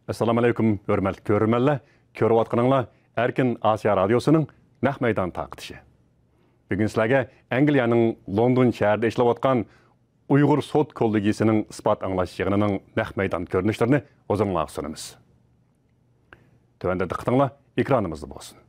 Assalamu alaykum, hörmətli görürmənlər. Körüp atqanыңlar Erkin Asiya Radiosu'nun naq meydan taqtışı. Bugün sizlərə Angliyanın London şəhərində işləb atqan Uyğur Sot Kollegiyasının ispat anlaş yığınının naq meydan görünüşlərini ozunlağa sunumuz. Tövəndə diqqətinizlər ekranımızda bolsun.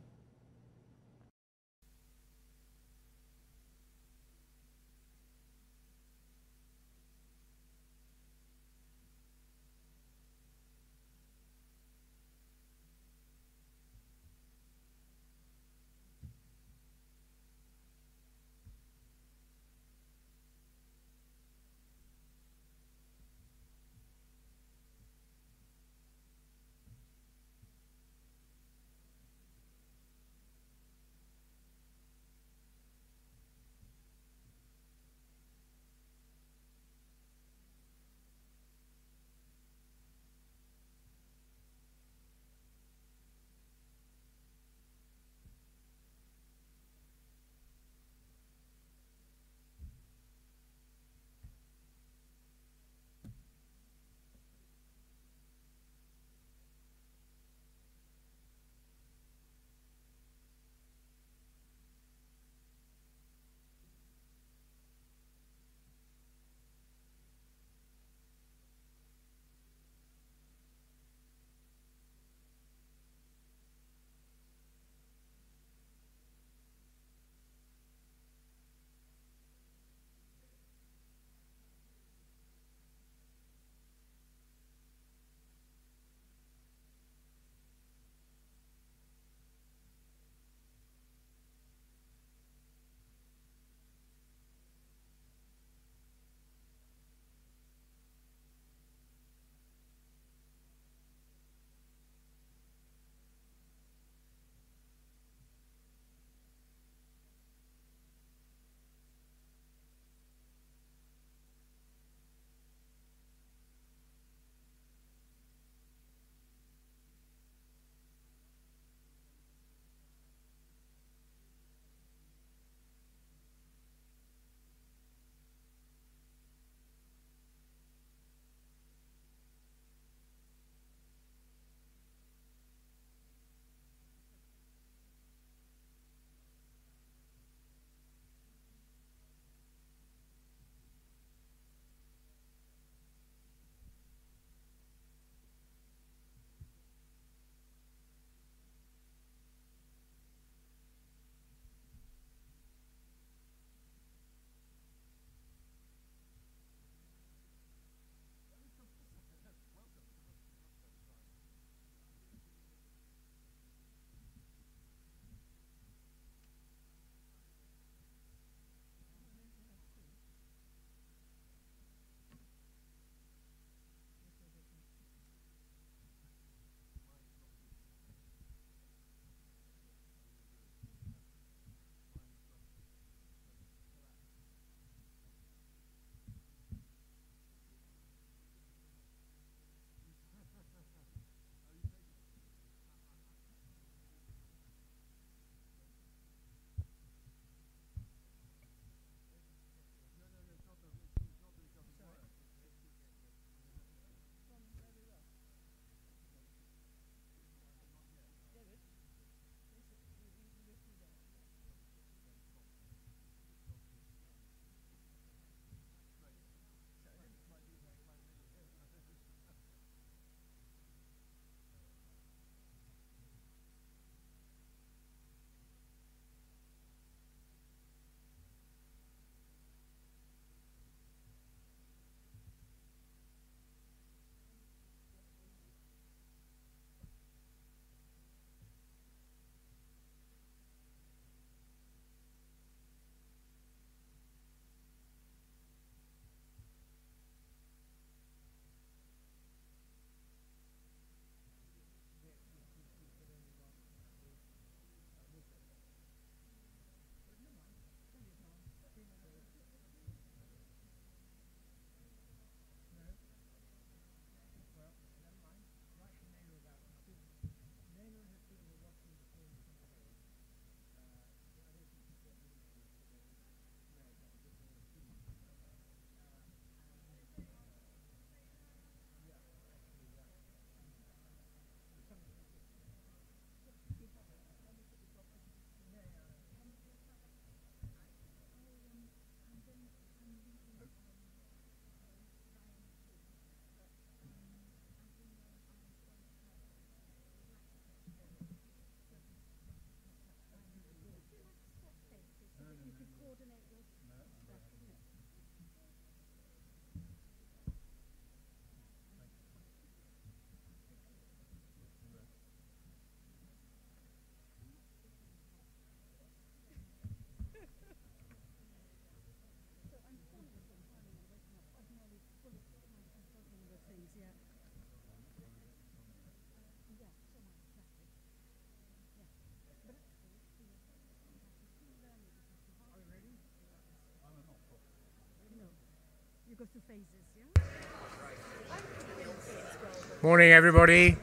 Morning, everybody.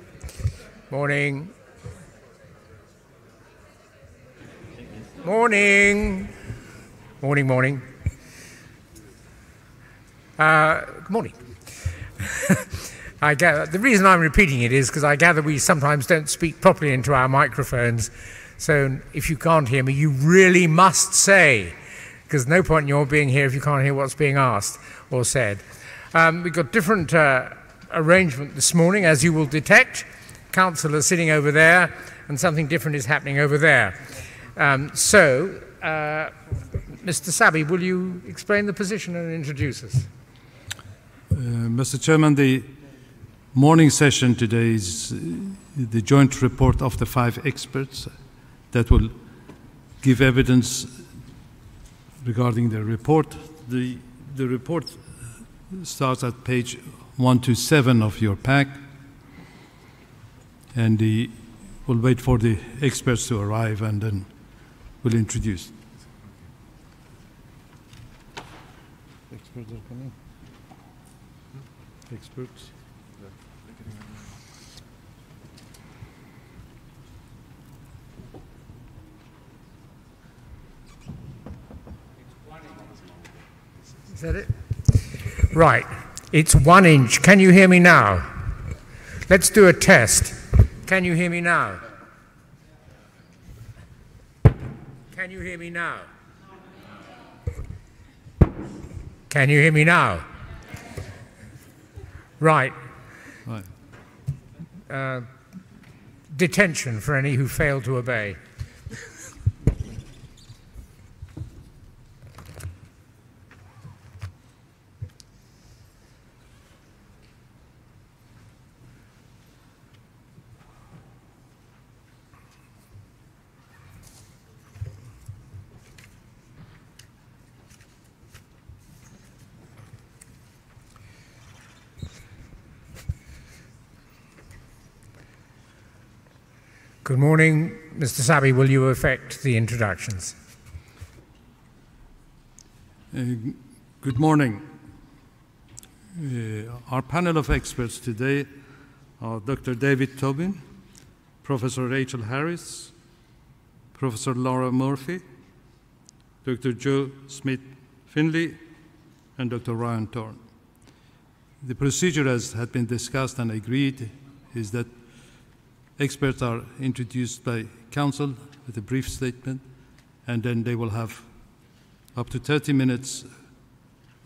Morning. Morning. Morning, morning. Good morning. I gather, the reason I'm repeating it is because I gather we sometimes don't speak properly into our microphones. So if you can't hear me, you really must say, because no point in your being here if you can't hear what's being asked or said. We've got different arrangement this morning, as you will detect. Council is sitting over there, and something different is happening over there. Mr. Sabi, will you explain the position and introduce us? Mr. Chairman, the morning session today is the joint report of the 5 experts that will give evidence regarding the report. The report starts at page 127 of your pack, and we'll wait for the experts to arrive and then we'll introduce. Experts are coming. Experts. Is that it? Right. It's 1 inch. Can you hear me now? Let's do a test. Can you hear me now? Can you hear me now? Can you hear me now? Right. Detention for any who fail to obey. Good morning. Mr. Sabi, will you effect the introductions? Good morning. Our panel of experts today are Dr. David Tobin, Professor Rachel Harris, Professor Laura Murphy, Dr. Joe Smith-Finley, and Dr. Ryan Thorne. The procedure, as had been discussed and agreed, is that experts are introduced by counsel with a brief statement, and then they will have up to 30 minutes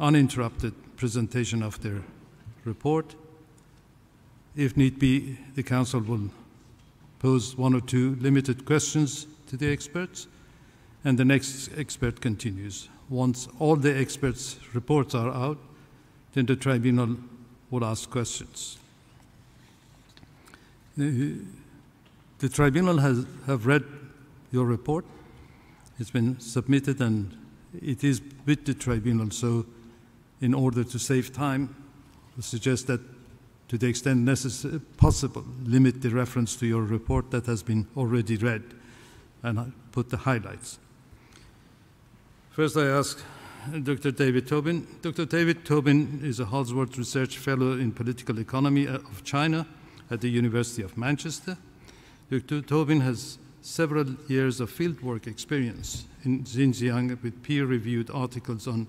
uninterrupted presentation of their report. If need be, the counsel will pose 1 or 2 limited questions to the experts, and the next expert continues. Once all the experts' reports are out, then the tribunal will ask questions. The tribunal have read your report. It's been submitted and it is with the tribunal, so in order to save time, I suggest that to the extent possible, limit the reference to your report that has been already read, and I put the highlights. First, I ask Dr. David Tobin. Dr. David Tobin is a Halsworth Research Fellow in Political Economy of China at the University of Manchester. Dr. Tobin has several years of fieldwork experience in Xinjiang with peer-reviewed articles on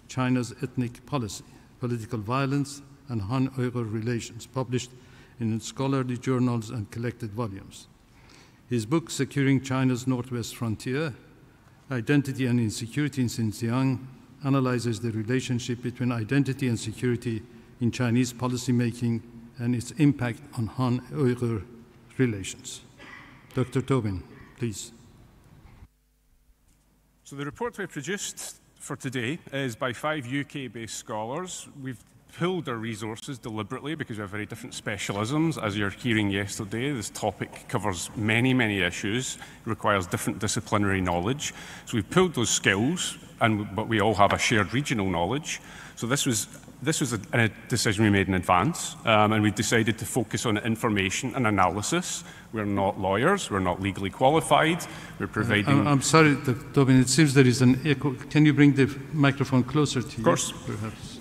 China's ethnic policy, political violence, and Han-Uyghur relations, published in scholarly journals and collected volumes. His book, Securing China's Northwest Frontier, Identity and Insecurity in Xinjiang, analyzes the relationship between identity and security in Chinese policymaking and its impact on Han-Uyghur relations. Dr. Tobin, please. So the report we produced for today is by 5 UK-based scholars. We've pulled our resources deliberately because we have very different specialisms. As you're hearing yesterday, this topic covers many, many issues, it requires different disciplinary knowledge. So we've pulled those skills, but we all have a shared regional knowledge. So this was a decision we made in advance, and we decided to focus on information and analysis. We're not lawyers, we're not legally qualified, we're providing... I'm sorry, Tobin, it seems there is an echo. Can you bring the microphone closer to you? Of course. Perhaps.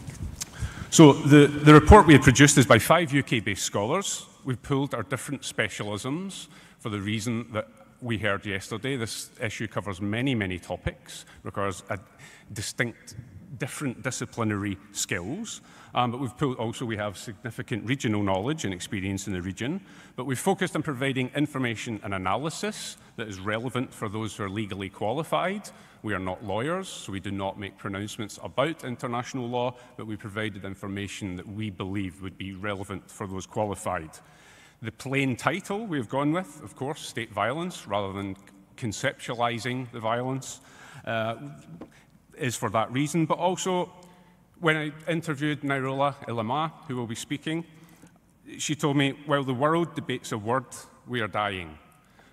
So the report we had produced is by 5 UK-based scholars. We've pooled our different specialisms for the reason that we heard yesterday. This issue covers many, many topics, requires a distinct, different disciplinary skills. But we've pulled also, we have significant regional knowledge and experience in the region. But we've focused on providing information and analysis that is relevant for those who are legally qualified. We are not lawyers, so we do not make pronouncements about international law, but we provided information that we believe would be relevant for those qualified. The plain title we've gone with, of course, state violence, rather than conceptualizing the violence, is for that reason. But also, when I interviewed Nairola Ilama, who will be speaking, she told me, while the world debates a word, we are dying.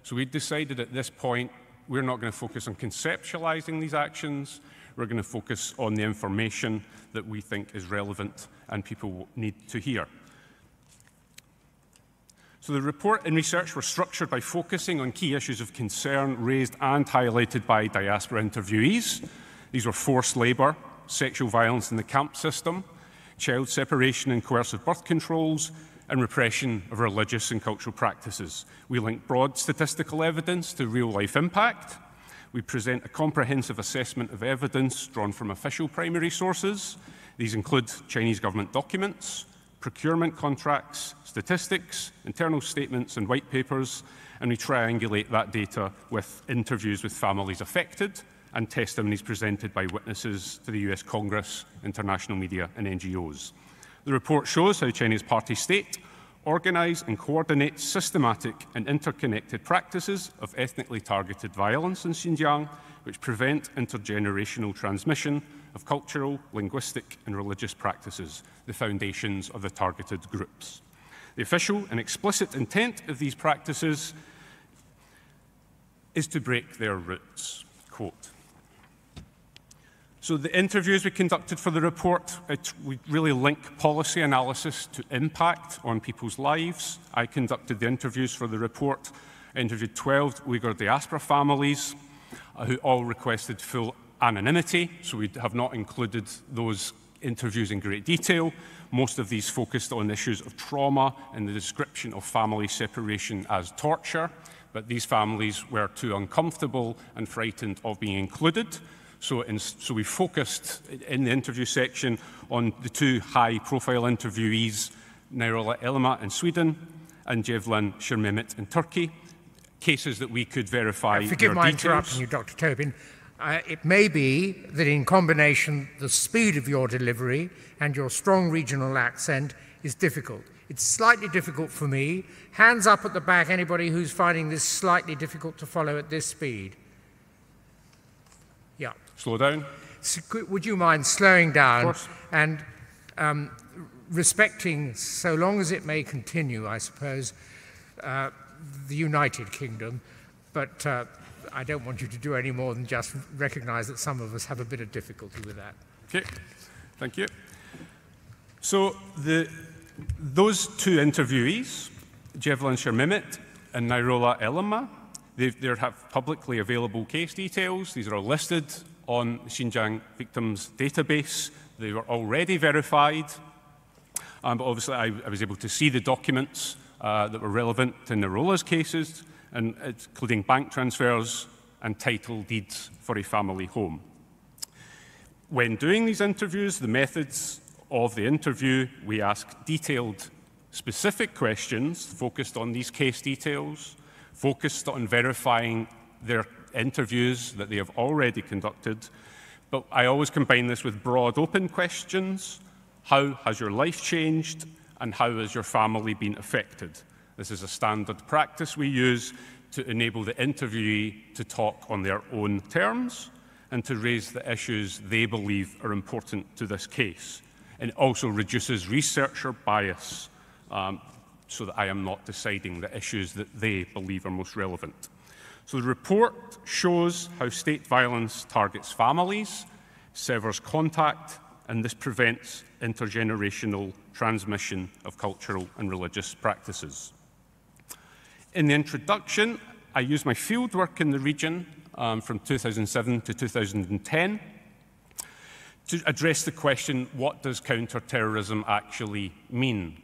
So we decided at this point, we're not going to focus on conceptualizing these actions. We're going to focus on the information that we think is relevant and people need to hear. So the report and research were structured by focusing on key issues of concern raised and highlighted by diaspora interviewees. These were forced labour, sexual violence in the camp system, child separation and coercive birth controls, and repression of religious and cultural practices. We link broad statistical evidence to real-life impact. We present a comprehensive assessment of evidence drawn from official primary sources. These include Chinese government documents, procurement contracts, statistics, internal statements and white papers, and we triangulate that data with interviews with families affected and testimonies presented by witnesses to the US Congress, international media and NGOs. The report shows how China's party state organise and coordinate systematic and interconnected practices of ethnically targeted violence in Xinjiang, which prevent intergenerational transmission of cultural, linguistic and religious practices, the foundations of the targeted groups. The official and explicit intent of these practices is to break their roots. Quote. So the interviews we conducted for the report, we really link policy analysis to impact on people's lives. I conducted the interviews for the report. I interviewed 12 Uyghur diaspora families who all requested full anonymity, so we have not included those interviews in great detail. Most of these focused on issues of trauma and the description of family separation as torture, but these families were too uncomfortable and frightened of being included. So we focused in the interview section on the two high-profile interviewees, Nairola Ilama in Sweden and Cevlan Şermemit in Turkey, cases that we could verify. Forgive my interrupting you, Dr. Tobin. It may be that in combination, the speed of your delivery and your strong regional accent is difficult. It's slightly difficult for me. Hands up at the back, anybody who's finding this slightly difficult to follow at this speed. Yeah. Slow down. So, would you mind slowing down of course. and respecting, so long as it may continue, I suppose, the United Kingdom, but I don't want you to do any more than just recognise that some of us have a bit of difficulty with that. Okay, thank you. So those two interviewees, Cevlan Şermemit and Nairola Ilama, they have publicly available case details. These are all listed on the Xinjiang Victims Database. They were already verified, but obviously I was able to see the documents that were relevant to Nairola's cases, and including bank transfers and title deeds for a family home. When doing these interviews, the methods of the interview, we ask detailed, specific questions focused on these case details, focused on verifying their interviews that they have already conducted, but I always combine this with broad, open questions. How has your life changed, and how has your family been affected? This is a standard practice we use to enable the interviewee to talk on their own terms and to raise the issues they believe are important to this case. And it also reduces researcher bias so that I am not deciding the issues that they believe are most relevant. So the report shows how state violence targets families, severs contact, and this prevents intergenerational transmission of cultural and religious practices. In the introduction, I used my fieldwork in the region from 2007 to 2010 to address the question, what does counter-terrorism actually mean?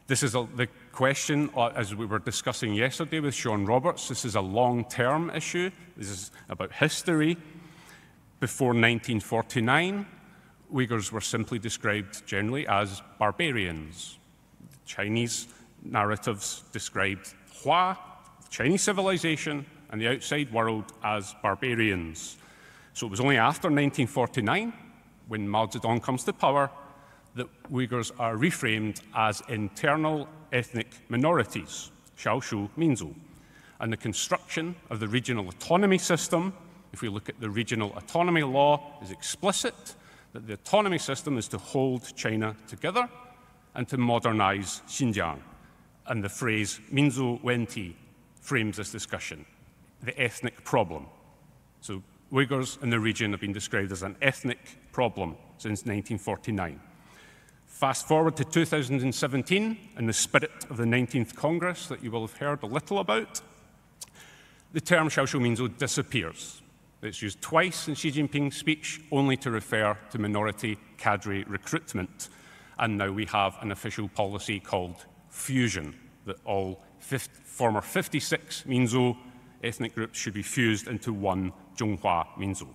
This is the question, as we were discussing yesterday with Sean Roberts, this is a long-term issue. This is about history. Before 1949, Uyghurs were simply described generally as barbarians. Chinese narratives described Hua, Chinese civilization, and the outside world as barbarians. So it was only after 1949, when Mao Zedong comes to power, that Uyghurs are reframed as internal ethnic minorities, Xiaoshu Minzu. And the construction of the regional autonomy system, if we look at the regional autonomy law, is explicit that the autonomy system is to hold China together and to modernize Xinjiang. And the phrase Minzu Wenti frames this discussion, the ethnic problem. So Uyghurs in the region have been described as an ethnic problem since 1949. Fast forward to 2017, in the spirit of the 19th Congress that you will have heard a little about, the term Xiaoshu Minzu disappears. It's used twice in Xi Jinping's speech, only to refer to minority cadre recruitment. And now we have an official policy called fusion, that all former 56 Minzu ethnic groups should be fused into one Zhonghua Minzu.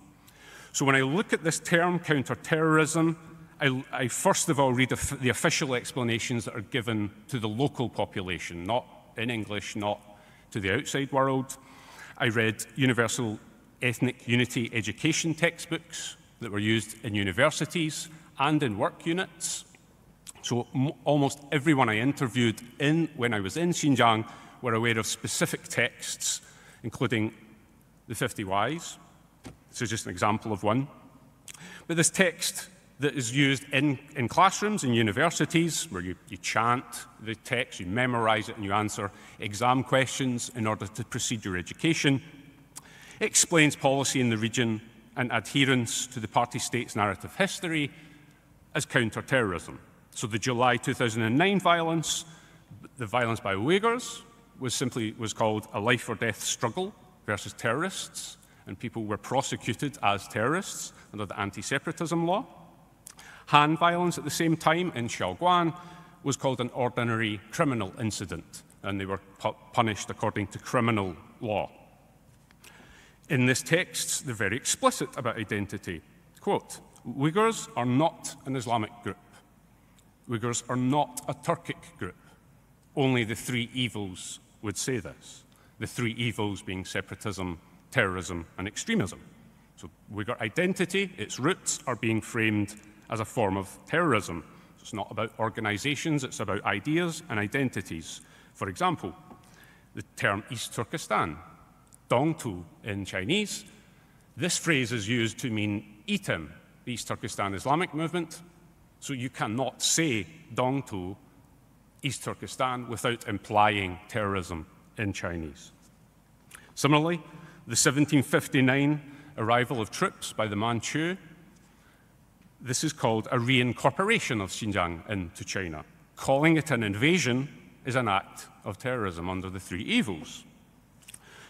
So when I look at this term, counter-terrorism, I first of all read the official explanations that are given to the local population, not in English, not to the outside world. I read universal ethnic unity education textbooks that were used in universities and in work units. So almost everyone I interviewed when I was in Xinjiang were aware of specific texts, including the 50 Whys. This is just an example of one. But this text that is used in classrooms, in universities, where you chant the text, you memorize it, and you answer exam questions in order to proceed your education, explains policy in the region and adherence to the party state's narrative history as counter-terrorism. So the July 2009 violence, the violence by Uyghurs, was called a life or death struggle versus terrorists, and people were prosecuted as terrorists under the anti-separatism law. Han violence at the same time in Xiaoguan was called an ordinary criminal incident, and they were punished according to criminal law. In this text, they're very explicit about identity. Quote, Uyghurs are not an Islamic group. Uyghurs are not a Turkic group. Only the three evils would say this. The three evils being separatism, terrorism, and extremism. So Uyghur identity, its roots, are being framed as a form of terrorism. So it's not about organizations, it's about ideas and identities. For example, the term East Turkestan, Dongtu in Chinese, this phrase is used to mean ETIM, the East Turkestan Islamic Movement. So you cannot say Dongtu, East Turkestan, without implying terrorism in Chinese. Similarly, the 1759 arrival of troops by the Manchu, this is called a reincorporation of Xinjiang into China. Calling it an invasion is an act of terrorism under the three evils.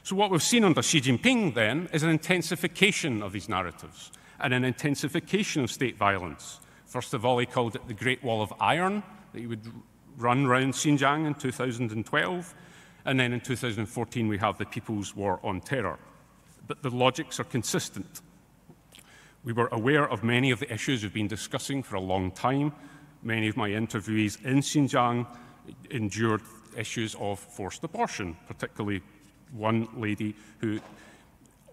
So what we've seen under Xi Jinping, then, is an intensification of these narratives and an intensification of state violence. First of all, he called it the Great Wall of Iron, that he would run around Xinjiang in 2012. And then in 2014, we have the People's War on Terror. But the logics are consistent. We were aware of many of the issues we've been discussing for a long time. Many of my interviewees in Xinjiang endured issues of forced abortion, particularly one lady who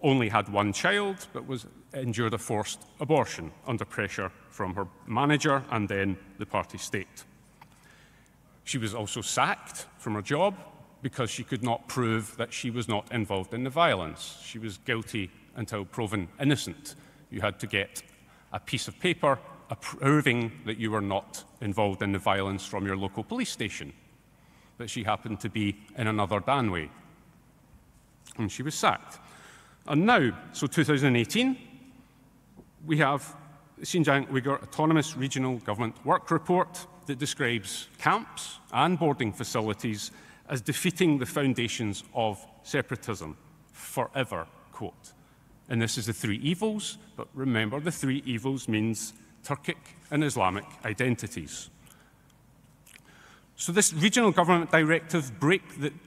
only had one child but endured a forced abortion under pressure from her manager and then the party state. She was also sacked from her job because she could not prove that she was not involved in the violence. She was guilty until proven innocent. You had to get a piece of paper proving that you were not involved in the violence from your local police station. But she happened to be in another Danwei, and she was sacked. And now, so 2018, we have the Xinjiang Uyghur Autonomous Regional Government Work Report that describes camps and boarding facilities as defeating the foundations of separatism forever, quote. And this is the three evils, but remember the three evils means Turkic and Islamic identities. So this regional government directive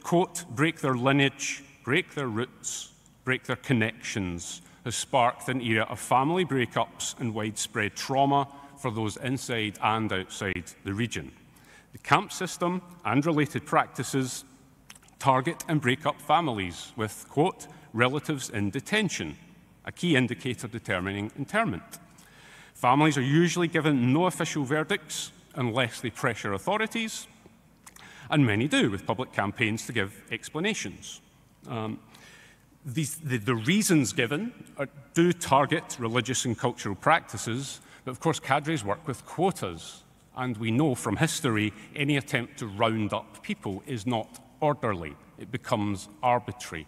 quote, break their lineage, break their roots, break their connections, has sparked an era of family breakups and widespread trauma for those inside and outside the region. The camp system and related practices target and break up families with, quote, relatives in detention, a key indicator determining internment. Families are usually given no official verdicts unless they pressure authorities, and many do, with public campaigns to give explanations. The reasons given do target religious and cultural practices, but of course cadres work with quotas, and we know from history any attempt to round up people is not orderly. It becomes arbitrary.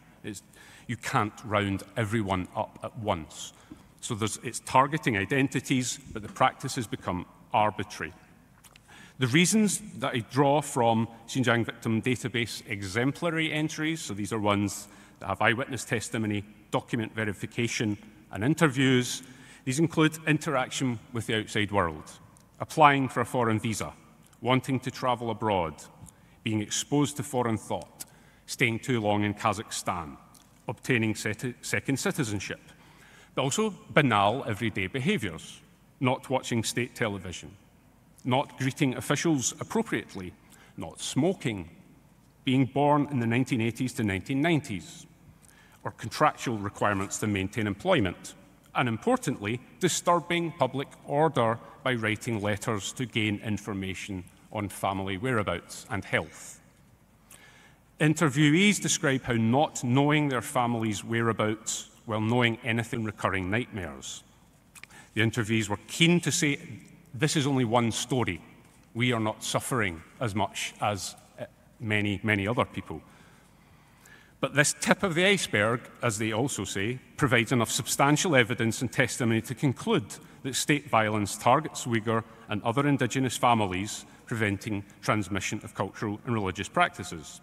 You can't round everyone up at once. So it's targeting identities, but the practices become arbitrary. The reasons that I draw from Xinjiang Victim Database exemplary entries, so these are ones that have eyewitness testimony, document verification, and interviews. These include interaction with the outside world, applying for a foreign visa, wanting to travel abroad, being exposed to foreign thought, staying too long in Kazakhstan, obtaining second citizenship, but also banal everyday behaviours, not watching state television, not greeting officials appropriately, not smoking, being born in the 1980s to 1990s, or contractual requirements to maintain employment, and importantly, disturbing public order by writing letters to gain information on family whereabouts and health. Interviewees describe how not knowing their family's whereabouts while knowing anything recurring nightmares. The interviewees were keen to say, this is only one story. We are not suffering as much as many, many other people. But this tip of the iceberg, as they also say, provides enough substantial evidence and testimony to conclude that state violence targets Uyghur and other indigenous families, preventing transmission of cultural and religious practices.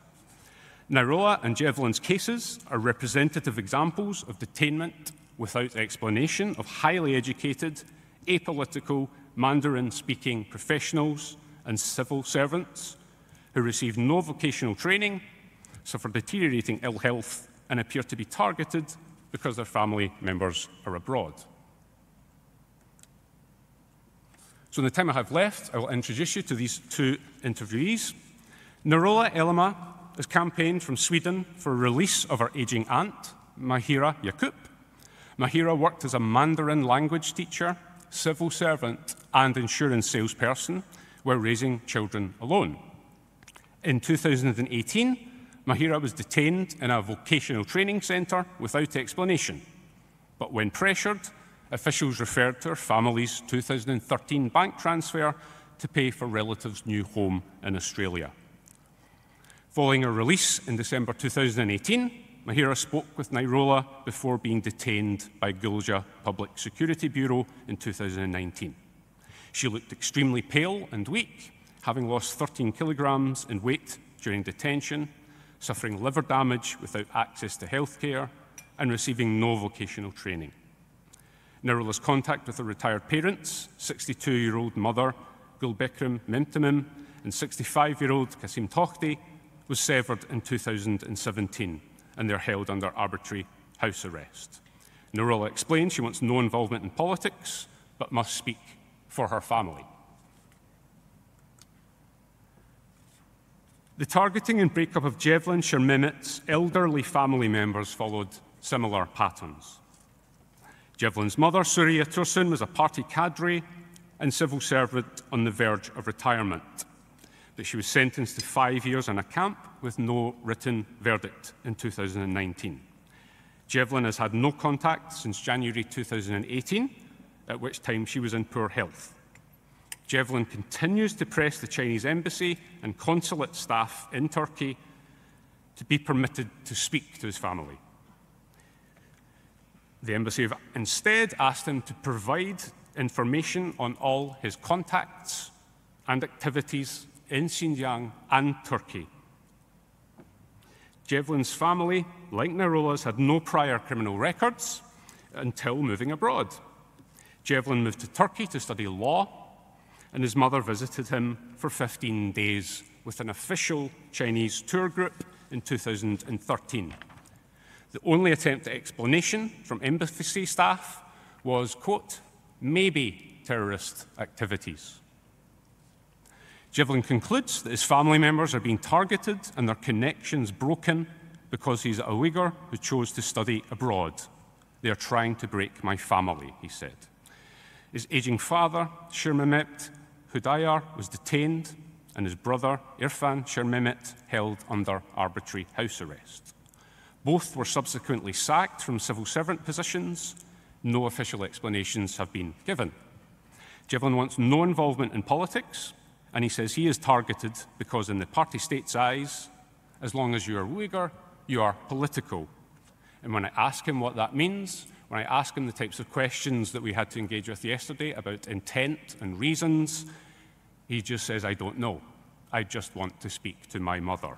Nairola and Jevlin's cases are representative examples of detainment without explanation of highly educated, apolitical, Mandarin-speaking professionals and civil servants who receive no vocational training, suffer deteriorating ill health, and appear to be targeted because their family members are abroad. So in the time I have left, I will introduce you to these two interviewees. Nairola Elema has campaigned from Sweden for release of her aging aunt, Mahira Yakup. Mahira worked as a Mandarin language teacher, civil servant, and insurance salesperson while raising children alone. In 2018, Mahira was detained in a vocational training centre without explanation. But when pressured, officials referred to her family's 2013 bank transfer to pay for relatives' new home in Australia. Following her release in December 2018, Mahira spoke with Nairola before being detained by Gulja Public Security Bureau in 2019. She looked extremely pale and weak, having lost 13 kilograms in weight during detention, suffering liver damage without access to healthcare, and receiving no vocational training. Nairola's contact with her retired parents, 62-year-old mother Gulbekrim Memtimim and 65-year-old Kasim Tohti, was severed in 2017, and they're held under arbitrary house arrest. Nairola explained she wants no involvement in politics, but must speak for her family. The targeting and breakup of Jevlin Shermimit's elderly family members followed similar patterns. Jevlin's mother, Surya Tursun, was a party cadre and civil servant on the verge of retirement, but she was sentenced to 5 years in a camp with no written verdict in 2019. Jevlin has had no contact since January 2018, at which time she was in poor health. Jevlin continues to press the Chinese embassy and consulate staff in Turkey to be permitted to speak to his family. The embassy have instead asked him to provide information on all his contacts and activities in Xinjiang and Turkey. Jevlin's family, like Nairola's, had no prior criminal records, until moving abroad. Jevlin moved to Turkey to study law, and his mother visited him for 15 days with an official Chinese tour group in 2013. The only attempt at explanation from embassy staff was, quote, maybe terrorist activities. Jevlin concludes that his family members are being targeted and their connections broken because he's a Uyghur who chose to study abroad. They are trying to break my family, he said. His aging father, Shir Mehmet Hudayar, was detained, and his brother, Irfan Shir Mehmet, held under arbitrary house arrest. Both were subsequently sacked from civil servant positions. No official explanations have been given. Jevlin wants no involvement in politics, and he says he is targeted because in the party state's eyes, as long as you are Uyghur, you are political. And when I ask him what that means, when I ask him the types of questions that we had to engage with yesterday about intent and reasons, he just says, I don't know. I just want to speak to my mother.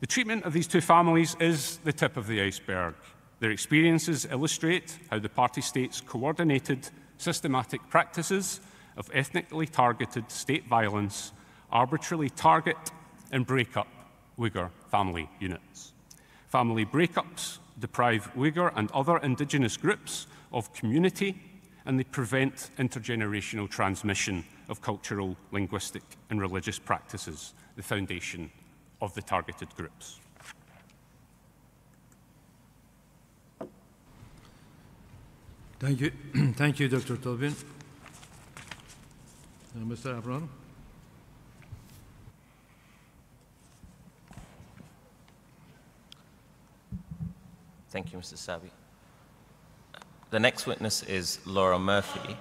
The treatment of these two families is the tip of the iceberg. Their experiences illustrate how the party state's coordinated, systematic practices of ethnically targeted state violence arbitrarily target and break up Uyghur family units. Family breakups deprive Uyghur and other indigenous groups of community, and they prevent intergenerational transmission of cultural, linguistic, and religious practices, the foundation of the targeted groups. Thank you. Thank you, Dr. Tobin. Mr. Abram. Thank you, Mr. Sabi. The next witness is Laura Murphy.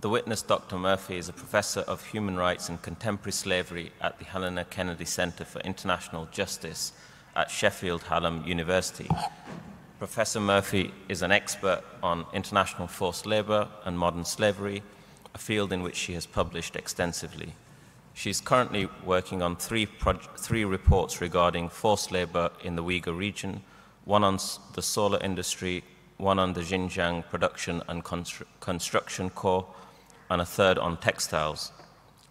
The witness, Dr. Murphy, is a professor of human rights and contemporary slavery at the Helena Kennedy Center for International Justice at Sheffield Hallam University. Professor Murphy is an expert on international forced labor and modern slavery, a field in which she has published extensively. She's currently working on three reports regarding forced labor in the Uyghur region, one on the solar industry, one on the Xinjiang Production and Construction Corps, and a third on textiles.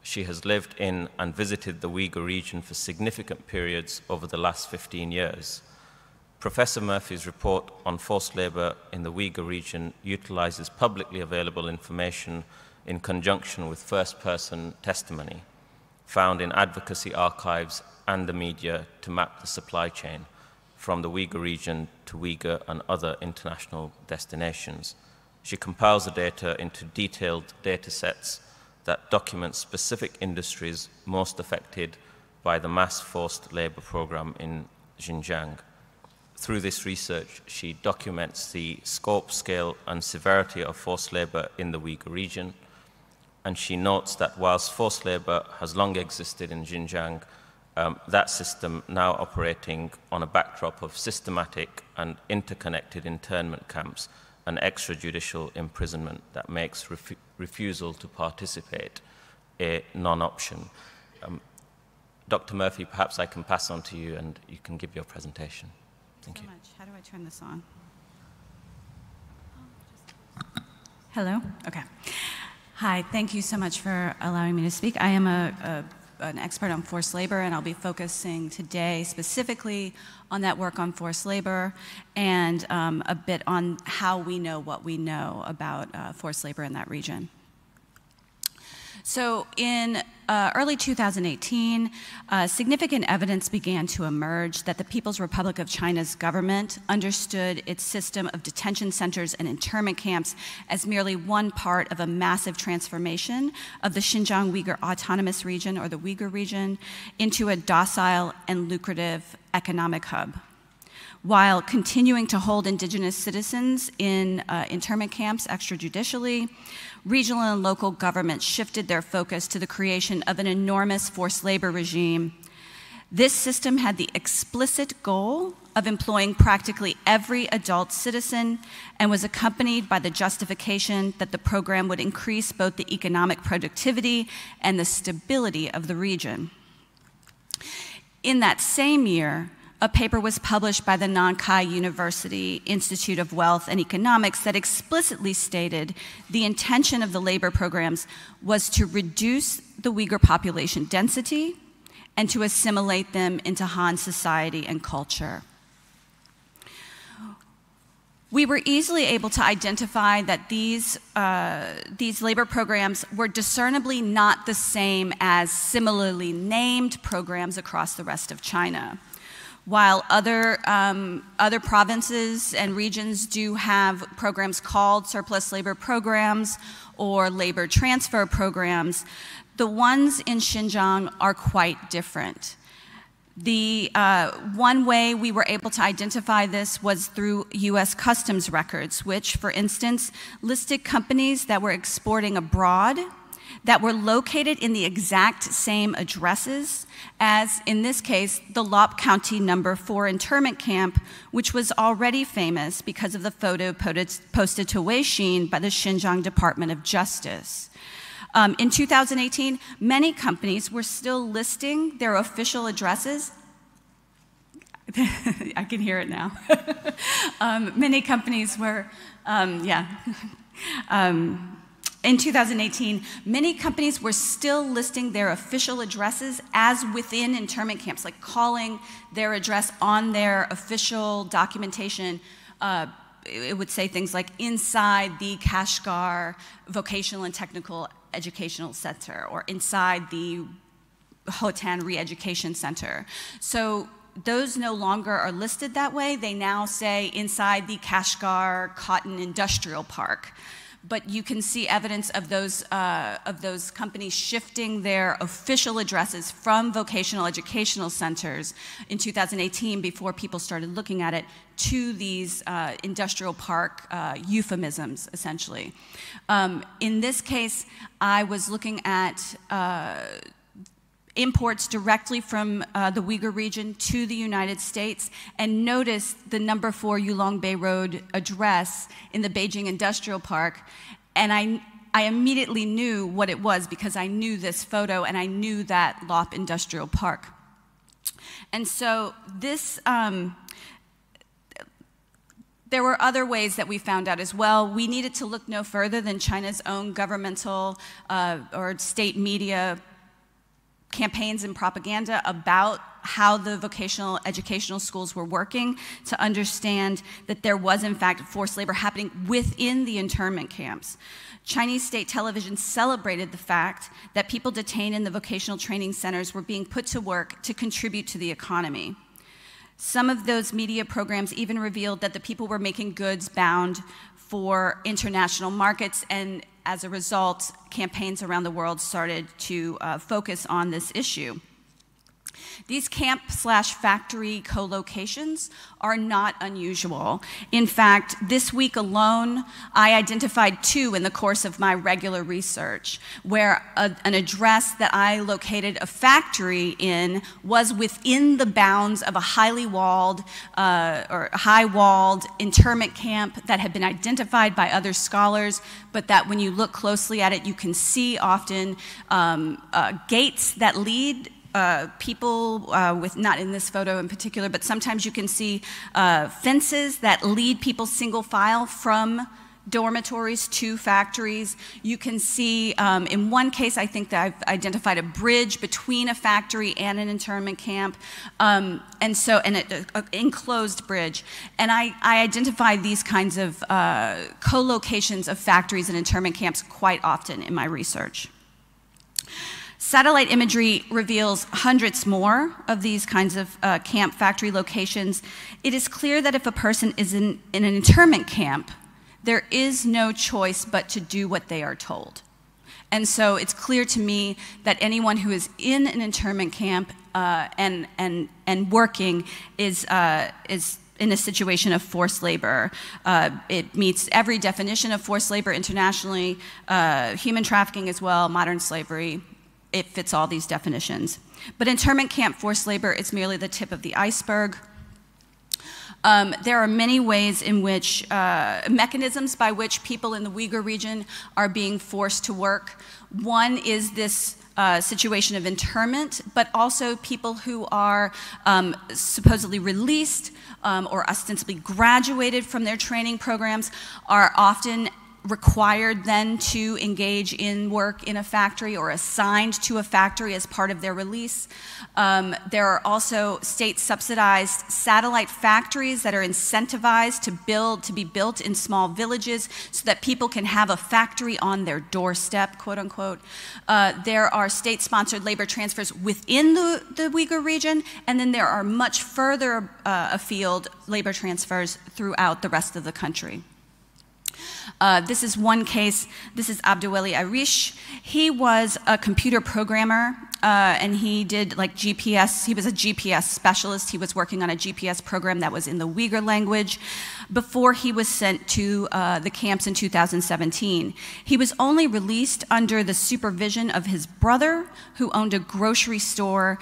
She has lived in and visited the Uyghur region for significant periods over the last 15 years. Professor Murphy's report on forced labor in the Uyghur region utilizes publicly available information in conjunction with first-person testimony found in advocacy archives and the media to map the supply chain from the Uyghur region to Uyghur and other international destinations. She compiles the data into detailed data sets that document specific industries most affected by the mass forced labor program in Xinjiang. Through this research, she documents the scope, scale, and severity of forced labor in the Uyghur region, and she notes that whilst forced labor has long existed in Xinjiang, that system now operating on a backdrop of systematic and interconnected internment camps and extrajudicial imprisonment that makes refusal to participate a non-option. Dr. Murphy, perhaps I can pass on to you and you can give your presentation. Thank you. How do I turn this on? Hello? Okay. Hi, thank you so much for allowing me to speak. I am an expert on forced labor, and I'll be focusing today specifically on that work on forced labor and a bit on how we know what we know about forced labor in that region. So in early 2018, significant evidence began to emerge that the People's Republic of China's government understood its system of detention centers and internment camps as merely one part of a massive transformation of the Xinjiang Uyghur Autonomous Region, or the Uyghur region, into a docile and lucrative economic hub, while continuing to hold indigenous citizens in internment camps extrajudicially. Regional and local governments shifted their focus to the creation of an enormous forced labor regime. This system had the explicit goal of employing practically every adult citizen and was accompanied by the justification that the program would increase both the economic productivity and the stability of the region. In that same year, a paper was published by the Nankai University Institute of Wealth and Economics that explicitly stated the intention of the labor programs was to reduce the Uyghur population density and to assimilate them into Han society and culture. We were easily able to identify that these labor programs were discernibly not the same as similarly named programs across the rest of China. While other provinces and regions do have programs called surplus labor programs or labor transfer programs, the ones in Xinjiang are quite different. The one way we were able to identify this was through US customs records, which, for instance, listed companies that were exporting abroad that were located in the exact same addresses as, in this case, the Lop County No. 4 internment camp, which was already famous because of the photo posted to Weixin by the Xinjiang Department of Justice. In 2018, many companies were still listing their official addresses. I can hear it now. Many companies were, in 2018, many companies were still listing their official addresses as within internment camps, like calling their address on their official documentation. It would say things like inside the Kashgar Vocational and Technical Educational Center or inside the Hotan Re-Education Center. So those no longer are listed that way. They now say inside the Kashgar Cotton Industrial Park. But you can see evidence of those companies shifting their official addresses from vocational educational centers in 2018 before people started looking at it to these industrial park euphemisms, essentially. In this case, I was looking at imports directly from the Uyghur region to the United States and noticed the No. 4 Yulongbei Road address in the Beijing Industrial Park. And I immediately knew what it was because I knew this photo and I knew that Lop Industrial Park. And so this, there were other ways that we found out as well. We needed to look no further than China's own governmental or state media campaigns and propaganda about how the vocational educational schools were working to understand that there was, in fact, forced labor happening within the internment camps. Chinese state television celebrated the fact that people detained in the vocational training centers were being put to work to contribute to the economy. Some of those media programs even revealed that the people were making goods bound for international markets, and as a result, campaigns around the world started to focus on this issue. These camp/factory co-locations are not unusual. In fact, this week alone, I identified 2 in the course of my regular research, where an address that I located a factory in was within the bounds of a highly walled or high-walled internment camp that had been identified by other scholars, but that when you look closely at it, you can see often gates that lead people with, not in this photo in particular, but sometimes you can see fences that lead people single file from dormitories to factories. You can see, in one case, I think that I've identified a bridge between a factory and an internment camp, and an enclosed bridge. And I identify these kinds of co-locations of factories and internment camps quite often in my research. Satellite imagery reveals hundreds more of these kinds of camp factory locations. It is clear that if a person is in an internment camp, there is no choice but to do what they are told. And so it's clear to me that anyone who is in an internment camp and working is in a situation of forced labor. It meets every definition of forced labor internationally, human trafficking as well, modern slavery. It fits all these definitions. But internment camp forced labor is merely the tip of the iceberg. There are many ways in which, mechanisms by which people in the Uyghur region are being forced to work. One is this situation of internment, but also people who are supposedly released or ostensibly graduated from their training programs are often required then to engage in work in a factory or assigned to a factory as part of their release. There are also state-subsidized satellite factories that are incentivized to be built in small villages so that people can have a factory on their doorstep, quote unquote. There are state-sponsored labor transfers within the Uyghur region, and then there are much further afield labor transfers throughout the rest of the country. This is one case. This is Abduweli Arish. He was a computer programmer, and he did like GPS. He was a GPS specialist. He was working on a GPS program that was in the Uyghur language before he was sent to the camps in 2017. He was only released under the supervision of his brother, who owned a grocery store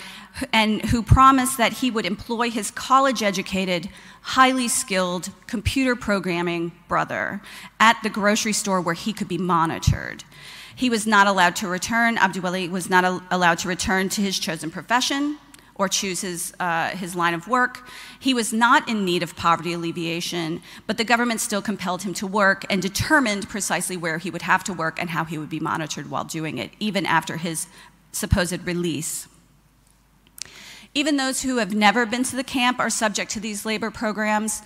and who promised that he would employ his college-educated, highly skilled computer programming brother at the grocery store where he could be monitored. He was not allowed to return. Abduweli was not allowed to return to his chosen profession or choose his line of work. He was not in need of poverty alleviation, but the government still compelled him to work and determined precisely where he would have to work and how he would be monitored while doing it, even after his supposed release. Even those who have never been to the camp are subject to these labor programs.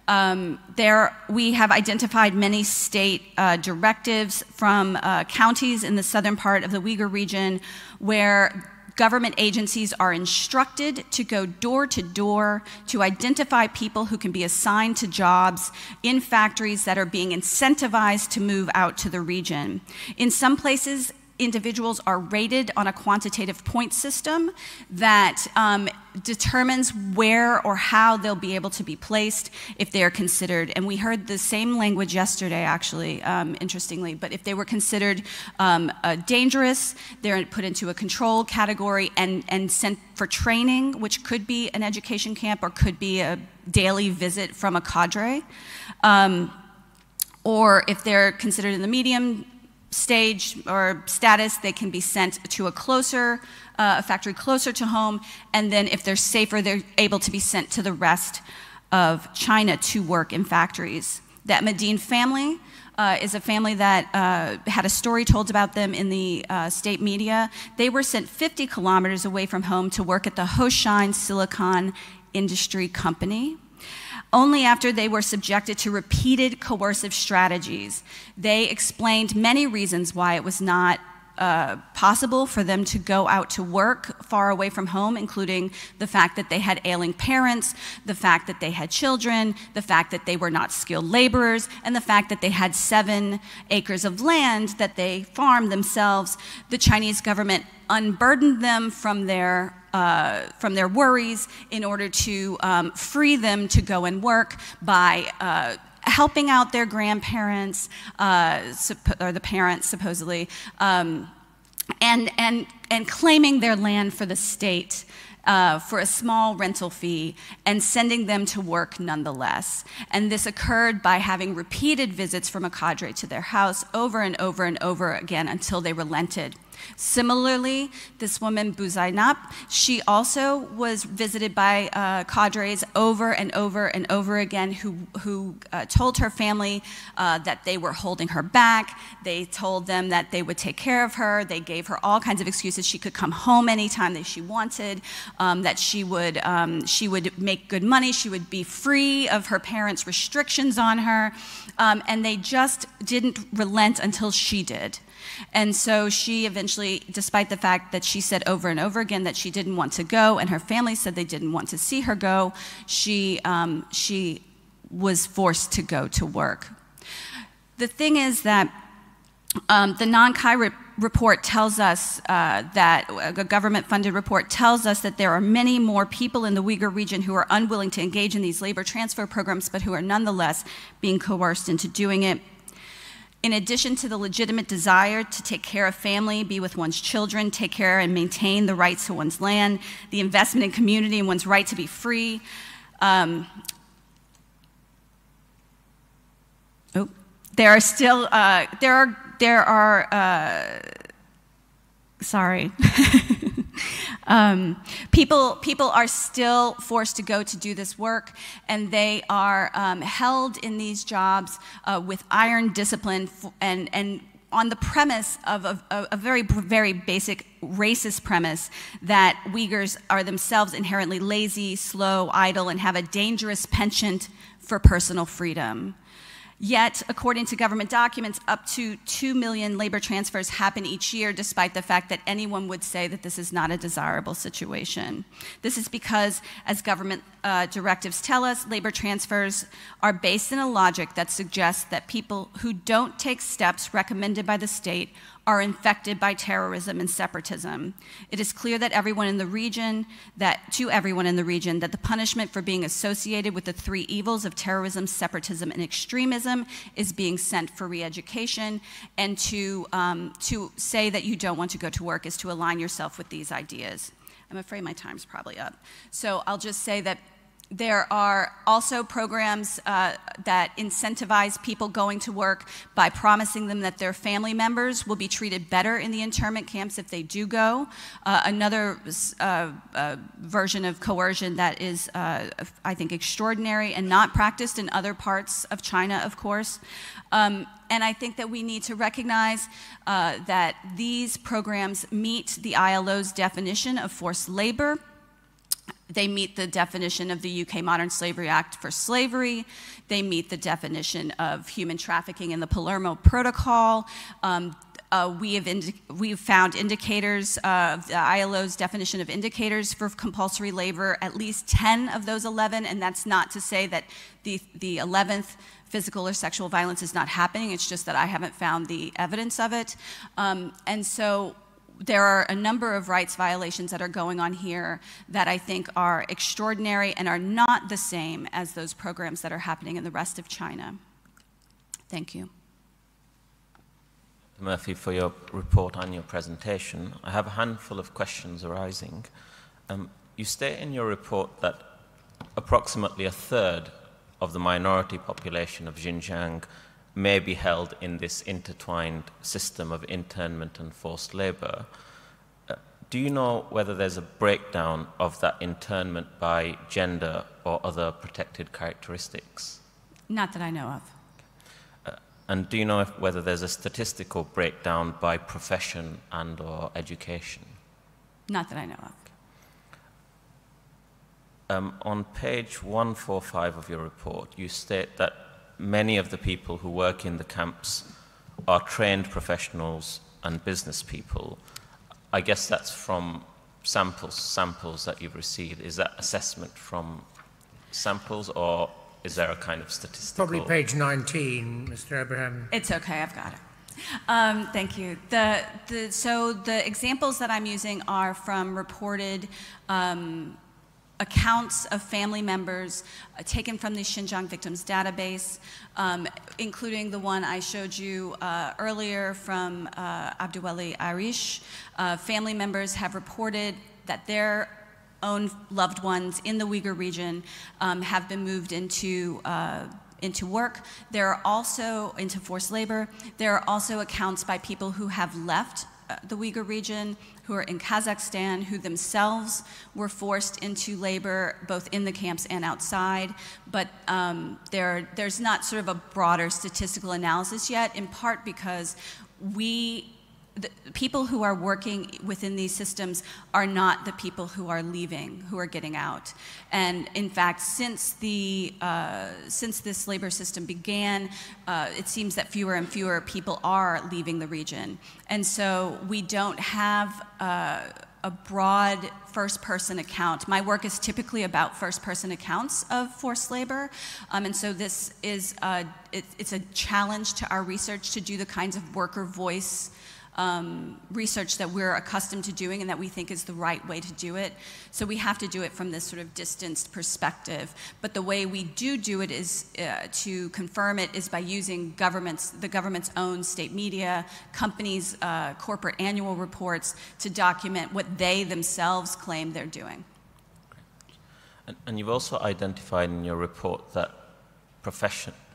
We have identified many state directives from counties in the southern part of the Uyghur region where government agencies are instructed to go door to door to identify people who can be assigned to jobs in factories that are being incentivized to move out to the region. In some places, individuals are rated on a quantitative point system that determines where or how they'll be able to be placed if they are considered. And we heard the same language yesterday, actually, interestingly. But if they were considered dangerous, they're put into a control category and sent for training, which could be an education camp or could be a daily visit from a cadre. Or if they're considered in the medium stage or status, they can be sent to a factory closer to home, and then if they're safer, they're able to be sent to the rest of China to work in factories. That Medine family is a family that had a story told about them in the state media. They were sent 50 kilometers away from home to work at the Hoshine Silicon Industry Company. Only after they were subjected to repeated coercive strategies. They explained many reasons why it was not possible for them to go out to work far away from home, including the fact that they had ailing parents, the fact that they had children, the fact that they were not skilled laborers, and the fact that they had 7 acres of land that they farmed themselves. The Chinese government unburdened them from their worries in order to free them to go and work by helping out their grandparents, or the parents supposedly, and claiming their land for the state for a small rental fee and sending them to work nonetheless. And this occurred by having repeated visits from a cadre to their house over and over and over again until they relented. Similarly, this woman, Buzainab, she also was visited by cadres over and over and over again who told her family that they were holding her back. They told them that they would take care of her. They gave her all kinds of excuses. She could come home anytime that she wanted, that she would make good money. She would be free of her parents' restrictions on her. And they just didn't relent until she did. And so she eventually, despite the fact that she said over and over again that she didn't want to go, and her family said they didn't want to see her go, she was forced to go to work. The thing is that the Non-Kai report tells us that a government-funded report tells us that there are many more people in the Uyghur region who are unwilling to engage in these labor transfer programs, but who are nonetheless being coerced into doing it. In addition to the legitimate desire to take care of family, be with one's children, take care and maintain the rights to one's land, the investment in community and one's right to be free, there are Sorry. People are still forced to go to do this work, and they are held in these jobs with iron discipline and on the premise of a very, very basic racist premise that Uyghurs are themselves inherently lazy, slow, idle, and have a dangerous penchant for personal freedom. Yet, according to government documents, up to 2 million labor transfers happen each year, despite the fact that anyone would say that this is not a desirable situation. This is because, as government directives tell us, labor transfers are based in a logic that suggests that people who don't take steps recommended by the state are infected by terrorism and separatism. It is clear that everyone in the region, that the punishment for being associated with the three evils of terrorism, separatism, and extremism is being sent for re-education, and to say that you don't want to go to work is to align yourself with these ideas. I'm afraid my time's probably up. So I'll just say that there are also programs that incentivize people going to work by promising them that their family members will be treated better in the internment camps if they do go. Another version of coercion that is, I think, extraordinary and not practiced in other parts of China, of course. And I think that we need to recognize that these programs meet the ILO's definition of forced labor. They meet the definition of the UK Modern Slavery Act for slavery. They meet the definition of human trafficking in the Palermo Protocol. We've found indicators of the ILO's definition of indicators for compulsory labor, at least 10 of those 11, and that's not to say that the 11th physical or sexual violence is not happening. It's just that I haven't found the evidence of it. And so there are a number of rights violations that are going on here that I think are extraordinary and are not the same as those programs that are happening in the rest of China. Thank you. Murphy, for your report and your presentation. I have a handful of questions arising. You state in your report that approximately a third of the minority population of Xinjiang may be held in this intertwined system of internment and forced labor. Do you know whether there's a breakdown of that internment by gender or other protected characteristics? Not that I know of. And do you know whether there's a statistical breakdown by profession and or education? Not that I know of. On page 145 of your report, you state that many of the people who work in the camps are trained professionals and business people. I guess that's from samples that you've received. Is that assessment from samples, or is there a kind of statistical? Probably page 19, Mr. Abraham. It's okay, I've got it. Thank you. So the examples that I'm using are from reported accounts of family members taken from the Xinjiang Victims Database, including the one I showed you earlier from Abduweli Arish. Family members have reported that their own loved ones in the Uyghur region have been moved into work. There are also into forced labor. There are also accounts by people who have left the Uyghur region, who are in Kazakhstan, who themselves were forced into labor both in the camps and outside. But there's not sort of a broader statistical analysis yet, in part because the people who are working within these systems are not the people who are leaving, who are getting out. And in fact, since this labor system began, it seems that fewer and fewer people are leaving the region. And so we don't have a broad first-person account. My work is typically about first-person accounts of forced labor, and so this is it's a challenge to our research to do the kinds of worker voice research that we're accustomed to doing and that we think is the right way to do it. So we have to do it from this sort of distanced perspective. But the way we do it is to confirm it is by using the government's own state media, companies' corporate annual reports to document what they themselves claim they're doing. And you've also identified in your report that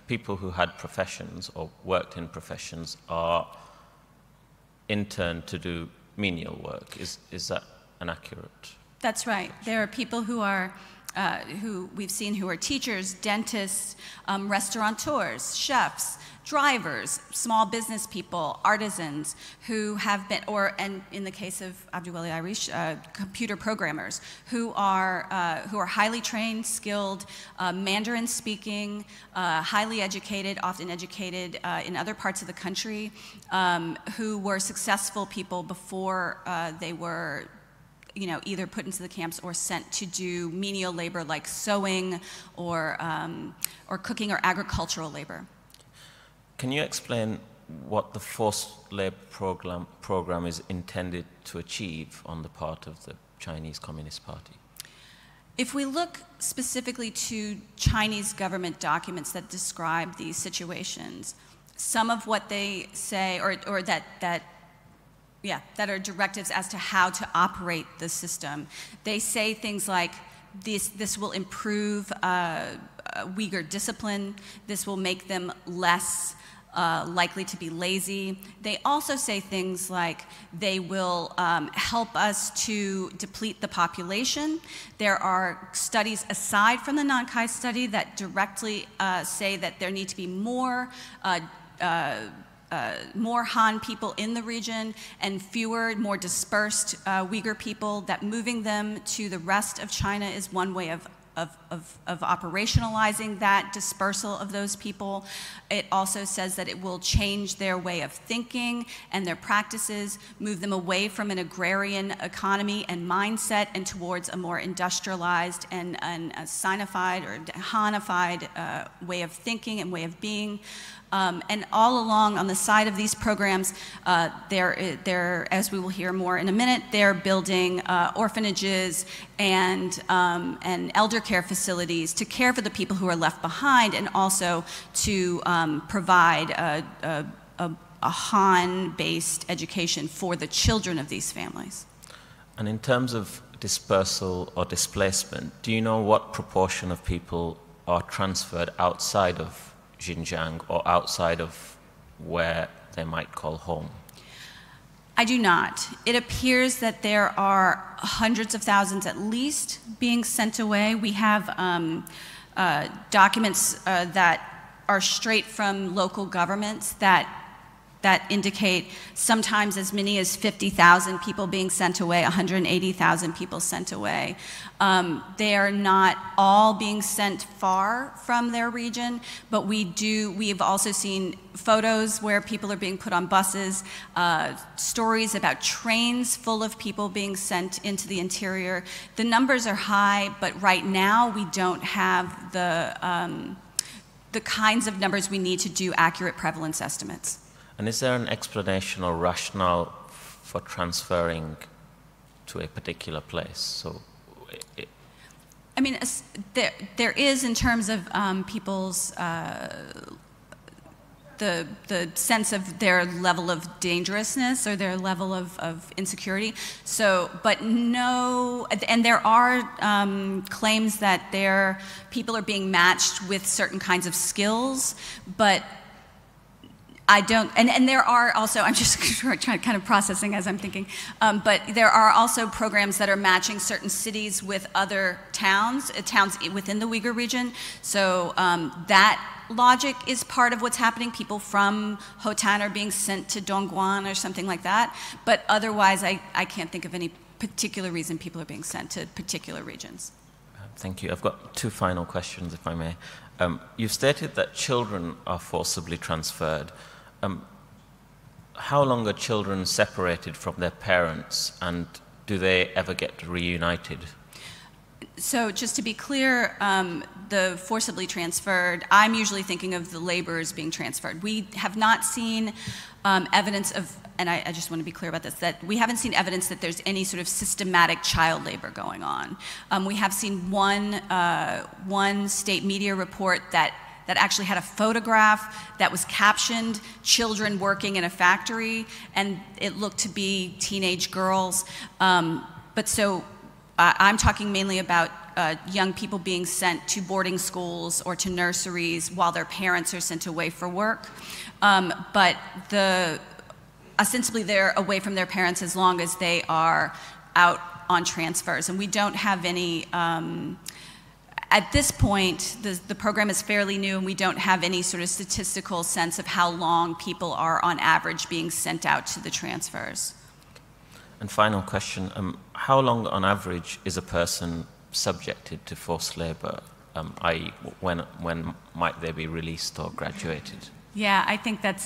people who had professions or worked in professions are interned to do menial work. Is that inaccurate? That's right. There are people who are who we've seen who are teachers, dentists, restaurateurs, chefs, drivers, small business people, artisans who have been, and in the case of Abdiweli Irish, computer programmers who are highly trained, skilled, Mandarin speaking, highly educated, often educated in other parts of the country, who were successful people before they were either put into the camps or sent to do menial labor like sewing or cooking or agricultural labor. Can you explain what the forced labor program is intended to achieve on the part of the Chinese Communist Party? If we look specifically to Chinese government documents that describe these situations, some of what they say, or that are directives as to how to operate the system. They say things like, this will improve Uyghur discipline, this will make them less likely to be lazy. They also say things like they will help us to deplete the population. There are studies aside from the Nankai study that directly say that there need to be more Han people in the region and fewer, more dispersed Uyghur people, that moving them to the rest of China is one way of operationalizing that dispersal of those people. It also says that it will change their way of thinking and their practices, move them away from an agrarian economy and mindset and towards a more industrialized and a Sinified or Hanified way of thinking and way of being. And all along on the side of these programs, they're, as we will hear more in a minute, they're building orphanages and elder care facilities to care for the people who are left behind, and also to provide a Han-based education for the children of these families. And in terms of dispersal or displacement, do you know what proportion of people are transferred outside of Xinjiang or outside of where they might call home? I do not. It appears that there are hundreds of thousands at least being sent away. We have documents that are straight from local governments that indicate sometimes as many as 50,000 people being sent away, 180,000 people sent away. They are not all being sent far from their region, but we've also seen photos where people are being put on buses, stories about trains full of people being sent into the interior. The numbers are high, but right now we don't have the kinds of numbers we need to do accurate prevalence estimates. And is there an explanation or rationale for transferring to a particular place? So, I mean, there is, in terms of people's the sense of their level of dangerousness or their level of insecurity. So, but no, and there are claims that people are being matched with certain kinds of skills, but I don't, and there are also, I'm just kind of processing as I'm thinking, but there are also programs that are matching certain cities with other towns within the Uyghur region. So that logic is part of what's happening. People from Hotan are being sent to Dongguan or something like that. But otherwise, I can't think of any particular reason people are being sent to particular regions. Thank you. I've got two final questions, if I may. You've stated that children are forcibly transferred. How long are children separated from their parents, and do they ever get reunited? So just to be clear, the forcibly transferred, I'm usually thinking of the laborers being transferred. We have not seen evidence of, and I just want to be clear about this, that we haven't seen evidence that there's any sort of systematic child labor going on. We have seen one state media report that actually had a photograph that was captioned children working in a factory, and it looked to be teenage girls. But so I'm talking mainly about young people being sent to boarding schools or to nurseries while their parents are sent away for work. But ostensibly they're away from their parents as long as they are out on transfers. And we don't have any, at this point, the program is fairly new, and we don't have any sort of statistical sense of how long people are on average being sent out to the transfers. And final question, how long on average is a person subjected to forced labor, i.e. when might they be released or graduated? Yeah, I think that's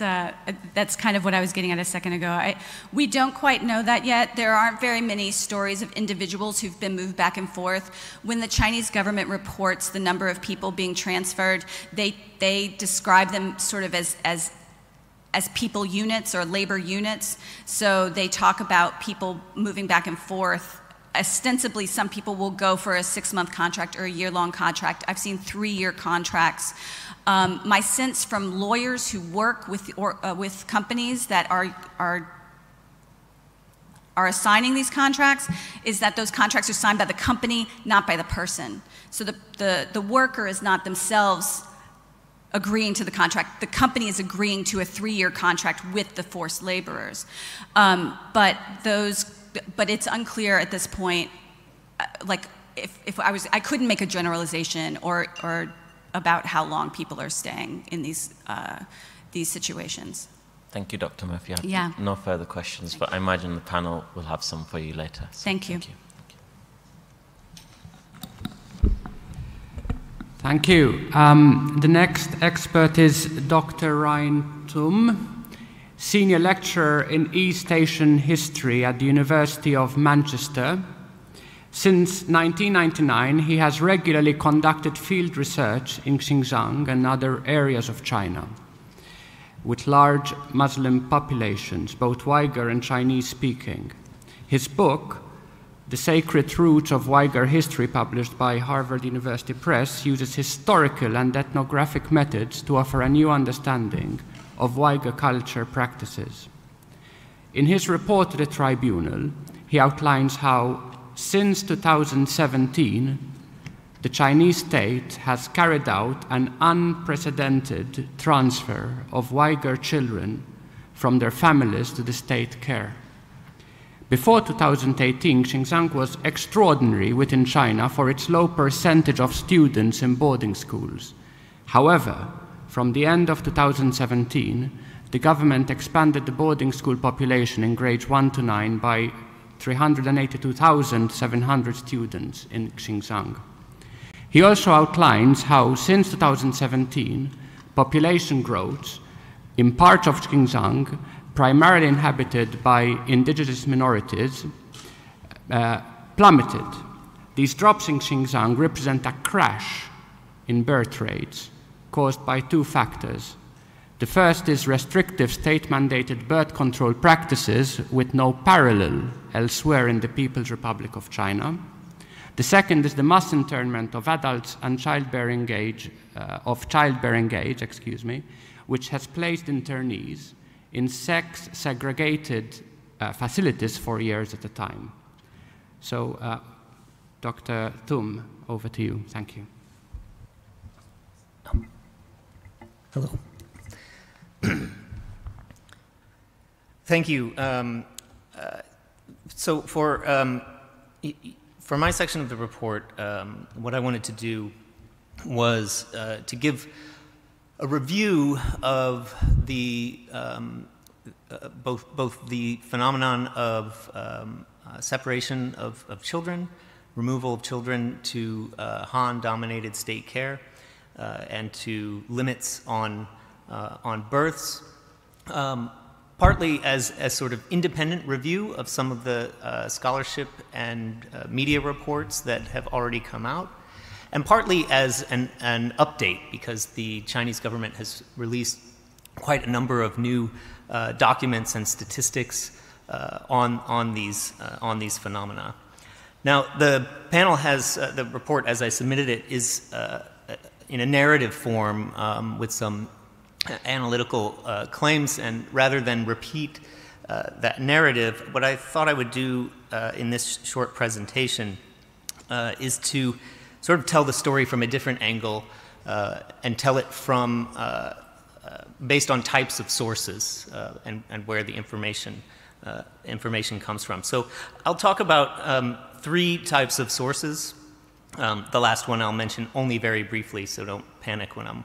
kind of what I was getting at a second ago. We don't quite know that yet. There aren't very many stories of individuals who've been moved back and forth. When the Chinese government reports the number of people being transferred, they describe them sort of as people units or labor units. So they talk about people moving back and forth. Ostensibly, some people will go for a 6-month contract or a year-long contract. I've seen 3-year contracts. My sense from lawyers who work with companies that are assigning these contracts is that those contracts are signed by the company, not by the person. So the worker is not themselves agreeing to the contract. The company is agreeing to a 3-year contract with the forced laborers. But it's unclear at this point. Like I couldn't make a generalization or about how long people are staying in these situations. Thank you, Dr. Murphy. I Yeah. have no further questions, but I imagine the panel will have some for you later. So Thank you. Thank you. The next expert is Dr. Ryan Tum, Senior Lecturer in East Asian History at the University of Manchester. Since 1999, he has regularly conducted field research in Xinjiang and other areas of China with large Muslim populations, both Uyghur and Chinese-speaking. His book, The Sacred Roots of Uyghur History, published by Harvard University Press, uses historical and ethnographic methods to offer a new understanding of Uyghur culture practices. In his report to the tribunal, he outlines how, since 2017, the Chinese state has carried out an unprecedented transfer of Uyghur children from their families to the state care. Before 2018, Xinjiang was extraordinary within China for its low percentage of students in boarding schools. However, from the end of 2017, the government expanded the boarding school population in grades 1 to 9 by 382,700 students in Xinjiang. He also outlines how, since 2017, population growth in parts of Xinjiang, primarily inhabited by indigenous minorities, plummeted. These drops in Xinjiang represent a crash in birth rates caused by 2 factors. The first is restrictive state-mandated birth control practices with no parallel elsewhere in the People's Republic of China. The second is the mass internment of adults and childbearing age, which has placed internees in sex-segregated facilities for years at a time. So, Dr. Tum, over to you. Thank you. Hello. Thank you. So for my section of the report, what I wanted to do was to give a review of the both the phenomenon of separation of children, removal of children to Han-dominated state care, and to limits on births, partly as sort of independent review of some of the scholarship and media reports that have already come out, and partly as an update, because the Chinese government has released quite a number of new documents and statistics on these phenomena. Now, the panel has, the report as I submitted it is in a narrative form with some analytical claims, and rather than repeat that narrative, what I thought I would do in this short presentation is to sort of tell the story from a different angle and tell it from based on types of sources and where the information comes from. So I'll talk about 3 types of sources. The last one I'll mention only very briefly, so don't panic when I'm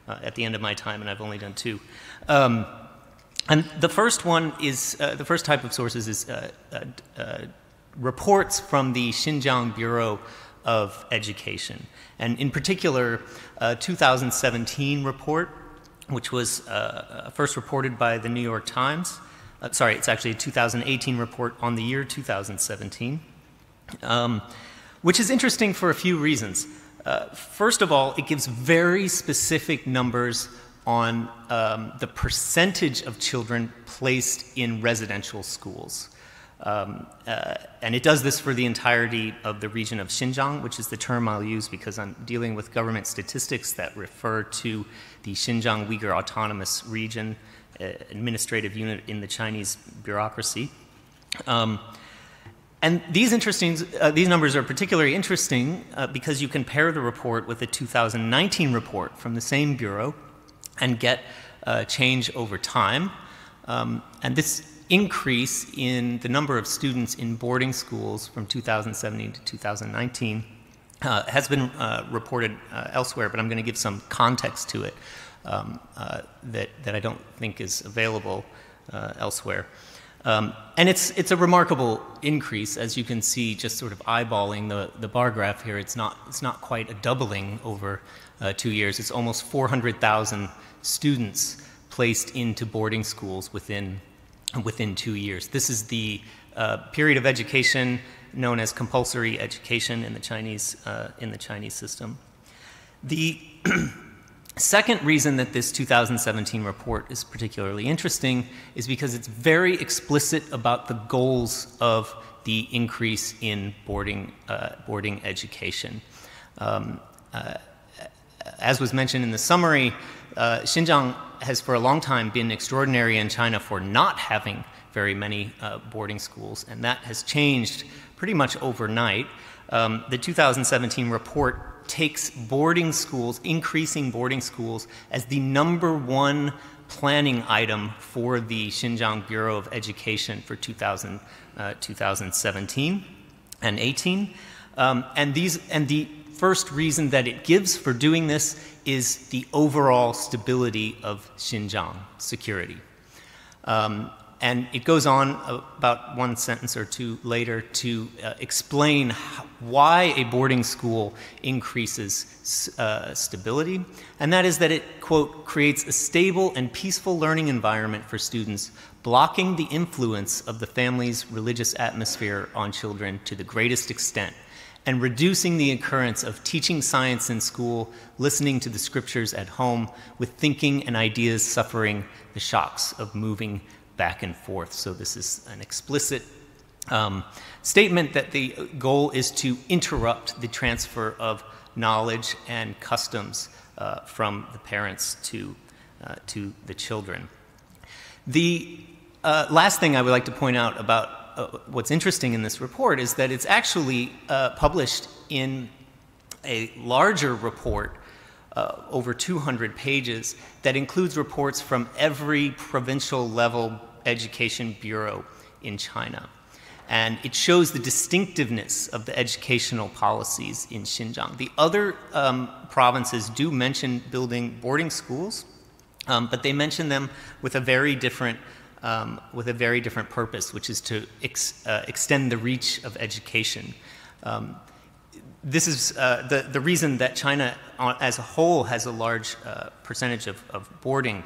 at the end of my time and I've only done 2. And the first one is, the first type of sources is reports from the Xinjiang Bureau of Education. And in particular, a 2017 report, which was first reported by the New York Times. Sorry, it's actually a 2018 report on the year 2017, which is interesting for a few reasons. First of all, it gives very specific numbers on the percentage of children placed in residential schools. And it does this for the entirety of the region of Xinjiang, which is the term I'll use because I'm dealing with government statistics that refer to the Xinjiang Uyghur Autonomous Region, administrative unit in the Chinese bureaucracy. And these numbers are particularly interesting because you compare the report with the 2019 report from the same bureau and get change over time. And this increase in the number of students in boarding schools from 2017 to 2019 has been reported elsewhere, but I'm going to give some context to it that I don't think is available elsewhere. And it's a remarkable increase, as you can see, just sort of eyeballing the bar graph here. It's not quite a doubling over 2 years. It's almost 400,000 students placed into boarding schools within 2 years. This is the period of education known as compulsory education in the Chinese system. The second reason that this 2017 report is particularly interesting is because it's very explicit about the goals of the increase in boarding education. As was mentioned in the summary, Xinjiang has for a long time been extraordinary in China for not having very many boarding schools, and that has changed pretty much overnight. The 2017 report takes boarding schools, increasing boarding schools, as the #1 planning item for the Xinjiang Bureau of Education for 2017 and 18. And the first reason that it gives for doing this is the overall stability of Xinjiang security. And it goes on about 1 sentence or 2 later to explain why a boarding school increases stability, and that is that it, quote, creates a stable and peaceful learning environment for students, blocking the influence of the family's religious atmosphere on children to the greatest extent, and reducing the occurrence of teaching science in school, listening to the scriptures at home, with thinking and ideas suffering the shocks of moving back and forth. So this is an explicit statement that the goal is to interrupt the transfer of knowledge and customs from the parents to the children. The last thing I would like to point out about what's interesting in this report is that it's actually published in a larger report over 200 pages that includes reports from every provincial level education bureau in China. And it shows the distinctiveness of the educational policies in Xinjiang. The other provinces do mention building boarding schools, but they mention them with a very different purpose, which is to extend the reach of education. This is the reason that China as a whole has a large percentage of boarding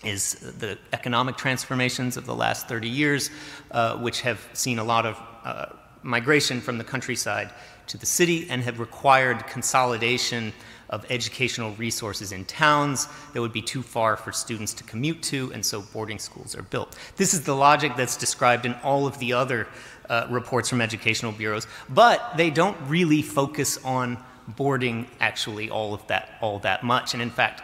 is the economic transformations of the last 30 years, which have seen a lot of migration from the countryside to the city and have required consolidation of educational resources in towns that would be too far for students to commute to, and so boarding schools are built. This is the logic that's described in all of the other reports from educational bureaus, but they don't really focus on boarding actually all that much. And in fact,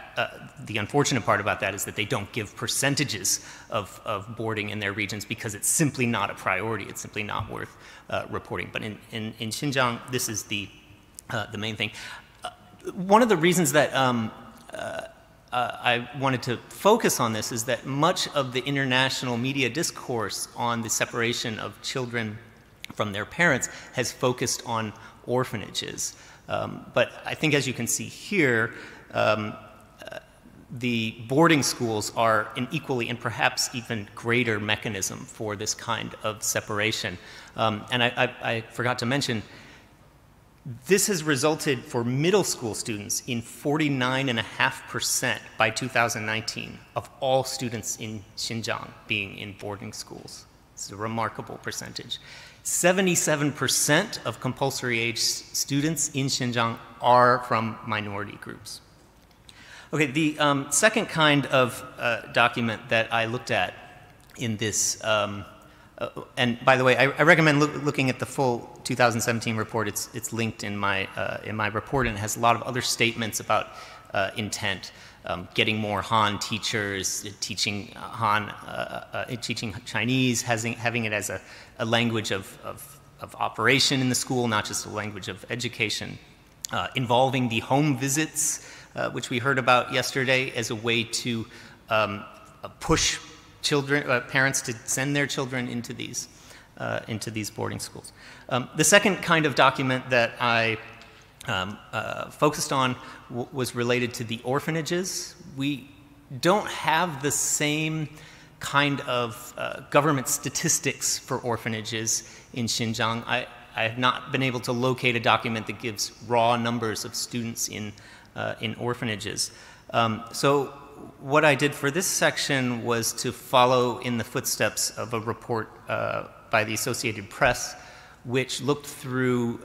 the unfortunate part about that is that they don't give percentages of boarding in their regions because it's simply not a priority. It's simply not worth reporting. But in Xinjiang, this is the main thing. One of the reasons that I wanted to focus on this is that much of the international media discourse on the separation of children from their parents has focused on orphanages. But I think, as you can see here, the boarding schools are an equally and perhaps even greater mechanism for this kind of separation. And I forgot to mention, this has resulted for middle school students in 49.5% by 2019 of all students in Xinjiang being in boarding schools. It's a remarkable percentage. 77% of compulsory age students in Xinjiang are from minority groups. Okay, the second kind of document that I looked at in this, and by the way, I recommend looking at the full 2017 report. It's linked in my report, and it has a lot of other statements about intent, getting more Han teachers, teaching teaching Chinese, having it as a language of operation in the school, not just a language of education, involving the home visits, which we heard about yesterday, as a way to push parents to send their children into these boarding schools. The second kind of document that I focused on was related to the orphanages. We don't have the same kind of government statistics for orphanages in Xinjiang. I have not been able to locate a document that gives raw numbers of students in orphanages. So what I did for this section was to follow in the footsteps of a report by the Associated Press, which looked through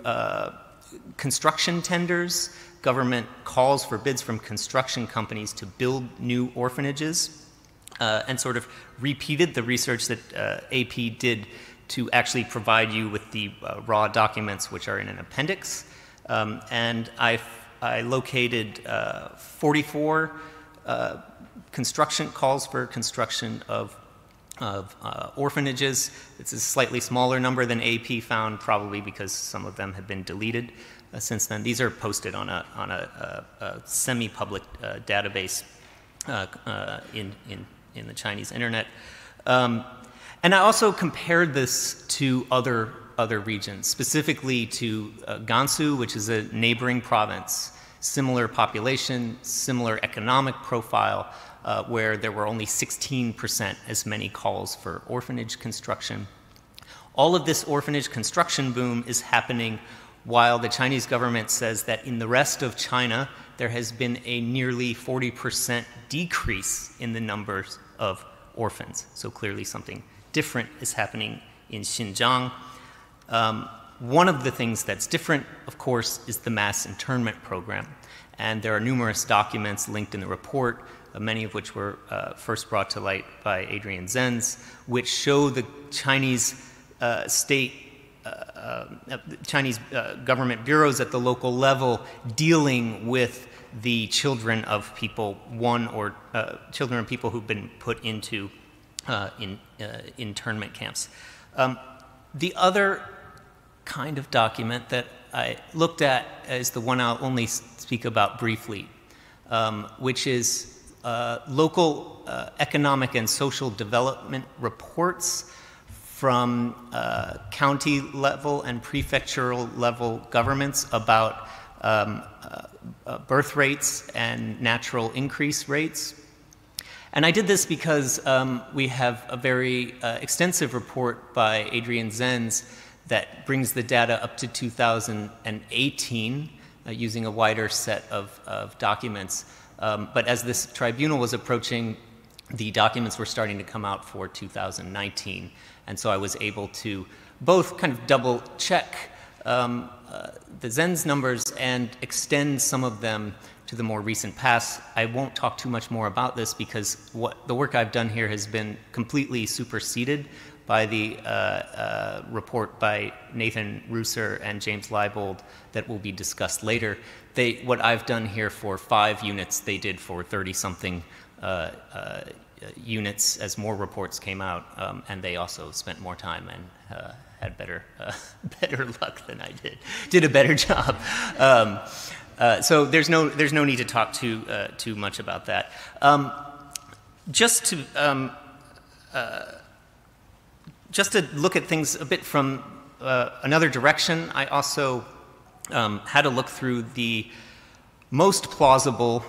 construction tenders, government calls for bids from construction companies to build new orphanages, and sort of repeated the research that AP did to actually provide you with the raw documents, which are in an appendix. And I located 44 construction calls for construction of orphanages. It's a slightly smaller number than AP found, probably because some of them have been deleted since then. These are posted on a semi-public database in the Chinese internet. And I also compared this to other regions, specifically to Gansu, which is a neighboring province, similar population, similar economic profile, where there were only 16% as many calls for orphanage construction. All of this orphanage construction boom is happening while the Chinese government says that in the rest of China, there has been a nearly 40% decrease in the numbers of orphans. So clearly something different is happening in Xinjiang. One of the things that's different, of course, is the mass internment program. And there are numerous documents linked in the report, many of which were first brought to light by Adrian Zenz, which show the Chinese Chinese government bureaus at the local level dealing with the children of people, children of people who've been put into internment camps. The other kind of document that I looked at is the one I'll only speak about briefly, which is local economic and social development reports from county level and prefectural level governments about birth rates and natural increase rates. And I did this because we have a very extensive report by Adrian Zenz that brings the data up to 2018 using a wider set of documents. But as this tribunal was approaching, the documents were starting to come out for 2019. And so I was able to both kind of double check the Zenz numbers and extend some of them to the more recent past. I won't talk too much more about this because the work I've done here has been completely superseded by the report by Nathan Ruser and James Leibold that will be discussed later. What I've done here for 5 units, they did for 30-something units as more reports came out, and they also spent more time and had better luck than I did. Did a better job. So there's no need to talk too much about that. Just to look at things a bit from another direction, I also had to look through the most plausible,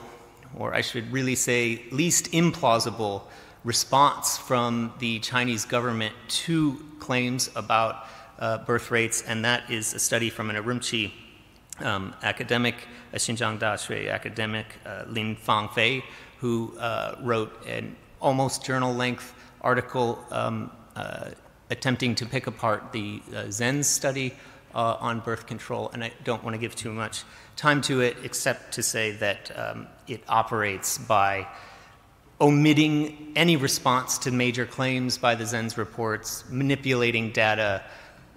or I should really say least implausible, response from the Chinese government to claims about birth rates, and that is a study from an Urumqi academic, a Xinjiang Daxue academic, Lin Fangfei, who wrote an almost journal-length article attempting to pick apart the Zen's study on birth control, and I don't want to give too much time to it, except to say that it operates by omitting any response to major claims by the Zen's reports, manipulating data,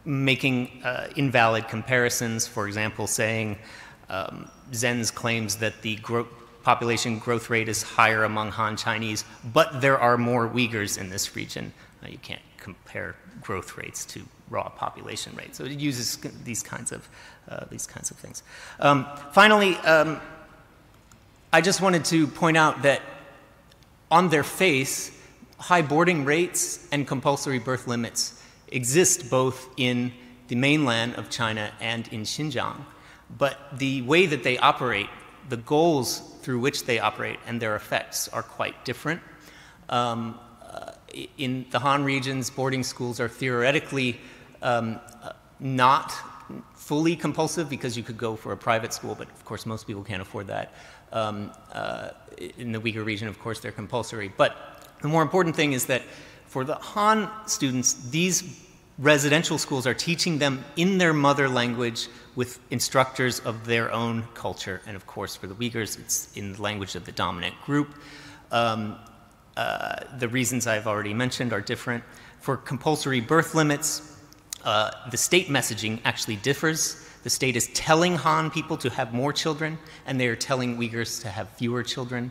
making invalid comparisons, for example, saying Zen's claims that the population growth rate is higher among Han Chinese, but there are more Uyghurs in this region. You can't compare growth rates to raw population rates. So it uses these kinds of things. Finally, I just wanted to point out that on their face, high boarding rates and compulsory birth limits exist both in the mainland of China and in Xinjiang. But the way that they operate, the goals through which they operate and their effects are quite different. In the Han regions, boarding schools are theoretically not fully compulsive because you could go for a private school, but of course most people can't afford that. In the Uyghur region, of course, they're compulsory. But the more important thing is that for the Han students, these residential schools are teaching them in their mother language with instructors of their own culture. And of course, for the Uyghurs, it's in the language of the dominant group. The reasons I've already mentioned are different. For compulsory birth limits, the state messaging actually differs. The state is telling Han people to have more children, and they are telling Uyghurs to have fewer children.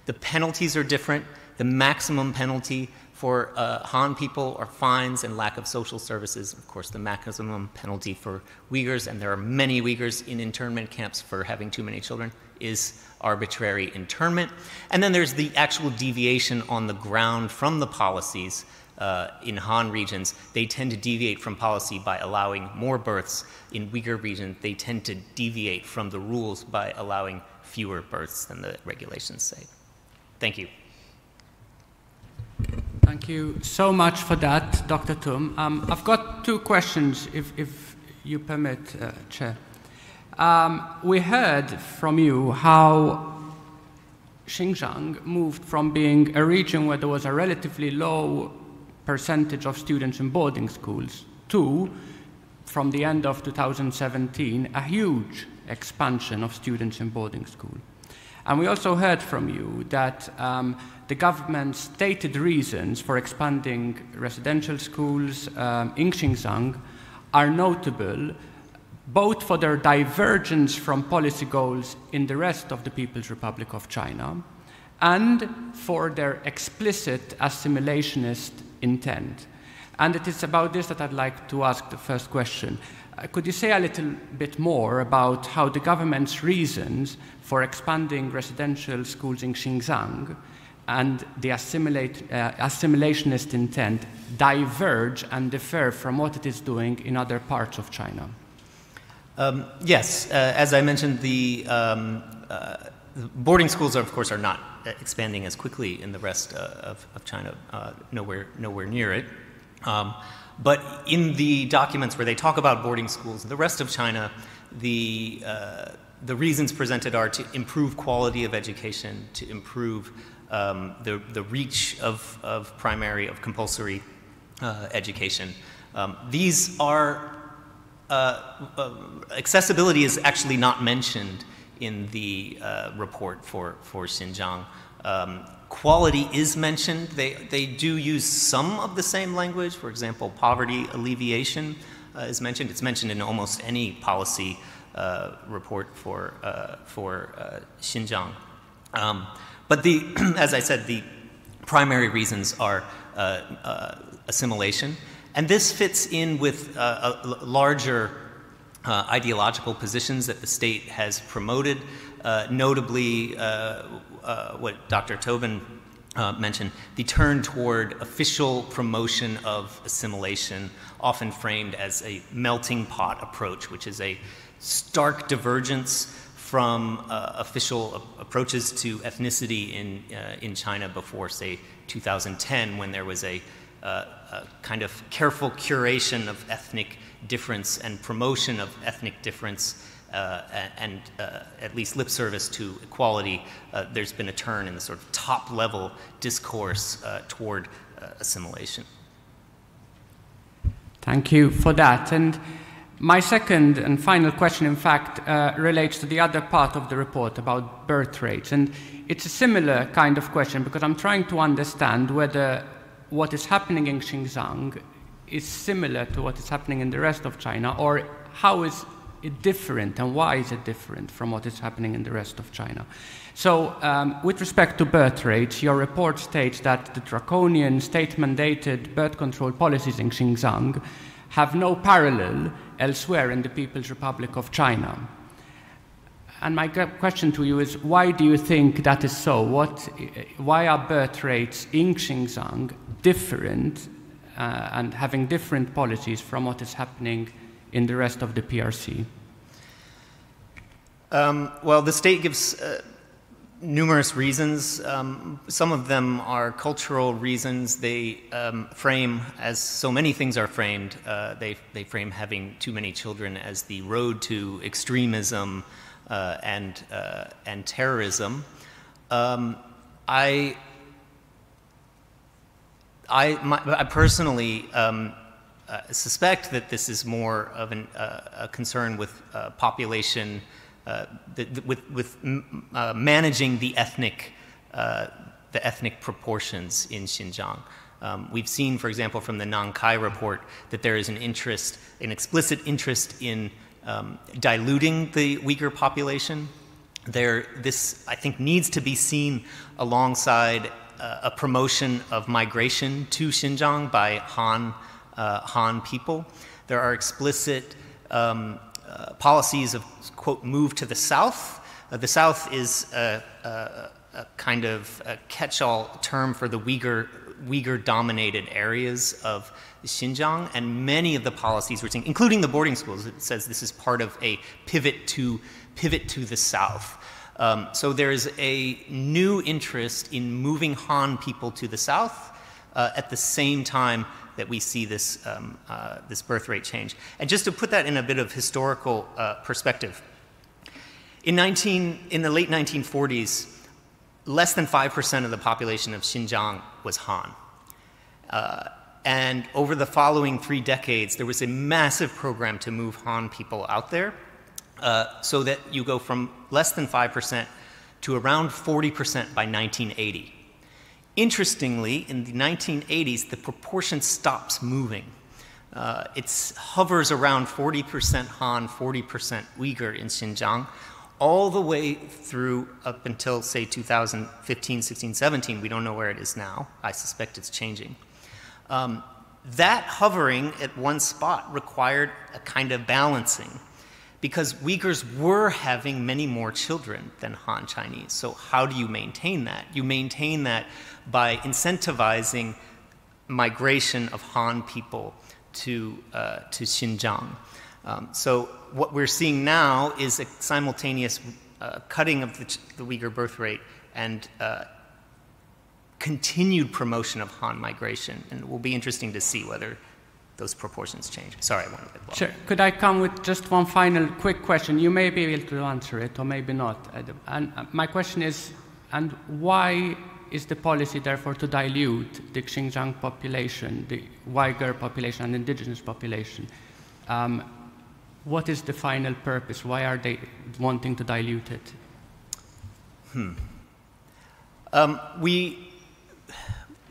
The penalties are different. The maximum penalty for Han people are fines and lack of social services. Of course, the maximum penalty for Uyghurs, and there are many Uyghurs in internment camps for having too many children, is arbitrary internment. And then there's the actual deviation on the ground from the policies in Han regions. They tend to deviate from policy by allowing more births. In Uyghur region, they tend to deviate from the rules by allowing fewer births than the regulations say. Thank you. Thank you so much for that, Dr. Tum. I've got two questions, if you permit, Chair. We heard from you how Xinjiang moved from being a region where there was a relatively low percentage of students in boarding schools to, from the end of 2017, a huge expansion of students in boarding school. And we also heard from you that the government's stated reasons for expanding residential schools in Xinjiang are notable both for their divergence from policy goals in the rest of the People's Republic of China and for their explicit assimilationist intent. And it is about this that I'd like to ask the first question. Could you say a little bit more about how the government's reasons for expanding residential schools in Xinjiang and the assimilationist intent diverge and differ from what it is doing in other parts of China? Yes, as I mentioned, the boarding schools, of course, are not expanding as quickly in the rest of China, nowhere near it. But in the documents where they talk about boarding schools in the rest of China, the reasons presented are to improve quality of education, to improve the reach of compulsory education. These are accessibility is actually not mentioned in the report for Xinjiang. Quality is mentioned. They do use some of the same language. For example, poverty alleviation is mentioned. It's mentioned in almost any policy report for Xinjiang. But as I said, the primary reasons are assimilation. And this fits in with a larger ideological positions that the state has promoted, notably what Dr. Tobin mentioned, the turn toward official promotion of assimilation, often framed as a melting pot approach, which is a stark divergence from official approaches to ethnicity in China before, say, 2010, when there was a kind of careful curation of ethnic difference and promotion of ethnic difference and at least lip service to equality. There's been a turn in the sort of top-level discourse toward assimilation. Thank you for that. And my second and final question, in fact, relates to the other part of the report about birth rates. And it's a similar kind of question because I'm trying to understand whether what is happening in Xinjiang is similar to what is happening in the rest of China, or how is it different and why is it different from what is happening in the rest of China? So with respect to birth rates, your report states that the draconian state-mandated birth control policies in Xinjiang have no parallel elsewhere in the People's Republic of China. And my question to you is, why do you think that is so? Why are birth rates in Xinjiang different and having different policies from what is happening in the rest of the PRC? Well, the state gives numerous reasons. Some of them are cultural reasons. They frame, as so many things are framed, they frame having too many children as the road to extremism and terrorism. I personally suspect that this is more of a concern with population, with managing the ethnic proportions in Xinjiang. We've seen, for example, from the Nankai report that there is an explicit interest in diluting the Uyghur population. This, I think, needs to be seen alongside a promotion of migration to Xinjiang by Han people. There are explicit policies of, quote, move to the south. The south is a kind of a catch-all term for the Uyghur-dominated areas of Xinjiang, and many of the policies we're seeing, including the boarding schools, it says this is part of a pivot to the south. So there's a new interest in moving Han people to the south at the same time that we see this birth rate change. And just to put that in a bit of historical perspective, in the late 1940s, less than 5% of the population of Xinjiang was Han. And over the following 3 decades, there was a massive program to move Han people out there, so that you go from less than 5% to around 40% by 1980. Interestingly, in the 1980s, the proportion stops moving. It hovers around 40% Han, 40% Uyghur in Xinjiang, all the way through up until, say, 2015, 16, 17. We don't know where it is now. I suspect it's changing. That hovering at one spot required a kind of balancing, because Uyghurs were having many more children than Han Chinese. So how do you maintain that? You maintain that by incentivizing migration of Han people to Xinjiang. So what we're seeing now is a simultaneous cutting of the Uyghur birth rate and continued promotion of Han migration. And it will be interesting to see whether those proportions change. Sorry, I went a bit long. Sure. Could I come with just one final quick question? You may be able to answer it, or maybe not. And my question is, and why is the policy therefore to dilute the Xinjiang population, the Uyghur population and indigenous population? What is the final purpose? Why are they wanting to dilute it?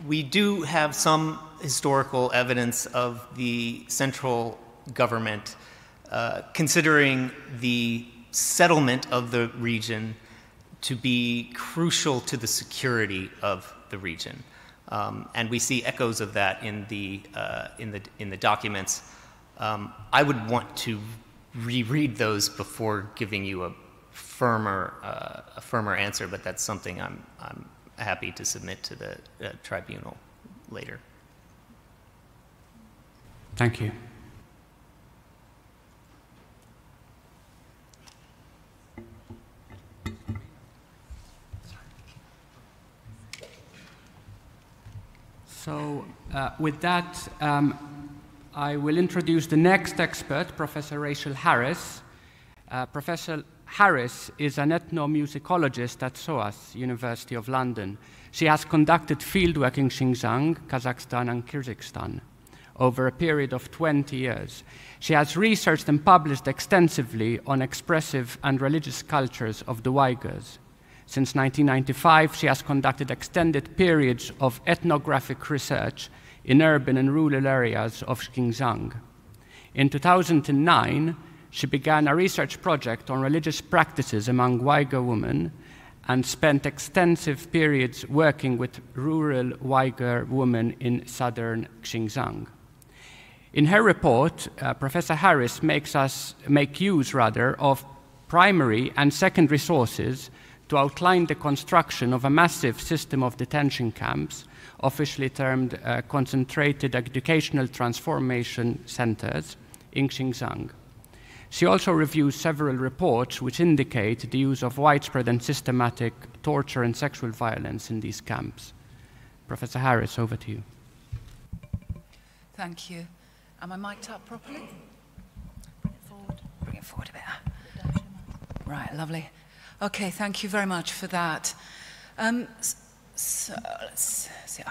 We do have some historical evidence of the central government considering the settlement of the region to be crucial to the security of the region, and we see echoes of that in the documents. I would want to reread those before giving you a firmer answer, but that's something I'm happy to submit to the tribunal later. Thank you. So with that, I will introduce the next expert, Professor Rachel Harris. Professor Harris is an ethnomusicologist at SOAS, University of London. She has conducted fieldwork in Xinjiang, Kazakhstan, and Kyrgyzstan over a period of 20 years. She has researched and published extensively on expressive and religious cultures of the Uyghurs. Since 1995, she has conducted extended periods of ethnographic research in urban and rural areas of Xinjiang. In 2009, she began a research project on religious practices among Uyghur women and spent extensive periods working with rural Uyghur women in southern Xinjiang. In her report, Professor Harris make use of primary and secondary sources to outline the construction of a massive system of detention camps, officially termed concentrated educational transformation centers, in Xinjiang. She also reviews several reports which indicate the use of widespread and systematic torture and sexual violence in these camps. Professor Harris, over to you. Thank you. Am I mic'd up properly? Bring it forward. Bring it forward a bit. Right, lovely. Okay, thank you very much for that. So let's see.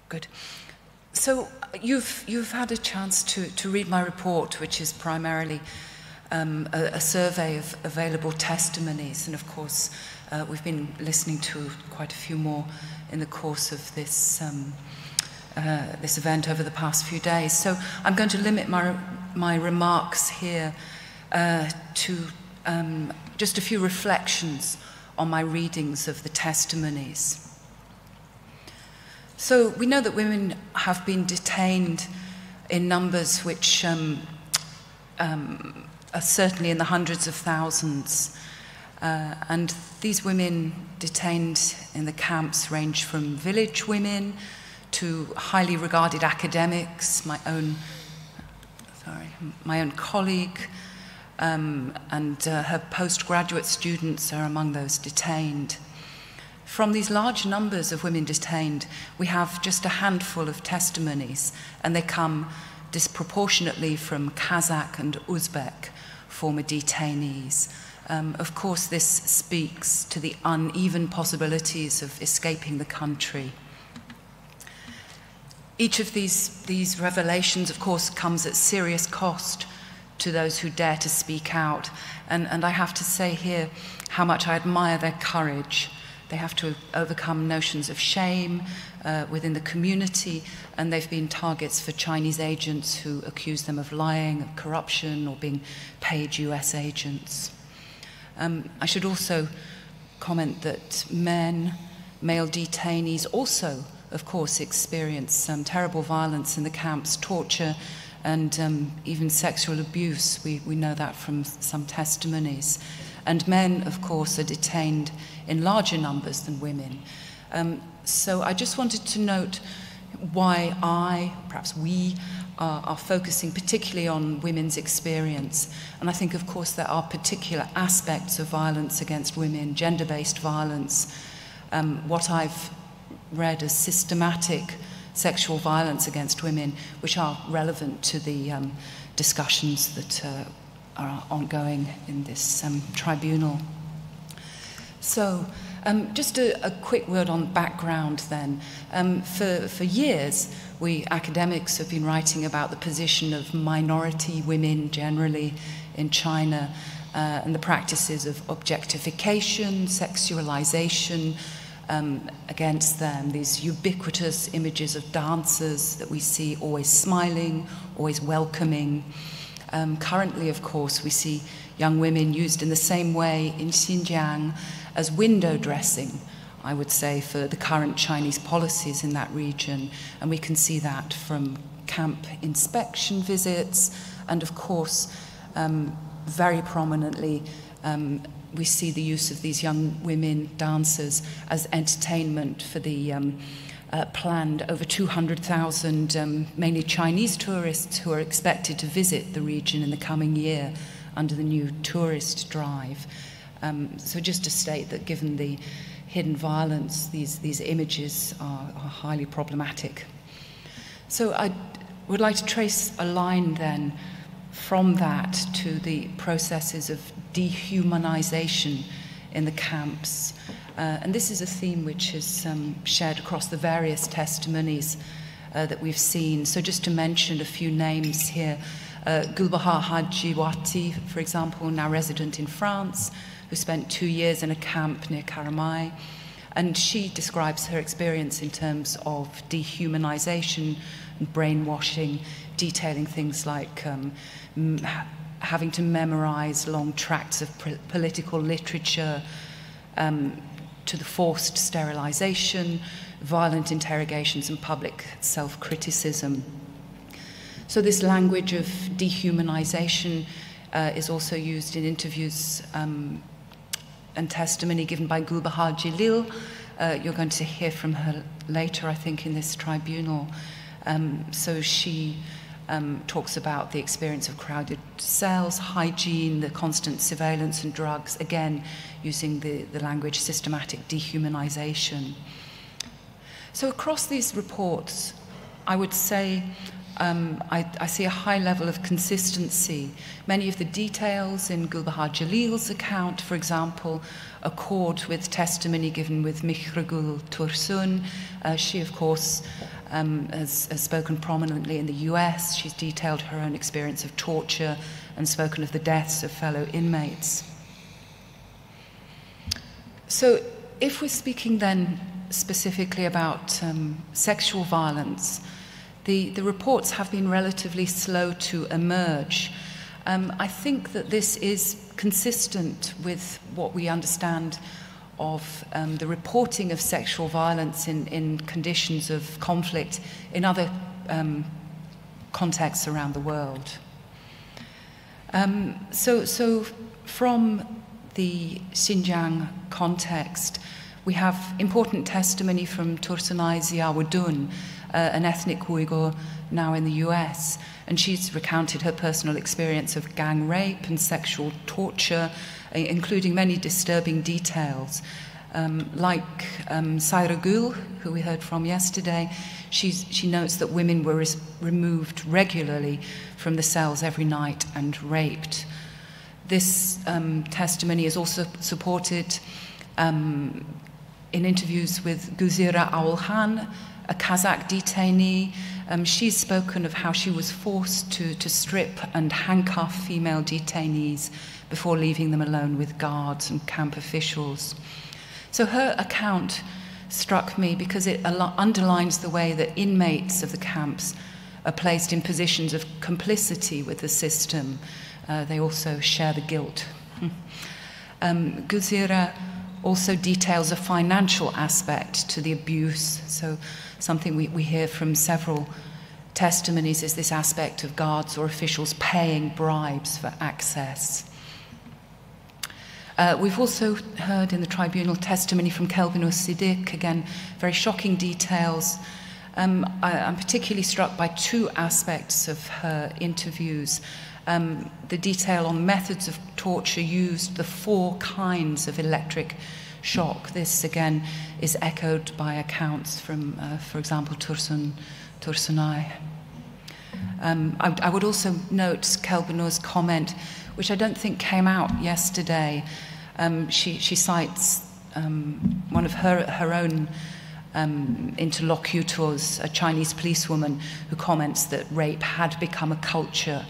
Good. So you've had a chance to read my report, which is primarily a survey of available testimonies, and of course we've been listening to quite a few more in the course of this this event over the past few days. So I'm going to limit my remarks here to just a few reflections on my readings of the testimonies. So we know that women have been detained in numbers which are certainly in the hundreds of thousands. And these women detained in the camps range from village women to highly regarded academics, my own colleague, and her postgraduate students are among those detained. From these large numbers of women detained, we have just a handful of testimonies, and they come disproportionately from Kazakh and Uzbek former detainees. Of course, this speaks to the uneven possibilities of escaping the country. Each of these revelations, of course, comes at serious cost to those who dare to speak out. And I have to say here how much I admire their courage. They have to overcome notions of shame within the community, and they've been targets for Chinese agents who accuse them of lying, of corruption, or being paid US agents. I should also comment that male detainees also, of course, experience terrible violence in the camps, torture, and even sexual abuse. We know that from some testimonies. And men, of course, are detained in larger numbers than women. So I just wanted to note why perhaps we, are focusing particularly on women's experience. And I think, of course, there are particular aspects of violence against women, gender-based violence, what I've read as systematic sexual violence against women, which are relevant to the discussions that are ongoing in this tribunal. So just a quick word on background then. For years, we academics have been writing about the position of minority women generally in China and the practices of objectification, sexualization against them, these ubiquitous images of dancers that we see always smiling, always welcoming. Currently, of course, we see young women used in the same way in Xinjiang as window dressing, I would say, for the current Chinese policies in that region. And we can see that from camp inspection visits and, of course, very prominently, we see the use of these young women dancers as entertainment for the planned over 200,000 mainly Chinese tourists who are expected to visit the region in the coming year under the new tourist drive. So just to state that given the hidden violence, these images are highly problematic. So I would like to trace a line then from that to the processes of dehumanization in the camps. And this is a theme which is shared across the various testimonies that we've seen. So just to mention a few names here, Gulbahar Hajiwati, for example, now resident in France, who spent 2 years in a camp near Karamai. And she describes her experience in terms of dehumanization and brainwashing, detailing things like having to memorize long tracts of political literature, to the forced sterilization, violent interrogations, and public self-criticism. So this language of dehumanization is also used in interviews and testimony given by Gulbahar Jalil. You're going to hear from her later, I think, in this tribunal. So she talks about the experience of crowded cells, hygiene, the constant surveillance and drugs, again, using the language systematic dehumanization. So across these reports, I would say I see a high level of consistency. Many of the details in Gulbahar Jalil's account, for example, accord with testimony given with Mihragul Tursun. She, of course, has spoken prominently in the US. She's detailed her own experience of torture and spoken of the deaths of fellow inmates. So if we're speaking then specifically about sexual violence, the reports have been relatively slow to emerge. I think that this is consistent with what we understand of the reporting of sexual violence in conditions of conflict in other contexts around the world. So from the Xinjiang context, we have important testimony from Tursunay Ziawudun, an ethnic Uyghur now in the US, and she's recounted her personal experience of gang rape and sexual torture, including many disturbing details. Like Saira Gul, who we heard from yesterday, she notes that women were removed regularly from the cells every night and raped. This testimony is also supported in interviews with Guzira Aulhan, a Kazakh detainee. She's spoken of how she was forced to strip and handcuff female detainees before leaving them alone with guards and camp officials. So her account struck me because it underlines the way that inmates of the camps are placed in positions of complicity with the system. They also share the guilt. Guzira also details a financial aspect to the abuse. So something we hear from several testimonies is this aspect of guards or officials paying bribes for access. We've also heard in the tribunal testimony from Kelvinur Siddiq, again, very shocking details. I'm particularly struck by two aspects of her interviews. The detail on methods of torture used, the 4 kinds of electric shock. This, again, is echoed by accounts from, for example, Tursunay. I would also note Kelvinur's comment, which I don't think came out yesterday. She cites one of her own interlocutors, a Chinese policewoman, who comments that rape had become a culture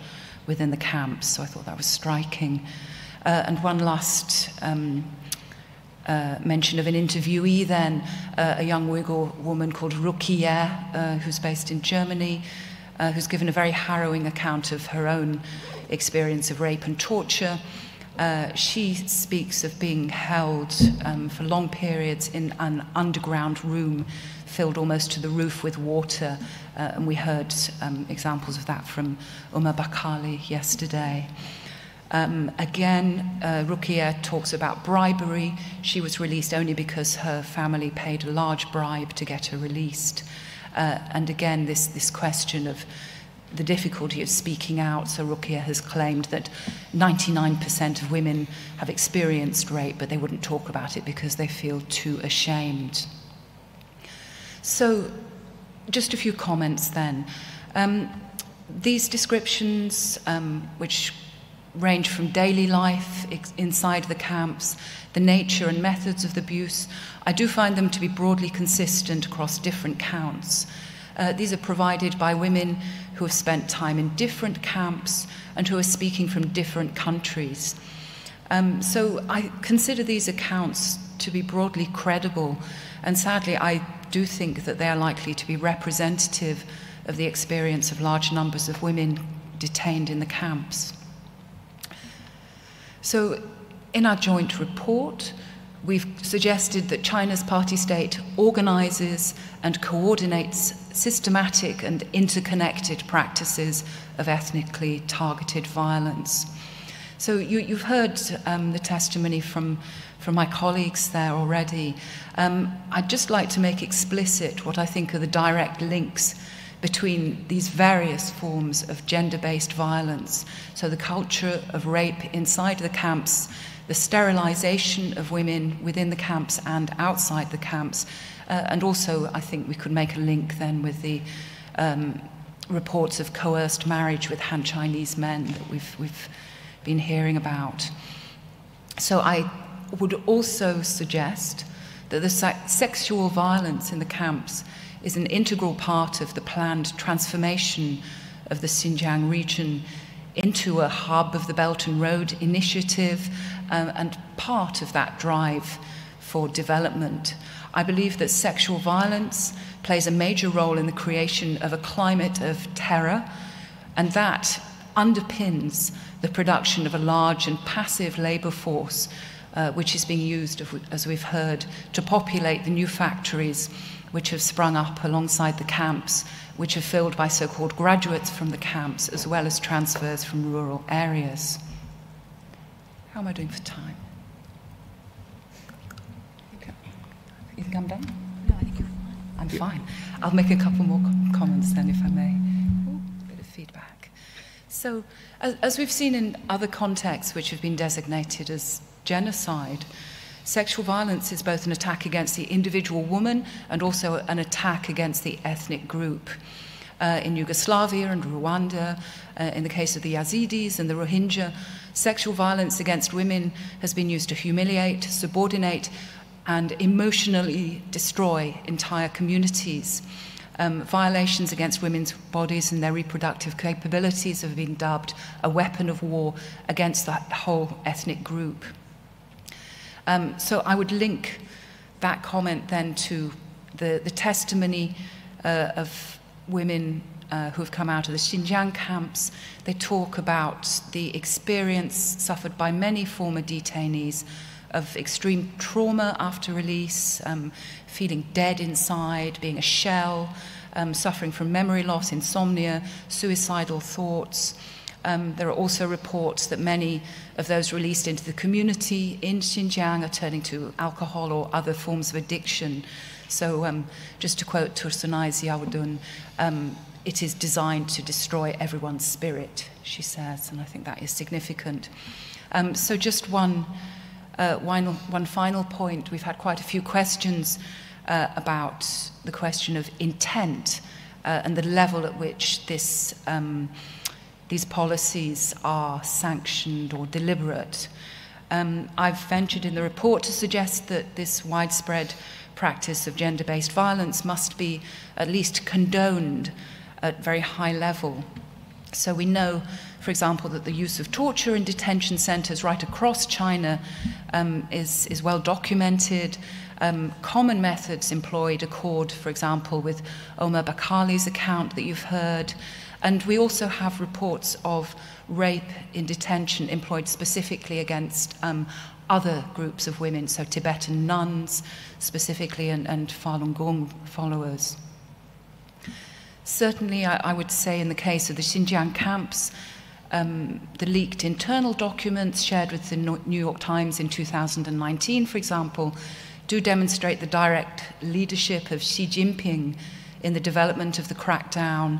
within the camps. So I thought that was striking. And one last mention of an interviewee then, a young Uyghur woman called Rukiya, who's based in Germany, who's given a very harrowing account of her own experience of rape and torture. She speaks of being held for long periods in an underground room filled almost to the roof with water, and we heard examples of that from Umar Bakali yesterday. Again, Rukia talks about bribery. She was released only because her family paid a large bribe to get her released. And again, this question of the difficulty of speaking out. So Rukia has claimed that 99% of women have experienced rape, but they wouldn't talk about it because they feel too ashamed. So just a few comments then. These descriptions, which range from daily life inside the camps, the nature and methods of the abuse, I do find them to be broadly consistent across different counts. These are provided by women who have spent time in different camps and who are speaking from different countries. So I consider these accounts to be broadly credible, and sadly I do think that they are likely to be representative of the experience of large numbers of women detained in the camps. So in our joint report, we've suggested that China's party state organizes and coordinates systematic and interconnected practices of ethnically targeted violence. So you've heard the testimony from my colleagues there already. I'd just like to make explicit what I think are the direct links between these various forms of gender-based violence. So the culture of rape inside the camps, the sterilization of women within the camps and outside the camps, and also I think we could make a link then with the reports of coerced marriage with Han Chinese men that we've been hearing about. So I would also suggest that the sexual violence in the camps is an integral part of the planned transformation of the Xinjiang region into a hub of the Belt and Road Initiative, and part of that drive for development. I believe that sexual violence plays a major role in the creation of a climate of terror, and that underpins the production of a large and passive labor force, which is being used, as we've heard, to populate the new factories which have sprung up alongside the camps, which are filled by so-called graduates from the camps, as well as transfers from rural areas. How am I doing for time? You think I'm done? No, I think you're fine. I'm fine. I'll make a couple more comments then, if I may. Ooh, a bit of feedback. So, as we've seen in other contexts which have been designated as genocide, sexual violence is both an attack against the individual woman and also an attack against the ethnic group. In Yugoslavia and Rwanda, in the case of the Yazidis and the Rohingya, sexual violence against women has been used to humiliate, subordinate, and emotionally destroy entire communities. Violations against women's bodies and their reproductive capabilities have been dubbed a weapon of war against the whole ethnic group. So I would link that comment then to the testimony of women who have come out of the Xinjiang camps. They talk about the experience suffered by many former detainees of extreme trauma after release, feeling dead inside, being a shell, suffering from memory loss, insomnia, suicidal thoughts. There are also reports that many of those released into the community in Xinjiang are turning to alcohol or other forms of addiction. So just to quote Tursunay Ziauddin, it is designed to destroy everyone's spirit, she says, and I think that is significant. So just one final point. We've had quite a few questions about the question of intent and the level at which these policies are sanctioned or deliberate. I've ventured in the report to suggest that this widespread practice of gender-based violence must be at least condoned at very high level. So we know, for example, that the use of torture in detention centers right across China is well documented. Common methods employed accord, for example, with Omar Bakali's account that you've heard. And we also have reports of rape in detention employed specifically against other groups of women, so Tibetan nuns specifically and Falun Gong followers. Certainly, I would say in the case of the Xinjiang camps, The leaked internal documents shared with the New York Times in 2019, for example, do demonstrate the direct leadership of Xi Jinping in the development of the crackdown.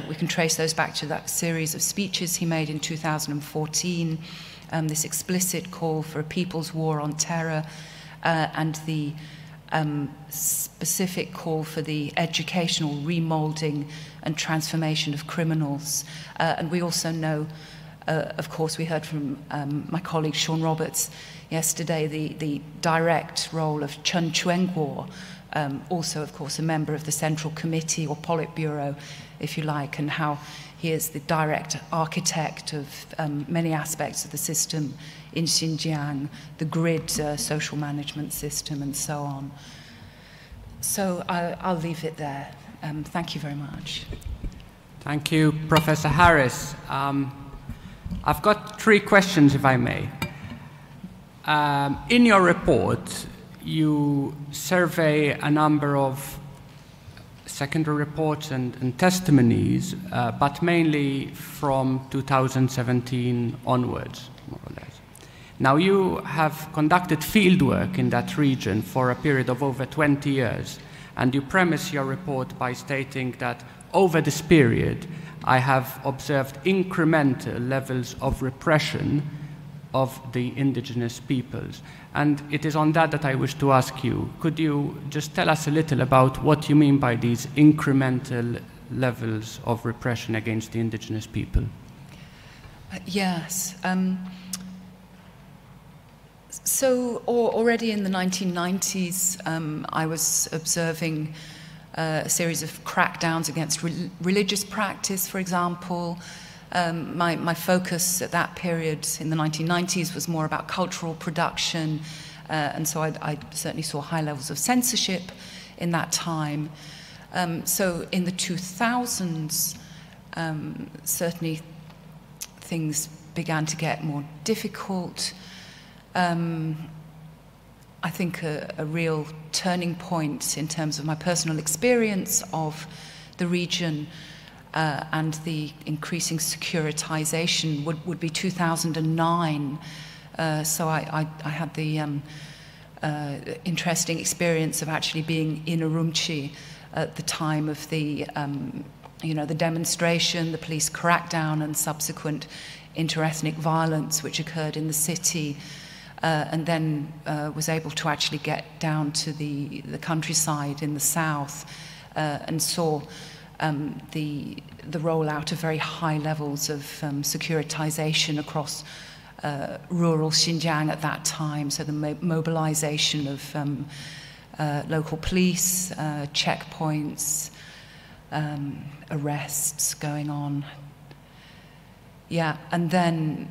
We can trace those back to that series of speeches he made in 2014, this explicit call for a people's war on terror, and the specific call for the educational remoulding and transformation of criminals. And we also know, of course, we heard from my colleague Sean Roberts yesterday, the direct role of Chen Quanguo, also, of course, a member of the Central Committee or Politburo, if you like, and how he is the direct architect of many aspects of the system in Xinjiang, the grid social management system, and so on. So I'll leave it there. Thank you very much. Thank you, Professor Harris. I've got 3 questions, if I may. In your report, you survey a number of secondary reports and testimonies, but mainly from 2017 onwards, more or less. Now, you have conducted fieldwork in that region for a period of over 20 years, and you premise your report by stating that over this period, I have observed incremental levels of repression of the indigenous peoples. And it is on that I wish to ask you, could you just tell us a little about what you mean by these incremental levels of repression against the indigenous people? Yes. So already in the 1990s, I was observing a series of crackdowns against religious practice, for example. My focus at that period in the 1990s was more about cultural production, and so I certainly saw high levels of censorship in that time. So in the 2000s, certainly things began to get more difficult. I think a real turning point in terms of my personal experience of the region and the increasing securitization would be 2009. So I had the interesting experience of actually being in Urumqi at the time of the, the demonstration, the police crackdown, and subsequent interethnic violence which occurred in the city. And then was able to actually get down to the countryside in the south and saw the rollout of very high levels of securitization across rural Xinjiang at that time. So the mobilization of local police, checkpoints, arrests going on. Yeah, and then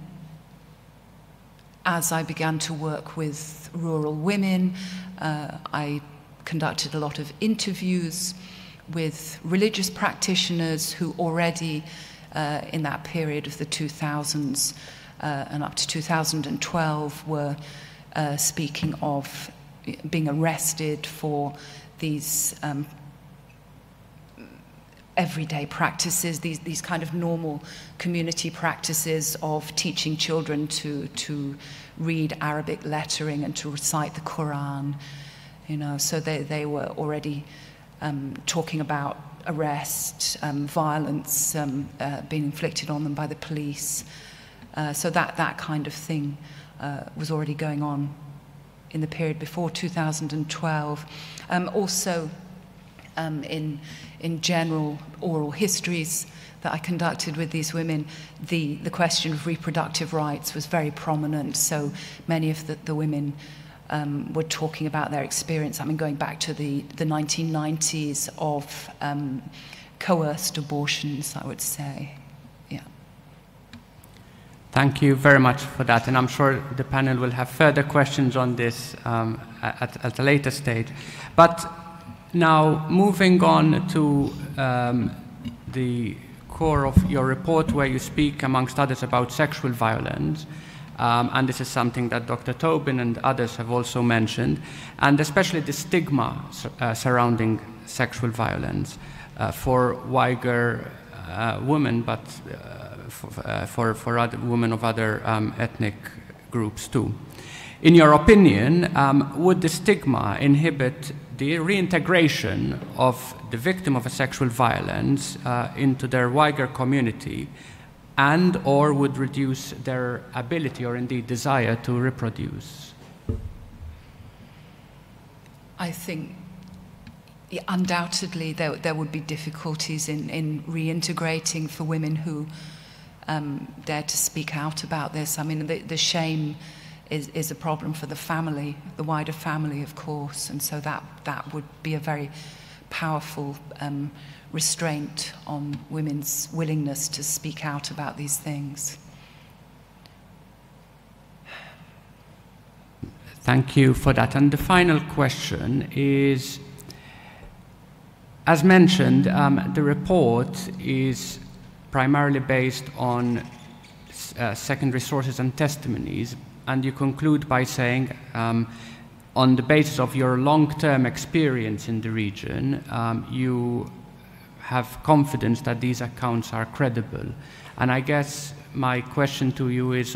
as I began to work with rural women, I conducted a lot of interviews with religious practitioners who already, in that period of the 2000s and up to 2012, were speaking of being arrested for these everyday practices, these kind of normal community practices of teaching children to read Arabic lettering and to recite the Quran, so they were already talking about arrest, violence being inflicted on them by the police. So that kind of thing was already going on in the period before 2012. Also, in general oral histories that I conducted with these women, the question of reproductive rights was very prominent. So many of the women were talking about their experience, going back to the 1990s of coerced abortions, I would say. Yeah. Thank you very much for that, and I'm sure the panel will have further questions on this at a later stage. But now, moving on to the core of your report, where you speak, amongst others, about sexual violence, and this is something that Dr. Tobin and others have also mentioned, and especially the stigma surrounding sexual violence for Uyghur women, but for other women of other ethnic groups too. In your opinion, would the stigma inhibit the reintegration of the victim of a sexual violence into their wider community, and or would reduce their ability or indeed desire to reproduce? I think undoubtedly there would be difficulties in reintegrating for women who dare to speak out about this. I mean, the shame is a problem for the family, the wider family, of course, and so that would be a very powerful restraint on women's willingness to speak out about these things. Thank you for that. And the final question is, as mentioned, the report is primarily based on secondary sources and testimonies, and you conclude by saying, on the basis of your long-term experience in the region, you have confidence that these accounts are credible. And I guess my question to you is,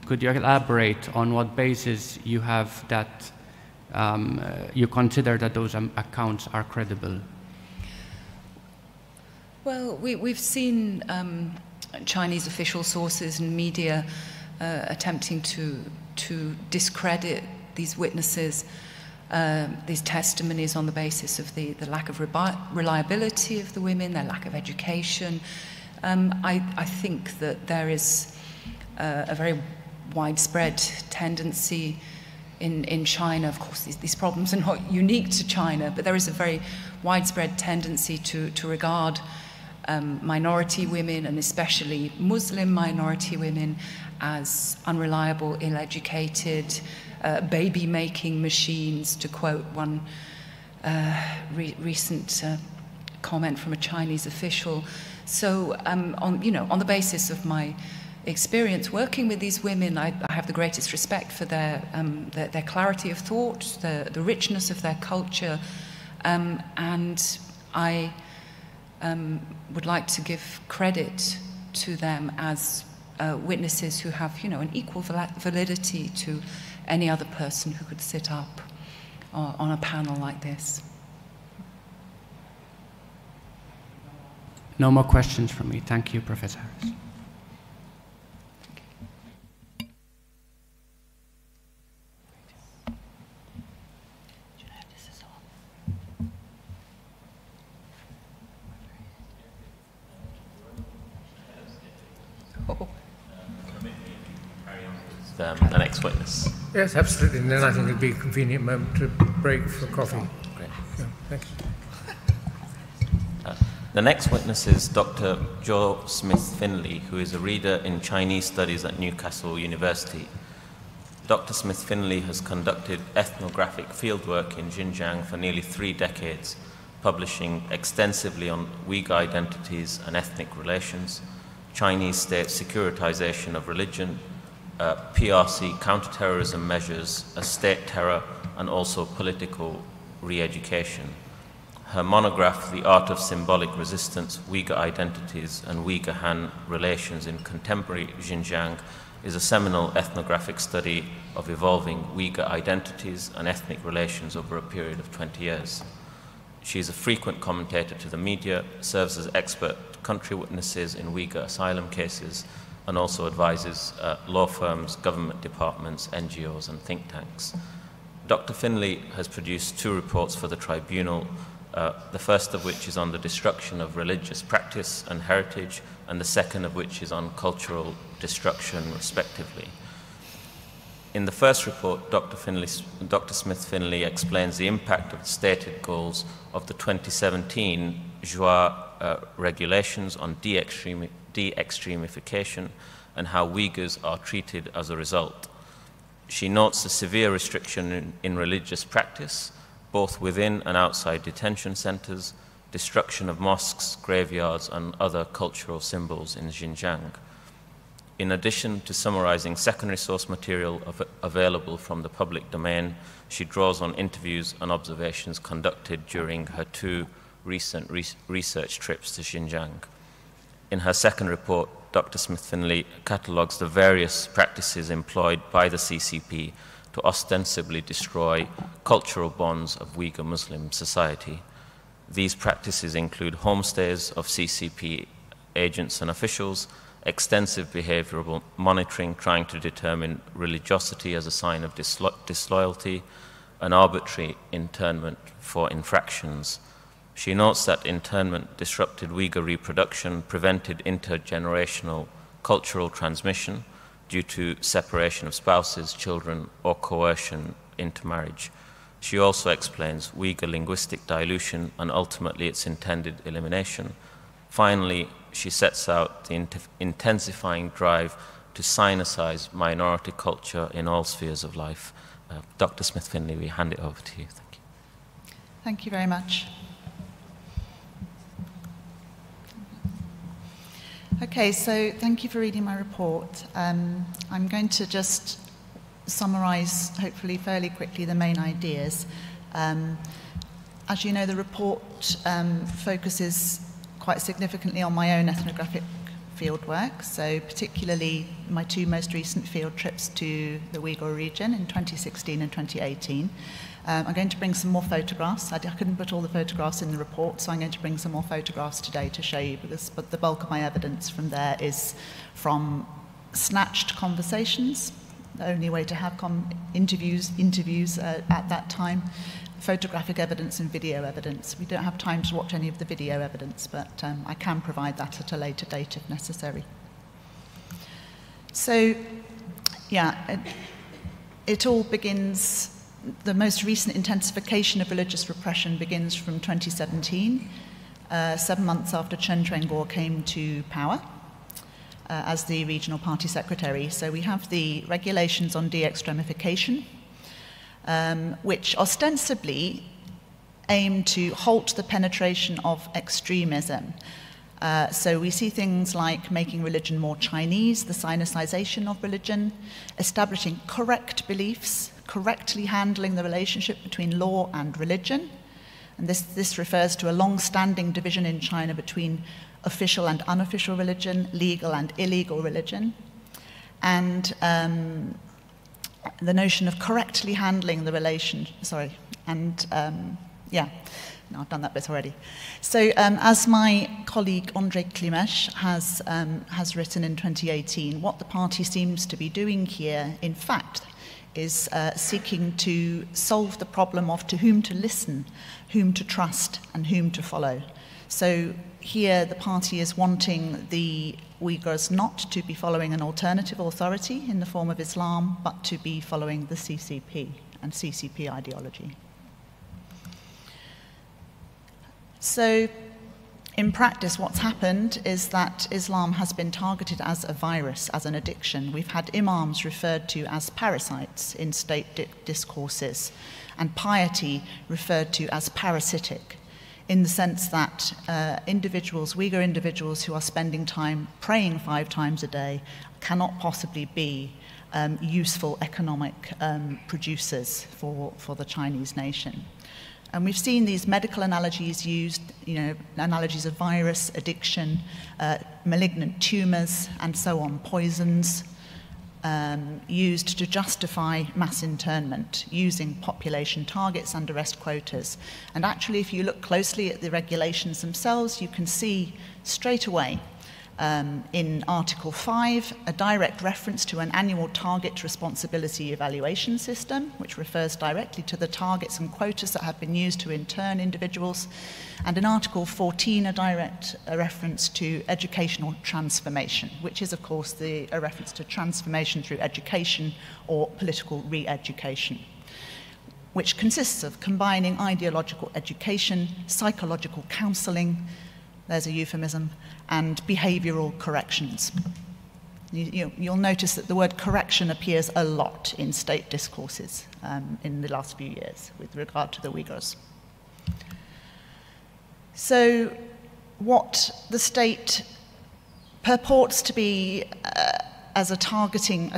could you elaborate on what basis you have that you consider that those accounts are credible? Well, we've seen Chinese official sources and media attempting to discredit these witnesses, these testimonies on the basis of the lack of reliability of the women, their lack of education. I think that there is a very widespread tendency in China. Of course, these problems are not unique to China, but there is a very widespread tendency to regard minority women, and especially Muslim minority women, as unreliable, ill-educated, baby-making machines, to quote one recent comment from a Chinese official. So, on the basis of my experience working with these women, I have the greatest respect for their clarity of thought, the richness of their culture, and I would like to give credit to them as witnesses who have, an equal validity to any other person who could sit up on a panel like this. No more questions from me. Thank you, Professor Harris. The next witness. Yes, absolutely. And then I think it'd be a convenient moment to break for coffee. Great. Yeah, thank you. The next witness is Dr. Jo Smith-Finlay, who is a reader in Chinese studies at Newcastle University. Dr. Smith-Finlay has conducted ethnographic fieldwork in Xinjiang for nearly 3 decades, publishing extensively on Uyghur identities and ethnic relations, Chinese state securitization of religion, PRC counterterrorism measures, a state terror, and also political re-education. Her monograph, The Art of Symbolic Resistance, Uyghur Identities and Uyghur-Han Relations in Contemporary Xinjiang, is a seminal ethnographic study of evolving Uyghur identities and ethnic relations over a period of 20 years. She is a frequent commentator to the media, serves as expert country witnesses in Uyghur asylum cases, and also advises law firms, government departments, NGOs, and think tanks. Dr. Finlay has produced 2 reports for the tribunal, the first of which is on the destruction of religious practice and heritage, and the second of which is on cultural destruction, respectively. In the first report, Dr. Smith-Finlay explains the impact of the stated goals of the 2017 JOA regulations on de-extremification and how Uyghurs are treated as a result. She notes the severe restriction in religious practice, both within and outside detention centers, destruction of mosques, graveyards, and other cultural symbols in Xinjiang. In addition to summarizing secondary source material available from the public domain, she draws on interviews and observations conducted during her 2 recent research trips to Xinjiang. In her second report, Dr. Smith-Finlay catalogues the various practices employed by the CCP to ostensibly destroy cultural bonds of Uyghur Muslim society. These practices include homestays of CCP agents and officials, extensive behavioral monitoring trying to determine religiosity as a sign of disloyalty, and arbitrary internment for infractions. She notes that internment disrupted Uyghur reproduction, prevented intergenerational cultural transmission due to separation of spouses, children, or coercion into marriage. She also explains Uyghur linguistic dilution and ultimately its intended elimination. Finally, she sets out the intensifying drive to sinicize minority culture in all spheres of life. Dr. Smith-Finlay, we hand it over to you. Thank you. Thank you very much. Okay, so thank you for reading my report. I'm going to just summarize, hopefully fairly quickly, the main ideas. As you know, the report focuses quite significantly on my own ethnographic fieldwork, so particularly my two most recent field trips to the Uyghur region in 2016 and 2018. I'm going to bring some more photographs. I couldn't put all the photographs in the report, so I'm going to bring some more photographs today to show you, but the bulk of my evidence from there is from snatched conversations, the only way to have interviews at that time, photographic evidence and video evidence. We don't have time to watch any of the video evidence, but I can provide that at a later date if necessary. So, yeah, it all begins. The most recent intensification of religious repression begins from 2017, 7 months after Chen Quanguo came to power as the regional party secretary. So we have the regulations on de-extremification, which ostensibly aim to halt the penetration of extremism. So we see things like making religion more Chinese, the Sinicization of religion, establishing correct beliefs, correctly handling the relationship between law and religion. And this refers to a long-standing division in China between official and unofficial religion, legal and illegal religion. And the notion of correctly handling the relation, no, I've done that bit already. So as my colleague André Klimesh has written in 2018, what the party seems to be doing here, in fact, is seeking to solve the problem of to whom to listen, whom to trust, and whom to follow. So here the party is wanting the Uyghurs not to be following an alternative authority in the form of Islam, but to be following the CCP and CCP ideology. So in practice, what's happened is that Islam has been targeted as a virus, as an addiction. We've had imams referred to as parasites in state discourses, and piety referred to as parasitic, in the sense that Uyghur individuals who are spending time praying 5 times a day cannot possibly be useful economic producers for the Chinese nation. And we've seen these medical analogies used, analogies of virus, addiction, malignant tumors, and so on, poisons, used to justify mass internment using population targets and arrest quotas. And actually, if you look closely at the regulations themselves, you can see straight away in Article 5 a direct reference to an annual target responsibility evaluation system, which refers directly to the targets and quotas that have been used to intern individuals. And in Article 14, a direct reference to educational transformation, which is, of course, a reference to transformation through education or political re-education, which consists of combining ideological education, psychological counseling, there's a euphemism, and behavioral corrections. You'll notice that the word correction appears a lot in state discourses in the last few years with regard to the Uyghurs. So what the state purports to be as a targeting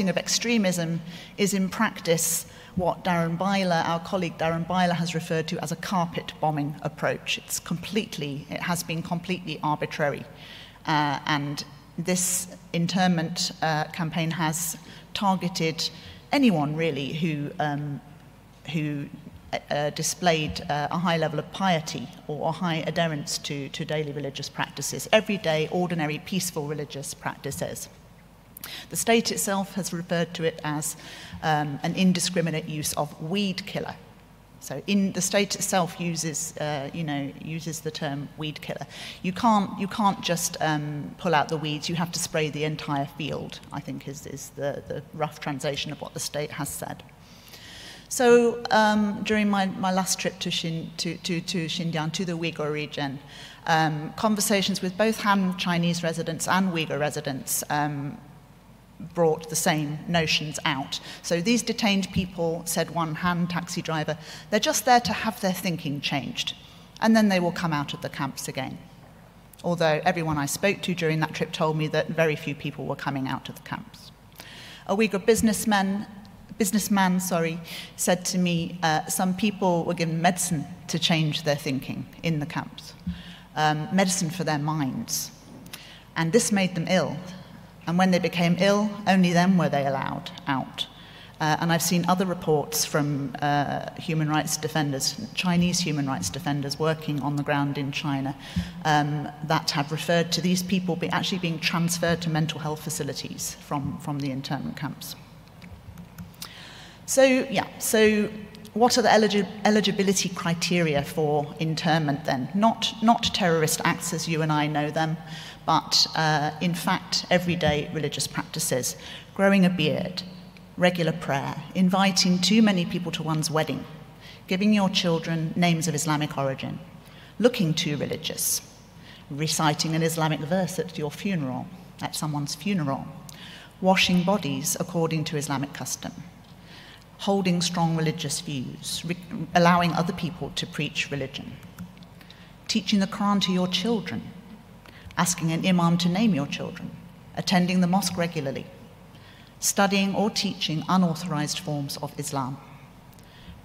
of extremism is in practice what Darren Byler, our colleague Darren Byler, has referred to as a carpet bombing approach. It has been completely arbitrary and this internment campaign has targeted anyone really who displayed a high level of piety or a high adherence to daily religious practices, everyday, ordinary, peaceful religious practices. The state itself has referred to it as an indiscriminate use of weed killer. So the state itself uses, uses the term weed killer. You can't just pull out the weeds, you have to spray the entire field, I think is the rough translation of what the state has said. So during my last trip to Xinjiang, to the Uyghur region, conversations with both Han Chinese residents and Uyghur residents brought the same notions out. So these detained people, said one Han taxi driver, they're just there to have their thinking changed, and then they will come out of the camps again. Although everyone I spoke to during that trip told me that very few people were coming out of the camps. A Uyghur businessman, said to me, some people were given medicine to change their thinking in the camps, medicine for their minds. And this made them ill. And when they became ill, only then were they allowed out. And I've seen other reports from human rights defenders, Chinese human rights defenders working on the ground in China, that have referred to these people actually being transferred to mental health facilities from the internment camps. So what are the eligibility criteria for internment then? Not terrorist acts as you and I know them, but in fact, everyday religious practices, growing a beard, regular prayer, inviting too many people to one's wedding, giving your children names of Islamic origin, looking too religious, reciting an Islamic verse at your funeral, at someone's funeral, washing bodies according to Islamic custom, holding strong religious views, allowing other people to preach religion, teaching the Quran to your children, asking an imam to name your children, attending the mosque regularly, studying or teaching unauthorized forms of Islam,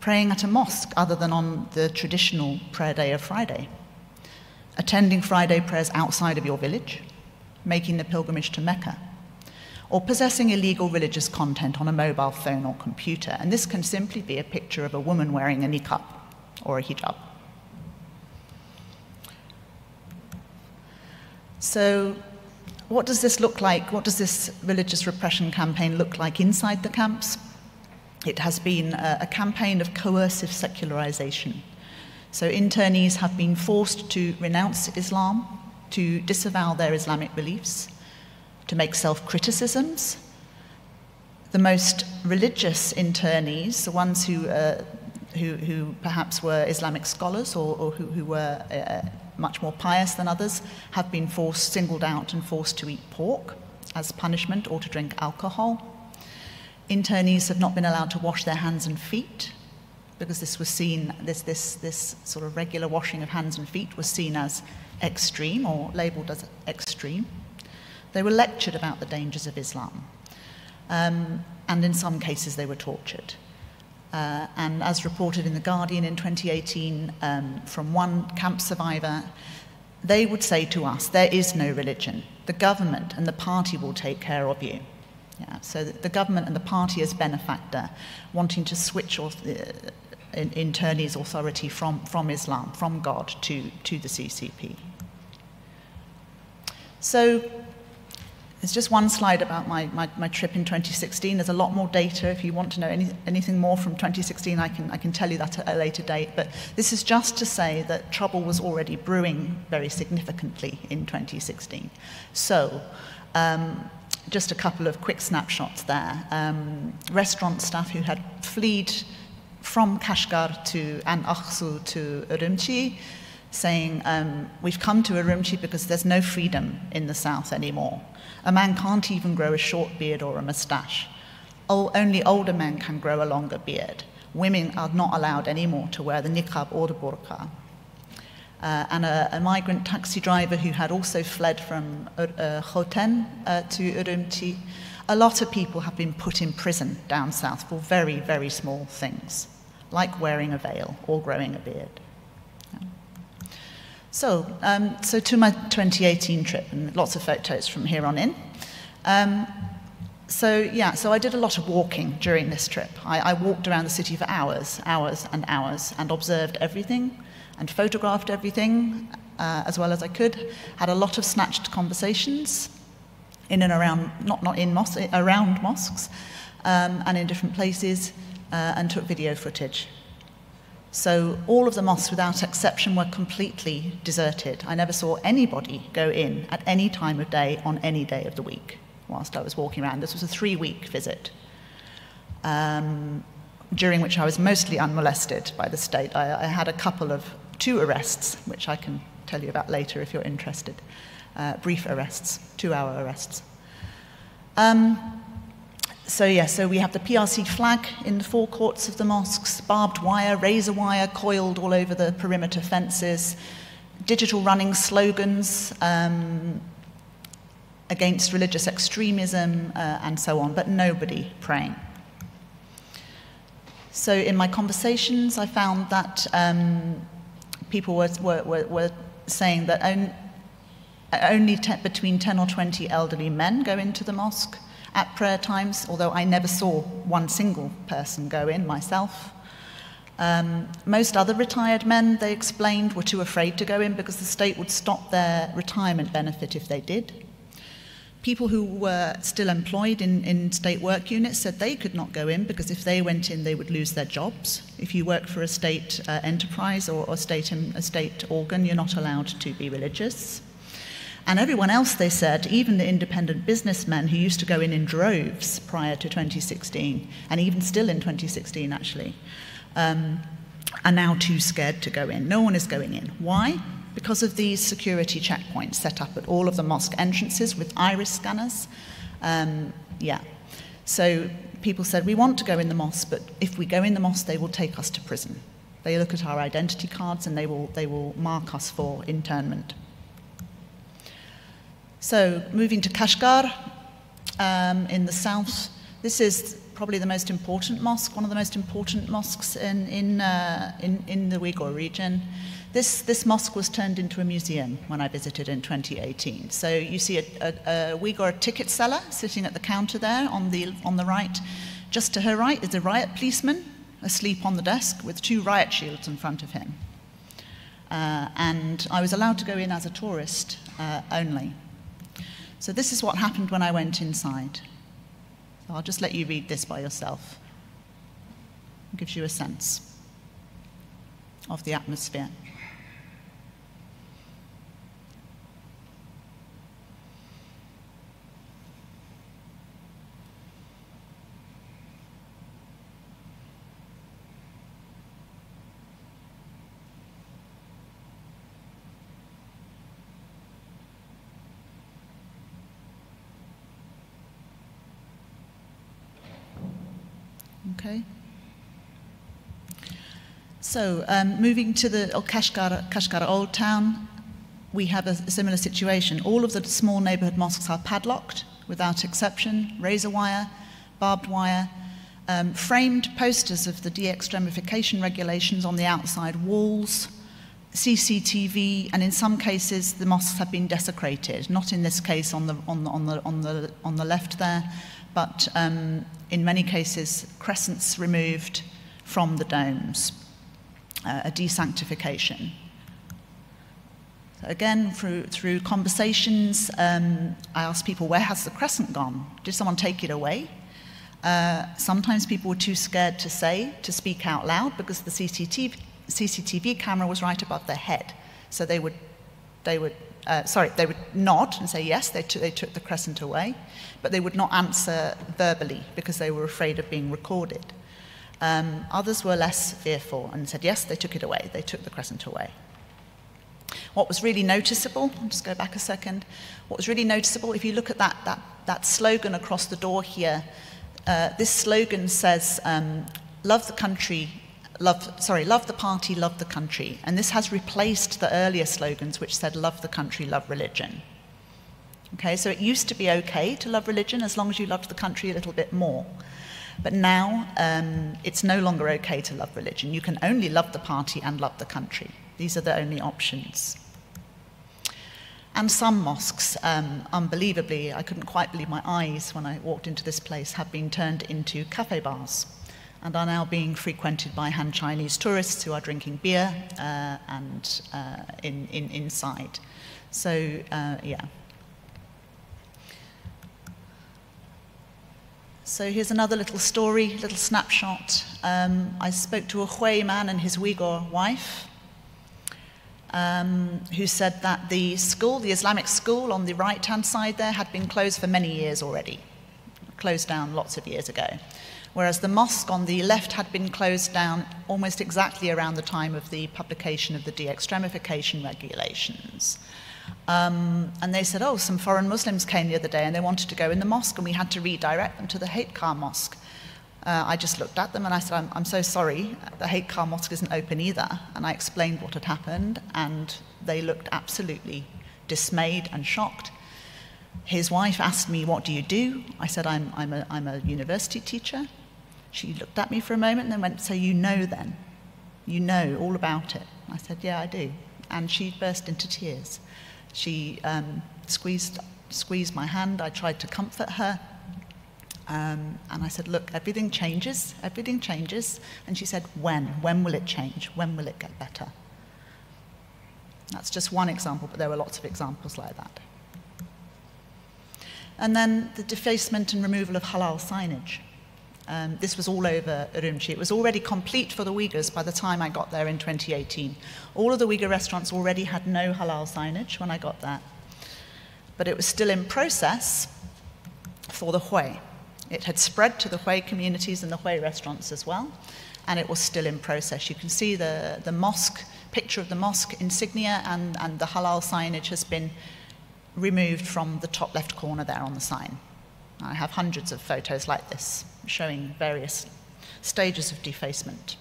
praying at a mosque other than on the traditional prayer day of Friday, attending Friday prayers outside of your village, making the pilgrimage to Mecca, or possessing illegal religious content on a mobile phone or computer. And this can simply be a picture of a woman wearing a niqab or a hijab. So what does this look like? What does this religious repression campaign look like inside the camps? It has been a campaign of coercive secularization. So internees have been forced to renounce Islam, to disavow their Islamic beliefs, to make self-criticisms. The most religious internees, the ones who perhaps were Islamic scholars or who were much more pious than others, have been singled out and forced to eat pork as punishment or to drink alcohol. Internees have not been allowed to wash their hands and feet because this was seen, this sort of regular washing of hands and feet was seen as extreme or labelled as extreme. They were lectured about the dangers of Islam, and in some cases they were tortured. And as reported in The Guardian in 2018 from one camp survivor, they would say to us, there is no religion. The government and the party will take care of you. Yeah, so the government and the party as benefactor, wanting to switch off internees' authority from Islam, from God to the CCP. So it's just one slide about my trip in 2016. There's a lot more data. If you want to know anything more from 2016, I can tell you that at a later date. But this is just to say that trouble was already brewing very significantly in 2016. So just a couple of quick snapshots there. Restaurant staff who had fled from Kashgar and Aksu to Urumqi, saying, we've come to Urumqi because there's no freedom in the south anymore. A man can't even grow a short beard or a moustache. Only older men can grow a longer beard. Women are not allowed anymore to wear the niqab or the burqa. And a migrant taxi driver who had also fled from Khoten to Urumqi. A lot of people have been put in prison down south for very, very small things, like wearing a veil or growing a beard. So to my 2018 trip, and lots of photos from here on in. So I did a lot of walking during this trip. I walked around the city for hours and hours, and observed everything, and photographed everything as well as I could. Had a lot of snatched conversations in and around, not in mosques, around mosques, and in different places, and took video footage. So all of the mosques, without exception, were completely deserted. I never saw anybody go in at any time of day on any day of the week whilst I was walking around. This was a 3-week visit, during which I was mostly unmolested by the state. I had 2 arrests, which I can tell you about later if you're interested. Brief arrests, 2-hour arrests. So we have the PRC flag in the forecourts of the mosques, barbed wire, razor wire coiled all over the perimeter fences, digital running slogans against religious extremism, and so on, but nobody praying. So in my conversations, I found that people were saying that only between 10 or 20 elderly men go into the mosque at prayer times, although I never saw one single person go in myself. Most other retired men, they explained, were too afraid to go in because the state would stop their retirement benefit if they did. People who were still employed in state work units said they could not go in because if they went in, they would lose their jobs. If you work for a state enterprise or a state organ, you're not allowed to be religious. And everyone else, they said, even the independent businessmen who used to go in droves prior to 2016, and even still in 2016 actually, are now too scared to go in. No one is going in. Why? Because of these security checkpoints set up at all of the mosque entrances with iris scanners. So people said, we want to go in the mosque, but if we go in the mosque, they will take us to prison. They look at our identity cards and they will mark us for internment. So moving to Kashgar in the south, this is probably the most important mosque, one of the most important mosques in the Uyghur region. This mosque was turned into a museum when I visited in 2018. So you see a Uyghur ticket seller sitting at the counter there on the right. Just to her right is a riot policeman asleep on the desk with 2 riot shields in front of him. And I was allowed to go in as a tourist only. So this is what happened when I went inside. So I'll just let you read this by yourself. It gives you a sense of the atmosphere. Okay. So moving to the Kashgar Old Town, we have a similar situation. All of the small neighborhood mosques are padlocked, without exception, razor wire, barbed wire, framed posters of the de-extremification regulations on the outside walls, CCTV, and in some cases the mosques have been desecrated. Not in this case on the left there, but in many cases crescents removed from the domes, a desanctification. So again, through conversations, I asked people, where has the crescent gone? Did someone take it away? Sometimes people were too scared to speak out loud because the CCTV camera was right above their head. So they would nod and say yes, they took the crescent away, but they would not answer verbally because they were afraid of being recorded. Others were less fearful and said yes, they took it away, they took the crescent away. What was really noticeable, I'll just go back a second, what was really noticeable, if you look at that slogan across the door here, this slogan says, love the country, love the party, love the country. And this has replaced the earlier slogans which said, love the country, love religion. Okay, so it used to be okay to love religion as long as you loved the country a little bit more. But now it's no longer okay to love religion. You can only love the party and love the country. These are the only options. And some mosques, unbelievably, I couldn't quite believe my eyes when I walked into this place, have been turned into cafe bars and are now being frequented by Han Chinese tourists who are drinking beer inside. So, yeah. So here's another little story, little snapshot. I spoke to a Hui man and his Uyghur wife, who said that the school, the Islamic school on the right-hand side there, had been closed for many years already, closed down lots of years ago. Whereas the mosque on the left had been closed down almost exactly around the time of the publication of the de-extremification regulations. And they said, oh, some foreign Muslims came the other day and they wanted to go in the mosque and we had to redirect them to the Haitcar Mosque. I just looked at them and I said, I'm so sorry, the Haitcar Mosque isn't open either. And I explained what had happened and they looked absolutely dismayed and shocked. His wife asked me, what do you do? I said, I'm a university teacher. She looked at me for a moment and then went, so you know then? You know all about it? I said, yeah, I do. And she burst into tears. She squeezed my hand. I tried to comfort her. And I said, look, everything changes. Everything changes. And she said, when? When will it change? When will it get better? That's just one example, but there were lots of examples like that. And then the defacement and removal of halal signage. This was all over Urumqi. It was already complete for the Uyghurs by the time I got there in 2018. All of the Uyghur restaurants already had no halal signage when I got there. But it was still in process for the Hui. It had spread to the Hui communities and the Hui restaurants as well, and it was still in process. You can see the mosque, picture of the mosque insignia, and the halal signage has been removed from the top left corner there on the sign. I have hundreds of photos like this, showing various stages of defacement.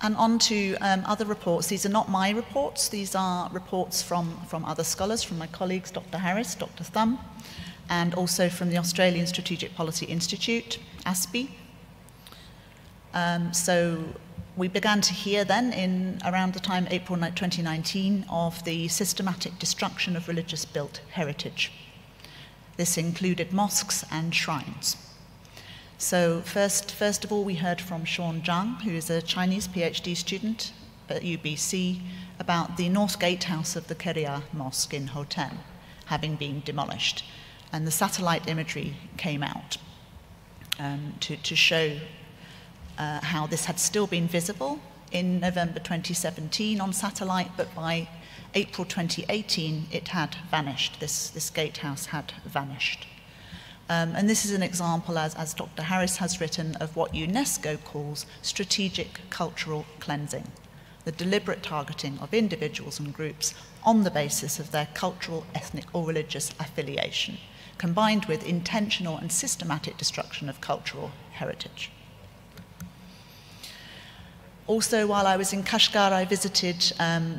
And on to other reports. These are not my reports. These are reports from other scholars, from my colleagues, Dr. Harris, Dr. Thum, and also from the Australian Strategic Policy Institute, ASPI. So we began to hear then, in around the time April 2019, of the systematic destruction of religious-built heritage. This included mosques and shrines. So first of all, we heard from Sean Zhang, who is a Chinese PhD student at UBC, about the North Gatehouse of the Keria Mosque in Hotan having been demolished. And the satellite imagery came out to show how this had still been visible in November 2017 on satellite, but by April 2018 it had vanished. This gatehouse had vanished. And this is an example, as Dr. Harris has written, of what UNESCO calls strategic cultural cleansing, the deliberate targeting of individuals and groups on the basis of their cultural, ethnic, or religious affiliation, combined with intentional and systematic destruction of cultural heritage. Also, while I was in Kashgar, I visited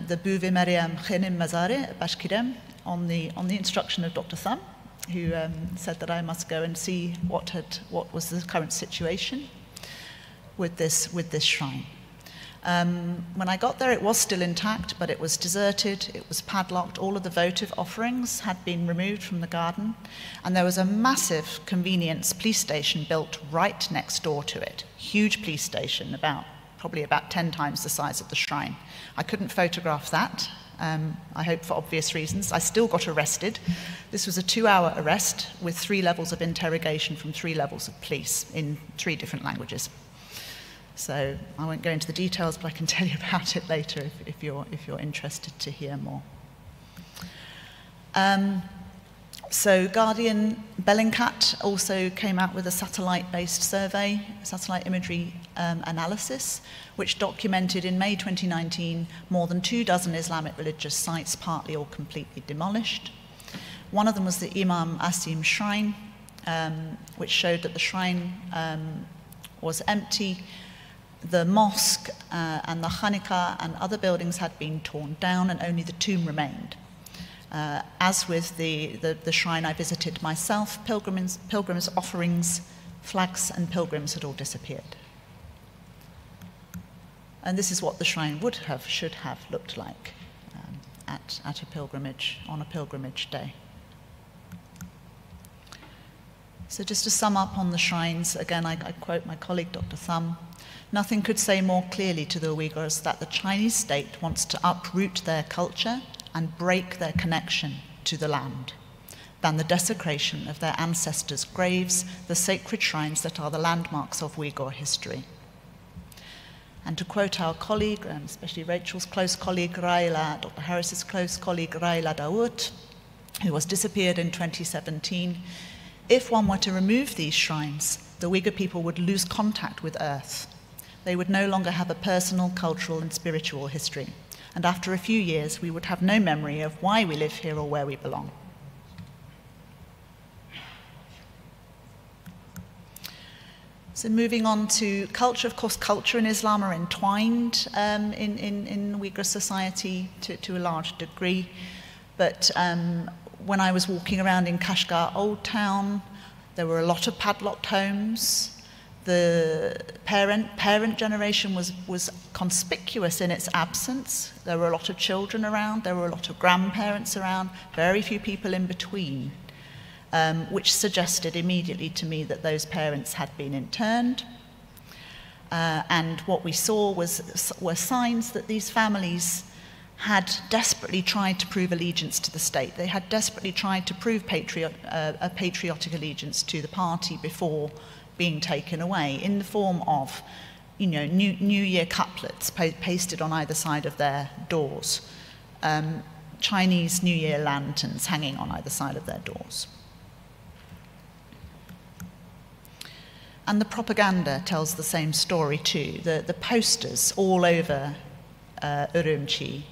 the Bouve Mariam Khenim Mazare at Bashkirem on the instruction of Dr. Thum, who said that I must go and see what was the current situation with this shrine. When I got there, it was still intact, but it was deserted, it was padlocked, all of the votive offerings had been removed from the garden, and there was a massive convenience police station built right next door to it. Huge police station, probably about 10 times the size of the shrine. I couldn't photograph that, I hope for obvious reasons. I still got arrested. This was a 2-hour arrest with 3 levels of interrogation from 3 levels of police in 3 different languages. So I won't go into the details, but I can tell you about it later if you're interested to hear more. So Guardian Bellingcat also came out with a satellite-based survey, satellite imagery analysis, which documented in May 2019 more than 24 Islamic religious sites, partly or completely demolished. One of them was the Imam Asim Shrine, which showed that the shrine was empty. The mosque and the Hanikah and other buildings had been torn down, and only the tomb remained. As with the shrine I visited myself, pilgrims' offerings, flags and pilgrims had all disappeared. And this is what the shrine should have looked like at a pilgrimage, on a pilgrimage day. So just to sum up on the shrines, again, I quote my colleague, Dr. Thum, nothing could say more clearly to the Uyghurs that the Chinese state wants to uproot their culture and break their connection to the land than the desecration of their ancestors' graves, the sacred shrines that are the landmarks of Uyghur history. And to quote our colleague, especially Rachel's close colleague, Dr. Harris's close colleague, Raila Dawood, who was disappeared in 2017, if one were to remove these shrines, the Uyghur people would lose contact with earth. They would no longer have a personal, cultural, and spiritual history. And after a few years, we would have no memory of why we live here or where we belong. So moving on to culture, of course, culture and Islam are entwined in Uyghur society to a large degree. But when I was walking around in Kashgar Old Town, there were a lot of padlocked homes. The parent generation was conspicuous in its absence. There were a lot of children around, there were a lot of grandparents around, very few people in between. Which suggested immediately to me that those parents had been interned. And what we saw were signs that these families had desperately tried to prove allegiance to the state. They had desperately tried to prove a patriotic allegiance to the party before being taken away in the form of, New Year couplets pasted on either side of their doors, Chinese New Year lanterns hanging on either side of their doors. And the propaganda tells the same story too. The posters all over Urumqi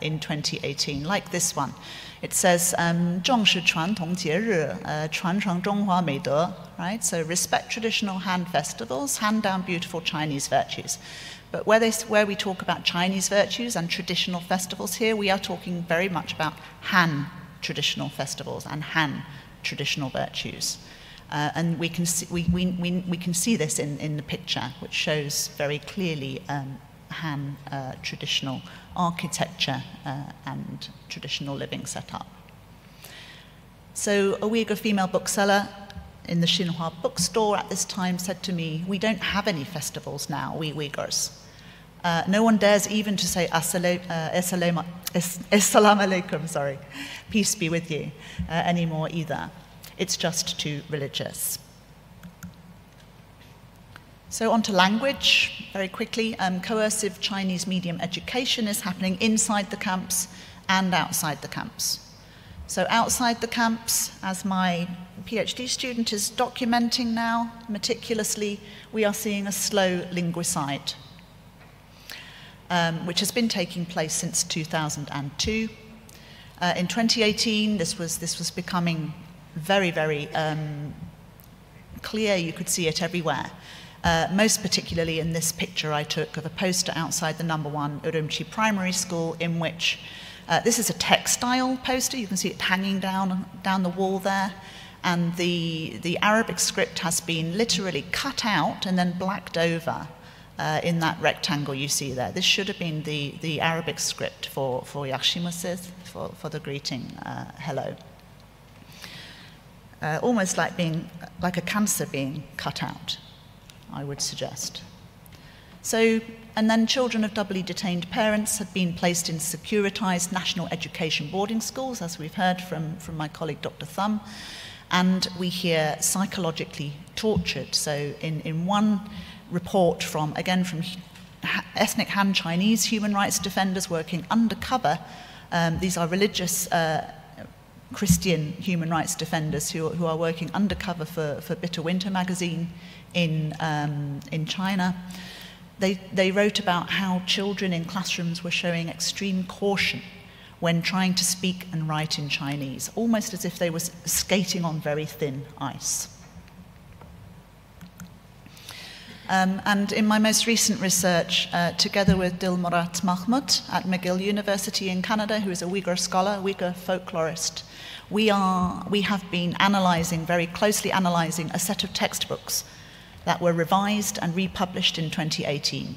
in 2018, like this one. It says, 重视传统节日, 传承中华美德, right? So respect traditional Han festivals, hand down beautiful Chinese virtues. But where we talk about Chinese virtues and traditional festivals here, we are talking very much about Han traditional festivals and Han traditional virtues. And we can see this in the picture, which shows very clearly Han traditional architecture and traditional living setup. So a Uyghur female bookseller in the Xinhua bookstore at this time said to me, we don't have any festivals now, we Uyghurs. No one dares even to say Assalamu alaikum, sorry, peace be with you, anymore either. It's just too religious. So on to language, very quickly. Coercive Chinese medium education is happening inside the camps and outside the camps. So outside the camps, as my PhD student is documenting now meticulously, we are seeing a slow linguicide, which has been taking place since 2002. In 2018, this was becoming very, very clear. You could see it everywhere. Most particularly in this picture I took of a poster outside the #1 Urumqi Primary School, in which this is a textile poster. You can see it hanging down the wall there, and the Arabic script has been literally cut out and then blacked over in that rectangle you see there. This should have been the Arabic script for Yakshimusis, for the greeting hello. Almost like a cancer being cut out, I would suggest. So, and then children of doubly detained parents have been placed in securitized national education boarding schools, as we've heard from my colleague Dr. Thum, and we hear psychologically tortured. So in one report from ethnic Han Chinese human rights defenders working undercover, these are religious Christian human rights defenders who are working undercover for Bitter Winter magazine in China. They wrote about how children in classrooms were showing extreme caution when trying to speak and write in Chinese, almost as if they were skating on very thin ice. And in my most recent research, together with Dilmurat Mahmud at McGill University in Canada, who is a Uyghur scholar, Uyghur folklorist, we have been very closely analysing a set of textbooks that were revised and republished in 2018.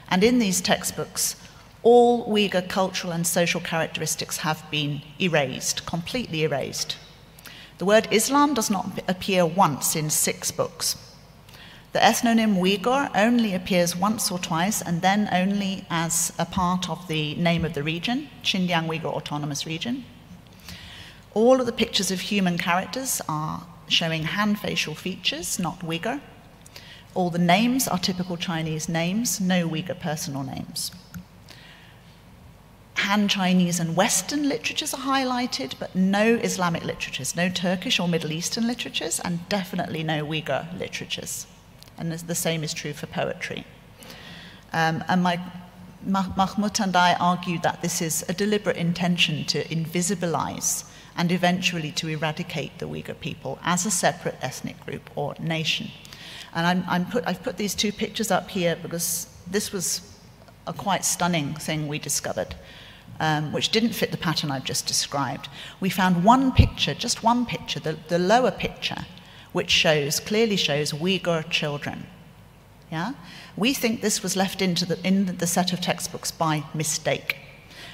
And in these textbooks, all Uyghur cultural and social characteristics have been erased, completely erased. The word Islam does not appear once in 6 books. The ethnonym Uyghur only appears once or twice, and then only as a part of the name of the region, Xinjiang Uyghur Autonomous Region. All of the pictures of human characters are showing Han facial features, not Uyghur. All the names are typical Chinese names, no Uyghur personal names. Han Chinese and Western literatures are highlighted, but no Islamic literatures, no Turkish or Middle Eastern literatures, and definitely no Uyghur literatures. And the same is true for poetry. Mahmoud and I argued that this is a deliberate intention to invisibilize and eventually to eradicate the Uyghur people as a separate ethnic group or nation. And I've put these 2 pictures up here because this was a quite stunning thing we discovered, which didn't fit the pattern I've just described. We found one picture, just one picture, the lower picture, which clearly shows Uyghur children. Yeah? We think this was left in the set of textbooks by mistake.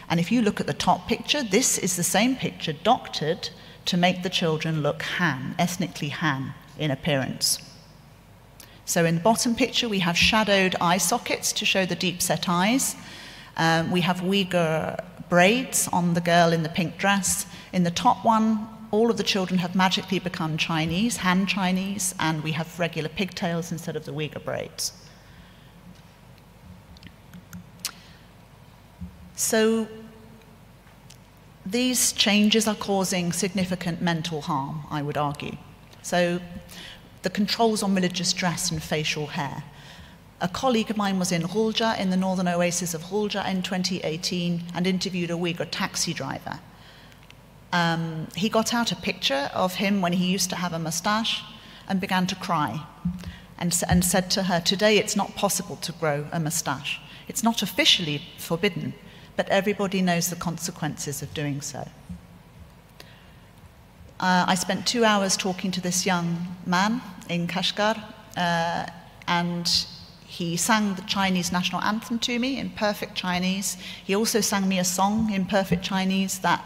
And if you look at the top picture, this is the same picture doctored to make the children look Han, ethnically Han in appearance. So in the bottom picture, we have shadowed eye sockets to show the deep-set eyes. We have Uyghur braids on the girl in the pink dress. In the top one, all of the children have magically become Chinese, Han Chinese, and we have regular pigtails instead of the Uyghur braids. So these changes are causing significant mental harm, I would argue. So the controls on religious dress and facial hair. A colleague of mine was in Ghulja, in the northern oasis of Ghulja in 2018, and interviewed a Uyghur taxi driver. He got out a picture of him when he used to have a mustache and began to cry and said to her, "Today it's not possible to grow a mustache. It's not officially forbidden, but everybody knows the consequences of doing so." I spent 2 hours talking to this young man in Kashgar, and he sang the Chinese national anthem to me in perfect Chinese. He also sang me a song in perfect Chinese that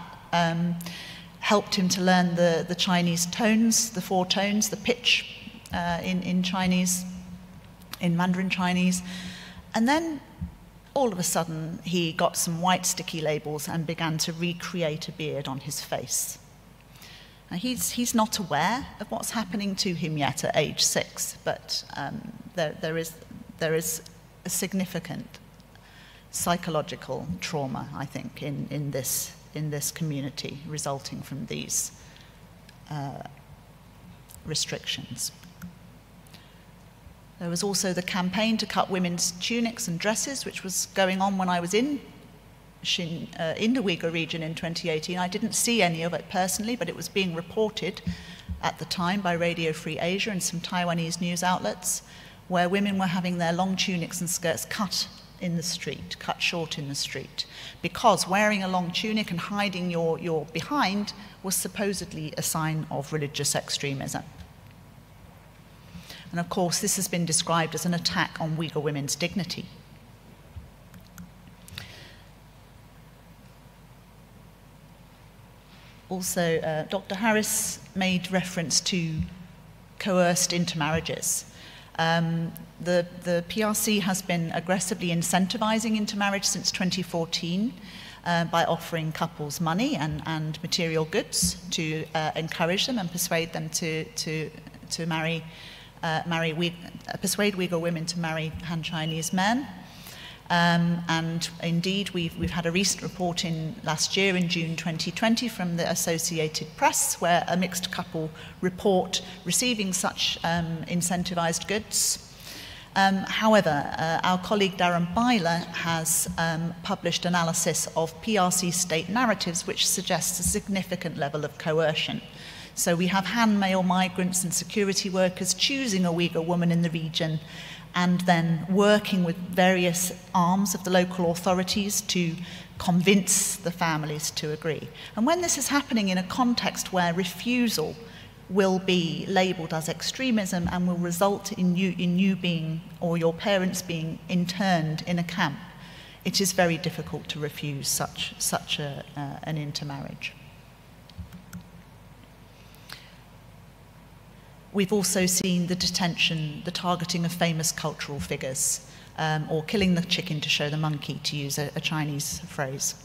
helped him to learn the Chinese tones, the 4 tones, the pitch in Chinese, in Mandarin Chinese. And then all of a sudden, he got some white sticky labels and began to recreate a beard on his face. Now, he's not aware of what's happening to him yet at age 6, but there is a significant psychological trauma, I think, in this community resulting from these restrictions. There was also the campaign to cut women's tunics and dresses, which was going on when I was in the Uyghur region in 2018. I didn't see any of it personally, but it was being reported at the time by Radio Free Asia and some Taiwanese news outlets, where women were having their long tunics and skirts cut in the street, cut short in the street, because wearing a long tunic and hiding your behind was supposedly a sign of religious extremism. And of course, this has been described as an attack on Uyghur women's dignity. Also, Dr. Harris made reference to coerced intermarriages. The PRC has been aggressively incentivizing intermarriage since 2014 by offering couples money and material goods to encourage them and persuade them to persuade Uyghur women to marry Han Chinese men. And indeed, we've had a recent report last year in June 2020 from the Associated Press, where a mixed couple report receiving such incentivized goods. However, our colleague Darren Byler has published analysis of PRC state narratives which suggests a significant level of coercion. So we have Han male migrants and security workers choosing a Uyghur woman in the region and then working with various arms of the local authorities to convince the families to agree. And when this is happening in a context where refusal will be labelled as extremism and will result in you being, or your parents being, interned in a camp, it is very difficult to refuse such an intermarriage. We've also seen the detention, the targeting of famous cultural figures, or killing the chicken to show the monkey, to use a Chinese phrase.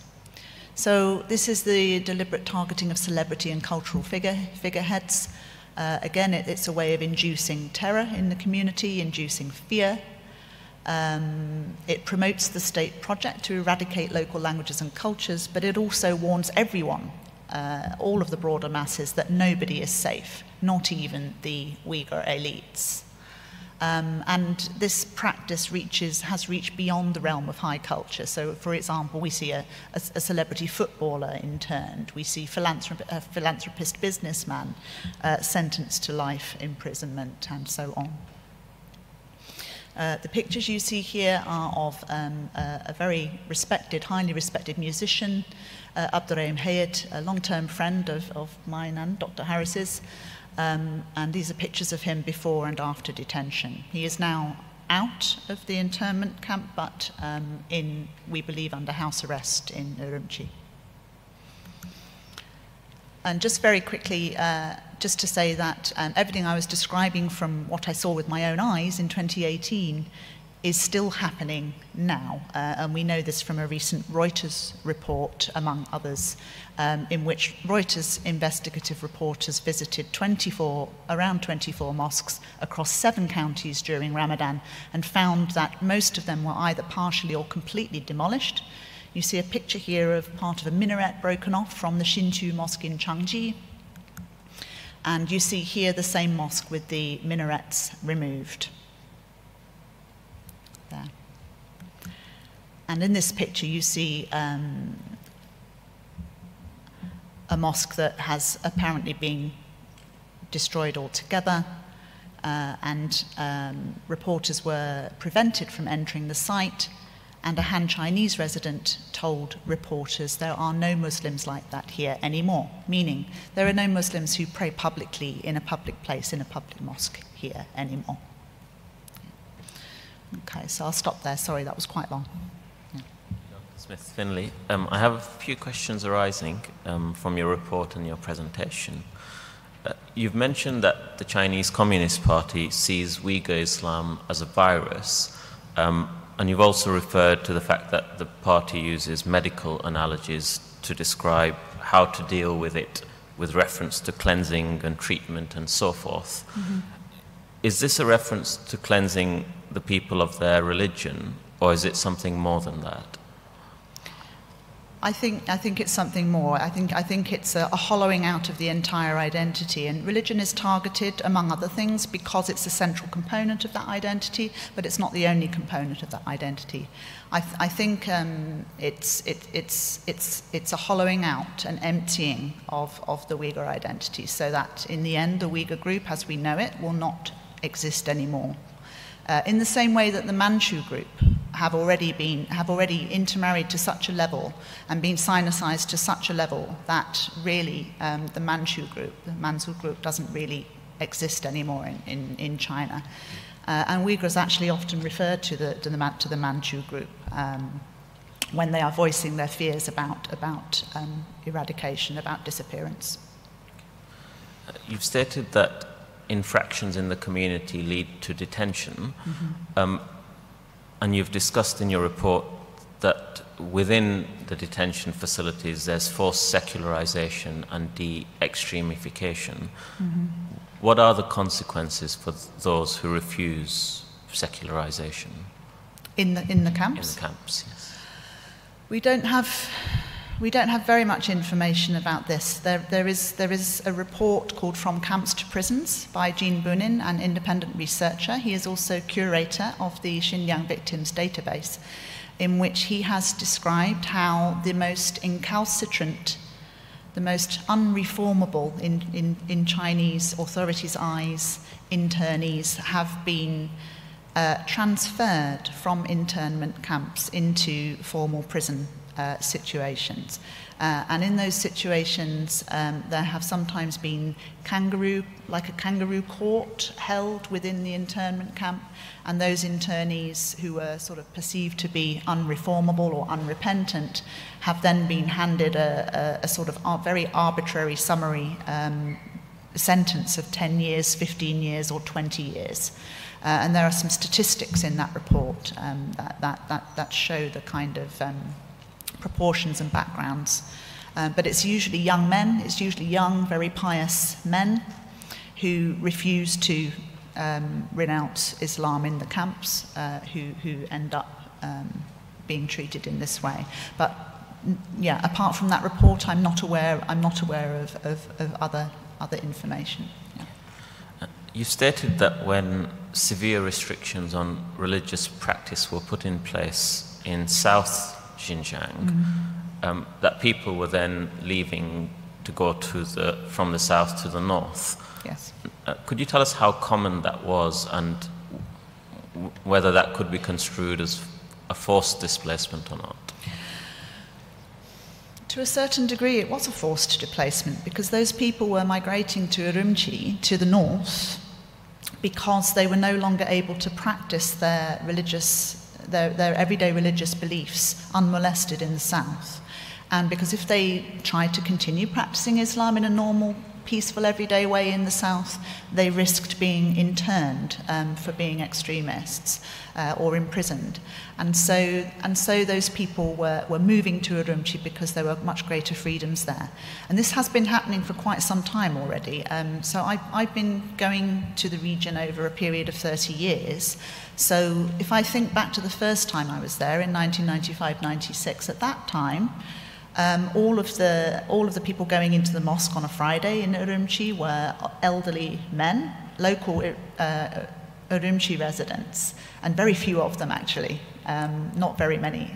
So this is the deliberate targeting of celebrity and cultural figureheads. Again, it's a way of inducing terror in the community, inducing fear. It promotes the state project to eradicate local languages and cultures, but it also warns everyone, all of the broader masses, that nobody is safe, not even the Uyghur elites. And this practice has reached beyond the realm of high culture. So, for example, we see a celebrity footballer interned. We see a philanthropist businessman sentenced to life imprisonment, and so on. The pictures you see here are of a very respected, highly respected musician, Abdurrahim Hayat, a long-term friend of mine and Dr. Harris's. And these are pictures of him before and after detention. He is now out of the internment camp, but we believe, under house arrest in Urumqi. And just very quickly, just to say that everything I was describing from what I saw with my own eyes in 2018 is still happening now. And we know this from a recent Reuters report, among others, in which Reuters investigative reporters visited around 24 mosques across 7 counties during Ramadan, and found that most of them were either partially or completely demolished. You see a picture here of part of a minaret broken off from the Shinchu Mosque in Changji. And you see here the same mosque with the minarets removed. There. And in this picture you see a mosque that has apparently been destroyed altogether, and reporters were prevented from entering the site, and a Han Chinese resident told reporters there are no Muslims like that here anymore, meaning there are no Muslims who pray publicly in a public place, in a public mosque here anymore. Okay, so I'll stop there. Sorry, that was quite long. Yeah. Dr. Smith-Finlay, I have a few questions arising from your report and your presentation. You've mentioned that the Chinese Communist Party sees Uyghur Islam as a virus, and you've also referred to the fact that the party uses medical analogies to describe how to deal with it, with reference to cleansing and treatment and so forth. Mm-hmm. Is this a reference to cleansing the people of their religion, or is it something more than that? I think it's something more. I think it's a hollowing out of the entire identity, and religion is targeted, among other things, because it's a central component of that identity, but it's not the only component of that identity. I think it's a hollowing out, an emptying of the Uyghur identity, so that in the end the Uyghur group, as we know it, will not exist anymore. In the same way that the Manchu group have already intermarried to such a level and been sinicized to such a level that really the Manchu group doesn't really exist anymore in China. And Uyghurs actually often refer to the Manchu group when they are voicing their fears about eradication, about disappearance. You've stated that infractions in the community lead to detention, mm-hmm. And you've discussed in your report that within the detention facilities there's forced secularization and de-extremification. Mm-hmm. What are the consequences for those who refuse secularization? In the camps? In the camps, yes. We don't have very much information about this. There is a report called From Camps to Prisons by Jean Bunin, an independent researcher. He is also curator of the Xinjiang Victims Database, in which he has described how the most incalcitrant, the most unreformable in Chinese authorities' eyes, internees have been transferred from internment camps into formal prison situations. And in those situations, there have sometimes been a kangaroo court held within the internment camp, and those internees who were sort of perceived to be unreformable or unrepentant have then been handed a sort of very arbitrary summary sentence of 10 years, 15 years, or 20 years. And there are some statistics in that report that show the kind of proportions and backgrounds. But it's usually young men, it's usually young, very pious men who refuse to renounce Islam in the camps, who end up being treated in this way. But yeah, apart from that report, I'm not aware of other information. Yeah. You stated that when severe restrictions on religious practice were put in place in South Xinjiang, that people were then leaving to go from the south to the north. Yes. Could you tell us how common that was, and whether that could be construed as a forced displacement or not? To a certain degree, it was a forced displacement, because those people were migrating to Urumqi, to the north, because they were no longer able to practice their everyday religious beliefs unmolested in the south. And because if they tried to continue practicing Islam in a normal, peaceful, everyday way in the south, they risked being interned for being extremists or imprisoned. And so those people were moving to Urumqi because there were much greater freedoms there. And this has been happening for quite some time already. So I've been going to the region over a period of 30 years. So if I think back to the first time I was there in 1995-96, at that time, all of the people going into the mosque on a Friday in Urumqi were elderly men, local Urumqi residents, and very few of them actually, not very many,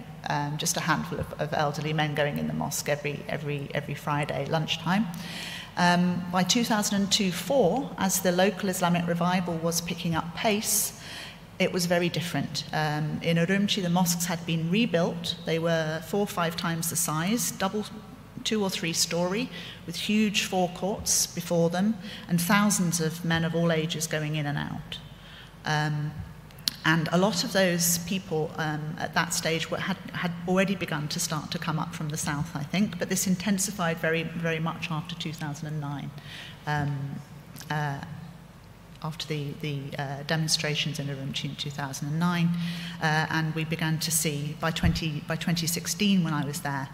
just a handful of elderly men going in the mosque every Friday lunchtime. By 2002-04, as the local Islamic revival was picking up pace, it was very different. In Urumqi, the mosques had been rebuilt. They were 4 or 5 times the size, 2 or 3 story, with huge forecourts before them, and thousands of men of all ages going in and out. And a lot of those people at that stage had already begun to start to come up from the south, I think, but this intensified very, very much after 2009. After the demonstrations in Urumqi in 2009, and we began to see by 2016 when I was there,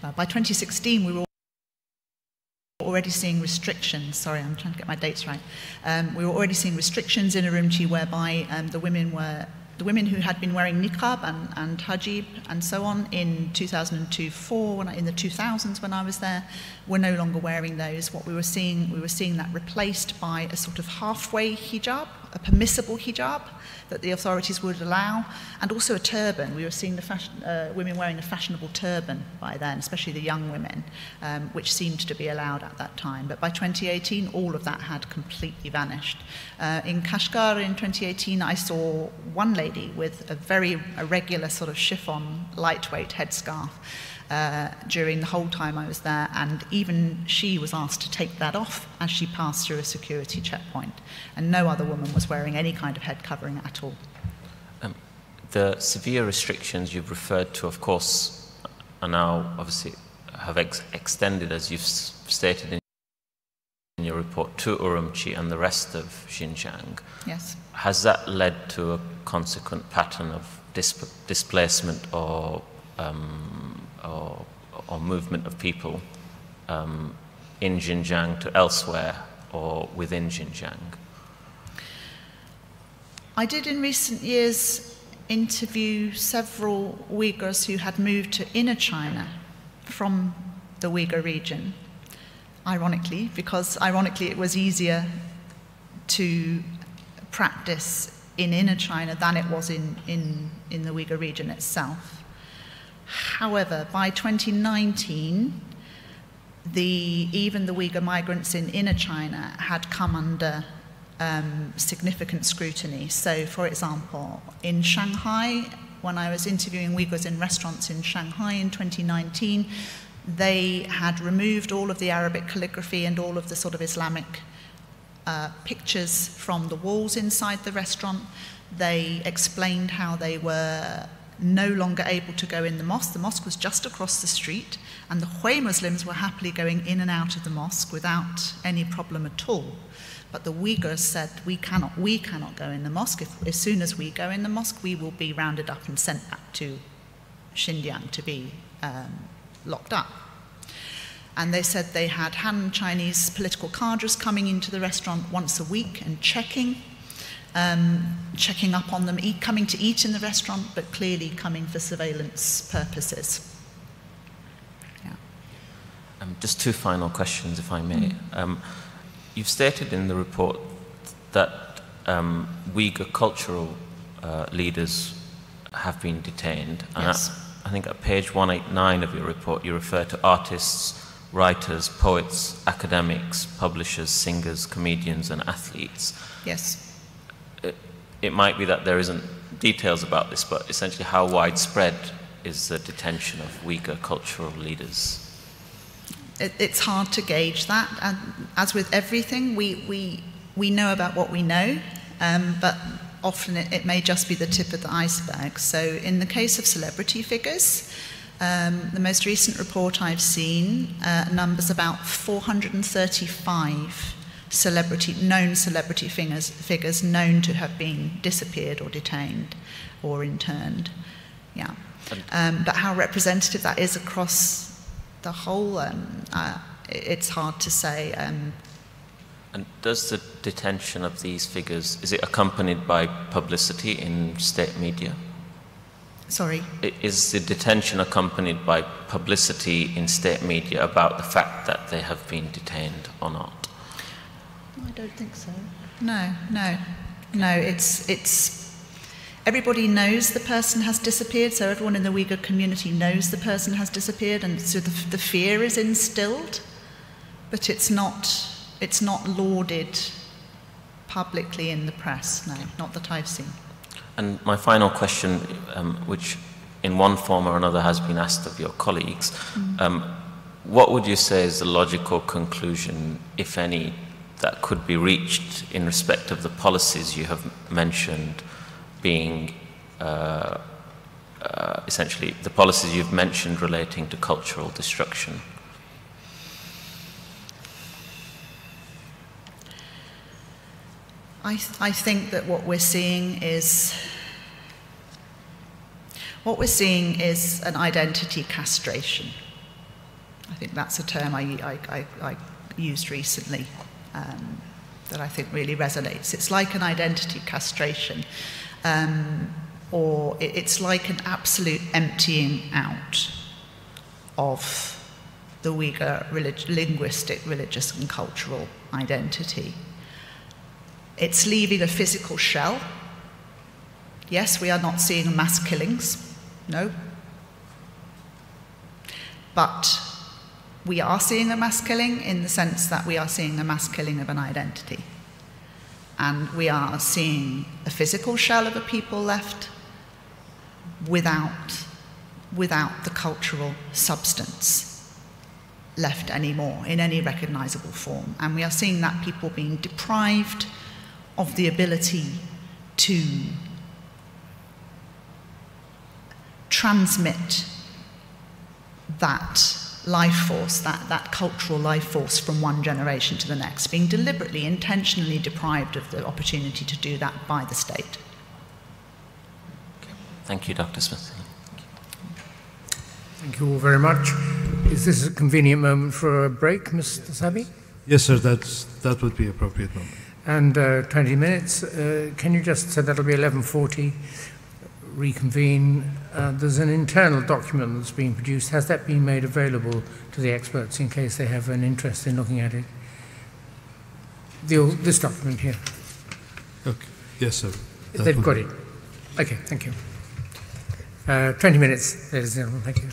by 2016 we were already seeing restrictions. Sorry, I'm trying to get my dates right. We were already seeing restrictions in Urumqi whereby the women who had been wearing niqab and hijab and so on in 2002-04, in the 2000s when I was there, were no longer wearing those. What we were seeing that replaced by a sort of halfway hijab, a permissible hijab that the authorities would allow, and also a turban. We were seeing the women wearing a fashionable turban by then, especially the young women, which seemed to be allowed at that time. But by 2018, all of that had completely vanished. In Kashgar in 2018, I saw one lady with a very irregular sort of chiffon, lightweight headscarf during the whole time I was there, and even she was asked to take that off as she passed through a security checkpoint, and no other woman was wearing any kind of head covering at all. The severe restrictions you've referred to, of course, are now obviously have extended, as you've stated in your report, to Urumqi and the rest of Xinjiang. Yes. Has that led to a consequent pattern of displacement or movement of people in Xinjiang to elsewhere or within Xinjiang? I did in recent years interview several Uyghurs who had moved to inner China from the Uyghur region, ironically, because it was easier to practice in inner China than it was in the Uyghur region itself. However, by 2019, even the Uyghur migrants in inner China had come under significant scrutiny. So, for example, in Shanghai, when I was interviewing Uyghurs in restaurants in Shanghai in 2019, they had removed all of the Arabic calligraphy and all of the sort of Islamic pictures from the walls inside the restaurant. They explained how they were no longer able to go in the mosque. The mosque was just across the street, and the Hui Muslims were happily going in and out of the mosque without any problem at all. But the Uyghurs said, we cannot go in the mosque. As soon as we go in the mosque, we will be rounded up and sent back to Xinjiang to be locked up. And they said they had Han Chinese political cadres coming into the restaurant once a week and checking up on them, coming to eat in the restaurant, but clearly coming for surveillance purposes. Yeah. Just two final questions, if I may. You've stated in the report that Uyghur cultural leaders have been detained. Yes. I think at page 189 of your report, you refer to artists, writers, poets, academics, publishers, singers, comedians, and athletes. Yes. It might be that there isn't details about this, but essentially how widespread is the detention of Uyghur cultural leaders? It's hard to gauge that, and as with everything, we know about what we know, but often it may just be the tip of the iceberg. So in the case of celebrity figures, the most recent report I've seen numbers about 435 known celebrity figures known to have been disappeared or detained or interned. Yeah. But how representative that is across the whole, it's hard to say. And does the detention of these figures, is it accompanied by publicity in state media? Sorry? Is the detention accompanied by publicity in state media about the fact that they have been detained or not? I don't think so. No. It's everybody knows the person has disappeared, so everyone in the Uyghur community knows the person has disappeared, and so the fear is instilled, but it's not lauded publicly in the press. No, not that I've seen. And my final question, which in one form or another has been asked of your colleagues, what would you say is the logical conclusion, if any, that could be reached in respect of the policies you have mentioned being essentially the policies you've mentioned relating to cultural destruction? I think that what we're seeing is an identity castration. I think that's a term I used recently that I think really resonates. It's like an identity castration, or it's like an absolute emptying out of the Uyghur linguistic, religious and cultural identity. It's leaving a physical shell. Yes, we are not seeing mass killings, no. But we are seeing a mass killing in the sense that we are seeing a mass killing of an identity. And we are seeing a physical shell of a people left without the cultural substance left anymore in any recognizable form. And we are seeing that people being deprived of the ability to transmit that life force, that cultural life force from one generation to the next, being deliberately, intentionally deprived of the opportunity to do that by the state. Okay. Thank you, Dr. Smith. Thank you all very much. Is this a convenient moment for a break, Mr. Sabi? Yes, sir, that would be an appropriate moment. And 20 minutes. Can you just say that'll be 11:40, reconvene? There's an internal document that's being produced. Has that been made available to the experts in case they have an interest in looking at it? This document here. Okay. Yes, sir. They've got it. Okay, thank you. 20 minutes, ladies and gentlemen. Thank you.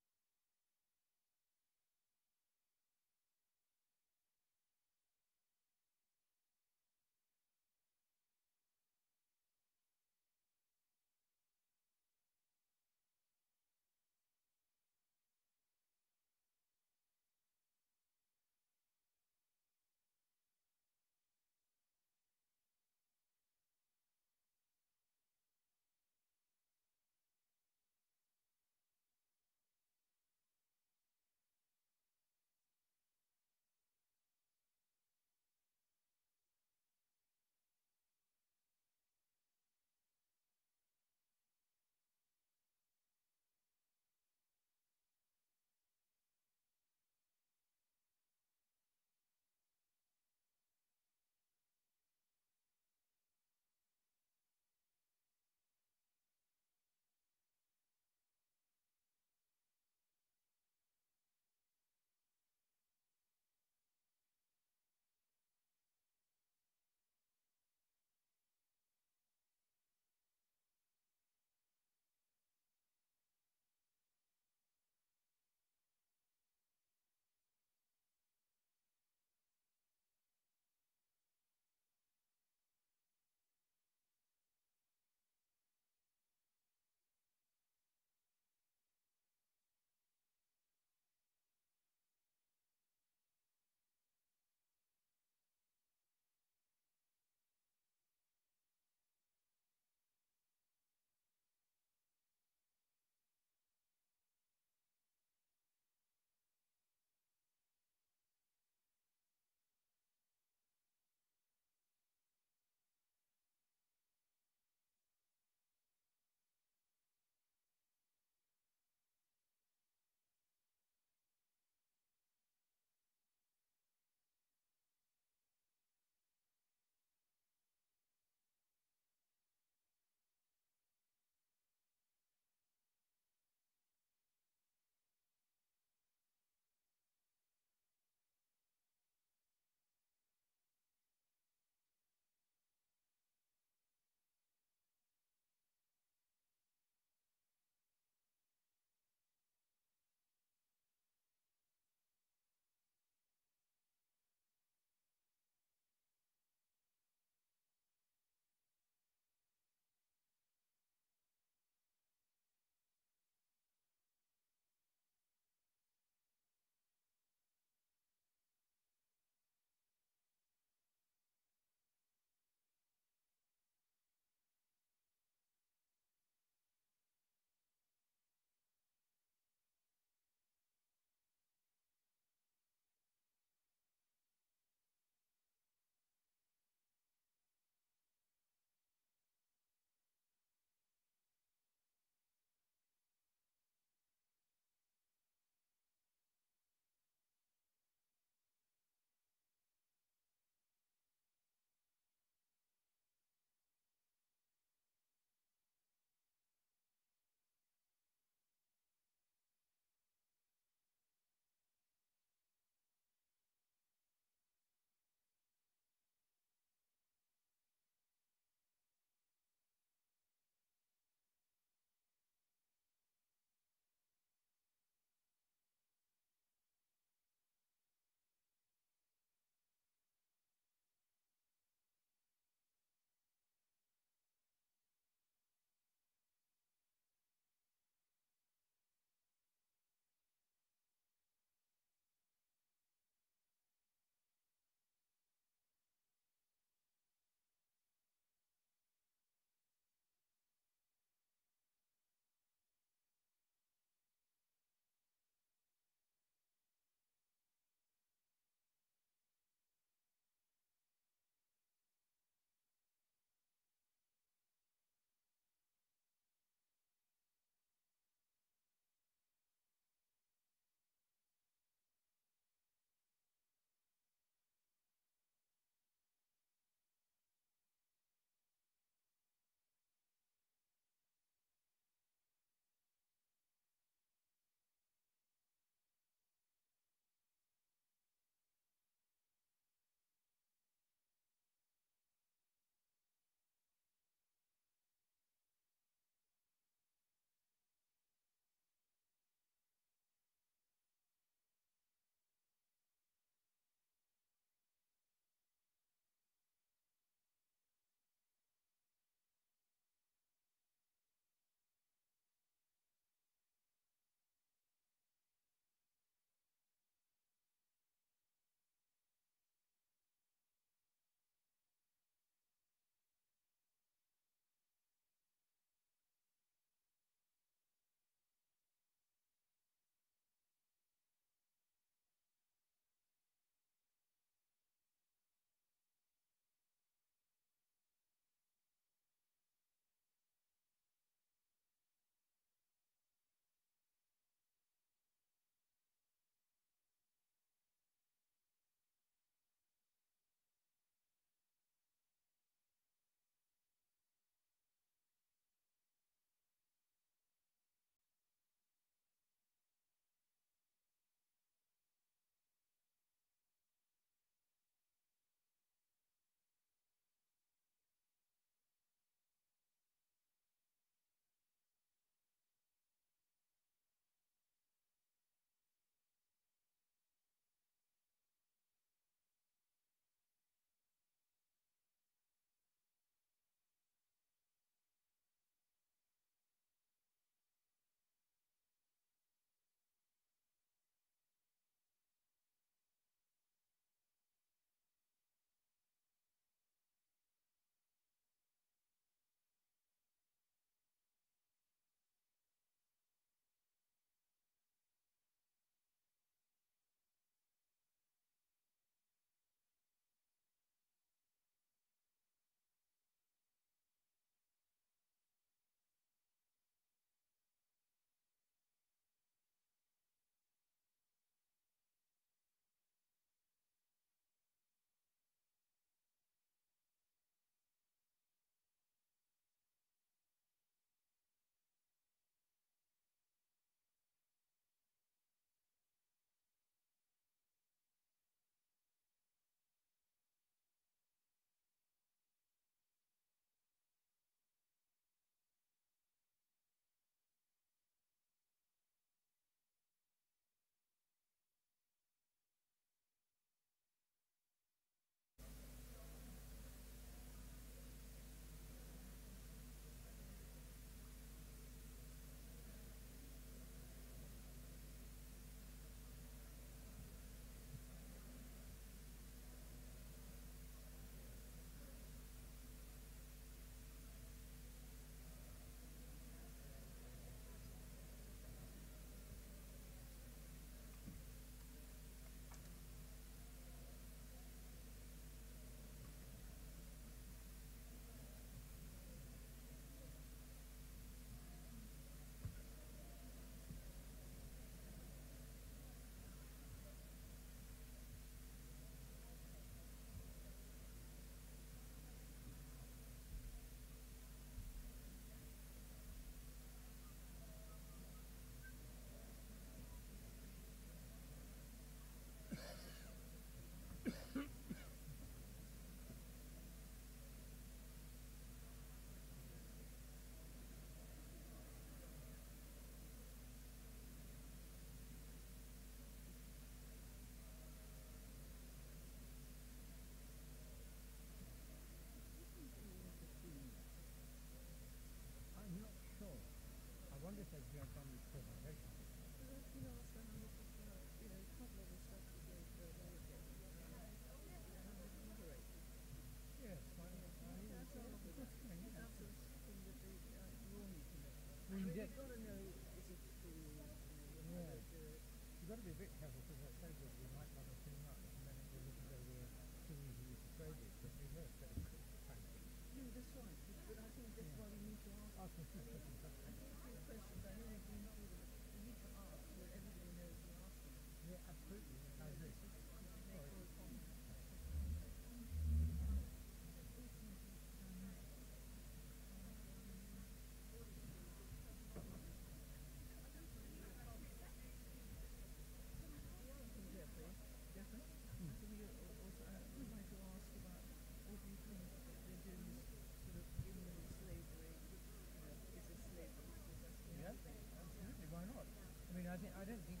I don't think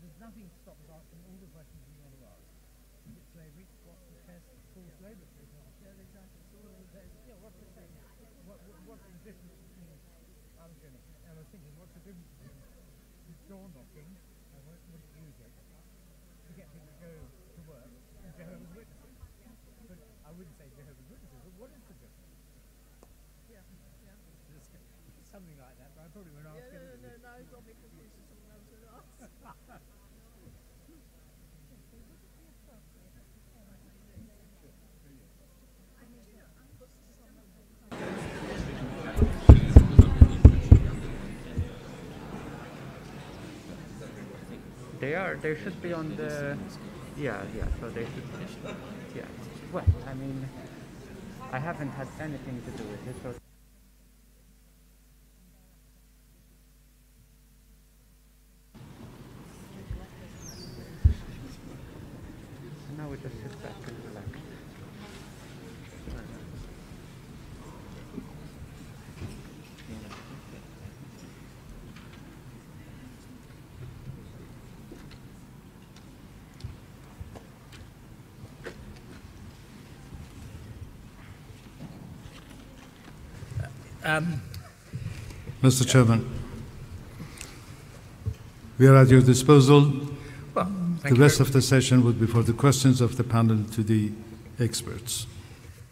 there's nothing to stop us asking all the questions we want to ask. Is it slavery? What's the test for forced labour, for example? Yeah, exactly. What's the test? What's the difference between, I was thinking, what's the difference between door knocking, I wouldn't use it, to get people to go to work, and Jehovah's Witnesses? But I wouldn't say Jehovah's Witnesses, but what is the difference? Yeah. Something like that, but I probably won't ask it. No, you got me confused with something I was going to ask. They should be on the, so they should, well, I mean, I haven't had anything to do with it, so. Now we just sit back and relax. Mr. Chairman, we are at your disposal. Well, the rest of the session would be for the questions of the panel to the experts.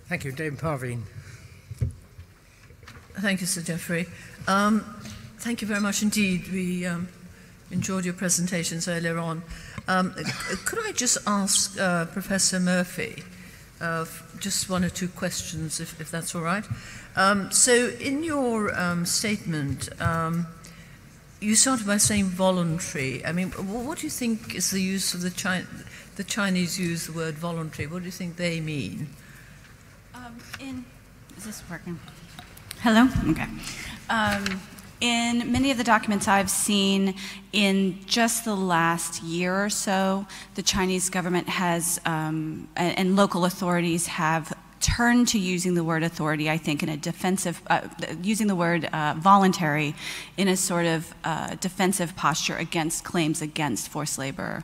Thank you, Dame Parveen. Thank you, Sir Geoffrey. Thank you very much indeed. We enjoyed your presentations earlier on. Could I just ask Professor Murphy just one or two questions, if that's all right? So in your statement, you started by saying voluntary. I mean, what do you think is the use of the Chinese use the word voluntary? What do you think they mean? Is this working? Hello? Okay. In many of the documents I've seen in just the last year or so, the Chinese government has, and local authorities have turned to using the word authority, I think, in a defensive, using the word voluntary in a sort of defensive posture against claims against forced labor,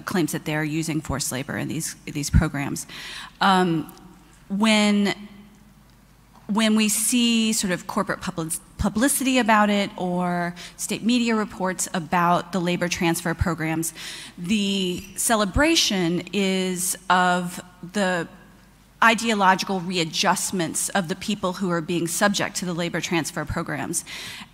claims that they're using forced labor in these programs. When we see sort of corporate publicity about it or state media reports about the labor transfer programs, the celebration is of the ideological readjustments of the people who are being subject to the labor transfer programs.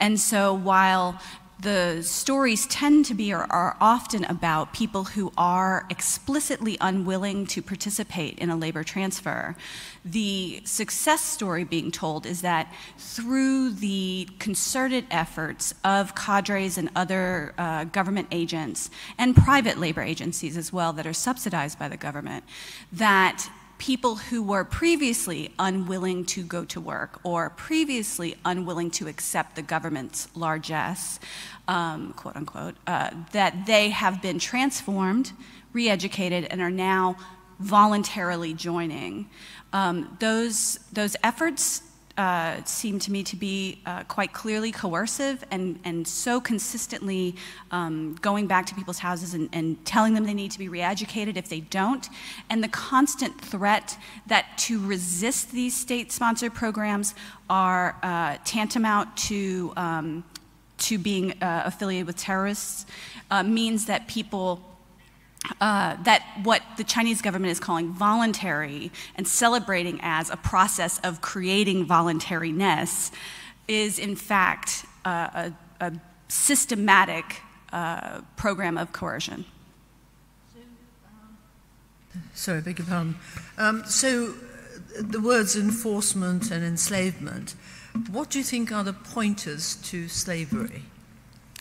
And so while the stories tend to be or are often about people who are explicitly unwilling to participate in a labor transfer, the success story being told is that through the concerted efforts of cadres and other government agents and private labor agencies as well that are subsidized by the government, that people who were previously unwilling to go to work or previously unwilling to accept the government's largesse, quote unquote, that they have been transformed, re-educated, and are now voluntarily joining. Those efforts seem to me to be quite clearly coercive and so consistently going back to people's houses and telling them they need to be re-educated if they don't, and the constant threat that to resist these state-sponsored programs are tantamount to being affiliated with terrorists means that people that what the Chinese government is calling voluntary and celebrating as a process of creating voluntariness is in fact a systematic program of coercion. Sorry, beg your pardon. So the words enforcement and enslavement, what do you think are the pointers to slavery?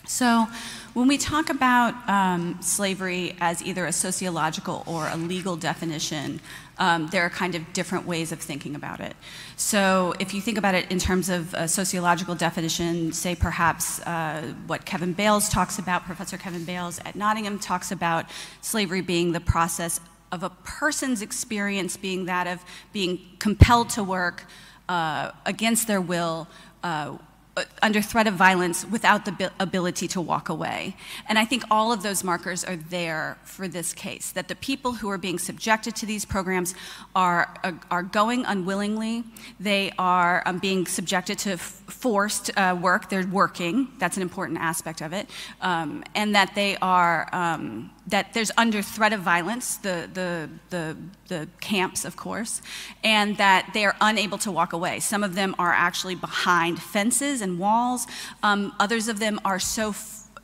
So when we talk about slavery as either a sociological or a legal definition, there are kind of different ways of thinking about it. So if you think about it in terms of a sociological definition, say perhaps what Kevin Bales talks about, Professor Kevin Bales at Nottingham talks about slavery being the process of a person's experience being that of being compelled to work against their will, under threat of violence without the ability to walk away. And I think all of those markers are there for this case, that the people who are being subjected to these programs are going unwillingly. They are being subjected to forced work. They're working. That's an important aspect of it. And that they are, that there's under threat of violence, the camps, of course, and that they are unable to walk away. Some of them are actually behind fences and walls. Others of them are so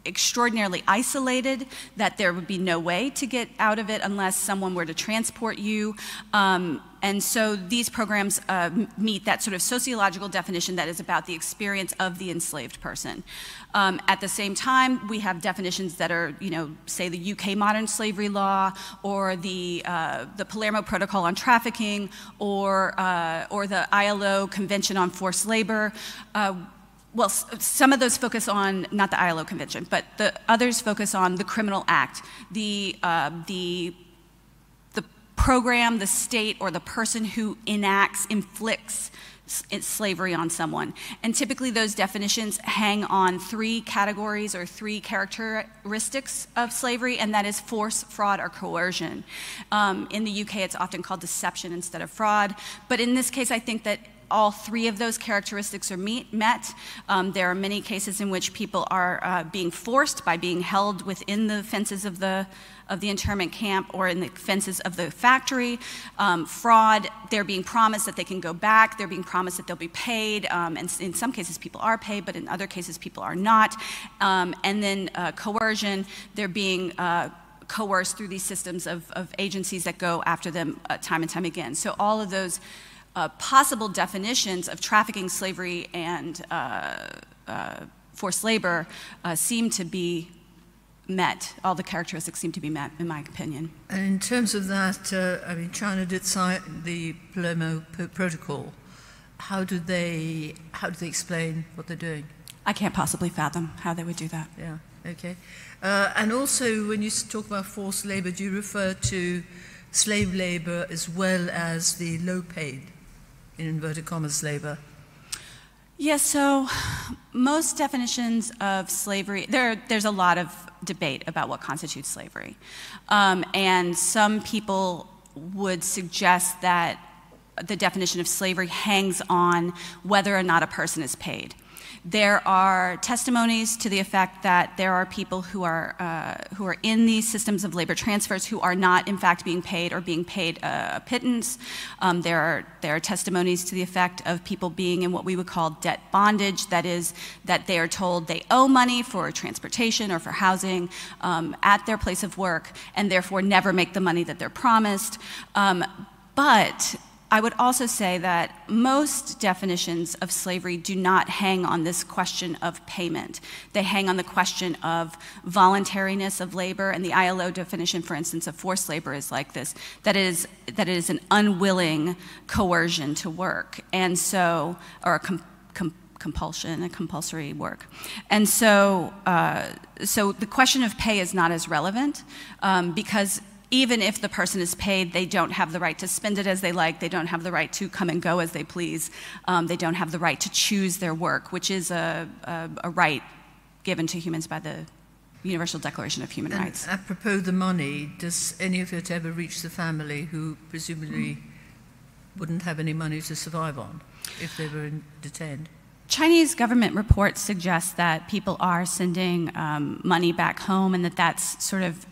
extraordinarily isolated that there would be no way to get out of it unless someone were to transport you. And so these programs meet that sort of sociological definition that is about the experience of the enslaved person. At the same time, we have definitions that are, you know, say the UK modern slavery law, or the Palermo Protocol on Trafficking, or the ILO Convention on Forced Labor. Well, some of those focus on, not the ILO Convention, but the others focus on the criminal act, the program, the state, or the person who inflicts slavery on someone. And typically those definitions hang on three categories or three characteristics of slavery, and that is force, fraud, or coercion. In the UK, it's often called deception instead of fraud. But in this case, I think that all three of those characteristics are met. There are many cases in which people are being forced by being held within the fences of the internment camp or in the fences of the factory. Fraud, they're being promised that they can go back. They're being promised that they'll be paid. And in some cases, people are paid, but in other cases, people are not. And then coercion, they're being coerced through these systems of agencies that go after them time and time again. So all of those possible definitions of trafficking, slavery, and forced labor seem to be met. All the characteristics seem to be met, in my opinion. And in terms of that, I mean, China did sign the Palermo Protocol. How do they explain what they're doing? I can't possibly fathom how they would do that. Yeah, okay. And also, when you talk about forced labor, do you refer to slave labor as well as the low-paid, in inverted commas, labor? Yes, so most definitions of slavery, there's a lot of debate about what constitutes slavery. And some people would suggest that the definition of slavery hangs on whether or not a person is paid. There are testimonies to the effect that there are people who are in these systems of labor transfers who are not, in fact, being paid or being paid a pittance. There are testimonies to the effect of people being in what we would call debt bondage. That is, that they are told they owe money for transportation or for housing at their place of work, and therefore never make the money that they're promised. But I would also say that most definitions of slavery do not hang on this question of payment. They hang on the question of voluntariness of labor, and the ILO definition, for instance, of forced labor is like this, that it is an unwilling coercion to work, and so, or a compulsion, a compulsory work. And so, so the question of pay is not as relevant because even if the person is paid, they don't have the right to spend it as they like. They don't have the right to come and go as they please. They don't have the right to choose their work, which is a right given to humans by the Universal Declaration of Human Rights. Apropos the money, does any of it ever reach the family who presumably wouldn't have any money to survive on if they were detained? Chinese government reports suggest that people are sending money back home, and that's sort of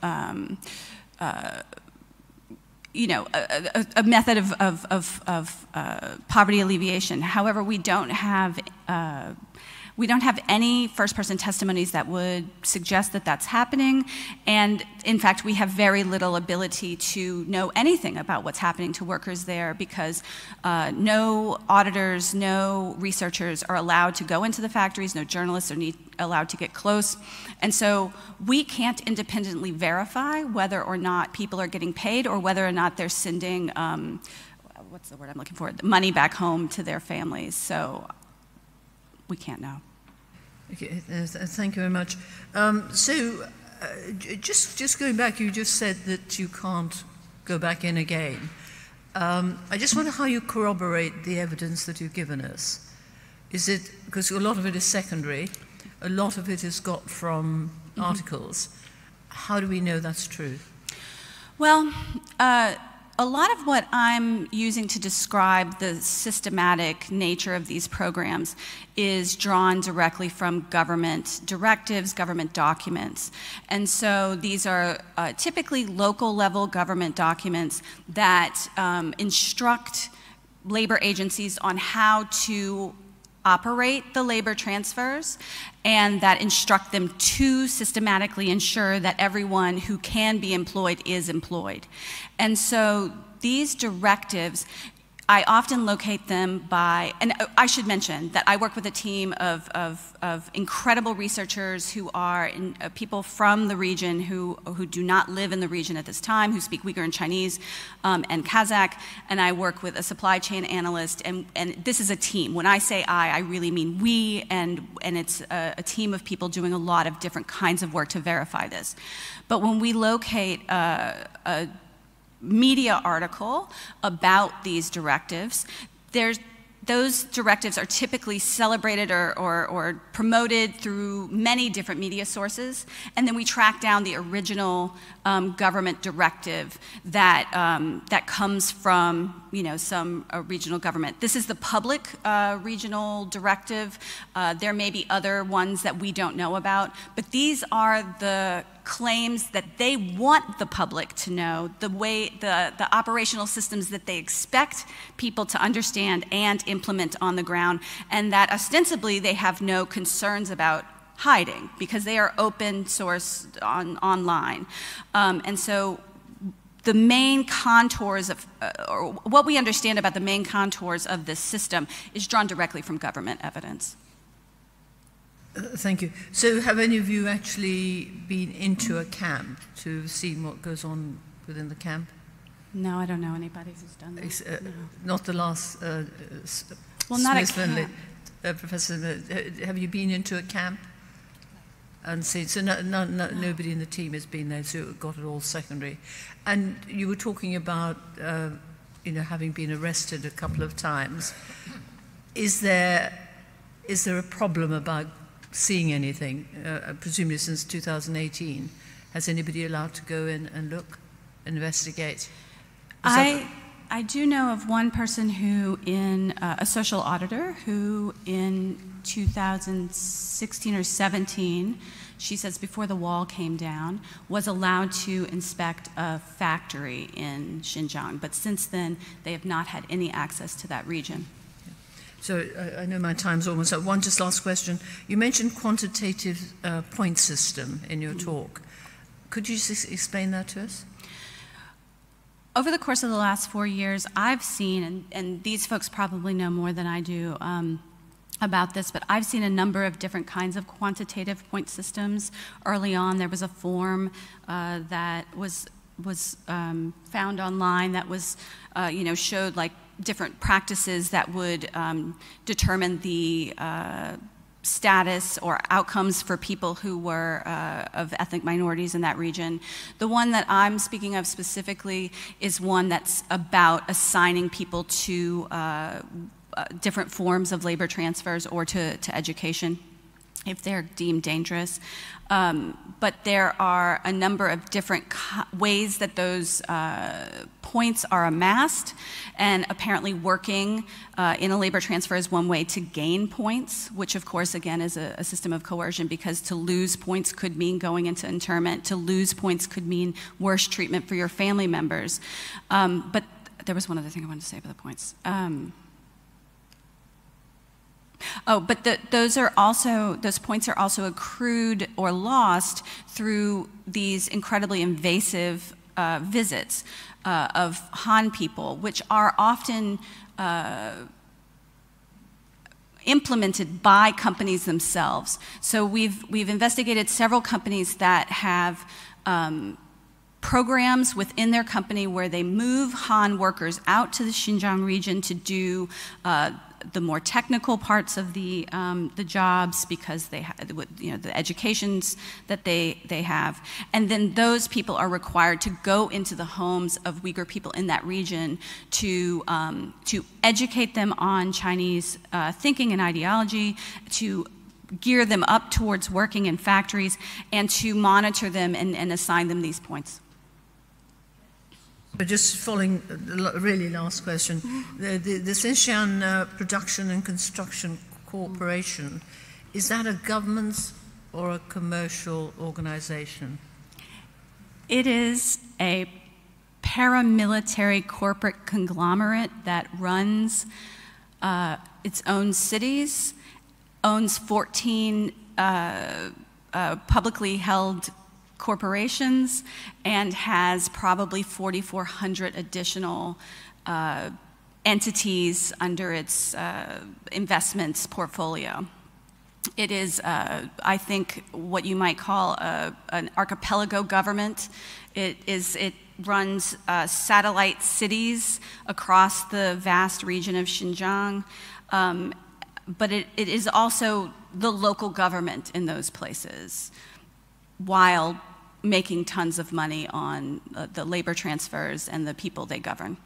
you know, a method of poverty alleviation. However, we don't have We don't have any first-person testimonies that would suggest that that's happening, and in fact, we have very little ability to know anything about what's happening to workers there because no auditors, no researchers are allowed to go into the factories, no journalists are allowed to get close, and so we can't independently verify whether or not people are getting paid or whether or not they're sending, what's the word I'm looking for, money back home to their families, so we can't know. Okay, thank you very much. Just going back, you just said that you can't go back in again. I just wonder how you corroborate the evidence that you've given us. Is it, because a lot of it is secondary, a lot of it is got from articles. How do we know that's true? Well, a lot of what I'm using to describe the systematic nature of these programs is drawn directly from government directives, government documents. And so these are typically local level government documents that instruct labor agencies on how to operate the labor transfers and that instruct them to systematically ensure that everyone who can be employed is employed. And so these directives, I often locate them by, and I should mention that I work with a team of incredible researchers who are people from the region who do not live in the region at this time, who speak Uyghur and Chinese and Kazakh, and I work with a supply chain analyst, and this is a team. When I say I really mean we, and it's a team of people doing a lot of different kinds of work to verify this. But when we locate a media article about these directives, those directives are typically celebrated or promoted through many different media sources, and then we track down the original government directive that that comes from some regional government. This is the public regional directive. There may be other ones that we don't know about, but these are the claims that they want the public to know, the operational systems that they expect people to understand and implement on the ground, and that ostensibly they have no concerns about hiding because they are open source online. And so the main contours of, or what we understand about the main contours of this system is drawn directly from government evidence. Thank you. So have any of you actually been into a camp to see what goes on within the camp? No, I don't know anybody who's done that. No. Not the last well, not a camp. Professor, have you been into a camp? And so nobody in the team has been there, so it got it all secondary. And you were talking about having been arrested a couple of times. Is there a problem about seeing anything? Presumably since 2018, has anybody allowed to go in and look, investigate? I do know of one person who, a social auditor, who in 2016 or 17, she says before the wall came down, was allowed to inspect a factory in Xinjiang. But since then, they have not had any access to that region. So I know my time's almost up. One just last question. You mentioned quantitative point system in your talk. Could you just explain that to us? Over the course of the last 4 years, I've seen, and these folks probably know more than I do about this, but I've seen a number of different kinds of quantitative point systems. Early on, there was a form that was found online that was, showed like different practices that would determine the status or outcomes for people who were of ethnic minorities in that region. The one that I'm speaking of specifically is one that's about assigning people to different forms of labor transfers or to education if they're deemed dangerous. But there are a number of different ways that those points are amassed, and apparently working in a labor transfer is one way to gain points, which of course again is a system of coercion, because to lose points could mean going into internment, to lose points could mean worse treatment for your family members. But there was one other thing I wanted to say about the points. Oh, but those points are also accrued or lost through these incredibly invasive visits of Han people, which are often implemented by companies themselves. So we've investigated several companies that have programs within their company where they move Han workers out to the Xinjiang region to do the more technical parts of the jobs, because they have, the educations that they have, and then those people are required to go into the homes of Uyghur people in that region to educate them on Chinese thinking and ideology, to gear them up towards working in factories, and to monitor them and assign them these points. But just following the really last question, the Xinjiang Production and Construction Corporation, is that a government or a commercial organization? It is a paramilitary corporate conglomerate that runs its own cities, owns 14 publicly held corporations, and has probably 4,400 additional entities under its investments portfolio. It is, I think, what you might call an archipelago government. It runs satellite cities across the vast region of Xinjiang, but it is also the local government in those places, while making tons of money on the labor transfers and the people they govern.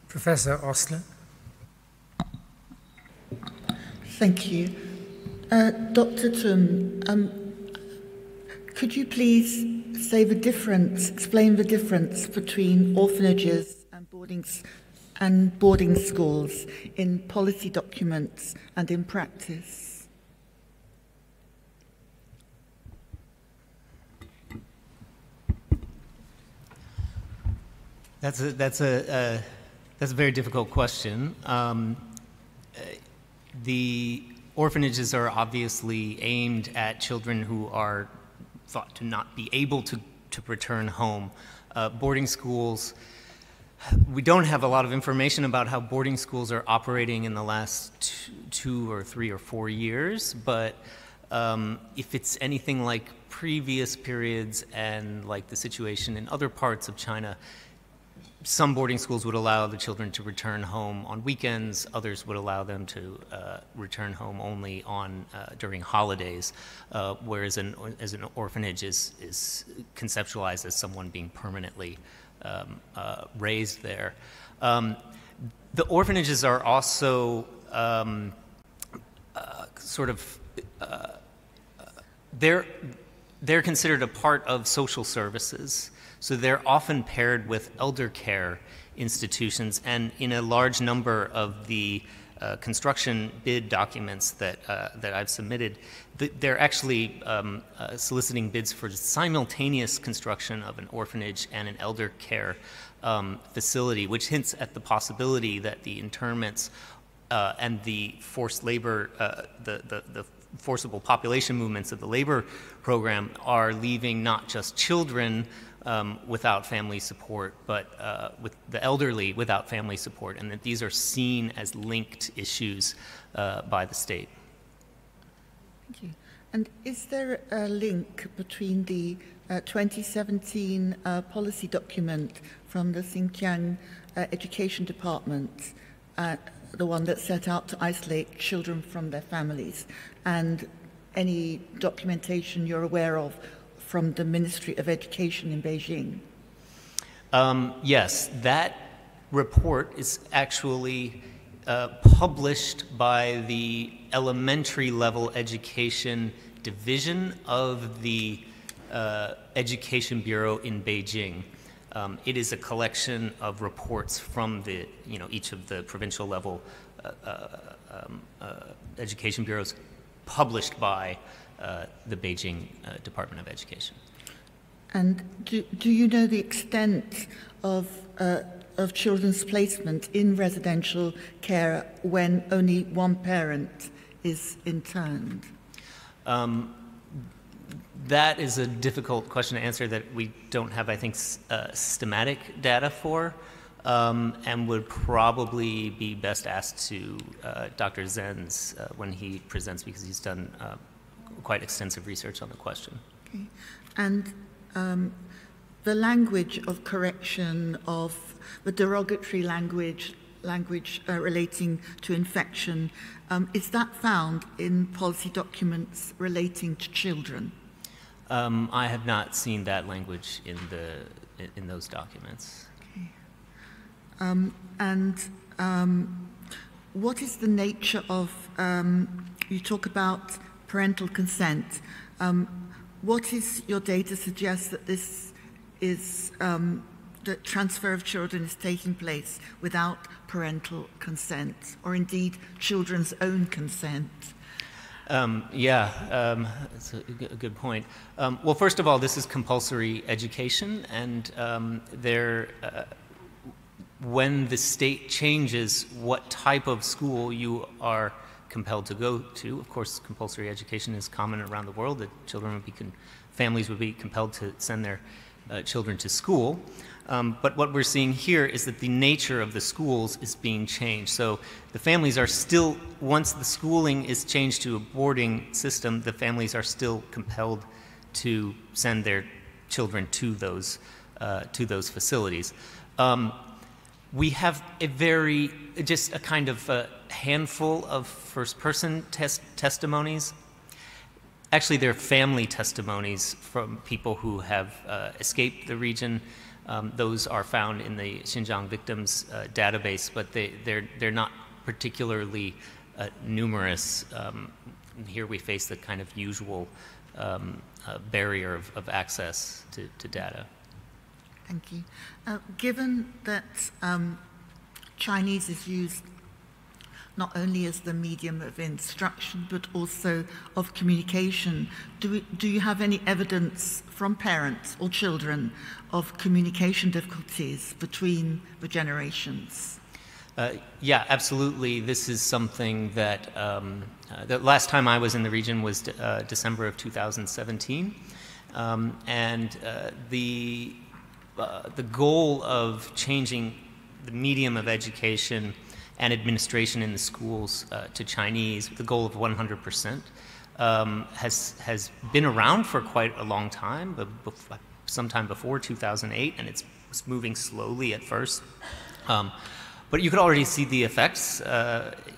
Professor Ostler. Thank you. Dr. Tum, could you please explain the difference between orphanages and boarding schools in policy documents and in practice? That's a very difficult question. The orphanages are obviously aimed at children who are thought to not be able to return home. Boarding schools, we don't have a lot of information about how boarding schools are operating in the last 2 or 3 or 4 years, but if it's anything like previous periods and like the situation in other parts of China, some boarding schools would allow the children to return home on weekends, others would allow them to return home only during holidays, whereas an orphanage is conceptualized as someone being permanently raised there. The orphanages are also they're considered a part of social services. So they're often paired with elder care institutions, and in a large number of the construction bid documents that I've submitted, they're actually soliciting bids for simultaneous construction of an orphanage and an elder care facility, which hints at the possibility that the internments and the forced labor, the forcible population movements of the labor program are leaving not just children without family support, but with the elderly without family support, and that these are seen as linked issues by the state. Thank you. And is there a link between the 2017 policy document from the Xinjiang Education Department, the one that set out to isolate children from their families, and any documentation you're aware of from the Ministry of Education in Beijing? Yes, that report is actually published by the elementary level education division of the Education Bureau in Beijing. It is a collection of reports from each of the provincial level education bureaus published by the Beijing Department of Education. And do you know the extent of of children's placement in residential care when only one parent is interned? That is a difficult question to answer that we don't have, I think, systematic data for, and would probably be best asked to Dr. Zenz when he presents, because he's done quite extensive research on the question. Okay. And the language of correction of the derogatory language relating to infection, is that found in policy documents relating to children? I have not seen that language in those documents. Okay. What is the nature of, you talk about parental consent. What is your data suggest that this is, the transfer of children is taking place without parental consent, or indeed children's own consent? That's a good point. Well, first of all, this is compulsory education, and when the state changes what type of school you are compelled to go to, of course, compulsory education is common around the world, that families would be compelled to send their children to school. But what we're seeing here is that the nature of the schools is being changed. So the families are still, once the schooling is changed to a boarding system, the families are still compelled to send their children to those facilities. We have just a kind of a handful of first-person testimonies. Actually, they're family testimonies from people who have escaped the region. Those are found in the Xinjiang victims database, but they're not particularly numerous. Here we face the kind of usual barrier of access to data. Thank you. Given that Chinese is used not only as the medium of instruction, but also of communication, do you have any evidence from parents or children of communication difficulties between the generations? Yeah, absolutely. This is something that the last time I was in the region was December of 2017, and the goal of changing the medium of education and administration in the schools to Chinese, the goal of 100%, has been around for quite a long time, but sometime before 2008, and it's moving slowly at first. But you could already see the effects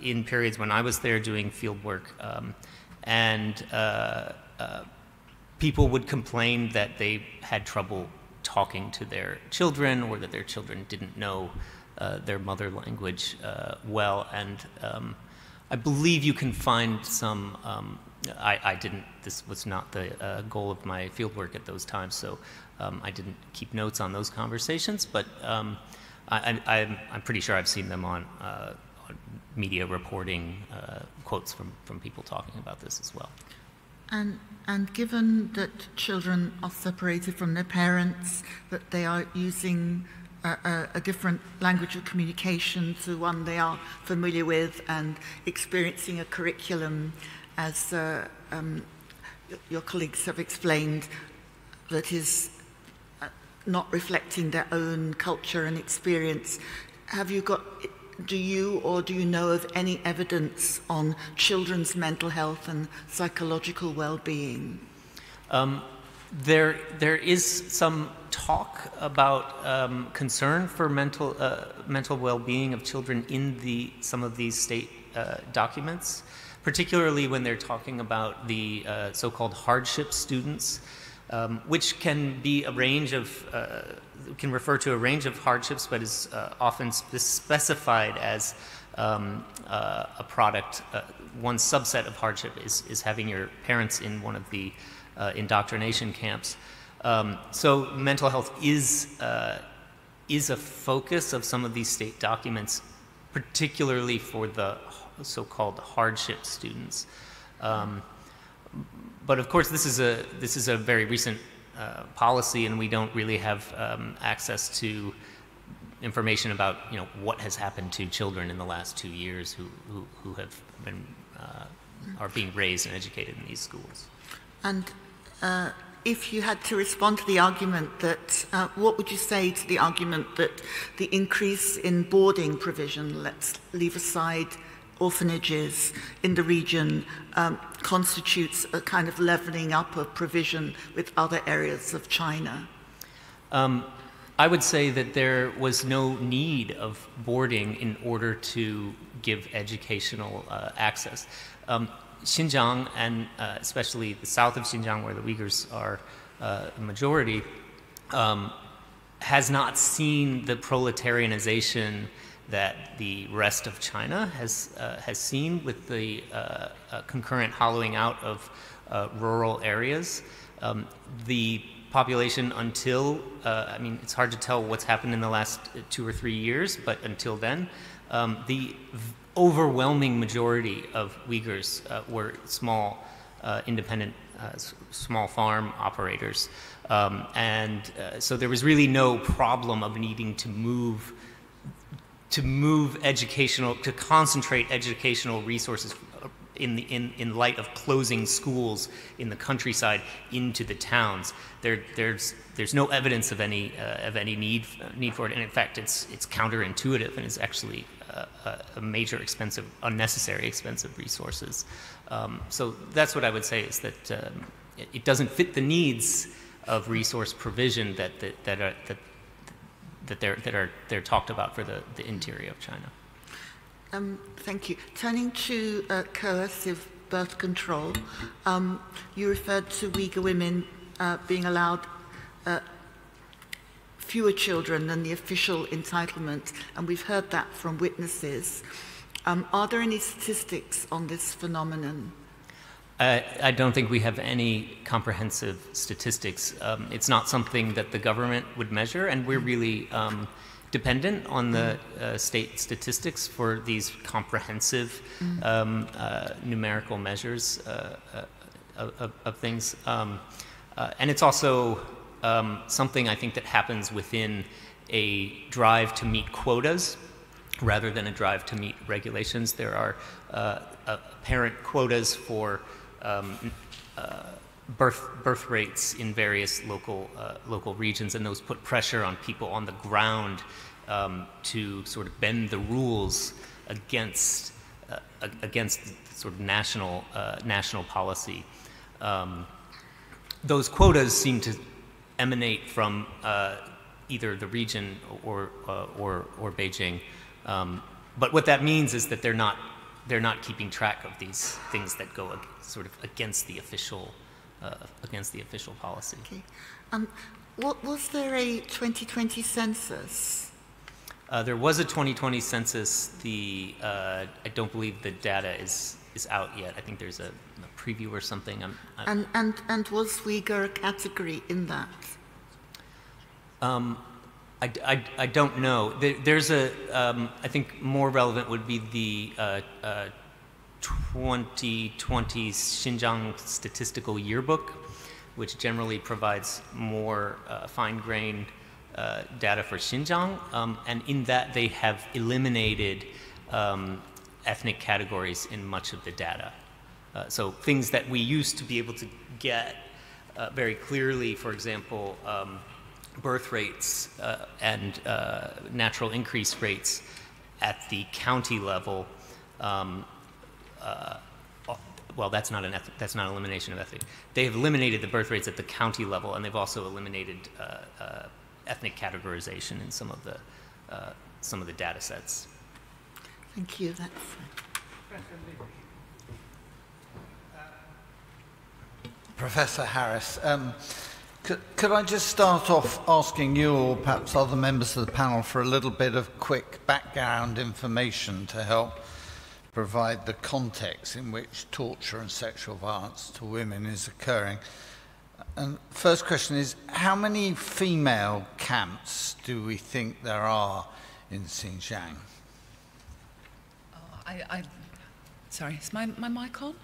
in periods when I was there doing field work, and people would complain that they had trouble talking to their children, or that their children didn't know their mother language well. And I believe you can find some, this was not the goal of my fieldwork at those times, so I didn't keep notes on those conversations, but I'm pretty sure I've seen them on media reporting, quotes from people talking about this as well. And given that children are separated from their parents, that they are using a different language of communication to one they are familiar with, and experiencing a curriculum, as your colleagues have explained, that is not reflecting their own culture and experience, do you know of any evidence on children's mental health and psychological well-being? There is some talk about concern for mental well-being of children in some of these state documents, particularly when they're talking about the so-called hardship students, which can be a range of can refer to a range of hardships, but is often specified as a product. One subset of hardship is having your parents in one of the indoctrination camps. So mental health is a focus of some of these state documents, particularly for the so-called hardship students. But of course, this is a very recent policy, and we don't really have access to information about what has happened to children in the last 2 years who have been are being raised and educated in these schools. And if you had to respond to the argument that, what would you say to the argument that the increase in boarding provision, let's leave aside orphanages in the region, constitutes a kind of leveling up of provision with other areas of China? I would say that there was no need of boarding in order to give educational access. Xinjiang, and especially the south of Xinjiang, where the Uyghurs are the majority, has not seen the proletarianization that the rest of China has seen with the concurrent hollowing out of rural areas. The population until, I mean, it's hard to tell what's happened in the last 2 or 3 years, but until then, the overwhelming majority of Uyghurs were small, independent, small farm operators. So there was really no problem of needing to concentrate educational resources in light of closing schools in the countryside into the towns. There's no evidence of any need for it, and in fact, it's counterintuitive, and it's actually a major unnecessary expensive resources. So that's what I would say, is that it doesn't fit the needs of resource provision that they're talked about for the interior of China. Thank you. Turning to coercive birth control, you referred to Uyghur women being allowed fewer children than the official entitlement, and we've heard that from witnesses. Are there any statistics on this phenomenon? I don't think we have any comprehensive statistics. It's not something that the government would measure, and we're really dependent on the state statistics for these comprehensive numerical measures of things. And it's also something I think that happens within a drive to meet quotas rather than a drive to meet regulations. There are apparent quotas for birth rates in various local regions, and those put pressure on people on the ground to sort of bend the rules against sort of national policy. Those quotas seem to emanate from either the region or Beijing, but what that means is that they're not keeping track of these things that go sort of against the official policy. Okay. Was there a 2020 census? There was a 2020 census. I don't believe the data is out yet. I think there's a preview or something. And was Uyghur a category in that? I don't know. There's I think more relevant would be the 2020 Xinjiang Statistical Yearbook, which generally provides more fine-grained data for Xinjiang. And in that, they have eliminated ethnic categories in much of the data. So things that we used to be able to get very clearly, for example, birth rates and natural increase rates at the county level. Well, that's not elimination of ethnic. They have eliminated the birth rates at the county level, and they've also eliminated ethnic categorization in some of the data sets. Thank you. Professor Harris, could I just start off asking you, or perhaps other members of the panel, for a little bit of quick background information to help provide the context in which torture and sexual violence to women is occurring? And first question is, how many female camps do we think there are in Xinjiang? Sorry, is my mic on?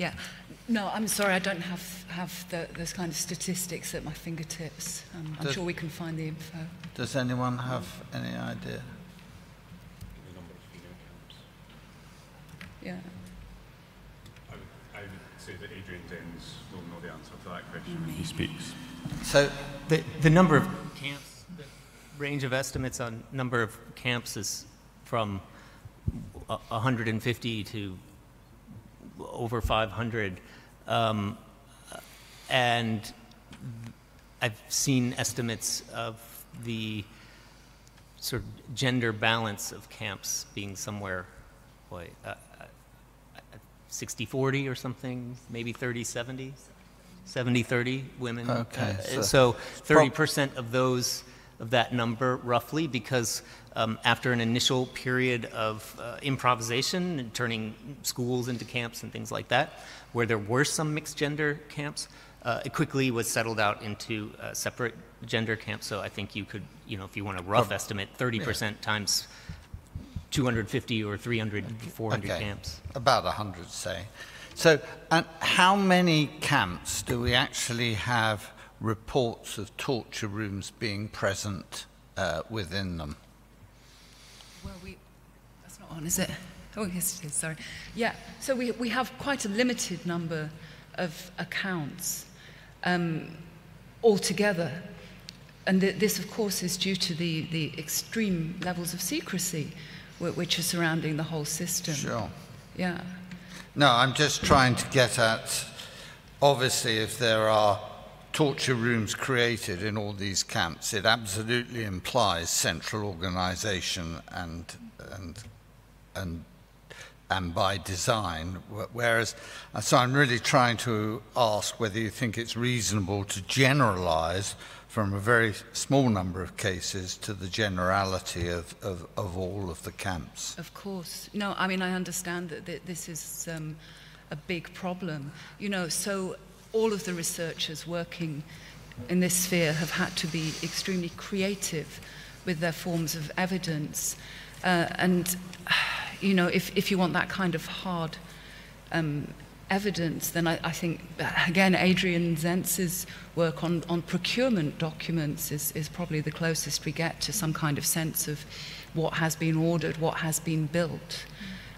Yeah. No, I'm sorry, I don't have those kind of statistics at my fingertips. I'm sure we can find the info. Does anyone have any idea? The number of female camps. Yeah. I would say that Adrian Zenz will know the answer to that question when he speaks. So the number of camps, the range of estimates on number of camps is from 150 to over 500. And I've seen estimates of the sort of gender balance of camps being somewhere, 60-40 or something, maybe 30-70, 70-30 women. Okay. So 30% of that number, roughly, because after an initial period of improvisation and turning schools into camps and things like that, where there were some mixed gender camps, it quickly was settled out into separate gender camps. So I think you could, if you want a rough estimate, 30% times 250 or 300, 400 camps. About 100, say. So, and how many camps do we actually have reports of torture rooms being present within them? Well, that's not on, is it? Oh, yes, it is, sorry. Yeah, so we have quite a limited number of accounts altogether. And this, of course, is due to the extreme levels of secrecy which are surrounding the whole system. Sure. Yeah. No, I'm just trying to get at, obviously, if there are torture rooms created in all these camps, it absolutely implies central organization and by design, whereas, so I'm really trying to ask whether you think it's reasonable to generalize from a very small number of cases to the generality of all of the camps. Of course. No, I mean, I understand that this is a big problem. So all of the researchers working in this sphere have had to be extremely creative with their forms of evidence. If you want that kind of hard evidence, then I think, again, Adrian Zenz's work on procurement documents is probably the closest we get to some kind of sense of what has been ordered, what has been built.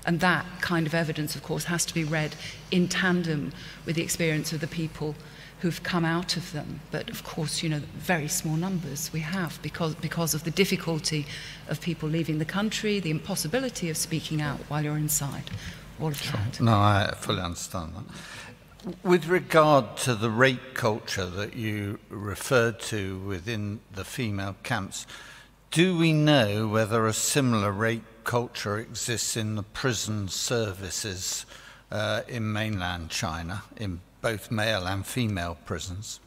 And that kind of evidence, of course, has to be read in tandem with the experience of the people who've come out of them. But of course, very small numbers we have because of the difficulty of people leaving the country, the impossibility of speaking out while you're inside. All of that. No, I fully understand that. With regard to the rape culture that you referred to within the female camps, do we know whether a similar rape culture exists in the prison services in mainland China, in both male and female prisons?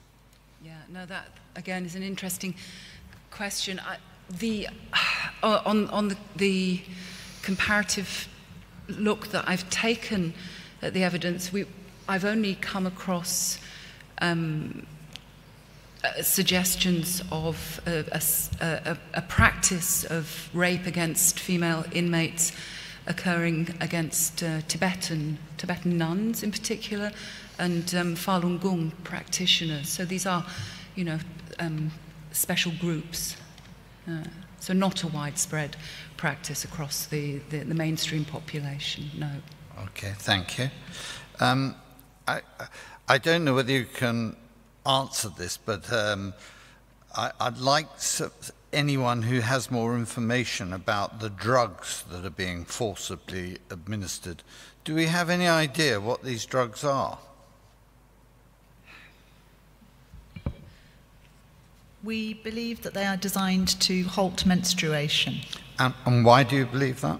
Yeah, no, that again is an interesting question. On the comparative look that I've taken at the evidence, I've only come across suggestions of a practice of rape against female inmates occurring against Tibetan nuns in particular, and Falun Gong practitioners. So these are, special groups. So not a widespread practice across the mainstream population, no. Okay, thank you. I don't know whether you can answer this, but I'd like anyone who has more information about the drugs that are being forcibly administered. Do we have any idea what these drugs are? We believe that they are designed to halt menstruation. And why do you believe that?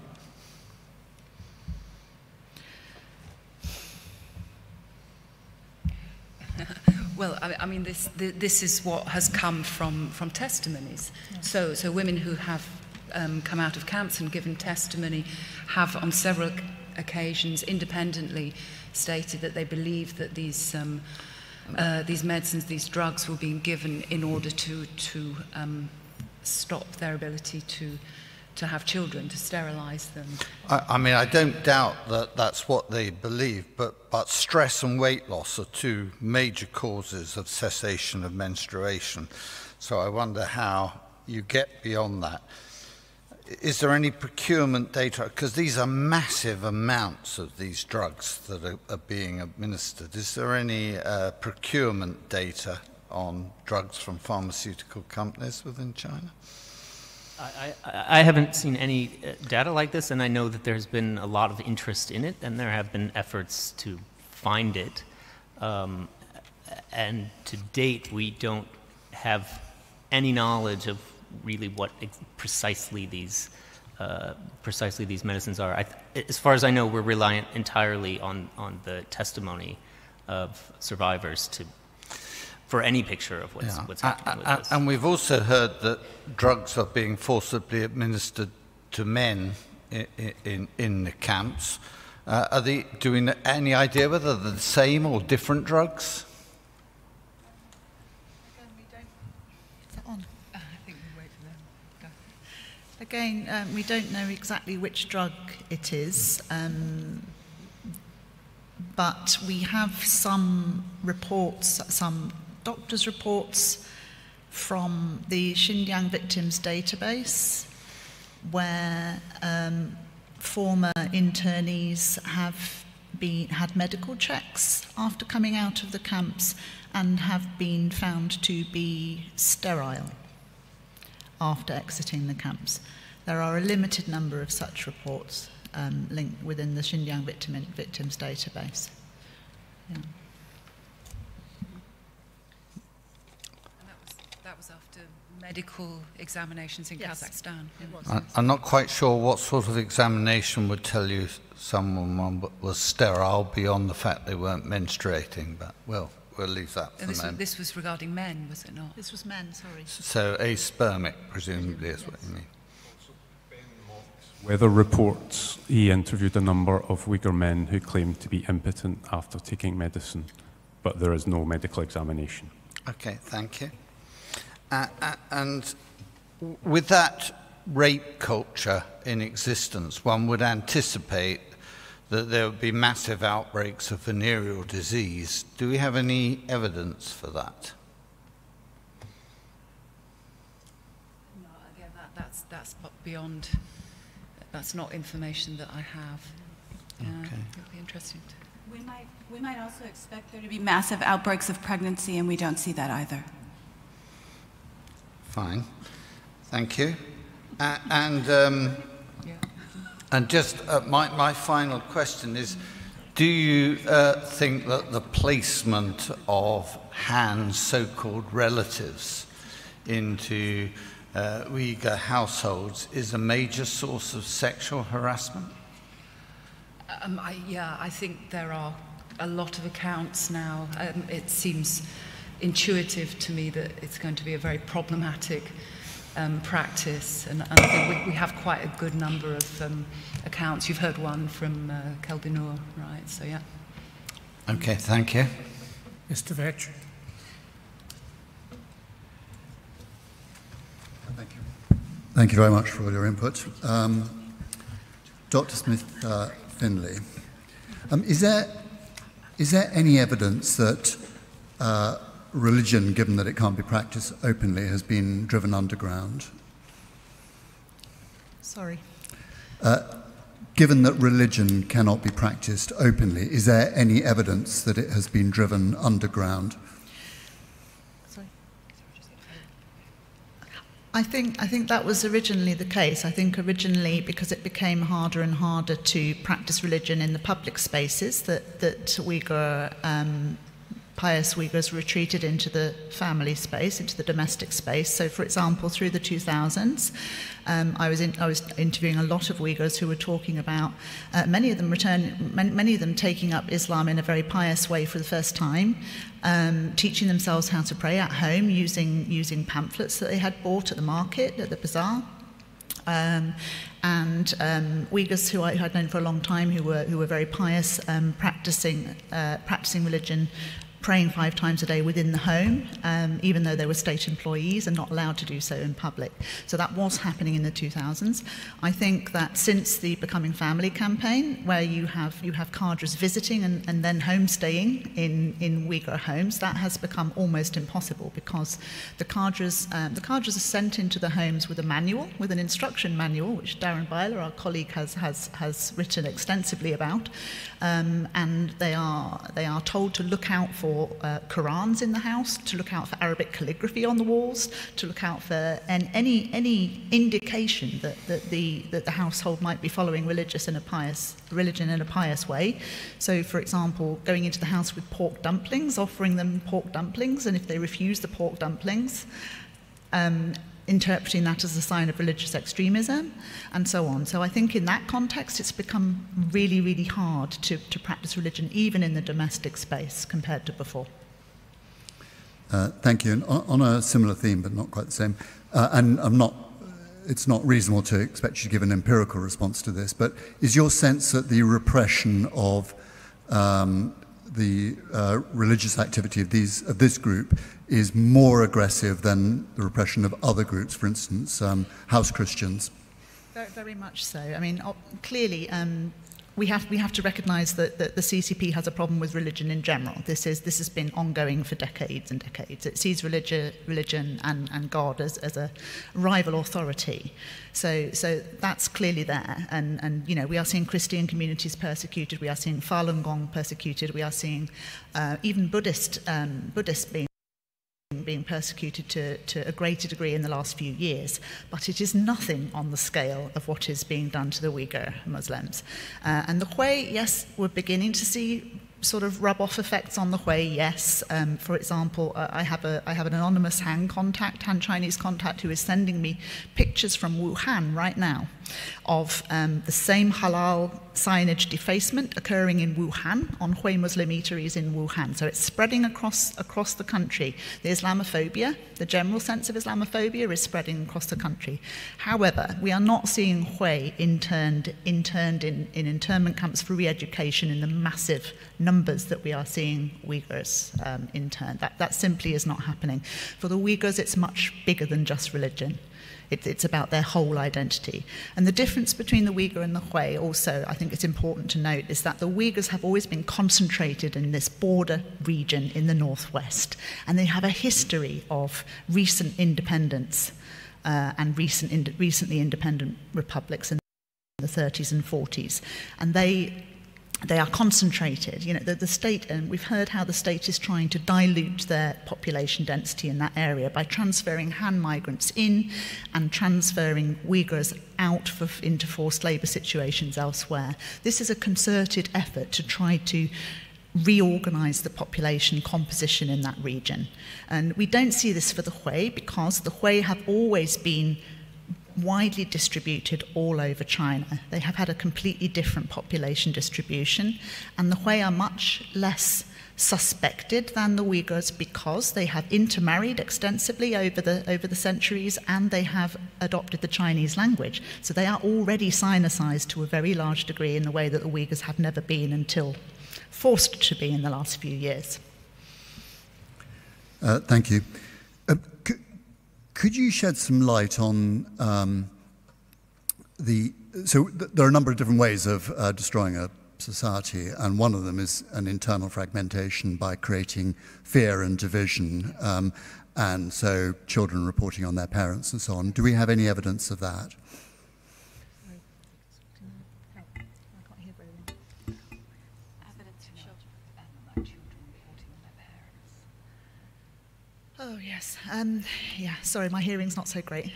Well, I mean, this is what has come from testimonies. Yeah. So women who have come out of camps and given testimony have, on several occasions, independently stated that they believe that these medicines, these drugs, were being given in order to stop their ability to to have children, to sterilize them. I mean, I don't doubt that that's what they believe, but stress and weight loss are two major causes of cessation of menstruation. So I wonder how you get beyond that. Is there any procurement data? Because these are massive amounts of these drugs that are being administered. Is there any procurement data on drugs from pharmaceutical companies within China? I haven't seen any data like this, and I know that there's been a lot of interest in it, and there have been efforts to find it. And to date, we don't have any knowledge of really what precisely these medicines are. As far as I know, we're reliant entirely on the testimony of survivors for any picture of what's happening with this. And we've also heard that drugs are being forcibly administered to men in the camps. Do we have any idea whether they're the same or different drugs? Again, we don't know exactly which drug it is, but we have some reports, some doctors' reports from the Xinjiang Victims Database, where former internees have had medical checks after coming out of the camps and have been found to be sterile after exiting the camps. There are a limited number of such reports linked within the Xinjiang Victims Database. Yeah. That was after medical examinations in Kazakhstan. I'm not quite sure what sort of examination would tell you someone was sterile beyond the fact they weren't menstruating, but we'll leave that for men. This was regarding men, was it not? This was men, sorry. So aspermic, presumably, is what you mean. Weather reports, he interviewed a number of Uyghur men who claimed to be impotent after taking medicine, but there is no medical examination. Okay, thank you. And with that rape culture in existence, one would anticipate that there would be massive outbreaks of venereal disease. Do we have any evidence for that? No, again, that's beyond. That's not information that I have. Okay. It'll be interesting. We might also expect there to be massive outbreaks of pregnancy, and we don't see that either. Fine, thank you. And just my final question is, do you think that the placement of Han's so-called relatives into Uyghur households is a major source of sexual harassment? I think there are a lot of accounts now. It seems intuitive to me that it's going to be a very problematic practice, and I think we have quite a good number of accounts. You've heard one from Kelbinur, right? So yeah. Okay, thank you. Mr. Vetch. Thank you. Thank you very much for all your input. Dr. Smith-Finlay, is there any evidence that religion, given that it can't be practiced openly, has been driven underground? Sorry. Given that religion cannot be practiced openly, is there any evidence that it has been driven underground? Sorry. I think that was originally the case. I think originally, because it became harder and harder to practice religion in the public spaces, that pious Uyghurs retreated into the family space, into the domestic space. So, for example, through the 2000s, I was interviewing a lot of Uyghurs who were talking about many of them taking up Islam in a very pious way for the first time, teaching themselves how to pray at home using pamphlets that they had bought at the market, at the bazaar. And Uyghurs who I had known for a long time who were very pious, practicing religion praying 5 times a day within the home, even though they were state employees and not allowed to do so in public. So that was happening in the 2000s. I think that since the Becoming Family campaign, where you have cadres visiting and then homestaying in Uyghur homes, that has become almost impossible, because the cadres are sent into the homes with a manual, with an instruction manual, which Darren Byler, our colleague, has written extensively about, and they are told to look out for Qurans in the house, to look out for Arabic calligraphy on the walls, to look out for any indication that the household might be following religion in a pious way. So, for example, going into the house with pork dumplings, offering them pork dumplings, and if they refuse the pork dumplings, interpreting that as a sign of religious extremism, and so on. So I think in that context, it's become really, really hard to practice religion, even in the domestic space, compared to before. Thank you. And on a similar theme, but not quite the same, and it's not reasonable to expect you to give an empirical response to this, but is your sense that the repression of the religious activity of this group is more aggressive than the repression of other groups, for instance, house Christians? Very, very much so. I mean, clearly, we have to recognise that the CCP has a problem with religion in general. This has been ongoing for decades and decades. It sees religion and God as a rival authority. So that's clearly there. And you know, we are seeing Christian communities persecuted. We are seeing Falun Gong persecuted. We are seeing even Buddhists being persecuted to a greater degree in the last few years, but it is nothing on the scale of what is being done to the Uyghur Muslims. And the Hui, yes, we're beginning to see sort of rub-off effects on the Hui, yes. For example, I have an anonymous Han Chinese contact, who is sending me pictures from Wuhan right now of the same halal signage defacement occurring in Wuhan on Hui Muslim eateries in Wuhan. So it's spreading across the country. The Islamophobia, the general sense of Islamophobia, is spreading across the country. However, we are not seeing Hui interned in internment camps for re-education in the massive numbers that we are seeing Uyghurs interned. That simply is not happening. For the Uyghurs, it's much bigger than just religion. It's about their whole identity. And the difference between the Uyghur and the Hui, also, I think it's important to note, is that the Uyghurs have always been concentrated in this border region in the northwest. And they have a history of recent independence and recently independent republics in the 30s and 40s. And they are concentrated. You know, the state, and we've heard how the state is trying to dilute their population density in that area by transferring Han migrants in and transferring Uyghurs out into forced labour situations elsewhere. This is a concerted effort to try to reorganise the population composition in that region. And we don't see this for the Hui, because the Hui have always been widely distributed all over China. They have had a completely different population distribution, and the Hui are much less suspected than the Uyghurs because they have intermarried extensively over the centuries, and they have adopted the Chinese language. So they are already Sinicized to a very large degree in the way that the Uyghurs have never been until forced to be in the last few years. Thank you. Could you shed some light on there are a number of different ways of destroying a society, and one of them is an internal fragmentation by creating fear and division, and so children reporting on their parents and so on. Do we have any evidence of that? Oh yes, yeah. Sorry, my hearing's not so great.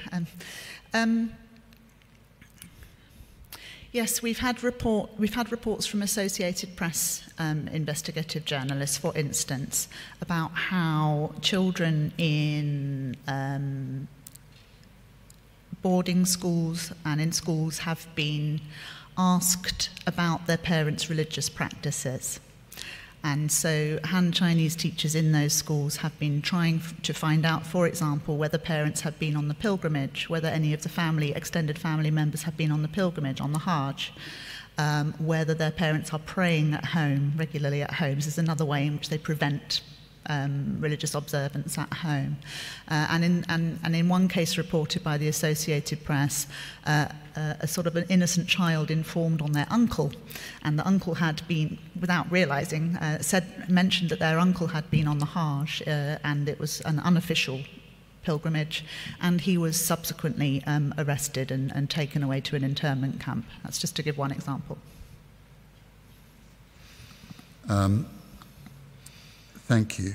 Yes, we've had reports from Associated Press investigative journalists, for instance, about how children in boarding schools and in schools have been asked about their parents' religious practices. And so Han Chinese teachers in those schools have been trying to find out, for example, whether parents have been on the pilgrimage, whether any of the extended family members have been on the pilgrimage, on the Hajj, whether their parents are praying at home, regularly at home. This is another way in which they prevent religious observance at home. And in one case reported by the Associated Press, a sort of an innocent child informed on their uncle, and the uncle had been, without realizing, mentioned that their uncle had been on the Hajj, and it was an unofficial pilgrimage, and he was subsequently arrested and taken away to an internment camp. That's just to give one example. Thank you.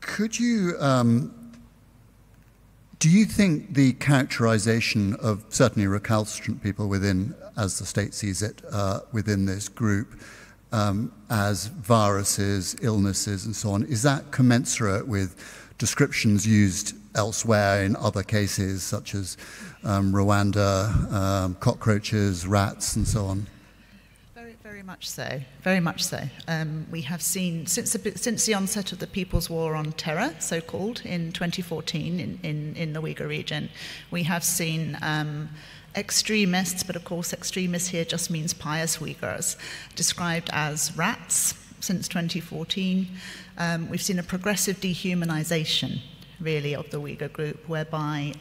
Could you, do you think the characterization of certainly recalcitrant people within, as the state sees it, within this group, as viruses, illnesses, and so on, is that commensurate with descriptions used elsewhere in other cases, such as Rwanda, cockroaches, rats, and so on? Very much so. Very much so. We have seen, since the onset of the People's War on Terror, so-called, in 2014 in the Uyghur region, we have seen extremists, but of course extremists here just means pious Uyghurs, described as rats since 2014. We've seen a progressive dehumanization, really, of the Uyghur group, whereby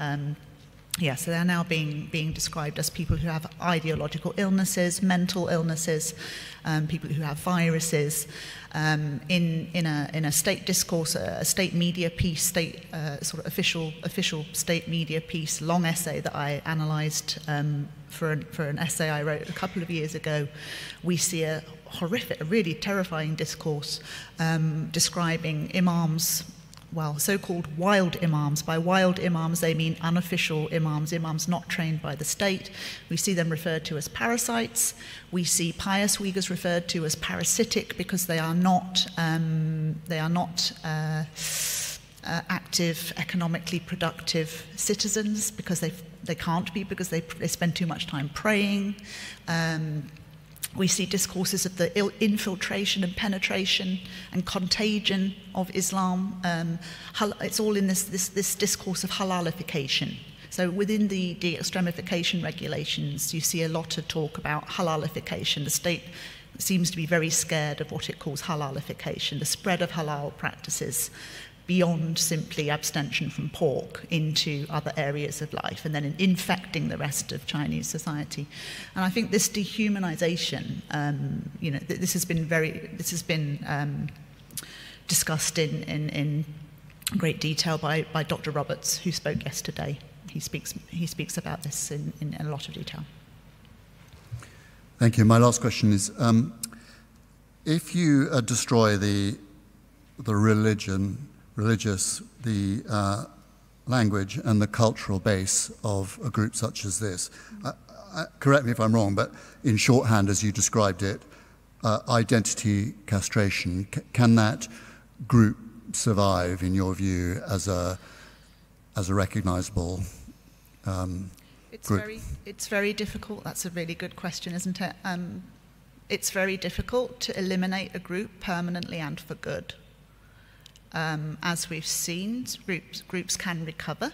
so they're now being described as people who have ideological illnesses, mental illnesses, people who have viruses. In a state discourse, a state media piece, sort of official state media piece, long essay that I analysed for an essay I wrote a couple of years ago, we see a horrific, a really terrifying discourse describing imams. Well, so-called wild imams. By wild imams, they mean unofficial imams, imams not trained by the state. We see them referred to as parasites. We see pious Uyghurs referred to as parasitic because they are not active, economically productive citizens, because they can't be, because they spend too much time praying. We see discourses of the infiltration and penetration and contagion of Islam. It's all in this discourse of halalification. So within the de-extremification regulations, you see a lot of talk about halalification. The state seems to be very scared of what it calls halalification, the spread of halal practices beyond simply abstention from pork into other areas of life, and then infecting the rest of Chinese society. And I think this dehumanization, this has been discussed in great detail by Dr. Roberts, who spoke yesterday. He speaks about this in a lot of detail. Thank you. My last question is, if you destroy the language and the cultural base of a group such as this, correct me if I'm wrong, but in shorthand as you described it, identity castration, can that group survive, in your view, as a recognizable group? It's very difficult. That's a really good question, isn't it? It's very difficult to eliminate a group permanently and for good. As we've seen, groups can recover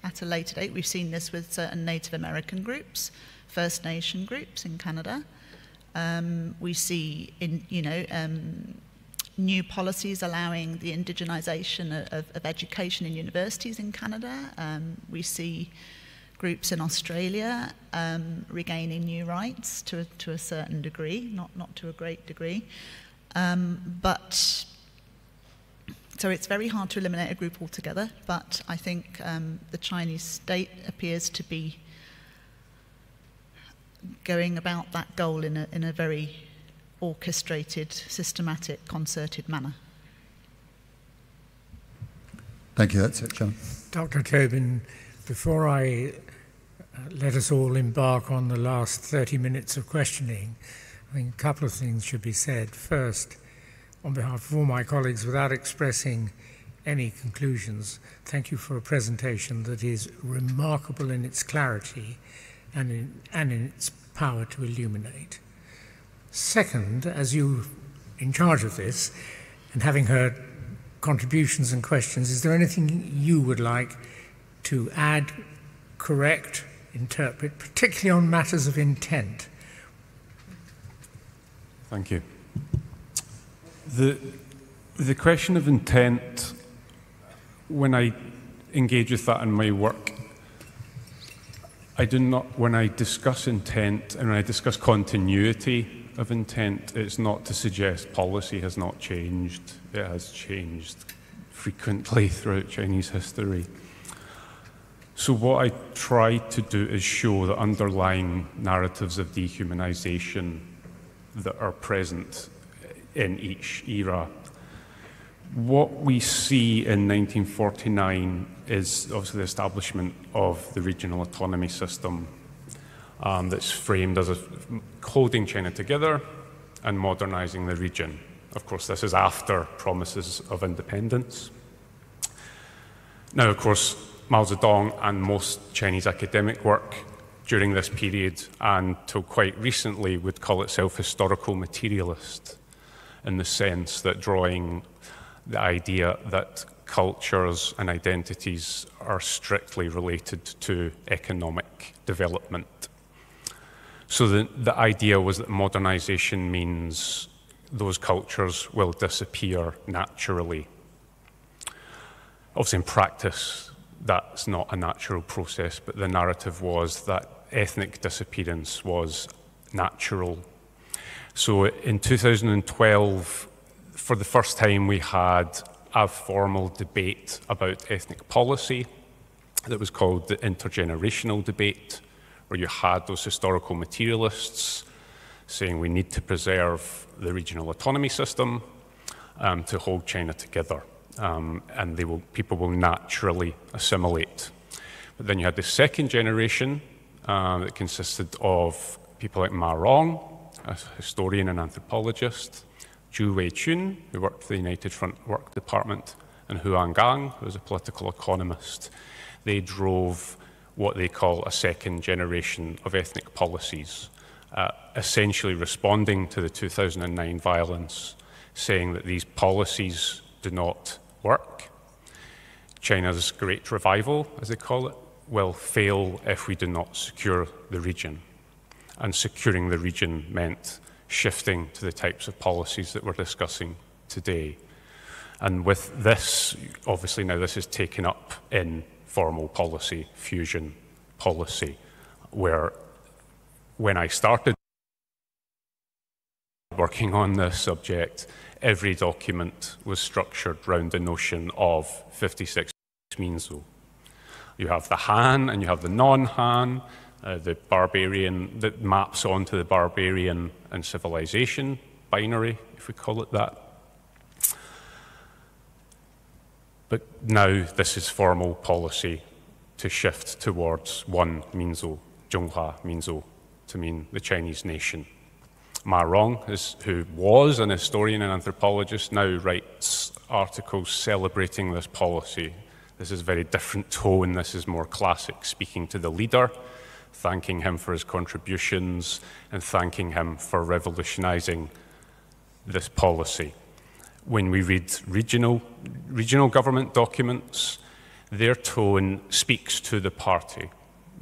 at a later date. We've seen this with certain Native American groups, First Nation groups in Canada. We see new policies allowing the indigenization of education in universities in Canada. We see groups in Australia regaining new rights to a certain degree, not to a great degree, so it's very hard to eliminate a group altogether, but I think the Chinese state appears to be going about that goal in a very orchestrated, systematic, concerted manner. Thank you. That's it, John. Dr. Tobin, before I let us all embark on the last 30 minutes of questioning, I think a couple of things should be said. First, on behalf of all my colleagues, without expressing any conclusions, thank you for a presentation that is remarkable in its clarity and in its power to illuminate. Second, as you in charge of this, and having heard contributions and questions, is there anything you would like to add, correct, interpret, particularly on matters of intent? Thank you. The question of intent, when I engage with that in my work, I do not, when I discuss intent and when I discuss continuity of intent, it's not to suggest policy has not changed. It has changed frequently throughout Chinese history. So what I try to do is show the underlying narratives of dehumanization that are present in each era. What we see in 1949 is obviously the establishment of the regional autonomy system that's framed as holding China together and modernizing the region. Of course, this is after promises of independence. Now, of course, Mao Zedong and most Chinese academic work during this period and till quite recently would call itself historical materialist, in the sense that drawing the idea that cultures and identities are strictly related to economic development. So the idea was that modernization means those cultures will disappear naturally. Obviously, in practice, that's not a natural process, but the narrative was that ethnic disappearance was natural. So in 2012, for the first time, we had a formal debate about ethnic policy that was called the intergenerational debate, where you had those historical materialists saying we need to preserve the regional autonomy system to hold China together, and people will naturally assimilate. But then you had the second generation that consisted of people like Ma Rong, a historian and anthropologist, Zhu Weichun, who worked for the United Front Work Department, and Huang Gang, who was a political economist. They drove what they call a second generation of ethnic policies, essentially responding to the 2009 violence, saying that these policies do not work. China's Great Revival, as they call it, will fail if we do not secure the region. And securing the region meant shifting to the types of policies that we're discussing today. And with this, obviously now this is taken up in formal policy, fusion policy, where when I started working on this subject, every document was structured around the notion of 56 Minzu. You have the Han and you have the non-Han, the barbarian that maps onto the barbarian and civilization binary, if we call it that. But now this is formal policy to shift towards one Minzu, Zhonghua Minzu, to mean the Chinese nation. Ma Rong, who was an historian and anthropologist, now writes articles celebrating this policy. This is a very different tone. This is more classic, speaking to the leader, thanking him for his contributions and thanking him for revolutionizing this policy. When we read regional government documents, their tone speaks to the party.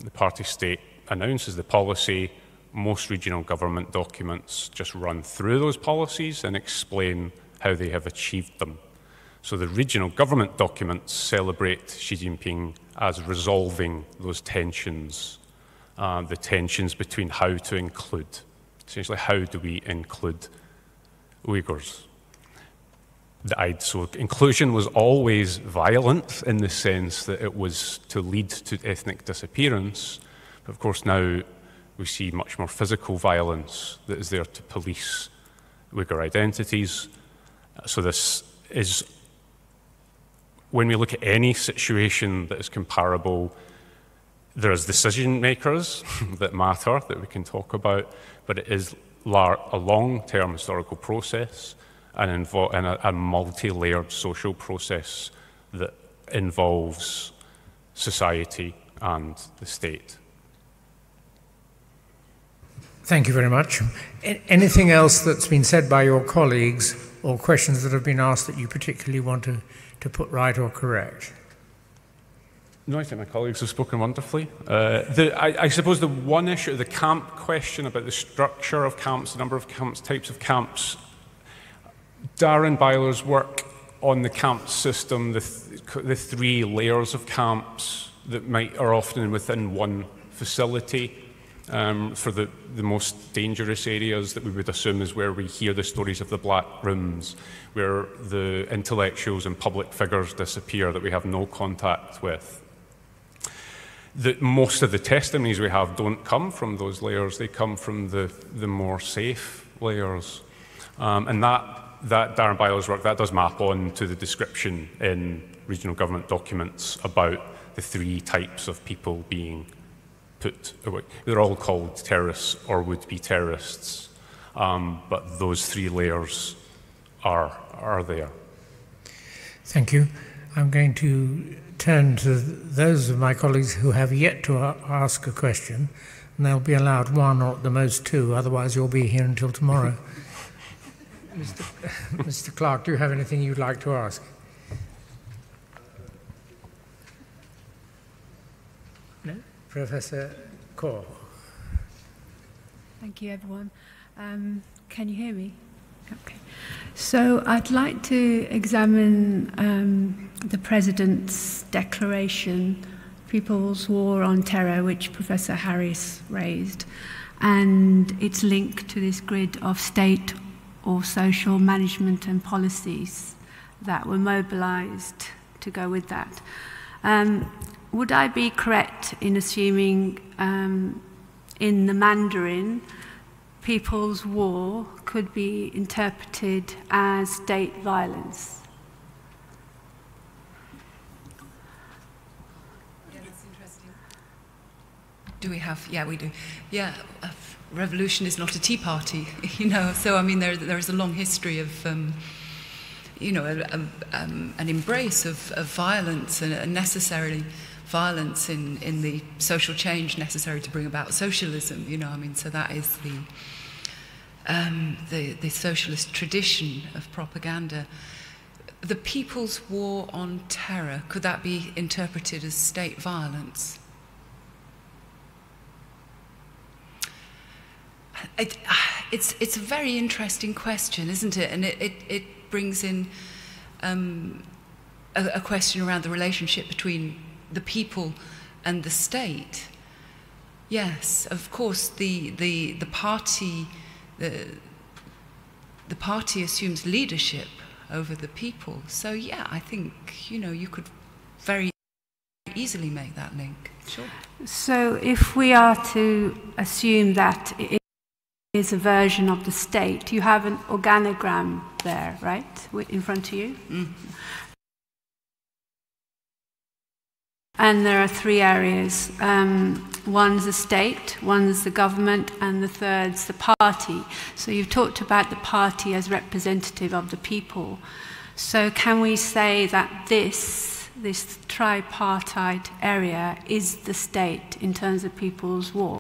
The party state announces the policy. Most regional government documents just run through those policies and explain how they have achieved them. So the regional government documents celebrate Xi Jinping as resolving those tensions, the tensions between how to include. Essentially, how do we include Uyghurs? So inclusion was always violent in the sense that it was to lead to ethnic disappearance. But of course, now we see much more physical violence that is there to police Uyghur identities. So this is, when we look at any situation that is comparable, there's decision makers that matter, that we can talk about, but it is a long-term historical process and a multi-layered social process that involves society and the state. Thank you very much. Anything else that's been said by your colleagues or questions that have been asked that you particularly want to put right or correct? No, I think my colleagues have spoken wonderfully. I suppose the one issue, the camp question about the structure of camps, the number of camps, types of camps, Darren Byler's work on the camp system, the three layers of camps that are often within one facility, for the most dangerous areas that we would assume is where we hear the stories of the black rooms, where the intellectuals and public figures disappear that we have no contact with. Most of the testimonies we have don't come from those layers, they come from the more safe layers. And that Darren Byler's work, that does map on to the description in regional government documents about the three types of people being put away. They're all called terrorists or would-be terrorists, but those three layers are there. Thank you. I'm going to turn to those of my colleagues who have yet to ask a question, and they'll be allowed one or at the most two, otherwise you'll be here until tomorrow. Mr. Clark, do you have anything you'd like to ask? No? Professor Kaur. Thank you, everyone. Can you hear me? Okay. So I'd like to examine the President's declaration, People's War on Terror, which Professor Harris raised, and its link to this grid of state or social management and policies that were mobilized to go with that. Would I be correct in assuming in the Mandarin, People's War could be interpreted as state violence? Yeah, that's interesting. Do we have? Yeah, we do. Yeah, revolution is not a tea party, you know. So I mean, there is a long history of, you know, an embrace of violence and necessarily violence in the social change necessary to bring about socialism. You know, I mean, so that is the socialist tradition of propaganda. The People's War on Terror, could that be interpreted as state violence? It's a very interesting question, isn't it? And it brings in a question around the relationship between the people and the state. Yes, of course, the party assumes leadership over the people. So yeah, I think, you know, you could very easily make that link. Sure. So if we are to assume that it is a version of the state, you have an organogram there, right, in front of you? Mm. And there are three areas. One's the state, one's the government, and the third's the party. So you've talked about the party as representative of the people. So can we say that this tripartite area is the state in terms of People's War?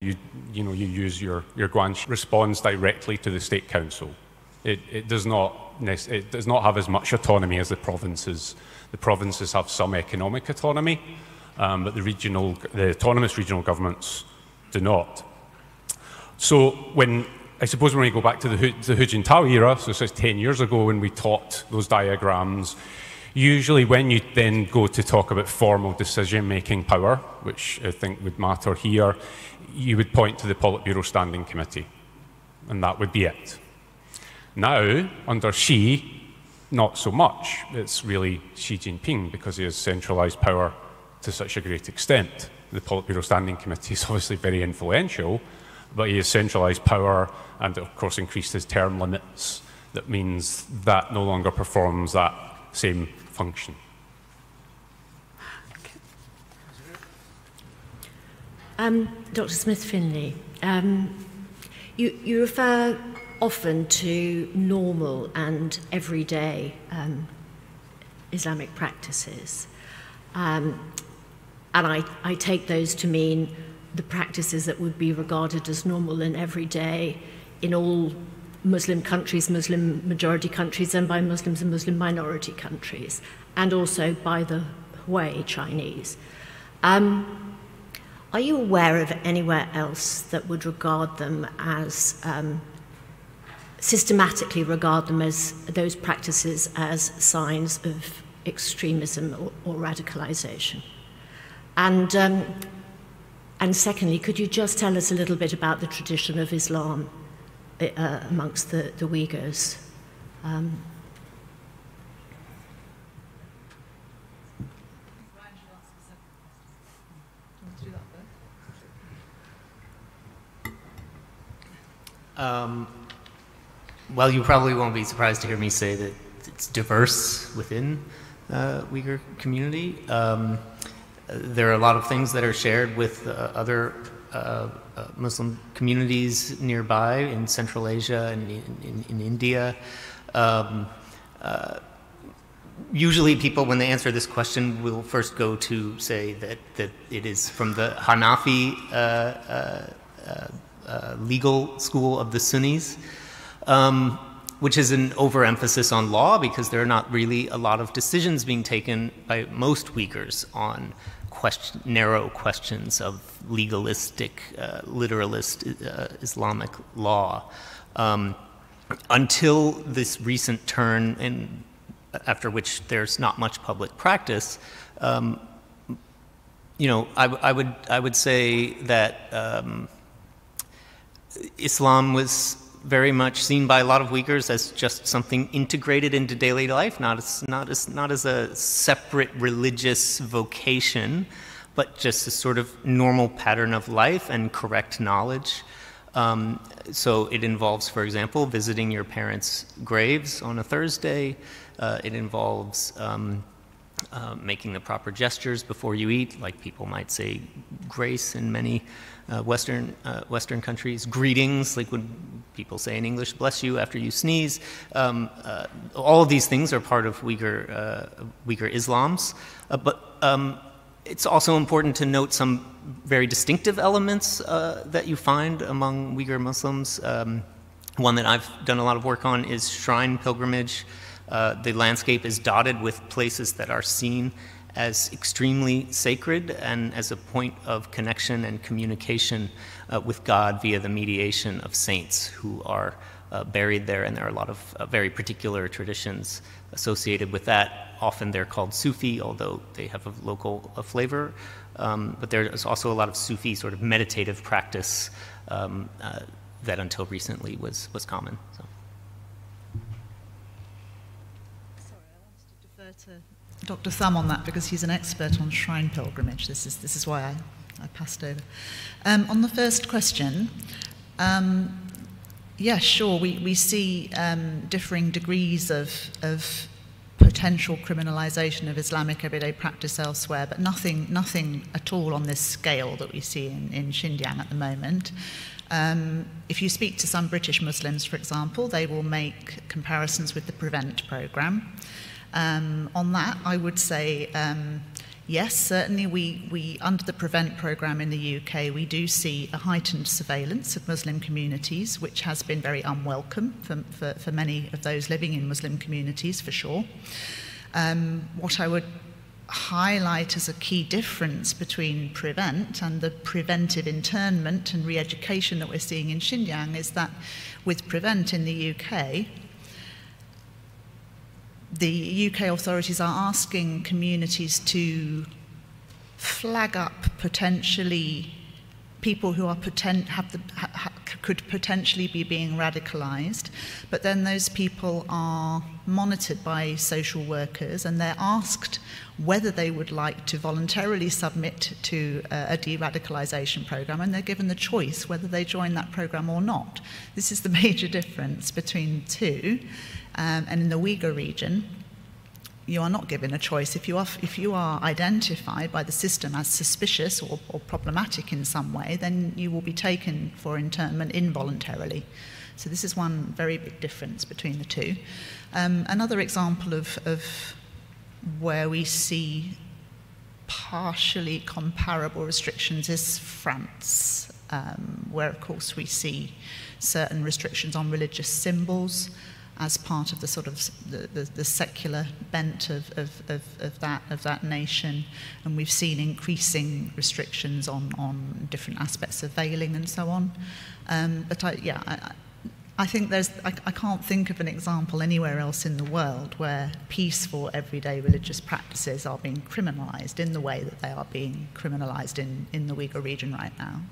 You use your Guanxi responds directly to the State Council. It does not have as much autonomy as the provinces. The provinces have some economic autonomy, but the autonomous regional governments do not. So when I suppose when we go back to the Hu Jintao era, so this is 10 years ago when we taught those diagrams, usually when you then go to talk about formal decision-making power, which I think would matter here, you would point to the Politburo Standing Committee, and that would be it. Now, under Xi, not so much. It's really Xi Jinping, because he has centralized power to such a great extent. The Politburo Standing Committee is obviously very influential, but he has centralized power and, of course, increased his term limits. That means that no longer performs that same function. Dr. Smith-Finlay, you refer often to normal and everyday Islamic practices. And I take those to mean the practices that would be regarded as normal and everyday in all Muslim countries, Muslim majority countries, and by Muslims and Muslim minority countries, and also by the Hui Chinese. Are you aware of anywhere else that would regard them as, systematically regard them as those practices as signs of extremism or radicalization? And secondly, could you just tell us a little bit about the tradition of Islam amongst the Uyghurs? Well, you probably won't be surprised to hear me say that it's diverse within Uyghur community. There are a lot of things that are shared with other Muslim communities nearby in Central Asia and in India. Usually people, when they answer this question, will first go to say that it is from the Hanafi legal school of the Sunnis, which is an overemphasis on law, because there are not really a lot of decisions being taken by most Uyghurs on narrow questions of legalistic, literalist Islamic law. Until this recent turn, after which there's not much public practice, you know, I would say that Islam was very much seen by a lot of Uyghurs as just something integrated into daily life, not as a separate religious vocation, but just a sort of normal pattern of life and correct knowledge. So it involves, for example, visiting your parents' graves on a Thursday. It involves making the proper gestures before you eat, like people might say grace in many Western countries. Greetings, like when people say in English, bless you after you sneeze. All of these things are part of Uyghur Islams. But it's also important to note some very distinctive elements that you find among Uyghur Muslims. One that I've done a lot of work on is shrine pilgrimage. The landscape is dotted with places that are seen as extremely sacred and as a point of connection and communication with God via the mediation of saints who are buried there, and there are a lot of very particular traditions associated with that. Often they're called Sufi, although they have a local flavor, but there's also a lot of Sufi sort of meditative practice that until recently was common. So. Dr. Thumb on that, because he's an expert on shrine pilgrimage. This is why I passed over. On the first question, yeah, sure, we see differing degrees of potential criminalization of Islamic everyday practice elsewhere, but nothing at all on this scale that we see in Xinjiang at the moment. If you speak to some British Muslims, for example, they will make comparisons with the PREVENT programme. On that, I would say, yes, certainly we under the PREVENT programme in the UK, we do see a heightened surveillance of Muslim communities, which has been very unwelcome for many of those living in Muslim communities, for sure. What I would highlight as a key difference between PREVENT and the preventive internment and re-education that we're seeing in Xinjiang is that with PREVENT in the UK authorities are asking communities to flag up potentially people who are could potentially be being radicalized, but then those people are monitored by social workers and they're asked whether they would like to voluntarily submit to a de-radicalization program, and they're given the choice whether they join that program or not. This is the major difference between the two, and in the Uyghur region, you are not given a choice. If you are identified by the system as suspicious or problematic in some way, then you will be taken for internment involuntarily. So this is one very big difference between the two. Another example of where we see partially comparable restrictions is France, where of course we see certain restrictions on religious symbols as part of the sort of the secular bent of that nation, and we've seen increasing restrictions on different aspects of veiling and so on. But I think I can't think of an example anywhere else in the world where peaceful everyday religious practices are being criminalized in the way that they are being criminalized in the Uyghur region right now.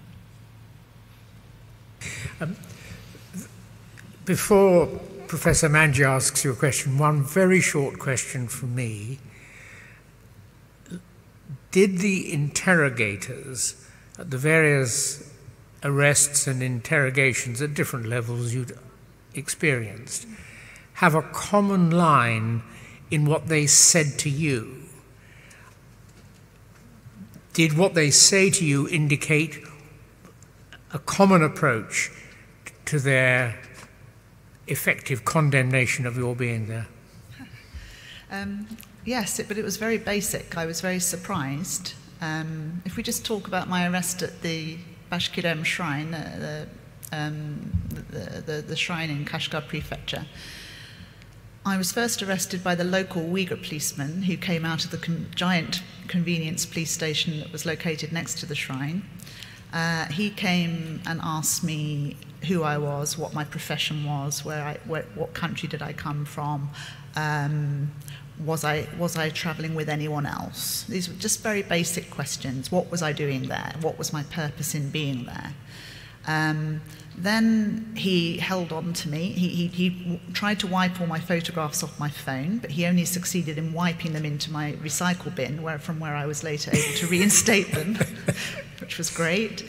Before Professor Manji asks you a question, one very short question from me. Did the interrogators at the various arrests and interrogations at different levels you'd experienced have a common line in what they said to you? Did what they say to you indicate a common approach to their effective condemnation of your being there? Yes, but it was very basic. I was very surprised. If we just talk about my arrest at the Bashkirem shrine, the shrine in Kashgar Prefecture, I was first arrested by the local Uyghur policeman who came out of the giant convenience police station that was located next to the shrine. He came and asked me who I was, what my profession was, what country did I come from, was I traveling with anyone else? These were just very basic questions. What was I doing there? What was my purpose in being there? Then he held on to me. He tried to wipe all my photographs off my phone, but he only succeeded in wiping them into my recycle bin, from where I was later able to reinstate them, which was great.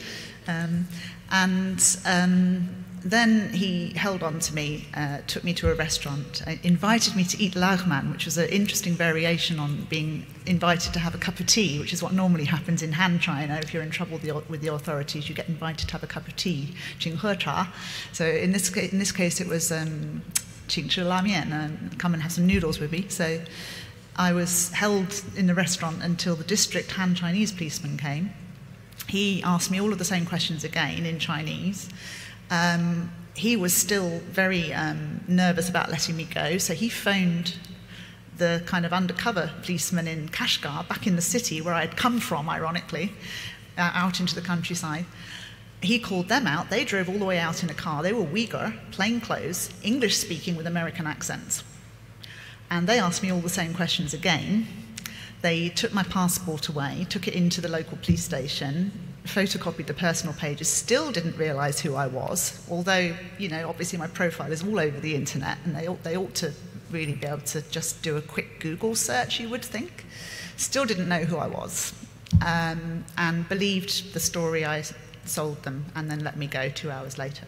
Then he held on to me, took me to a restaurant, invited me to eat lagman, which was an interesting variation on being invited to have a cup of tea, which is what normally happens in Han China. If you're in trouble with the authorities, you get invited to have a cup of tea, jing he cha. So in this case, it was qing zhi la mian, come and have some noodles with me. So I was held in the restaurant until the district Han Chinese policeman came. He asked me all of the same questions again in Chinese. He was still very nervous about letting me go, so he phoned the kind of undercover policeman in Kashgar, back in the city where I'd come from, ironically, out into the countryside. He called them out. They drove all the way out in a car. They were Uyghur, plain clothes, English speaking with American accents. And they asked me all the same questions again. They took my passport away, took it into the local police station, photocopied the personal pages, still didn't realize who I was, although, you know, obviously my profile is all over the internet, and they ought to really be able to just do a quick Google search, you would think. Still didn't know who I was, and believed the story I sold them, and then let me go 2 hours later.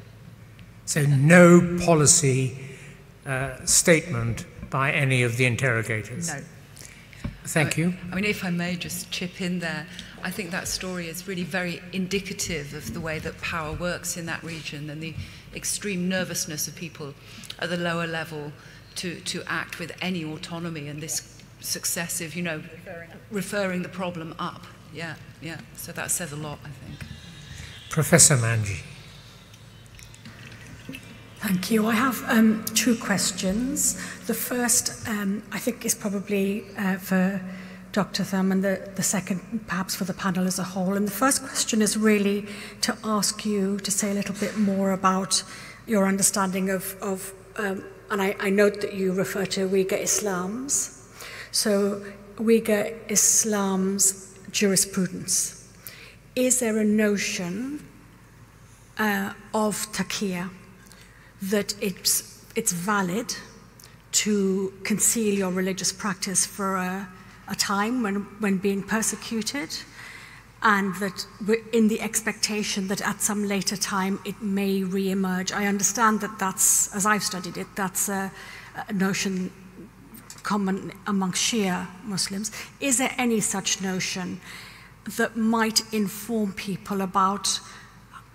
So no policy statement by any of the interrogators? No. Thank you. I mean, if I may just chip in there, I think that story is really very indicative of the way that power works in that region and the extreme nervousness of people at the lower level to act with any autonomy, and this successive, you know, referring the problem up. Yeah. So that says a lot, I think. Professor Manji. Thank you. I have two questions. The first, I think, is probably for Dr. Thum, and the second perhaps for the panel as a whole. And the first question is really to ask you to say a little bit more about your understanding of and I note that you refer to Uyghur Islams. So Uyghur Islam's jurisprudence. Is there a notion of taqiyya that it's valid to conceal your religious practice for a time when being persecuted, and that we're in the expectation that at some later time it may re-emerge? I understand that that's, as I've studied it, that's a notion common among Shia Muslims. Is there any such notion that might inform people about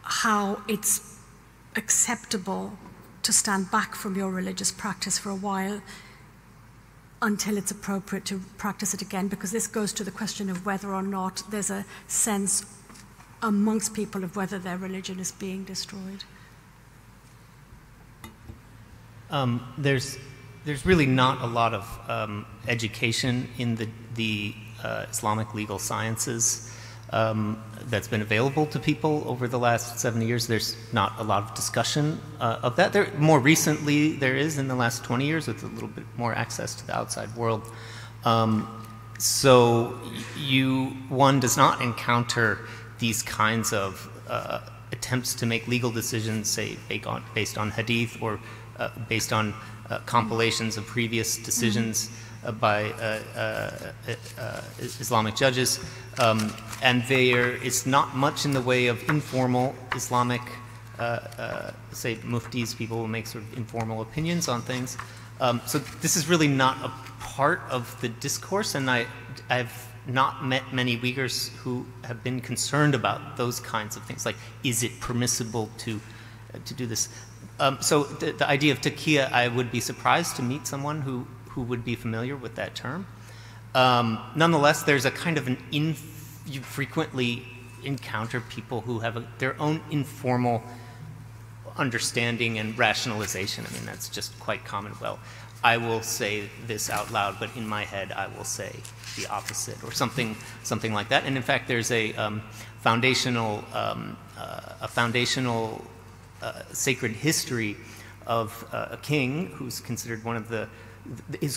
how it's acceptable to stand back from your religious practice for a while until it's appropriate to practice it again? Because this goes to the question of whether or not there's a sense amongst people of whether their religion is being destroyed. There's really not a lot of education in the Islamic legal sciences that's been available to people over the last 70 years. There's not a lot of discussion of that. More recently, there is in the last 20 years with a little bit more access to the outside world. So one does not encounter these kinds of attempts to make legal decisions, say, based on hadith or based on compilations of previous decisions by Islamic judges. And it's not much in the way of informal Islamic, say, muftis, people who make sort of informal opinions on things. So this is really not a part of the discourse, and I've not met many Uyghurs who have been concerned about those kinds of things, like, is it permissible to do this? So the idea of taqiyya, I would be surprised to meet someone who would be familiar with that term. Nonetheless, there's a kind of you frequently encounter people who have their own informal understanding and rationalization. I mean, that's just quite common. Well, I will say this out loud, but in my head I will say the opposite, or something like that. And in fact, there's a foundational sacred history of a king who's considered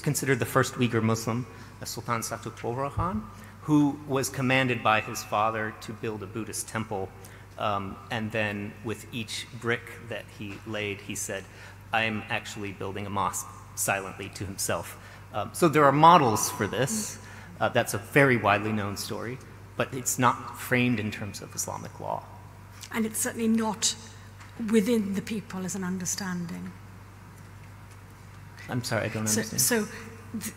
considered the first Uyghur Muslim, Sultan Satuk Bora Khan, who was commanded by his father to build a Buddhist temple, and then with each brick that he laid, he said, "I'm actually building a mosque," silently to himself. So there are models for this. That's a very widely known story, but it's not framed in terms of Islamic law. And it's certainly not within the people as an understanding. I'm sorry, I don't understand. So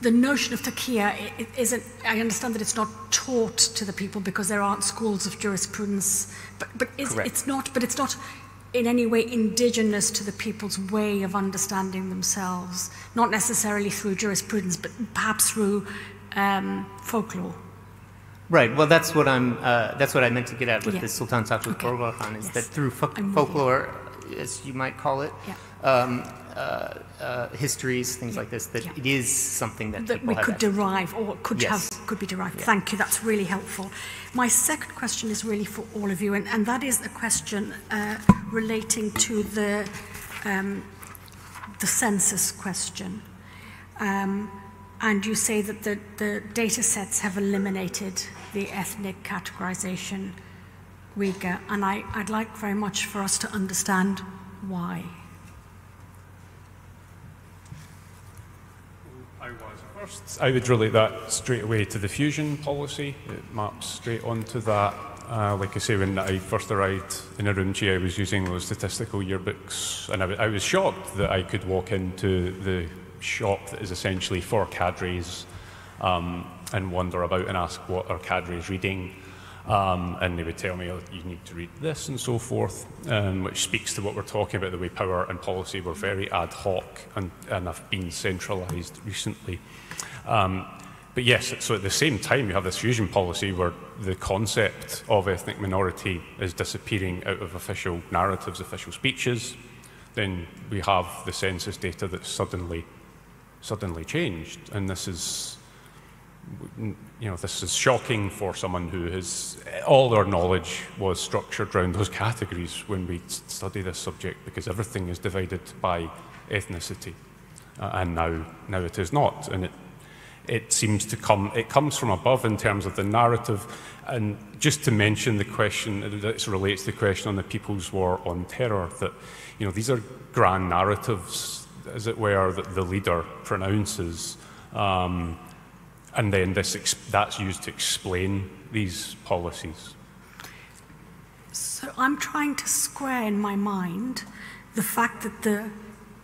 the notion of taqiyya isn't, I understand that it's not taught to the people because there aren't schools of jurisprudence, but it's not in any way indigenous to the people's way of understanding themselves, not necessarily through jurisprudence, but perhaps through folklore. Right. Well, that's what I meant to get at with the Sultan Satuk Bora Khan, is that through folklore, as you might call it, histories, things like this, that it is something that people we have could derive, or could be derived. Yeah. Thank you. That's really helpful. My second question is really for all of you, and that is a question relating to the census question. And you say that the data sets have eliminated the ethnic categorization Uyghur, and I'd like very much for us to understand why. I would relate that straight away to the fusion policy. It maps straight onto that. Like I say, when I first arrived in Urumqi, I was using those statistical yearbooks, and I was shocked that I could walk into the shop that is essentially for cadres and wander about and ask what are cadres reading, and they would tell me, oh, you need to read this and so forth, which speaks to what we're talking about, the way power and policy were very ad hoc and have been centralised recently. But yes, so at the same time you have this fusion policy where the concept of ethnic minority is disappearing out of official narratives, official speeches. Then we have the census data that's suddenly changed, and this is you know, this is shocking for someone who has, all their knowledge was structured around those categories when we study this subject, because everything is divided by ethnicity, and now it is not, and it seems to come, it comes from above in terms of the narrative. And just to mention the question that relates to the question on the People's War on Terror, that, you know, these are grand narratives, as it were, that the leader pronounces, and then that's used to explain these policies. So I'm trying to square in my mind the fact that the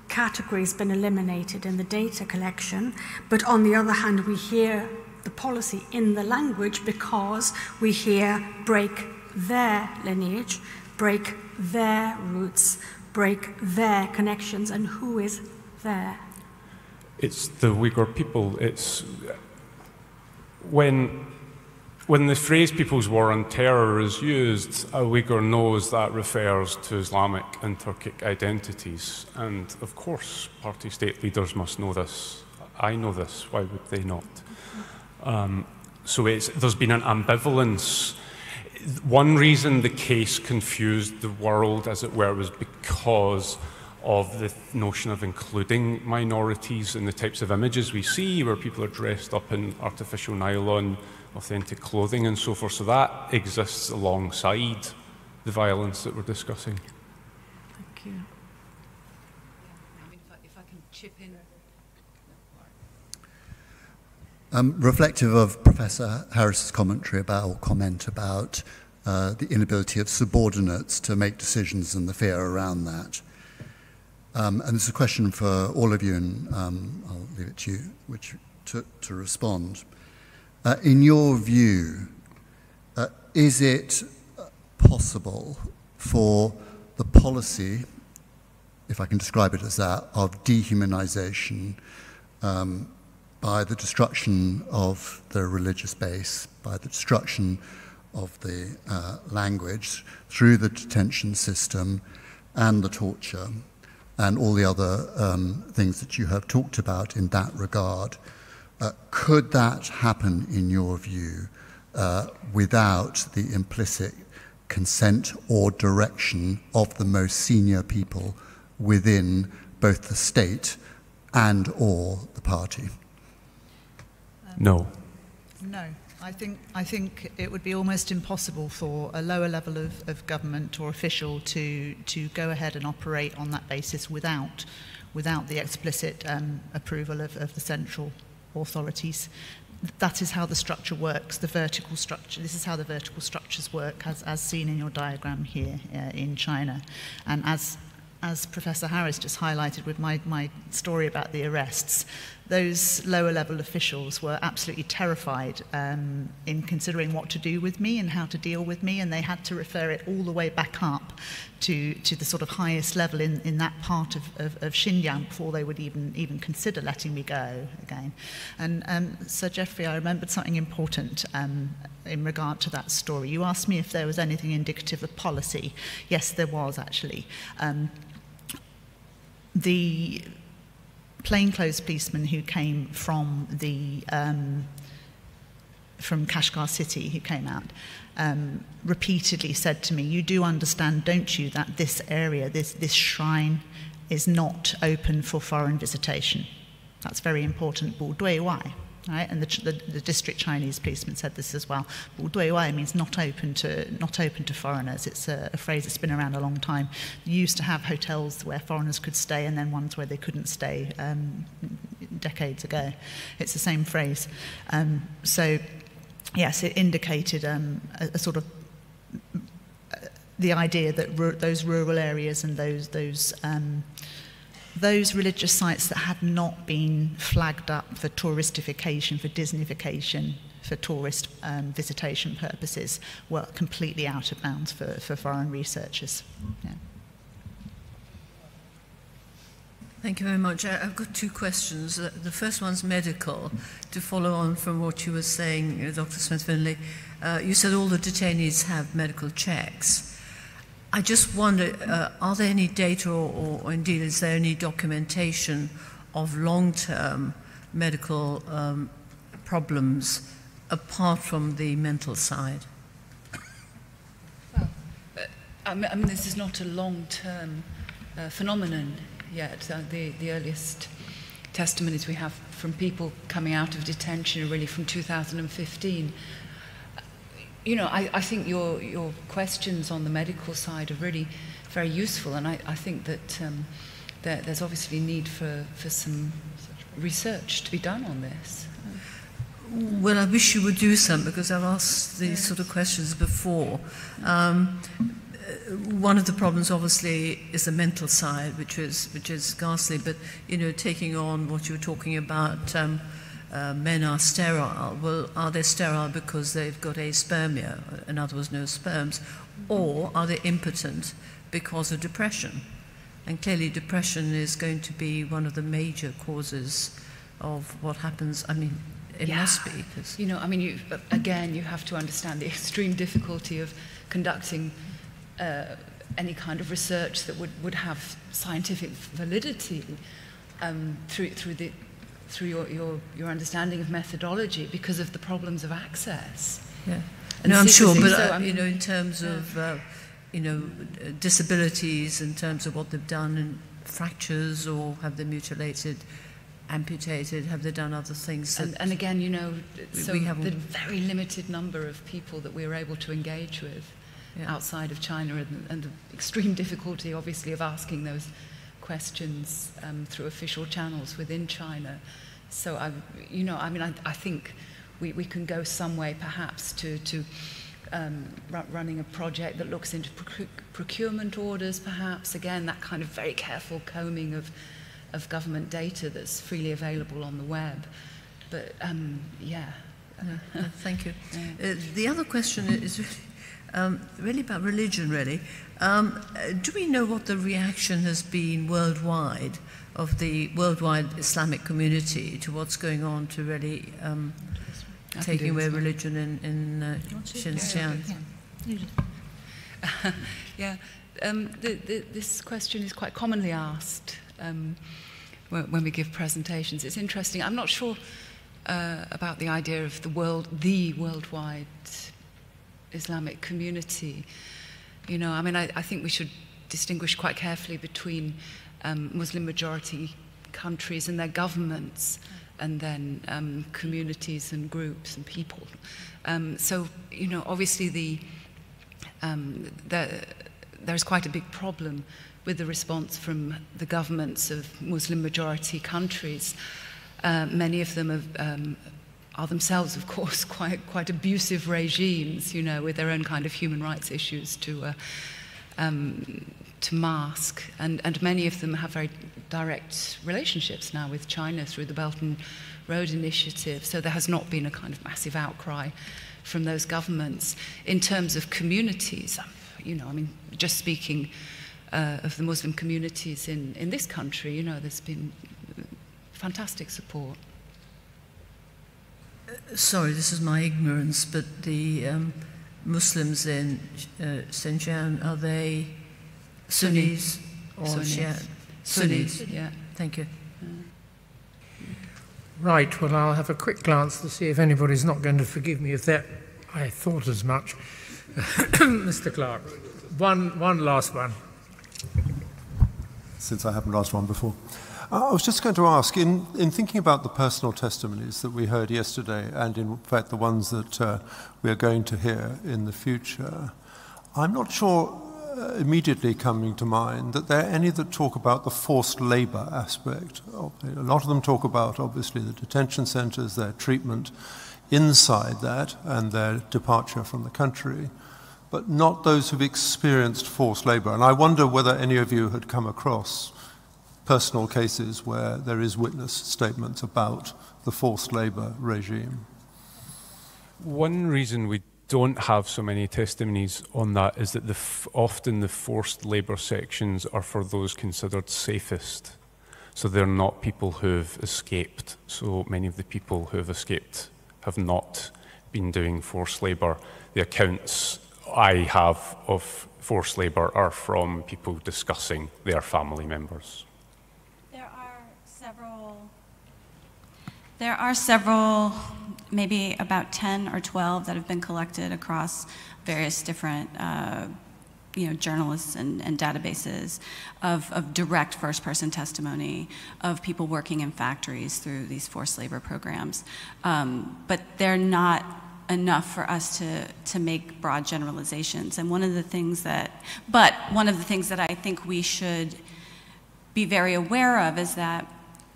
category has been eliminated in the data collection, but on the other hand, we hear the policy in the language because we hear break their lineage, break their roots, break their connections, and who is there? It's the Uyghur people. It's when the phrase People's War on Terror is used, a Uyghur knows that refers to Islamic and Turkic identities. And of course, party state leaders must know this. I know this, why would they not? So there's been an ambivalence. One reason the case confused the world, as it were, was because of the notion of including minorities in the types of images we see, where people are dressed up in artificial nylon, authentic clothing and so forth. So that exists alongside the violence that we're discussing. Thank you. If I can chip in. Reflective of Professor Harris's comment about the inability of subordinates to make decisions and the fear around that. And this is a question for all of you, and I'll leave it to you to respond. In your view, is it possible for the policy, if I can describe it as that, of dehumanization by the destruction of the religious base, by the destruction of the language, through the detention system and the torture, and all the other things that you have talked about in that regard, could that happen, in your view, without the implicit consent or direction of the most senior people within both the state and or the party? No. No. I think it would be almost impossible for a lower level of government or official to go ahead and operate on that basis without the explicit approval of the central authorities. That is how the structure works, the vertical structure. This is how the vertical structures work, as seen in your diagram here in China. And as Professor Harris just highlighted with my story about the arrests, those lower level officials were absolutely terrified in considering what to do with me and how to deal with me, and they had to refer it all the way back up to the sort of highest level in that part of Xinjiang before they would even consider letting me go again. And Sir Geoffrey, I remembered something important in regard to that story. You asked me if there was anything indicative of policy. Yes, there was actually. The plainclothes policeman who came from from Kashgar city, who came out, repeatedly said to me, "You do understand, don't you, that this area, this shrine, is not open for foreign visitation? That's very important. 不对外." Right? And the district Chinese policeman said this as well. 不对外 means not open to foreigners. It's a phrase that's been around a long time. You used to have hotels where foreigners could stay and then ones where they couldn't stay decades ago. It's the same phrase. So, yes, it indicated a sort of the idea that those rural areas and those religious sites that had not been flagged up for touristification, for Disneyfication, for tourist visitation purposes, were completely out of bounds for foreign researchers. Yeah. Thank you very much. I've got two questions. The first one's medical. To follow on from what you were saying, Dr. Smith-Finlay, you said all the detainees have medical checks. I just wonder, are there any data or indeed is there any documentation of long-term medical problems apart from the mental side? Well, I mean, this is not a long-term phenomenon yet. The earliest testimonies we have from people coming out of detention are really from 2015. You know, I think your questions on the medical side are really very useful, and I think that there's obviously need for some research to be done on this. Well, I wish you would do some, because I've asked these sort of questions before. One of the problems, obviously, is the mental side, which is ghastly. But you know, taking on what you were talking about, men are sterile. Well, are they sterile because they've got aspermia, in other words, no sperms, or are they impotent because of depression? And clearly, depression is going to be one of the major causes of what happens. I mean, it must be. You know, I mean, you have to understand the extreme difficulty of conducting any kind of research that would have scientific validity through your understanding of methodology, because of the problems of access. Yeah, no, I'm sure, but so, you know, in terms of disabilities, in terms of what they've done, and fractures, or have they mutilated, amputated, have they done other things? And again, you know, so the very limited number of people that we were able to engage with outside of China, and the extreme difficulty, obviously, of asking those questions through official channels within China. So, I think we can go some way, perhaps, to running a project that looks into procurement orders, perhaps, again, that kind of very careful combing of government data that's freely available on the web. But, thank you. The other question is really about religion, really. Do we know what the reaction has been worldwide of the worldwide Islamic community to what's going on to really taking away religion in Xinjiang? This question is quite commonly asked when we give presentations. It's interesting. I'm not sure about the idea of the worldwide Islamic community. You know, I mean, I think we should distinguish quite carefully between Muslim majority countries and their governments, and then communities and groups and people. So, you know, obviously there's quite a big problem with the response from the governments of Muslim majority countries. Many of them are themselves, of course, quite abusive regimes, you know, with their own kind of human rights issues to mask, and many of them have very direct relationships now with China through the Belt and Road Initiative. So there has not been a kind of massive outcry from those governments. In terms of communities, you know, I mean, just speaking of the Muslim communities in this country, you know, there's been fantastic support. Sorry, this is my ignorance, but the Muslims in Xinjiang, are they Sunnis or Shia? Sunnis, yeah. Thank you. Right, well, I'll have a quick glance to see if anybody's not going to forgive me if that I thought as much. Mr. Clark, one last one. Since I haven't asked one before. I was just going to ask, in thinking about the personal testimonies that we heard yesterday, and in fact the ones that we are going to hear in the future, I'm not sure immediately coming to mind that there are any that talk about the forced labor aspect. A lot of them talk about, obviously, the detention centers, their treatment inside that, and their departure from the country, but not those who've experienced forced labor. And I wonder whether any of you had come across personal cases where there is witness statements about the forced labor regime. One reason we don't have so many testimonies on that is that often the forced labour sections are for those considered safest. So they're not people who've escaped. So many of the people who have escaped have not been doing forced labour. The accounts I have of forced labour are from people discussing their family members. There are several maybe about 10 or 12 that have been collected across various different journalists and databases of direct first-person testimony of people working in factories through these forced labor programs. But they're not enough for us to make broad generalizations. And one of the things that I think we should be very aware of is that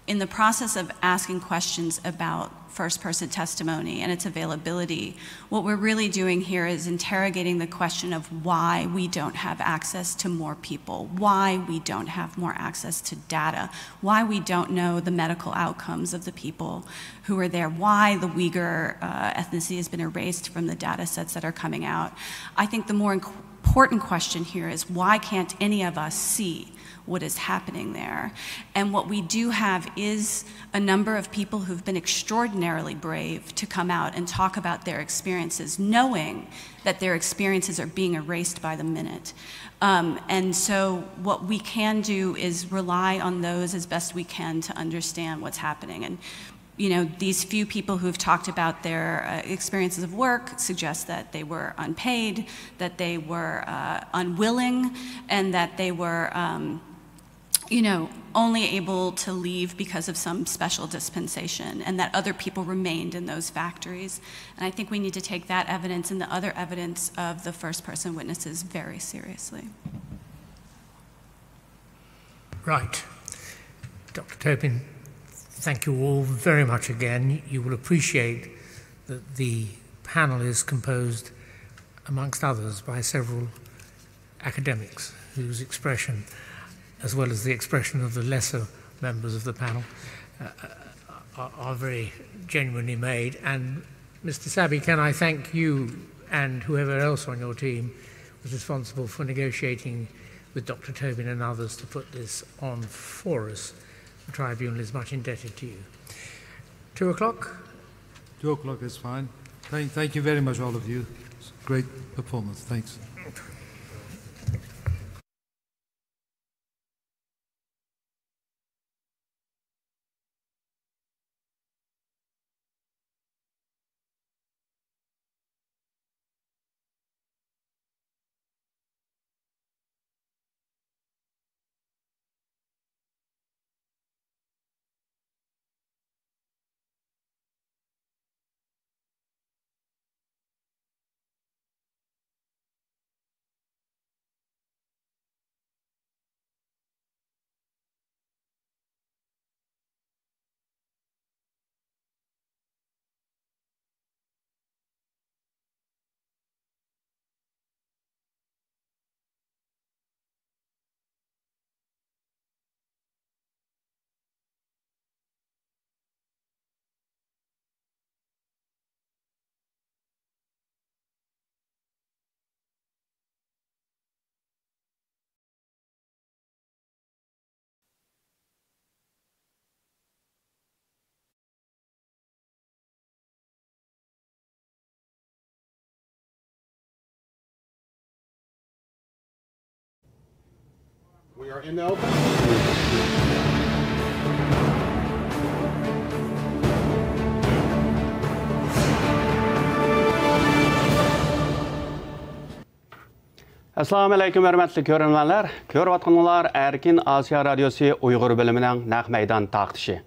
in the process of asking questions about first-person testimony and its availability, what we're really doing here is interrogating the question of why we don't have access to more people, why we don't have more access to data, why we don't know the medical outcomes of the people who are there, why the Uyghur ethnicity has been erased from the data sets that are coming out. I think the more important question here is why can't any of us see what is happening there? And what we do have is a number of people who've been extraordinarily brave to come out and talk about their experiences, knowing that their experiences are being erased by the minute. And so what we can do is rely on those as best we can to understand what's happening. And these few people who've talked about their experiences of work suggest that they were unpaid, that they were unwilling, and that they were only able to leave because of some special dispensation, and that other people remained in those factories. And I think we need to take that evidence and the other evidence of the first-person witnesses very seriously. Right. Dr. Tobin, thank you all very much again. You will appreciate that the panel is composed, amongst others, by several academics whose expression, as well as the expression of the lesser members of the panel, are very genuinely made. And Mr. Sabi, can I thank you and whoever else on your team was responsible for negotiating with Dr. Tobin and others to put this on for us. The tribunal is much indebted to you. 2 o'clock? 2 o'clock is fine. Thank you very much, all of you. It's a great performance. Thanks. We are in the open. Assalamu alaikum hörmətli görünənlər. Görüvatqanlar Erkin Asiya Radiosu Uyğur bölümünün naq meydan taqtışı.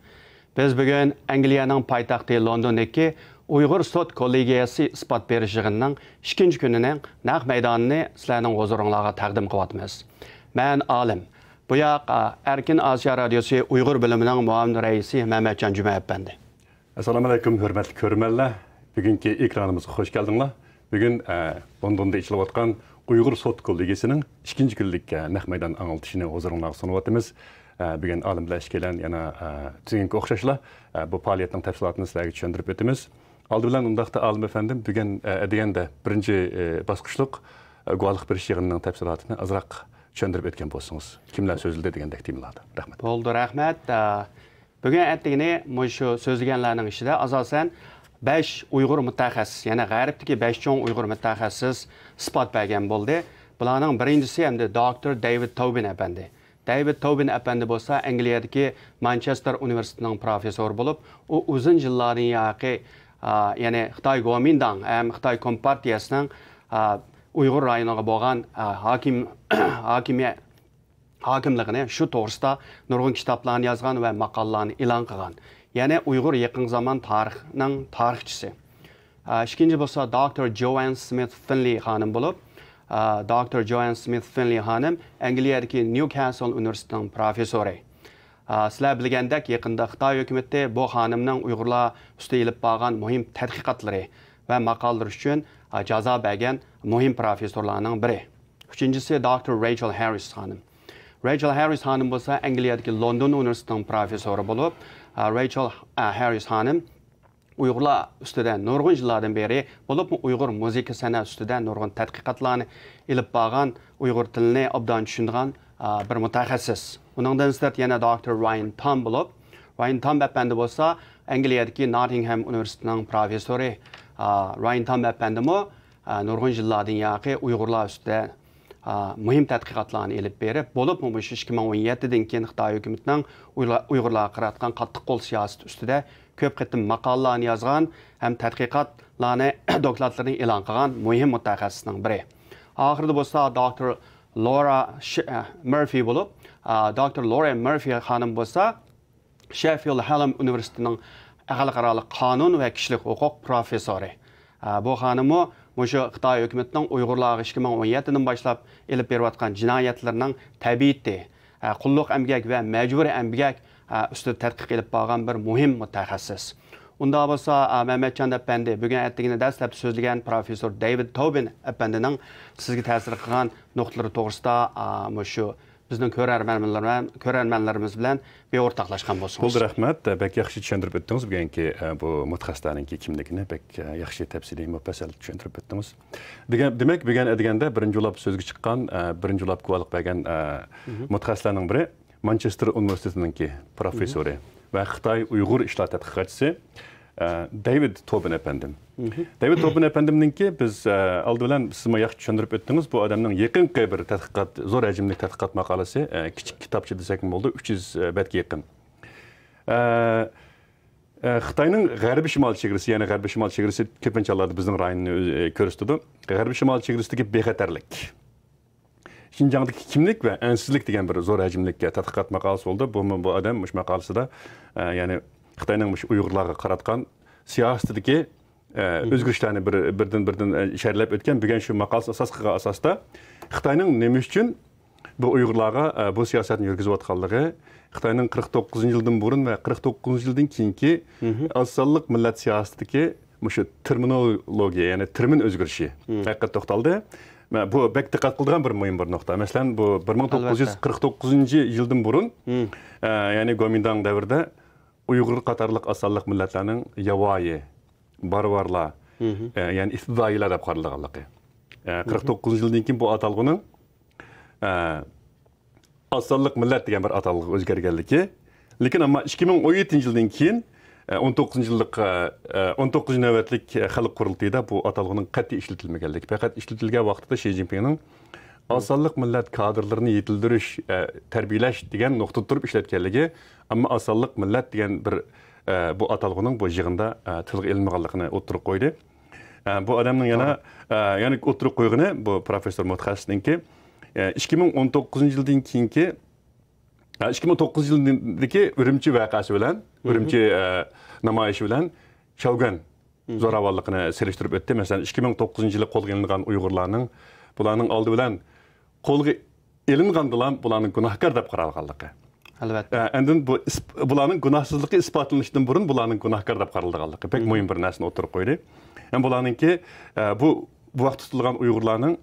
Biz bugün Angliyanın paytaxtı Londondakı Uyğur Sot Kollegiyası ispat berişiginin 2-ci gününün naq meydanını sizlərinin huzurunuzğa təqdim qıvatmız. Mən Alim. Bu yaq Erkin Asiya Radiosu Uyğur bölümünün muavin reisi Mehmetcan Cümeyev bəndi. Assalamu alaikum hörmətli görünənlər. Bugünkü ekranımıza hoş geldinler. Bugün Londonda işlep atqan Uyghur Sot Kollegiyasının 2-ci günlük naq meydan anıltışını huzurunuzğa sunuvatımız. Bugün alimler eşkelen yana tüzgünki oxşaşla bu faaliyetinin təfsilatını sizlərə düşündürüp ötümüz. Aldı bilen undaqda alim efendim bugün edegende birinci basqışlıq guvalıq bir yığınının təfsilatını azraq düşündürüp ötken bolsunuz. Kimler sözülde degende ektimladı. Rahmet. Oldu, rahmet. Bugün etdigini şu sözlügenlerinin işide asasen 5 Uyghur mütəxəssis, yəni Qərbdəki 5 çoğun Uyghur mütəxəssis ispat bəgən boldu. Bunların birincisi hem de Dr. David Tobin əpəndi. David Tobin əpəndi bolsa Angliyadakı Manchester Universitetinin professoru bolup, o uzun yılların yaqı yani Xitoy Kuomintang ham Xitoy Kompartiyasining Uyg'ur rayoniga bo'lgan hokimligini shu to'g'risida nurg'un kitoblarni yozgan va maqolalarni e'lon qilgan. Ya'ni Uyg'ur yaqin zamon tarixining tarixchisi. Ikkinchi bo'lsa Dr. Joanne Smith Finley xonim bo'lib, Dr. Joanne Smith Finley xonim Angliyadagi Newcastle Universitetining professori. Sizlar bilgandek, yaqinda Xitoy hukumati bu xonimning Uyg'urlar ustida ilib borgan muhim tadqiqotlari va maqolalar uchun jazo bergan muhim professorlarning biri. Uchinchisi Dr. Rachel Harris xonim. Rachel Harris xonim bo'lsa Angliyadagi London Universitetining professori bo'lib, Rachel Harris xonim Uyg'urlar ustida nurg'un yillardan beri bo'lib Uyg'ur musiqa san'ati ustida nurg'un tadqiqotlarni ilib borgan, Uyg'ur tilini obdan tushunadigan bir mutaxassis. Uningdan sirт yana Dr. Ryan Tom bo'lib, Ryan Tom apandi bo'lsa Angliyadagi Nottingham Universitetining professori. Ryan Tom apandimi nurg'un yillardan yaqin Uyg'urlar ustida muhim tadqiqotlarni ilib berib, bo'lib 2017dan keyin Xitoy hukumatining Uyg'urlarga qaratgan qattiq qo'l siyosati ustida ko'p qitim maqolalarni yozgan ham tadqiqotlarni dokladlarini e'lon qilgan muhim mutaxassisning biri. Oxirida bo'lsa Dr. Laura Murphy bo'lib, Dr. Laura Murphy xonim bo'lsa Sheffield Hallam Universitetining xalqaro qonun va kishilik huquq professori. Bu xonimi o'sha Xitoy hukumatining Uyg'urlarga 2017dan boshlab elib berayotgan jinoyatlarning tabiiyati, qulluq emgak va majburiy emgak ustida tadqiq qilib borgan bir muhim mutaxassis. Unda bo'lsa Mehmetjon apandi bugun aytdigini dastlab so'zlagan professor David Tobin apandining sizga ta'sir qilgan nuqtalari to'g'risida shu bizning ko'rarmanlarimiz bilan beortaqlashgan bo'lsangiz. Bo'ldi, rahmat. Bek yaxshi tushuntirib o'tdingiz bugungi bu mutaxassislarning kimligini bek yaxshi tafsiliy mufassal tushuntirib o'tdingiz. Demak, bugun deganda birinchi bo'lib so'zga chiqqan, birinchi bo'lib guvohlik bergan mutaxassislarning biri Manchester Universitetininki professori va Xitoy Uyg'ur ishlar tadqiqotchisi David Tobin apandim. David Tobin apandimninki biz oldi bilan siz yaxshi tushuntirib o'tdingiz. Bu odamning yaqinqi bir tadqiqot, zo'r hajmli tadqiqot maqolasi, kichik kitobcha desak bo'ldi, 300 betga yaqin. Xitoyning g'arbiy shimol chegarasi, ya'ni g'arbiy shimol chegarasi ko'pincha hollarda bizning rayonni ko'rsatadi. G'arbiy shimol chegarasidagi bexatarlik, Şinjandagi kimlik va ansizlik degan bir zo'r hajmli tadqiqot maqolasi bo'ldi. Bu odam mush maqolasida ya'ni Xitoyning mush Uyg'urlarga qaratgan siyosatidagi o'zgarishlarni birdan sharhlab o'tgan. Bugun shu maqolasi asosida Xitoyning nima uchun bu Uyg'urlarga bu siyosatni yurgizayotganligi, Xitoyning 49-yildan burun va 49-yildan keyingi asonlik millat siyosatidagi mush terminologiya, ya'ni termin o'zgarishi haqiqatda to'xtaldi. Bu bek diqqat qildigan bir muhim bir nuqta. Masalan, bu 1949-yildan burun, ya'ni Kuomintang davrida Uyg'ur qatorliq asonlik millatlarning yavoyi, barvarlar, ya'ni istidoilar deb qaralganligi. 49-yildan keyin bu atalg'uning asonlik millat degan bir atalg'i o'zgarganligi, lekin ammo 2017-yildan keyin 19 navbatlik xalq qurultayida bu atalg'uning qat'iy ishlatilmaganligi. Faqat ishlatilgan vaqtida Xi Jinpingning asonlik millat kadrlarini yetildirish, tarbiyalash degan nuqta turib ishlatganligi, ammo asonlik millat degan bir bu atalg'uning bu yig'inda tilga ilinmaganligini o'tirib qo'ydi. Bu odamning yana o'tirib qo'ygani bu professor mutaxassisningki 2019-yildan keyingi 2009-yildagi Urumchi voqeasi bilan, Urumchi namoyishi bilan Shogun zo'ravonligini selishtirib o'tdi. Masalan, 2009-yilda qo'lga ilingan Uyg'urlarning bularning oldi bilan qo'lga ilingandilar bularning gunohkor deb qaralganligi. Albatta. Endi bularning gunohsizligi isbotlanishidan burun bularning gunohkor deb qaralganligi pek muhim bir narsani o'tirib qo'ydi. Bularningki bu vaqt tutilgan Uyg'urlarning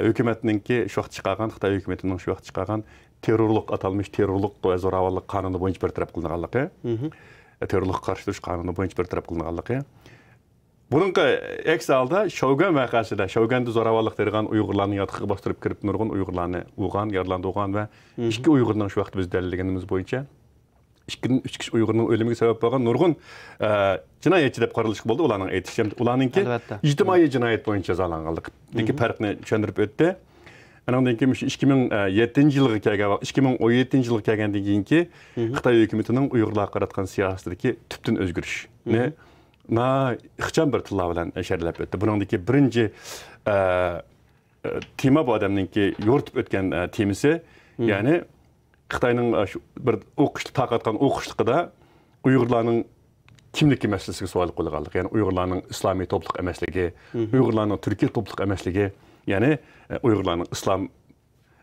hukumatninki shu vaqt chiqargan, Xitoy hukumatining shu vaqt chiqargan terrorlik atalmış terrorlik va zo'ravonlik qonuni bo'yicha bir taraf qilinganligi, terrorlik qarshi turish qonuni bo'yicha bir taraf qilinganligi. Buningga aks holda Shogun voqeasida, Shogunda zo'ravonlik qilgan Uyg'urlarni yotqiga bostirib kirib nurg'un Uyg'urlarni o'lgan, yaralangan va ikki Uyg'urning shu vaqt biz dalillaganimiz bo'yicha 3 kishi Uyg'urning o'limiga sabab bo'lgan nurg'un jinoyatchi deb qaralish bo'ldi. Ularning aytishicha, ularningki ijtimoiy jinoyat bo'yicha jazolanganligi farqni tushuntirib o'tdi. Andan keyin 2017-yilga kelgandan keyinki Xitoy hukumatining Uyg'urlarga qaratgan siyosatidagi tubdan o'zgarishni ixcham bir tilla bilan sharhlab o'tdi. Buningdagi birinchi tema bu odamninki yo'ritib o'tgan temasi, ya'ni Xitoyning bir o'qishni taqatgan o'qishligida Uyg'urlarning kimligi masalasiga savol qo'yganlik, ya'ni Uyg'urlarning islomiy to'pliq emasligi, Uyg'urlarning turkiy to'pliq emasligi, ya'ni Uyg'urlarning islom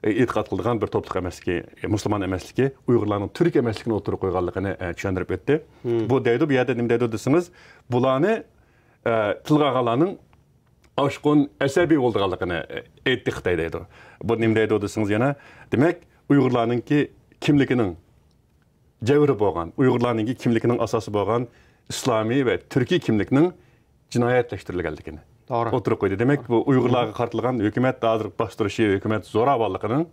e'tiqod qilgan bir to'pliq emasligi, musulmon emasligi, Uyg'urlarning turk emasligini o'tirib qo'yganligini tushuntirib o'tdi. Bu deydi, bu yerda nima deydi desangiz, bularni tilga olganlarning oshqon asabiy bo'lganligini aytdi Xitoy deydi. Bu nima deydi desangiz, yana demak Uyg'urlarningki kimligining javri bo'lgan, Uyg'urlarningki kimligining asosi bo'lgan islomiy va turkiy kimlikning jinoyatlashtirilganligini o'tirib qo'ydi. Demak, bu Uyg'urlarga qaratilgan hukumat hozir bostirishi, hukumat zo'ravonligining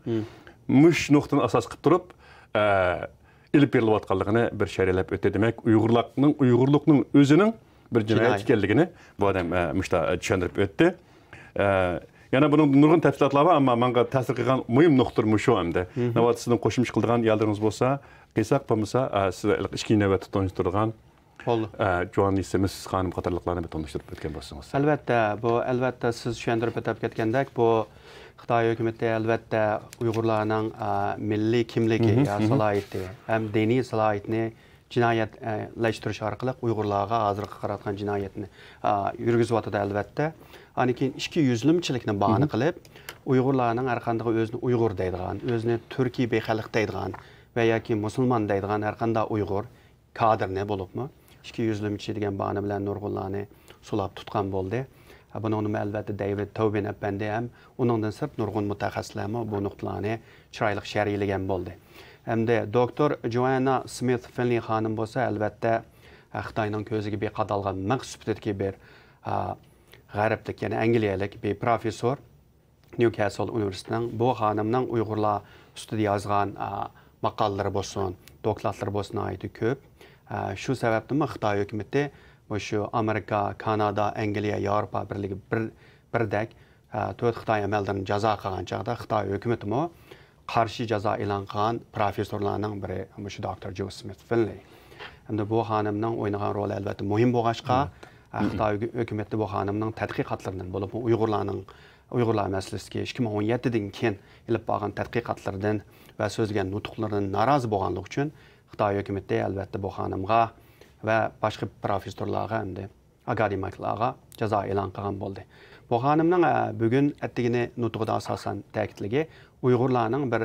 mush nuqtani asos qilib turib, ilib berilayotganligini bir sharhlab o'tdi. Demak, Uyg'urlikning o'zining bir jinoyat ekanligini bu odam mushta tushuntirib o'tdi. Yana bunun nurg'un tafsilotlar bor, ammo menga ta'sir qilgan muhim nuqta shu hamda. Navbat sizning qo'shimcha qilgan yerlaringiz bo'lsa, qilsak bo'lmasa, siz ikki navbatda tanishtirgan jurnalistimiz xonim qatorliqlarni tanishtirib o'tgan bo'lsangiz. Albatta siz tushuntirib o'tib ketgandek, bu Xitoy hukumati albatta Uyg'urlarning milliy kimligi, salohiyati, ham diniy salohiyatini jinoyatlashtirish orqali Uyg'urlarga hozirgi qaratgan jinoyatni yurgizyapti albatta. Anikin ikki yuzlimchilikni bahona qilib, Uyg'urlarning har qanday o'zini Uyg'ur deydigan, o'zini turkiy bexalq deydigan va yoki musulmon deydigan har qanday Uyg'ur kadrni bo'libmi, ikki yuzlimchi degan bahona bilan nurg'unlarni sulab tutgan bo'ldi. Bunun albatta David Tobin apandi ham uningdan sirt nurg'un mutaxassislar bu nuqtalarni chiroyli sharhlagan bo'ldi. Hamda doktor Joanna Smith Finley xonim bo'lsa, albatta Xitoyning ko'ziga beqadalgan maqsudidagi bir g'arblik, ya'ni angliyalik bir professor Newcastle Universitetining bu xonimning Uyg'urlar ustida yozgan maqolalari bo'lsin, dokladlari bo'lsin aytib ko'p. Shu sababdan Xitoy hukumati shu Amerika, Kanada, Angliya, Yevropa birligi birdek to'rt Xitoy amaldarini jazo qilgan chog'da Xitoy hukumati qarshi jazo e'lon qilgan professorlarning biri shu doktor Jo Smith Finley. Hamda bu xonimning o'ynagan roli albatta muhim bo'lg'achqa Xitoy hukumati bu xonimning tadqiqotlaridan bo'lib Uyg'urlar masalasiga 2017dan keyin ilib borgan tadqiqotlardan va so'zlagan nutqlaridan norozi bo'lganligi uchun Xitoy hukumati albatta bu xonimga va boshqa professorlarga hamda akademiklarga jazo e'lon qilgan bo'ldi. Bu xonimning bugun attigini nutqida asosan ta'kidligi Uyg'urlarning bir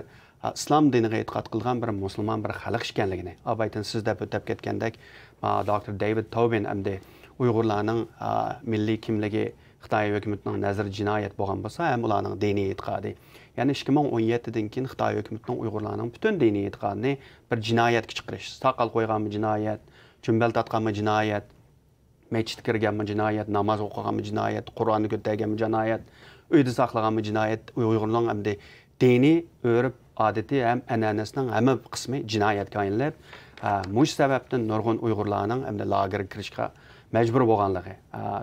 islom diniga e'tiqod qilgan bir musulmon bir xalq ekanligini. Abaytan sizda o'tib ketgandek, Dr. David Tobin hamda Uyg'urlarning milliy kimligi Xitoy hukumatining nazarida jinoyat bo'lgan bo'lsa, ham ularning diniy e'tiqodi. Ya'ni 2017dan keyin Xitoy hukumatining Uyg'urlarning butun diniy e'tiqodini bir jinoyatga chiqarish, soqol qo'yganmi jinoyat, jumbal tatganmi jinoyat, masjidga kirganmi jinoyat, namoz o'qiganmi jinoyat, Qur'onni ko'targanmi jinoyat, uyda saqlaganmi jinoyat, Uyg'urlarning hamda diniy o'rib odati ham an'anasining hamma qismi jinoyatga aylanib, mush sababdan nurg'un Uyg'urlarning hamda lagerga kirishga majbur bo'lganligi.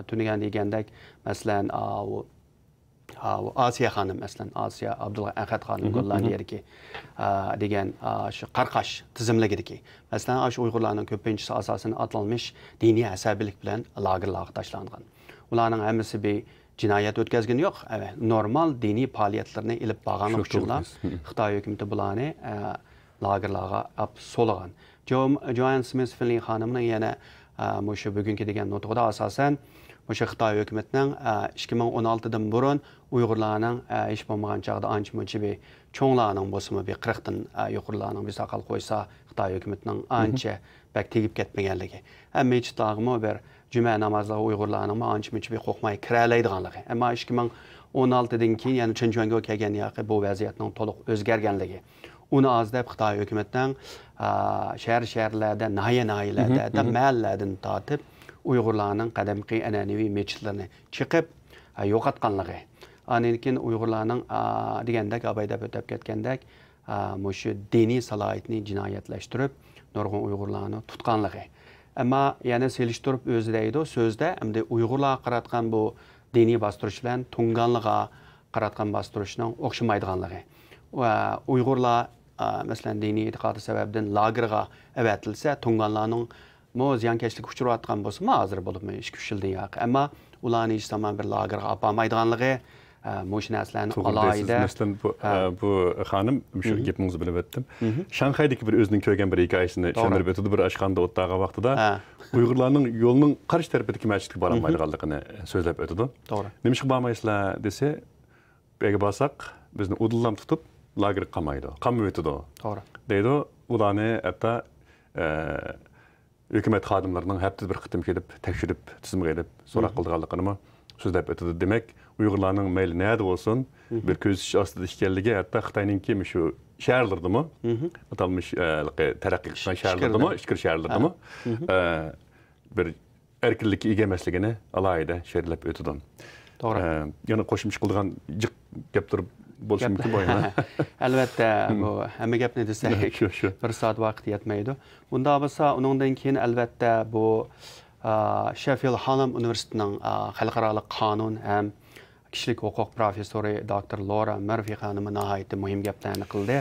Tunigan degandek, masalan, Asiya xonim, masalan, Asiya Abdulla Ahad xonim qo'llangan yerki degan shu qarqash tizimligidagi. Masalan, shu Uyg'urlarning ko'pinchisi asosan atalmish diniy asabiylik bilan lagerlarga tashlangan. Ularning hammasi bir jinoyat o'tkazgani yo'q, normal diniy faoliyatlarni ilib borganlik uchun Xitoy hukumati bularni lagerlarga olib so'lagan. Joanna Smith Finley xonimning yana shu bugungi degan nutqida asosan o'sha Xitoy hukumatining 2016dan burun Uyg'urlarning hech bo'lmagan chog'da ancha-muncha bir cho'nglarning bo'lsa, bir 40 dan yuqorilarning bir soqol qo'ysa, Xitoy hukumatining ancha bak tegib ketmaganligi. Masjidlarga bir juma namozlari Uyg'urlarning ancha-muncha bir qo'rqmay kira oladiganligi. Ammo 2016dan keyin, ya'ni Chunchonga kelgan yoqda bu vaziyatning to'liq o'zgarganligi. Uni azdab Xitoy hukumatining shahar-shaharlarda, nahiya-nahiyalarda, mahallalardan tortib Uyg'urlarning qadimgi an'anaviy masjidlarini chiqib yo'qotganligi. Lekin Uyg'urlarning degandek abayda o'tib ketgandek, shu diniy salohiyatni jinoyatlashtirib, nurg'un Uyg'urlarni tutganligi. Ammo yana selishtirib o'zidaydi so'zda, hamda Uyg'urlar qaratgan bu diniy bostirish bilan Tunganliga qaratgan bostirishning o'xshamaydiganligi. Va Uyg'urlar masalan diniy e'tiqodi sababdan lagerga avatilsa, Tunganlarning mo ziyankeşlik uçurayotgan bolsa, hazır bo'lib 2-3 yildan yoq. Ammo ularni hech zaman bir lagerga olmaydiganligi, mush narsalarni alayida. Masalan bu xanım shu gapingizni bilib o'tdim. Shanxaydagi bir o'zining ko'rgan bir hikoyasini tushuntirib o'tdi bir ashxonda o'tdagan vaqtida. Uyg'urlarning yo'lning qarshi tarafidagi masjidga bora olmaydiganligini so'zlab o'tdi. To'g'ri. Nimishqa bormaysizlar desa, bega borsak, bizni udillam tutib lagerga qamaydi. Qamib o'tdi. To'g'ri. Deydi, ularni hatto hukumat xodimlarining hafta bir qitim kelib, tekshirib, tizimga elib, so'roq qilganligini so'zlab o'tdi. Demak, Uyg'urlarning mayli nada bo'lsin, bir ko'z ostida ekanligi, hatto Xitoyninki shu shaharlardami, atalmish taraqqiy qilgan shaharlardami, ichki shaharlardami, bir erkinlikka ega emasligini alohida she'rlab o'tdi. To'g'ri. Yana qo'shimcha qilgan jiq gap turib bo'lishi mumkin bo'yana. Albatta, bu hamma gapni desak, bir soat vaqt yetmaydi. Unda bo'lsa, uningdan keyin albatta bu Sheffield Hallam Universitetining xalqaro qonun ham kishilik huquq professori Dr. Laura Murphy xonimi nihoyatda muhim gaplarni qildi.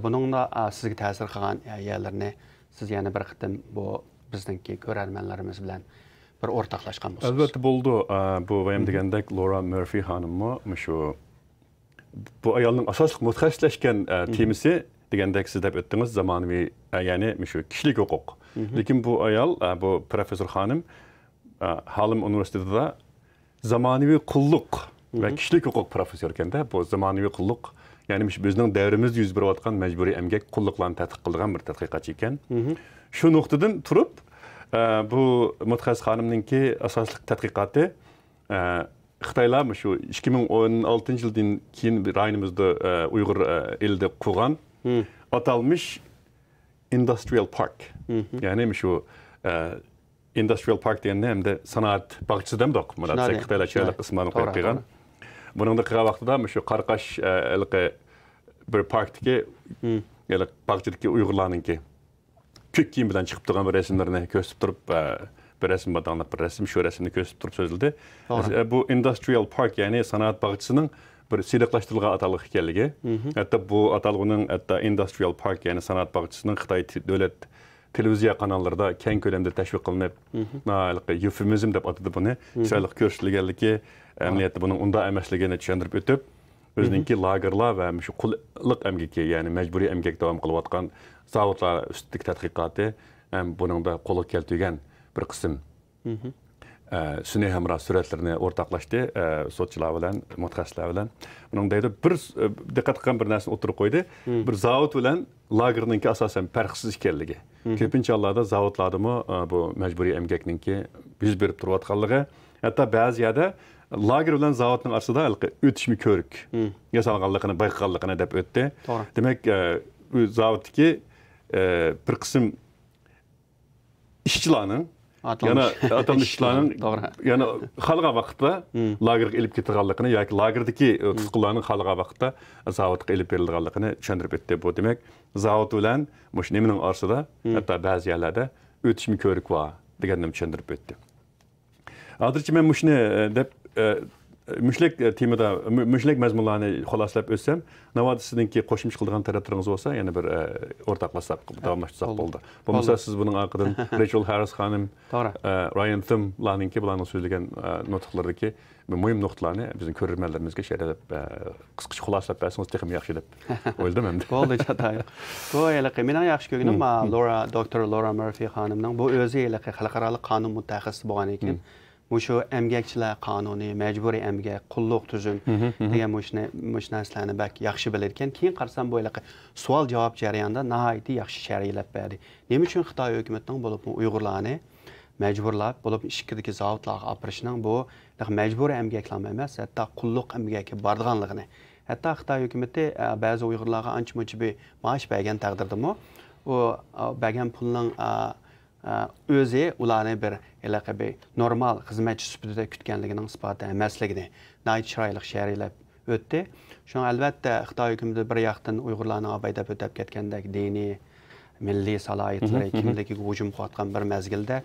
Buningda sizga ta'sir qilgan yerlarni siz yana bir qitim bu bizningki ko'rarmanlarimiz bilan bir o'rtoqlashgan bo'lsangiz. Albatta bo'ldi. Bu ham degandek Laura Murphy xonimmi shu bu ayolning asosli mutaxassislashgan temasi degandek siz deb o'tdingiz zamonaviy ya'ni shu kishilik huquq. Lekin bu ayol bu professor xonim Hallam universitetida zamonaviy qulluq va kishilik huquq professor ekanda. Bu zamonaviy qulluq ya'ni bizning davrimizda yuz berayotgan majburiy emgak qulluqlarni tadqiq qilgan bir tadqiqotchi ekan. Shu nuqtadan turib bu mutaxassis xonimninki asosli tadqiqoti Xitoylar shu 2016 yildan keyin rayonimizda Uyg'ur elida qurgan atalmish Industrial Park. Ya'ni shu Industrial Park deganda hamda sanoat bog'chasi demdoq. Mana Xitoylar chiroyli ismini qo'yib qo'ygan. Buningda qilgan vaqtida shu Qarqash bir parkdagi ya'ni bog'chadagi Uyg'urlarninki ko'k kiyim bilan chiqib turgan bir rasmlarni ko'rsatib turib bir resim badanlıq bir resim, şu resimni köstüb turib sözüldü. Bu Industrial Park, yani sanat bağçısının bir siliqlaşdırılған atalıq ekanligi. Hatta bu atalığının hatta Industrial Park, yani sanat bağçısının Xitoy dövlət televiziya kanallarında keng ko'lamda tashviq qilinib, eufemizm deb atadı bunu. Chiroyli ko'rsatilganligi, amniyatda buning unda emasligini tushuntirib o'tib, o'zininki lagerlar va shu qulluq emgaki, yani majburiy emgak davom qilayotgan zavodlar ustidagi tadqiqoti ham buningda qo'lga keltirgan bir qism sun'iy hamroh suratlarini o'rtoqlashdi sotchilar bilan, mutaxassislar bilan. Buningda bir diqqat qilgan bir narsani o'tirib qo'ydi. Bir zavod bilan lagerninki asosan farqsiz ekanligi. Ko'pincha hollarda zavodlardami bu majburiy emgakninki yuz berib turayotganligi, hatto ba'zi yerda lager bilan zavodning orasida o'tishmi ko'rik yasalganligini bayqalganligini deb o'tdi. Demak, bu zavoddagi bir qism ishchilarning yana atalmış işlarning yana xalqa vaqtda lagerga elib ketilganligini yoki lagerdagi tutqunlarning xalqa vaqtda zavodga elib berilganligini tushuntirib o'tdi. Bu demak, zavod bilan mush nemining orasida hatto ba'zi yerlarda o'tishmi ko'rik bor deganni tushuntirib o'tdi. Hozircha men mushni deb müşlek temada müşlek mazmunlarni xulaslab o'tsam, navoda sizningki qo'shimcha qilgan taraflaringiz bo'lsa, yana bir o'rtoqlasak, davomlashtirsak bo'ldi. Bo'lmasa siz buning orqadan Rachel Harris xonim, Ryan Thumlarninki bilan so'zlagan nutqlardagi muhim nuqtalarni bizning ko'rganlarimizga she'rlab qisqacha xulosalab bersangiz texim yaxshi deb o'yladim endi. Bo'ldi, chatay. Bu yiliqi men yaxshi ko'rganim Dr. Laura Murphy xonimning bu o'zi yiliqi xalqaro qonun mutaxassisi bo'lgan ekan. Şu emgakçilar qonuni, məcburi emgak, qulluq tüzüm degan mush narsalarni bak yaxshi bilar ekan. Keyin qarasam bu yiliqi savol-javob jarayonida nihoyatda yaxshi sharhlab berdi. Nima uchun Xitoy hukumatining bo'lib Uyg'urlarni majburlab bo'lib ishkidagi zavodlarga opirishning bu majburiy emgaklar emas, hatto qulluq emgaki borganligini. Hatto Xitoy hukumati ba'zi Uyg'urlarga ancha-muncha bir maosh bergan taqdirdami, u bergan pulning o'zi ularni bir normal xizmatchi sifatida kutganligining isboti emasligini nihoyat chiroyli sharhlab o'tdi. Shuni albatta Xitoy hukumati bir yoqdan Uyg'urlarni obaydab o'tib ketgandek diniy, milliy salohiyatlar kimligiga hujum qilayotgan bir mezgilda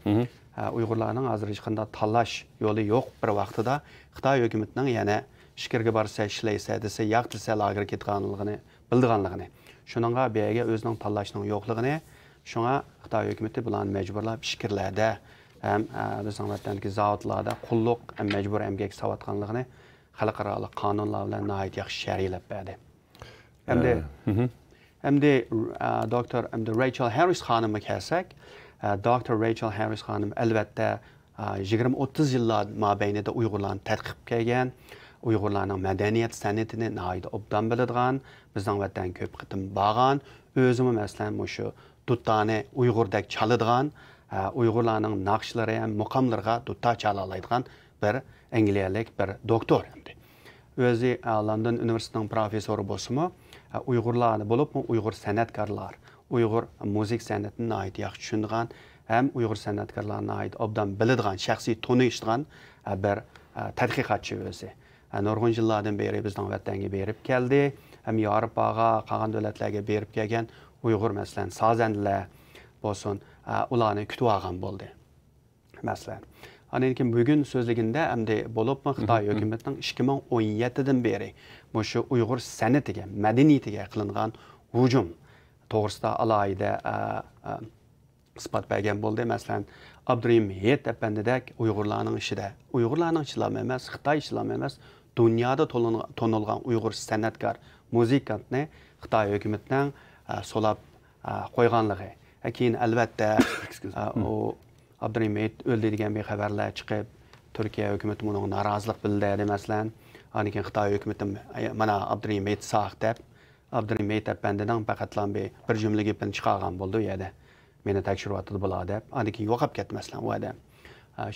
Uyg'urlarning hozir hech qanday tanlash yo'li yo'q bir vaqtida Xitoy hukumatining yana ishkirga borsa ishlaysa desa, yo'q desa lagerga ketganligini bildiganligini. Shuningga bega o'zining tanlashning yo'qligini, Şuna Xitoy hökuməti bularni məcburlab işkirlərdə həm bizning vatandagi zavodlarda qulluq ham məcbur əmgək savatqanlığını xalqaralıq qanunlar bilan nəhayət yaxşı şərilab berdi. Hamda Dr. Rachel Harris xanımı kelsak, Dr. Rachel Harris xanım əlbəttə 20-30 yıllar mabeynida Uyg'urlarni tadqiq qilgan, Uyg'urlarning madaniyat san'atini nəhayət obdan biladigan, bizning vatanga ko'p qitim borgan, o'zim masalan shu duttani Uyg'urdek chaladigan, Uyg'urlarning naqshlari ham muqomlarga dutta chala oladigan bir angliyalik bir doktor hamda. O'zi London universitetining professori bo'lsa-mu, Uyg'urlarni bo'libmi Uyg'ur san'atkorlar, Uyg'ur musiq san'atini nəhayət yaxshi tushunadigan, ham Uyg'ur san'atkorlarini nəhayət obdan biladigan, shaxsiy tanishadigan bir tadqiqotchi o'zi. Nurg'un yillardan beri bizning vatanga berib keldi, ham Yevropaga, qolgan davlatlarga berib kelgan Uyg'ur masalan sozandilar bo'lsin, ularni kutib olgan bo'ldi. Masalan, lekin bugun so'zligida hamda bo'libmi Xitoy hukumatining 2017dan beri shu Uyg'ur san'atiga, madaniyatiga qilingan hujum to'g'risida alohida isbot bergan bo'ldi. Masalan, Abdurahim Heyt apandidek Uyg'urlarning ishida, Uyg'urlarning ishilami emas, Xitoy ishilami emas, dunyoda tonilgan Uyg'ur san'atkor, muzikantni Xitoy hukumatining solab qo'yganligi. Keyin albatta Abdurahim Heyt o'ldi degan xabarlar chiqib, Turkiya hukumati bunga norozilik bildirdi masalan. Keyin Xitoy hukumati mana Abdurahim Heyt sog' deb, Abdurahim Heyt apandining faqatlan bir jumla gapini chiqargan bo'ldi u yerda. Meni tekshiryapti bular deb. Keyin yo'qolib ketdi masalan u odam.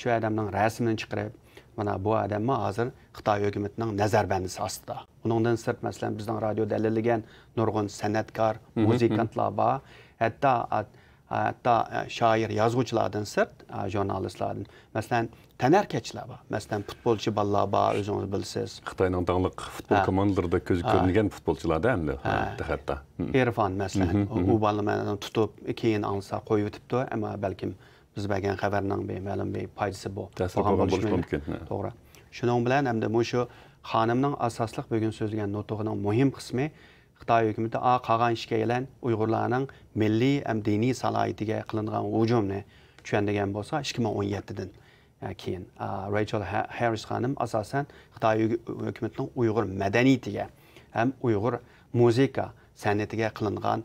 Shu odamning rasmini chiqarib, mana bu odamni hozir Xitoy hukumatining nazarbandisi ostida. Uningdan sirt masalan bizning radio dalillagan nurg'un san'atkor, muzikantlar bor. Hatta shoir, yozuvchilardan sirt, jurnalistlardan. Masalan, tanarkachilar bor. Masalan, futbolchi bolalar bor, o'zingiz bilasiz. Xitoyning tanglik futbol komandalarida ko'zi ko'ringan futbolchilarda hamda hatto. Irfon masalan, u bolani tutib, keyin ansa qo'yib o'tibdi, ammo balkim biz bergan xabarning ma'lum bir foydasi bor. Bo'lishi mumkin. To'g'ri. Shuning bilan hamda shu xonimning asosliq bugun so'zlagan nutug'ining muhim qismi Xitoy hukumati qolgan ishga elan Uyg'urlarning milliy ham diniy salohiyatiga qilingan hujumni tushundigan bo'lsa 2017dan keyin Rachel Harris xonim asosan Xitoy hukumatining Uyg'ur madaniyatiga ham Uyg'ur musiqa san'atiga qilingan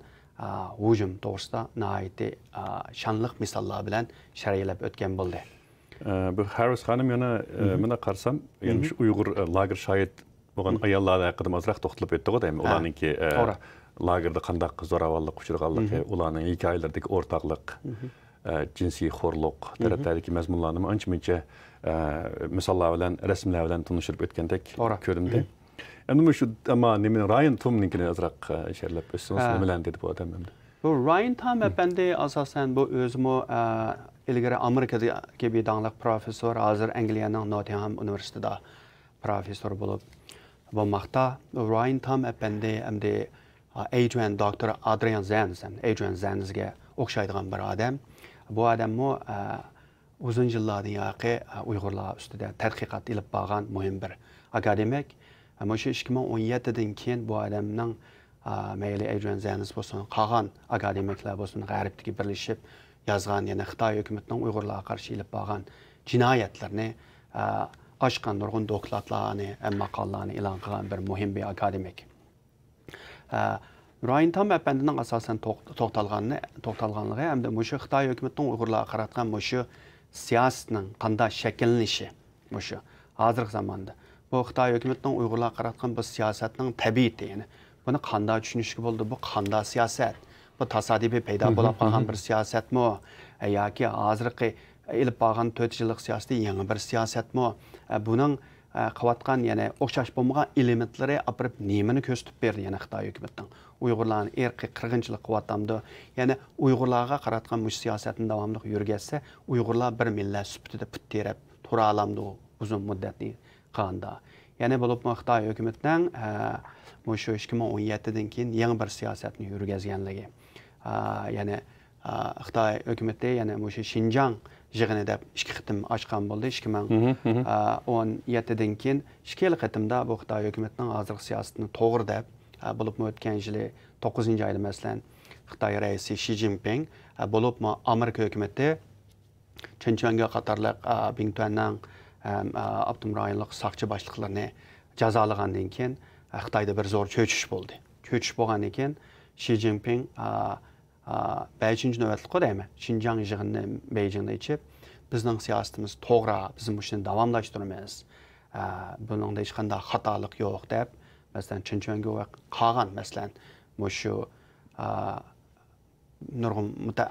hujum to'g'risida nihoyat shonliq misollar bilan sharhlab o'tgan bo'ldi. Bu Harris xonim yana mana qarsam, ya'ni shu Uyg'ur lager shoid bo'lgan ayollar haqida ozroq to'xtalib o'tdik-ku deymi. Ularningki lagerda qandaq zo'ravonlik uchirganligi, ularning hikoyalaridagi o'rtoqlik, jinsiy xo'rliq tarafdagi mazmunlarni ancha-muncha misollar bilan, rasmlar bilan tunishtirib o'tgandek ko'rindi. Endi shu ammo Ryan Tomninkini ozroq sharhlab o'tsangiz nimalarni dedi bu odam endi? Bu Ryan Tom apandi asosan bu o'zimi ilgari Amerikada gibi dangliq professor, hozir Angliyaning Nottingham universitetida professor bo'lib bo'lmoqda. Ryan Tom apandi hamda Dr. Adrian Zanzga o'xshaydigan bir odam. Bu odammi uzun yillardan yoqi Uyg'urlar ustida tadqiqot ilib borgan muhim bir akademik. Ammo shu 2017dan keyin bu odamning mayli Adrian Zanz bo'lsin, qolgan akademiklar bo'lsin, g'arbdagi birlashib yozgan, yana Xitoy hukumatining Uyg'urlarga qarshi ilib borgan jinoyatlarni oshgan nurg'un dokladlarni, maqolalarni e'lon qilgan bir muhim bir akademik. Ryan Tom apandining asosan to'xtalganligi hamda shu Xitoy hukumatining Uyg'urlarga qaratgan shu siyosatning qanday shakllanishi, shu hozirgi zamonda bu Xitoy hukumatining Uyg'urlarga qaratgan bu siyosatning tabiati, ya'ni buni qanday tushunishga bo'ldi, bu qanday siyosat? Bu tasodifiy paydo bo'lib qolgan bir siyosatmi yoki hozirgi ilib borgan 4 yillik siyosati yangi bir siyosatmi? Buning qilayotgan yana o'xshash bo'lmagan elementlari olib nimani ko'rsatib berdi yana Xitoy hukumatining Uyg'urlarni irqiy qirg'inchilik qilyapti. Ya'ni Uyg'urlarga qaratgan bu siyosatni davomli yurgazsa, Uyg'urlar bir millat sifatida put terib tura olamdi uzun muddatli qanda. Ya'ni bo'lib Xitoy hukumatining shu 2017dan keyin yangi bir siyosatni yurgazganligi. Ya'ni Xitoy hukumati yana shu Xinjiang yig'ini deb 2 qitim ochgan bo'ldi 2017dan keyin 2 qitimda bu Xitoy hukumatining hozirgi siyosatini to'g'ri deb bo'libmi o'tgan yili 9-oyda masalan Xitoy raisi Xi Jinping bo'libmi Amerika hukumati Chenchuanga qatorliq Bingtuanning Abdum rayonliq saqchi boshliqlarini jazolagandan keyin Xitoyda bir zo'r cho'chish bo'ldi. Cho'chish bo'lgandan keyin Xi Jinping 5-chi navbatli qo'yaymi? Xinjiang yig'inini Beijingda ichib, bizning siyosatimiz to'g'ri, biz buni davomlashtiramiz. Buningda hech qanday xatolik yo'q deb, masalan, Chenchuanga qolgan masalan, shu nurg'un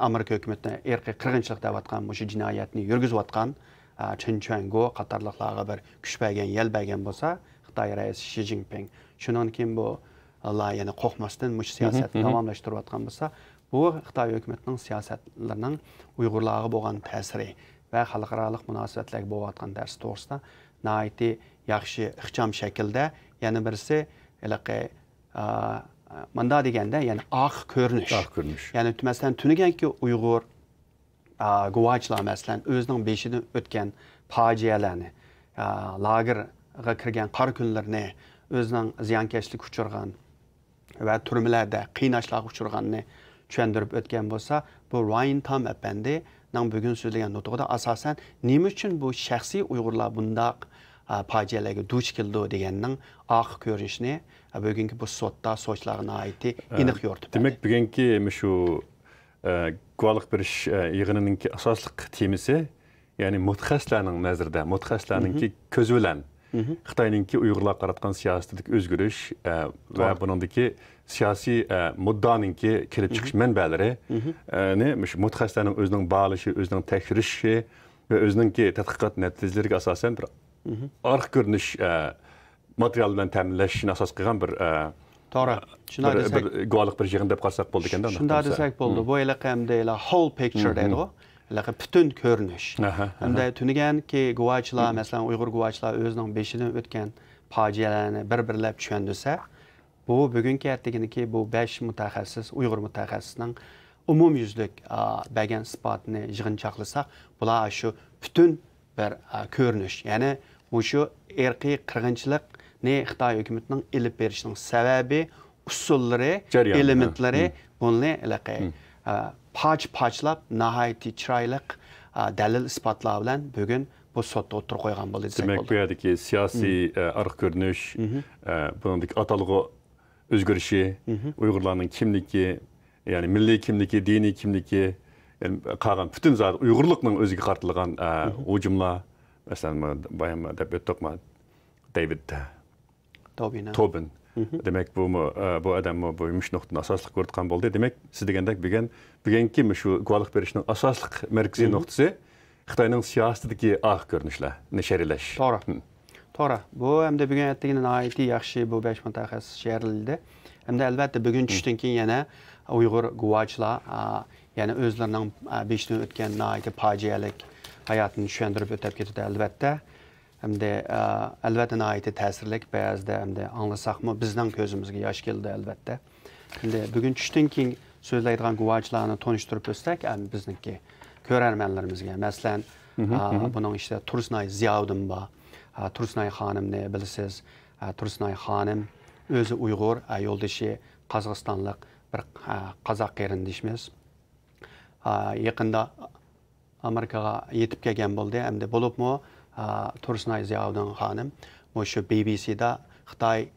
Amerika hukumatining irqiy qirg'inchilik deyotgan shu jinoyatni yurgizayotgan Chenchuanga qatorliqlarga bir kuch bergan, yel bergan bo'lsa, Xitoy raisi Xi Jinping shundan keyin bu Allah yana qo'rqmasdan shu siyosatni davomlashtirayotgan bo'lsa, bu Xitoy hukumatining siyosatlarining Uyg'urlarga bo'lgan ta'siri va xalqaro munosabatlarga bo'layotgan dars to'g'risida nihoyatda yaxshi ixcham shaklda yana birisi manda deganda ya'ni oq ko'rinish. Ya'ni masalan tuniganki Uyg'ur guvohchilar masalan o'zining beshidan o'tgan fojialarni, lagerga kirgan qor kunlarini, o'zining ziyonkashlik uchirgan va turmalarda qiynashlarga uchirganini tushuntirib o'tgan bo'lsa, bu Ryan Tam apandi nang bugun so'zlagan nutqida asosan nima uchun bu shaxsiy Uyg'urlar bundaq fojialarga duch keldi deganning oq ko'rinishini bugungi bu sotda sochlarga aytdi aniq yo'rtib. Demak, bugungi shu guvohlik berish yig'inining asosli temasi, ya'ni mutaxassislarning nazarida, mutaxassislarning ko'zi bilan Xitoyninki Uyg'urlar qaratgan siyosatdagi o'zgarish va buningdagi siyosiy muddaninki kelib chiqish manbalari shu mutaxassislarning o'zining bağlashi, o'zining tekshirishi va o'zininki tadqiqot natijalariga asosan bir orqa ko'rinish material bilan ta'minlashni asos qilgan bir to'g'ri. Shunday desak, guvohlik berish yig'ini deb qarsak bo'ldi ekanda. Shunday desak bo'ldi. Bu hamda whole picture deydi. Bütün ko'rinish. Hamda tuniganki guvohchilar, masalan, Uyg'ur guvohchilar o'zining beshidan o'tgan fojialarni bir-birlab tushundirsa, bu bugungi ertaginiki bu 5 mutaxassis, Uyg'ur mutaxassisning umumyuzlik bergan isbotini yig'inchoqlasa, bular shu bütün bir ko'rinish, ya'ni shu irqiy qirg'inchilikni Xitoy hukumatining ilib berishining sababi, usullari, elementlari buni parch-parchlab nihoyatda chiroyli dalil isbotlar bilan bugun bu sotda o'tirib qo'ygan bo'ldi desak bo'ladi. Demak, bu yerdagi siyosiy orqa ko'rinish, buningdagi atalg'i o'zgarishi, Uyg'urlarning kimligi, ya'ni milliy kimligi, diniy kimligi, qolgan butun zot Uyg'urlikning o'ziga qartilgan hujumlar, masalan, bayam deb o'tdiqmi, David Tobin. Demek bu adam bu yumuşnuktan asaslık ko'rgan bo'ldi. Demek siz degandek bugungi shu guvohlik berishning asosli markaziy nuqtasi Xitoyning siyosatidagi oq ko'rinishlar, nasharilash. To'g'ri. Bu hamda bugun aytdigani nihoyatda yaxshi bu 5 mutaxassis sherildi. Hamda albatta bugun tushdan keyin yana Uyg'ur guvohchilar yana o'zlarining beshidan o'tgan nihoyatda fojialik hayotini tushuntirib o'tib ketdi albatta. Hamda albatta nihoyatda ta'sirli ba'zida hamda anglasaqmi bizning ko'zimizga yosh keldi albatta. Hamda bugun tushdan keyin so'zlaydigan guvohchilarni tanishtirib o'tsak, bizniki ko'rarmanlarimizga masalan buning ichida Tursunay Ziyoddin bor. Tursunay xonimni bilasiz. Tursunay xonim o'zi Uyg'ur, yo'ldoshi Qozog'istonlik bir qozoq qarindishimiz. Yaqinda Amerikaga yetib kelgan bo'ldi. Hamda bo'libmi Tursunay Ziyoddin xonim shu BBC'da Xitoy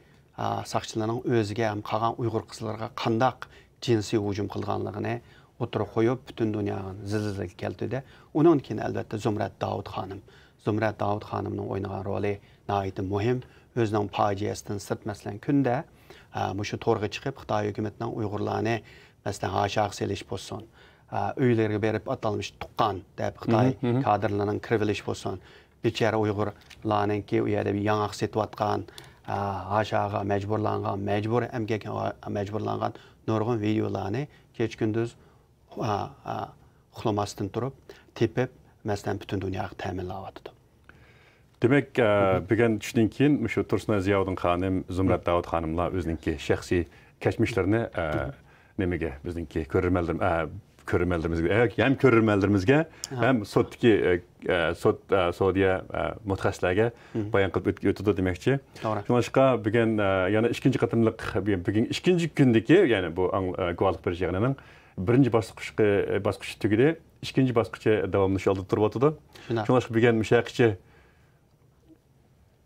saqchilarining o'ziga ham qolgan Uyg'ur qizlarga qandaq jinsiy hujum qilganligini o'tirib qo'yib butun dunyoga zilzilaga keltirdi. Undan keyin albatta Zumrat Davud xonim. Zumrat Davud xonimning o'ynagan roli nihoyatda muhim. O'zining fojiasidan sirt masalan kunda shu to'g'riga chiqib Xitoy hukumatining Uyg'urlarni masalan hashaq selish bo'lsin, uylarga berib atalmish tuqqan deb Xitoy kadrlarining kirilish bo'lsin. Bichara Uyg'urlarninki u yerda yangoq setayotgan, hashaqqa majbur emgakka majburlangan nurg'un videolarni kech-kunduz uxlamasdan turib, tepib, masalan butun dunyoga ta'minlayapti. Demek bugun tushdan keyin shu Tursunay Ziyoddin xonim, Zumrat Davud xonimlar o'zining shaxsiy kashmishlarni nimaga bizningki көрерменlerimizge, hem körermenlerimizge, hem sotki Saudiya mutaxassislarga bayon qilib o'tdi demoqchi. Shunga bugun yana ikkinchi qatimliq bugun ikkinchi kundagi, ya'ni bu guvohlik berish yig'inining birinchi bosqichi tugadi, ikkinchi bosqichi davomlash oldi turibdi. Shunga bugun mushaqchi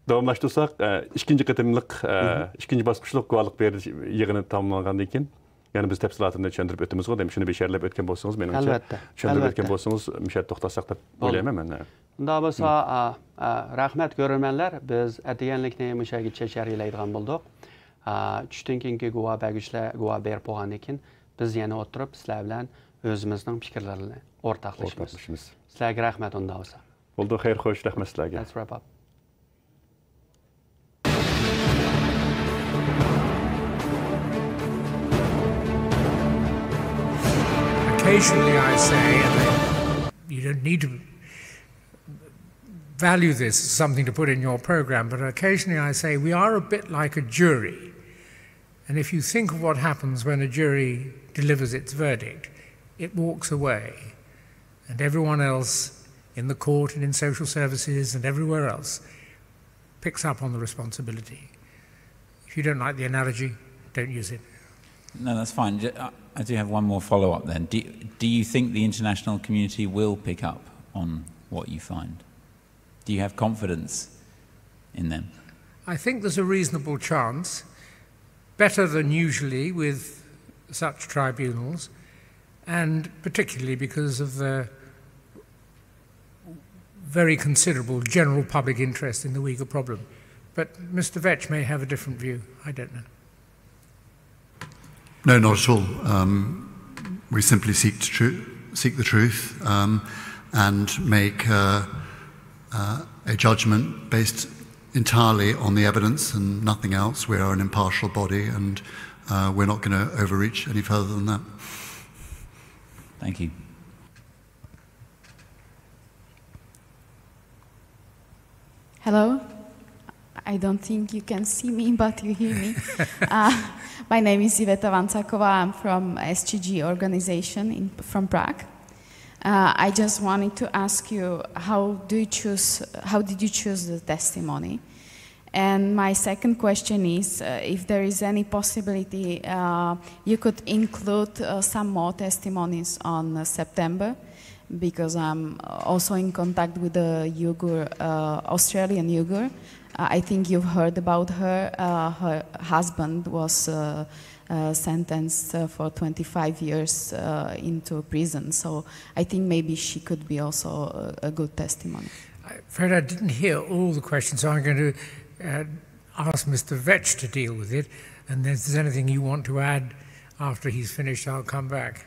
davomlashtirsak, ikkinchi qatimliq ikkinchi bosqichlik guvohlik berish yig'ini tamomlangandan keyin yani biz tafsilotini tushuntirib o'tamiz go, shuni besharlab o'tgan bo'lsangiz, menimcha tushuntirib o'tgan bo'lsangiz, mushat to'xtasak deb o'ylayman men. Unda bo'lsa, rahmat ko'rarmanlar, biz ataganlikni mushagicha sharhlaydigan bo'ldik. Tushdan keyingi guvoh berib bo'lgandan keyin biz yana o'tirib sizlar bilan o'zimizning fikrlarini o'rtoqlashamiz. Sizlarga rahmat unda bo'lsa. Bo'ldi, xayr, xo'sh, rahmat sizlarga. Let's wrap up. Occasionally I say, and you don't need to value this as something to put in your program, but occasionally I say we are a bit like a jury. And if you think of what happens when a jury delivers its verdict, it walks away. And everyone else in the court and in social services and everywhere else picks up on the responsibility. If you don't like the analogy, don't use it. No, that's fine. I do have one more follow-up then. Do you think the international community will pick up on what you find? Do you have confidence in them? I think there's a reasonable chance, better than usually with such tribunals, and particularly because of the very considerable general public interest in the Uyghur problem. But Mr. Vetch may have a different view. I don't know. No, not at all. We simply seek the truth and make a judgment based entirely on the evidence and nothing else. We are an impartial body, and we're not going to overreach any further than that. Thank you. Hello. I don't think you can see me, but you hear me. My name is Iveta Vancakova. I'm from SGG organization from Prague. I just wanted to ask you, how did you choose the testimony? And my second question is, if there is any possibility you could include some more testimonies on September, because I'm also in contact with the Uyghur, Australian Uyghur. I think you've heard about her. Her husband was sentenced for 25 years into prison. So I think maybe she could be also a good testimony. I'm afraid I didn't hear all the questions, so I'm going to ask Mr. Vetch to deal with it. And if there's anything you want to add after he's finished, I'll come back.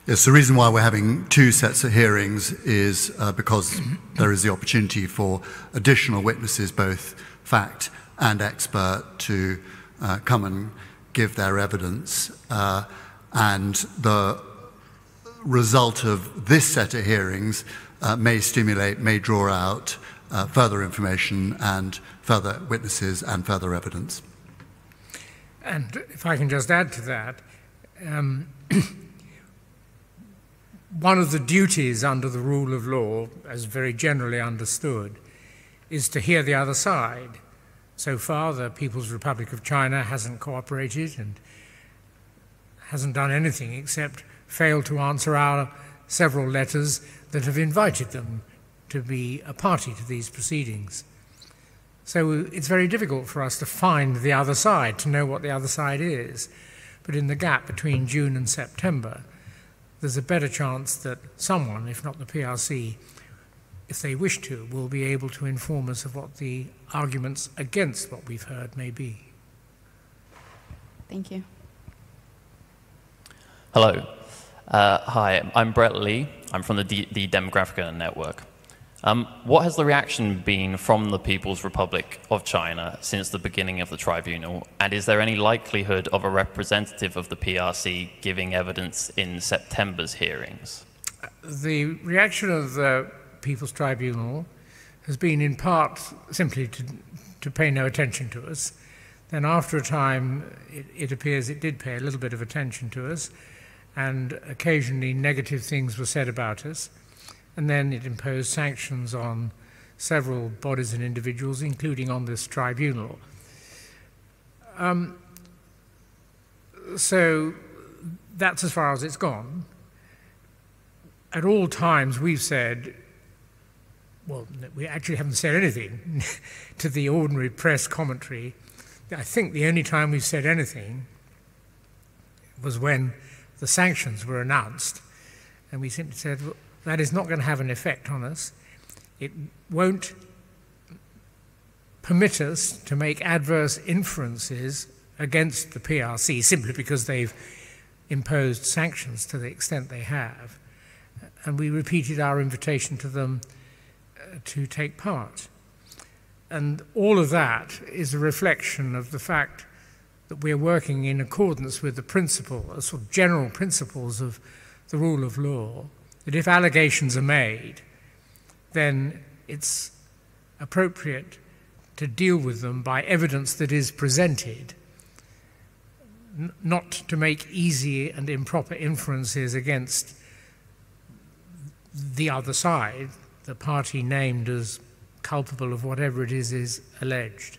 Yes, the reason why we're having two sets of hearings is because there is the opportunity for additional witnesses, both fact and expert, to come and give their evidence. And the result of this set of hearings may stimulate, may draw out further information and further witnesses and further evidence. And if I can just add to that, one of the duties under the rule of law, as very generally understood, is to hear the other side. So far, the People's Republic of China hasn't cooperated and hasn't done anything except fail to answer our several letters that have invited them to be a party to these proceedings. So it's very difficult for us to find the other side, to know what the other side is. But in the gap between June and September, there's a better chance that someone, if not the PRC, if they wish to, will be able to inform us of what the arguments against what we've heard may be. Thank you. Hello. Hi, I'm Brett Lee. I'm from the Demographica Network. What has the reaction been from the People's Republic of China since the beginning of the tribunal? And is there any likelihood of a representative of the PRC giving evidence in September's hearings? The reaction of the People's Tribunal has been in part simply to pay no attention to us. Then after a time, it appears it did pay a little bit of attention to us. and occasionally negative things were said about us. And then it imposed sanctions on several bodies and individuals, including on this tribunal. So that's as far as it's gone. At all times we've said, well, we actually haven't said anything to the ordinary press commentary. I think the only time we've said anything was when the sanctions were announced, and we simply said, well, that is not going to have an effect on us. It won't permit us to make adverse inferences against the PRC simply because they've imposed sanctions to the extent they have. And we repeated our invitation to them to take part. And all of that is a reflection of the fact that we're working in accordance with the principle, sort of general principles of the rule of law, that if allegations are made, then it's appropriate to deal with them by evidence that is presented, not to make easy and improper inferences against the other side, the party named as culpable of whatever it is alleged.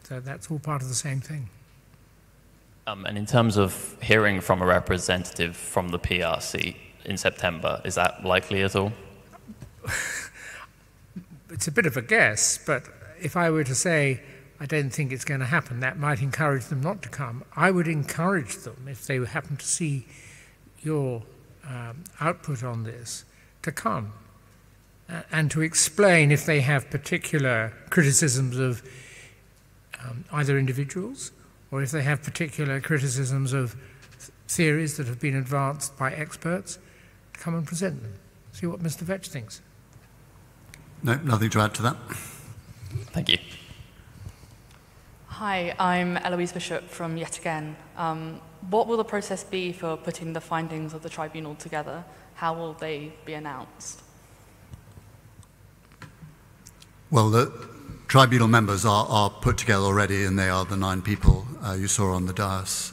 So that's all part of the same thing. And in terms of hearing from a representative from the PRC in September, is that likely at all? It's a bit of a guess, but if I were to say I don't think it's going to happen, that might encourage them not to come. I would encourage them, if they happen to see your output on this, to come and to explain if they have particular criticisms of either individuals or if they have particular criticisms of theories that have been advanced by experts, to come and present them. See what Mr. Vetch thinks. No, nothing to add to that. Thank you. Hi, I'm Eloise Bishop from Yet Again. What will the process be for putting the findings of the tribunal together? How will they be announced? Well, the tribunal members are put together already, and they are the 9 people you saw on the dais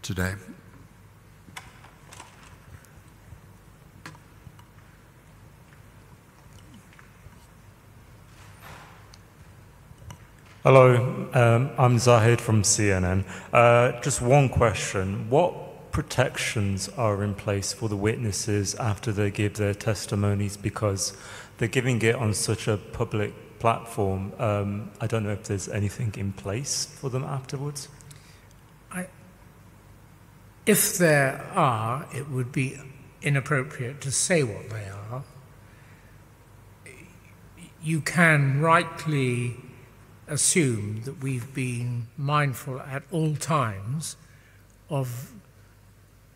today. Hello, I'm Zahid from CNN. Just one question. What protections are in place for the witnesses after they give their testimonies? Because they're giving it on such a public platform. I don't know if there's anything in place for them afterwards. If there are, it would be inappropriate to say what they are. You can rightly assume that we've been mindful at all times of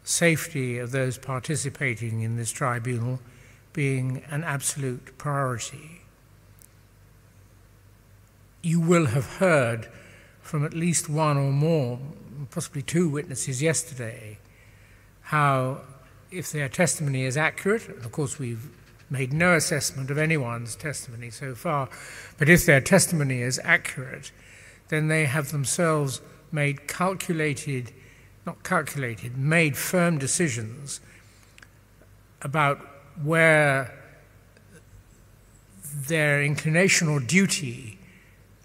safety of those participating in this tribunal being an absolute priority. You will have heard from at least one or more, possibly 2 witnesses yesterday, how if their testimony is accurate, and of course we've made no assessment of anyone's testimony so far, but if their testimony is accurate, then they have themselves made made firm decisions about where their inclination or duty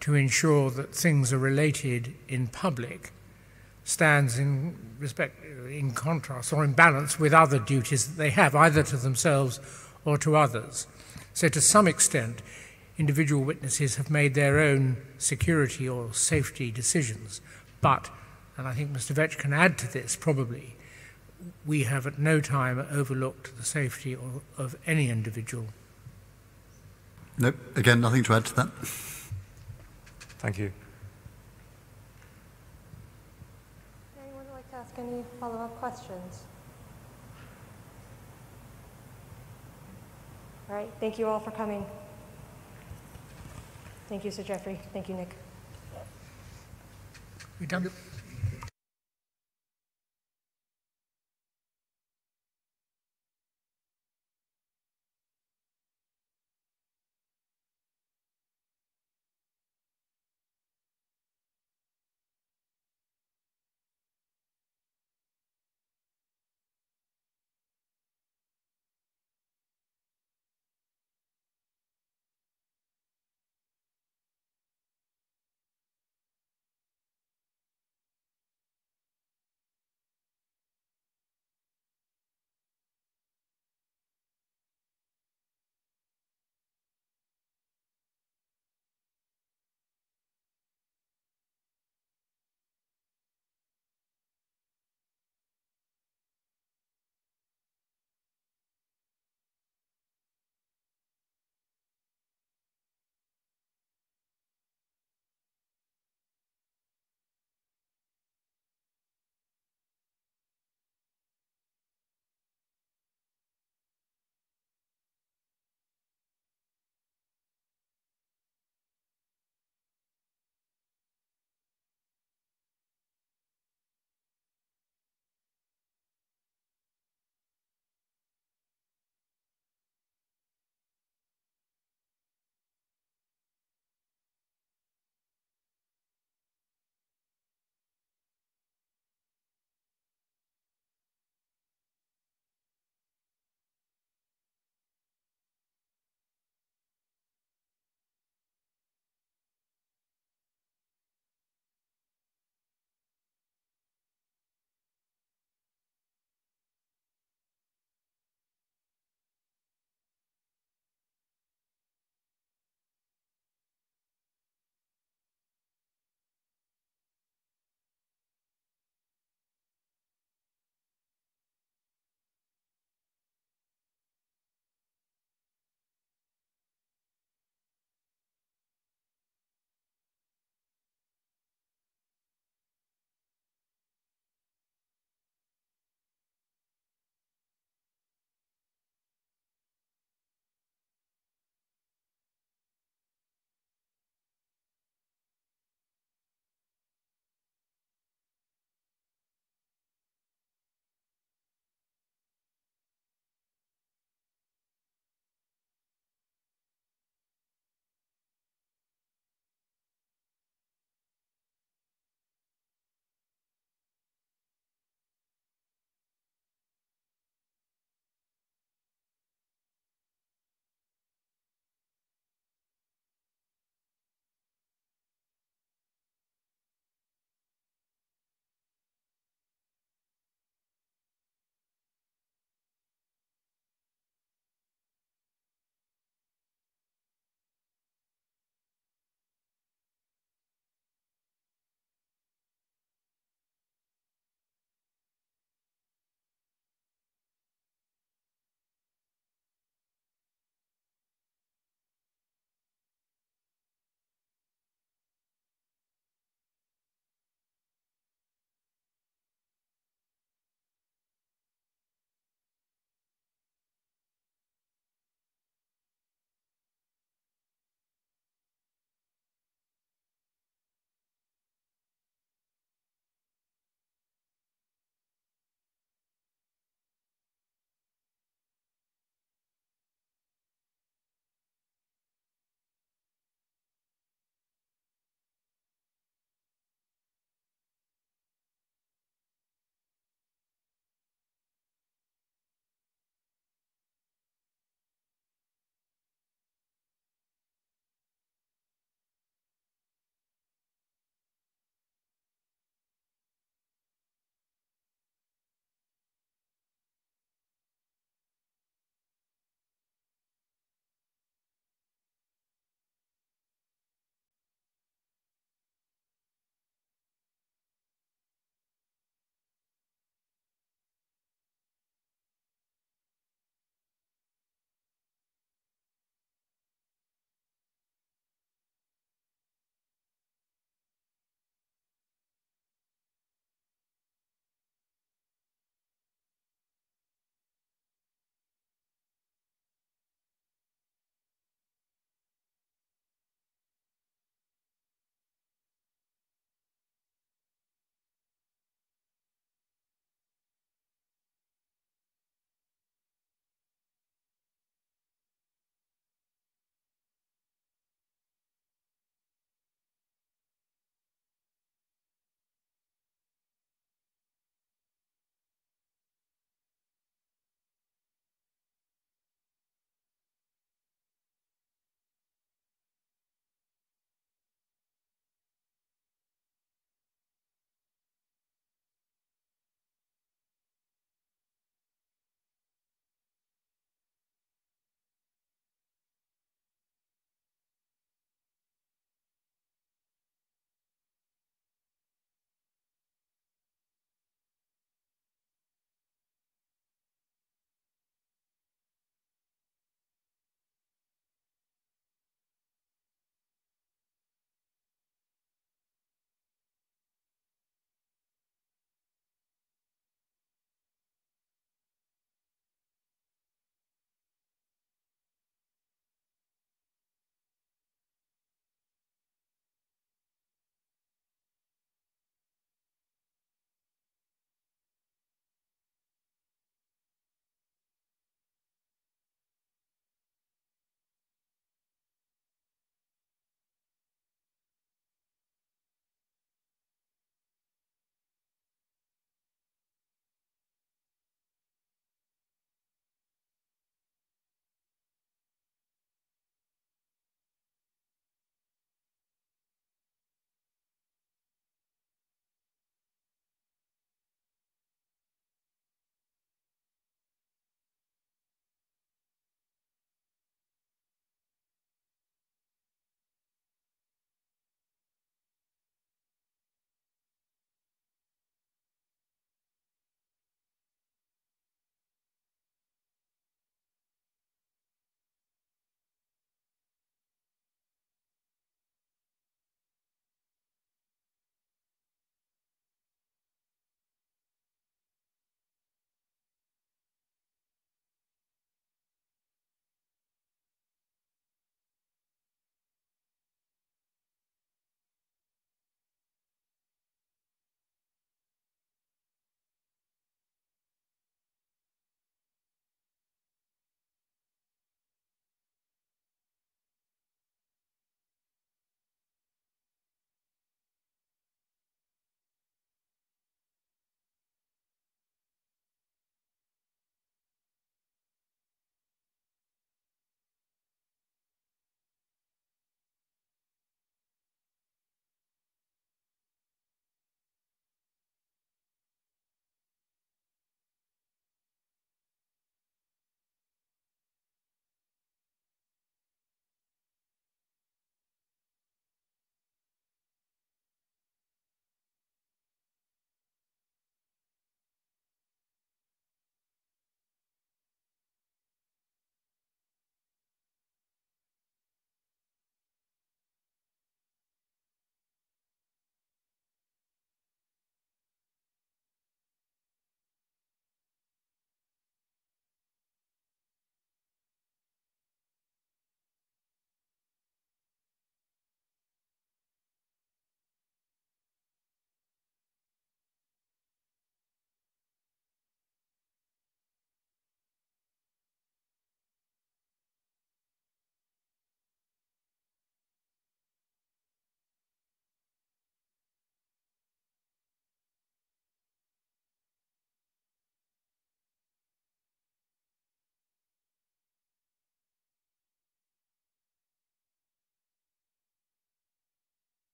to ensure that things are related in public stands in contrast or in balance with other duties that they have, either to themselves or to others. So to some extent, individual witnesses have made their own security or safety decisions. But, and I think Mr. Vetch can add to this probably, we have at no time overlooked the safety of any individual. Nope, again, nothing to add to that. Thank you. Anyone would like to ask any follow-up questions? All right, thank you all for coming. Thank you, Sir Jeffrey. Thank you, Nick. We done?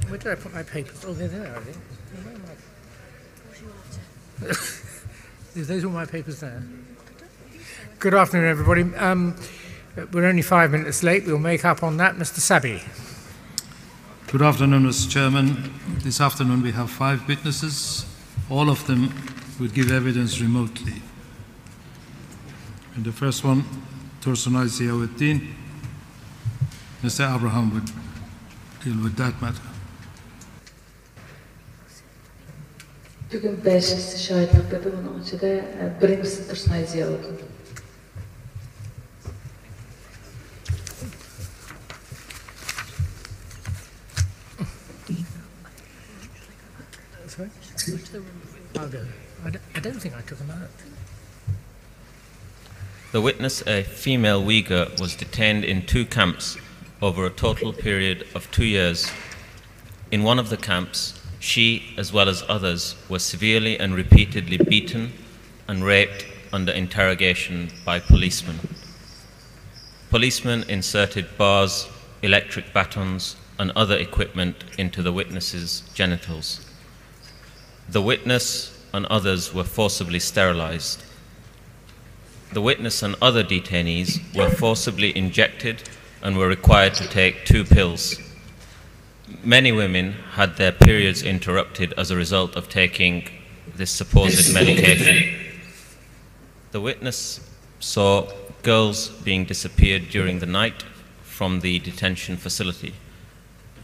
Where did I put my papers? Oh, they're there, are they? Those are my papers there. Good afternoon, everybody. We're only 5 minutes late. We'll make up on that. Mr. Sabi. Good afternoon, Mr. Chairman. This afternoon we have 5 witnesses. All of them would give evidence remotely. And the first one, Tursunay Ziauddin. Mr. Abraham would deal with that matter. Bugün 5 şahitlik dedi, onun içinde birincisi Tursunay Ziauddin. Sorry? I'll go. I don't think I took them out. The witness, a female Uyghur, was detained in 2 camps over a total period of 2 years. In one of the camps, she, as well as others, were severely and repeatedly beaten and raped under interrogation by policemen. Policemen inserted bars, electric batons, and other equipment into the witness's genitals. The witness and others were forcibly sterilized. The witness and other detainees were forcibly injected and were required to take 2 pills. Many women had their periods interrupted as a result of taking this supposed medication. The witness saw girls being disappeared during the night from the detention facility.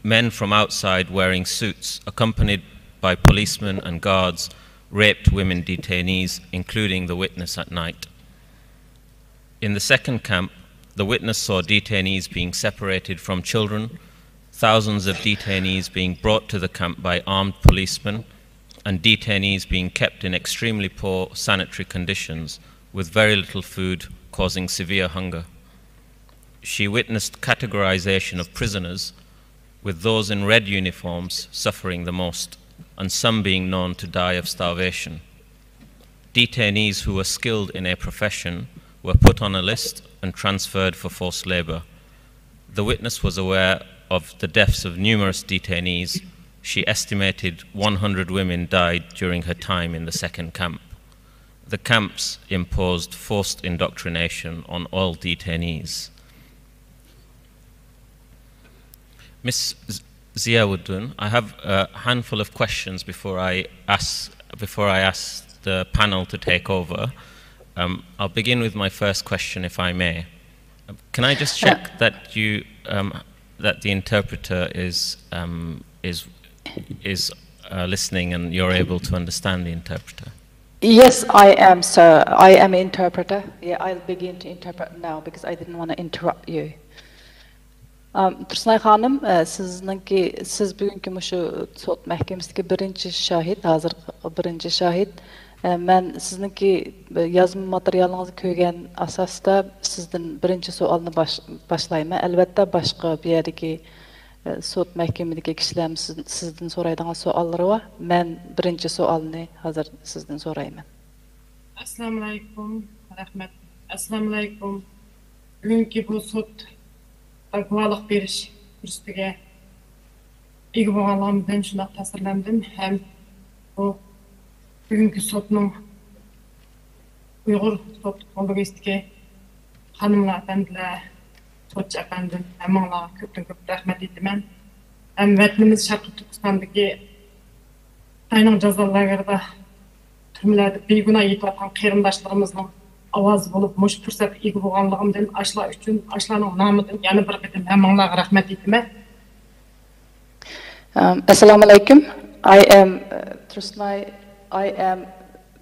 Men from outside wearing suits, accompanied by policemen and guards, raped women detainees, including the witness at night. In the second camp, the witness saw detainees being separated from children, thousands of detainees being brought to the camp by armed policemen, and detainees being kept in extremely poor sanitary conditions with very little food, causing severe hunger. She witnessed categorization of prisoners, with those in red uniforms suffering the most, and some being known to die of starvation. Detainees who were skilled in a profession were put on a list and transferred for forced labor. The witness was aware of the deaths of numerous detainees. She estimated 100 women died during her time in the second camp. The camps imposed forced indoctrination on all detainees. Ms. Ziauddin, I have a handful of questions before I ask the panel to take over. I'll begin with my first question, if I may. Can I just check that you that the interpreter is listening and you're able to understand the interpreter? Yes, I am, sir. I am an interpreter. Yeah, I'll begin to interpret now because I didn't want to interrupt you. Tursunay Hanım, siz bugünkü şu sot mahkemesideki birinci şahit, hazır birinci şahit. Ben sizinki yazma materyalınızı koygan asasda sizden birinci sualını başlayman. Elbette başka bir yerdeki sot mahkemedeki kişilerin sizden soraydigan sualları var. Ben birinci sualını hazır sizden sorayman. Assalamu alaikum, rahmet. Assalamu alaikum. Bugünkü bu sot guvalıq beriş üstüge iyi boğalamdan şuna tasarlandım. Hem bu bugünkü sotun Uyghur sot kongresike hanımlar efendiler, sotçu efendim, hem ona köp rahmet edimen. Hem vatanımız Şarkı Türkistan'daki aynan cazalarında türmelerde beyguna yetatan qeyrindaşlarımızın avaz bulup muş fırsat iyi boğanlığımdan aşla üçün, aşlanın namıdan yani bir qedim hem ona rahmet edimen. Assalamu alaikum. I am Tursunay. I am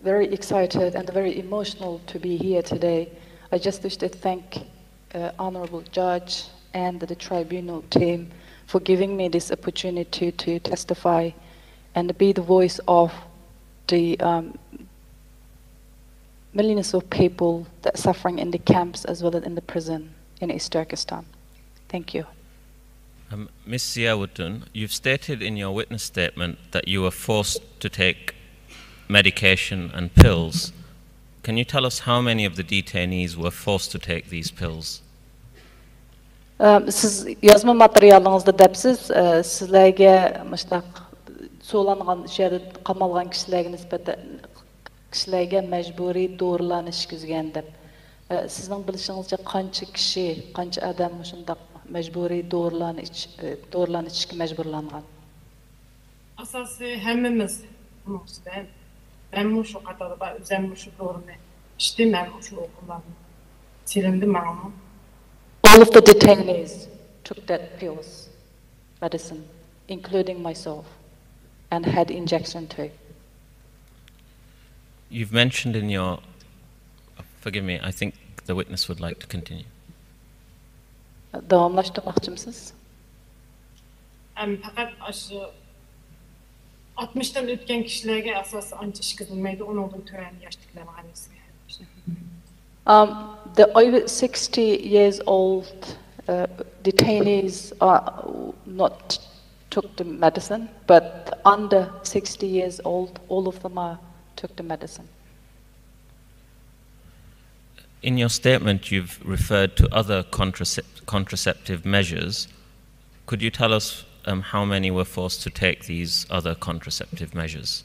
very excited and very emotional to be here today. I just wish to thank Honorable Judge and the tribunal team for giving me this opportunity to testify and be the voice of the millions of people that are suffering in the camps as well as in the prison in East Turkestan. Thank you. Ms. Ziauddin, you've stated in your witness statement that you were forced to take medication and pills. Can you tell us how many of the detainees were forced to take these pills? Siz yazma materialınızda depsiz, sizlerge müştaq soğlanğan şerde qamalğan kişilerge nisbeten kişilerge mecburi doğrulanish güzgen dep. Sizning bilishingizcha qancha kishi, qancha adam shundaq mecburi doğrulanishga mecburlangan? Asası hemmimiz bunun içinde. Ben şu qatarda özüm şu doğrunu içtim, ben şu okullarını silindim ama. All of the detainees took that pills, medicine, including myself, and had injection too. You've mentioned in your, forgive me, I think the witness would like to continue. Davamlaştırmakçı mısınız? Fakat aşı 60'tan ötken kişilerge asası anca iş kızılmaydı, onun tören yaşlıklarına annesi. The over 60 years old detainees are not took the medicine, but under 60 years old, all of them took the medicine. In your statement, you've referred to other contraceptive measures. Could you tell us how many were forced to take these other contraceptive measures?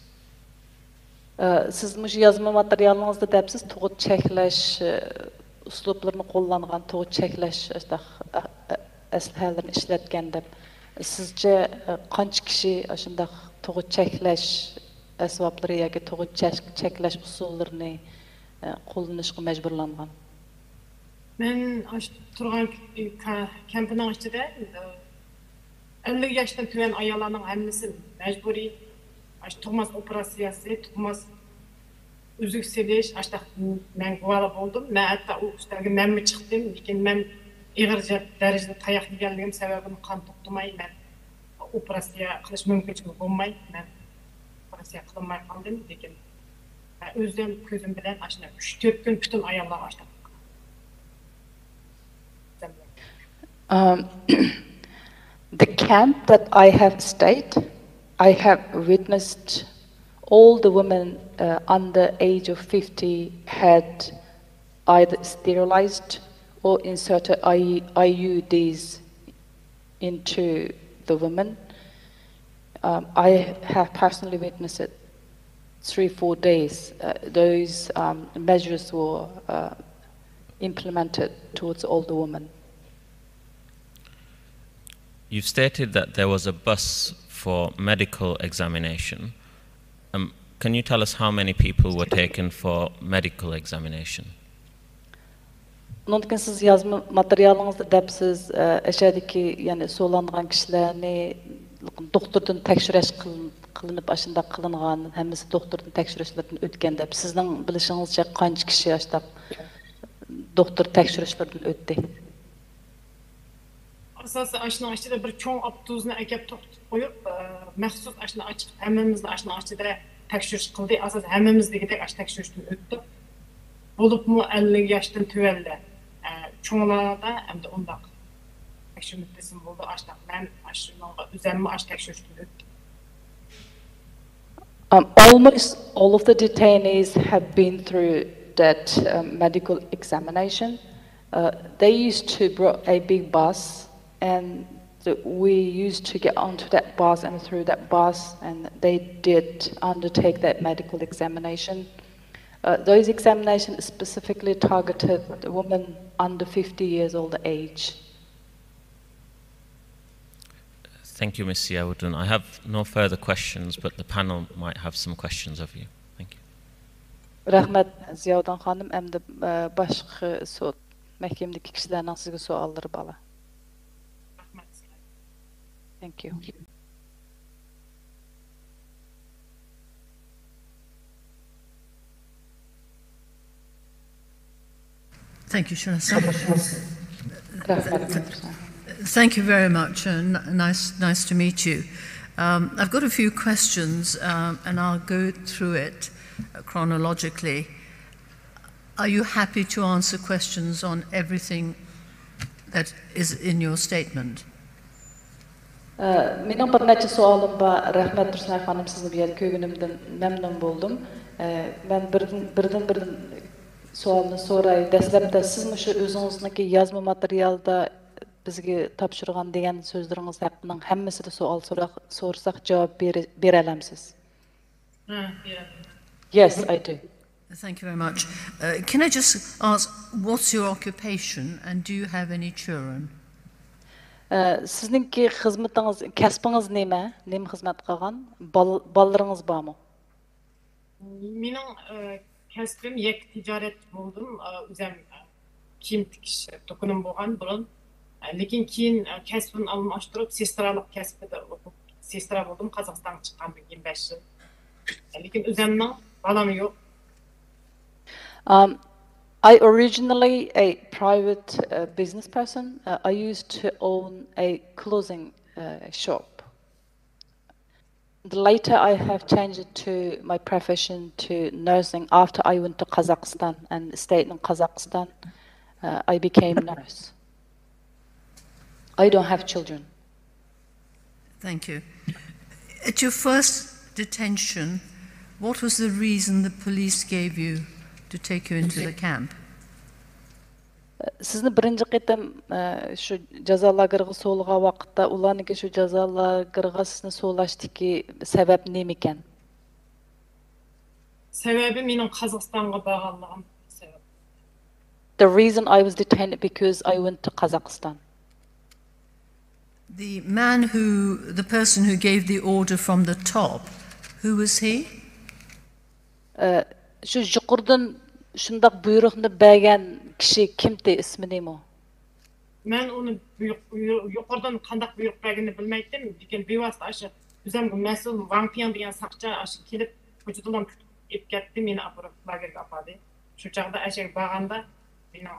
Siz muş yazma materialınızda depsiz tuğut çekleş usluplarını kullanğan tuğut çekleş eslihələrini işletken dep. Sizce qanç kişi aşındaq tuğut çekleş esvapları yoki tuğut çekleş usullarını kullanışqa mecburlanğan? Ben turgan kampının içinde 50 yaştan tüven ayyalarının hemmisi mecburi Thomas operasyası, Thomas üzük seliş, açtaq ben guvala boldum. Ben hatta o üstlerge men mi çıktım, lekin ben iğirce derecede tayak yegenligim sebebini kan toxtumay, ben operasiya qilish mümkünçülük olmay, ben operasiya qılınmay qaldım, lekin ben özüm közüm bilen aşına 3-4 gün bütün ayallar açtım. The camp that I have stayed, I have witnessed all the women under age of 50 had either sterilized or inserted IUDs into the women. I have personally witnessed it 3-4 days. Those measures were implemented towards all the women. You've stated that there was a bus for medical examination. Can you tell us how many people were taken for medical examination? Ondan siz yazma materialınızda depsiz aşağıdaki yani soğlanğan kişilerini doktordan tekşiriş kılınıp aşında kılınğan hemmisi doktordan tekşirişlerden ötken dep. Sizning bilişingizce qancha kishi aştaq doktor tekşirişlerden ötdi? Asası aşına açıda bir çoğun abduzunu ekip koyup məxsus aşına açıp hemmimizde aşına açıda tekşiriş kıldı. Asası hemmimizdeki aş tekşirişten öttü. Bulup mu 50 yaştan tüvelle çoğunlarda hem de ondaq tekşir müddesim buldu aştaq. Ben aşına üzerime aş tekşirişten öttü. Almost all of the detainees have been through that medical examination. They used to brought a big bus, and we used to get onto that bus and through that bus, and they did undertake that medical examination. Those examinations specifically targeted the women under 50 years old age. Thank you, Ms. Ziawuddin. I have no further questions, but the panel might have some questions of you. Thank you. Rahmet Ziawuddin xanım, hamda başqa sud mahkamdagi kishilarning sizga savollari bor. Thank you. Thank you, Shana. Thank you very much, and nice to meet you. I've got a few questions, and I'll go through it chronologically. Are you happy to answer questions on everything that is in your statement? Mening bir necha savolim bor. Rahmat Tursunay xonim, sizni bu yerga ko'rganimdan mamnun bo'ldim. Men birdan savolni so'ray. Dastlabda siz shu o'zingizniki yozma materialda bizge tapşırgan degan sözleriңiz hakkının hemmesini sual sorsak cevap bere alamsiz? Yes, I do. Thank you very much. Can I just ask, what's your occupation and do you have any children? Sizningki xizmatınız, kasbınız neme? Neme xizmat qilgan? Ballarınız barmı? Mening kasbim yek ticaret boldum. O'zim kiyim tikish dokunim bo'lgan burun. Lekin keyin kasbimni almashtirib, sestralik kasbida o'qib, sestra bo'ldim. Qozog'istonga chiqqanman 25 yil. Lekin o'zimning balam yo'q. I originally a private business person. I used to own a clothing shop. Later, I have changed it to my profession to nursing. After I went to Kazakhstan and stayed in Kazakhstan, I became a nurse. I don't have children. Thank you. At your first detention, what was the reason the police gave you to take you into the camp? Sizni birinchi qitim shu jazo lageriga so'lgan vaqtda ularniki shu jazo lageriga sizni so'lashdiki sabab nima ekan? Sababi mening Qozog'istonga borganligim sabab. The reason I was detained because I went to Kazakhstan. The person who gave the order from the top, who was he? Shu yuqoridan shundaq buyruqni bergan kishi kimdi, ismi nima? Men uni yuqoridan qanday buyruq berganini bilmaydim, lekin bevosita shu o'zimga mas'ul Wang Pian degan saqchi shu kelib ko'chadan kutib ketdi, meni lagerga oldi. Shu chaqda ashak borganda meni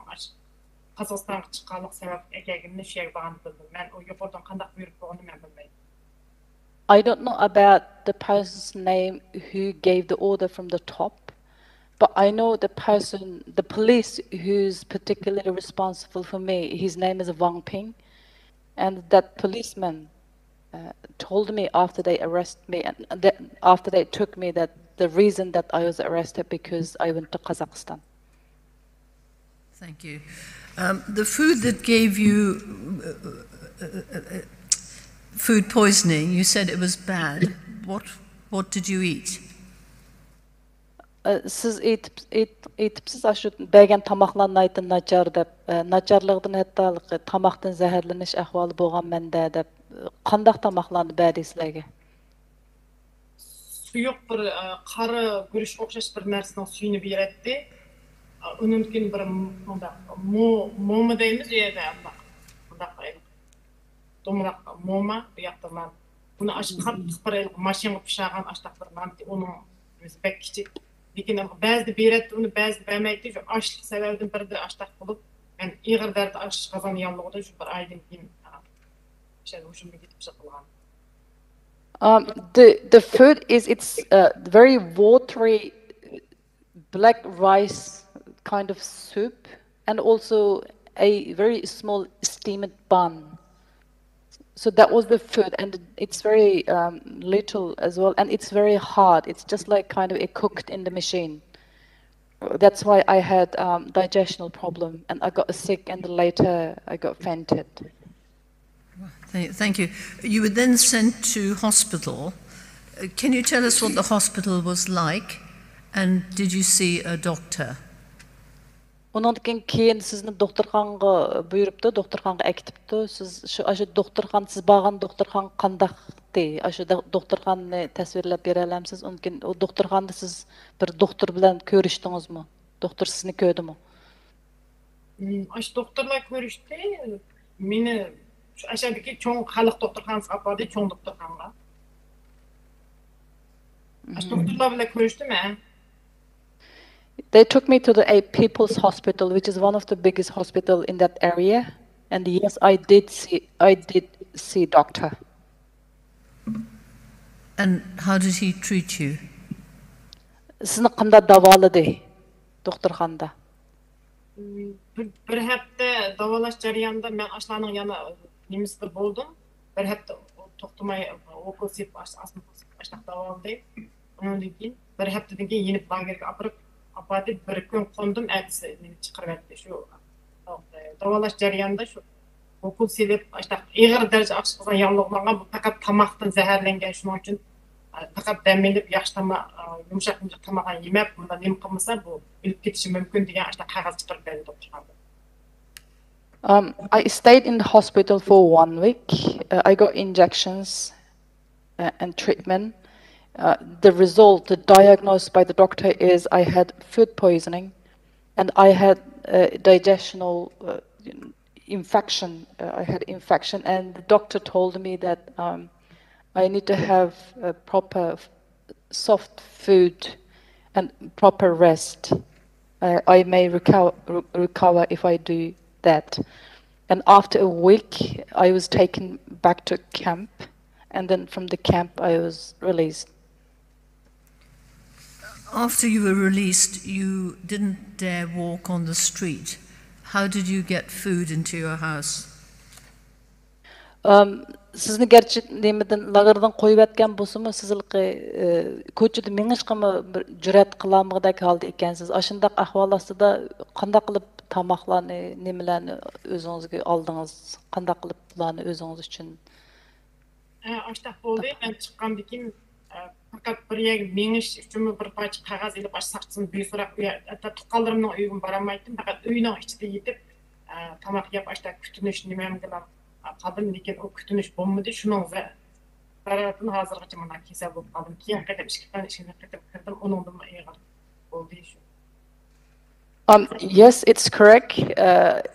Qozog'istonga chiqqanlik sabab ekanligini shu yerga borganda bildim. Men u yuqoridan qanday buyruq berganini men bilmaydim. I don't know about the person's name who gave the order from the top. But I know the person, the police who's particularly responsible for me, his name is Wang Ping. And that policeman told me after they arrested me, and after they took me, that the reason that I was arrested because I went to Kazakhstan. Thank you. The food that gave you food poisoning, you said it was bad. What did you eat? Siz aytibsiz shu bergan tamoqlarni aytib nachar deb, nacharlikdan hatto tamoqdan zaharlanish ahvoli bo'lgan menda deb, qanday tamoqlarni berdi sizlarga? Suyuq bir qari guruch o'xshash bir narsaning suyini beradi. Unimkin bir mo'ma deymiz yerda, bunday to'mroq mo'ma bu yoqda man buni ashib qattiq bir mashinaga pishagan ashtaq bir man uning o'zi bek kichik. Lekin ba'zida beradi, uni ba'zida bermaydi. Shu ochlik sababidan birida ashtaq bo'lib, men ig'ir dardi ash qozon yonlig'ida shu bir oydan keyin o'shimga ketib chiqilgan. The food it's very watery black rice kind of soup and also a very small steamed bun. So that was the food, and it's very little as well, and it's very hard. It's just like kind of cooked in the machine. That's why I had digestional problem, and I got sick, and later I got fainted. Thank you. You were then sent to hospital. Can you tell us what the hospital was like, and did you see a doctor? Ondan keyin sizni doktorxonaga buyuribdi, doktorxonaga akitibdi. Siz shu doktorxon, siz borgan doktorxon qandaqdi? Shu doktorxonni tasvirlab bera olamsiz? Mumkin o doktorxonda siz bir doktor bilan ko'rishdingizmi? Doktor sizni ko'rdimi? Shu doktorlar ko'rishdi. Meni shu ashadagi cho'ng xalq doktorxonasiga olib bordi, cho'ng doktorxonaga. Shu doktorlar bilan ko'rishdim men. They took me to a people's hospital, which is one of the biggest hospital in that area. And yes, I did see doctor. And how did he treat you? Sizni qanday davoladi doktorxonada? Bir hafta davolash jarayonida men ashlarning yana nemisida bo'ldim. Bir hafta to'xtamay o'qib sep ashlar davoladi. Undan keyin bir haftadan keyin yenib lagerga olib apati bir kun qondim, ertasi meni chiqarib etdi. Shu davolash jarayonida shu okul silip, işte iğir derece açıkçası yanlıqlanan bu fakat tamaktan zehirlengen şunun için fakat demlenip yaxşılama yumuşak tamağa yemek bundan nem qılmasa bu ölüp ketişi mümkün degan işte qog'oz chiqarib berdi chiqardi. I stayed in the hospital for 1 week. I got injections and treatment. The result, the diagnosis by the doctor is I had food poisoning and I had digestional infection. I had infection and the doctor told me that I need to have proper soft food and proper rest. I may recover if I do that. And after a week, I was taken back to camp, and then from the camp, I was released. After you were released, you didn't dare walk on the street. How did you get food into your house? Sizni gerçi demeden lagerdan koyup etken bolsunmu sizilki köçüde meňişgimi bir jüret kılamyda kaldı ekensiz. Aşındaq ahwal astyda qanday qılıp tamaklarni nemelerni özüňizge aldyňyz? Qanday qılıp bularni özüňiz üçin? Aştaq boldy. Ben çıqqandan keyin fakat bir yer meňiş üçin bir parça qagaz elip açsaqçyn büy sorak hatta tuqqanlarymyň öýüne baramaydım. Fakat öýüniň içinde ýetip tamak ýap aştaq kütünüş nimem bilen kaldım lekin o kütünüş bolmady. Şunun zararını hazırgacha mana kesel bolup kaldım. Keyin kadar işine kirdim. Onundan eýer boldy şu. Yes, it's correct.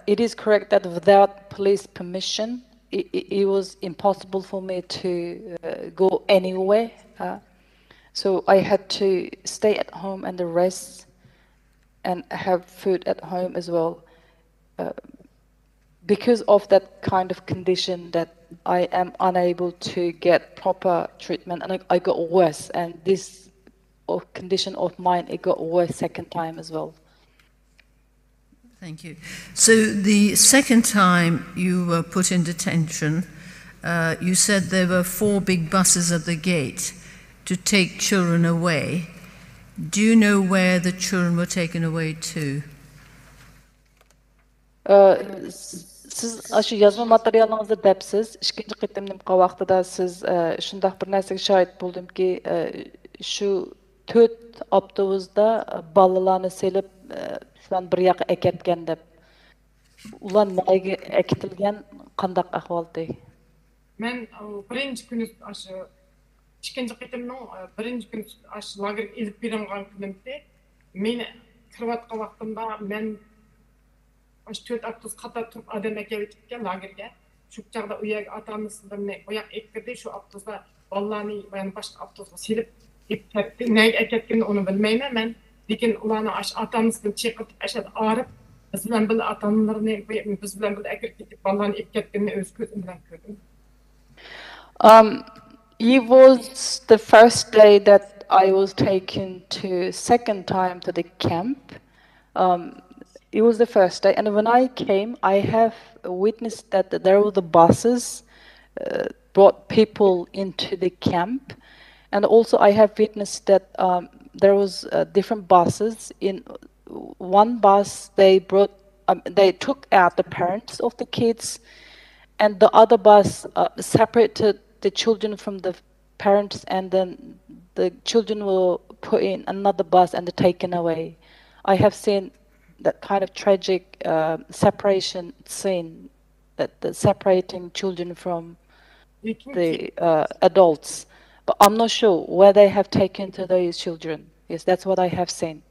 It is correct that without police permission, it was impossible for me to go anywhere. So I had to stay at home and rest and have food at home as well. Because of that kind of condition that I am unable to get proper treatment and I got worse, and this condition of mine, it got worse second time as well. Thank you. So the second time you were put in detention, you said there were 4 big buses at the gate to take children away. Do you know where the children were taken away to? Siz aşı yazma materialınızda depsiz. İkinci qitimnim qavaqtıda siz şundaq bir näsege şahit boldum ki şu 4 avtobusda balalarni selip şulan bir yaqa eketken dep. Ular näge eketilgen, qandaq ahvalda? Men birinci günü aşı ikinci qitimning birinci günü aşı lager elip berengan günümde meni kirwatqan wagtymda men 4 avtobus qatar turup adam ekebetken lagerge. Şu çağda uyak ata-anasından uyak ektirdi, şu avtobusda ballarni yani başka avtobusga silip eketdi. Näge eketkenini onu bilmeymen men. Lekin ularni ata-anasından çeqip aşağı ağrıp biz bilen bir ata-analarını biz bilen bir ekirip ketip ballarni eketkenini öz gözüm bilen gördüm. It was the first day that I was taken to second time to the camp. It was the first day, and when I came, I have witnessed that there were the buses brought people into the camp, and also I have witnessed that there was different buses. In one bus, they took out the parents of the kids, and the other bus separated the children from the parents, and then the children were put in another bus and taken away. I have seen that kind of tragic separation scene, that separating children from the adults. But I'm not sure where they have taken to those children. Yes, that's what I have seen.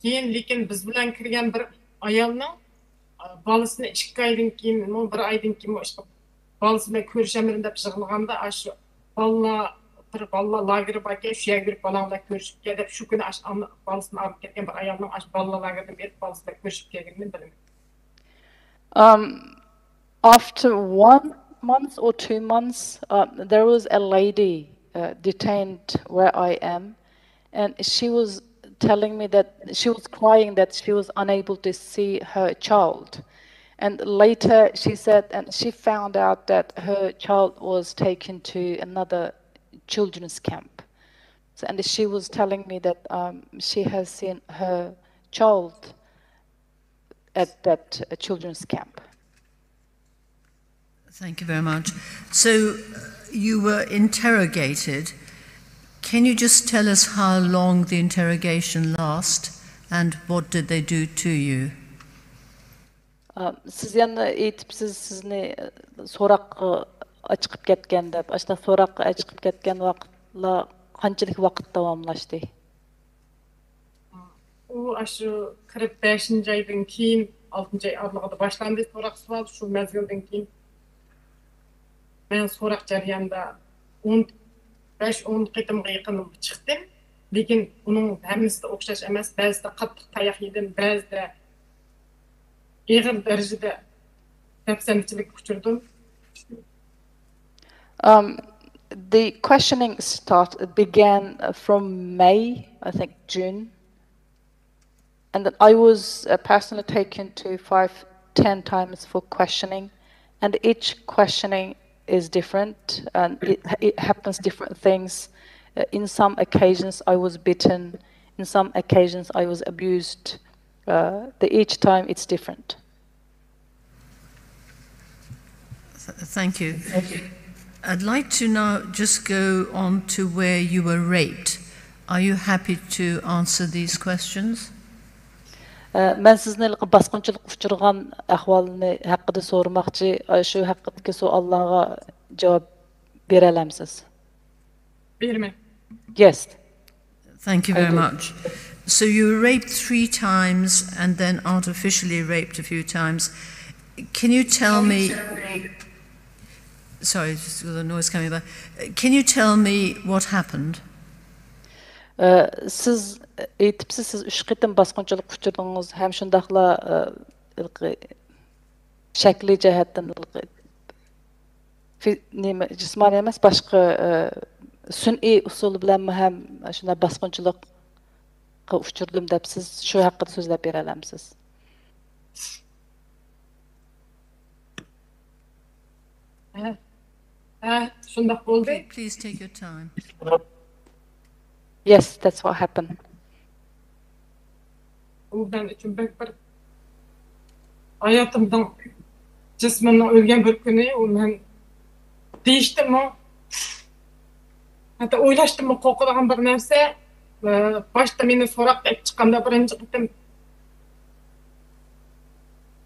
Keyin lekin biz bilan kirgan bir ayolning balasini 2 aydan keyin, 1 aydan keyin balası bilan ko'rishaman deb yig'laganda aşı bir balla lageri bar ekan, shu yerga berib balanglar ko'rishib kel deb shu kuni balasini olib ketgan bir ayolning balla lagerdan berib balasi bilan ko'rishib kelganini bilaman. After 1 month or 2 months, there was a lady detained where I am, and she was telling me that she was crying that she was unable to see her child. And later she said, and she found out that her child was taken to another children's camp. So, and she was telling me that she has seen her child at that children's camp. Thank you very much. So you were interrogated. Can you just tell us how long the interrogation lasted and what did they do to you? Siz yana aytibsiz sizni so'roqqa chiqib ketgan deb. Ashta so'roqqa chiqib ketgan vaqtlar qanchalik vaqt davomlashdi? U aşı 45. aydan keyin 6. ay aralığında başlandı so'roq sual şu mezgilden keyin. Men so'roq jarayonida 15-10 qitimga yaqin chiqdim. Lekin uning hammasi o'xshash emas. Ba'zida qattiq tayoq yedim, ba'zida ig'ir darajada dafsanchilik uchirdim. The questioning began from May, I think June, and then I was personally taken to 5-10 times for questioning, and each questioning is different, and it happens different things. In some occasions I was beaten, in some occasions I was abused. Each time it's different. Thank you. I'd like to now just go on to where you were raped. Are you happy to answer these questions? Men sizni basqınçılık uçurgan ahvalını hakkında sormakçı, şu hakkındaki so'allarga cevap berelemsiz? Berme. Yes. Thank you very much. So you were raped 3 times and then artificially raped a few times. Can you tell me... Sorry, just the noise coming by. Can you tell me what happened? Siz aytibsiz, siz 3 qitim basqınçılık uçurdunuz, hem şundaqla şekli cihetden jismani emas, başqa sun'iy usul bilan ham shunday basqınçılıkqa uchirdim deb siz shu haqida so'zlab bera olamsiz? Shundaq bo'ldi. Please take your time. Yes, that's what happened. U ben için pek bir hayatımdan cismimden ölgen bir günü o men değiştim mi? Hatta oylaştım mı korkudan bir nerse başta meni so'roq qilib chiqqanda birinchi qitim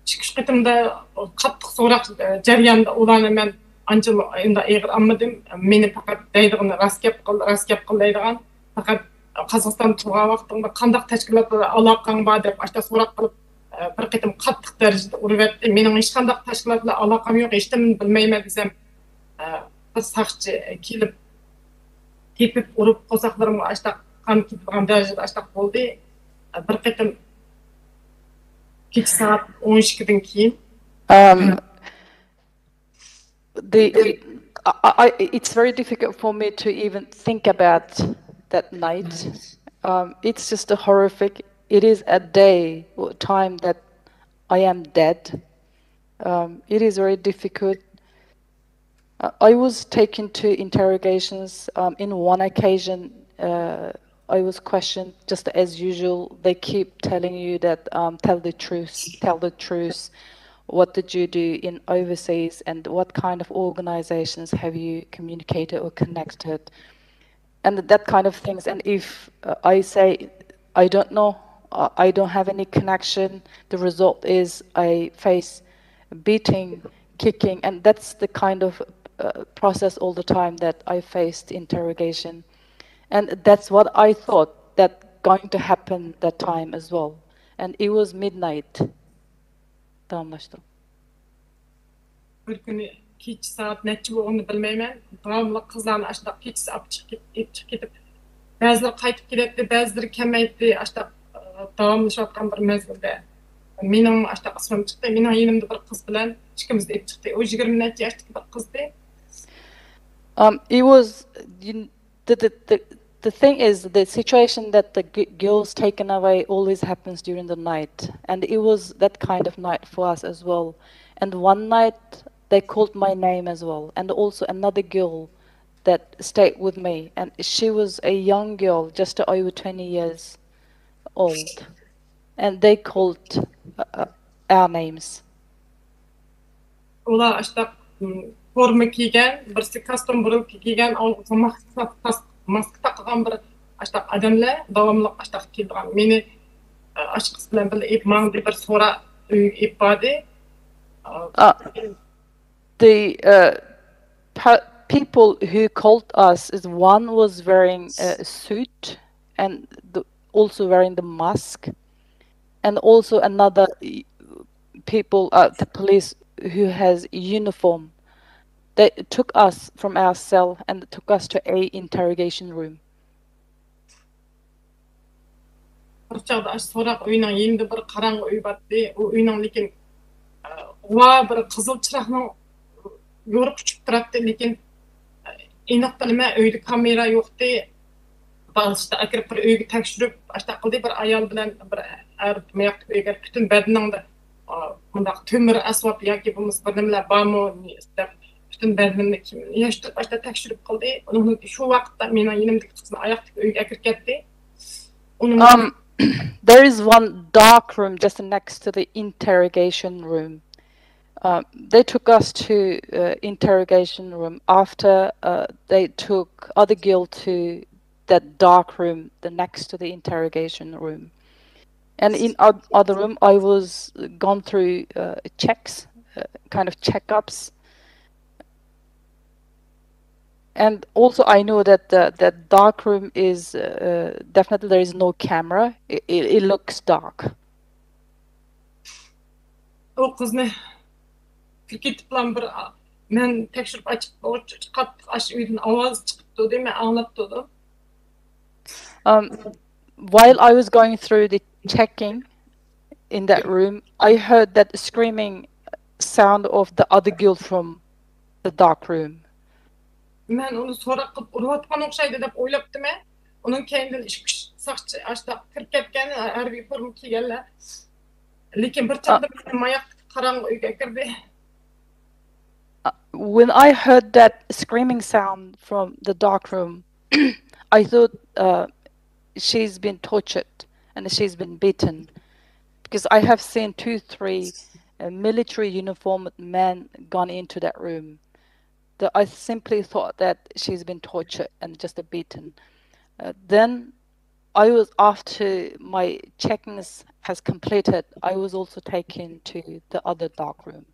chiqish qitimda qattiq so'roq jarayonida ularni men ancha endi ig'ir olmadim. Meni faqat deydig'ini rost gap qil deydigan, faqat Qozog'iston turgan vaqtimda qanday tashkilotlarga aloqang bor deb ashta so'roq qilib bir qitim qattiq darajada urib etdi. Mening hech qanday tashkilot bilan aloqam yo'q, hech nimani bilmayman desam, bir saqchi kelib tepib urib qo'saqlarimga ashta qon ketgan darajada ashta bo'ldi. Bir qitim kech soat 12dan keyin it's very difficult for me to even think about that night. It's just a horrific. It is a day or time that I am dead. It is very difficult. I was taken to interrogations. In one occasion, I was questioned just as usual. They keep telling you that tell the truth. What did you do in overseas, and what kind of organizations have you communicated or connected, and that kind of things. And if I say I don't know, I don't have any connection, the result is I face beating, kicking, and that's the kind of process all the time that I faced interrogation. And that's what I thought that going to happen that time as well. And it was midnight. Bir günü keç saat neçe olduğunu bilmeymen. Davamlı kızlarını aşağı keç saat çıkıp gidip bazıları kayıtıp gidetti, bazıları kelmeydi. Aşağı davamlı şatkan bir mezgilde. Mening aşağı kısmım çıktı. Mening yanımda bir kız bilen ikimiz de çıktı. O 20 neçe yaştaki bir kızdı. It was the thing is the situation that the girls taken away always happens during the night, and it was that kind of night for us as well. And one night they called my name as well, and also another girl that stayed with me, and she was a young girl, just over 20 years old, and they called our names. Ola aşağı forma kiygan, birisi kostum buril kiygan, og'ziga maska taqgan bir ashtaq odamlar davomli ashtaq kelgan. Meni aşkısı bilen birle ipman bir sonra ipadi. The people who called us is one was wearing a suit and also wearing the mask, and also another people, the police who has uniform. They took us from our cell and took us to a interrogation room. Çağda aş sorak uyunan endi bir qarаңғы uy batdı. O uyunan lekin va bir qızıl çıraqның yoruq küçük turatdı lekin aniq bilmä uyda kamera yo'qdi. Başta akirib bir uyga tekshirib, başta qildi bir ayol bilan bir artmayak uyga bütün badningda bundaq tömür asbab yoki bo'lmasa bir nimalar bormi deb bütün badnimni yashtirib başta tekshirib qildi. Uni shu vaqtda mening yinimdagi qizni oyoqdagi uyga kirib ketdi. There is one dark room just next to the interrogation room. They took us to interrogation room after they took other girl to that dark room, the next to the interrogation room. And in other room, I was gone through checks, kind of checkups. And also I know that that dark room is definitely there is no camera. It looks dark. O kızını kirketip plan bir men tekşirip açıp qattiq aş uydan ovoz chiqibdi dema anglapdi. While I was going through the checking in that room, I heard that screaming sound of the other girl from the dark room. Men onu so'rab qilib urayotgan o'xshaydi deb o'ylabdim. Uning kendidan ish saqchi ashta kirib ketgan harbiy forma kiyganlar. Lekin bir chaqda mening oyoq qarаңғы uyga kirdi. When I heard that screaming sound from the dark room, I thought she's been tortured and she's been beaten, because I have seen 2-3 military uniformed men gone into that room. I simply thought that she's been tortured and just beaten. Then I was, after my checkings has completed, I was also taken to the other dark room.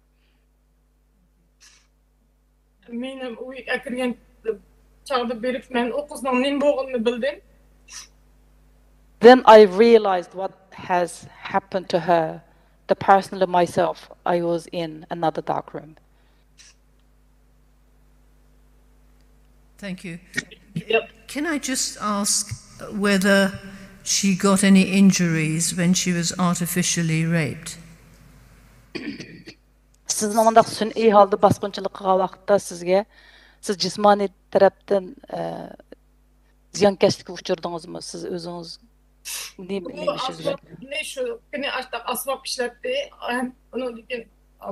Mening uyga kirgan chaqda berib men o qizning nim bo'lganini bildim. Then I realized what has happened to her. Personally myself, I was in another dark room. Thank you. Can I just ask whether she got any injuries when she was artificially raped? Siz namandaq sun'iy holda basqınçılık qilgan vaqtda sizga siz jismoniy tarafdan ziyonkashlikka uchradingizmi? Siz o'zingiz nima ishingizga? Ne shu kuni ashtaq asbob ishlatdi. Uni lekin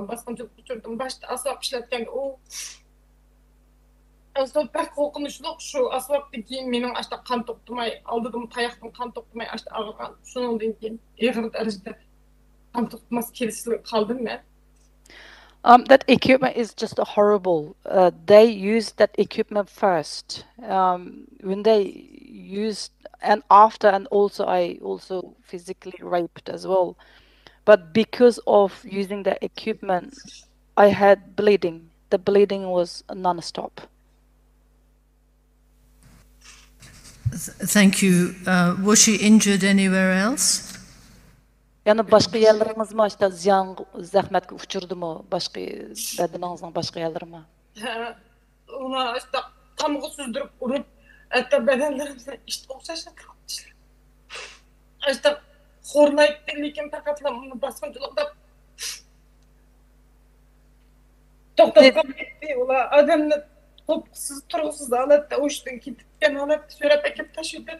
basqınçılık uchirdim. Boshda asbob ishlatgan u asbob pek qo'rqinchli shu asbobdan keyin mening ashtaq qon to'xtamay, oldidim tayoqdan qon to'xtamay ashtaq og'rigan. Shundan keyin ig'ir darajada qon to'xtamas kelishib qoldim men. That equipment is just horrible. They used that equipment first. When they used, and after, and also I also physically raped as well. But because of using the equipment, I had bleeding. The bleeding was non-stop. Thank you. Was she injured anywhere else? Yani başqa yerlaringizmi ashta ziyon zahmatga uchurdimi? Başqa badaningizning başqa yerlarimi? Uni ashta qamg'i suzdirib urib, hatta badanlarimizga ish o'xshashib qoldi. Ashta xo'rlaydi, lekin faqatla uni bosqinchilikda to'xtatib ketdi. Ular odamni to'psiz turg'isiz holatda o'shdan ketgan holatda so'rab akib tashidi.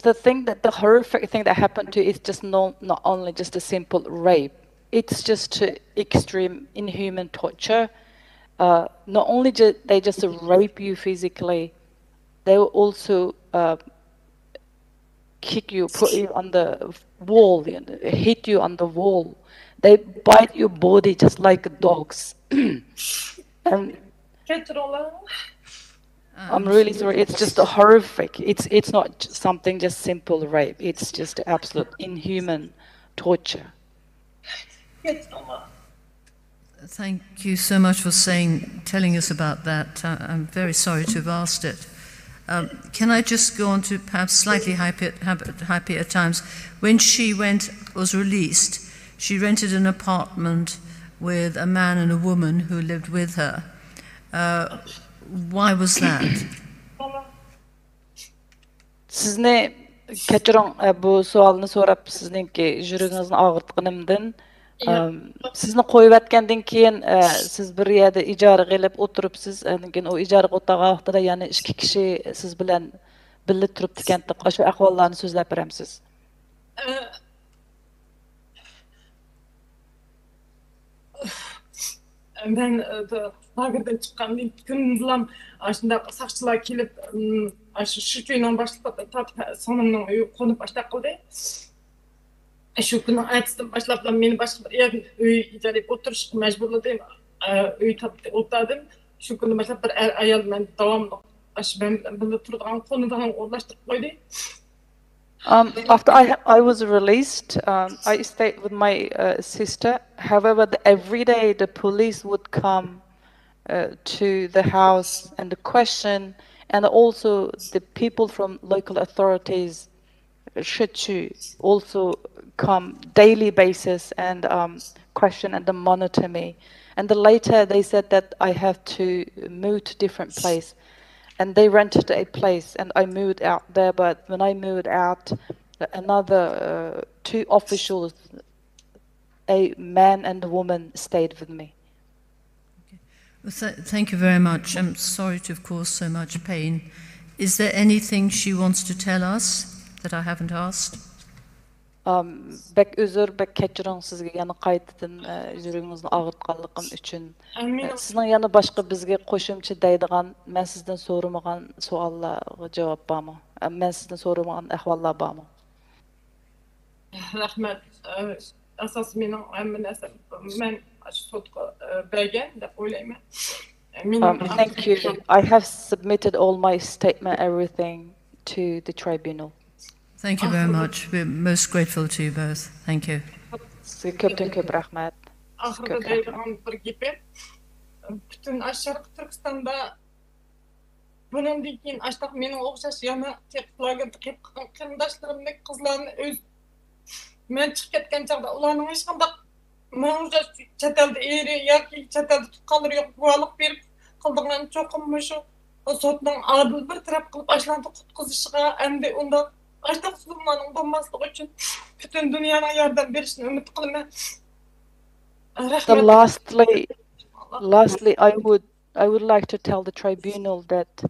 The thing that the horrific thing that happened to is just not only just a simple rape. It's just extreme inhuman torture. Not only they just rape you physically, they will also kick you, put you on the wall, hit you on the wall. They bite your body just like dogs. And I'm really sorry. It's just horrific. It's not something just simple rape. It's just absolute inhuman torture. Thank you so much for telling us about that. I'm very sorry to have asked it. Can I just go on to perhaps slightly happier times? When she was released, she rented an apartment with a man and a woman who lived with her. Why was that? Sizni kechiring, bu savolni so'rab sizningki yuragingizning og'ritganimdan sizni qo'yib atgandan keyin siz bir yerda ijara qilib o'tiribsiz, keyin u ijara o'tirgan vaqtida yana ikki kishi siz bilan birga turibdi ekan, shu ahvollarni so'zlab beramsiz. Ben lagerden çıkan gün bulam aslında sakçılar gelip şu köyden başlayıp sonunun konup başlayıp kaldı. Şu günü ayetsin başlayıp beni başka bir yer icarip oturuş mecburladım. Üy taptı otladım. Şu günü başlayıp bir ayal ben devamlı. Ben bunu turdan konudan ulaştırıp koydu. After I was released, I stayed with my sister. However, every day the police would come to the house and the question, and also the people from local authorities should also come daily basis and question and monitor me. And later they said that I have to move to different place. And they rented a place, and I moved out there. But when I moved out, another two officials, a man and a woman, stayed with me. Okay. Well, thank you very much. I'm sorry to have caused so much pain. Is there anything she wants to tell us that I haven't asked? Bek özür, bek kechiring sizga yana qaytadan yuringizni og'ritganligim uchun. Sizning yana boshqa bizga qo'shimcha deydigan, men sizdan so'ramagan savollarga javob bormi? Men sizdan so'ramagan ahvollar bormi? Rahmat. Asas mening men sudga bergan deb o'ylayman. Thank you. I have submitted all my statement, everything, to the tribunal. Thank you very much. We're most grateful to you both. Thank you. Köpten köp rahmat. Ahırda deydiğim bir gibi, bütün aşağı Türkistan'da bunun deyin aşağı mening o'xshash yana teklarga qarindoshlarımning qizlarini o'z men chiqib ketgan chog'da ularning hech qanday menga chet elda eri yoki chet elda tuqqanlari yo'q, guvohlik berib qildigan cho'qim shu sotning adil bir taraf qilib ashlarni qutqizishiga endi unda Açlık zulümlerinin bulmaslığı için bütün dünyanın yardım verişini ümit kılma. Lastly, I would like to tell the tribunal that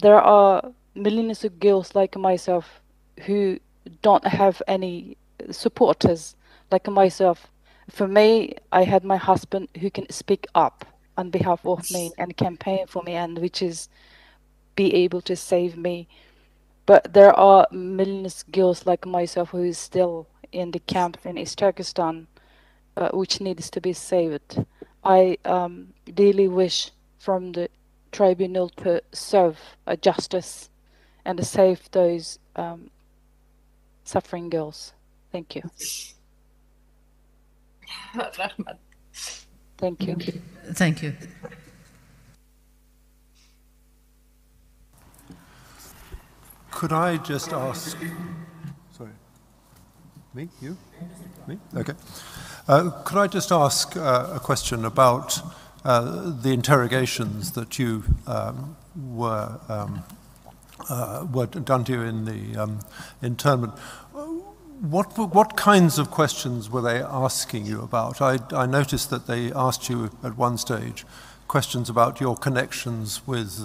there are millions of girls like myself who don't have any supporters like myself. For me, I had my husband who can speak up on behalf of me and campaign for me, and which is be able to save me. But there are millions of girls like myself who is still in the camps in East Turkestan, which needs to be saved. I really wish from the tribunal to serve justice and to save those suffering girls. Thank you. Thank you. Thank you. Could I just ask, sorry, me, you, me? Okay. Could I just ask a question about the interrogations that you were done to you in the internment? What kinds of questions were they asking you about? I noticed that they asked you at one stage questions about your connections with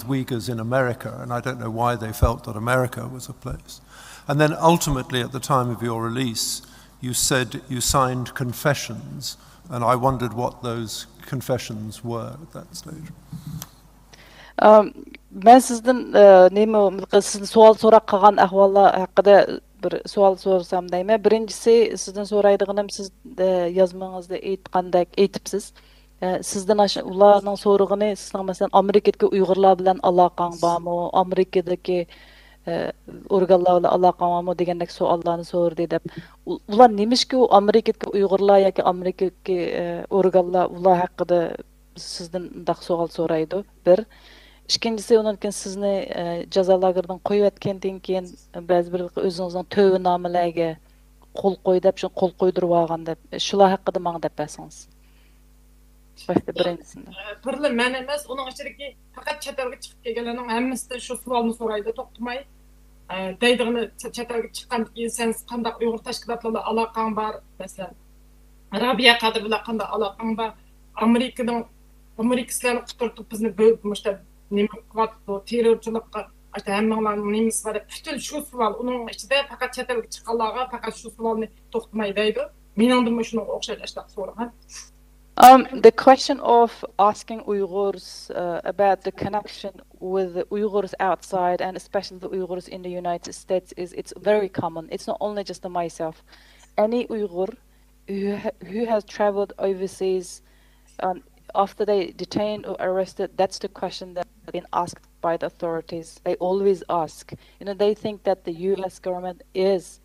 Uyghurs in America, and I don't know why they felt that America was a place. And then ultimately, at the time of your release, you said you signed confessions, and I wondered what those confessions were at that stage. Men sizden sizin sual so'rab qolgan ahvollar haqida bir sual sorsam deyme. Birincisi sizden soraydıgınım siz yazmağınızda aytipsiz. Sizden ularning so'rig'ini sizning masalan Amerikadagi Uyg'urlar bilan aloqang bormi? Amerikadagi organlar bilan aloqang bormi degandek savollarni so'rdi deb. Ular nemishki u Amerikadagi Uyg'urlar yoki Amerikadagi organlar ular haqida sizden undaq savol so'raydi. Bir. İkincisi ondan keyin sizni jazo lagerdan qo'yib atgandan keyin ba'zi bir o'zingizning tövbenamelarga qo'l qo'y deb shu qo'l qo'ydirib olgan deb shular haqida menga deb bersangiz. Başta birincisinde. Birli men emas, uning ichidagi faqat chet elga chiqib kelganlarning hammasidan shu savolni so'raydi, to'xtamay. Deydigini chet elga chiqqandan keyin sen qanday Uyg'ur tashkilotlarga aloqang bor, masalan, Rabiya Qadir bilan qanday aloqang bor, Amerikaliklarni quturtib bizni bo'lmoqda nima qilyapti, terrorchilikqa hammalarning nimasi bor deb butun shu savol uning ichida faqat chet elga chiqqanlarga faqat shu savolni to'xtamay deydi. Meningdimi shuni o'xshashlar so'ragan. The question of asking Uyghurs about the connection with the Uyghurs outside and especially the Uyghurs in the United States it's very common. It's not only just myself. Any Uyghur who has traveled overseas after they detained or arrested, that's the question that's been asked by the authorities. They always ask. They think that the U.S. government is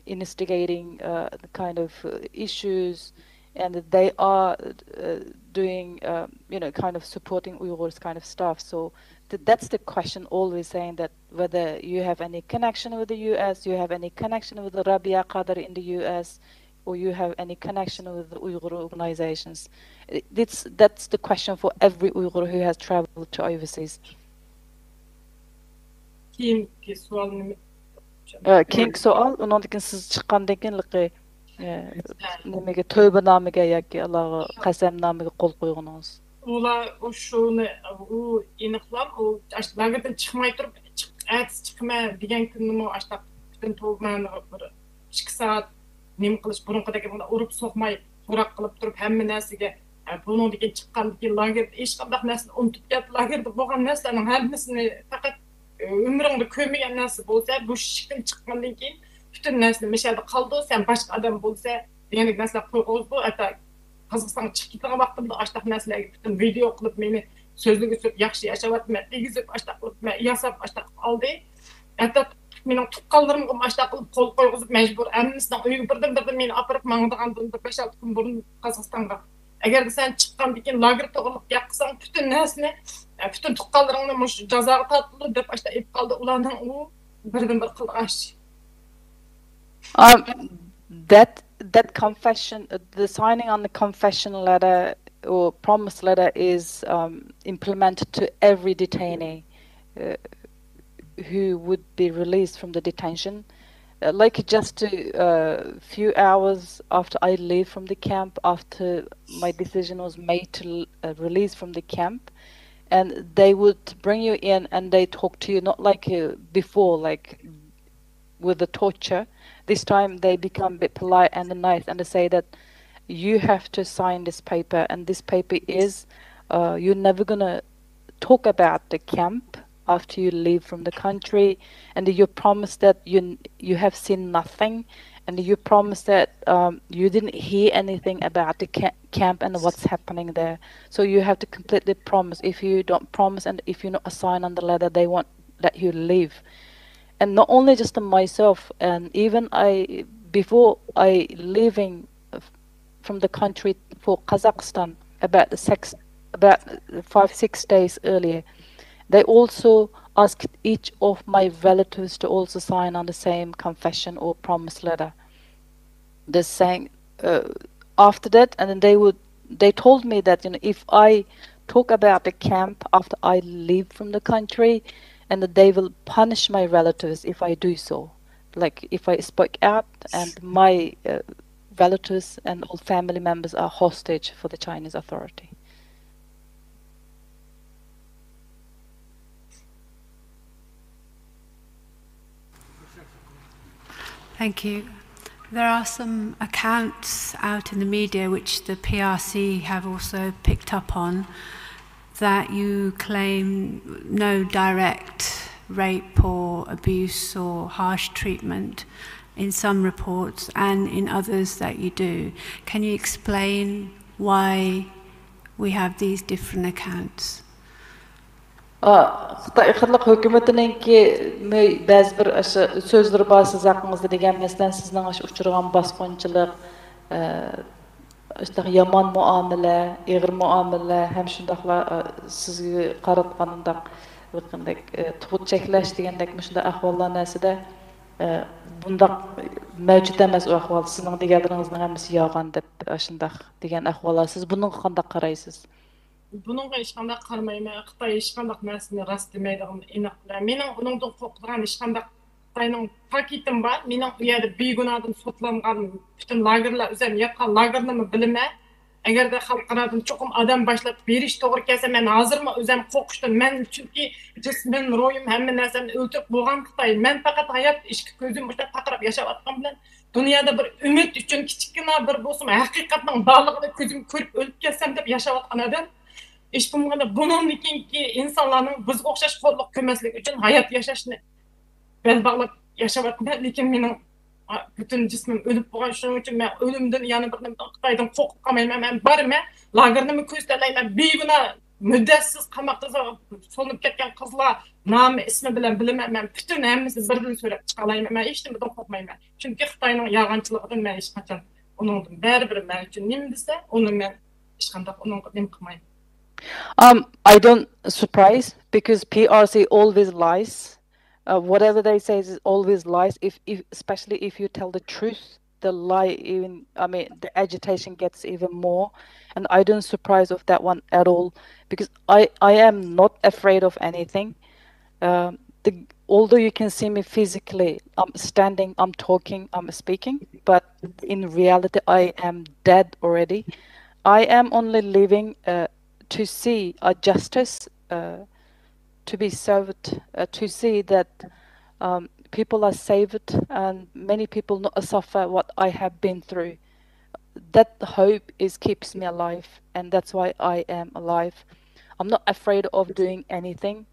instigating the kind of issues, and that they are doing, kind of supporting Uyghurs kind of stuff. So that's the question always saying that whether you have any connection with the U.S., you have any connection with the Rabi'a Qadr in the U.S., or you have any connection with the Uyghur organizations. That's the question for every Uyghur who has traveled to overseas. Keyingi sual nima? Keyingi savol, undan keyin siz chiqqandan keyin nimaga tövbenamega yoki Allohga qasamnomaga qo'l qo'yganingiz? Ular shuni aniqlab, u lagerdan chiqmay turib, chiqma degan kunni ashta butun tövbani bir 2 soat nima qilish burunqidagi bunda urib so'qmay so'roq qilib turib hamma narsaga bundan keyin chiqqandan keyin lagerda hech qanday narsani unutib ketdi. Lagerda bo'lgan narsalarning hammasini faqat umringda ko'rmagan narsa bo'lsa, bu shikdan chiqqandan keyin butun narsa mishada qoldi. Sen boshqa odam bo'lsa, degandek narsalar qo'yib, hatta Qozog'istonga chiqib ketgan vaqtimda ashtaq narsalarga butun video qilib meni so'zliga so'rab yaxshi yashayapman, degizib ashtaq qilib, yasab ashtaq oldi. Hatta mening tuqqanlarimga ashtaq qilib qo'l qo'yg'izib majbur hammasidan uyga birdan meni opirib mangdigandan 5-6 kun burun Qozog'istonga. Agar sen chiqqandan keyin lager to'g'riliq yaqsang butun narsani, butun tuqqanlaringni mush jazoga tortildi deb ashta ib qoldi. Ularning u birdan bir qilg'ash. That confession, the signing on the confession letter or promise letter is implemented to every detainee who would be released from the detention. Like just a few hours after I leave from the camp, after my decision was made to release from the camp, and they would bring you in and they talk to you, not like before, like with the torture. This time they become a bit polite and nice, and they say that you have to sign this paper, and this paper is you're never gonna talk about the camp after you leave from the country, and you promise that you have seen nothing, and you promise that you didn't hear anything about the camp and what's happening there. So you have to completely promise. If you don't promise and if you not sign on the letter, they won't let you leave. And not only just myself, and even before I leaving from the country for Kazakhstan about 5-6 days earlier, they also asked each of my relatives to also sign on the same confession or promise letter. They're saying after that, and then they told me that if I talk about the camp after I leave from the country, and that they will punish my relatives if I do so. Like if I spoke out, and my relatives and all family members are hostage for the Chinese authority. Thank you. There are some accounts out in the media which the PRC have also picked up on, that you claim no direct rape or abuse or harsh treatment in some reports and in others that you do. Can you explain why we have these different accounts? Xitoy Xalq hökumətininki bəzi bir sözləri barsız haqqınızda degan məsələn sizning uçurğan basqınçılıq, yaman muamele, ağır muamele, hem şundaqla sizga qaratqanındaq tuğut çəkləş degəndək şunda ahvallar nəsədə bundaq mövcud emas o ahval sizning deganlaringizning hammasi yolg'on deb shundaq degan ahvollar siz bunga qanday qaraysiz? Bununla hech qanday qarmayman. Xitoy hech qanday narsani rost demaydigan aniq. Mening buningdan qo'rqadigan hech qanday Xitoyning paketim bor. Mening u yerda begunohdan sotlangan butun lagerlar o'zim yotgan lagerni bilaman. Agarda xalqaradan cho'qim odam boshlab berish to'g'ri kelsa, men hozirmi o'zim qo'rqishdan men chunki jismim, ruhim hamma narsani o'ltirib bo'lgan Xitoy. Men faqat hayot ishki ko'zim bilan taqrab yashayotgan bilan dunyoda bir umid uchun kichkina bir bo'lsin haqiqatning borligini ko'zim ko'rib o'lib kelsam deb yashayotgan odam. İş bunun için ki insanların biz okşaş kolluk kömeslik için hayat yaşashni bel bağlap yaşavatmam. Lekin mening bütün cismim ölüp boğan şunun için ben ölümden yani bir Xitoydan qo'rqib qolmayman. Men borman, lagerni ko'zlayman. Beguna muddatsiz qamoqda so'nib ketgan qizlar nomi ismi bilan bilaman. Men bütün hammasi birdan so'rab chiqa olmayman. Men hech nimadan qo'rqmayman. Chunki Xitoyning yolg'onchiligidan men hech qachon uningdan baribir men uchun nima desa, uni men hech qanday uningga nima qilmayman. I don't surprise because PRC always lies. Whatever they say is always lies. If especially if you tell the truth, the lie the agitation gets even more. And I don't surprise of that one at all because I am not afraid of anything. Although you can see me physically, I'm standing, I'm talking, I'm speaking, but in reality I am dead already. I am only living to see a justice to be served, to see that people are saved and many people not suffer what I have been through. That hope keeps me alive, and that's why I am alive. I'm not afraid of doing anything.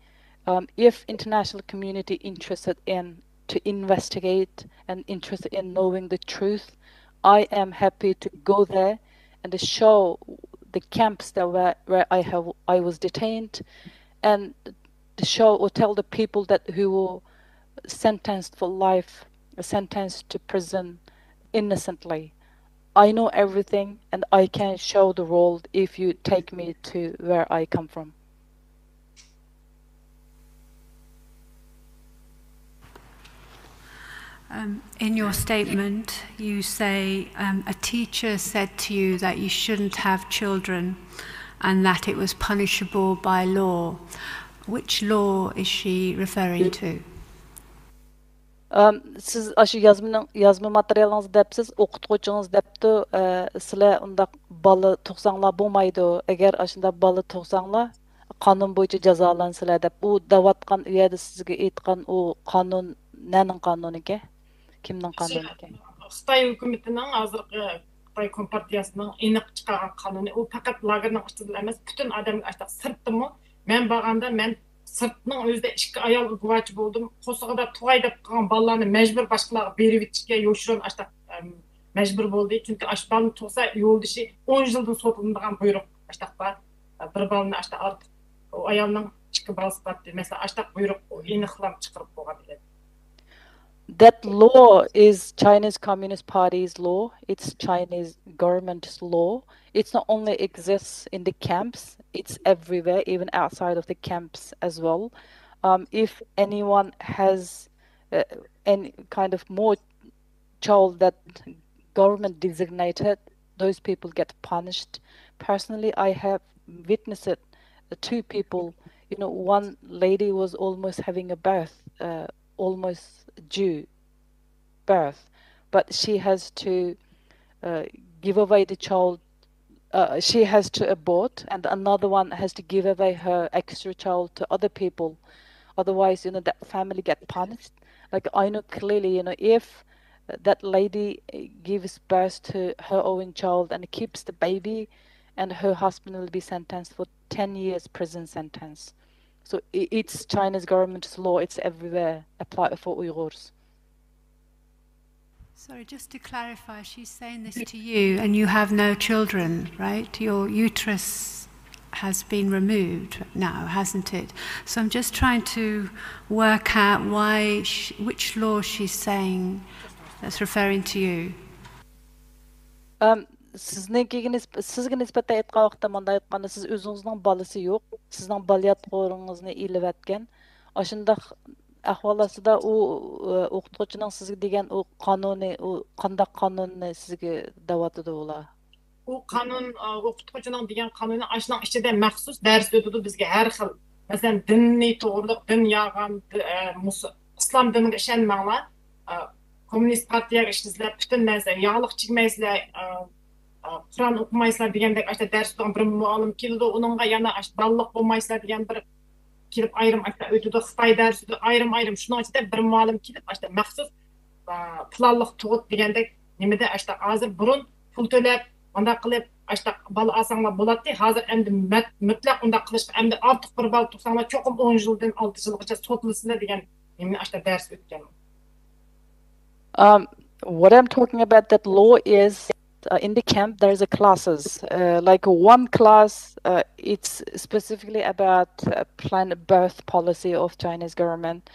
If international community interested in to investigate and interested in knowing the truth, I am happy to go there and to show the camps that where I was detained, and to show or tell the people that who were sentenced for life, sentenced to prison innocently. I know everything, and I can show the world if you take me to where I come from. In your statement, you say a teacher said to you that you shouldn't have children and that it was punishable by law. Which law is she referring to? Siz aşı yazma materialınız depsiz, o'qituvchingiz depti, sizlar undaq bola tug'sanglar bo'lmaydi. Agar ashunda bola tug'sanglar, qonun bo'yicha jazolansizlar deb. Bu davatgan u yerda sizga aytgan o qonun nening qonuniga? Kimning qonuniga? Xitoy hukumatining hozirgi Xitoy kompartiyasining aniq chiqargan qonuni, u faqat lagerning ichida emas, butun odamga ashta sirtdimi? Men borganda men sirtning o'zida ikki ayol guvochi bo'ldim. Qo'sig'ida tug'ay deb qolgan bolalarni majbur boshqalarga berib ketishga yo'shirin ashta majbur bo'ldi. Chunki ashban tug'sa yo'ldishi 10 yildan sotlanadigan buyruq ashta bir bolani ashta ortiq o ayolning ikki bolasi bor. Mesela ashta buyruq aniqlab chiqarib qo'ygan edi. That law is Chinese Communist Party's law. It's Chinese government's law. It's not only exists in the camps, it's everywhere, even outside of the camps as well. If anyone has any kind of more child that government designated, those people get punished. Personally, I have witnessed it. Two people, one lady was almost having a birth, almost due birth, but she has to give away the child. She has to abort, and another one has to give away her extra child to other people. Otherwise, that family get punished. Like I know clearly, if that lady gives birth to her own child and keeps the baby, and her husband will be sentenced for 10 years prison sentence. So it's China's government's law. It's everywhere applied for Uyghurs. Sorry, just to clarify, she's saying this to you, and you have no children, right? Your uterus has been removed now, hasn't it? So I'm just trying to work out which law she's saying that's referring to you. Sizga nisbatan aytgan vaqtda manda aytganda siz o'zingizning balasi yo'q, sizning balyatqoringizni ilib atgan. Ashundaq ahvolasida u o'qituvchining sizga degan u qonuni, u qandaq qonunni sizga davatidi ular. U qonun o'qituvchining degan qonuni ashning ichida maxsus dars o'tadi bizga har xil. Masalan, dinni to'g'riliq, din yog'an, islom diniga ishonmanglar. Kommunist partiyaga ishsizlar, butun narsa yog'liq chekmaysizlar, Qur'on o'qimaysizlar degandek ashta dars o'tgan bir muallim keldi, uningga yana balliq bo'lmaysizlar degan bir kelib ayrim o'tadi, Xitoy darsi ayrim shuning ichida bir muallim kelib ashta maxsus planliq tug'ut degandek nimada ashta hozir burun pul to'lab unda qilib ashta bola olsanglar bo'ladi, hozir endi mutlaq unda qilishga endi ortiq bir bola tursanglar cho'qim 10 yildan 6 yilgacha sotlasizlar degan nimani ashta dars o'tgan. What I'm talking about, that law is in the camp there's a classes. Like one class, it's specifically about planned birth policy of Chinese government.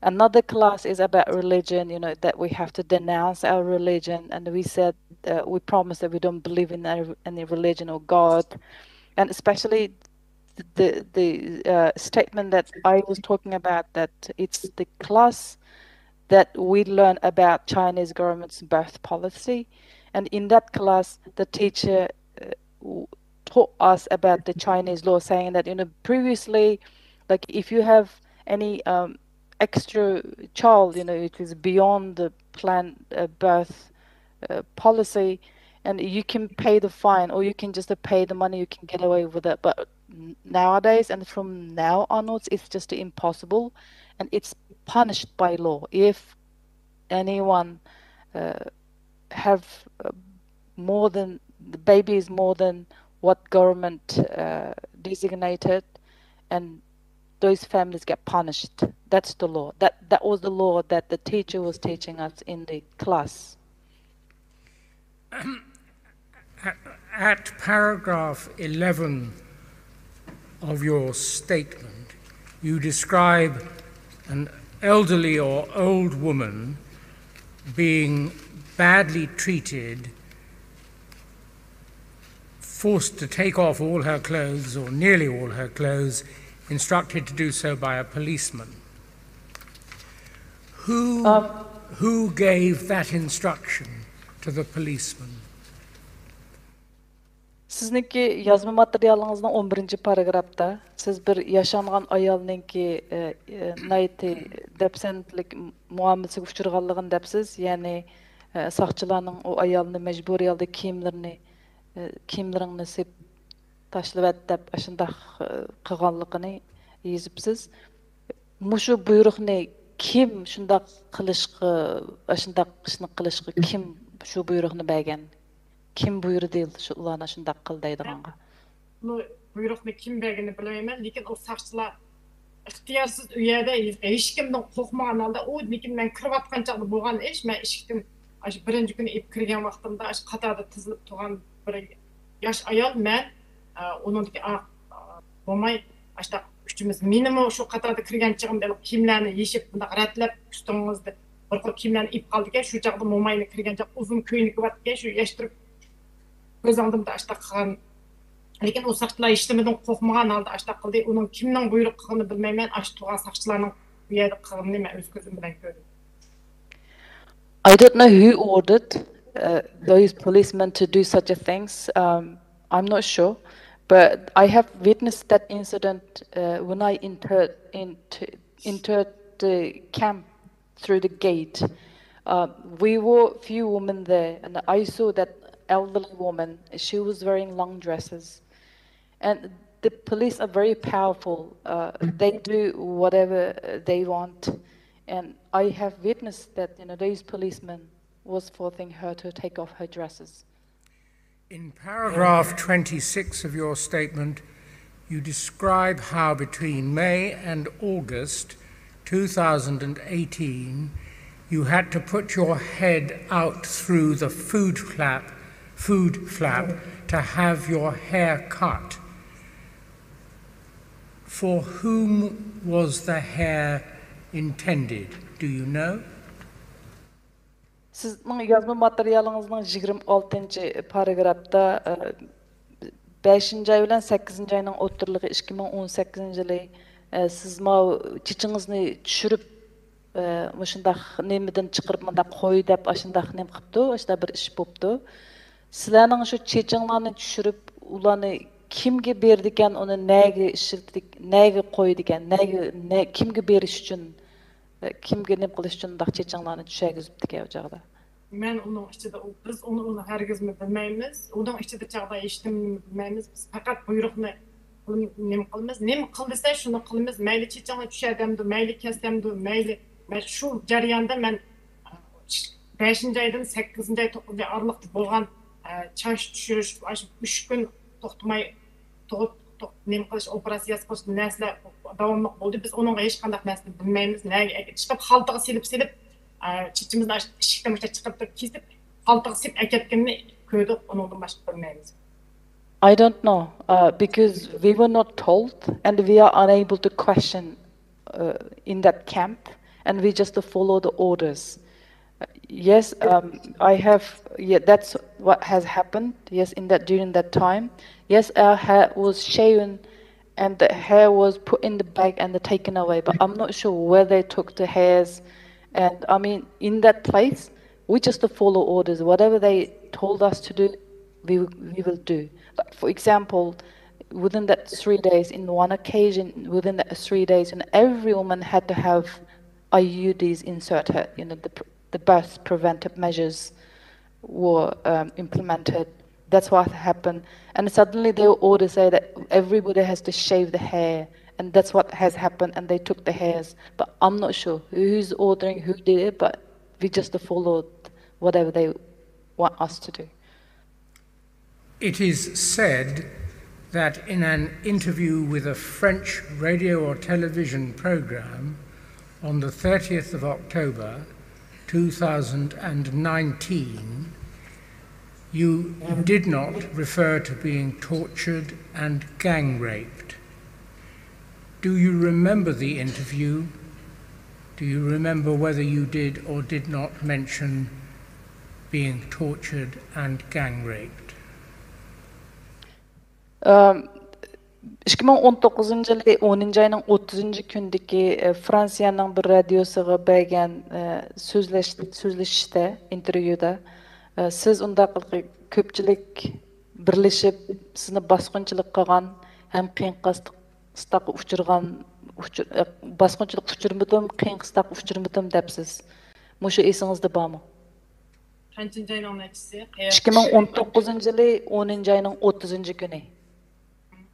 Another class is about religion, that we have to denounce our religion, and we said we promise that we don't believe in any religion or God, and especially the statement that I was talking about, that it's the class that we learn about Chinese government's birth policy. And in that class, the teacher taught us about the Chinese law, saying that, previously, like if you have any extra child, it is beyond the planned birth policy, and you can pay the fine or you can just pay the money, you can get away with it. But nowadays, and from now onwards, it's just impossible, and it's punished by law. If anyone have more than, the baby is more than what government designated, and those families get punished. That's the law. That was the law that the teacher was teaching us in the class. At paragraph 11 of your statement, you describe an elderly or old woman being badly treated, forced to take off all her clothes or nearly all her clothes, instructed to do so by a policeman. Who gave that instruction to the policeman? Sizniki yazma materialingizning 11 paragrafda siz bir yaşangan ayolninki nayti depsentlik muamelesiga uchirganligini depsiz, ya'ni saqchilarning o ayolni majburiy holda kiyimlarini sep tashlab deb ashundaq qilganligini yozibsiz. Mushu buyruqni kim shundaq qilishga, ashundaq ishni qilishga kim shu buyruqni bergan? Kim buyurdi shu ularni shundaq qil deydiganga? Bu buyruqni kim berganini bilmayman, lekin o saqchilar ixtiyorsiz u yerda hech kimdan qo'rqmagan holda, u lekin men kirib atgan chaqda bo'lgan ish, men eshikdan birinchi kuni ib kirgan vaqtimda qatorda tizilib turgan bir yosh ayol, men uningki bo'lmay uchimiz menimi shu qatorda kirgan chig'imda kiyimlarni yechib bunday ratlab ustingizda bir qo'l kiyimlarni ib qoldi ekan, shu chaqda mo'mayni kirgan chaq uzun ko'yni kiyib ekan, shu yashtirib ko'z oldimda qilgan. Lekin u saqchilar hech nimadan qo'rqmagan holda qildi. Uning kimning buyruq qilganini bilmayman, turgan saqchilarning bu yerda qilganini men o'z ko'zim bilan ko'rdim. I don't know who ordered those policemen to do such a things. I'm not sure, but I have witnessed that incident when I entered the camp through the gate. We were few women there, and I saw that elderly woman. She was wearing long dresses, and the police are very powerful. They do whatever they want. And I have witnessed that, those policemen was forcing her to take off her dresses. In paragraph 26 of your statement, you describe how between May and August 2018 you had to put your head out through the food flap to have your hair cut. For whom was the hair intended? Do you know? Sizning yazma materialingizning 26 paragrafda 5-ay bilan 8-ayning o'rtaligi 2018-yili siz chichingizny tushirib mushundaq nemidan chiqirib munda qo'y deb ashundaq nem qilibdi, ashda bir ish bo'pti. Sizlarning shu chichinglarni tushirib ularni kimga berdi ekan, uni nega ishirdik, nega qo'ydi ekan, kimga berish uchun, kimga nem qilish uchun undaq chichinglarni tushagizibdi ekan o chaqda. Men onun içinde biz onu herkes mi bilmeyimiz. Onun içinde çağda işlemini bilmeyimiz. Biz fakat buyruqni nem qilamiz. Nem qildisa şunu qilamiz. Mayli chechangni tushadimdi, mayli kesdimdi, mayli şu jarayonda men 5-aydan 8-ay 9-ay aralıqda bo'lgan chash tushirish 3 kun to'xtamay nem qilish operatsiyasi qilish narsalar davomli bo'ldi. Biz onunga hech qanday narsani bilmaymiz. Chiqib xaltaga silib chichimizni eshikdan chiqib kesib xaltaga silib aketganini ko'rdik, onundan boshqa bilmaymiz. I don't know, because we were not told and we are unable to question in that camp, and we just follow the orders. Yes, that's what has happened. Yes, during that time. Yes, our hair was shaven and the hair was put in the bag and taken away, but I'm not sure where they took the hairs. And I mean, in that place, we just follow orders. Whatever they told us to do, we will do. But for example, within that 3 days, in one occasion, within that 3 days, and every woman had to have IUDs inserted. You know, the birth preventive measures were implemented. That's what happened. And suddenly they were ordered to say that everybody has to shave the hair. And that's what has happened, and they took the hairs. But I'm not sure who's ordering, who did it, but we just followed whatever they want us to do. It is said that in an interview with a French radio or television program on the 30th of October 2019, you did not refer to being tortured and gang raped. Do you remember the interview? Do you remember whether you did or did not mention being tortured and gang raped? 2019-yili 10-ayning 30-kundagi Fransiyaning bir radiosiga bergan so'zlashishda, intervyuda siz undaq ko'pchilik birlashib sizni bosqinchilik qilgan ham qiyin qisqaqa uchirgan bosqinchilik uchirmadim, qiyin qisqaqa uchirmadim debsiz. Mushu esingizda bormi? Qancha ayning nechisi? 2019-yili 10-ayning 30-kuni.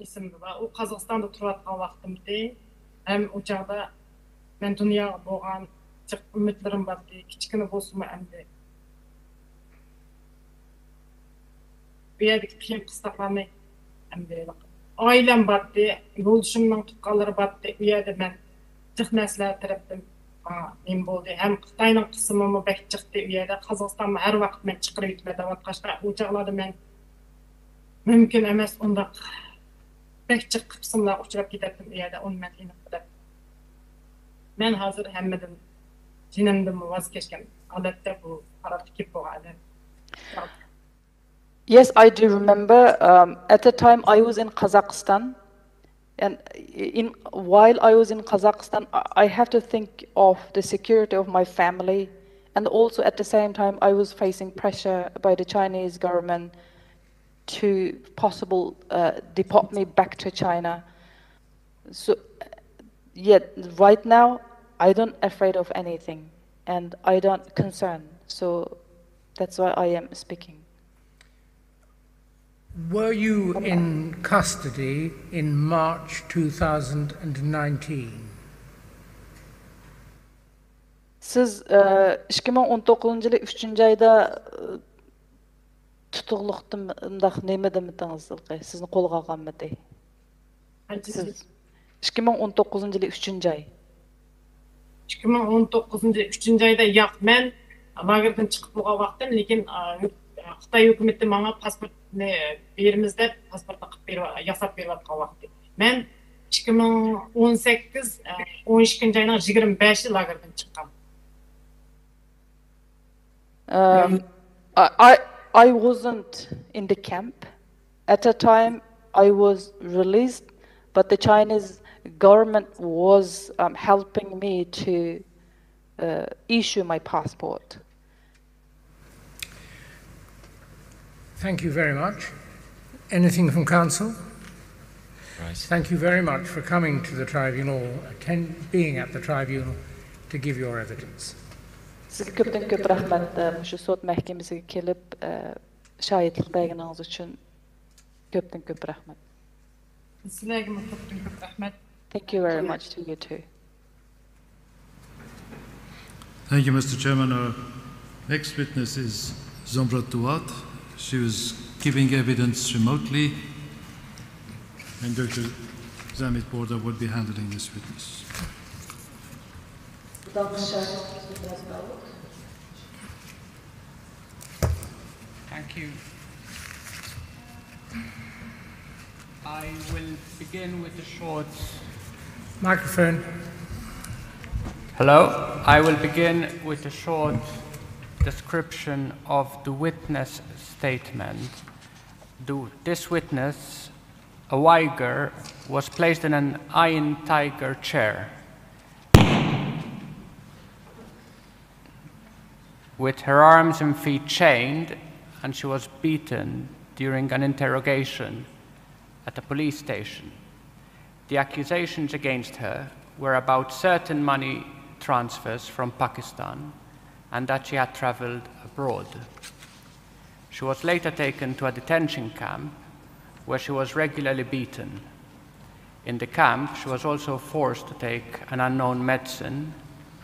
Esimde var. O Qozog'istonda turayotgan vaqtimda ham o chaqda men dunyoga bo'lgan umidlarim bor edi, kichkina bo'lsa-mu endi. Bu yerda qiyin qisqalarni endi oilam bor edi, yo'ldoshimning tuqqanlari bor edi. Bu yerda men jiqnaslar tarafdan men bo'ldi. Ham Xitoyning qismimi bak chiqdi. Bu yerda Qozog'istonga har vaqt men chiqirib yetmadim. Qashqa o chaqlarda men mumkin emas undaq Bekçik kısımlar uçurap giderdim yerde onun metnini kadar. Ben hazır hemmedim cinimdim vaz geçken adette bu paratikip bu halde. Yes, I do remember. At the time I was in Kazakhstan, and while I was in Kazakhstan, I have to think of the security of my family, and also at the same time I was facing pressure by the Chinese government to deport me back to China. So, yet right now, I don't afraid of anything, and I don't concern. So, that's why I am speaking. Were you in custody in March 2019? Siz 2019-yili 3-ayda tutuqluqdim undaq nima demadingiz, sizni qo'lga olganmidi? Siz 2019 yılı 3. ay. 2019 3 ayda yo'q, men lagerdan chiqib bo'lgan vaqtim, lekin Xitoy hukumati menga pasportni berimiz deb pasportni qilib yasab berayotgan vaqti. Men 2018 12 ayning 25 lagerdan chiqqan. I wasn't in the camp. At the time, I was released, but the Chinese government was helping me to issue my passport. Thank you very much. Anything from Council? Right. Thank you very much for coming to the tribunal, being at the tribunal to give your evidence. Sizga köpden köp rahmet şu sot mahkemesiga kelip şahitlik berganiniz üçün köpden köp rahmet. Sizlarga köpden köp rahmat. Thank you very much to you too. Thank you, Mr. Chairman. Our next witness is Zomrat Duat. She was giving evidence remotely, and Dr. Zamit Borda would be handling this witness. Thank you. I will begin with a short... Microphone. Hello. I will begin with a short description of the witness statement. This witness, a Uyghur, was placed in an iron tiger chair with her arms and feet chained, and she was beaten during an interrogation at a police station. The accusations against her were about certain money transfers from Pakistan and that she had traveled abroad. She was later taken to a detention camp where she was regularly beaten. In the camp, she was also forced to take an unknown medicine,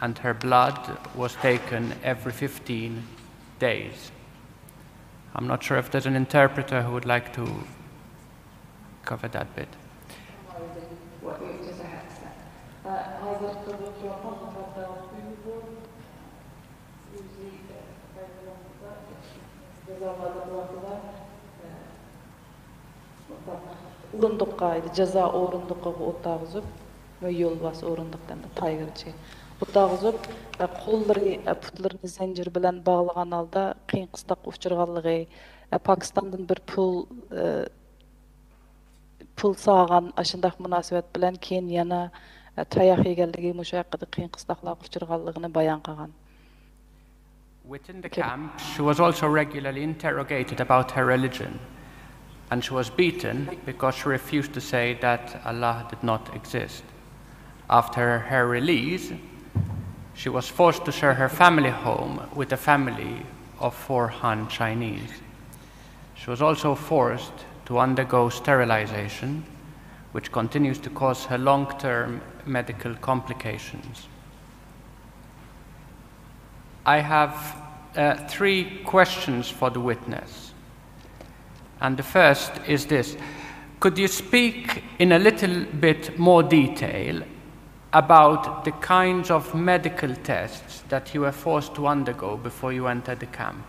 and her blood was taken every 15 days. I'm not sure if there's an interpreter who would like to cover that bit. Orundukka, ceza orundukka otağızıp ve yolbas orunduktan da taygırçı. Otağızıp kolları, putlarını zincir bilen bağlagan alda kıyın kıstak uçurganlığı, Pakistan'dan bir pul sağan aşındak münasebet bilen keyin yana tayak egelligi muşu hakkında kıyın kıstaklar uçurganlığını bayan kılgan. Within the camp, she was also regularly interrogated about her religion, and she was beaten because she refused to say that Allah did not exist. After her release, she was forced to share her family home with a family of 4 Han Chinese. She was also forced to undergo sterilization, which continues to cause her long-term medical complications. I have 3 questions for the witness. And the first is this. Could you speak in a little bit more detail about the kinds of medical tests that you were forced to undergo before you entered the camp?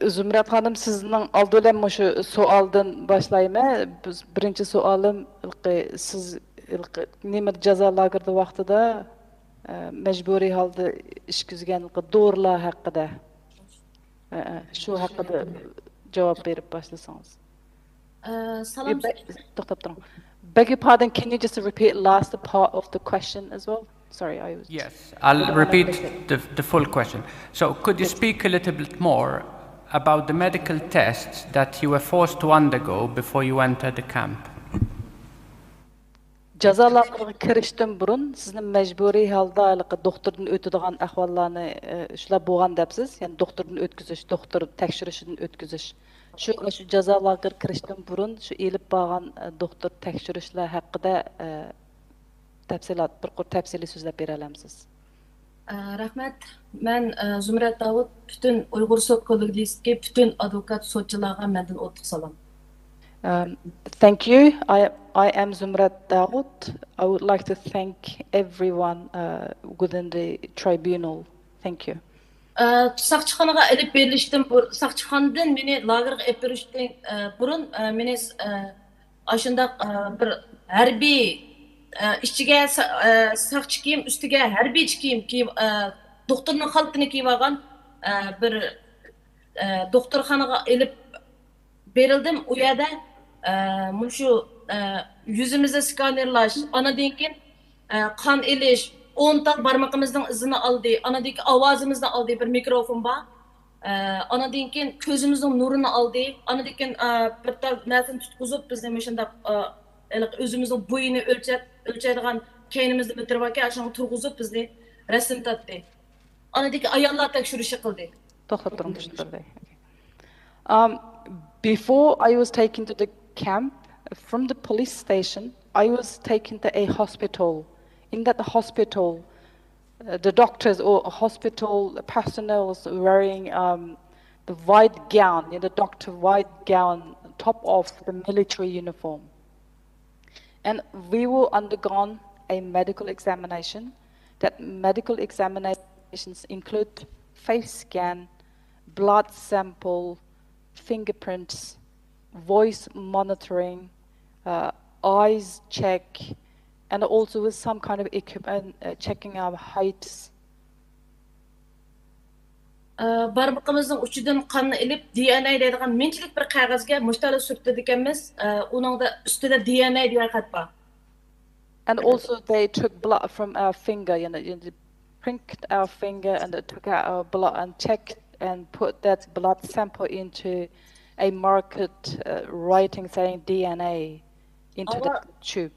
Zümrət xanım, sizin aldığım şu sualdan başlayayım. Birinci sualım, siz nemer ceza lagerda vaqtida mecburi halda iş güzgen doğrular hakkında şu hakkında cevap verip başlasanız. Salam. Beg your pardon, can you just repeat last part of the question as well? Sorry, I was... Yes, I'll repeat the full question. So could you speak a little bit more about the medical tests that you were forced to undergo before you entered the camp? Jazalarga kirishdan burun sizning majburiy holda doktordan o'tadigan ahvollarni shular bo'lgan debsiz, ya'ni doktordan o'tkazish, doktor tekshirishidan o'tkazish. Shu jazalarga kirishdan burun shu elib borgan doktor tekshirishlar haqida tafsili so'zlab bera olamsiz? Rahmat. Men Zumrat Davud bütün Uyghur Sot Kollegiyasiga bütün advokat sotchilarga mendan o'tiq salam. Thank you. I am Zumrat Daoud. I would like to thank everyone within the tribunal. Thank you. Сакчыханага элеп берилиштен сакчыхандан мени лагерге элеп бериштен бурун мени ашындак бир harbiy işçiге сакчы кийим, üstüge harbiy kiyim kiyip doktorun халкını kiyip algan bir doktorxanaga elip berildim. O yerda şu yüzümüzde skanerlaş, anadan keyin kan elish, 10 tal barmağımızdan izini aldı, anadaki avazımızdan aldı bir mikrofon var. Anadan keyin gözümüzün nurunu aldı, anadan keyin bir tal narsani tutkuzup bizning shunda özümüzün boyunu ölçadigan keynimizni bitirib aka, ashuni turg'izib bizni rasm tatdi. Anadaki ayollar tekshirishi qildi. To'xtab turing, tushuntirdi. Before I was taken to the camp, from the police station, I was taken to a hospital. In that hospital, the doctors or hospital personnel wearing the white gown, the doctor white gown, top of the military uniform. And we were undergone a medical examination. That medical examinations include face scan, blood sample, fingerprints, voice monitoring, eyes check, and also with some kind of equipment checking our heights. Barmağımızın uçudan kanını elip DNA deydiğen minçilik bir kağızga müşteri sürttü dikemiz, onun da üstüne DNA diye kat var. And also they took blood from our finger, they pricked our finger and they took out our blood and checked and put that blood sample into a market writing saying DNA into the tube.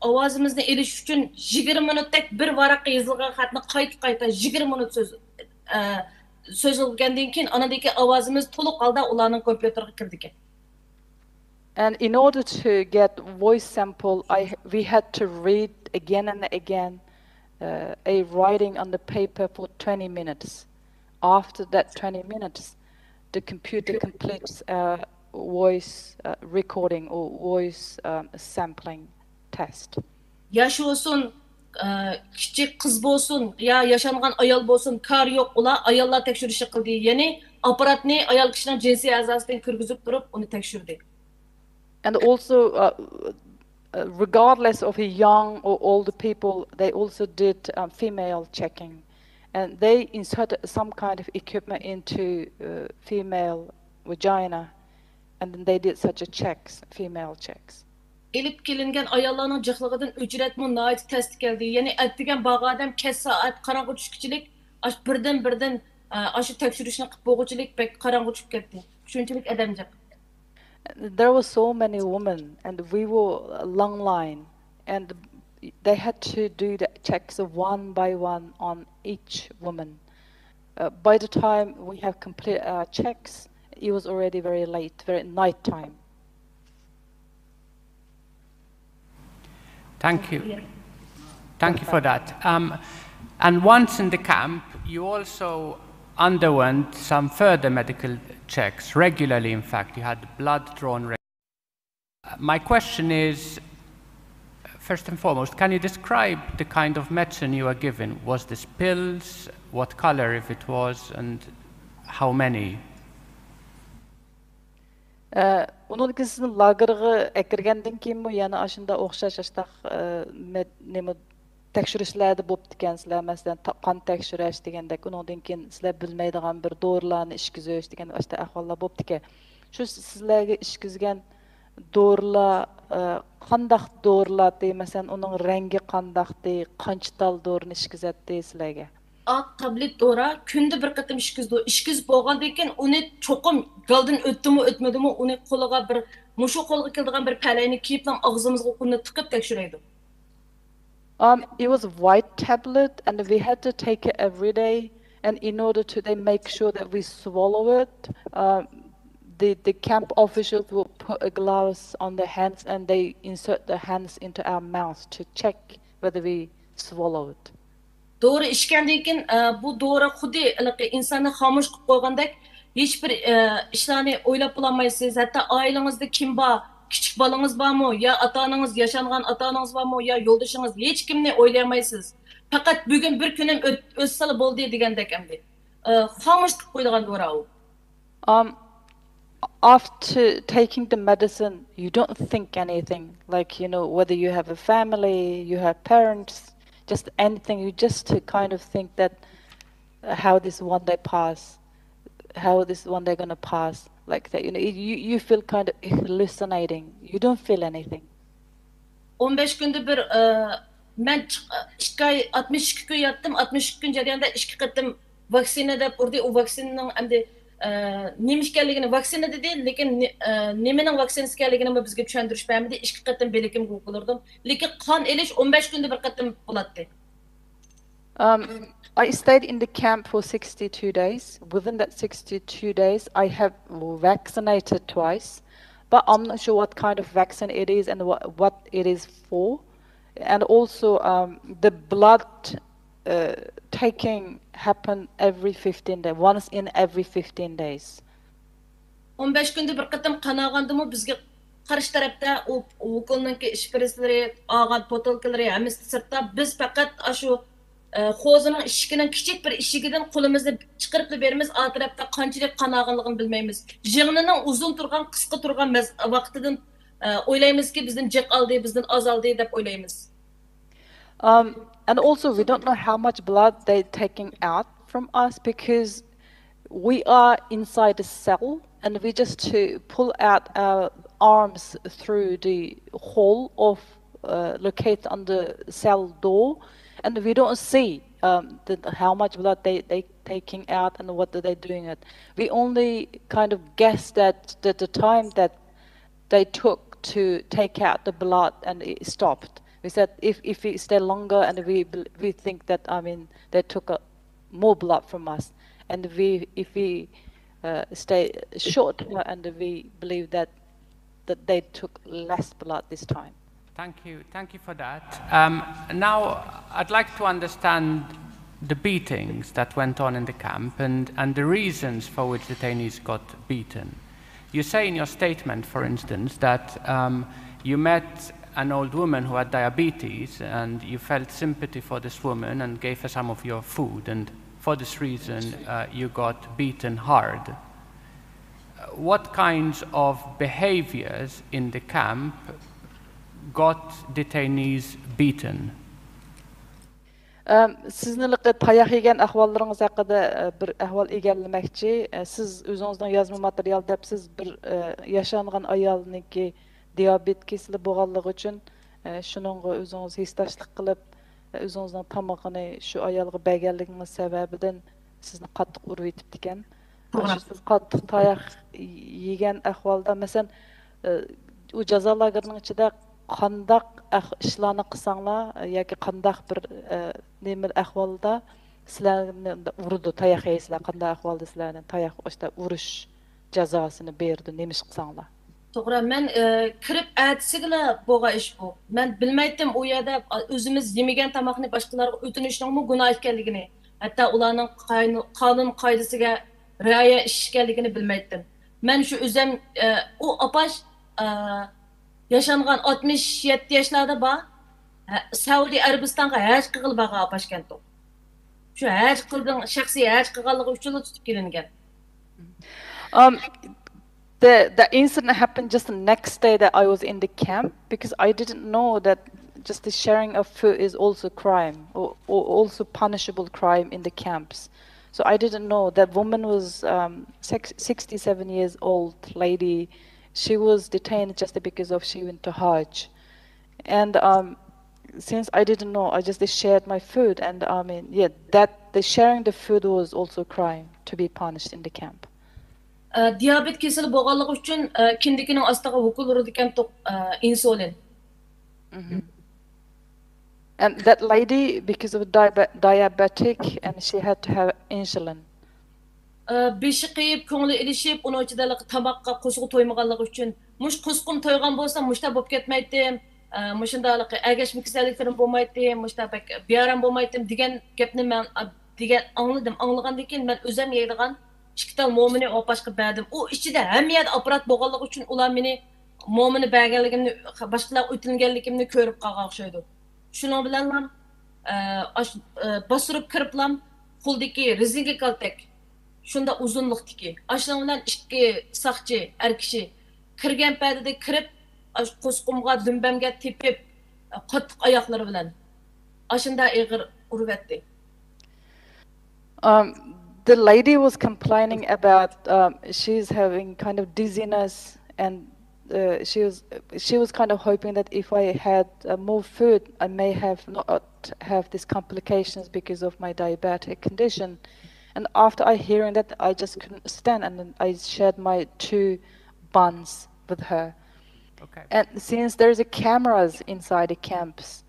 Avazımızdan eliş üçün 20 minutlik bir varaqqa yazılgan xatni qayta 20 minut sözülgəndən keyin anadaki avazımız to'liq holda ularning kompyuteriga kirdi. And in order to get voice sample, we had to read again and again a writing on the paper for 20 minutes. After that 20 minutes, the computer completes voice recording or voice sampling test. Yaş olsun, küçük kız olsun, ya yaşangan ayol olsun, kar yok ular ayollar tekshirishi qildi. Yani aparatni ayol kishining jinsiy a'zosidan kirgizib turib, uni tekshirdi. And also, regardless of a young or older people, they also did female checking. And they inserted some kind of equipment into female vagina, and then they did such a checks, female checks. Elip kelingan ayollarning jiqligidan ücretmi nayet test geldi. Yani ettigen bağı adam kes saat karanğı düşküçilik, birden aşı tekshirishni qilib bo'g'uchilik pek karanğı tushib ketdi. Shunchalik adamjiq. There were so many women, and we were a long line, and they had to do the checks one by one on each woman. By the time we have completed our checks, it was already very late, very night time. Thank you. Thank you for that. And once in the camp, you also underwent some further medical checks, regularly in fact. You had blood drawn regularly. My question is, first and foremost, can you describe the kind of medicine you were given? Was this pills? What color if it was? And how many? Onun ikisini lagerga ekirgenden keyin bu yana aşında oxşaş aştaq neme tekshirishlarda bo'lib ekan sizlar masalan qon tekshirish degandek undan keyin sizlar bilmaydigan bir dorilarni ishkizish degan ashta ahvollar bo'lib ekan. Shu sizlarga ishkizgan dorilar qandaq dorilar deymasan uning rangi qandaq dey qancha tal dorini ishkizatdi sizlarga? Ak tablet dora kunde bir qatım işkiz bo'lgandan keyin uni cho'qim galdan o'tdimi o'tmadimi uni qo'liga bir mushu qo'lga keladigan bir palayni kiyib ham og'zimizga uni tiqib tekshiraydi. It was a white tablet and we had to take it every day, and in order to they make sure that we swallow it, the camp officials will put a gloves on their hands and they insert their hands into our mouths to check whether we swallow it. Doğru işkenden keyin bu doğru xuddi insonni xomush qilib qo'ygandek hiç bir işlerini oylap bulamaysınız. Hatta ailenizde kim var? Küçük balınız var mı? Ya ata-ananız, yaşangan ata-ananız var mı? Ya yoldaşınız? Hiç kimni oylayamaysiz. Fakat bugün bir günüm özsalı boldu degendek emdi. Hamışlık koyduğun doğru o. After taking the medicine, you don't think anything, like, you know, whether you have a family, you have parents, just anything. You just kind of think that how this one day pass, how this one day gonna pass, like that. You know, you feel kind of hallucinating. You don't feel anything. 15 günde bir ben 62 gün yattım. 62 gün jarayonda 2 qatim vaksina deb urdi. O vaksinaning endi nima ekanligini vaksina dedi, lekin nimaning vaksinasi ekanligini bizga tushuntirishmadi. 2 qatim belikim qo'yildim. Lekin qon elish 15 kunda bir qatim bo'ladi. I stayed in the camp for 62 days. Within that 62 days, I have vaccinated twice, but I'm not sure what kind of vaccine it is and what it is for. And also, the blood taking happen every 15 days, once in every 15 days. 15 günde bir qatim qon olgandimi bizga qarshi tarafda o ukolninki ishpresleri, olgan potolkalari hammasi sirtda biz faqat shu xo'zining ishigining kichik bir ishigidan qo'limizni chiqarib beramiz. O tarafda qanchalik qon olganligini bilmaymiz. Jig'nining uzun turgan, qisqa turgan vaqtidan o'ylaymizki bizdan jiq oldi, bizdan oz oldi deb o'ylaymiz. And also, we don't know how much blood they're taking out from us because we are inside the cell and we just to pull out our arms through the hole of located on the cell door, and we don't see how much blood they taking out and what are they doing it. We only kind of guess that the time that they took to take out the blood and it stopped. We said if we stay longer and we think that they took more blood from us, and if we stay short and we believe that they took less blood this time. Thank you for that. Now I'd like to understand the beatings that went on in the camp and the reasons for which detainees got beaten. You say in your statement, for instance, that you met an old woman who had diabetes and you felt sympathy for this woman and gave her some of your food, and for this reason you got beaten hard. What kinds of behaviors in the camp got detainees beaten? Sizni tayoq yegan ahvollaringiz haqida bir ahvol egallamoqchi. Siz o'zingizning yozma material debsiz bir yashangan ayolniki diabet kesili bo'lganligi uchun shuningga o'zingiz hissdoshlik qilib o'zingizning tomog'ini shu ayolga berganligingiz sababidan sizni qattiq urib yetibdi ekan. Siz qattiq tayoq yegan ahvolda masalan u jazo lagerining ichida qandaq ishlarni qilsanglar yoki qandaq bir nima ahvolda sizlarni urdi, tayoq yeysizlar, qanday ahvolda sizlarni tayoq urish jazosini berdi, nima ish qilsanglar. To'g'ri, men kirib aytsigila bo'lgan ish bu. Men bilmaydim u yerda o'zimiz yemagan tomoqni boshqalarga o'tinishning gunoh ekanligini, hatto ularning qonun qoidasiga rioya ekanligini bilmaydim. Men shu o'zim u opash yaşangan 67 yaşlarda bor. Saudi Arabistonga haj qilib borgan opashgan to'q. Shu haj qilgan, shaxsiy haj qilganligi uchun tutib kelingan. The incident happened just the next day that I was in the camp, because I didn't know that just the sharing of food is also crime, or also punishable crime in the camps. So I didn't know that woman was 67 years old lady. She was detained just because of she went to Hajj. And since I didn't know, I just shared my food, and that the sharing the food was also crime to be punished in the camp. Diyabet kesili bo'lganligi uchun kindikining ostiga ukol uradigan insulin. And that lady, because of diabetic, and she had to have insulin. Beshi qiyib, ko'ngli ilishib, uni ichidagi tamoqqa qo'shiq to'ymaganligi uchun, mush qusqum to'ygan bo'lsa, mushta bo'lib ketmaydim, mushundalik agashma kasalliklarim bo'lmaydim, mushta bearam bo'lmaydim degan gapni men degan angladim. Anglagandan keyin men o'zim yeydigan ikki tal momini opashqa berdim. U ichida hamma yerda aparat bo'lganligi uchun ular meni momini berganligimni, boshqalar o'tilganligimni ko'rib qolgan o'xshaydi. Shuning bilan ham bostirib kiriblam qo'ldagi rezinka kaltak shunda uzunlikdagi. Shuning bilan ikki saqchi er kishi kirgan paytida kirib qo'squmga dumbamga tepib qattiq oyoqlari bilan ashunda ig'ir urib etdi. The lady was complaining about she's having kind of dizziness, and she was kind of hoping that if I had more food, I may not have these complications because of my diabetic condition. And after hearing that, I just couldn't stand, and then I shared my 2 buns with her. Okay. And since there's cameras inside the camps,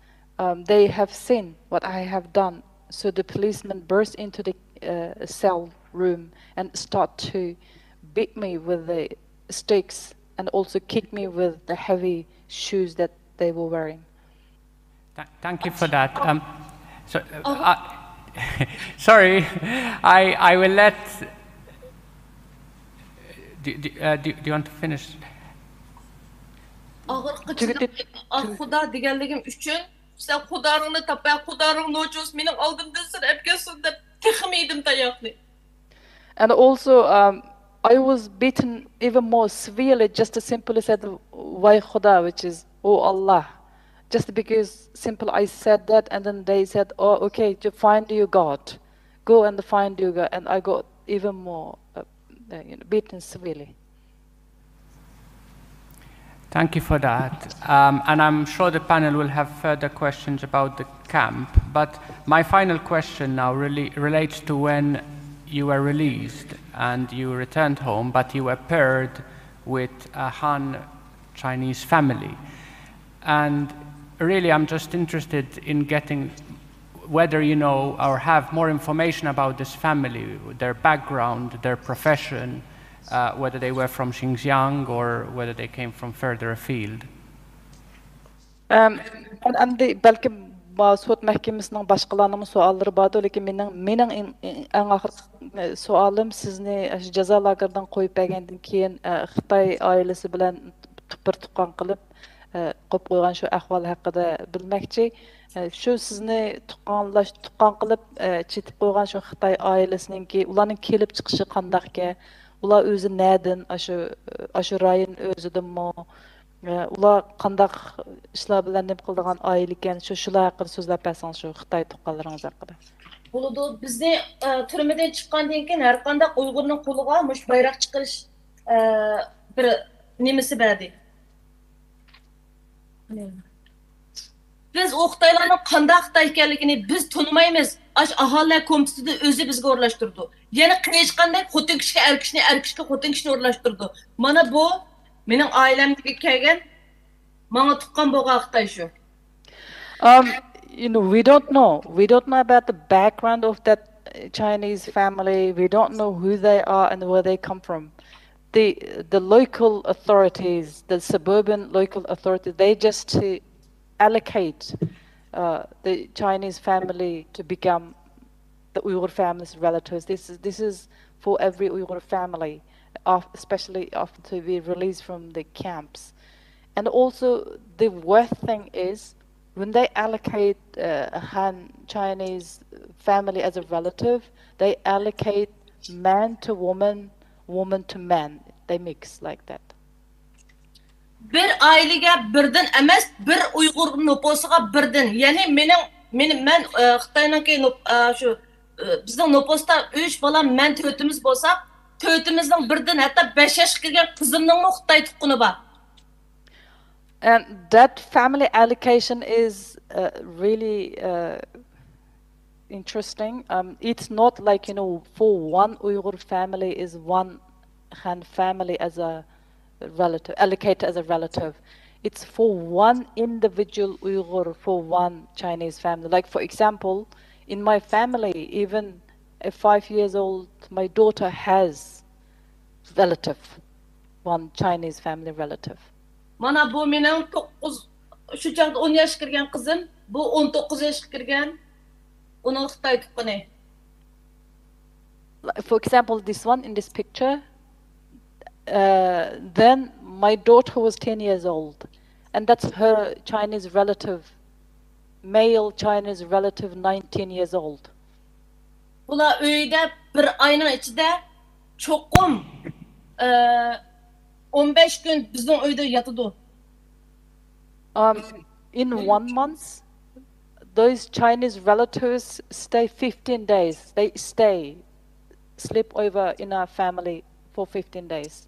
they have seen what I have done. So the policeman burst into the cell room and start to beat me with the sticks and also kick me with the heavy shoes that they were wearing. Thank you for that. Sorry, I will let. Do you want to finish? Xudo deganligim uchun sen Xudoringni topay, Xudoring nochus mening oldimda sir apkasin deb texmeydim tayoqni. And also I was beaten even more severely, just as simply said Why Khuda, which is Oh Allah. Just because simple I said that, and then they said, oh okay, to find your God. Go and find your God. And I got even more beaten severely. Thank you for that. And I'm sure the panel will have further questions about the camp. But my final question now really relates to when you were released and you returned home, but you were paired with a Han Chinese family. And really, I'm just interested in getting whether you know or have more information about this family, their background, their profession, whether they were from Xinjiang or whether they came from further afield. And balki sud mahkamasining boshqalarning savollari bor, lekin mening eng oxirgi savolim sizni jazo lageridan qo'yib bergandan keyin Xitoy oilasi bilan tupir tuqqan qilib qo'yib qo'ygan shu ahvol haqida bilmoqchi. Shu sizni tuqqan qilib chetib qo'ygan shu Xitoy oilasininki ularning kelib chiqishi qandaqki, ular o'zi nerdan, shu rayon o'zidanmi, ular qandaq ishlar bilan nima qiladigan oila ekan, shular haqida so'zlab bersangiz shu Xitoy tuqqanlaringiz haqida. Bo'ladi, bizni turmadan chiqqandan keyin har qanday Uyg'urning qo'liga mush bayroq chiqarish bir nimasi berdi. Biz o Xitoylarning qanday Xitoy ekanligini biz tanımaymiz. Aholilar komiteti o'zi bizga o'rlashtirdi. Yana qilishganda xotin kishiga er kishiga xotin kishini o'rlashtirdi. Mana bu mening oilamga kelgan, menga tuqqan bo'lgan Xitoy shu. You know, we don't know about the background of that Chinese family. We don't know who they are and where they come from. The local authorities, the suburban local authorities, they just allocate the Chinese family to become the Uyghur family's relatives. This is for every Uyghur family, especially after we released from the camps. And also the worst thing is when they allocate a Han Chinese family as a relative, they allocate man to woman, woman to man. They mix like that. Bir ailege birden emas, bir Uyghur nüfusuga birden. Yani men Xitoyningki şu bizning nüfusta 3 bola men tötimiz bolsa, tötimizning birden hatta 5 yoshga kirgan qizimning Xitoy tuqquni bor. And that family allocation is really interesting. It's not like, you know, for one Uyghur family is one Han family as a relative, allocated as a relative. It's for one individual Uyghur, for one Chinese family. Like, for example, in my family, even a 5 years old, my daughter has relative, one Chinese family relative. Mana bu mening 9 şu chaqda 10 yoshga kirgan qizim, bu 19 yoshga kirgan, uning Xitoy tuqqani. for example, this one in this picture, then my daughter was 10 years old, and that's her Chinese relative, male Chinese relative, 19 years old. Bular öyde bir ayının içinde çokum 15 gün bizim öyde yatıdı. In 1 month, those Chinese relatives stay 15 days. They sleep over in our family for 15 days.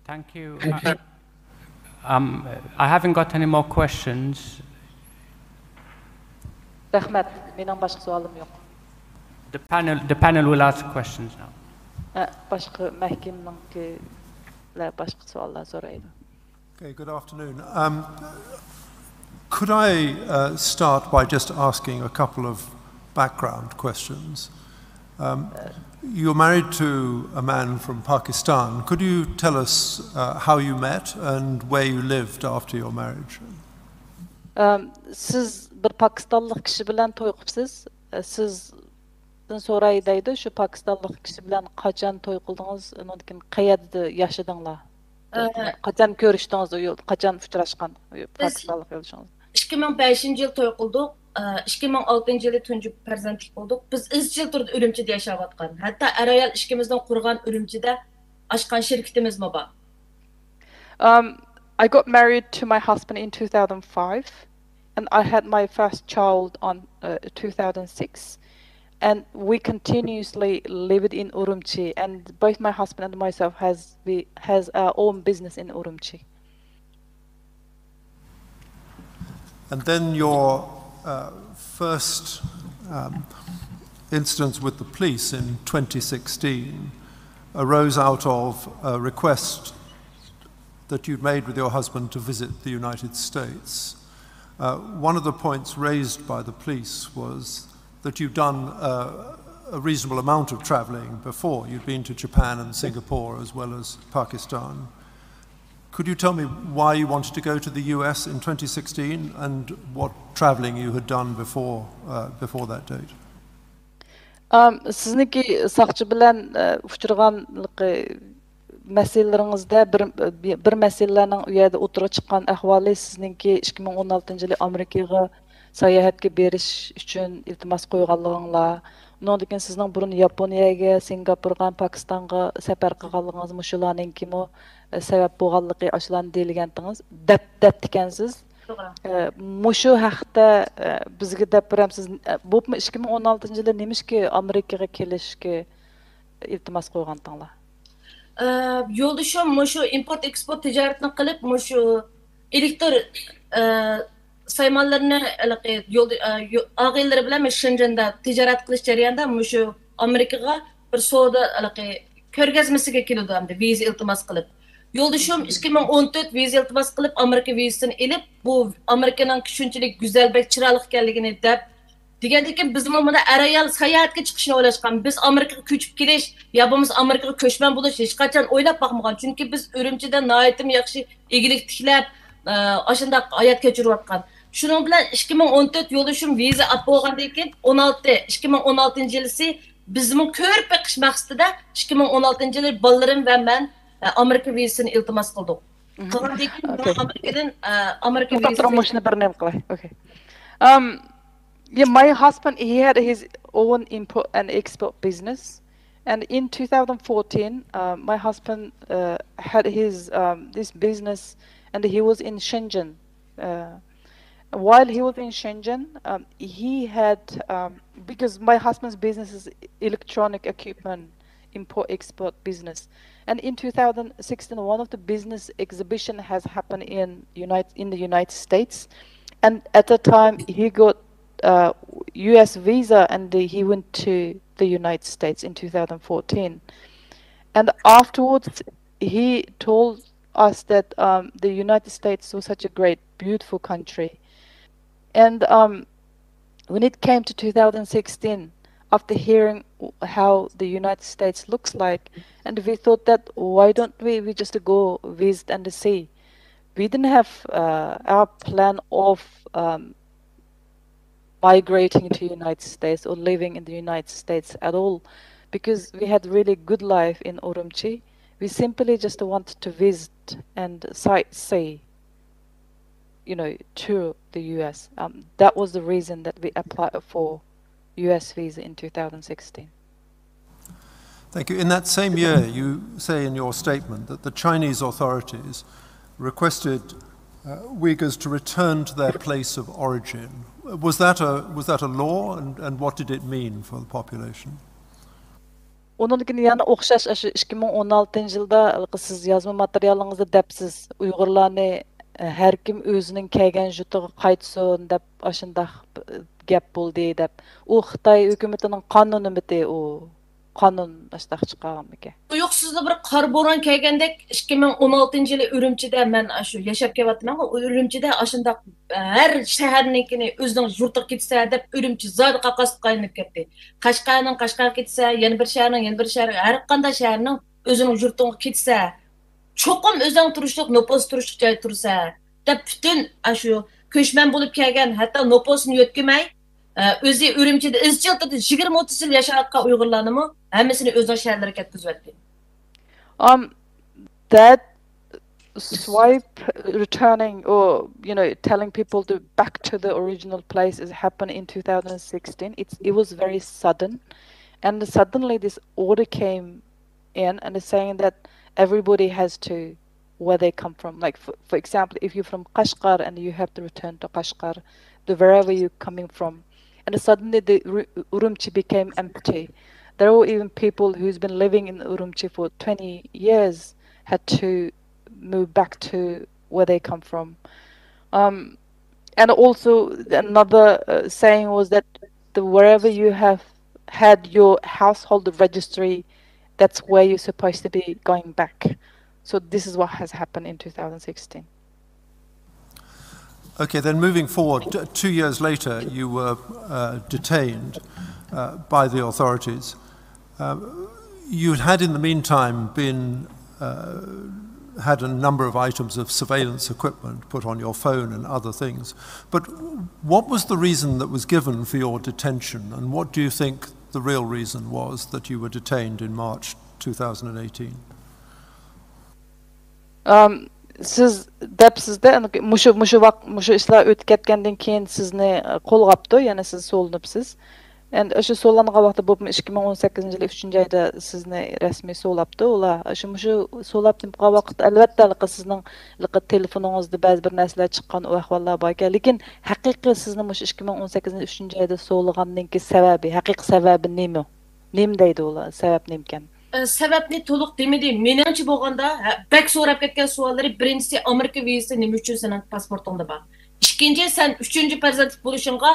Thank you. I haven't got any more questions. Rahmat, mening boshqa savolim yo'q. The panel will ask questions now. Boshqa mahkamamnikilar boshqa savollar so'raydi. Okay, good afternoon. Could I start by just asking a couple of background questions? You're married to a man from Pakistan. Could you tell us how you met and where you lived after your marriage? Siz bir Pakistanlik kishi bilan to'y qilibsiz. Sizdan so'ray deydi, shu Pakistanlik kishi bilan qachon to'y qildingiz, undan keyin qayerda yashadinglar? Qachon ko'rishdingiz, qachon uchrashgan Pakistanlik yo'lishingiz? 2005-yil to'y qildik. 2006-yili tunji farzandlik bo'ldik. Biz izchil turda Urumchida yashayotgan. Hatto er-ayol ikkimizdan qurgan Urumchida ochgan shirkatimiz bor. I got married to my husband in 2005, and I had my first child on 2006, and we continuously lived in Urumqi, and both my husband and myself has our own business in Urumqi. And then your first incident with the police in 2016 arose out of a request that you'd made with your husband to visit the United States. One of the points raised by the police was that you've done a reasonable amount of traveling before. You'd been to Japan and Singapore as well as Pakistan. Could you tell me why you wanted to go to the US in 2016 and what traveling you had done before that date? Sizniki saqchi bilan uchirganligi masalalaringizda bir masalalarning u yerda o'tirib chiqqan ahvoli sizniki 2016-yili Amerikaga sayohatga berish uchun iltimos qo'yganliginglar, undan keyin sizning burun Yaponiyaga, Singapurga, Pokistonga safar qilganligingiz mushularninkimi sabab bo'lganligi ashlarni deyilgandingiz, deb ekansiz. Mushu haqda bizga deb beramsiz. Bu 2016-yili nimishki Amerikaga kelishga iltimos qo'ygandinglar? Yo'ldoshim mushu import eksport tijoratini qilib, mushu elektr saymanlarni og'aylari bilan Shenzhenda tijorat qilish jarayonida mushu Amerikaga bir savdo ko'rgazmasiga keldi hamda viza iltimos qilib. Yo'ldoshim 2014 viza iltimos qilib Amerika vizasini olib, bu Amerikaning shunchalik go'zalbek chiroyli ekanligini deb degandan biz bunda er-ayol sayohatga chiqishni o'ylashgan. Biz Amerikaga ko'chib kelish, yo bo'lmasa Amerikaga ko'chman bo'lish hech qachon o'ylab boqmagan. Chunki biz Urumchida nihoyatim yaxshi egilik tiklab, ashunda hayot kechirayotgan. Shuning bilan 2014 yo'ldoshim viza olib bo'lgandan keyin 2016-yilisi bizning ko'rib beqish maqsadida 2016-yil bolalarim va men Amerika vizasini iltimos qildik. Qilgandan keyin Amerika vizasini Okay. Yeah, my husband, he had his own import and export business, and in 2014, my husband had his this business, and he was in Shenzhen. While he was in Shenzhen, he had because my husband's business is electronic equipment import-export business, and in 2016, one of the business exhibition has happened in the United States, and at the time he got US visa and he went to the United States in 2014, and afterwards he told us that the United States was such a great, beautiful country, and when it came to 2016, after hearing how the United States looks like, and we thought that why don't we just go visit and see. We didn't have our plan of migrating to the United States or living in the United States at all. because we had really good life in Urumqi. We simply just wanted to visit and sightsee, you know, to the US. That was the reason that we applied for US visa in 2016. Thank you. In that same year, you say in your statement that the Chinese authorities requested Uyghurs to return to their place of origin. Was that a law, and what did it mean for the population? Onunkin yana o'xshash 2016-yılda siz yazma materialingizda depsiz Uyg'urlarni har kim o'zining kelgan yurtiga qaytsin deb ashundaq gap bo'ldi deb. U Xitoy hukumatining qonunimidi u qonun ashtaq chiqqanmikan. Yo'qsizda bir qor bo'ron kelgandek 2016-yili Urumchida men shu yashab kelyapman. Urumchida ashundaq har shaharnikini o'zining yurtiga ketsa deb Urumchi zodi qaqasib qaynab ketdi. Qashqarga ketsa, yana bir shahar, har qanday shaharning o'zining yurtiga ketsa, cho'qim o'zining turishlik, nopos turishlik joy tursa, deb butun shu ko'chman bo'lib kelgan, hatto noposini yo'tkimay o'zi Urumchida izchil turdi 20-30 yil yashayotgan Uyg'urlarni hammasini o'zining shaharlariga ketkizibdi. That swipe returning or telling people to back to the original place is happened in 2016. It was very sudden, and suddenly this order came in and is saying that everybody has to where they come from. Like for example, if you're from Kashgar and you have to return to Kashgar, to wherever you're coming from. And suddenly the Urumqi became empty. There were even people who's been living in Urumqi for 20 years had to move back to where they come from. And also another saying was that wherever you have had your household registry, that's where you're supposed to be going back. So this is what has happened in 2016. Okay, then moving forward, 2 years later, you were detained by the authorities. You had in the meantime had a number of items of surveillance equipment put on your phone and other things. But what was the reason that was given for your detention, and what do you think the real reason was that you were detained in March 2018? Siz depsizde mushu ishlar o'tib ketgandan keyin sizni qo'lg'apti, yana siz so'linibsiz. Endi o'sha so'langan vaqtda bu 2018-yil 3-oyda sizni rasmiy so'labdi. Ular mushu so'labdan vaqtda albatta sizning telefoningizda ba'zi bir narsalar chiqqan ahvollar bor ekan, lekin haqiqiy sizni mushu 2018-yil 3-oyda so'lgandan keyin sababi, haqiqiy sababi nima? Nima deydi ular? Sabab nima ekan? Sababni to'liq demedi. Menimcha bo'lganda bak so'rab ketgan savollari birinchisi Amerika vizasi nima uchun sening pasportingda bor? Ikkinchi sen 3-farzandlik bo'lishingga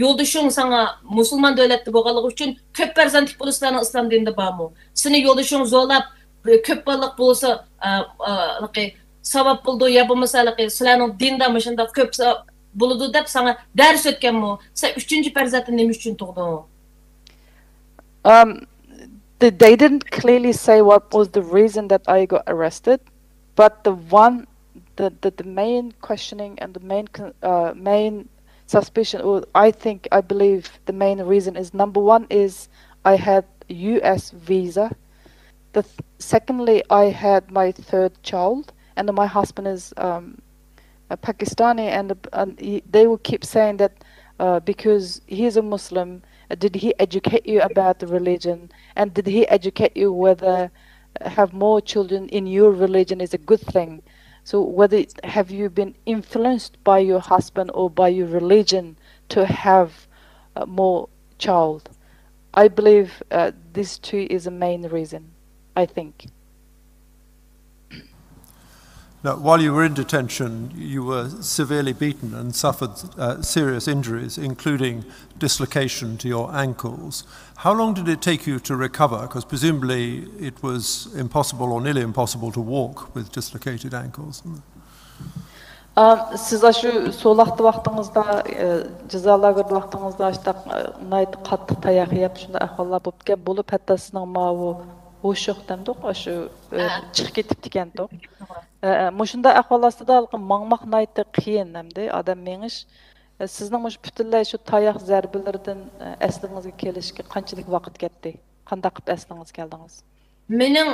yo'ldashing sana musulmon davlatda bo'lganligi uchun ko'p farzandlik bo'lishlarning islom dinida bormi? Seni yo'ldashing zo'lab ko'p balliq bo'lsa sabab bo'ldi yo bo'lmasa sizlarning dinda shunday ko'p bo'ladi deb sana dars o'tganmi? Sen 3-farzandni nima uchun tug'ding? They didn't clearly say what was the reason that I got arrested, but the main questioning and the main suspicion, or I believe the main reason is, number one is I had US visa. Secondly, I had my third child, and my husband is Pakistani, and they will keep saying that because he's a Muslim, did he educate you about the religion, and did he educate you whether have more children in your religion is a good thing? So whether have you been influenced by your husband or by your religion to have more child? I believe this too is a main reason, I think. Now, while you were in detention, you were severely beaten and suffered serious injuries, including dislocation to your ankles. How long did it take you to recover? Because presumably it was impossible or nearly impossible to walk with dislocated ankles. Siz shu so'laqti vaqtingizda, jazolarga vaqtingizda nayt qattiq tayoq yeb shunda ahvollar bo'lib hatto sizning mavu ho'sh yo'qdamdi, shu chiqib ketibdi ekan-da. Mushunda ahvollarda mangmaq naytda qiyin hamda odam mengish. Sizning mush butunlay shu tayoq zarbalaridan aslingizga kelishga qanchalik vaqt ketdi? qandaq qilib eslangiz keldingiz? Mening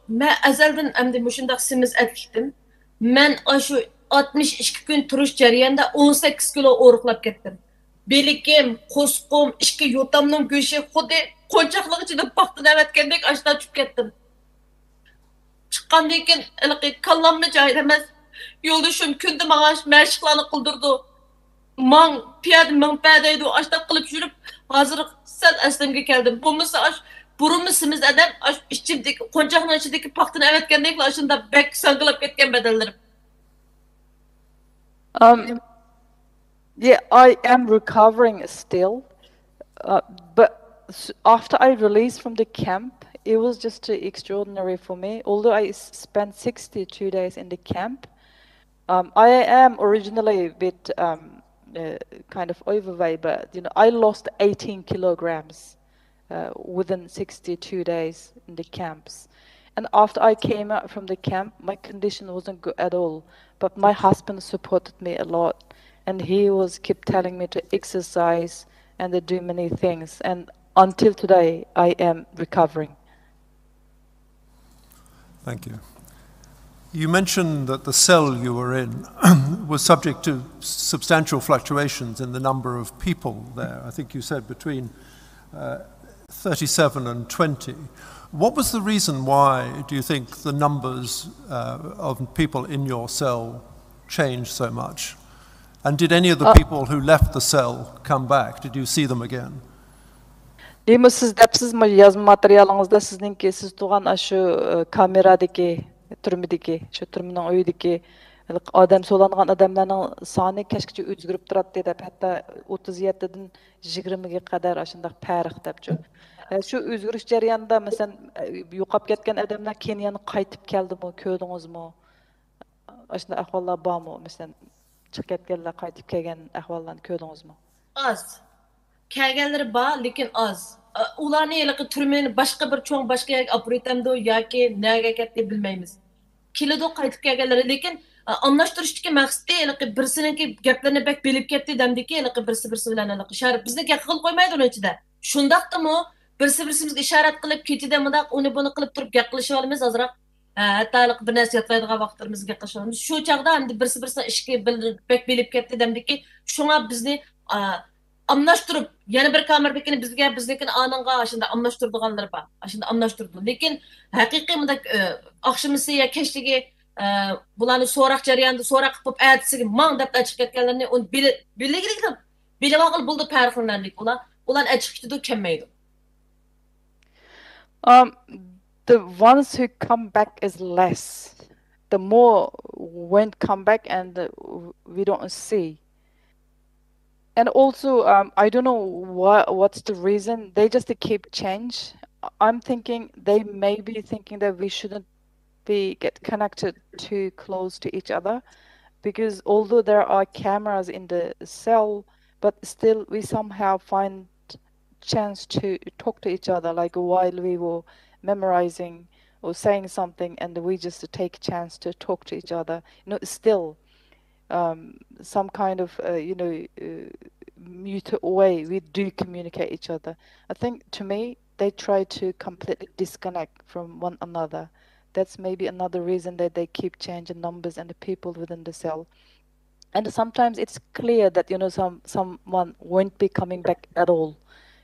men azaldan endi mushundaq semiz atlikdim. Men shu 62 kun turish jarayonida 18 kilo o'riqlab ketdim. Belikim, qo'squm, ikki yotamning go'shi xuddi qo'nchoqlik ichida paxtadan avatgandek ashta tushib ketdim. Chiqqandan keyin ilqi kallamni joyida emas. Yo'ldoshim kunda menga mashqlarni qildirdi. Mang piyad deydi, ashta qilib yurib, hozir sal aslimga keldim. Bo'lmasa burunmisimiz adam ichimdagi qo'nchoqning ichidagi paxtani avatgandek shunda bek sangilib ketgan badallarim. Yeah, I am recovering still, but after I released from the camp, it was just extraordinary for me. Although I spent 62 days in the camp, I am originally a bit kind of overweight, but I lost 18 kilograms within 62 days in the camps. And after I came out from the camp, my condition wasn't good at all. But my husband supported me a lot, and he kept telling me to exercise and to do many things. And until today, I am recovering. Thank you. You mentioned that the cell you were in was subject to substantial fluctuations in the number of people there. I think you said between 37 and 20. What was the reason why, do you think, the numbers of people in your cell changed so much? And did any of the people who left the cell come back? Did you see them again? Deymi siz depsizmi yozma materialingizda sizningki siz turgan shu kameradagi turmidagi shu turmining uyidagi odam so'langan odamlarning soni kashkicha o'zgarib turadi deb hatto 37 dan 20 ga qadar shunday farq debchi. Shu o'zgarish jarayonida masalan yo'qolib ketgan odamlar keyin yana qaytib keldimi, ko'rdingizmi? Shunday ahvollar bormi? Masalan chiqib ketganlar qaytib kelgan ahvollarni ko'rdingizmi? Az. Kelganlari bor, lekin az. Ularni turmani boshqa bir cho'ng boshqa yerga olib o'tamdi yoki nega ketdi bilmaymiz. Keladi qaytib kelganlari, lekin anlashtirishdagi maqsadi birsiniki gaplarini bak bilib ketdi demdiki, birsi bilan sharp bizni gap qilib qo'ymaydi uning ichida. Shundaqdimi birsimizga ishorat qilib ketida mundaq uni buni qilib turib gap qilishib olamiz azroq. Hatto bir narsa yotmaydigan vaqtlarimizga qilishib olamiz. Shu chaqda endi birsi ishga bak bilib ketdi demdiki, shunga bizni amlashtirib yana bir kamerdagini biznikini anonga shunda amlashtirdiganlar bor. Shunda amlashtirdi. Lekin haqiqiy bunda oqshimisi ya keshligi bularni so'roq jarayonida so'roq qilib atisiga mang deb chiqib ketganlarni uni bilib aql bo'ldi farqlanarlik. Ular achib ketdi kelmaydi. The ones who come back is less. The more won't come back and we don't see. And also, I don't know what's the reason. They just keep change. I'm thinking they may be thinking that we shouldn't get connected too close to each other, because although there are cameras in the cell, but still we somehow find chance to talk to each other, like while we were memorizing or saying something, and we just take chance to talk to each other. Still. Some kind of muted way we do communicate each other. I think to me they try to completely disconnect from one another. That's maybe another reason that they keep changing numbers and the people within the cell. And sometimes it's clear that someone won't be coming back at all,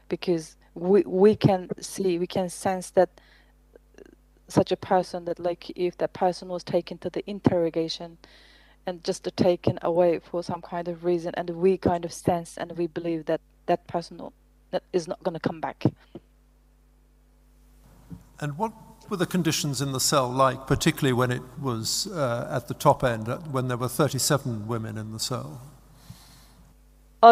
because we can sense that such a person, that like if that person was taken to the interrogation and just taken away for some kind of reason, and we kind of sense and we believe that that person is not going to come back. And what were the conditions in the cell like, particularly when it was at the top end, when there were 37 women in the cell?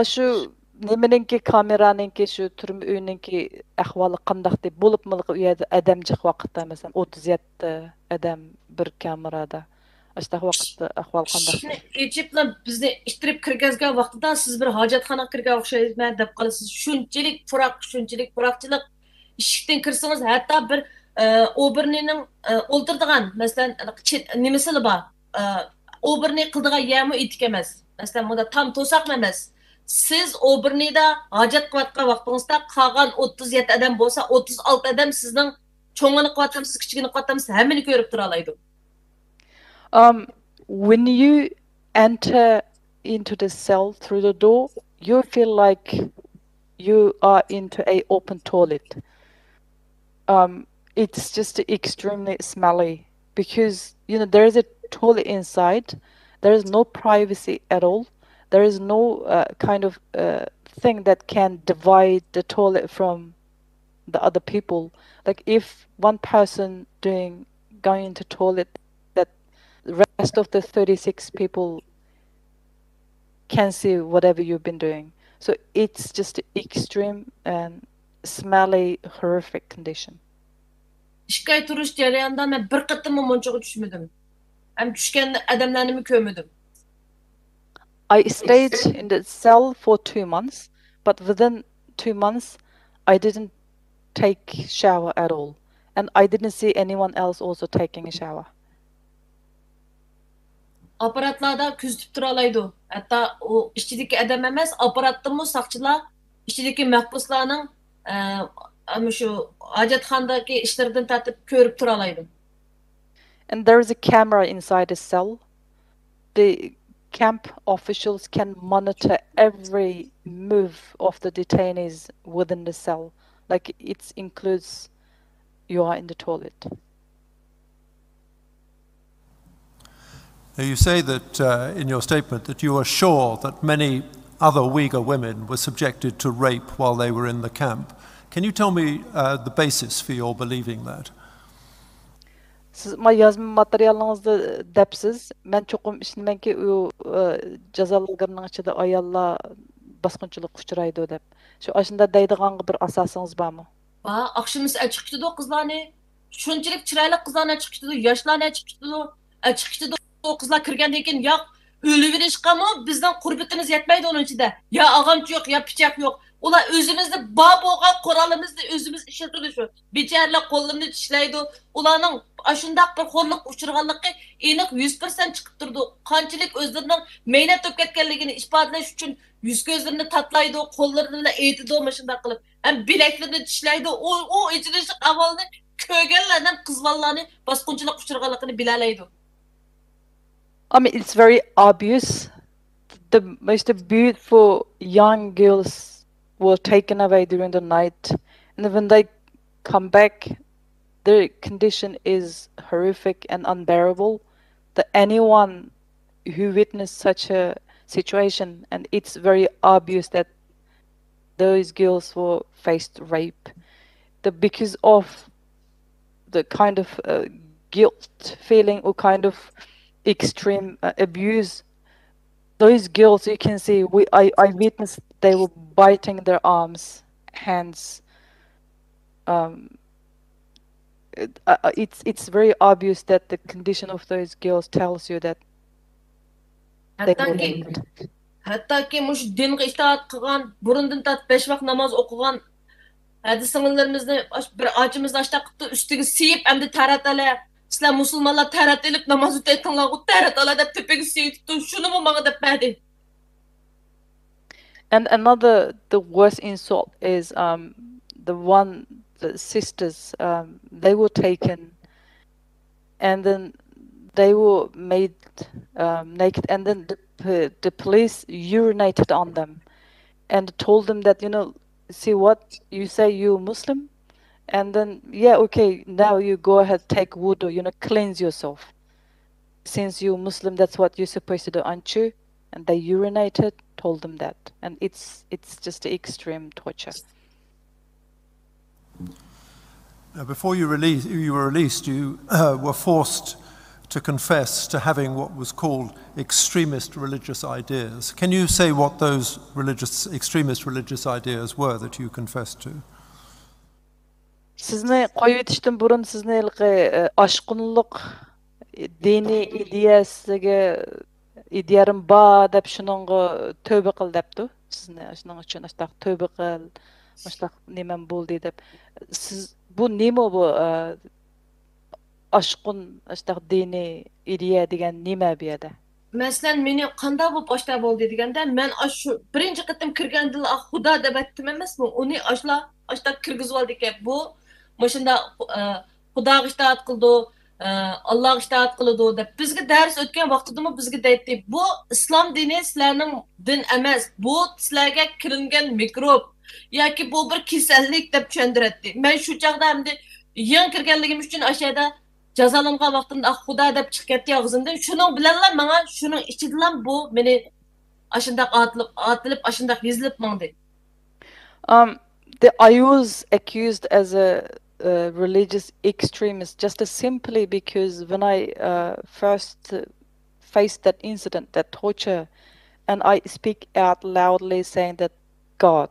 Shu nimaninki kameraninki shu turm uyninki ahvoli qandaq deb bo'libmi u yerda adam jiq vaqtda masalan 37 adam bir kamerada ashta vaqtda ahvol qandaq? Ejiptlar bizni ishtirib kirgazgan vaqtida siz bir hojatxonaga kirgan o'xshayman deb qolasiz. Shunchalik puroqchilik eshikdan kirsangiz hatto bir o'birnining o'ltirdigan masalan nimasi bor. O'birni qildigan yami etik emas. Masalan bunda tam to'saq emas. siz Obernida hajat qilayotgan vaqtingizda qolgan 37 odam bo'lsa 36 odam sizning cho'ngini qilyapsiz, kichigini qilyapsiz, hammani ko'rib tura oladi. When you enter into the cell through the door, you feel like you are into a open toilet. It's just extremely smelly because there is a toilet inside. There is no privacy at all. There is no kind of thing that can divide the toilet from the other people. Like if one person going into toilet, that the rest of the 36 people can see whatever you've been doing. So it's just extreme and smelly, horrific condition. İki ay turuş jarayonida men bir qatimmi monchaga tushmadim. Ham tushgan odamlarni ko'rmadim. I stayed in the cell for 2 months, but within 2 months, I didn't take shower at all. And I didn't see anyone else also taking a shower. Aparatlarda kuzatib tura oladi. Hatto o ichidagi odam emas, aparatdimi saqchilar ichidagi mahbuslarning shu hojatxonadagi ishlaridan tatib ko'rib tura oladi. And there is a camera inside the cell. The camp officials can monitor every move of the detainees within the cell. Like it includes you are in the toilet. Now you say that in your statement that you are sure that many other Uyghur women were subjected to rape while they were in the camp. Can you tell me the basis for your believing that? Siz yazma materialingizda depsiz. Men cho'qim ishonmanki u jazo lagerning ichida ayollar bosqinchilik uchraydi deb. Shu ashunda deydigan bir asosingiz bormi? Oqshimiz chiqib ketdi qizlarni. Shunchalik chiroyli qizlarni chiqib ketdi, yoshlarni chiqib ketdi. O qizlar kirgandan keyin yo'q, o'lib verishqami bizning qurbatimiz yetmaydi uning ichida. Ya og'amchi yo'q, ya pichoq yo'q. Ular o'zimizni bor bo'lgan qurolimizni o'zimiz ishlatadi shu. Bechalarlar qo'llarini tishlaydi. Ularning ashundaq bir xo'rliq uchirganligi aniq 100% chiqib turdi. Qanchalik o'zlarining mehnat to'p ketganligini ifodalash uchun yuz ko'zlarini tatlaydi, qo'llarini aytidi shunday qilib. Ham bilaklarini tishlaydi. O ijrilish avolini ko'rganlardan qizlarni bosqinchilik uchirganligini bilalaydi. I mean, it's very obvious. The most beautiful young girls were taken away during the night, and when they come back, their condition is horrific and unbearable. That anyone who witnessed such a situation, and it's very obvious that those girls were faced rape. Because of the kind of guilt feeling or kind of extreme abuse, those girls, you can see, I witnessed they were biting their arms, hands. It's very obvious that the condition of those girls tells you that they were raped. Hattoki mush dinga itoat qilgan, burundan tat 5 vaqt namoz o'qigan hadisinglarimizni bir ochimizni ashta qilib ustiga siyib hamda taratala sizlar musulmonlar tarat elib namoz o'tayotganlar u tarat ola deb tepaga siyibdi, shunimi menga deb berdi. And the worst insult is the sisters, they were taken and then they were made naked, and then the police urinated on them and told them that, see what, you say you're Muslim, and then, yeah, okay, now you go ahead, take wudu, cleanse yourself. Since you're Muslim, that's what you're supposed to do, aren't you? And they urinated, told them that. And it's just extreme torture. Now, before you were released, you were forced to confess to having what was called extremist religious ideas. Can you say what those extremist religious ideas were that you confessed to? Sizni qo'yib o'tishdan burun sizni oshqunliq diniy ideyarim bor deb shuningga tövbe qil debdi. Sizni shuning uchun ashtaq tövbe qil, ashtaq nimam bo'ldi deb. Siz bu nima bu oshqun ashtaq diniy ideya degan nima bu yerda? Мәсәлән, мине кандай булып ашта булды дигәндә, мен ашу беренче кытым киргәндә Худа дип әйттем эмасмы? Уни ашта киргизеп алды икән. Бу мошында Худага итаат кылды, Аллага итаат кылды дип безгә дәрс өткән вакытыда безгә әйтте. Бу ислам дине sizlarning din emas. Bu sizlarga kirilgan mikrob yoki bu bir kasallik deb tushundiratdi. Men shu chaqda hamda yan kirganligim uchun ashada jazolangan vaqtimda Xudo deb chiqib ketdi og'zimdan. Shuning bilanlar menga shuning ichidan bu meni ashundaq atilib ashundaq yezilib mangdi. I was accused as a religious extremist just as simply because when I first faced that incident, that torture, and I speak out loudly saying that God,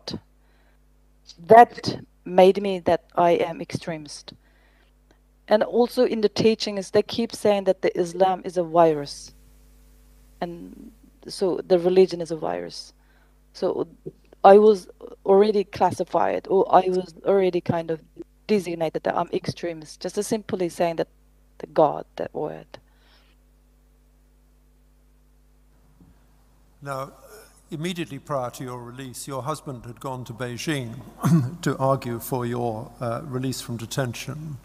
that made me that I am extremist. And also in the teachings, they keep saying that the Islam is a virus. And so the religion is a virus. So I was already classified, or I was already kind of designated that I'm extremist, just as simply saying that the God, that word. Now, immediately prior to your release, your husband had gone to Beijing to argue for your release from detention.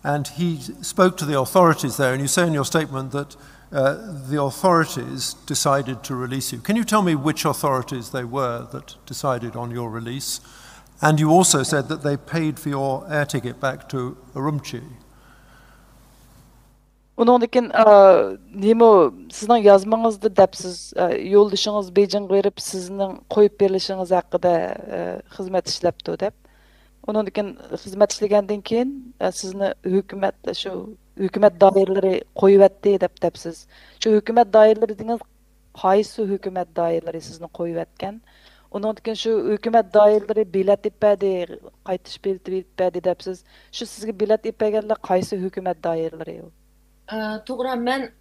And he spoke to the authorities there, and you say in your statement that the authorities decided to release you. Can you tell me which authorities they were that decided on your release? And you also said that they paid for your air ticket back to Urumqi. Ondan keyin nima sizning yozmangizda deb siz yo'ldoshingiz Beijingga berib sizning qo'yib berilishingiz haqida xizmat ishlabdi deb. Ondan keyin xizmat ishlagandan keyin sizni hukumat doiralari qo'yibdi deb siz. Shu hukumat doiralari degangiz qaysi hukumat doiralari sizni qo'yibotgan? Ondan keyin shu hukumat doiralari bilet ipadi, qaytish bileti ipadi deb siz. Shu sizga bilet ipaganlar qaysi hukumat doiralari? To'g'ri, men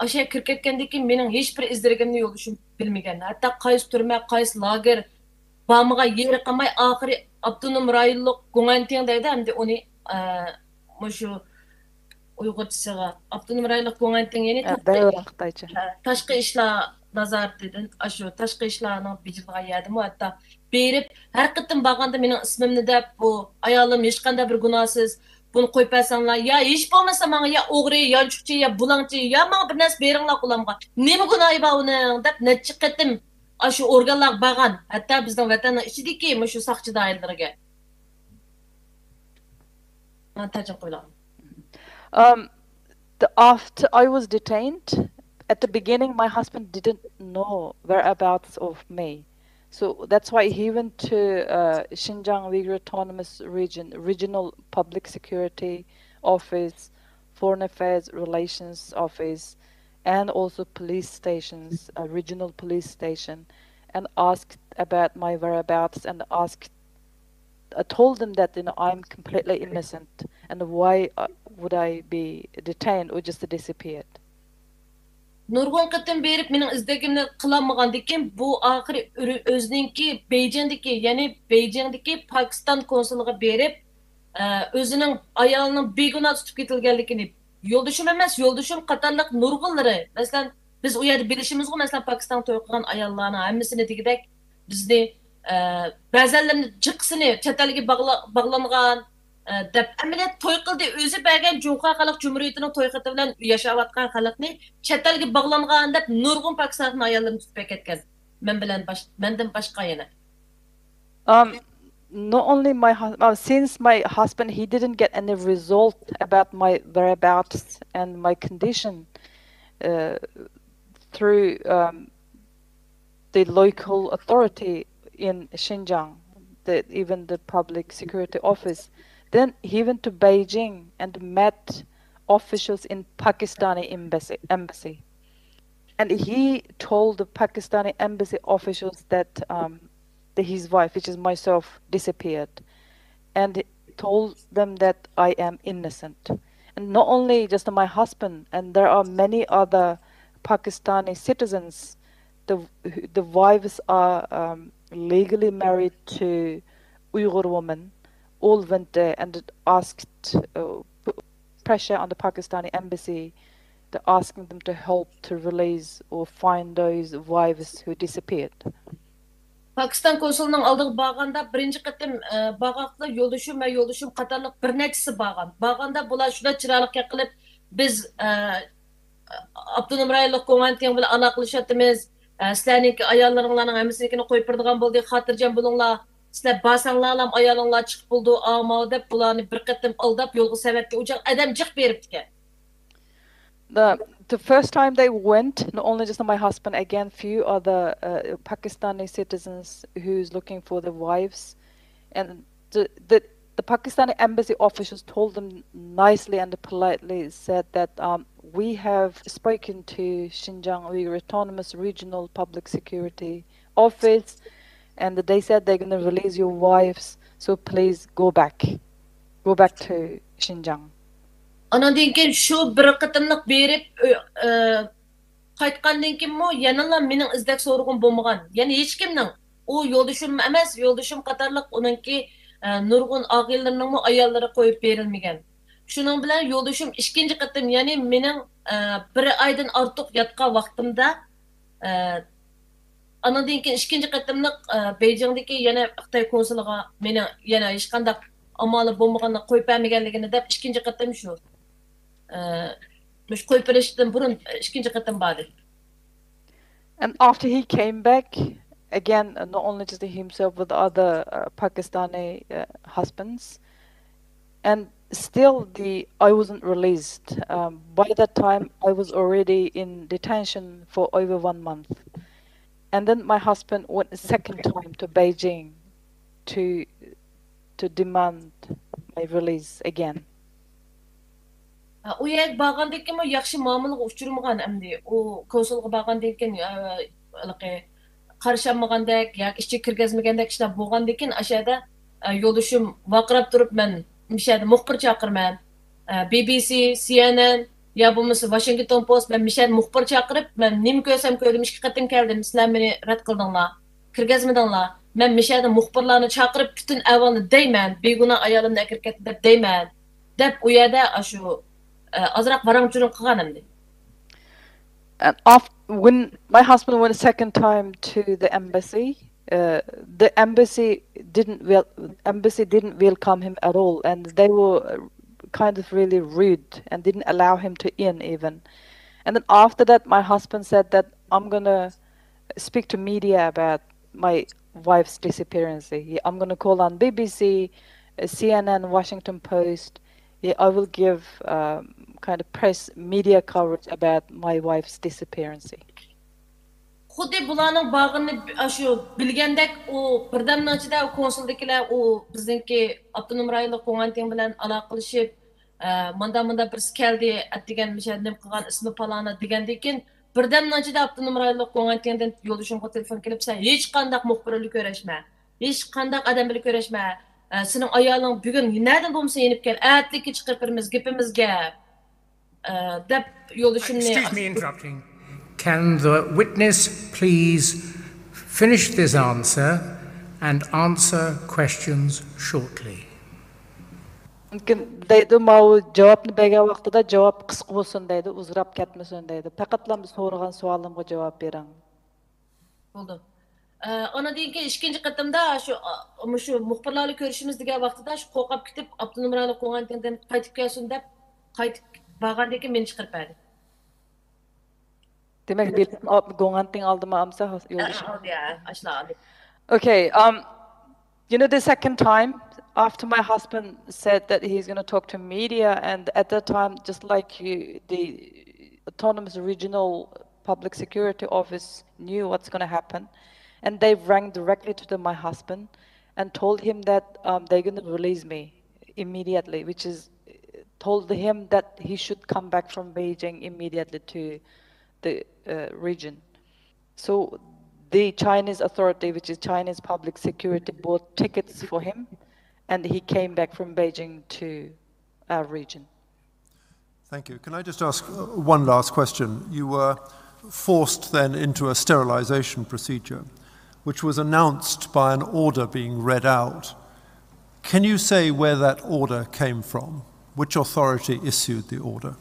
ashya kirib ketgandan keyin mening hech bir izdirgimni yo'lishim bilmagan. Hatto qaysi turma, qaysi lager bamiga yeri qilmay oxiri avtonom rayonlik Guangting deydi, hamda uni shu Uyg'urchasiga avtonom rayonlik Guangting ya'ni tashqi ishlar nazoratidan shu tashqi ishlarning bijilgan yerdimi hatto berib har qitim borganda mening ismimni deb bu ayolim hech qanday bir gunohsiz bunu qo'yib bersanlar, ya hech bo'lmasa menga ya o'g'ri, ya chuqchi, ya bulangchi, ya menga bir narsa beringlar qo'limga. Nima gunohi bor uning deb necha qitim shu organlar borgan, hatto bizning vatanning ichidagi shu soqchi doiralariga. Men tarjim qo'ylarim. After I was detained, at the beginning my husband didn't know whereabouts of me. So that's why he went to Xinjiang Uyghur Autonomous Region, Regional Public Security Office, Foreign Affairs Relations Office, and also police stations, a regional police station, and asked about my whereabouts and I told them that I'm completely innocent and why would I be detained or just disappeared. Nurg'un qitim berib mening izdagimni qilamagandan keyin bu oxiri o'zininki Beijingdagi, ya'ni Beijingdagi Pokiston konsuliga berib o'zining ayolining begunoh tutib ketilganligini yo'ldoshim emas, yo'ldoshim qatorliq nurg'unlari, masalan biz u yerda bilishimizga masalan Pokiston to'y qilgan ayollarning hammasini degidek bizni ba'zanlarni jiqsini chet elga bog'langan deb amaliyat to'y qildi o'zi bergan Junxo xalq jumuriyatining to'y qiti bilan yashayotgan xalqni chet elga bog'langan deb nurg'un Pokiston ayollarni tutib ketgan. Mendan boshqa yana. Not only my husband, since my husband he didn't get any result about my whereabouts and my condition through the local authority in Xinjiang, even the public security office. Then he went to Beijing and met officials in Pakistani embassy. And he told the Pakistani embassy officials that his wife, which is myself, disappeared. And told them that I am innocent. And not only just my husband, and there are many other Pakistani citizens. The wives are legally married to Uyghur women. All went there and asked pressure on the Pakistani embassy They're asking them to help to release or find those wives who disappeared. Pakistan konsulunun aldığı bağanda birinci kıtım bağaklı yoluşum ve yoluşum katarlık bir neçisi bağan. Bağanda bular şuna çıralık yakılıp biz Abdunum Rayonluq Konventiyon bilan aloqalashamiz. Sizlarning ayollarning hammasini qo'yib beradigan bo'ldik. Xotirjam bo'linglar. Sizlar basanglar ham ayolinglar chiqib bo'ldi, ammo deb bularni bir qatim aldab yo'lga sababga o'chaq adam jiq beribdi. The first time they went, not only just my husband, again, few other Pakistani citizens who's looking for the wives, and the Pakistani embassy officials told them nicely and politely said that we have spoken to Xinjiang Uyghur Autonomous Regional Public Security Office, and they said they're going to release your wives, so please go back to Xinjiang. Ondan keyin shu bir qitimliq berib qaytgandan keyin mo yanala mening izdak so'rg'im bo'lmagan. Ya'ni hech kimning u yo'ldoshim emas, yo'ldoshim qatorliq uningki nurg'un oilalarning mo ayollari qo'yib berilmagan. Shuning bilan yo'ldoshim ikkinchi qitim, ya'ni mening bir oydan ortiq yotgan vaqtimda ondan keyin ikkinchi qitimliq Beijingdagi yana Xitoy konsuliga meni yana hech qanday amali bo'lmaganini qo'yib bermaganligini deb ikkinchi qitim shu. And after he came back, again, not only just himself with other Pakistani husbands, and still I wasn't released. By that time, I was already in detention for over 1 month. And then my husband went a second time to Beijing to demand my release again. U yer borgandan keyin yaxshi muomalaga uchirmagan endi u konsulga borgandan keyin qarashamagandek yoki ishga kirgazmagandek ishlar bo'lgandan keyin ashada yo'lishim vaqirab turib men mishada muxbir chaqirman. BBC, CNN ya bo'lmasa Washington Post men mishada muxbir chaqirib men nima ko'rsam ko'rdim, 2 qatim keldim, sizlar meni rad qildinglar, kirgazmadinglar. Men mishada muxbirlarni chaqirib butun ahvolni deyman, beguna ayolimni akirkatdi deb deyman. Deb u yerda shu And when my husband went a second time to the embassy didn't welcome him at all, and they were kind of really rude and didn't allow him to in even. And then after that, my husband said that I'm gonna speak to media about my wife's disappearance. I'm gonna call on BBC, CNN, Washington Post. I will give kind of press media coverage about my wife's disappearance. Xuddi bularning bag'ini shu bilgandek u birdamning ichida konsuldagilar u bizningki Abdunum Rayonluq Konventiyon bilan aloqalashib manda birisi keldi degan mishanim qilgan ismi palana degandan keyin birdamning ichida Abdunum Rayonluq Konventiyondan yo'ldoshimga telefon kelib hech qanday muxbirlik ko'rashma, hech qanday odam bilan ko'rashma. Senin ayolun bugün nereden bulmuşsun yenip gel, ertlik çıkartırımız, gipimizge. Excuse me interrupting. Can the witness please finish this answer and answer questions shortly? Deydi, mau cevapını bergen vaqtida cevap qisqa bo'lsin deydi, uzrab ketmesin deydi. Faqatla biz so'ragan savolimga javob bering. Bo'ldi. Ondan keyin ikkinchi qatimda shu muxbirlarni ko'rishimiz degan vaqtida shu qo'rqib ketib Abdunum Rayonluq Konventiyondan qaytib kelsin deb qaytib borgandan keyin meni chiqarib berdi. Demak, Konventiyon oldimi amsa yo'ldoshim? Ashla. Okay, the second time after my husband said that he's going to talk to media, and at that time, just like the Autonomous Regional Public Security Office knew what's going to happen. And they rang directly to my husband and told him that they're going to release me immediately, which is told him that he should come back from Beijing immediately to the region. So the Chinese authority, which is Chinese Public Security, bought tickets for him, and he came back from Beijing to our region. Thank you. Can I just ask one last question? You were forced then into a sterilization procedure, which was announced by an order being read out. Can you say where that order came from? Which authority issued the order?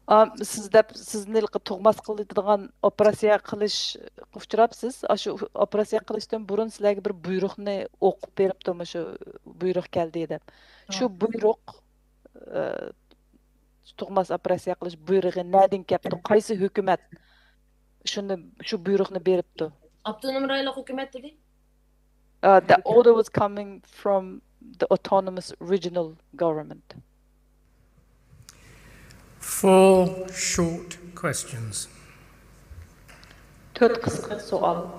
sizni tug'mas qiladigan operatsiya qilish uchrabsiz. Shu operatsiya qilishdan burun sizlarga bir buyruqni o'qib beribdimi, shu buyruq keldi deb. Shu buyruq tug'mas operatsiya qilish buyrug'i nereden keldi? Qaysi hukumat shu buyruqni beribdi? Abdunum rayonluq hukumat dedi. The order was coming from the autonomous regional government. 4 short questions. 4 qisqa savol.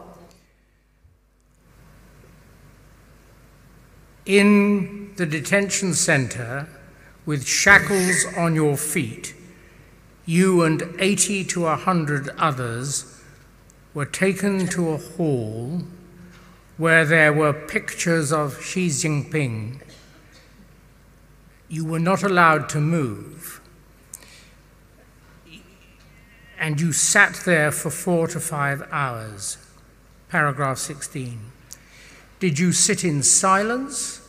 In the detention center, with shackles on your feet, you and 80 to 100 others were taken to a hall where there were pictures of Xi Jinping. You were not allowed to move. And you sat there for 4 to 5 hours. Paragraph 16. Did you sit in silence,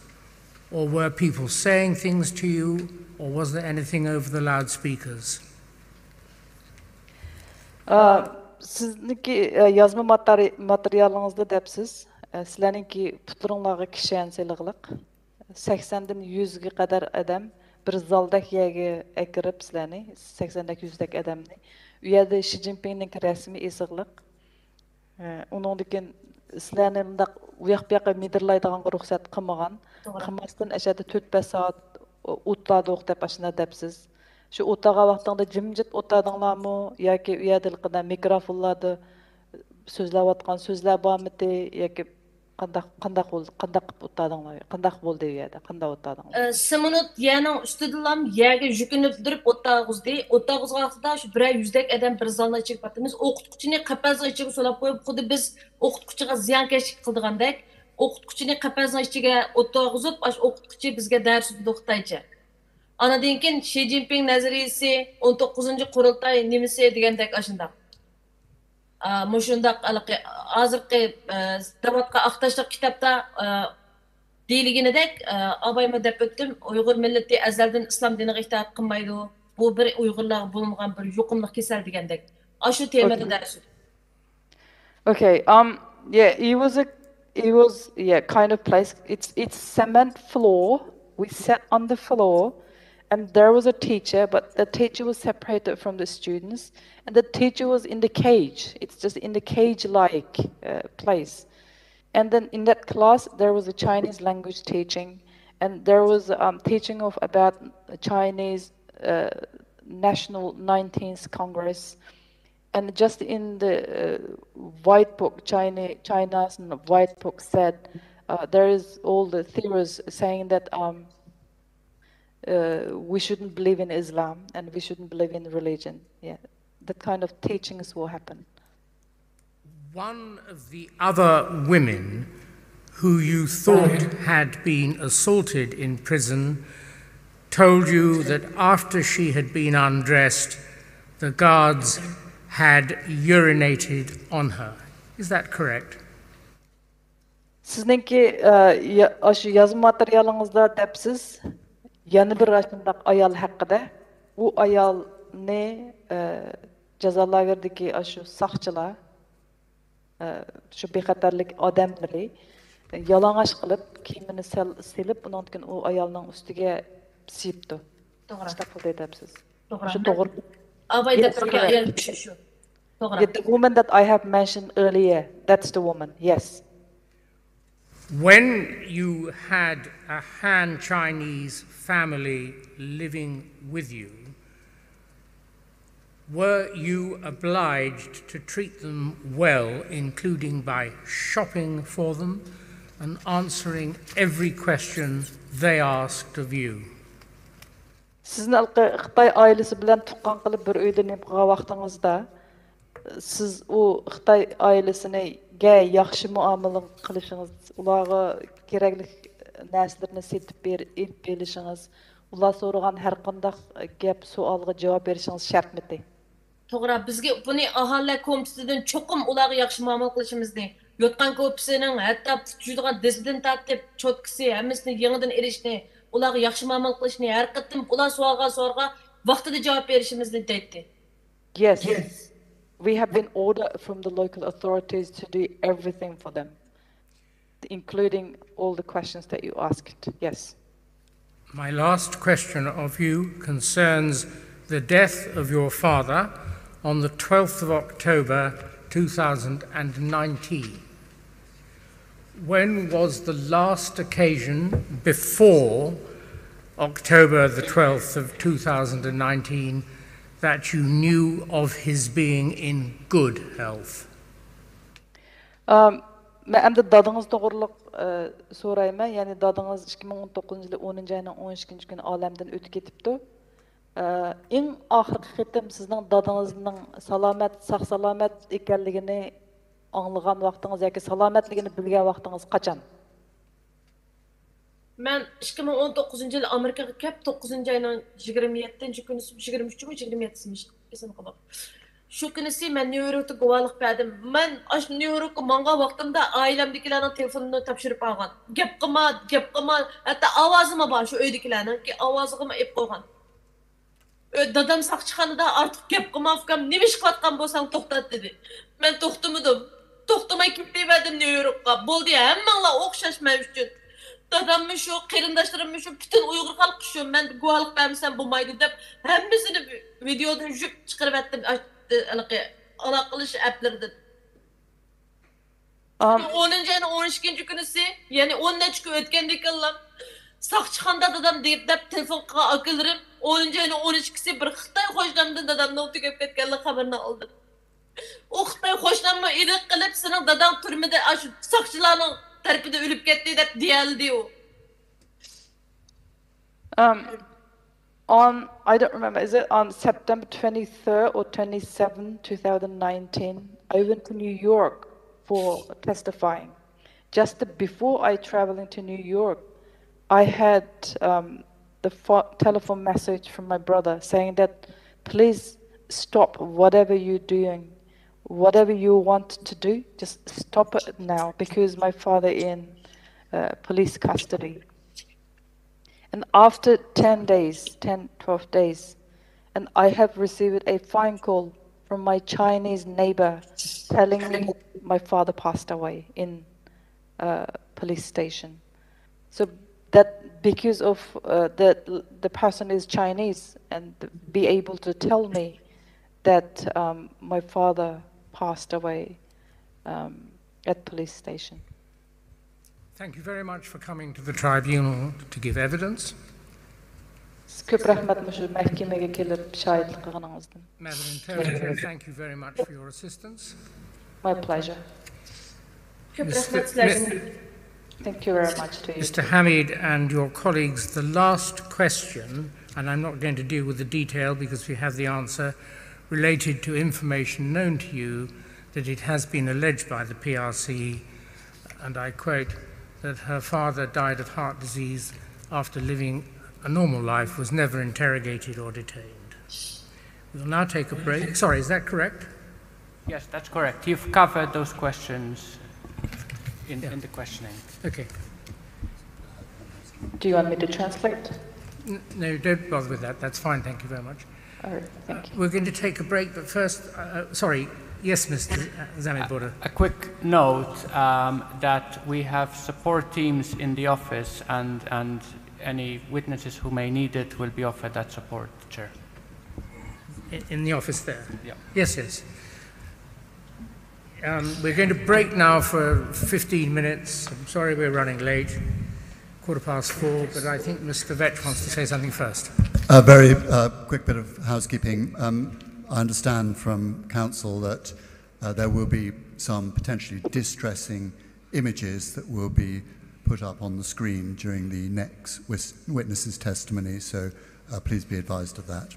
or were people saying things to you, or was there anything over the loudspeakers? Sizniki yazma materialingizda depsiz. Sizlarninki putlaringlarga kishanchiliqliq. 80dan 100 ga qadar adam bir zaldek yerga akirib sizlarni 80dak 100dak adamni. U yerda Xi Jinpingning rasmi esiqliq. Uningdan sizlarni undaq u yoqqa midirlaydigan ruxsat qilmagan. Qilmasdan ashada 4-5 soat o'tlardi o'qib ashuna depsiz. Shu o'taga vaqtingda jimjit o'tadinglarmi yoki u yerda mikrofonlarda so'zlayotgan so'zlar bormidi yoki qandaq o'tadinglar, qandaq bo'ldi u yerda, qandaq o'tadinglar? Simonut yerning ustidan yerga yukinib turib o'tag'izdi. O'tag'izga vaqtida shu 100dak adam bir zalda ichib batimiz. O'qituvchini qapazning ichiga solib qo'yib, xuddi biz o'qituvchiga ziyonkashlik qildigandek, o'qituvchini qapazning ichiga o'tag'izib, o'qituvchi bizga dars o'tdi Xitoycha. Anadan keyin Xi Jinping nazariyasi 19-qurultay nimasi degandek ashundaq. Mushundaq hozirgi davatga aqtashliq kitobda deyilganidek abayma deb o'tdim, Uyg'ur millati azaldan islom diniga itoat qilmaydi. Bu bir Uyg'urlarga bo'lmagan bir yuqumli kasal degandek. Shu temada dars. Okay, yeah, it was kind of place. It's cement floor. We sat on the floor. And there was a teacher, but the teacher was separated from the students, and the teacher was in the cage. It's just in the cage-like place. And then in that class, there was a Chinese language teaching, and there was teaching of about Chinese National 19th Congress. And just in the white book, China's white book said, there is all the theories saying that we shouldn't believe in Islam and we shouldn't believe in religion. Yeah, that kind of teachings will happen. One of the other women who you thought had been assaulted in prison told you that after she had been undressed, the guards had urinated on her. Is that correct? Sizningki shu yozma materialingizda depsiz. Yana bir aşındaq ayal haqqida, u ayalni jazolagerdagi shu saqchilar, shu bexatarlik odamlari yalang'och qilib, kiyimini silib, undan keyin u ayolning ustiga siyibdi. To'g'ri aytasiz. Shu to'g'ri. Abayda turgan ayol shu. To'g'ri. The woman that I have mentioned earlier, that's the woman. Yes. When you had a Han Chinese family living with you, were you obliged to treat them well, including by shopping for them and answering every question they asked of you? Sizni Xitoy oilasi bilan tuqqan qilib bir uyda qolgan vaqtingizda siz u Xitoy oilasini yaxshi muomala qilishingiz, ularga kerakli narsalarni setib berishingiz, ular so'ragan har qanday gap savolga javob berishingiz shartmidi? To'g'ri, bizga buni aholi komitetidan cho'qim ularga yaxshi muomala qilishimizni, yotgan ko'pisining hatto tutadigan disdan tortib cho'tkisi hammasini yangidan erishni, ularga yaxshi muomala qilishni, har qatim ular so'rag'an vaqtida cevap verişimizni deydi. Yes. We have been ordered from the local authorities to do everything for them, including all the questions that you asked. Yes. My last question of you concerns the death of your father on the 12th of October 2019. When was the last occasion before October the 12th of 2019 that you knew of his being in good health? Ben endi dadınız doğruluk sorayma. Yani dadınız 2019 yılı 10. ayının 12. günü alemden ötüp ketipti. En ahırkı ketim sizin dadınızın salamet, sağ salamet ekenligini anlayan vaxtınız yoki salametligini bilgen vaxtınız kaçan? Ben 2019 yıl Amerika'ya kep 9. ayının 27. günü 23. mü 27. esim kabak. Şu günüsü ben New York'ta guvalık verdim. Ben aş New York'a manga vaxtımda ailemdekilerin telefonunu tapşırıp algan. Gep qıma, hatta avazıma var şu öydekilerin ki avazıma ep koygan. Dadam saqçıxanada artık gep qıma fikam neme iş qılatqan bolsang to'xtat dedi. Ben to'xtamadım. To'xtamay ketib New York'a. Bo'ldi ya, hammanglar o'xshash men uchun. Dadammış şu, qerindaşlarımmış şu, bütün Uyghur halkı şu, ben guvalık vermişsem bulmaydı deyip, hemmisini videodan jüp çıkarıp ettim, alaqılış app'lerden. 10. ayının 12. günüsü, yani 10 neç gün ötkendeki Allah'ım, saqçıxanda dadam deyip telefon akılırım, 10. ayının 12'si bir Xitay hoşlandı dadamdan o'tib ketganlik xabarini aldım. O Xitay hoşlanma ilik qilib, senin dadam türmede saqçılarning tarafida ölüp ketdi deb deyildi o. I don't remember, is it on September 23rd or 27th, 2019, I went to New York for testifying. Just before I traveling to New York, I had the telephone message from my brother saying that please stop whatever you're doing. Whatever you want to do, just stop it now because my father in police custody. And after 10 days, 12 days, and I have received a phone call from my Chinese neighbor telling me my father passed away in police station. So that because of the person is Chinese and be able to tell me that my father passed away at police station. Thank you very much for coming to the tribunal to give evidence. Köp rahmet müşü mahkemeye gelip şahitlik kılganыңızdan. Madam Interpreter, thank you very much for your assistance. My pleasure. Köp rahmet sizlerden. Thank you very much to you. Mr. Hamid and your colleagues, the last question, and I'm not going to deal with the detail because we have the answer, related to information known to you that it has been alleged by the PRC, and I quote, that her father died of heart disease after living a normal life, was never interrogated or detained. We will now take a break. Sorry, is that correct? Yes, that's correct. You've covered those questions in the questioning. Okay. Do you want me to translate? No, don't bother with that. That's fine. Thank you very much. All right, thank you. We're going to take a break, but first, sorry, yes, Mr. Zamit Border. A quick note that we have support teams in the office, and any witnesses who may need it will be offered that support, Chair. In the office there? Yeah. Yes, yes. We're going to break now for 15 minutes. I'm sorry we're running late. 4:15, but I think Mr. Vetch wants to say something first. A very quick bit of housekeeping. I understand from council that there will be some potentially distressing images that will be put up on the screen during the next witness's testimony, so please be advised of that.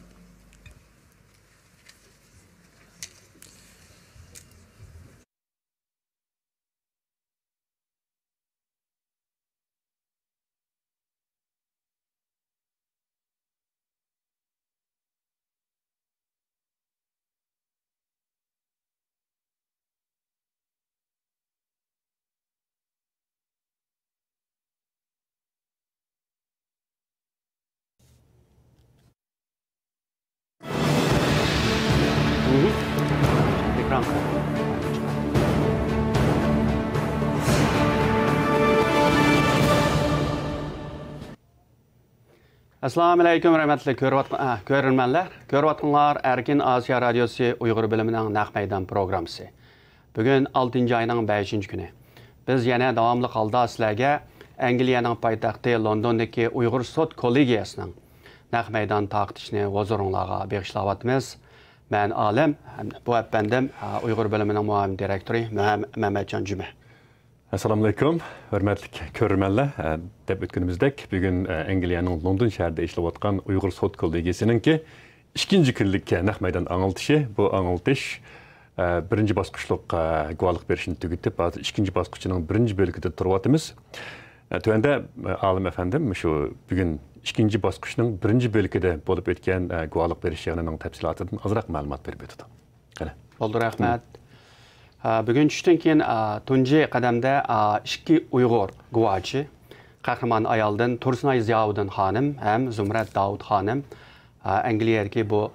Assalamu alaykum rahmatli ko'rganlar. Ko'rayotganlar Erkin Asiya Radiosi Uyg'ur bilimining naq maydon programmasi. Bugun 6-oyning 5-kuni. Biz yana davomli holda sizlarga Angliyaning poytaxti Londondagi Uyg'ur sud kollegiyasining naq maydon taqtishini huzuringizga bag'ishlayapmiz. Men Alim, bu efendim Uyg'ur bilimining muavin direktori Mehmetcan Cuma. Assalamu alaykum, hörmətli görürmənlər. Dep ötkünümüzdək bugün Angliyanın London şəhərində işləb atqan Uyğur Sot Kollegiyasının ki, ikinci günlük naq meydan anıltışı. Bu anıltış birinci basqıçlıq guvalıq berişini tügütüb, ikinci basqıçının birinci bölgüdə turvatımız. Tövəndə Alim efendim, şu bugün ikinci basqıçının birinci bölgüdə olub etken guvalıq berişinin təfsilatından azraq məlumat verib ötüdü. Oldu, rəhmət. Bugün düştün keyin tunji qadamda ikki Uyg'ur guvochi qahramon ayoldan Tursunay Ziyovuddin xonim ham Zumrat Davud xonim Angliyadagi bu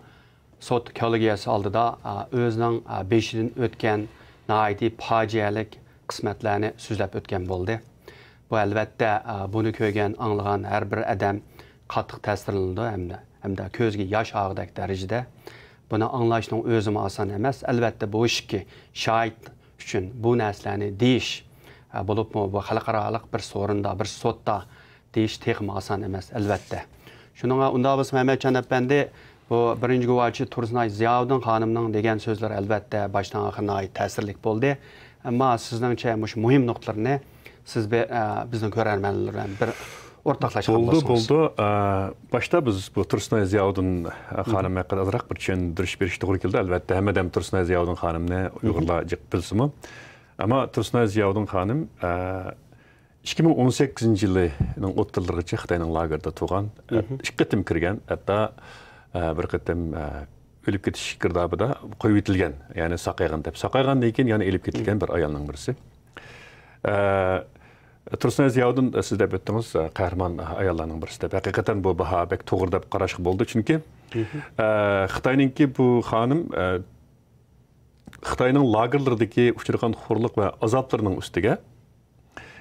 sud kollegiyasi oldida o'zining beshidan o'tgan nihoyatda fojialik qismatlarni so'zlab o'tgan bo'ldi. Bu albatta buni ko'rgan, anglagan har bir odam qattiq ta'sirlandi hamda ko'zga yosh og'dak darajada. Buni anglashning o'zimi oson emas. Albatta bu ishki shohid uchun bu narsalarni deyish bo'libmi bu xalqaro bir so'rinda, bir sudda deyish texmi oson emas albatta. Shuningga unda biz Mehmetcan efendi bu birinchi guvochi Tursunay Ziyovuddin xonimning degan so'zlar albatta boshdan oxirga ta'sirli bo'ldi. Ammo sizningcha muhim nuqtalarni siz bizning ko'rarmanlar bir Oldu. Başta biz bu Tursunay Ziyovuddin xanım haqqında azraq bir tushundirish berish to'g'ri keldi. Albatta hammadan Tursunay Ziyovuddin xanımni Uyg'urlar jiq bilsimi. Ammo Tursunay Ziyovuddin xanım 2018-yilining o'ttirlarigacha Xitoyning lagerda tug'an, ikki qatim kirgan, hatto bir qatim o'lib ketish girdobida qo'yib etilgan, ya'ni saqaygan deb. Saqaygandan keyin yana o'lib ketilgan bir ayolning birisi. Tursunay Ziyovuddin siz deb o'tdingiz, qahramon ayollarning birisi deb. Haqiqatan bu baho bek to'g'ri deb qarashga bo'ldi, chunki Xitoyningki bu xonim Xitoyning lagerlaridagi uchragan xo'rliq va azoblarining ustiga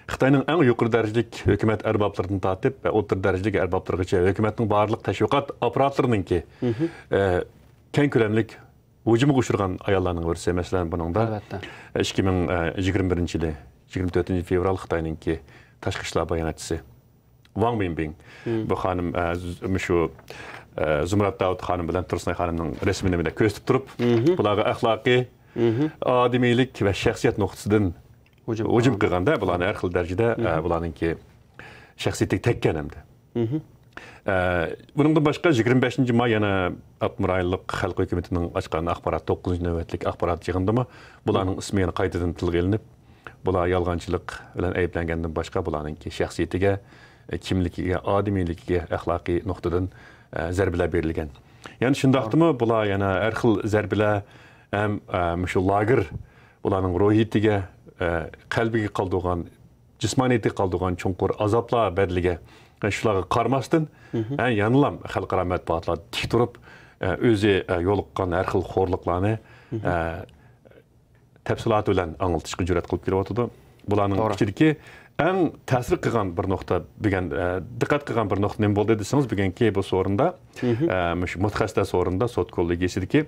Xitoyning eng yuqori darajalik hukumat arboblaridan tortib va o'rta darajalik arboblargacha hukumatning barliq tashviqot apparatlarininki keng ko'lamlik hujumga uchragan ayollarning birisi. Masalan, buningda 2021-yili 24 fevral Xitoyninki tashqi ishlar bayonotchisi Wang Bingbing bu xonim shu Zumrat Davud xonim bilan Tursunay xonimning rasmini ko'rsatib turib, bularga axloqiy, odimiylik va shaxsiyat nuqtasidan hujum qilganda, bularni har xil darajada bularningki shaxsiyatiga tekkan hamda. Buningdan boshqa 25 may yana Atmuraylik xalq hukumatining ochgan axborot 9-navbatlik axborot yig'indimi bularning ismi yana qaytadan tilga ilinib, bular yolg'onchilik bilan ayblangandan boshqa bularningki shaxsiyatiga, kimligiga, odimiyligiga axloqiy nuqtadan zarbalar berilgan. Ya'ni shundaqdimi bular yana har xil zarbalar ham shu lager bularning ruhiyatiga, qalbiga qoldirgan, jismoniyatiga qoldirgan chunqur azoblar badliga shularga qaramasdan yanilam xalqaro matbuotlar tik turib o'zi yo'liqqan har xil xo'rliqlarni tafsilot bilan anglitishga jur'at qilib kelyapti. Bularning ichidagi eng ta'sir qilgan bir nuqta, diqqat qilgan bir nuqta nima bo'ldi desangiz, bugungi bu so'rinda, shu mutaxassislar so'rinda sud kollegiyasidagi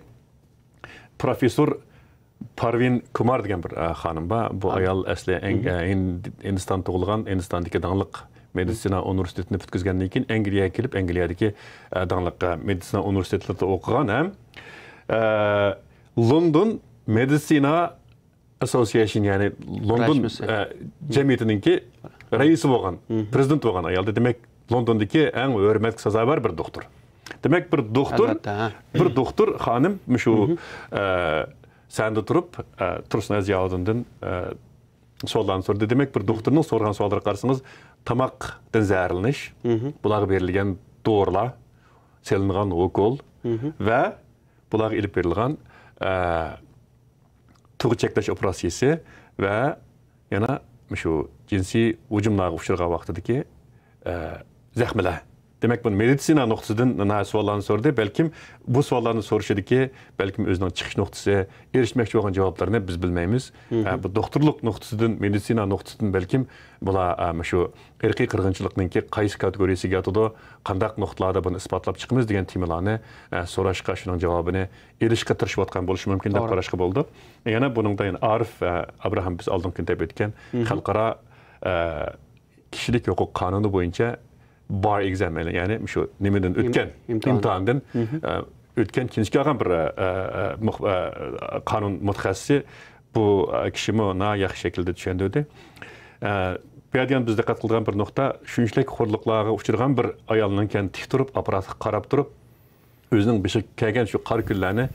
professor Parvin Kumar degan bir xonim bor. Bu ayol asli Hindiston tug'ilgan, Hindistondagi dangliq meditsina universitetini bitkizgandan keyin Angliyaga kelib, Angliyadagi dangliq meditsina universitetlarida o'qigan ham London Medicina Association, ya'ni London jamiyatininki raisi bo'lgan, prezident bo'lgan ayol. Demak, Londondagi eng hurmatga sazovor bir doktor. Demak, bir doktor xonim shu sanda turib Tursunay Ziyovuddindan so'zlarni so'radi. Demak, bir doktorning so'rgan savollariga qarasangiz, tomoqdan zaharlanish, bularga berilgan dorilar, selingan ukol va bularga ilib berilgan tug'i cheklash operatsiyasi va yana shu jinsiy hujumlarga uchragan vaqtidagi zaxmalar. Demek bu meditsina noktasından sorularını sordu. Belki bu sorularını soruşediki, belki özünün çıkış noktası, erişmekçi olan cevaplarını biz bilmeyimiz. Bu doktorluk noktasından, meditsina noktasından belki bula şu erkek kırgınçılıkның qaysı kategorisiga atıdı, qandaq noktalarda bunu ispatlap çıkmız degan temalarni so'rashga şunun cevabını erişke tırışıp atkan buluş mümkün deb qarashga bo'ldi. Yana bunun da yani Arif Abraham biz aldığın gün deb etken xalqaro kişilik hukuk kanunu boyunca bar exam yani şu nimeden ötken imtihandan ötken kinski algan bir kanun mutaxassisi bu kişimi ona yaxşı şekilde düşündürdü. Bəyədən bizdə qatılған bir nokta, şünçlük xorluqlarga uçurğan bir ayalının kendi tik durup, aparatı qarab durup, özünün bir şey kəlgən şu qar küllərini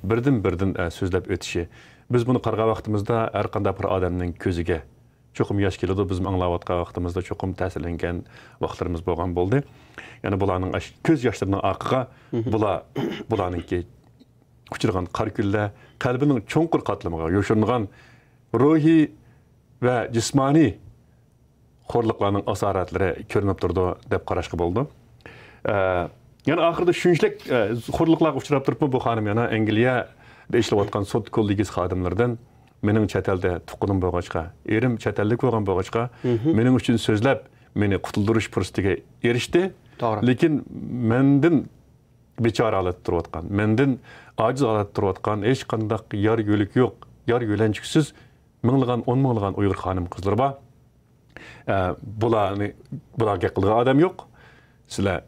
birdən sözləb ötüşü. Biz bunu qarğa vaxtımızda hər qanda bir adamның közüge çoxum yaş keledi, bizim anlavatqa vaxtımızda çoxum təsirlənən vaxtlarımız bolğan boldu. Yəni bularның göz yaşlarının aqığa bularның ki uçurğan qar küllə qəlbinin çonqur qatlamığa yoşurğan ruhi və cismani xorluqlarının asaratları görünüp durdu deb qarashqa bo'ldi. Yani ahirda shunchalik xorluqlarga uchrab turibmi bu xonim yana Angliyada ishlayotgan sud kollegiyasi xodimlaridan mening chet elda tuqqanim bo'lg'achqa, erim chet elda bo'lgan bo'lg'achqa, mening uchun so'zlab meni qutuldirish fursatiga erishdi. Lekin mendan bechora holatda turayotgan, mendan ojiz holatda turayotgan hech qanday yor yo'lik yo'q, yor yo'lanchiksiz minglagan, 10 minglagan Uyg'ur xonim qizlar bor. Bularga qilgan adam yo'q. Sizlar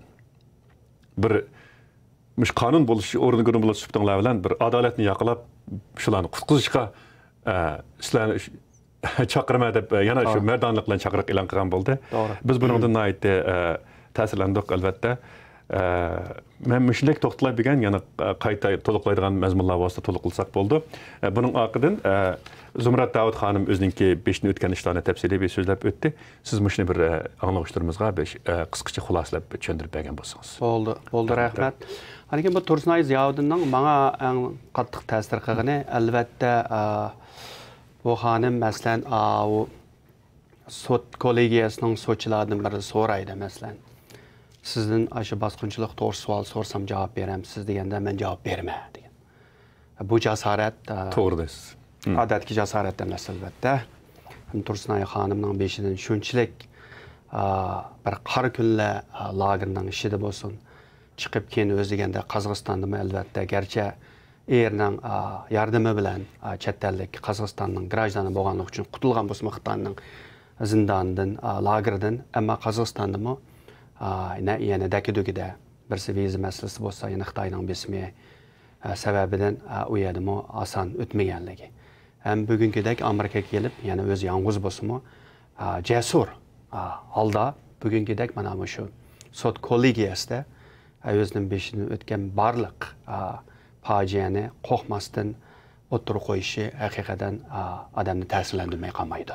bir qonun bo'lishi o'rni ko'rin bilan suhbatinglar bilan bir adolatni yaqilab shularni qutqizishga sizlarni chaqirma deb yana shu mardonlik bilan chaqiriq e'lon qilgan bo'ldi. Biz bundan nihoyatda ta'sirlandik albatta. Men mushlik to'xtalib bilgan yana qayta to'liqlaydigan mazmunlar vosita to'liq qilsak bo'ldi. Buning orqadan Zumrat Davud xonim o'ziningki 5 o'tgan ishlarni tafsiliy so'zlab o'tdi. Siz mushni bir anglag'ushtirimizga qisqacha xulosalab tushuntirib bergan bo'lsangiz. Bo'ldi, rahmat. Lekin bu Tursunay Ziyoddinning menga eng qattiq ta'sir qilgani albatta bu xonim masalan u sud kollegiyasining sudchilaridan biri so'raydi masalan. Sizden aşı basqınçılıq doğru sual sorsam cevap verem, siz degende men cevap verme degan. Bu cesaret to'g'ridasiz. Odatki cesaret emas albatta. Tursunay xonimning beshidan shunchalik bir qar kunla lagerning ishida bo'lsin, chiqib keyin o'z deganda Qozog'istondami albatta, garchi erning yordami bilan chet ellik Qozog'istonning grajdani bo'lganligi uchun qutulgan bo'lsa Xitoyning zindonidan, lagerdan, ammo Qozog'istondami yani dakidugida birsi viza masalasi bo'lsa, yana Xitoyning besimi sababidan u yerda oson o'tmaganligi. Ham bugünkidek Amerikaga kelib, yana o'zi yolg'iz bo'lsa-mu, jasur holda bugünkidek mana shu sud kollegiyasida o'zining beshidan o'tgan barliq fojiani qo'rqmasdan o'tirib qo'yishi haqiqatan odamni ta'sirlantirmay qolmaydi.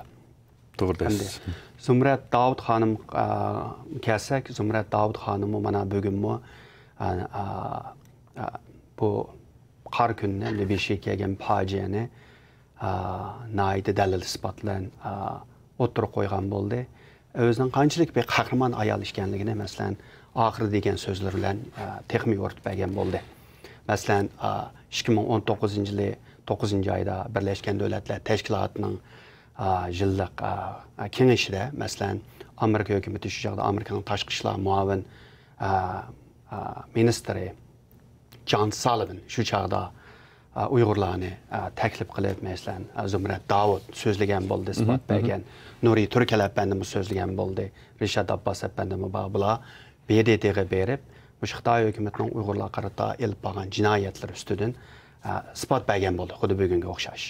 To'g'ridasiz. Zumrat Davud xonim kelsak, Zumrat Davud xonimi mana bugunmi bu qar kunni beshiga kelgan fojiani nihoyatda dalil isbot bilan o'tirib qo'ygan bo'ldi. O'zining qanchalik bir qahramon ayol ekanligini masalan oxiri degan so'zlar bilan texmi o'rtib bergan bo'ldi. Masalan 2019-yil 9-oyda Birlashgan Davlatlar Tashkilotining yillik kengashida masalan Amerika hukumati shu chog'da Amerikaning tashqi ishlar muavin ministri John Sullivan shu chog'da Uyg'urlarni taklif qilib masalan Zumrat Davud so'zlagan bo'ldi, isbot bergan. Nuri Turkal apandimi so'zlagan bo'ldi, Rishad Abbas apandimi bular BDTga berib, Xitoy hukumatining Uyg'urlar qarata elib borgan jinoyatlar ustidan isbot bergan bo'ldi, xuddi bugunga o'xshash.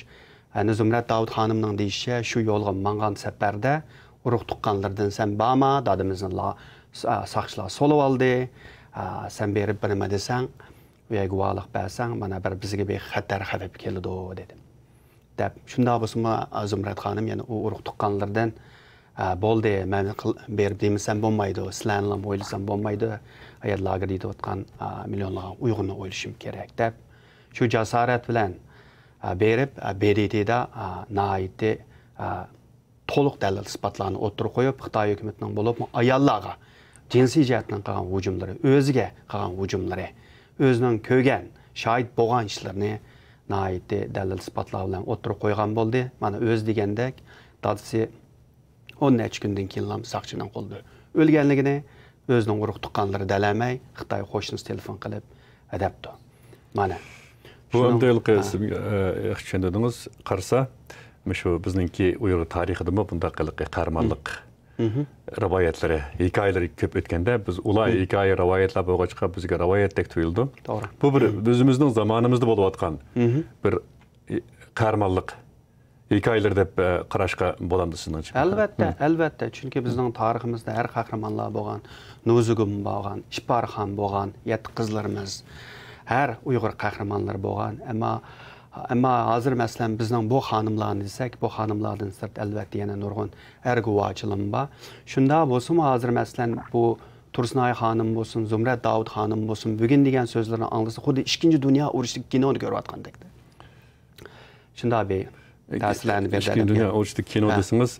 Zumrat Davud xonimning deyishicha, shu yo'lga mangan safarda urug' tuqqanlardan sen borma, dadimizni soqchilar solib oldi, sen berib nima desang, ve guvalıq bəsən, bana bir bizə bir xətər xəvib keldi o dedim. Deb, şunda bo'lsa Zumrat xonim, yəni o urug' tuqqanlardan bo'ldi, men berib demisam bo'lmaydi, sizlarni o'ylasam bo'lmaydi, agar lagerda yotgan millionlagan Uyg'urni o'ylashim kerak deb, shu jasorat bilan berib BDTda nihoyatda to'liq dalil isbotlarni o'tirib qo'yib, Xitoy hukumatining bo'lib ayollarga jinsiy jihatdan qilgan hujumlari, o'ziga qilgan hujumlari, o'zining ko'rgan, shohid bo'lgan ishlarini nihoyatda dalil isbotlar bilan o'tirib qo'ygan bo'ldi. Mana o'z degandek, dadisi 10 necha kundan keyin ham soqchining qo'lida o'lganligini o'zining urug' tuqqanlari dalamay Xitoy qo'shnisi telefon qilib adabdi. Mana bu endi yaxshi tushundingiz, qarasa, shu bizningki Uyg'ur tarixida bunday qahramonlik rivoyatlari, hikoyalar ko'p o'tganda biz ular hikoya rivoyatlar bo'lg'achqa bizga rivoyatdek tuyuldi. Bu bir o'zimizning zamonimizda bo'layotgan bir qahramonlik hikoyalar deb qarashga bo'lamdi sizningcha? Albatta, chunki bizning tariximizda har qahramonlar bo'lgan, Nuzugum bo'lgan, Ishparxon bo'lgan, yetti qizlarimiz, har Uyg'ur qahramonlar bo'lgan, ammo hozir masalan bizning bu xonimlarni desak, bu xonimlardan sirt albatta yana nurg'un erguvochilim bor. Shunda bo'lsa, hozir masalan bu Tursunoy xonim bo'lsin, Zumrat Davud xonim bo'lsin, bugun degan so'zlarni anglasa, xuddi 2 dunyo urushidagi kinoni ko'rayotgandek. Shunda ta'sirlanib berdi. 2 dunyo urushidagi kino desangiz,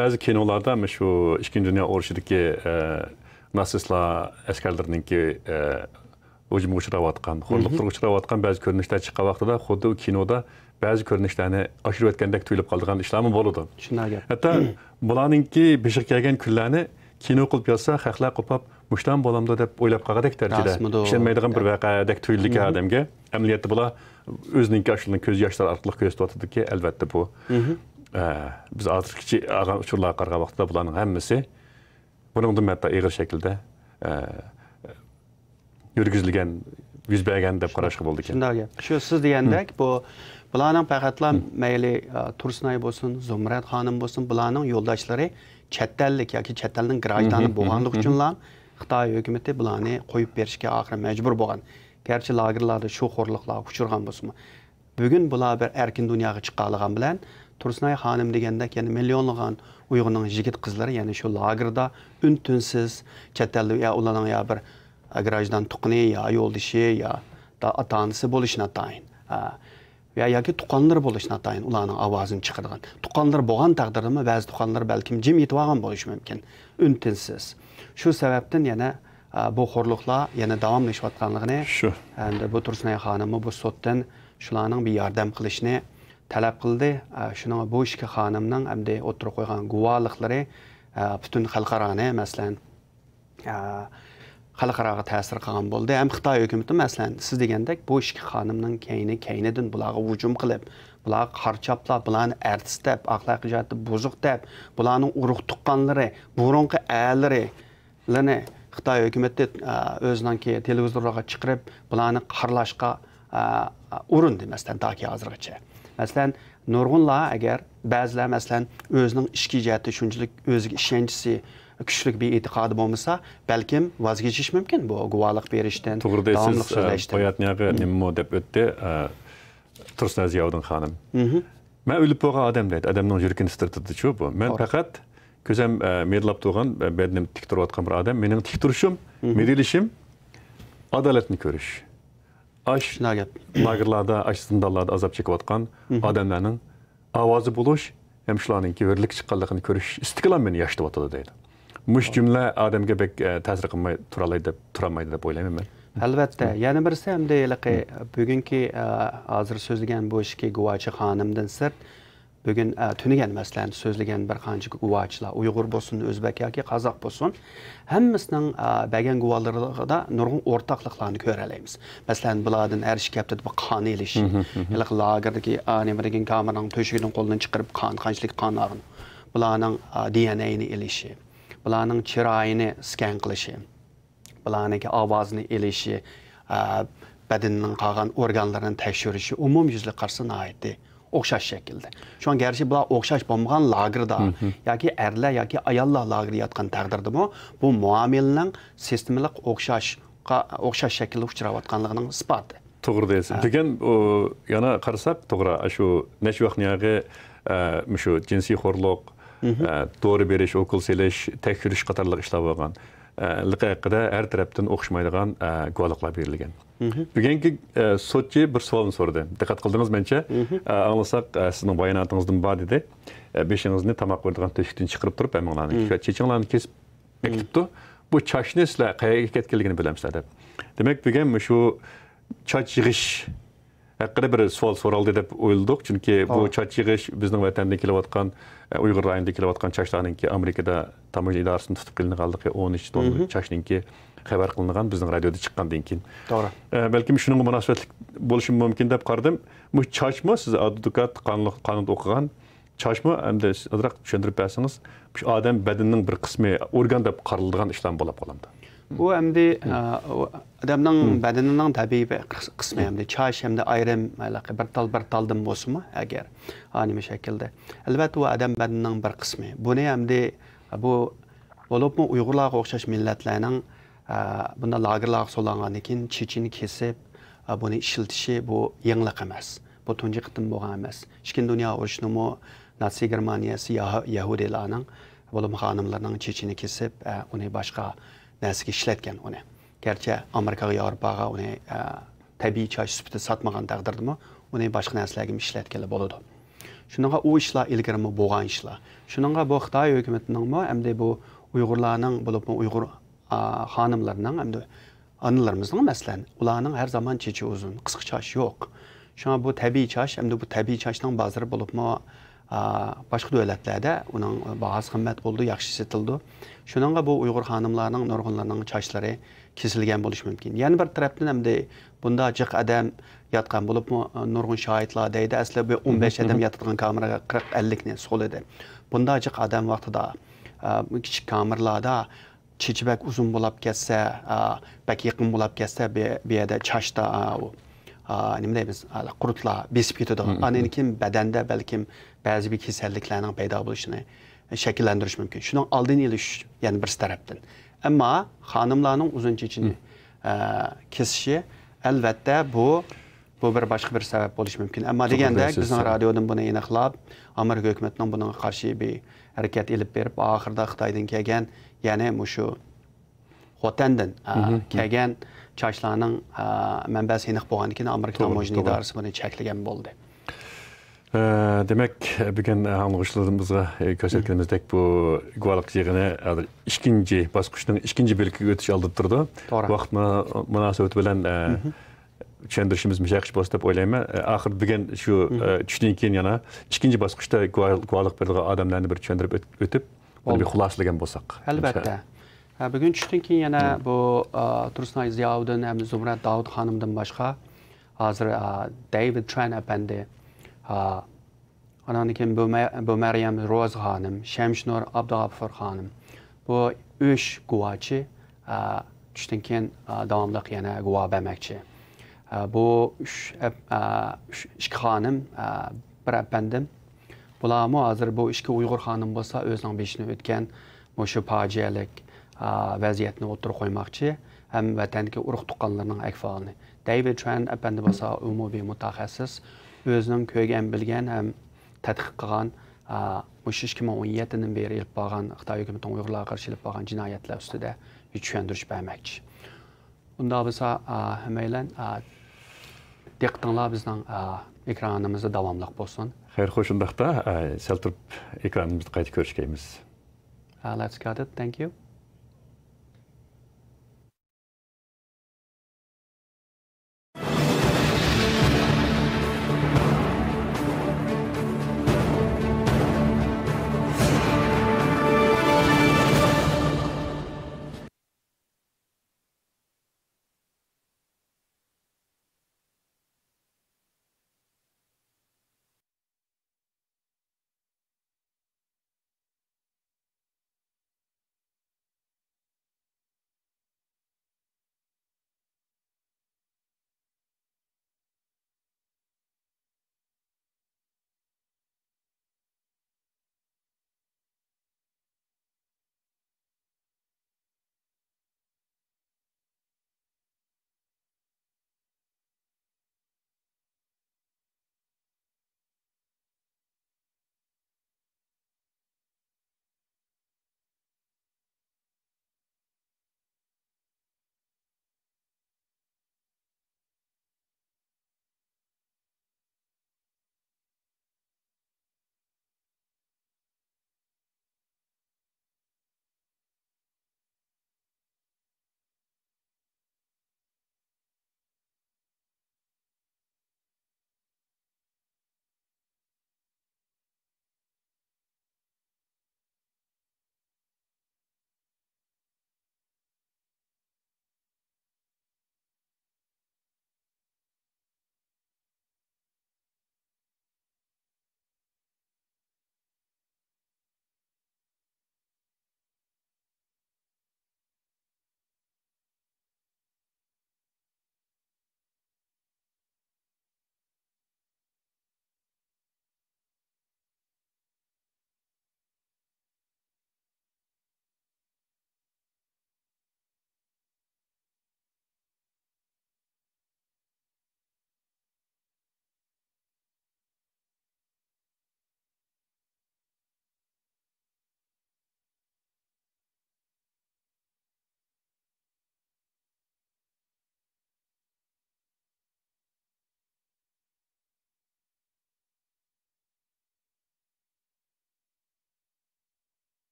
ba'zi kinolarda shu 2 dunyo urushidagi natsistlar askarlarininki hujumga uchrayotgan, xo'rliqlarga uchrayotgan ba'zi ko'rinishlar chiqqan vaqtida xuddi kinoda ba'zi ko'rinishlarni oshirib o'tgandek tuyulib qolgan ishlarmi bo'ladi. Shunday. Hatto bularningki beshiq kelgan kunlarni kino qilib yozsa, xalqlar qo'pab mushtan bo'lamdi deb o'ylab qolgandek darajada ishonmaydigan bir voqeadek tuyuldiki odamga. Amaliyotda bular o'zining ashulaning ko'z yoshlari orqali ko'rsatadiki, albatta bu biz hozirgi ag'an uchurlar qargan vaqtida bularning hammasi buningdan hatto ig'ir shaklda yurgizilgan, yuz bergan deb qarashga bo'ldi ekan. Shunday. Shu siz degandek, bularning faqatla mayli Tursunoy bo'lsin, Zumrat xonim bo'lsin, bularning yo'ldoshlari chet ellik yoki chet elning grajdani bo'lganligi uchunlar Xitoy hukumati bularni qo'yib berishga oxiri majbur bo'lgan. Garchi lagerlarda shu xo'rliqlar uchirgan bo'lsin. Bugun bular bir erkin dunyoga chiqqanligi bilan Tursunoy xonim degandek, yana millionlagan Uyg'urning yigit qizlari yana shu lagerda un-tunsiz chet elda ularning ya bir grajdan tuqni ya yo'ldoshi ya ota-onasi bo'lishini atayin. Yoki tuqqanlar bo'lishini atayin ularning ovozini chiqargan. Tuqqanlar bo'lgan taqdirda ba'zi tuqqanlar balkim jim yetib olgan bo'lishi mumkin. Un-tinsiz. Shu sababdan yana bu xo'rliqlar yana davomlashayotganligini endi bu Tursunoy xonim bu sotdan shularning bir yordam qilishni talab qildi. Shuning bu ishga xonimning hamda o'tirib qo'ygan guvohliklari butun xalqaroni masalan xalqaroga ta'sir qilgan bo'ldi. Ham Xitoy hukumati masalan siz degandek bu ishki xonimning keynidan bularga hujum qilib, bularga qarchaplab, bularni artist deb, axloqiy jihatda buzuq deb, bularning urug' tuqqanlari, burunqi a'larilarni Xitoy hukumati o'zining televizorlarga chiqarib, bularni qarlashga urindi masalan toki hozirgacha. Masalan, nurg'unlar agar ba'zilar masalan o'zining ishki jihati shunchalik o'ziga ishonchisi kuchli bir e'tiqodi bo'lmasa, balkim voz kechish mumkin bu guvohlik berishdan. To'g'ri deysiz, hayotniyag'i nima deb o'tdi Tursunoy Ziyovdin xonim. Men o'lib bo'lgan odam deydi, odamning yuragini titrtdi-ku bu. Men faqat ko'zim medlab turgan, bedim tik turayotgan bir odam, mening tik turishim, merilishim adolatni ko'rish. Ash lagerlarda, ash zindonlarda azob chekayotgan odamlarning ovozi bo'lish, ham shularningki verlik chiqqanligini ko'rish istiqlol meni yashityotdi deydi. Mush jumla odamga bek ta'sir qilmay turamaydi deb o'ylayman men. Albatta, yana birisi hamda bugungi hozir so'zlagan bu ishga guvochi xonimdan sirt bugun tunigan masalan so'zlagan bir qancha guvochilar, Uyg'ur bo'lsin, O'zbek yoki Qozoq bo'lsin, hammasining bergan guvohlarida nurg'un o'rtoqliklarni ko'ra olamiz. Masalan, bulardan erishkapti bu qon elishi, lagerdagi nimadan kameraning to'shigidan qo'ldan chiqarib qanchalik qon og'in. Bularning DNA'ni elishi, bularning chiroyini skan qilishi, bularning ovozini elishi, badanning qolgan organlarini tekshirishi umumyuzli qarshi nihoyatda o'xshash shaklda. Şu an gerçi bular o'xshash bo'lmagan lagerda yoki erlar yoki ayollar lagerida yotgan taqdirda bu muomalaning sistemalik o'xshash shaklda uchrayotganligining isboti. To'g'ri deysiz. Lekin yana qarasak, to'g'ri, shu necha vaqtniyagi shu jinsiy xo'rliq, to'g'ri berish, o'qil selish, tekshirish qatorliq ishlar bo'lgan. Liqaqida har tarafdan o'xshamaydigan guvohliklar berilgan. Bugungi sotchi bir savolni so'radi. Diqqat qildingiz mencha, anglasak sizning bayonotingizdan bor dedi. Beshingizni tamoq qo'ydigan teshikdan chiqarib turib, hammalarni chechenlarni kesib bekitibdi. bu çaşni sizlar qayerga ketganligini bilamsizlar deb. Demak, degan shu çaç yig'ish haqida bir savol so'raldi deb o'yladik, chunki bu çaç yig'ish bizning vatanda kelayotgan Uyg'ur rayonida kelayotgan çaşlarninki Amerikada tamojna idorasining tutib qilinganligi 13 ton çaşninki xabar qilingan bizning radioda chiqqandan keyin. To'g'ri. Balkim shunga munosabatli bo'lishi mumkin deb qaradim. Bu çaşma siz advokat qonun o'qigan çaşma hamda ozroq tushuntirib bersangiz, shu odam badanining bir qismi organ deb qaraladigan ishlar bo'lib qoladi. Bu endi adamning badanining tabiiy qismi endi chash hamda ayrim bir taldan bo'lsa-mu agar anima shaklda. Albatta u odam badanining bir qismi. Buni endi bu bo'libmi Uyg'urlarga o'xshash millatlarning bunda lagerlarga so'langandan keyin chechini kesib buni ishiltishi bu yangilik emas. Bu tunji qitim bo'lgan emas. Ikkinchi dunyo urushinimi Nazi Germaniyasi Yahudilarning bo'lib xonimlarning chechini kesib uni boshqa narsaga ishlatgan uni. Gerçi Amerikaga, Yevropaga uni tabiiy chash sifatida sotmagan taqdirdami, uni boshqa narsalarga ishlatgan bo'ladi. Shuningga u ishlar ilgarimi bo'lgan ishlar. Shuningga bu Xitoy hukumatiningmi hamda bu Uyg'urlarning bo'libmi Uyg'ur xonimlarning hamda analarımızın məsələn, ularning hər zaman chechi uzun, qisqa chash yo'q. Shunga bu tabiiy chash, hamda bu tabiiy chashning ba'zilari bo'libmi boshqa davlatlarda uning bahasi qimmat bo'ldi, yaxshi setildi. Shuningga bu Uyg'ur xonimlarning, nurg'unlarning chashlari kesilgan bo'lishi mumkin. Yana bir tarafdan hamda bunda jiq adam yotgan bo'libmi, nurg'un shohidlar deydi, asli bu 15 adam yotgan kameraga 40-50 ni so'ladi. Bunda jiq adam vaqtida kichik kameralarda chechibak uzun bo'lib ketsa, bak yaqin bo'lib ketsa, bu yerda chashda nima deymiz, qurutlar besib ketadi. Ana keyin badanda balkim ba'zi bir kasalliklarning paydo bo'lishini shakllantirish mumkin. Shuning oldini olish yana bir tarafdan. Ammo xonimlarning uzun chechini kesishi albatta bu bir boshqa bir sabab bo'lishi mumkin. Ammo degandek bizning radiodan buni aniqlab, Amerika hukumatining bunga qarshi bir harakat olib berib, oxirida Xitoydan kelgan ya'ni shu Xotandan kelgan chashlarning manbasi aniq bo'lgandan keyin Amerika tamojna idorasi buni cheklagan bo'ldi. Demek bugün anlaşıldığımızda gösterdiğimizdek bu guvalık yığını ikinci baskışının ikinci bölümü ötüş aldırdı. Vaqt münasebeti bilen çendirişimiz müşakış bastı oylayma. Ahir bugün şu düştüğün keyin yana ikinci baskışta guvalık berdiği adamlarını bir çendirip ötüp bir xulaslıgan bolsak. Elbette. Bugün düştüğün keyin yana bu Tursunay Ziyaudin hem Zumrat Davud hanımdan başka hazır David Tran efendi Ondan keyin bu Meryem Roz hanım, Şemşnur Abdug'afur hanım. Bu üç guvaçı düştüğün keyin davamlı yana guva vermekçi. Bu iki hanım, bir efendim. Bular hazır bu iki Uygur hanım bolsa özünün beşini ötken şu facialik vaziyetini o'tirib qo'ymoqchi ham vatandagi urug' tuqqanlarning ahvolini. David Tran efendi bolsa umumiy mutaxassis, o'zining ko'rgan bilgan ham tadqiq qilgan shu 2017dan beri ilib borgan Xitoy hukumatining Uyg'urlarga qarshi ilib borgan jinoyatlar ustida tushundirish bermoqchi. Unda bo'lsa hammaylar diqqatinglar bizning ekranimizda davomli bo'lsin. Xayr, xo'shundaqda sal turib ekranimizni qayta ko'rishgaymiz. Let's cut it. Thank you.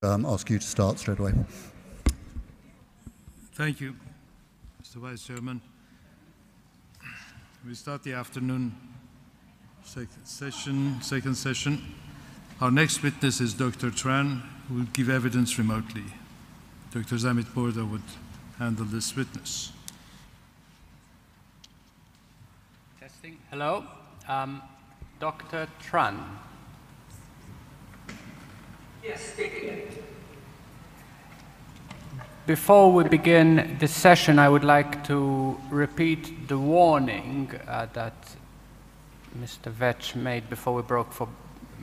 ask you to start straight away. Thank you, Mr. Vice Chairman. We start the afternoon second session. Our next witness is Dr. Tran, who will give evidence remotely. Dr. Zamit Borda would handle this witness. Testing. Hello. Dr. Tran. Yes, speaking. Before we begin this session, I would like to repeat the warning that Mr. Vetch made before we broke for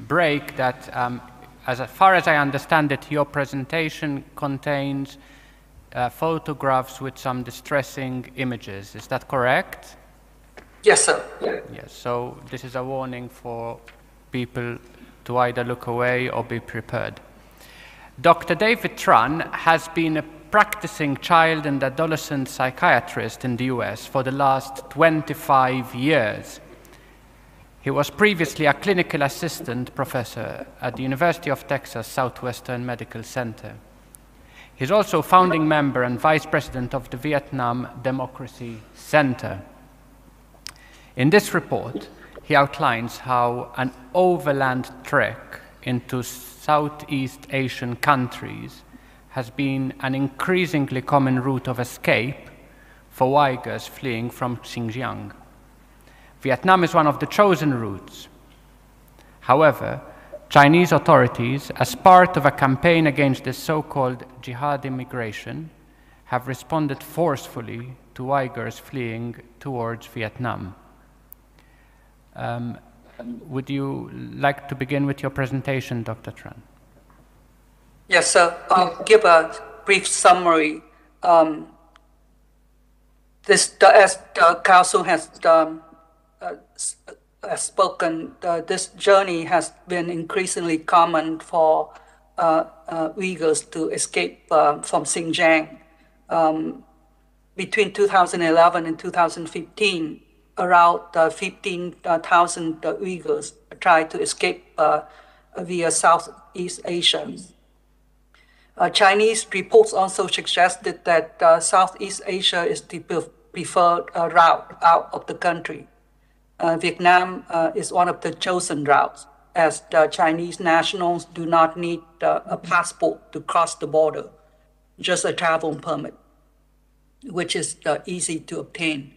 break, that as far as I understand it, your presentation contains photographs with some distressing images. Is that correct? Yes, sir. Yeah. Yes, so this is a warning for people to either look away or be prepared. Dr. David Tran has been a practicing child and adolescent psychiatrist in the US for the last 25 years. He was previously a clinical assistant professor at the University of Texas Southwestern Medical Center. He's also founding member and vice president of the Vietnam Democracy Center. In this report, he outlines how an overland trek into Southeast Asian countries has been an increasingly common route of escape for Uyghurs fleeing from Xinjiang. Vietnam is one of the chosen routes. However, Chinese authorities, as part of a campaign against the so-called jihad immigration, have responded forcefully to Uyghurs fleeing towards Vietnam. Would you like to begin with your presentation, Dr. Tran? Yes, sir. I'll give a brief summary. As the Council has spoken, this journey has been increasingly common for Uyghurs to escape from Xinjiang. Between 2011 and 2015, around 15,000 Uyghurs tried to escape via Southeast Asia. Chinese reports also suggested that Southeast Asia is the preferred route out of the country. Vietnam is one of the chosen routes, as the Chinese nationals do not need a passport to cross the border, just a travel permit, which is easy to obtain.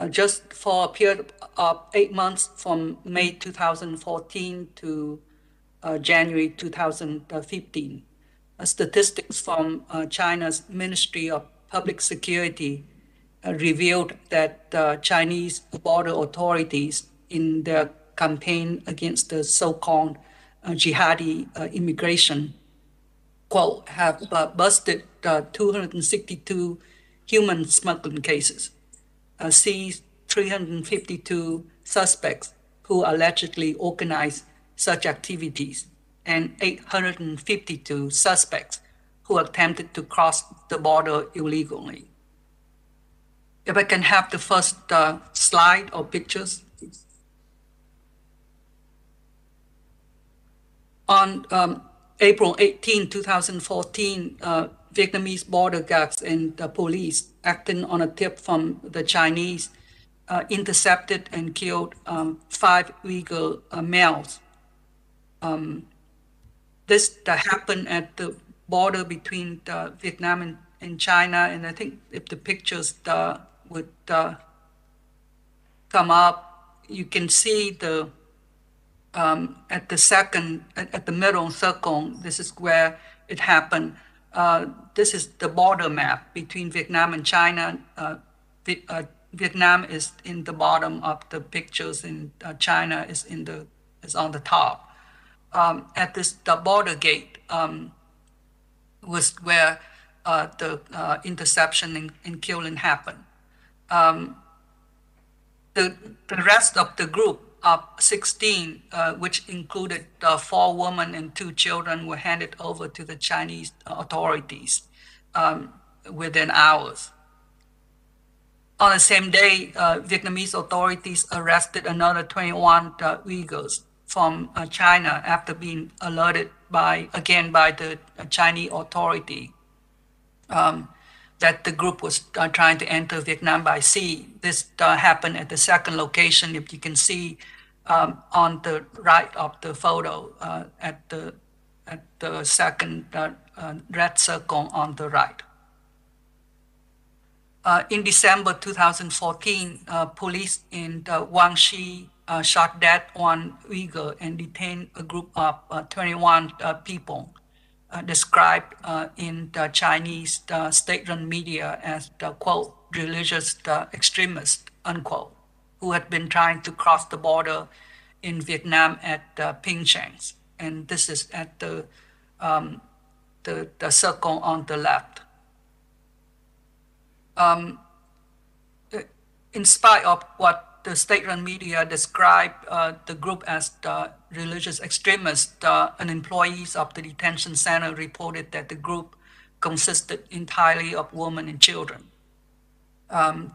Just for a period of 8 months, from May 2014 to January 2015, statistics from China's Ministry of Public Security revealed that Chinese border authorities, in their campaign against the so-called jihadi immigration, quote, have busted 262 human smuggling cases, seized 352 suspects who allegedly organized such activities, and 852 suspects who attempted to cross the border illegally. If I can have the first slide or pictures. On April 18, 2014, Vietnamese border guards and the police, acting on a tip from the Chinese, intercepted and killed 5 Uyghur males. This happened at the border between Vietnam and China, and I think if the pictures would come up, you can see the at the middle circle. This is where it happened. This is the border map between Vietnam and China. Vietnam is in the bottom of the pictures, and China is on the top. At the border gate was where the interception and killing happened. The rest of the group of 16, which included 4 women and 2 children, were handed over to the Chinese authorities within hours. On the same day, Vietnamese authorities arrested another 21 Uyghurs from China after being alerted by the Chinese authority that the group was trying to enter Vietnam by sea. This happened at the second location, if you can see on the right of the photo, at the second red circle on the right. In December 2014, police in Guangxi shot dead one Uyghur and detained a group of 21 people, described in the Chinese state-run media as the, quote, religious extremists, unquote, who had been trying to cross the border in Vietnam at Pinh Chang. And this is at the circle on the left. In spite of what the state-run media described the group as the religious extremists, an employees of the detention center reported that the group consisted entirely of women and children. Al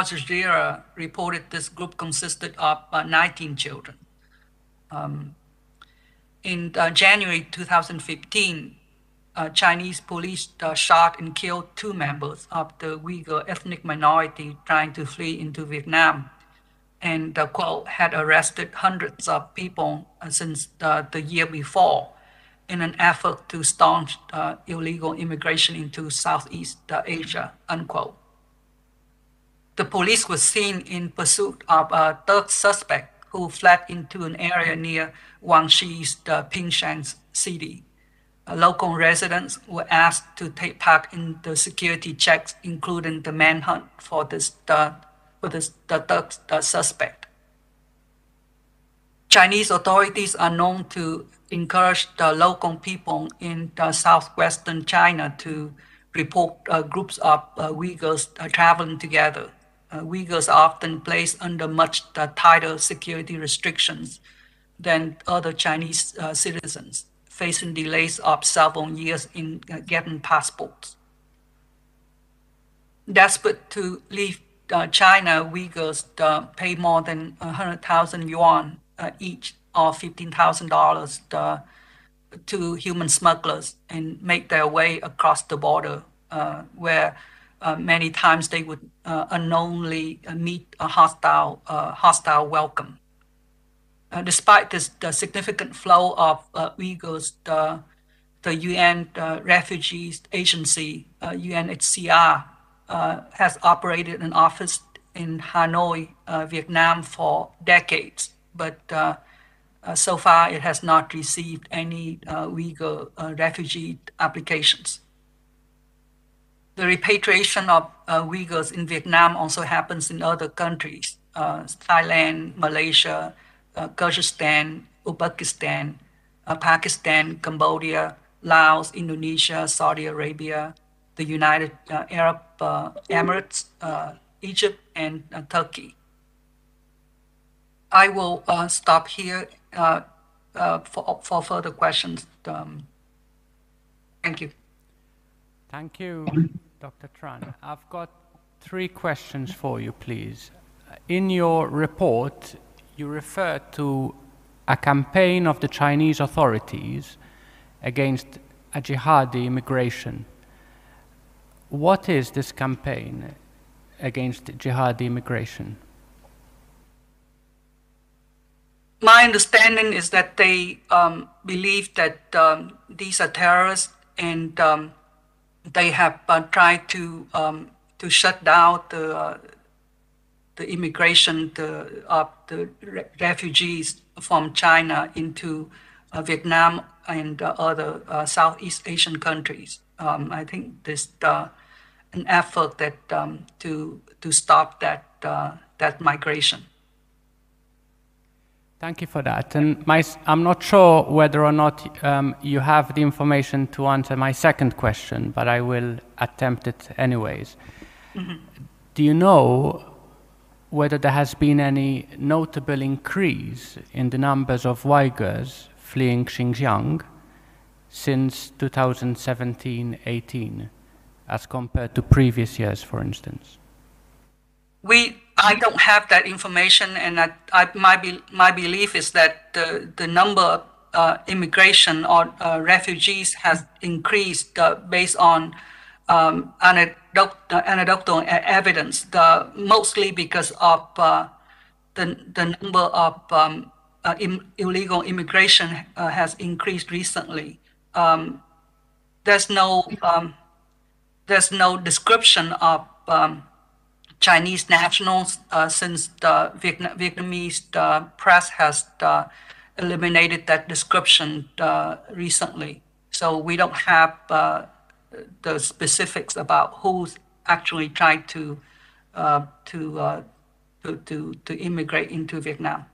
Jazeera reported this group consisted of 19 children. In January 2015, Chinese police shot and killed 2 members of the Uyghur ethnic minority trying to flee into Vietnam, and quote, had arrested hundreds of people since the year before in an effort to staunch illegal immigration into Southeast Asia, unquote. The police was seen in pursuit of a third suspect who fled into an area near Guangxi's Pinh Chang city. Local residents were asked to take part in the security checks, including the manhunt for the third suspect. Chinese authorities are known to encourage the local people in southwestern China to report groups of Uyghurs traveling together. Uyghurs are often placed under much tighter security restrictions than other Chinese citizens, facing delays of several years in getting passports. Desperate to leave China, Uyghurs pay more than 100,000 yuan each, or $15,000 to human smugglers and make their way across the border, where many times they would unknowingly meet a hostile welcome. Despite this, the significant flow of Uyghurs, the UN Refugees Agency, UNHCR, has operated an office in Hanoi, Vietnam for decades, but so far it has not received any Uyghur refugee applications. The repatriation of Uyghurs in Vietnam also happens in other countries, Thailand, Malaysia, Kyrgyzstan, Uzbekistan, Pakistan, Cambodia, Laos, Indonesia, Saudi Arabia, the United Arab Emirates, Egypt, and Turkey. I will stop here for further questions. Thank you. Thank you, Dr. Tran. I've got 3 questions for you, please. In your report, you refer to a campaign of the Chinese authorities against a jihadi immigration. What is this campaign against jihadi immigration? My understanding is that they believe that these are terrorists, and they have tried to shut down the immigration of the refugees from China into Vietnam and other Southeast Asian countries. I think this an effort that to stop that migration. Thank you for that. And I'm not sure whether or not you have the information to answer my second question, but I will attempt it anyways. Mm-hmm. Do you know whether there has been any notable increase in the numbers of Uyghurs fleeing Xinjiang since 2017-18, as compared to previous years, for instance? I don't have that information, and my belief is that the number of immigration or refugees has increased based on anecdotal evidence, mostly because of the number of illegal immigration has increased recently. There's no description of Chinese nationals since the Vietnamese press has eliminated that description recently. So we don't have the specifics about who's actually tried to immigrate into Vietnam.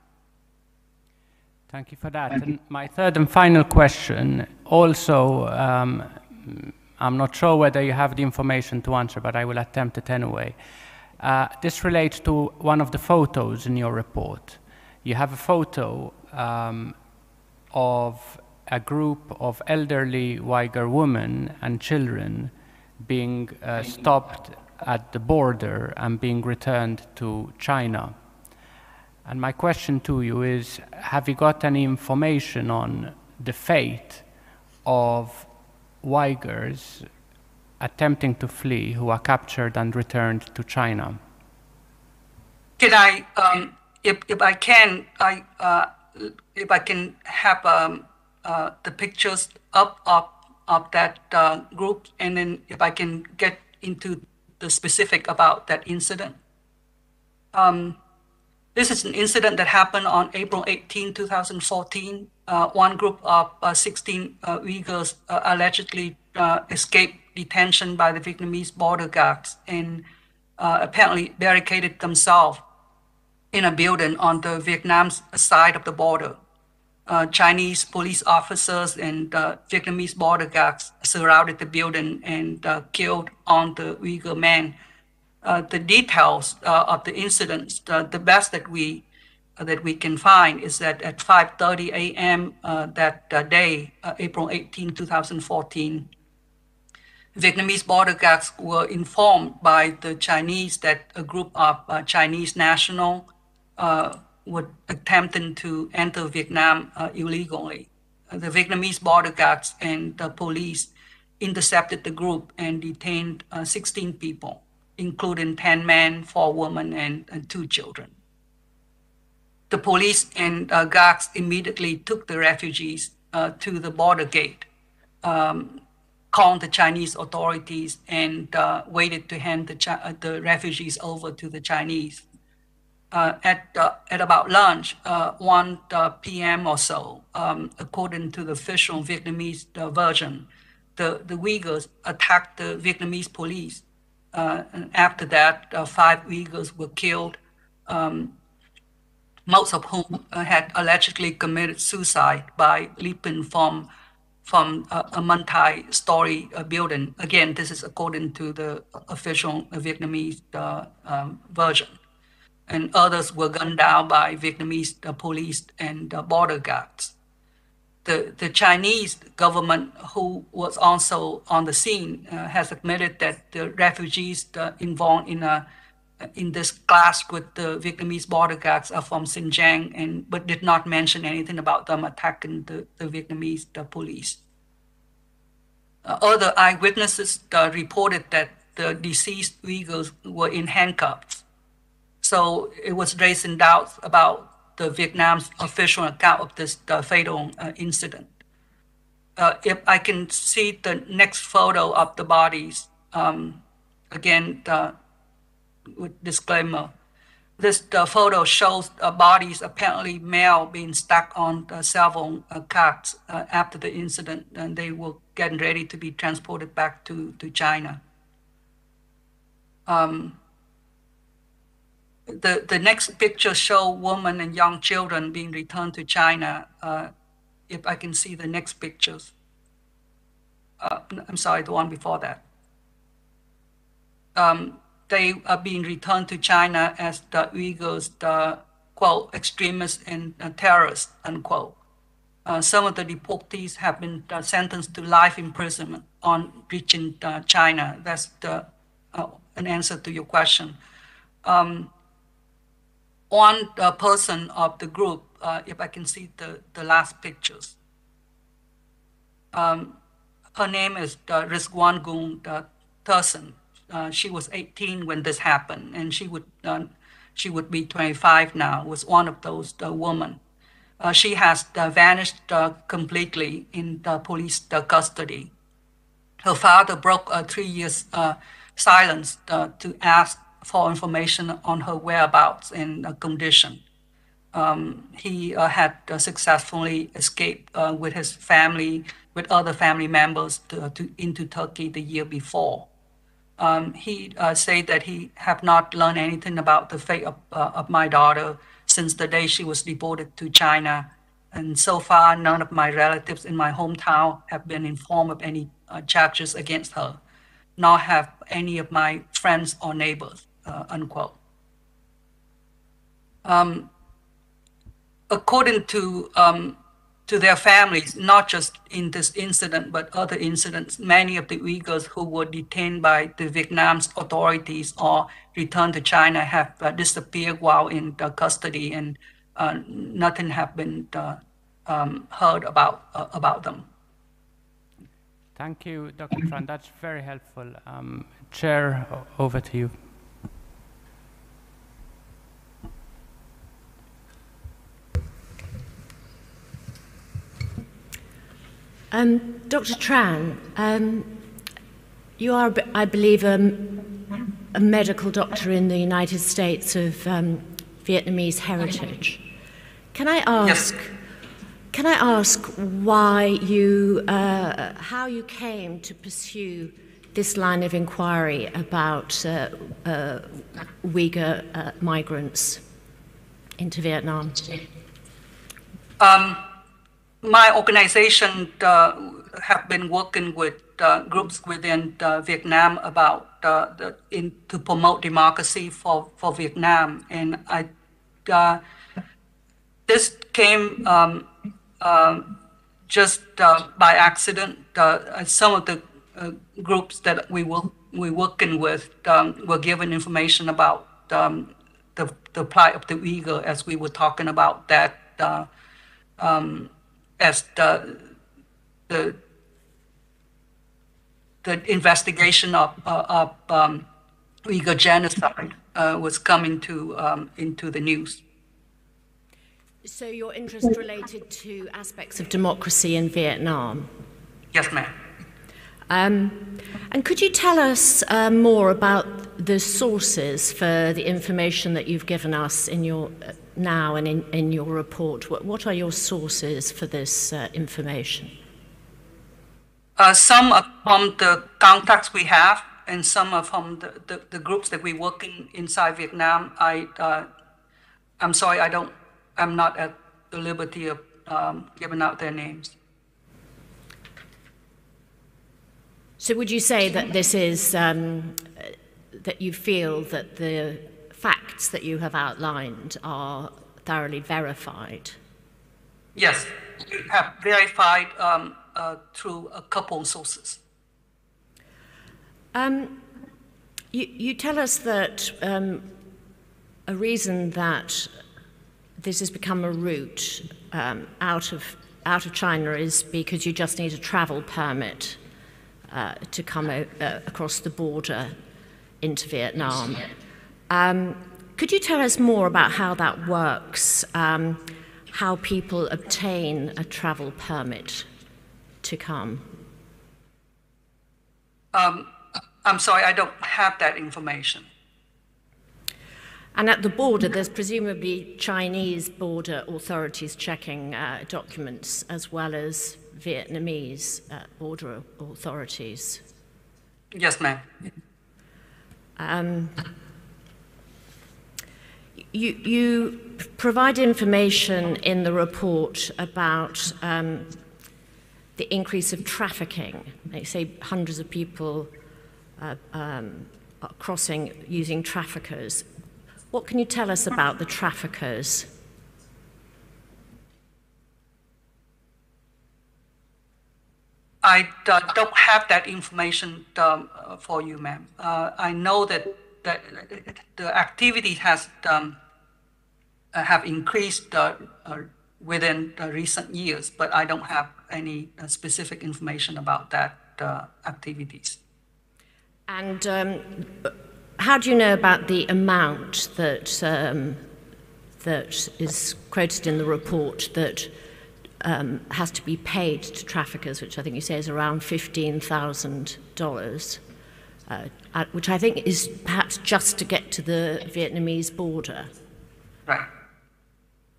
Thank you for that. And my third and final question, also, I'm not sure whether you have the information to answer, but I will attempt it anyway. This relates to one of the photos in your report. You have a photo of a group of elderly Uyghur women and children being stopped at the border and being returned to China. And my question to you is, have you got any information on the fate of Uyghurs attempting to flee who are captured and returned to China? Can I, if I can have the pictures up of that group, and then if I can get into the specific about that incident. This is an incident that happened on April 18, 2014. One group of 16 Uyghurs allegedly escaped detention by the Vietnamese border guards and apparently barricaded themselves in a building on the Vietnam's side of the border. Chinese police officers and Vietnamese border guards surrounded the building and killed on the Uyghur men. The details of the incidents, the best that we can find is that at 5:30 a.m. that day, April 18, 2014, Vietnamese border guards were informed by the Chinese that a group of Chinese nationals were attempting to enter Vietnam illegally. The Vietnamese border guards and the police intercepted the group and detained 16 people, including 10 men, 4 women, and 2 children. The police and guards immediately took the refugees to the border gate, called the Chinese authorities, and waited to hand the refugees over to the Chinese. At about lunch, 1 p.m. or so, according to the official Vietnamese version, the Uyghurs attacked the Vietnamese police. And after that, 5 Uyghurs were killed, most of whom had allegedly committed suicide by leaping from a multi-story building. Again, this is according to the official Vietnamese version. And others were gunned down by Vietnamese police and border guards. The Chinese government, who was also on the scene, has admitted that the refugees involved in this clash with the Vietnamese border guards are from Xinjiang, but did not mention anything about them attacking the Vietnamese police. Other eyewitnesses reported that the deceased Uyghurs were in handcuffs. So it was raising doubts about the Vietnam's official account of this fatal incident. If I can see the next photo of the bodies, again, with disclaimer, this photo shows bodies, apparently male, being stuck on several carts after the incident, and they were getting ready to be transported back to China. The next picture show women and young children being returned to China. If I can see the next pictures. I'm sorry, the one before that. They are being returned to China as the Uyghurs, the, quote, extremists and terrorists, unquote. Some of the deportees have been sentenced to life imprisonment on reaching China. That's an answer to your question. one person of the group, if I can see the last pictures. Her name is Rizwan Gung Thurston. She was 18 when this happened, and she would be 25 now. Was one of those women. She has vanished completely in the police custody. Her father broke 3 years silence to ask for information on her whereabouts and condition. He had successfully escaped with his family, with other family members into Turkey the year before. He said that he have not learned anything about the fate of my daughter since the day she was deported to China. And so far, none of my relatives in my hometown have been informed of any charges against her, nor have any of my friends or neighbors, unquote. According to their families, not just in this incident, but other incidents, many of the Uyghurs who were detained by the Vietnam's authorities or returned to China have disappeared while in custody, and nothing have been heard about them. Thank you, Dr. Tran. That's very helpful. Chair, over to you. Dr. Tran, you are, I believe, a medical doctor in the United States of Vietnamese heritage. Can I ask? Yes. Can I ask why you, how you came to pursue this line of inquiry about Uyghur migrants into Vietnam? My organization have been working with groups within Vietnam about to promote democracy for Vietnam, and this came just by accident. Some of the groups that we're working with were given information about the plight of the Uyghur, as we were talking about that. As the investigation of Uyghur genocide was coming into the news. So your interest related to aspects of democracy in Vietnam? Yes, ma'am. And could you tell us more about the sources for the information that you've given us in your now and in your report? What are your sources for this information? Some are from the contacts we have, and some are from the groups that we're working inside Vietnam. I'm sorry, I'm not at the liberty of giving out their names. So would you say that this is, that you feel that the facts that you have outlined are thoroughly verified? Yes, we have verified through a couple sources. You tell us that a reason that this has become a route out of China is because you just need a travel permit to come across the border into Vietnam. Could you tell us more about how that works, how people obtain a travel permit to come? I'm sorry, I don't have that information. And at the border, there's presumably Chinese border authorities checking documents as well as Vietnamese border authorities. Yes, ma'am. You provide information in the report about the increase of trafficking. They say hundreds of people are crossing using traffickers. What can you tell us about the traffickers? I don't have that information for you, ma'am. I know that the activity has have increased within the recent years, but I don't have any specific information about that activities. And how do you know about the amount that that is quoted in the report that has to be paid to traffickers, which I think you say is around $15,000, which I think is perhaps just to get to the Vietnamese border? Right.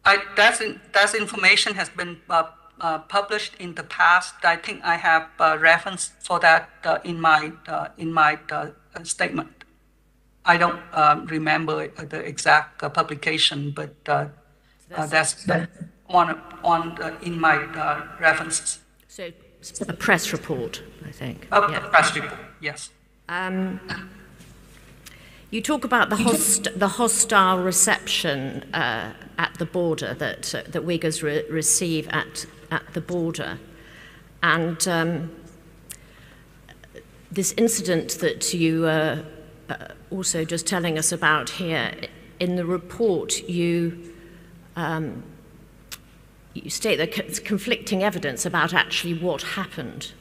That information has been published in the past. I think I have reference for that in my statement. I don't remember the exact publication, but that's one in my references. So a press report, I think. A press report, yes. You talk about the hostile reception at the border that Uyghurs receive at the border, and this incident that you also just telling us about here in the report, you state that it's conflicting evidence about actually what happened.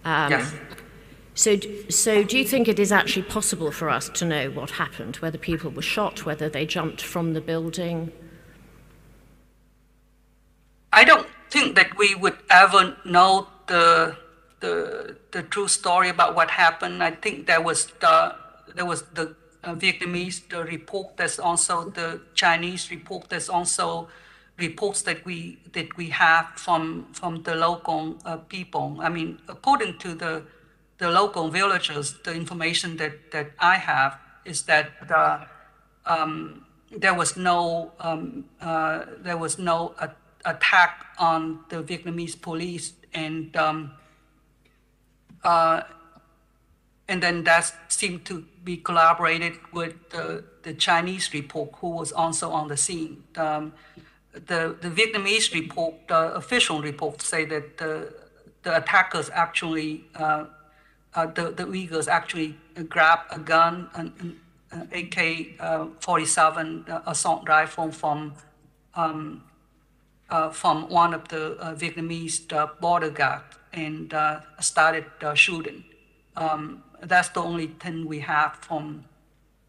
Yes. So do you think it is actually possible for us to know what happened, whether people were shot, whether they jumped from the building? I don't think that we would ever know the true story about what happened. I think there was the Vietnamese report. There's also the Chinese report. There's also reports that we have from the local people. I mean, according to the local villagers, the information that I have is that there was no attack on the Vietnamese police, and then that seemed to be collaborated with the Chinese report, who was also on the scene. The Vietnamese report, the official report, say that the attackers actually, the Uyghurs actually grabbed a gun, an AK-47 assault rifle from one of the Vietnamese border guards and started shooting. That's the only thing we have from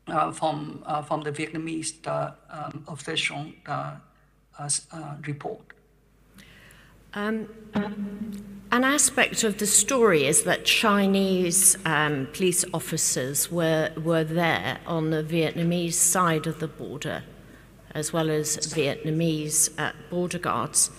the Vietnamese official report. An aspect of the story is that Chinese police officers were there on the Vietnamese side of the border, as well as Vietnamese border guards.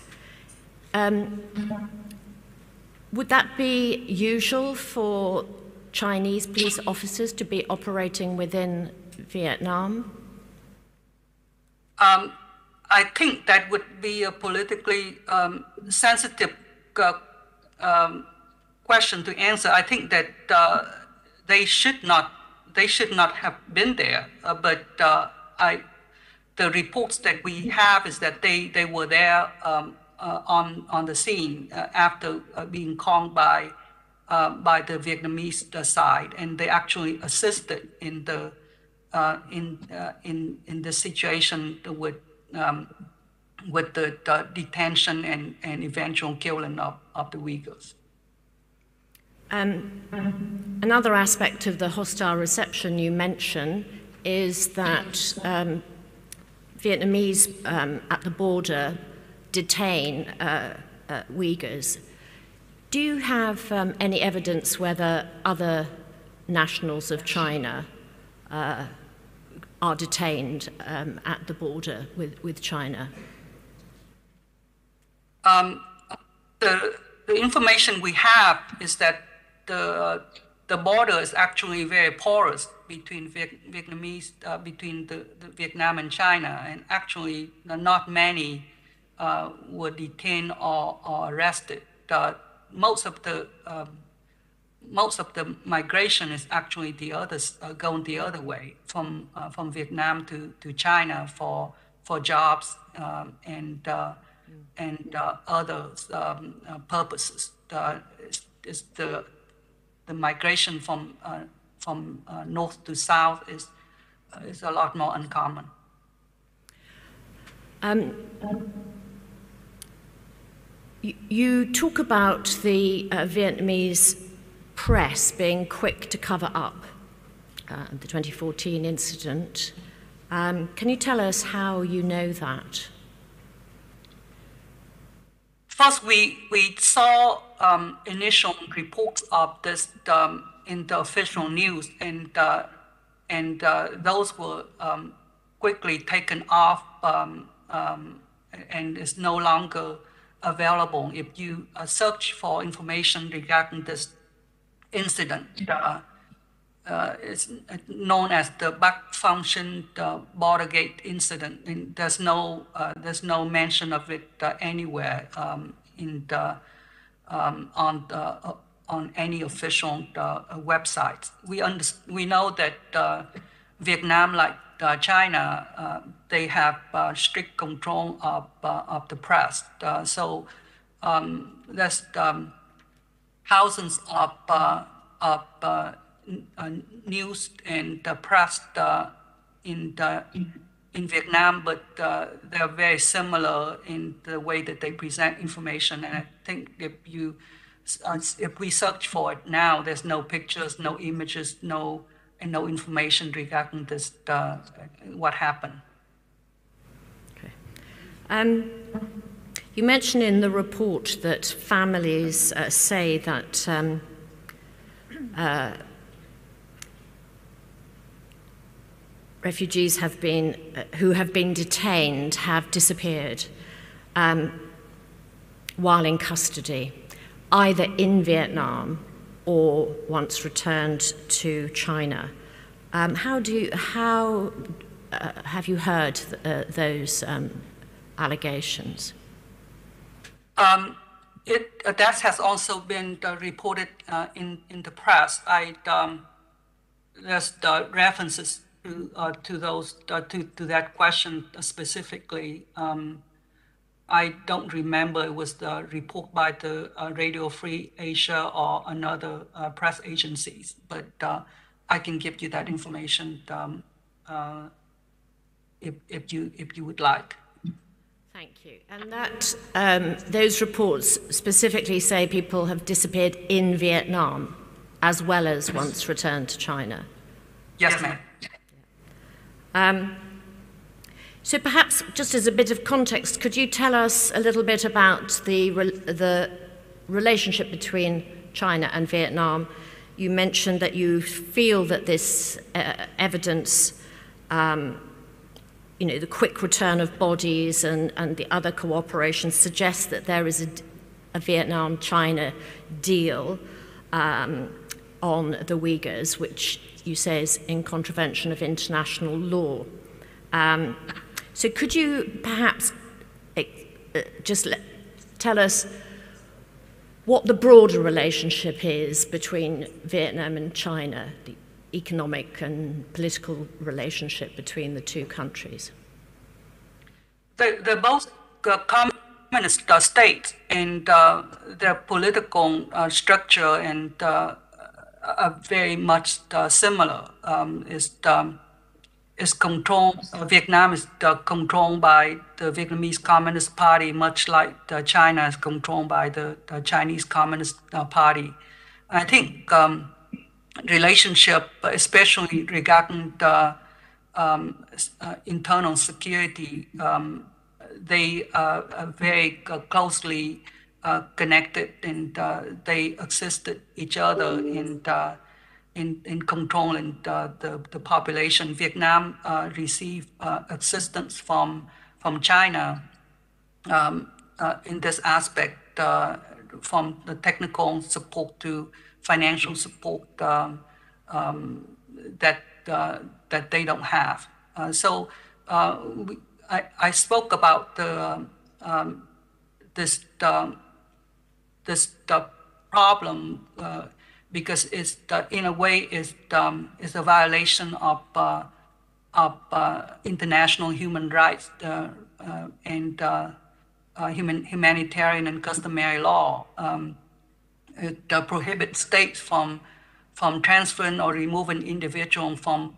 Would that be usual for Chinese police officers to be operating within Vietnam? I think that would be a politically sensitive question to answer. I think that they should not have been there. But the reports that we have is that they were there on the scene after being called by the Vietnamese side, and they actually assisted in the situation with the detention and eventual killing of the Uyghurs. Another aspect of the hostile reception you mention is that Vietnamese at the border detain Uyghurs. Do you have any evidence whether other nationals of China are detained at the border with China? The information we have is that the border is actually very porous between Vietnamese, between the Vietnam and China, and actually not many were detained or arrested. Most of the migration is actually going the other way from Vietnam to China for jobs and other purposes. Is the migration from north to south is a lot more uncommon. You talk about the Vietnamese press being quick to cover up the 2014 incident. Can you tell us how you know that? First, we saw initial reports of this in the official news, and those were quickly taken off and is no longer available. If you search for information regarding this incident, it's known as the back function border gate incident, and there's no mention of it anywhere on any official websites. We know that Vietnam, like China, they have strict control of the press. So there's thousands of news and press in Vietnam, but they're very similar in the way that they present information. And I think if we search for it now, there's no pictures, no images, no information regarding this what happened. Okay. You mentioned in the report that families say that refugees who have been detained have disappeared while in custody, either in Vietnam or once returned to China. How have you heard those allegations? That has also been reported in the press. There's the references to those to that question specifically. I don't remember it was the report by the Radio Free Asia or another press agencies, but I can give you that information if you would like. Thank you. And that those reports specifically say people have disappeared in Vietnam as well as once returned to China. Yes, ma'am. So perhaps just as a bit of context, could you tell us a little bit about the relationship between China and Vietnam? You mentioned that you feel that this evidence, the quick return of bodies and the other cooperation suggests that there is a Vietnam-China deal on the Uyghurs, which you say is in contravention of international law. So could you perhaps just tell us what the broader relationship is between Vietnam and China, the economic and political relationship between the two countries? They're both communist states, and their political structure and are very much similar. Is controlled. Vietnam is controlled by the Vietnamese Communist Party, much like China is controlled by the Chinese Communist Party. I think relationship, especially regarding the internal security, they are very closely connected, and they assisted each other in controlling the population. Vietnam received assistance from China in this aspect, from the technical support to financial support that they don't have. So I spoke about this problem. Because it's in a way is a violation of international human rights and humanitarian and customary law. It prohibits states from transferring or removing individual from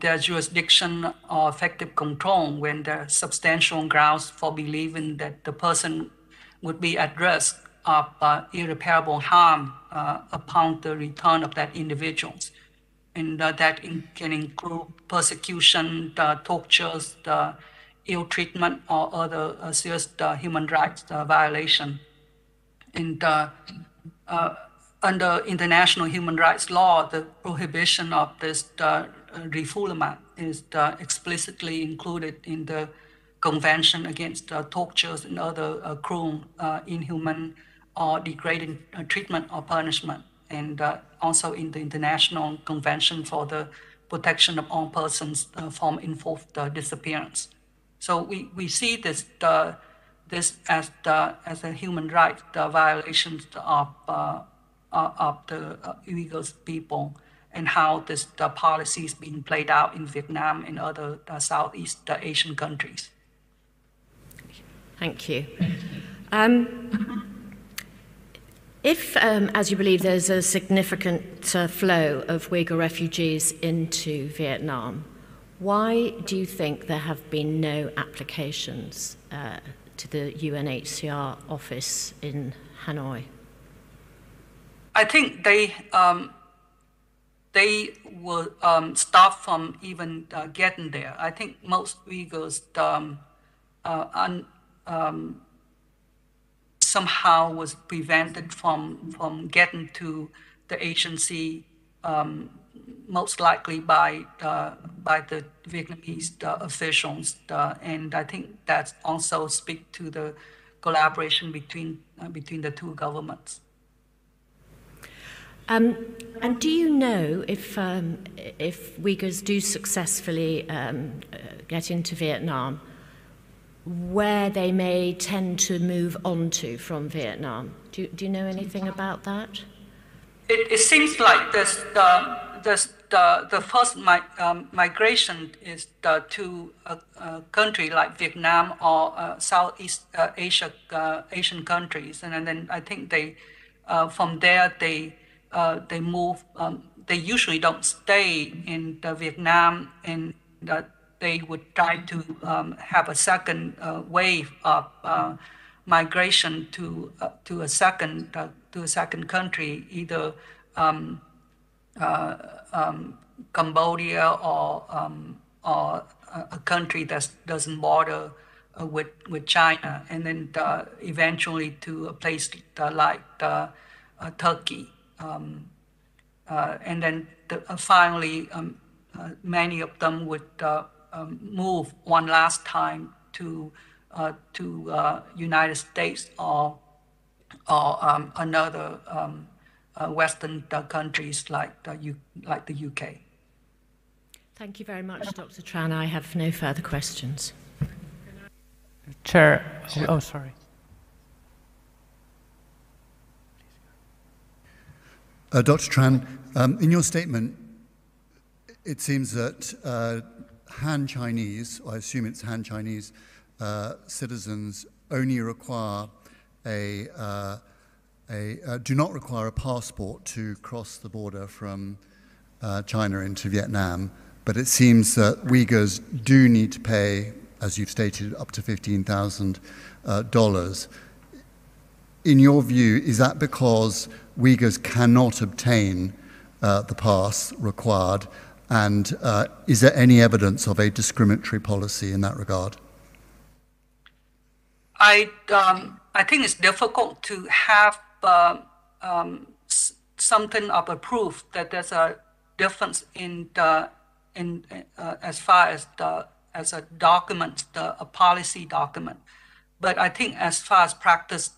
their jurisdiction or effective control when there are substantial grounds for believing that the person would be at risk of irreparable harm upon the return of that individuals. And that can include persecution, tortures, ill treatment, or other serious human rights violation. And under international human rights law, the prohibition of this refoulement is explicitly included in the Convention Against Tortures and Other Cruel, Inhuman, or Degrading Treatment or Punishment, and also in the International Convention for the Protection of All Persons from Enforced Disappearance. So we see this as a human rights violations of the Uyghurs people, and how this policy is being played out in Vietnam and other Southeast Asian countries. Thank you. If, as you believe, there's a significant flow of Uyghur refugees into Vietnam, why do you think there have been no applications to the UNHCR office in Hanoi? I think they were stopped from even getting there. I think most Uyghurs somehow was prevented from getting to the agency, most likely by the Vietnamese officials, and I think that also speaks to the collaboration between the two governments. And do you know if Uyghurs do successfully get into Vietnam, where they may tend to move on to from Vietnam? Do you know anything about that? It seems like the first migration is to a country like Vietnam or Southeast Asian countries, and then I think they from there they move. They usually don't stay in Vietnam, and they would try to have a second wave of migration to a second country, either Cambodia or a country that doesn't border with China, and then eventually to a place like Turkey, and then finally many of them would move one last time to United States or another Western countries like the UK. Thank you very much, Dr. Tran. I have no further questions. Chair, oh, sorry. Dr. Tran, in your statement, it seems that Han Chinese, or I assume it's Han Chinese citizens, only require do not require a passport to cross the border from China into Vietnam, but it seems that Uyghurs do need to pay, as you've stated, up to $15,000. In your view, is that because Uyghurs cannot obtain the pass required, and is there any evidence of a discriminatory policy in that regard? I think it's difficult to have something of a proof that there's a difference in as far as a document, a policy document. But I think as far as practice,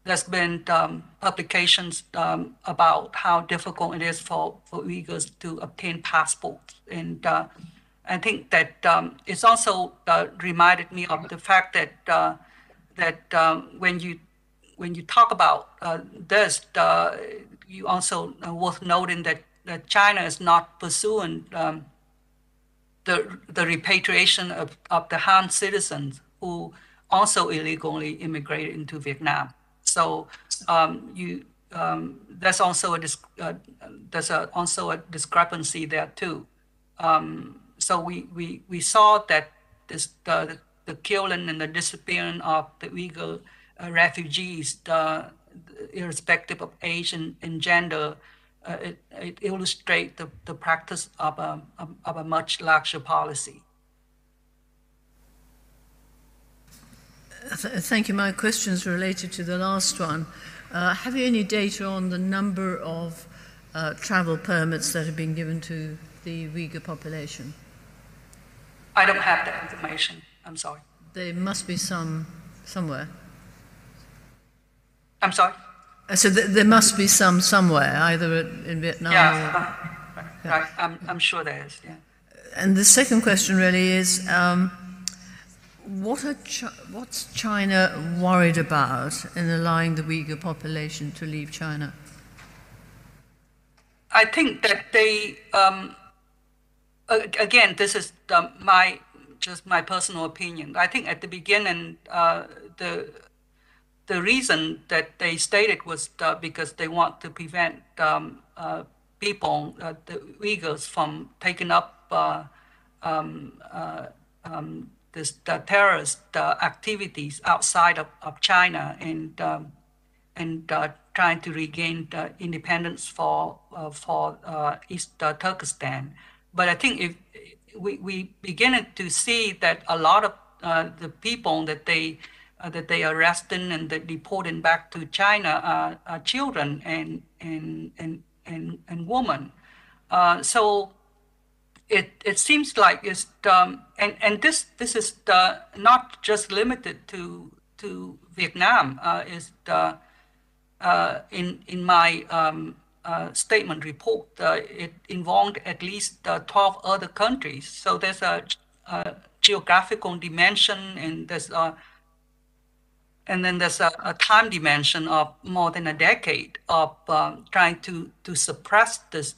there's been publications about how difficult it is for Uyghurs to obtain passports. And I think that it's also reminded me of the fact that when you talk about this, you also worth noting that China is not pursuing the repatriation of the Han citizens who also illegally immigrated into Vietnam. So there's also a discrepancy there too. So we saw that the killing and the disappearance of the Uyghur refugees, irrespective of age and gender, it illustrates the practice of a much larger policy. Thank you. My question is related to the last one. Have you any data on the number of travel permits that have been given to the Uyghur population? I don't have that information. I'm sorry. There must be some somewhere. I'm sorry? So there must be some somewhere, either in Vietnam or... Right. I'm sure there is, yeah. And the second question really is, what's China worried about in allowing the Uyghur population to leave China? I think that they, again, this is just my personal opinion. I think at the beginning, the reason that they stated was because they want to prevent people, the Uyghurs, from taking up this terrorist activities outside of China and trying to regain independence for East Turkestan. But I think if we begin to see that a lot of the people that they arrested and they deported back to China are children and women. So it seems like it's and this is not just limited to Vietnam. In my statement report, it involved at least 12 other countries. So there's a geographical dimension, and then there's a time dimension of more than a decade of trying to suppress this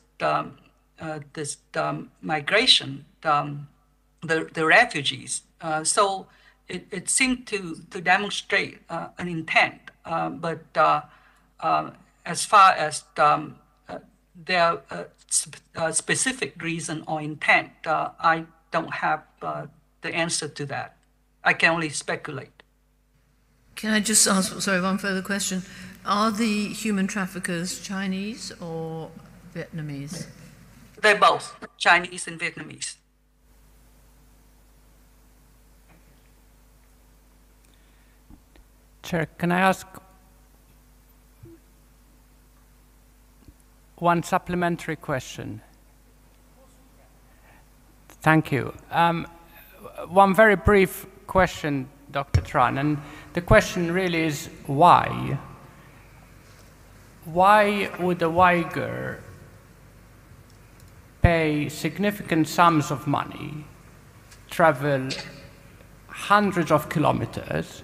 migration, the refugees. So it seemed to demonstrate an intent, but as far as their specific reason or intent, I don't have the answer to that. I can only speculate. Can I just ask, sorry, one further question? Are the human traffickers Chinese or Vietnamese? They're both, Chinese and Vietnamese. Chair, can I ask one supplementary question? Thank you. One very brief question, Dr. Tran, and the question really is why? Why would a Uyghur pay significant sums of money, travel hundreds of kilometers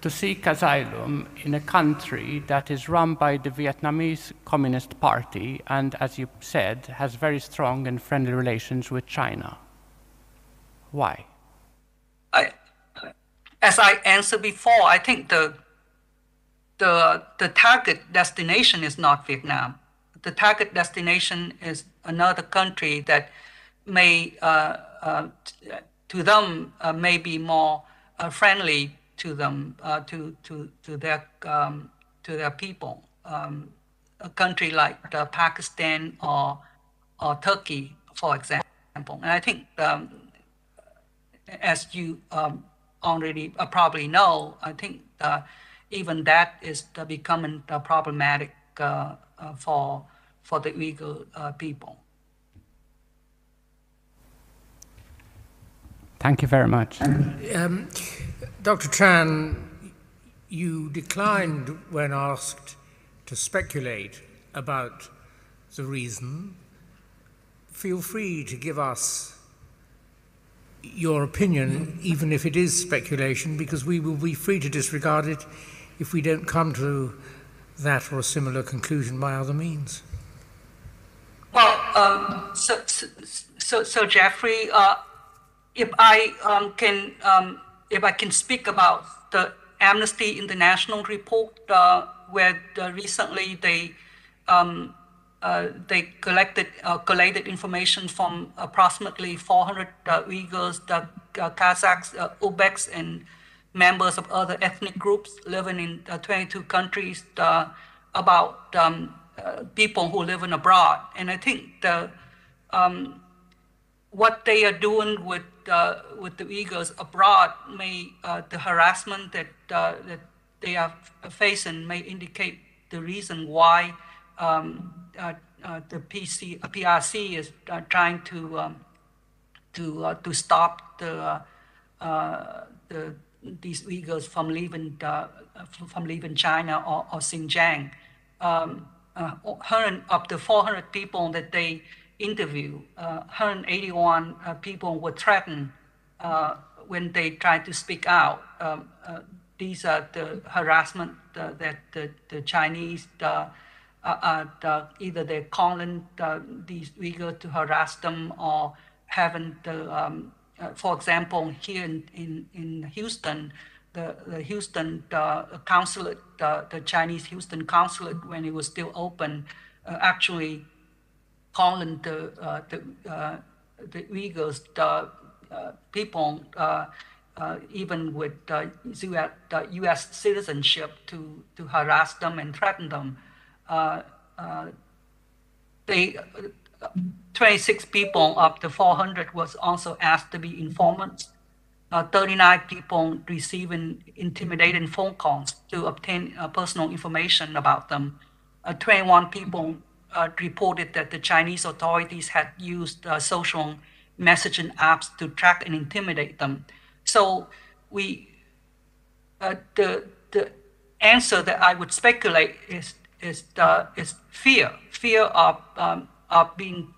to seek asylum in a country that is run by the Vietnamese Communist Party and, as you said, has very strong and friendly relations with China? Why? As I answered before, I think the target destination is not Vietnam. The target destination is another country that may, to them, may be more friendly to them, to their people. A country like Pakistan or Turkey, for example. And I think, as you already probably know, I think even that is becoming problematic for the Uyghur people. Thank you very much. Dr. Tran, you declined when asked to speculate about the reason. Feel free to give us your opinion, even if it is speculation, because we will be free to disregard it if we don't come to that or a similar conclusion by other means. Well, so Jeffrey, if I can speak about the Amnesty International report, where recently they collated information from approximately 400 Uyghurs, the Kazakhs, Uzbeks, and members of other ethnic groups living in 22 countries about people who live in abroad. And I think what they are doing with the Uyghurs abroad the harassment that they are facing may indicate the reason why the PRC is trying to stop these Uyghurs from leaving China or Xinjiang. Of the 400 people that they interviewed, 181 people were threatened when they tried to speak out. These are the harassment that the Chinese, either they're calling these Uyghurs to harass them or having the, for example, here in Houston, the Houston consulate, the Chinese Houston consulate, when it was still open, actually calling the Uyghurs, people, even with U.S. citizenship, to harass them and threaten them. 26 people of the 400 was also asked to be informants. 39 people receiving intimidating phone calls to obtain personal information about them. 21 people reported that the Chinese authorities had used social messaging apps to track and intimidate them. So the answer that I would speculate is fear of being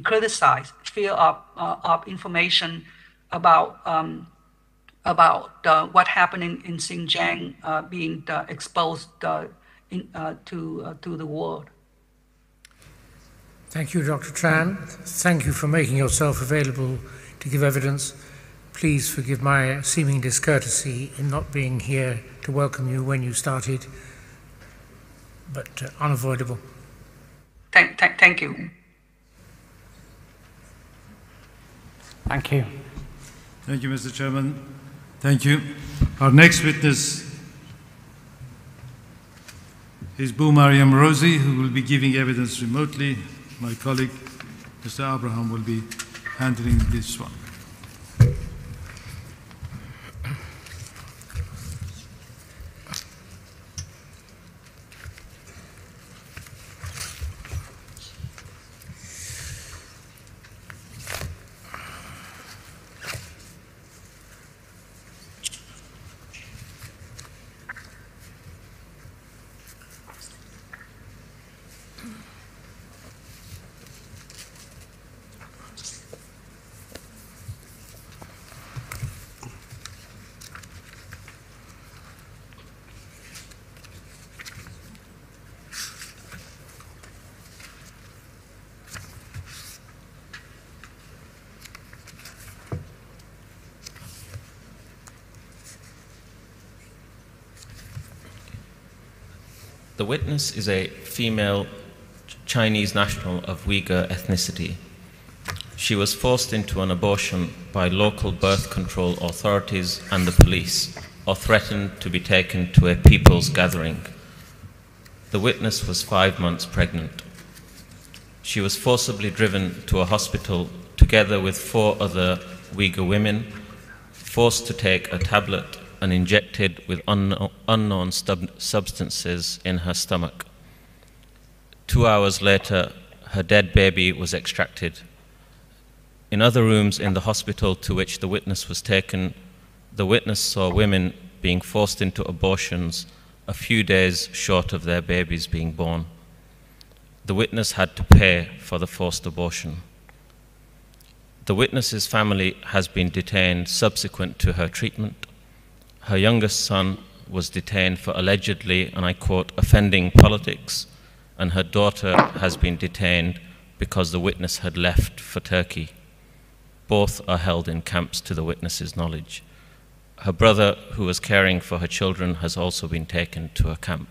criticized, fear of information about what happened in Xinjiang being exposed to the world. Thank you, Dr. Tran. Thank you for making yourself available to give evidence. Please forgive my seeming discourtesy in not being here to welcome you when you started, but unavoidable. Thank you. Thank you. Thank you, Mr. Chairman. Thank you. Our next witness is Bu Mariam Rosie, who will be giving evidence remotely. My colleague, Mr. Abraham, will be handling this one. The witness is a female Chinese national of Uyghur ethnicity. She was forced into an abortion by local birth control authorities and the police, or threatened to be taken to a people's gathering. The witness was 5 months pregnant. She was forcibly driven to a hospital together with 4 other Uyghur women, forced to take a tablet and injected with unknown substances in her stomach. 2 hours later, her dead baby was extracted. In other rooms in the hospital to which the witness was taken, the witness saw women being forced into abortions a few days short of their babies being born. The witness had to pay for the forced abortion. The witness's family has been detained subsequent to her treatment. Her youngest son was detained for allegedly, and I quote, offending politics, and her daughter has been detained because the witness had left for Turkey. Both are held in camps to the witness's knowledge. her brother, who was caring for her children, has also been taken to a camp.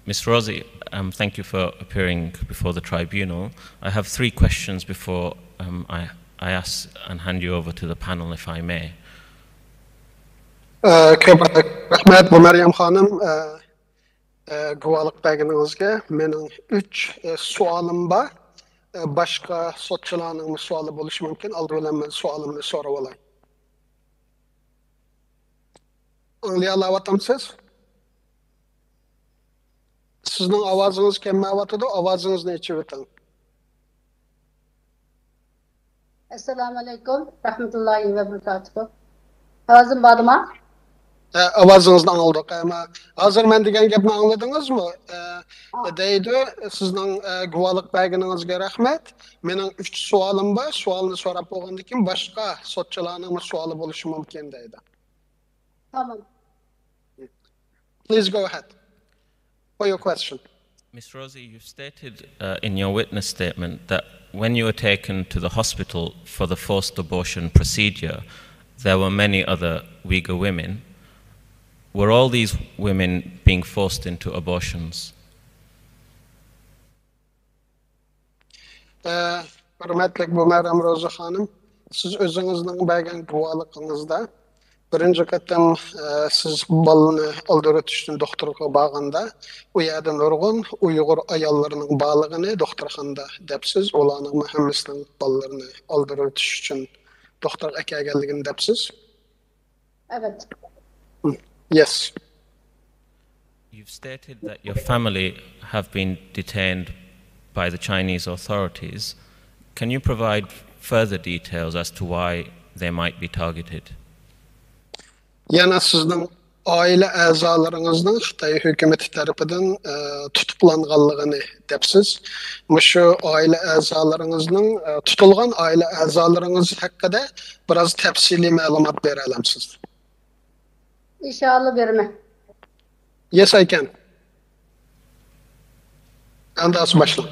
Ms. Rosie, thank you for appearing before the tribunal. I have 3 questions before I ask and hand you over to the panel, if I may. Rahmat bu Meryem Hanım, guvalık belgenizge menin 3 sualım var. Başka sotçularının sualı buluş mümkün. Aldı bilen ben sualımını soru olay. Anlayalavatımsız? Sizin avazınız kemmevatıdı, avazınız ne içivetin? Assalamu alaikum, rahmetullahi ve berekatuhu. Avazım badıma? Avazınızdan aldık ama hazır ben degen gepni anladınız mı? Deydi, sizin guvalık belgenizge rahmet. Menin 3 sualım var, sualını sorap boğandı kim başka sotçularının sualı buluşu mümkün deydi. Tamam. Please go ahead for your question. Ms. Rosie, you've stated in your witness statement that when you were taken to the hospital for the forced abortion procedure, there were many other Uyghur women. Were all these women being forced into abortions? Hürmetlik bu Meryem Rozi Hanım, siz özünüzün belgen guvalıkınızda birinci qatam siz balını öldürütüştün doktorga bağında u yerden nurgun Uyghur ayollarının bağlığını doktorxanda depsiz, olanın Muhammed'in ballarını öldürütüş için doktor akagelligini depsiz. Evet. Yes. You've stated that your family have been detained by the Chinese authorities. Can you provide further details as to why they might be targeted? Yana sizin aile azalarınızdan Xitay hükümeti tarafından tutuklanğanlığını depsiz. Şu aile azalarınızın tutulgan aile azalarınız hakkında biraz tefsili malumat verelemsiz. İnşallah verme. Yes, I can. Andas başla.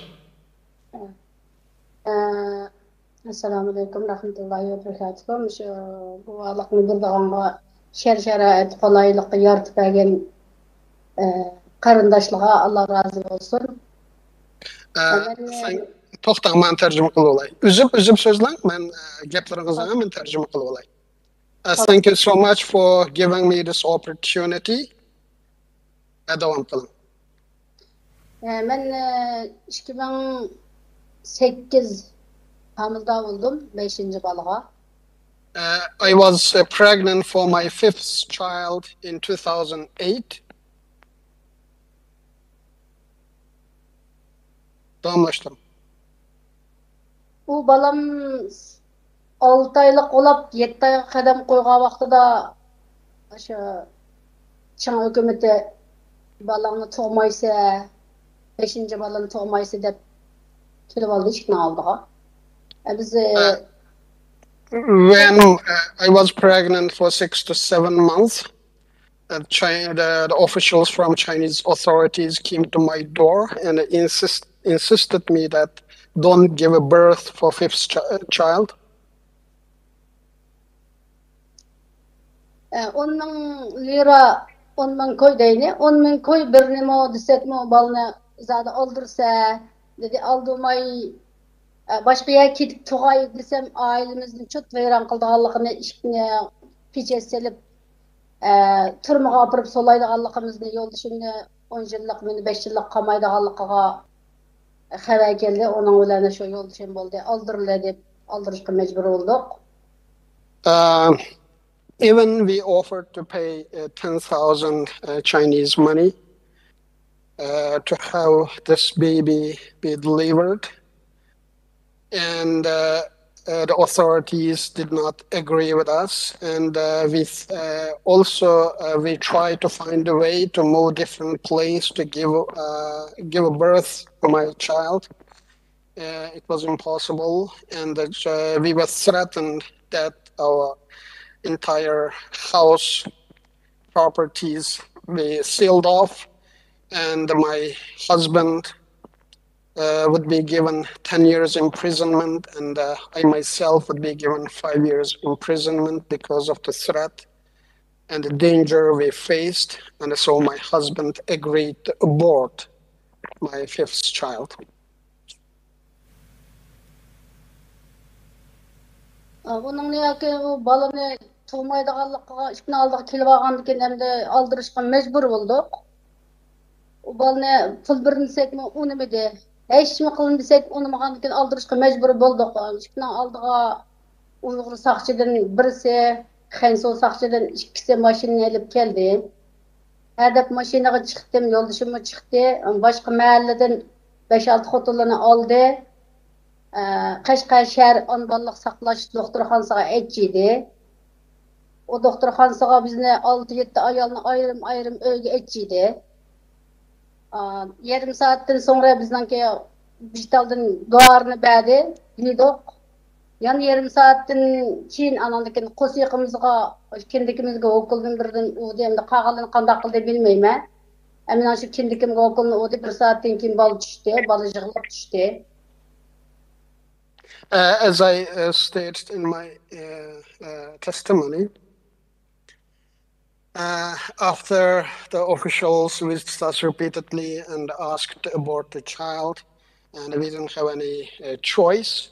Assalamu alaikum, rahmetullahi ve berekatuhu. Şu guvalıkını bir dağınma şer-şerait kolaylıkı yartıp egen karındaşlığa Allah razı olsun. Toxtan, mən tərcümə qıl olay. Üzüb sözlən, mən geplərinizə mən tərcümə qıl olay. Thank you so much for giving me this opportunity. Devam qılın. Ben 2008 hamilda oldum, 5. balığa. I was pregnant for my 5th child in 2008. Damlaştım. Bu balam 6 aylık olap 7 ay kadem koyga vaxtıda aşağı Çin hükümeti balanı toğmaysa 5. balanı toğmaysa dep kelip aldı işini aldı. Biz when I was pregnant for 6 to 7 months, the officials from Chinese authorities came to my door and insisted me that don't give a birth for 5th child. Onun lira, onun koy deyni, onun koy birini mo desek mo balını zaten aldırsa, dedi aldırmayı başka yer gidip tuğay desem ailemizin çok veyran kıldığanlıqını işine piçe selip turmağa apırıp solaydıqanlıqımızını yolda şimdi 10 yıllık, 5 yıllık qamaydıqanlıqıga xəbər geldi. Onun olayına şu yolda şimdi boldu. Aldırıla deyip aldırışqa mecbur olduk. Even we offered to pay 10,000 Chinese money to have this baby be delivered. And the authorities did not agree with us, and we tried to find a way to move different place to give a birth to my child. It was impossible, and we were threatened that our entire house properties be sealed off, and my husband would be given 10 years imprisonment, and I myself would be given 5 years imprisonment because of the threat and the danger we faced. And so my husband agreed to abort my 5th child. Bunun niyaki balını tuğmaydıqallıqqa işini aldığı kelip alğandıken emde aldırışqa mecbur bulduk. O balını pul birini sekmi unumidi. Hiç mi qılın desek unumağandıken aldırışqa mecbur bulduk. İşini aldığa Uyghur saqçıdan birisi, Xenso saqçıdan ikkisi maşinini elip keldi. Hədəp maşinaga çıxdım, yolduşuma çıxdı. Başqa mahalleden 5-6 xotunlarını aldı. Qashqar shahar onbonliq saqlash doktorxonasiga etchiydi. O doktorxonasiga bizni 6-7 ayolni ayrim uyga etchiydi. Yarim soatdan sonra bizningki dijitaldan duorini berdi, yedik. Yani yarim soatdan keyin anandikin qo'syiqimizga, kindikimizga o'qildim birdan u demdi qag'alini qanday qildi bilmayman. Amina shu kindikimga o'qilni o'di 1 soatdan keyin bola tushdi, bola yig'lab tushdi. As I stated in my testimony, after the officials visited us repeatedly and asked to abort the child, and we didn't have any choice.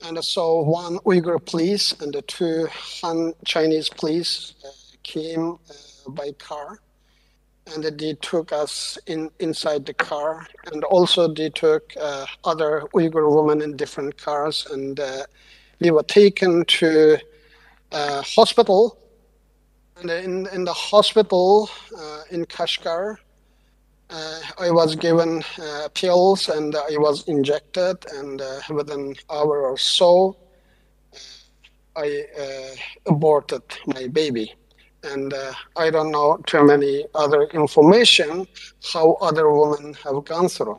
And so 1 Uyghur police and the 2 Han Chinese police came by car. And they took us inside the car, and also they took other Uyghur women in different cars, and we were taken to hospital. And in the hospital in Kashgar, I was given pills and I was injected, and within an hour or so, I aborted my baby. And I don't know too many other information how other women have gone through.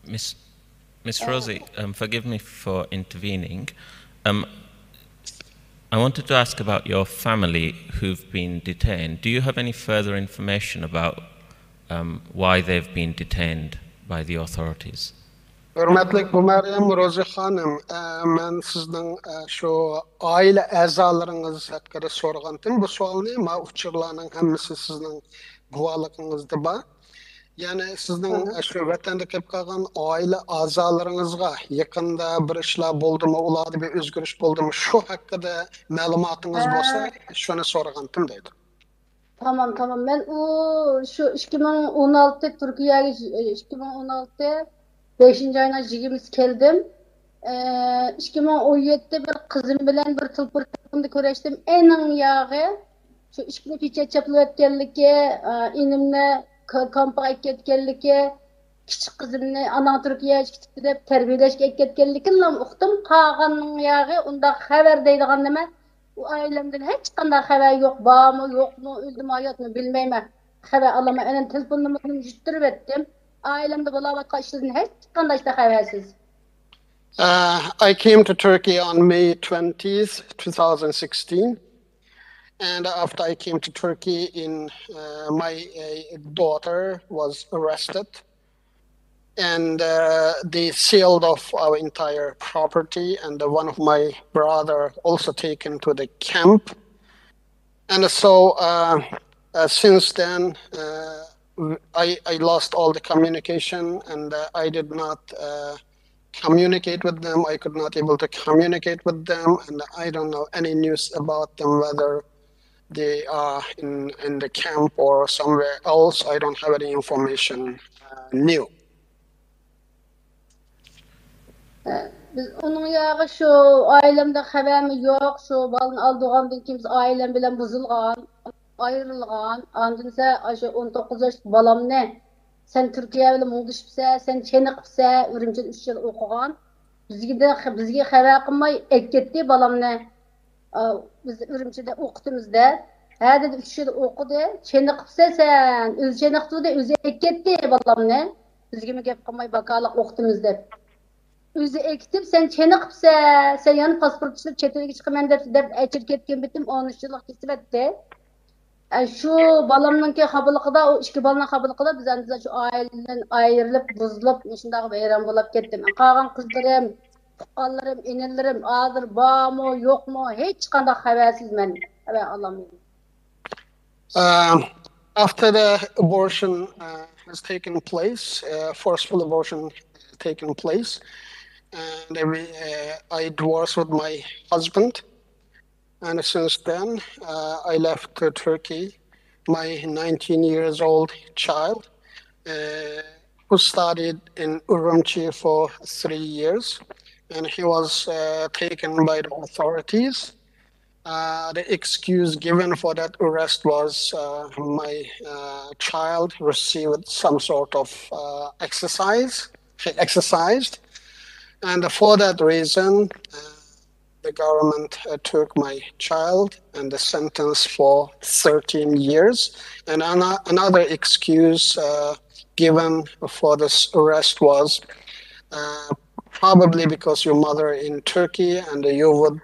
Miss Rosie, forgive me for intervening. I wanted to ask about your family who've been detained. Do you have any further information about why they've been detained by the authorities? Hürmetlik bu Meryem Rozi Hanım, ben sizden şu aile azalarınız hakkında sorğandım. Bu sualni ma uçurlarının hemmisi sizden guvalıqınızda ba. Yani sizden şu vatanda kep qalğan aile azalarınızga yakında bir işler boldu mu, ularda bir özgürüş boldu mu, şu hakkında malumatınız bolsa şunu sorğandım deydi. Tamam. Ben o şu 2016 Türkiye'ye 2016 5. ayına jigimiz keldim. 2017'de bir kızım bilen bir tılpırtımda köreştim. Enin yağı şu işkini piçe çaplı etkenliki, inimle kampaya ketkenliki, küçük kızımını ana Türkiye'ye çıktı dep terbiyeleşke etkenliki lan uqtum. Qağanın yağı onda haber deydiğen neme. O ailemden hiç qanday haber yok. Bağ mı yok mu, öldü mü hayat mı bilmeyme. Haber alama. Enin telefon numarasını jüttürüp ettim. Ailemde bulavatqa işlerden hiç qanday habersiz. I came to Turkey on May 20th, 2016. And after I came to Turkey, my daughter was arrested. And they sealed off our entire property. And one of my brother also taken to the camp. And so since then, I lost all the communication, and I did not communicate with them. I could not able to communicate with them, and I don't know any news about them, whether they are in the camp or somewhere else. I don't have any information new. Biz onun yağı şu ailemde habermi yok. Şu balın aldığımdan kimse ailem bilen bozulgan, ayrılgan. Andınsa şu 19 yaş balam ne? Sen Türkiye bilen muğdışıpsa, sen çeniqipsa, Ürümçide 3 yıl okugan. Bizge haber qilmay ekketti balam ne? Biz Ürümçide okutumuzda. Ha dedi 3 yıl okudu. Çeniqipsa sen, öz çeniqdi de özü ekketti balam ne? Bizge mi gap qilmay bakalıq okutumuzda. Özü ekitip sen çeniqipsa, sen yani pasport işlep çetine çıqaman dep əçir ketken bitim 13 yıllık kesip etdi. Şu balamınki xabalıqda, o iki balanın xabalıqda biz endi şu aileden ayrılıp, buzulup, şundağı beyran bolup ketdim. Qalan kızlarım, tuqqanlarım, inillerim, azır var mı, yok mu, hiç qanday xabarsiz men. Evet, Allah'ım. After the abortion has taken place, forceful abortion taken place, and I divorced with my husband. And since then, I left Turkey. My 19 years old child, who studied in Urumqi for 3 years, and he was taken by the authorities. The excuse given for that arrest was my child received some sort of exercised, and for that reason, the government took my child and the sentence for 13 years. And another excuse given for this arrest was probably because your mother in Turkey and you would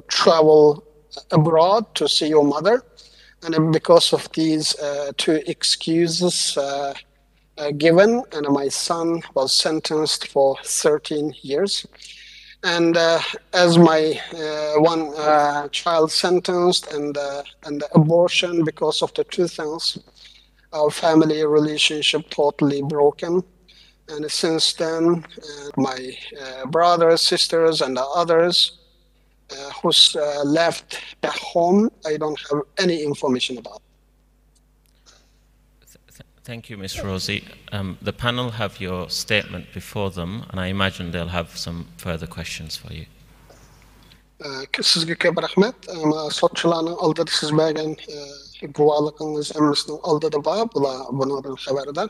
travel abroad to see your mother. And because of these two excuses given, and my son was sentenced for 13 years. And as my one child sentenced and the abortion, because of the two things, our family relationship totally broken. And since then, my brothers, sisters, and the others who's left back home, I don't have any information about. Thank you, Ms. Rosie. The panel have your statement before them, and I imagine they'll have some further questions for you. Sizge köp rahmet. Sotçularning oldida siz bergan guvohligingiz hammasini oldida bor, bular bundan xabardor.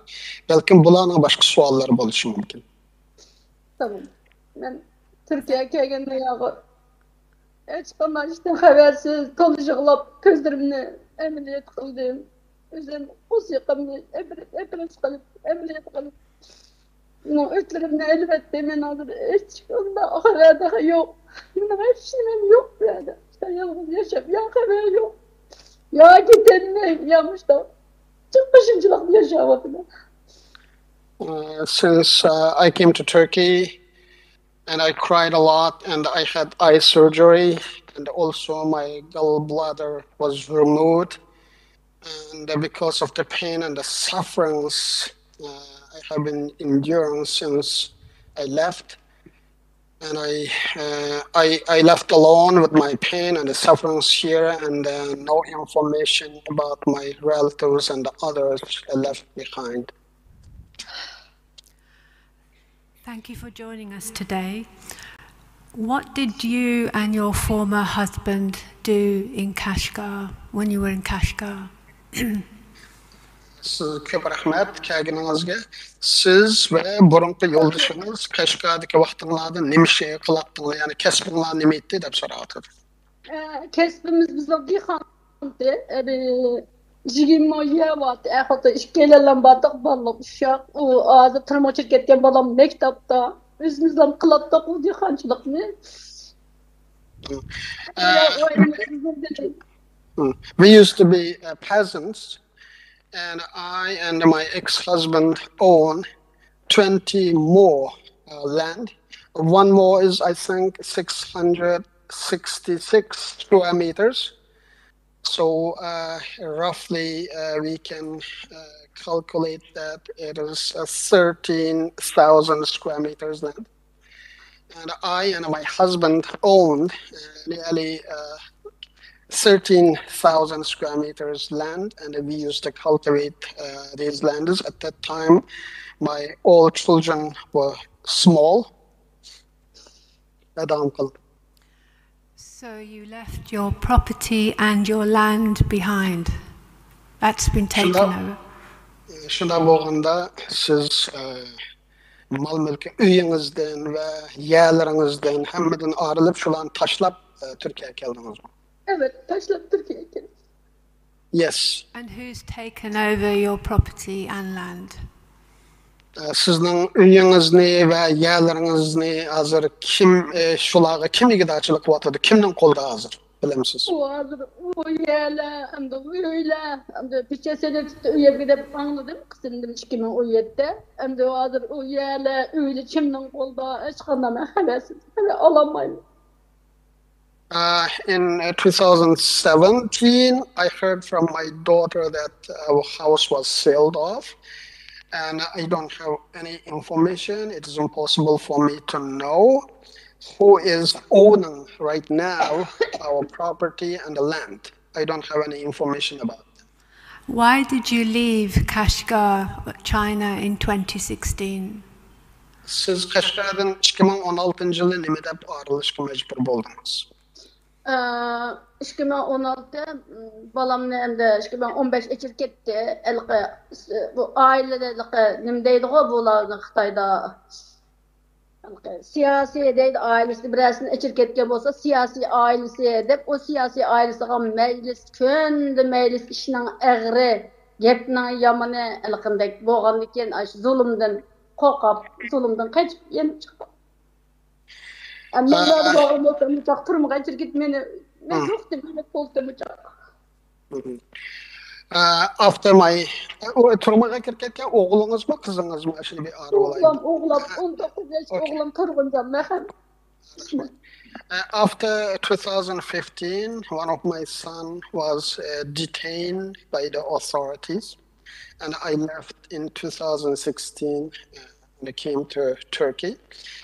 Balkim bularning boshqa savollari bo'lishi mumkin. Tamam. Ben Türkiye'ye kelgende yağı hiç qanday xabarsiz, to'lishqlab ko'zlarimni amaliyot qildim. Özüm musiqamni amaliyot qilib. Ötlerimni elbette men hozir hech qanday xabar yo'q. Hech nima yo'q bu yerda. Yolg'iz yashab, ya xabar yo'q. Ya ketenmeyim, yamışda. Çıkmışınçılık yaşayamadım. Since I came to Turkey and I cried a lot and I had eye surgery and also my gallbladder was removed. And because of the pain and the sufferings I have been enduring since I left, and I left alone with my pain and the sufferings here, and no information about my relatives and the others I left behind. Thank you for joining us today. What did you and your former husband do in Kashgar when you were in Kashgar? Siz köp rahmet kelganingizga. Siz va burunqi yo'ldoshingiz Qashqardagi vaqtinglarda nima ish qilyaptinglar, ya'ni kasbinglar nima edi deb so'rayapti. Kasbimiz bizlar dehqonda, 20 yil vaqt, ahota ishkelanlar batıq ballam uşaq, o azı tırmoçuk ketken balam mektapda, özümüzden qılatda bu dehqonchilikni. We used to be peasants, and I and my ex-husband own 20 more land. One more is, I think, 666 square meters. So roughly we can calculate that it is 13,000 square meters land. And I and my husband owned nearly 13,000 square meters land, and we used to cultivate these lands. At that time, my all children were small. So you left your property and your land behind. That's been taken over. Şunda bo'lganda siz mal mülkü uyingizden ve yerlerinizden hammadan ayrılıp şularni tashlab Turkiyaga keldingizmi? Evet, taşlab Türkiye'ye geldim. Yes. And who's taken over your property and land? Sizning uyingizni ve yerleringizni hozir kim shularga kim ig'dorchilik qilyapti? Kimning qo'lida hozir? bilemsiz. O hazır uyuyla, hem de uyuyla, hem de bir çesede tuttu uyuya gidip anladım, kısındım 2017'de. Hem de o hazır uyuyla, uyuyla kimden kolda, hiç kanama hevesim, alamayım. In 2017, I heard from my daughter that our house was sealed off, and I don't have any information. It is impossible for me to know who is owning right now our property and the land. I don't have any information about it. Why did you leave Kashgar, China in 2016? Siz Kashgar'dan 2016-yılı nimedep ayrılışka mecbur boldunuz? 2016 balamni endi 2015 echir ketdi. Bu ailede nimdeydi go bularni Xitoyda siyasi deydi ailesi birazını echir ketken bolsa siyasi ailesi dep o siyasi ailesiga meclis köndü meclis işinin egri gepning yamani alqindek bolgandiken aş zulümden qo'rqib zulümden qaçıp yenip chiqdi. After my turmaga kirketken oğlunuz mu kızınız mı şimdi bir arı olaydı? Oğlum 19 yaş oğlum turguncan mehem. After 2015, one of my son was detained by the authorities, and I left in 2016 and I came to Turkey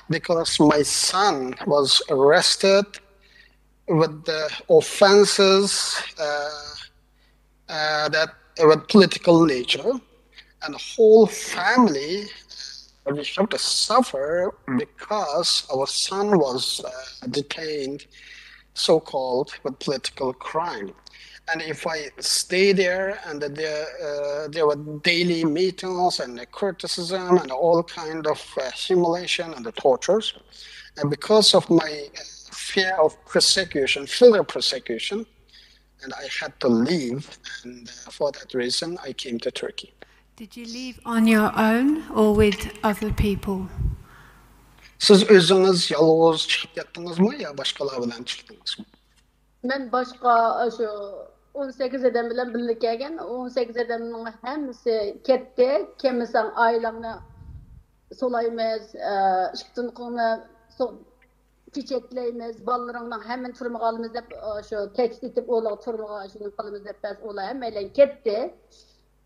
because my son was arrested with the offenses that were political nature, and the whole family we have to suffer because our son was detained, so-called, with political crime. And if I stay there, and there were daily meetings and criticism and all kind of humiliation and the tortures, and because of my fear of persecution, further persecution, and I had to leave, and for that reason I came to Turkey. Did you leave on your own or with other people? Siz özünüz yalnız çıkıp yattınız mı ya başkaları bilen çıktınız mı? Ben başka şu 18 adam bilen birlik gelgen 18 adamın hemisi ketdi. Kimisi ailemle solaymaz, çıktığını çiçekleyimiz, ballarından hemen turmağa alımız dep şu tehdit edip ola turmağa şunu kalımız dep ola hemen ketdi.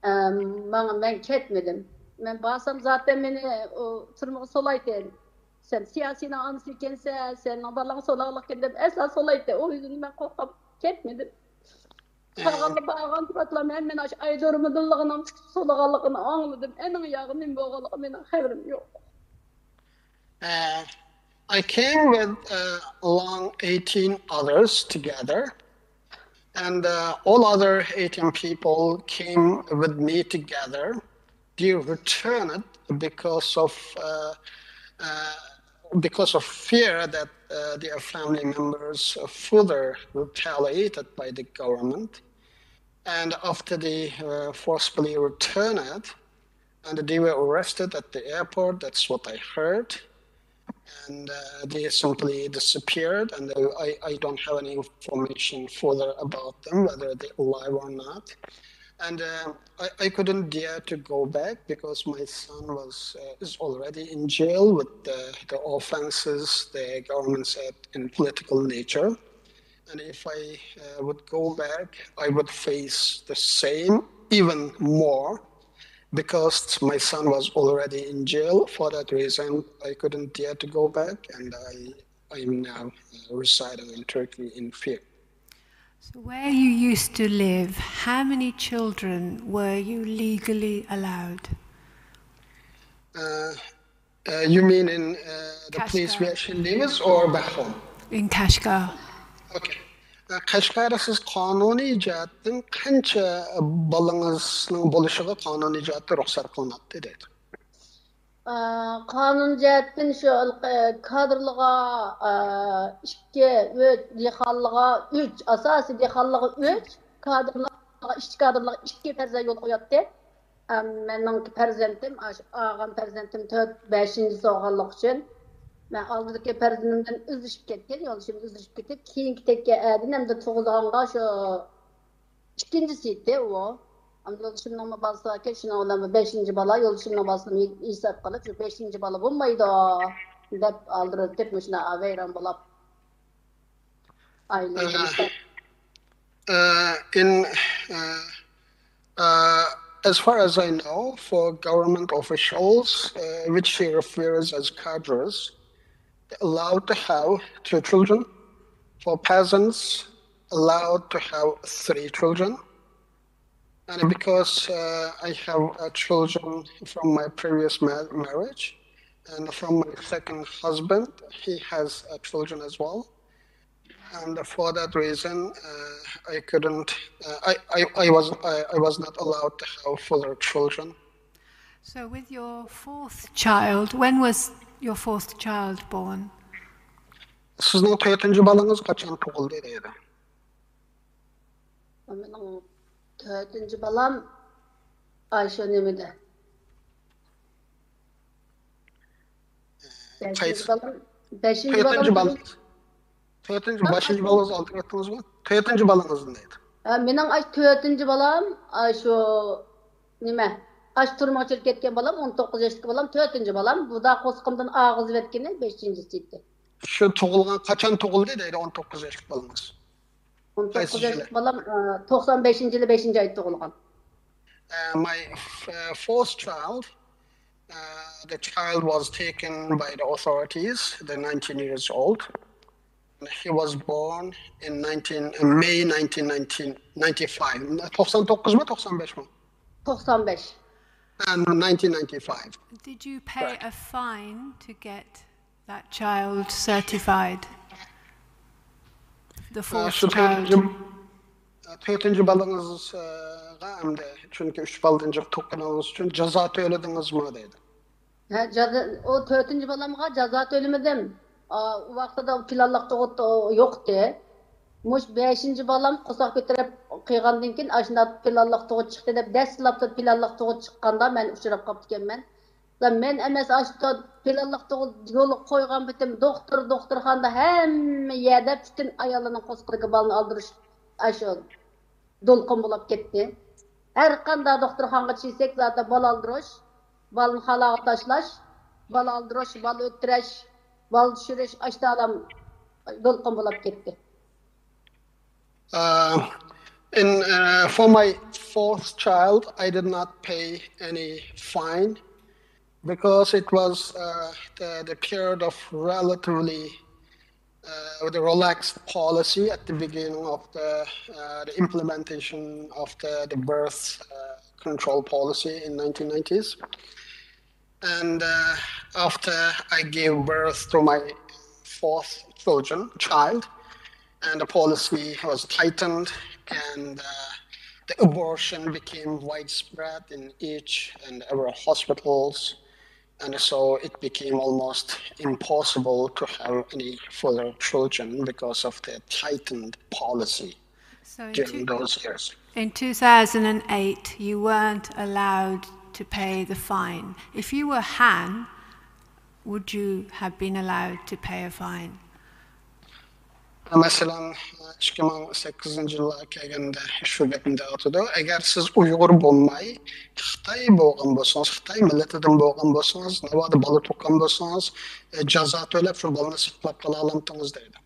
Ben ketmedim. Ben basam zaten beni o turmağa solaydı. Sen siyasine ansı ikense, sen ballarına solalak kendem esas solaydı. O yüzden ben korkup ketmedim. Sağalı bağın turatlam hemen aş aydırımı dillığına solağalıqını anladım. Enin yağı nim boğalıqı benim haberim yok. I came with along 18 others together, and all other 18 people came with me together. They returned because of fear that their family members further retaliated by the government. And after they forcibly returned, and they were arrested at the airport, that's what I heard. And they simply disappeared, and I don't have any information further about them, whether they're alive or not. And I couldn't dare to go back because my son is already in jail with the offenses the government said in political nature. And if I would go back, I would face the same, even more, because my son was already in jail. For that reason, I couldn't dare to go back, and I am now residing in Turkey in fear. So where you used to live, how many children were you legally allowed? You mean in the place where she lives or back home? In Kashgar. Okay. Kashgar'da siz qonuniy jihatdan qancha balangizning bo'lishiga qonuniy jihatda ruxsat qilinadi dedi. Qonun jihatdan shu kadrlığa 2, 3, dehqonlığa 3, asosiy dehqonlığa 3, kadrlığa 2 kadrlığa 2 farzand yo'l qo'yapti. Mening farzandim, ağam farzandim 4, 5-chi so'g'anlik uchun Ben aldırdık perdinimden üzüşüp ketken, yoluşum üzüşüp ketip, kiyinki tekke erdin, hem de toğuzağınğa şu ikincisiydi o. Ama yoluşumdan balsa ki, şuna olan 5. bala, yoluşumdan balsam isap kalıp, şu 5. bala bulmaydı o. Dep aldırıp, tep şuna aveyran bulap. As far as I know, for government officials, which she refers as cadres, they're allowed to have 2 children. For peasants, allowed to have 3 children. And because I have children from my previous marriage, and from my second husband, he has children as well. And for that reason, I couldn't. I was not allowed to have further children. So, with your 4th child, when was your 4th child born? Sizin 4. balınız kaçan doğuldu dedi? Benim 4. balam Ayşe Nemide. 5. balam. 5. balam. 4. başıncı balınız aldık ettiniz mi? 4. balınız neydi? Benim 4. balam şu nime? Aç turmaçılık ketken balam 19 yaşlık balam 4. balam. Bu da kosqımdan ağız vetkeni 5.siydi. Şu doğulgan kaçan doğuldu dedi 19 yaşlık balınız? 19 yaşlık balam 95. yılı 5. ayda doğulgan. My 4th child, the child was taken by the authorities, the 19 years old. He was born in May 1995. 99 mu 95 mi? 95. And 1995. Did you pay a fine to get that child certified? The 4th child. 4. balınız hem de çünkü 3 balınca tokunağınız için ceza ödediniz mi dedi. O 4. balamga ceza ödemedim. O vaqtda planlıq doğut yoktu. Muş 5. balam qosaq götürüp qıyğandan keyin aşında planlıq doğut çıktı dep dastlapda planlıq doğut çıqqanda men uçurap qaptkenmen. Men emas aşda planlıq doğut yolu qoygan bitim doktorxanda hemme yerde bütün ayalının qosqırıqı balını aldırış aşo dolqun bulup ketdi. Her qanda doktorxanga çiysek zaten bal aldırış, balın halağa taşlaş, bal aldırış, bal öttüreş, bal düşürüş aşda adam dolqun bulup ketdi. For my 4th child, I did not pay any fine because it was the period of relatively the relaxed policy at the beginning of the implementation of the birth control policy in 1990s. And after I gave birth to my 4th child, and the policy was tightened, and the abortion became widespread in each and every hospitals, and so it became almost impossible to have any further children because of the tightened policy during those years. In 2008, you weren't allowed to pay the fine. If you were Han, would you have been allowed to pay a fine? Mesela 2008 yıllara kelgende şu gapimde atıdı. Eğer siz Uygur bolmay, Xitay bolgan bolsanız, Xitay milletinden bolgan bolsanız, navada balı tokan bolsanız, jaza төлep şu balını sıklap kala alamtınız deydi.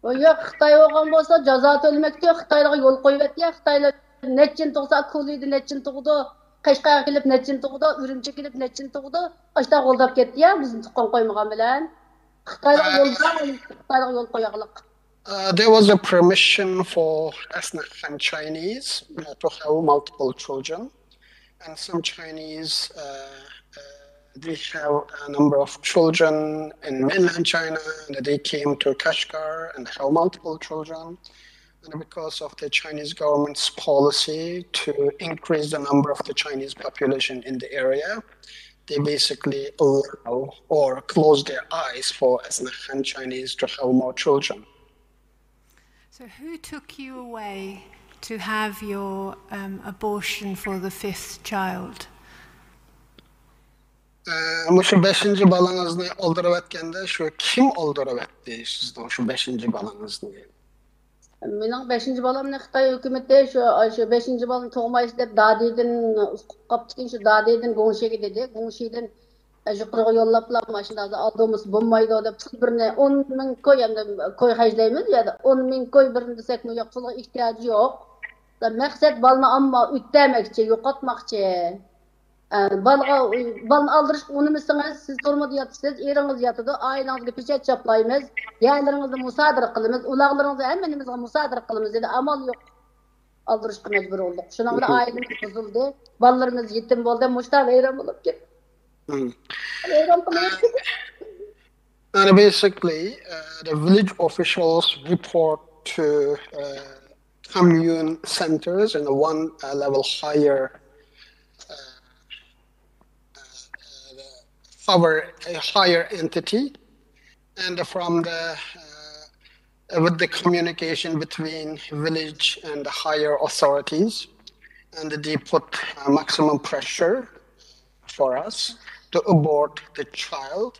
Yok, Xitay olgan bolsa jaza төлmek diyor, Xitaylığa yol koyup etdi. Xitaylar neçin tuğsa kuluydu, neçin tuğdu, Qashqarga kelip neçin tuğdu, Ürümçi kelip neçin tuğdu, aşta qoldap ketdi ya, bizim tuqqan qoymagan bilen. Xitaylığa yol qoyaqlıq. There was a permission for ethnic Han Chinese to have multiple children, and some Chinese they have a number of children in mainland China, and they came to Kashgar and have multiple children. And because of the Chinese government's policy to increase the number of the Chinese population in the area, they basically allow or close their eyes for ethnic Han Chinese to have more children. So who took you away to have your abortion for the 5th child? Şu 5. balığınızı öldürüp etkende şu kim öldürüp etti sizden şu 5. balığınızı? Mening 5. balamni Xitoy hukumati shu 5. balani tug'maysiz deb dadiydan qoptikin shu dadiydan Gongshiga dedi. Gongshidan yuqoriga yo'llablar mashinada aldığımız bo'lmaydi deb birini 10 ming koy endi koy hajlaymiz ya da 10 ming koy birini desakmi yo'q, pulga ehtiyoji yo'q. Maqsad balni ammo ütdemoqchi, yo'qotmoqchi. Balni aldırış unutmuşsanız siz durmadı yatısınız, eriniz yatıdı, ailenize peçet çaplayımız, yerlerinizi musadır kılımız, ulağlarınızı hemenimizle musadır kılımız dedi, amal yok. Aldırışka mecbur olduk. Şuna da ailemiz bozuldu, ballarımız yetim oldu, muştar eyran olup gitti. And basically, the village officials report to commune centers and one level higher a higher entity, and from the with the communication between village and the higher authorities, and they put maximum pressure for us to abort the child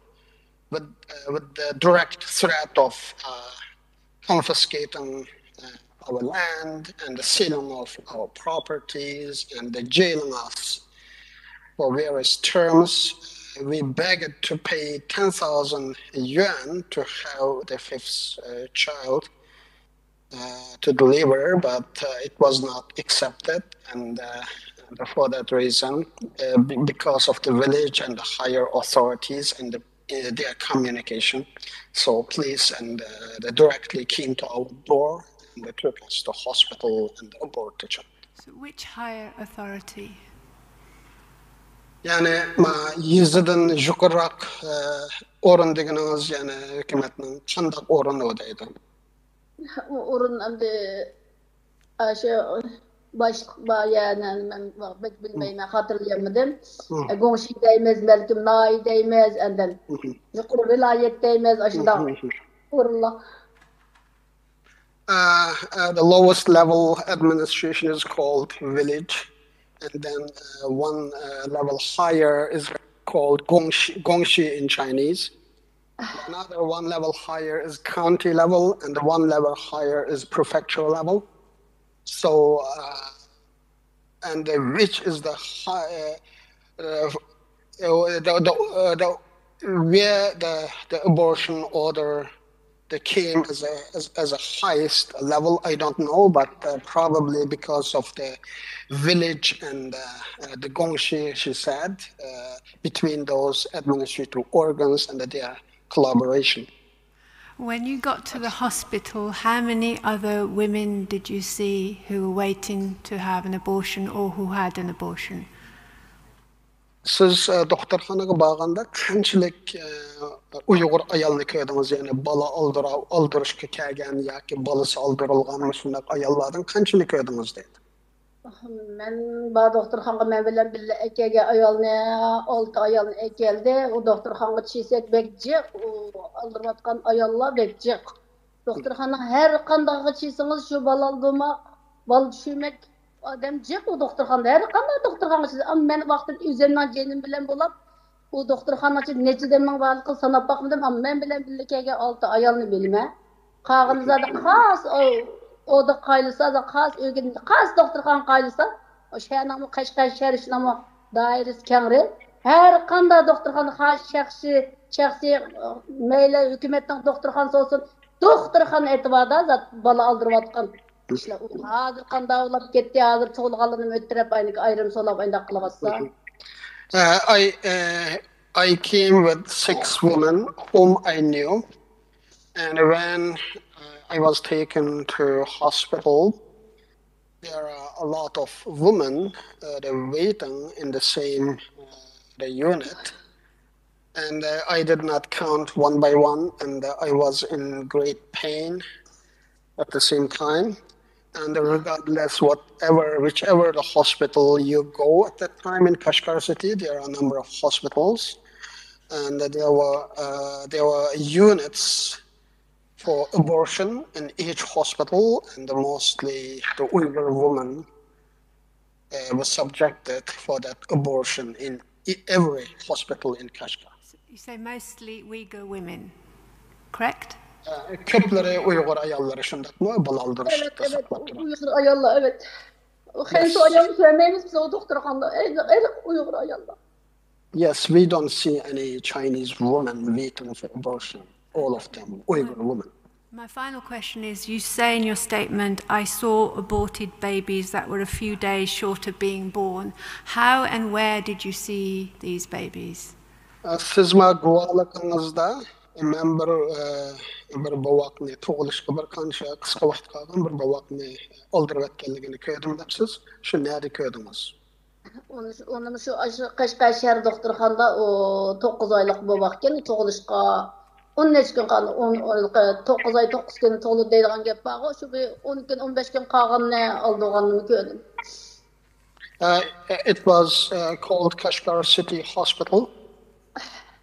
with the direct threat of confiscating our land and the sealing of our properties and the jailing us for various terms. We begged to pay 10,000 yuan to have the 5th child to deliver, but it was not accepted. And for that reason, because of the village and the higher authorities and their communication, so police and they directly came to our door and they took us to hospital and aborted the child. So which higher authority? Yani yüzden yukarırak orun deganınız yani hükümetin qandaq orun odaydı? Orun endi aşağı başlık yani ben bilmeyim, hatırlayamadım. Gongshi deymiz, belki Nai deymiz, enden yukarı vilayet deymiz, aşında orunlar. The lowest level administration is called village. And then one level higher is called Gongshi in Chinese. Another one level higher is county level, and the one level higher is prefecture level. So, and which is the high, where the abortion order that came as a highest level, I don't know, but probably because of the village and the Gongshi, she said, between those administrative organs and their collaboration. When you got to the hospital, how many other women did you see who were waiting to have an abortion or who had an abortion? Siz doktorxonaga borganda qanchalik Uyg'ur ayolni ko'rdingiz, ya'ni bola oldirishga kelgan yoki bolasi oldirilgan shunday ayollardan qanchalik ko'rdingiz dedi. Men doktorxonaga men bilan birga akaga ayolni 6 ayolni keldi. O doktorxonaga tushsak bekjiq, oldirayotgan ayollar bekjiq. Doktorxona har qanday tushsangiz shu bola oldirmoq, bola tushirmak adam jiq o doktorxonada har qanday doktorxona siz amma men vaqtida o'zimning jenim bilan bo'lib o doktorxonachi necha demning borliqni sanab boqmadim amma men bilan birga kelgan 6 ayolni bilma qog'inizda xos o da qaylisa da xos o'gin xos doktorxona qaylisa o'shanami Qashqar shahrimi doirasi kengri har qanday doktorxona xos shaxsiy mayli hukumatning doktorxonasi olsin doktorxona e'tiborida zot bola oldirayotgan Hazır qanday olab ketdi, hazır tug'ilganligini o'ttirib ayrim solab ayndaq qilibsa. I came with 6 women whom I knew, and when I was taken to hospital, there are a lot of women they're waiting in the same the unit, and I did not count one by one, and I was in great pain at the same time. And regardless, whichever the hospital you go at that time in Kashgar city, there are a number of hospitals, and there were units for abortion in each hospital, and mostly the Uyghur woman was subjected for that abortion in every hospital in Kashgar. You say mostly Uyghur women, correct? Köpleri Uyghur ayalları şundakmı? Balandırışıkta saklap durur. Uyghur ayallar, evet. Kendisi ayalını sevmeyiz biz o doktorxanda. Uyghur ayallar. Yes, we don't see any Chinese women waiting for abortion. All of them, Uyghur women. My final question is, you say in your statement, I saw aborted babies that were a few days short of being born. How and where did you see these babies? Siz ma guvalakınızda men bir bavakni tug'ilishga bir qancha qisqa vaqt qolgan bir bavakni o'ldirib etganligini ko'rdim debsiz. Shu nerede ko'rdingiz? Onu şu Qashqar shahar doktorxonada o 9 oylik bobaqken tug'ilishga 10 necha kun qoldi. 9 oy 9 kun tug'ildi deydigan gap bor. Shu 10 kun 15 kun qolganini oldirganini ko'rdim. It was called Kashgar City Hospital,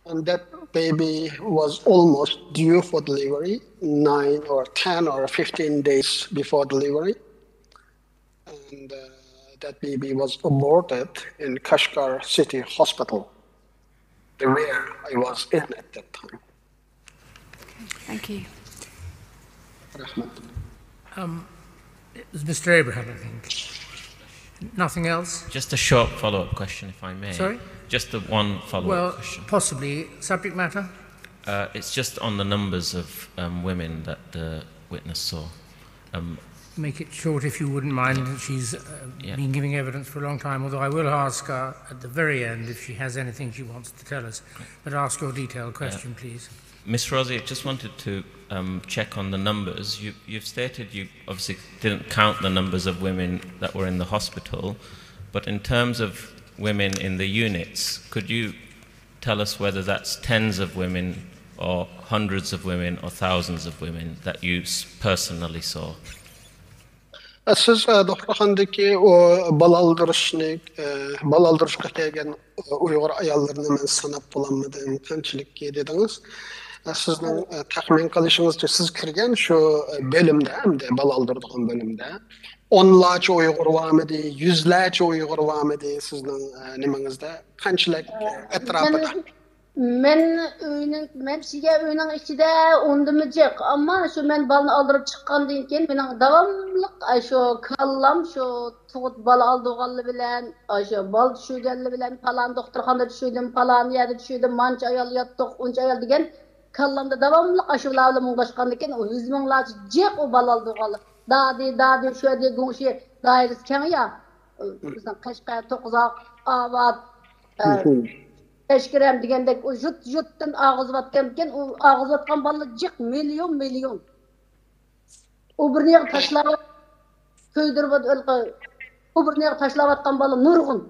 and that baby was almost due for delivery, 9 or 10 or 15 days before delivery. And that baby was aborted in Kashgar City Hospital, where I was in at that time. Thank you. It was Mr. Abraham, I think. Nothing else? Just a short follow-up question, if I may. Sorry? Just the one follow-up question. Well, possibly. Subject matter? It's just on the numbers of women that the witness saw. Make it short if you wouldn't mind. She's been giving evidence for a long time, although I will ask her at the very end if she has anything she wants to tell us. But ask your detailed question, please. Miss Rosie, I just wanted to check on the numbers. You've stated you obviously didn't count the numbers of women that were in the hospital, but in terms of women in the units, could you tell us whether that's tens of women or hundreds of women or thousands of women that you personally saw? Siz doktorxonadagi o balaldırışga kelgan Uyg'ur ayollarni men sanab bo'lolmadim, qanchalikka dedingiz. Sizning taxmin qilishingizcha siz kirgan shu bo'limda, hamda balaldırdigan bo'limda onlarca Uyg'ur varmidi, yüzlerce Uyg'ur varmidi sizning nimangizda? Qanchalik atrofida? Men uyning ichida undimijik, ammo shu men balni oldirib chiqqandan keyin mening davomliq shu kallam shu tug'ut bola oldirganli bilan, shu bol tushirganli bilan falan doktorxonada tushirdim, falan yerda tushirdim, mancha ayol yotdiq, uncha ayol degan kallamda davomliq shularni mung'ashgandan keyin 100 minglarcha jiq o bola oldirganli. Dadi shu yerda g'ushi doirasi keng ya. Bizning Qashqar, To'qzoq, Obod, Eşkirem degandek o jutdan og'izvatgan ekan, u og'izvatgan bolalar jiq million. U bir necha tashlab ko'ydirib u bir necha tashlavatgan bola nurg'un.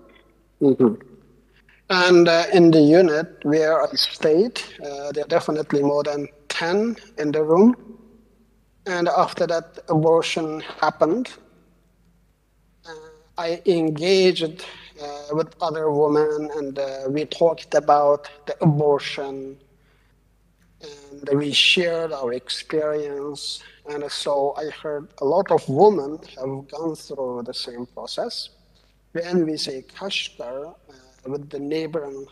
And in the unit where I stayed, there are definitely more than 10 in the room. And after that abortion happened, I engaged with other women, and we talked about the abortion, and we shared our experience. And so I heard a lot of women have gone through the same process. When we say Kashgar, with the neighboring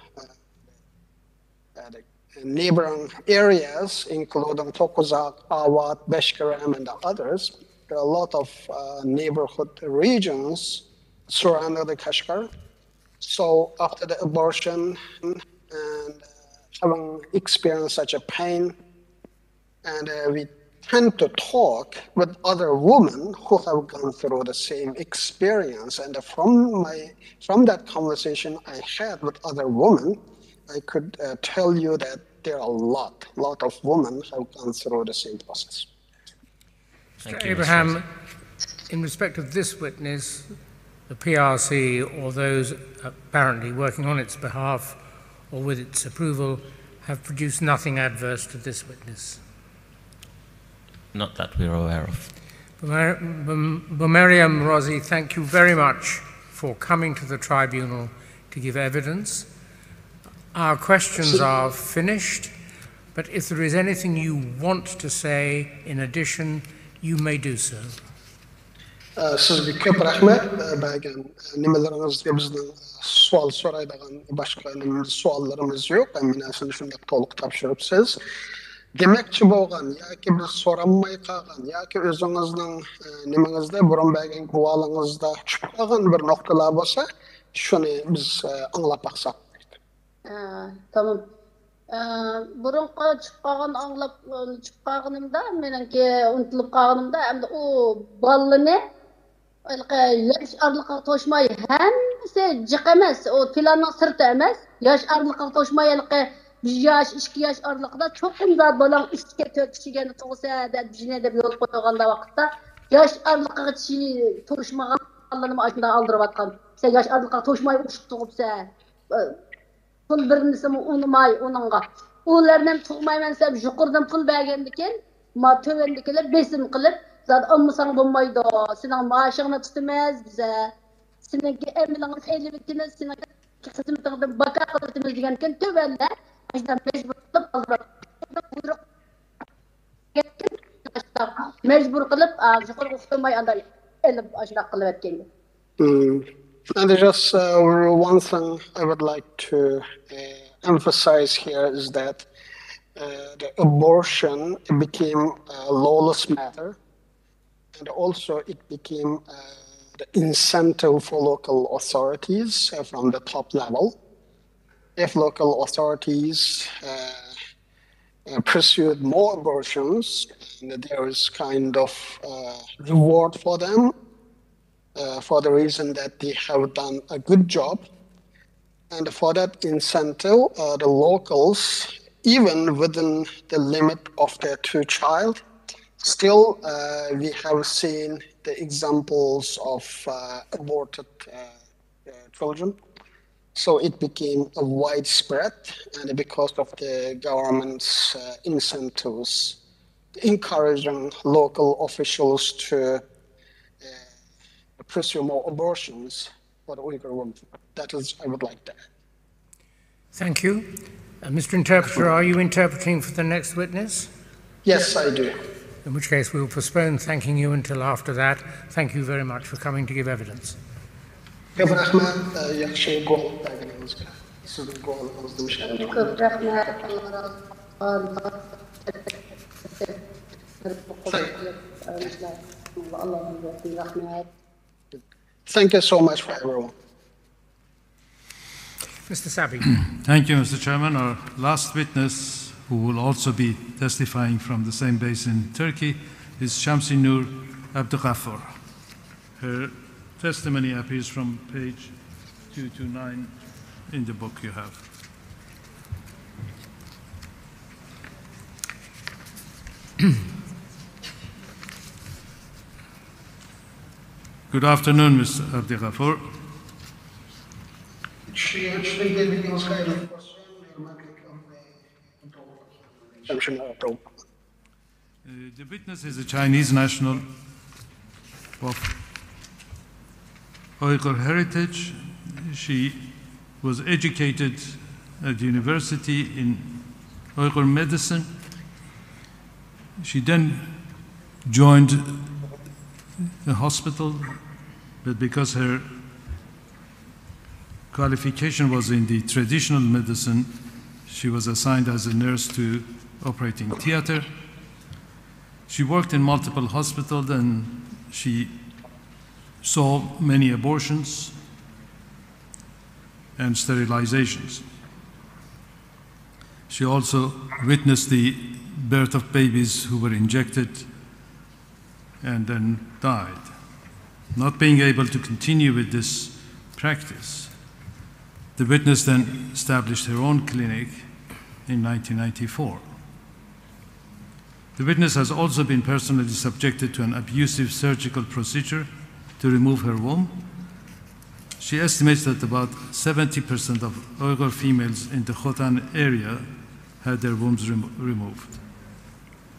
areas, including Tokozak, Awad, Beshkaram, and the others, there are a lot of neighborhood regions surrounding the Kashgar. So after the abortion and having experienced such a pain, and we tend to talk with other women who have gone through the same experience. And from that conversation I had with other women, I could tell you that there are a lot of women who have gone through the same process. Mr. Abraham, in respect of this witness, the PRC or those apparently working on its behalf or with its approval have produced nothing adverse to this witness? Not that we're aware of. Bumeriam Rosie, thank you very much for coming to the tribunal to give evidence. Our questions are finished, but if there is anything you want to say in addition, you may do so. Sizge köp rahmet bergen nimeleringizge bizning sual soraydigan başka suallarımız yok. Mine siz şundak toluk tapşırıpsiz. Demekçi bolgan yoki biz soranmay qalgan yoki özüňizning nimangizde burun bergen guvalыңызda çıkıp qalgan bir noktalar bolsa, şunu biz anlap baksak. Tamam. Burunqa çıqqan anlap çıqqanımda menenki unutulup qalganımda hamda o ballını yaş arlıqqa toşmay hemmisi jiq emas, o planning sirti emas. Yaş arlıqqa toşmay 1 yaş, 2 yaş arlıqda çoxum zat bolan 3-4 kişigen toğsa dep jine dep yol qoýganda wagtda yaş arlıqqa toşmaganlarını aşında aldırıp atkan. Sen yaş arlıqqa toşmay uçup tuğupsa pul birinisi unumay onunğa. Ulardan tuğmayman sep juqurdan pul bergendiken, ma tövendikiler besim qılıp zat almasaň bolmaydy. Senin maaşyňy tutmaz bize. Seninki emliňiz elibitiniz, seninki xizmetinizden baka qılıptınız degenken tövenler aşdan mecbur qılıp aldırıp mecbur qılıp juqur uqtymay anda elip aşda qılıp etkendi. And just one thing I would like to emphasize here is that the abortion became a lawless matter, and also it became the incentive for local authorities from the top level. If local authorities pursued more abortions, and there is kind of reward for them, for the reason that they have done a good job. And for that incentive, the locals, even within the limit of their 2-child, still we have seen the examples of aborted children. So it became a widespread, and because of the government's incentives, encouraging local officials to pursue more abortions for the Uyghur women. That is, I would like that. Thank you. Mr. Interpreter, are you interpreting for the next witness? Yes, I do. In which case we will postpone thanking you until after that. Thank you very much for coming to give evidence. Köp rahmet, yaxshi gol berganingizga. Sizning golingizni müşahede. Köp rahmet. Thank you so much for everyone. Mr. Sabi. Thank you, Mr. Chairman. Our last witness, who will also be testifying from the same base in Turkey, is Shamsi Nur Abdughaffar. Her testimony appears from page 229 in the book you have. Good afternoon, Mr. Abdughaffar. The witness is a Chinese national of Uyghur heritage. She was educated at university in Uyghur medicine. She then joined a hospital, but because her qualification was in the traditional medicine, she was assigned as a nurse to operating theater. She worked in multiple hospitals and she saw many abortions and sterilizations. She also witnessed the birth of babies who were injected and then died. Not being able to continue with this practice, the witness then established her own clinic in 1994. The witness has also been personally subjected to an abusive surgical procedure to remove her womb. She estimates that about 70% of Uyghur females in the Khotan area had their wombs removed.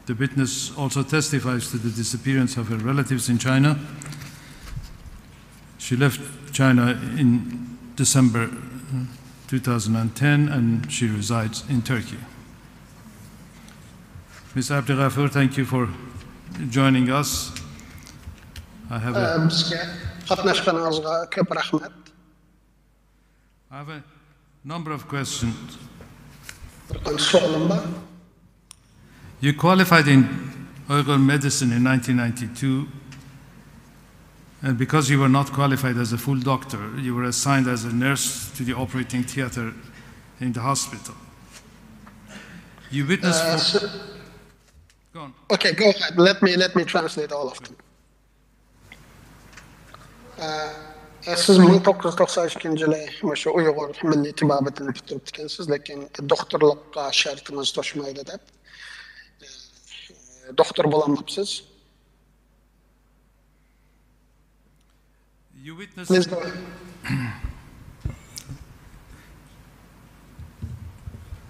The witness also testifies to the disappearance of her relatives in China. She left China in December 2010 and she resides in Turkey. Ms. Abdughaffar, thank you for joining us. I have a number of questions. You qualified in Uyghur medicine in 1992, and because you were not qualified as a full doctor, you were assigned as a nurse to the operating theater in the hospital. You witnessed. Go on. Okay, go ahead. Let me translate all of them. Siz 1992-yili o'sha Uyg'ur milliy tibobatini bitirib ekansiz, lekin doktorlikqa shartingiz to'shmaydi deb doktor bo'lolmabsiz. You witnessed.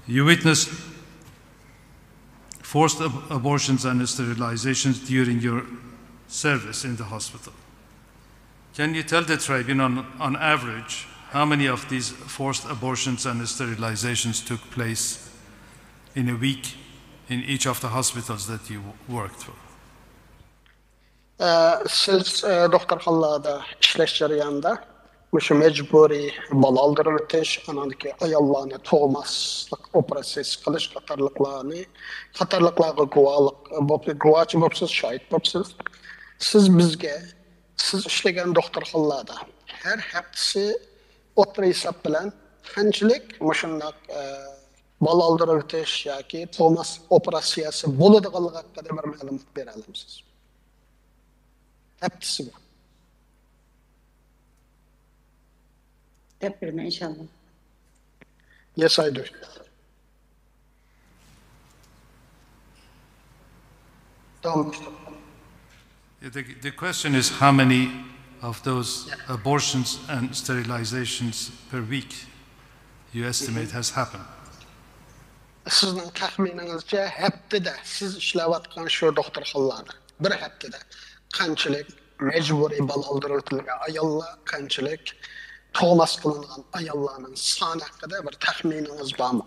You witnessed forced abortions and sterilizations during your service in the hospital. Can you tell the tribunal, on average, how many of these forced abortions and sterilizations took place in a week in each of the hospitals that you worked for? Siz doktorxonada ishlash jarayonida o'sha majburiy bola oldirib o'tish, anandagi ayollarni tug'maslik operatsiyasi qilish qatorliqlarga guvochi bo'libsiz, shohid bo'libsiz. Siz bizga siz ishlagan doktorxonlarda har haftasi o'tira hisob bilan qanchalik mushundoq bola oldirib o'tish yoki tug'mas operatsiyasi bo'ladiganligi haqida bir ma'lumot bera olamsiz? Haftasiga. Deprime inşallah. Yes, I do. The question is how many of those abortions and sterilizations per week you estimate has happened? Sizning taxminingizcha haftada siz ishlayotgan shu doktorxonalarda bir haftada qanchalik majburiy bola oldirib o'tilgan ayollar, qanchalik tug'mas qilingan ayollarning soni haqida bir taxminingiz bormi?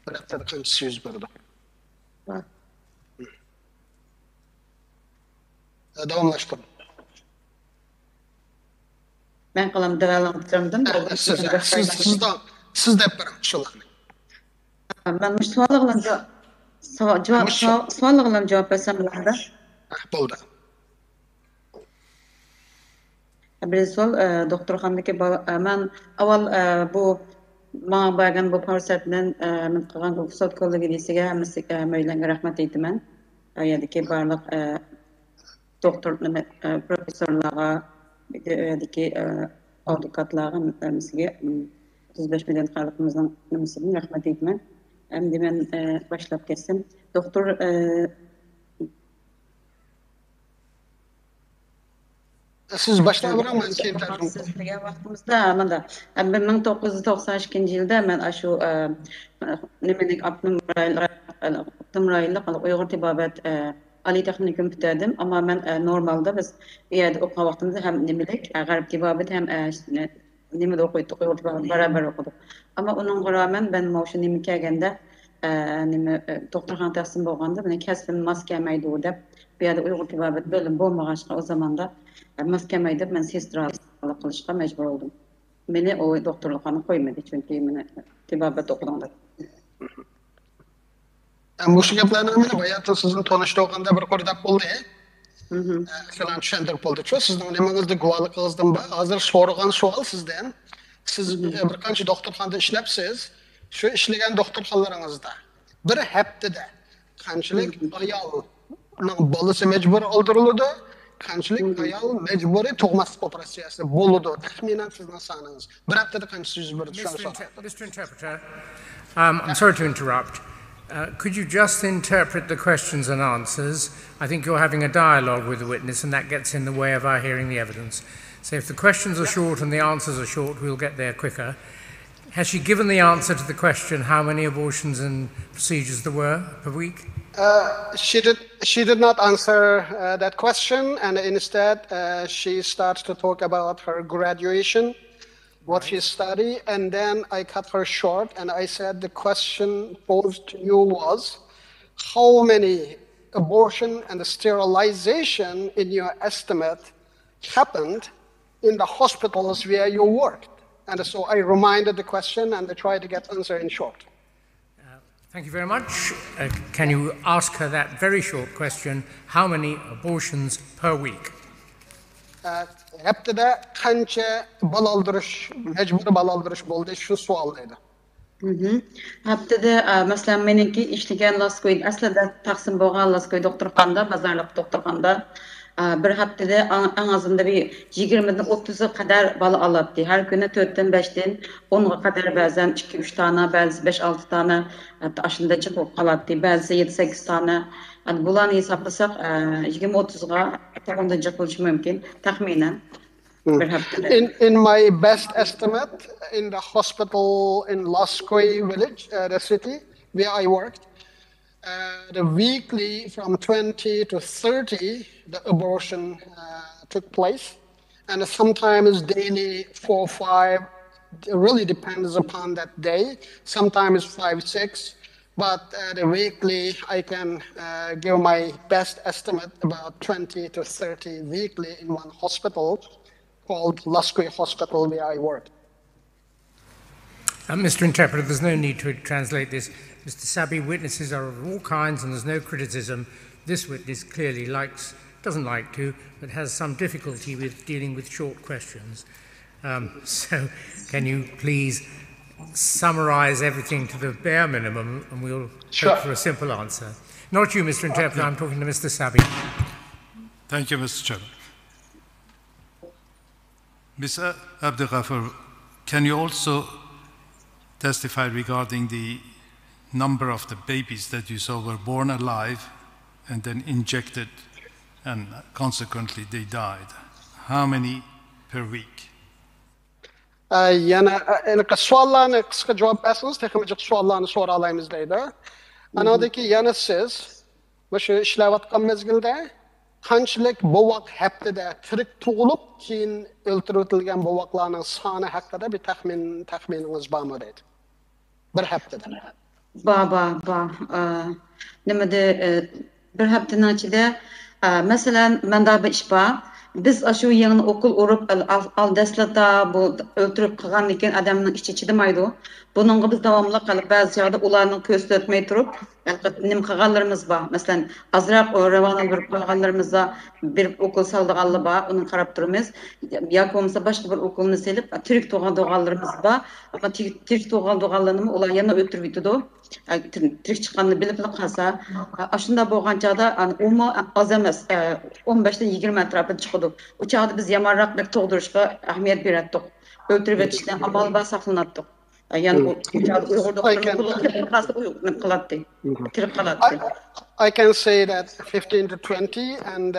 Bir haftada qanchasi yuz berdi? Davomlashtiring. Ben qalam davalantirdim. Siz deb bering shularni. Ben suallarga javob bersam bo'ladi. Bo'ldi. Birinchi savol doktorxonadagi men avval bu menga bergan bu fursatdan men qilgan ruxsat kollegiyasiga hammaga mayliga rahmat aytaman. U yerdagi barliq doktor professorlarga, yerdagi advokatlarga hammaga 35 million xalqimizning nimasidan rahmat aytaman. Endi men boshlab ketsam, doktor siz başlayıverin sizga vaqtimizda mana 1992 yilda men shu nimaning Abdumrayillik Uyg'ur tibobat oliy texnikum bitirdim, ammo men normalda biz u yerda o'qigan vaqtimizda ham nimalik g'arb tibobat ham nimada o'qiydik, Uyg'ur tibobat barabar o'qidik. Ammo uningga rağmen men mana shu nima kelganda nima doktorxona tahsil bo'lganda meni kasbim mos kelmaydi deb bu yerda Uyg'ur tibobat bo'lim bo'lmagancha o zamanda mahkemede ben sestra qilishga majbur oldum. Meni o doktorlikni qo'ymadi, chunki meni tibobet o'qiganda. Bu gaplarni men bayatda sizni tanishtirganda bir ko'rdab bo'ldi. Falan tushuntirib bo'ldi. Sizning nimangizni guvohligingizdan hozir so'ragan savol sizdan. Siz bir qancha doktorxonada ishlabsiz. Shu ishlagan doktorxonalaringizda bir haftada qanchalik ayolning bolasi majbur oldiriladi? Qanchalik ayol majburiy tug'mas operatsiyasi bo'ladi? Taxminan sizning soningiz bir haftada qanchasi yuz berdi? Mr. Interpreter, I'm sorry to interrupt. Could you just interpret the questions and answers? I think you're having a dialogue with the witness and that gets in the way of our hearing the evidence. So if the questions are short and the answers are short, we'll get there quicker. Has she given the answer to the question how many abortions and procedures there were per week? She did not answer that question, and instead she starts to talk about her graduation, what she studied, and then I cut her short and I said the question posed to you was how many abortion and sterilization in your estimate happened in the hospitals where you worked? And so I reminded the question and I tried to get answer in short. Thank you very much. Can you ask her that very short question, how many abortions per week? Heptede kança bal aldırış, mecburi bal aldırış boldu şu sualdaydı. Heptede mesela meniki işleyen laskoy aslında taksim boğan laskoy doktorxanda, bazarlık doktorxanda bir haftada en azından bir 20'den 30'a kadar bal alattı. Her güne 4'ten 5'ten 10'a kadar bazen 2-3 tane, bazı 5-6 tane aşında çıkıp kalattı. Bazı 7-8 tane. Yani bulanı hesaplasak 20-30'a ondan çıkılış mümkün. Tahminen. In my best estimate, in the hospital in Laskoy village, the city where I worked, the weekly from 20 to 30, the abortion took place. And sometimes daily 4-5, it really depends upon that day. Sometimes 5-6, but the weekly, I can give my best estimate about 20 to 30 weekly in one hospital called Laskoy Hospital where I worked. Mr. Interpreter, there's no need to translate this. Mr. Sabi, witnesses are of all kinds and there's no criticism. This witness clearly doesn't like to, but has some difficulty with dealing with short questions. So can you please summarize everything to the bare minimum and we'll hope for a simple answer. Not you, Mr. Interpreter, I'm talking to Mr. Sabi. Thank you, Mr. Chairman. Ms. Abdelghafar, can you also testify regarding the number of the babies that you saw were born alive and then injected and consequently they died? How many per week? Yani suallarını kısa cevap versiniz, tekemecek suallarını soralayımızdaydı. Anadaki yani siz, bu işlevatkan mezgilde, qanchalik bovoq haftada tirik tug'ilib keyin o'ltirilgan bovoqlarning soni haqida bir taxminingiz bormi deydi? Bir haftada. Nimada bir haftaning ichida masalan menda bir ish bor. Biz shu yangi o'qil urib al dastlata bu o'ltirib qolgan ekan odamning ichi chidamaydi. Buningga biz davomli qilib ba'zi joyda ularning ko'z o'tmay turib nim qilganlarimiz bor. Masalan, azroq ravona bir qilganlarimizda bir o'qil soldiganlar bor, uni qarab turamiz. Yoki bo'lmasa boshqa bir o'qilni selib tirik tug'ilganlarimiz bor. Ammo tirik tug'ilganlarni ular yana o'tirib yutadi. Tirik chiqqanini bilib qolsa, shunda bo'lgan chog'da umuman oz emas, 15 dan 20 atrofida chiqadi. U chog'da biz yomonroq tug'dirishga ahamiyat berdik. O'tirib yetishdan amal bor saqlanatdik. I can say that 15 to 20, and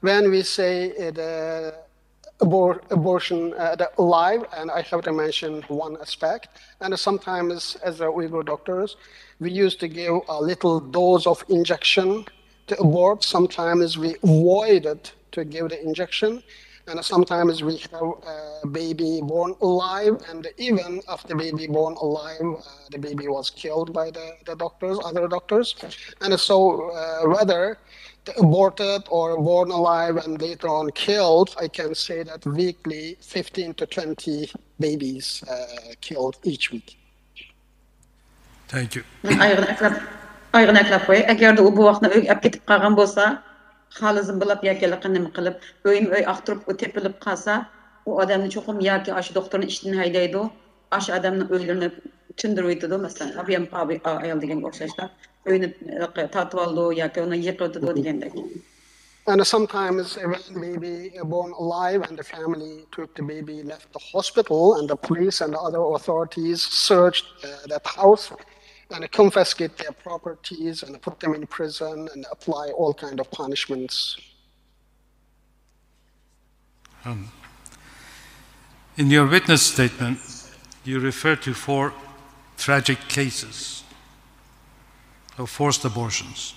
when we say the abortion alive, and I have to mention one aspect, and sometimes as Uyghur doctors, we used to give a little dose of injection to abort. Sometimes we avoided to give the injection. And sometimes we have a baby born alive, and even after baby born alive, the baby was killed by the doctors, other doctors. And so whether aborted or born alive and later on killed, I can say that weekly 15 to 20 babies killed each week. Thank you. Xalızın bulab yakala qanım qilib, öy aqtirib tepilib qalsa, o adamni cho'qim yoki ash doktorni ishdan haydaydi, ash adamni o'ylarini tindirib yetadi, masalan, abiyam qabi ayol degan o'xshashda, o'yini tatib oldi yoki uni yiqitdi degandek. And sometimes when baby born alive and the family took the baby, left the hospital, and the police and the other authorities searched that house and confiscate their properties and put them in prison and apply all kinds of punishments. In your witness statement, you refer to 4 tragic cases of forced abortions.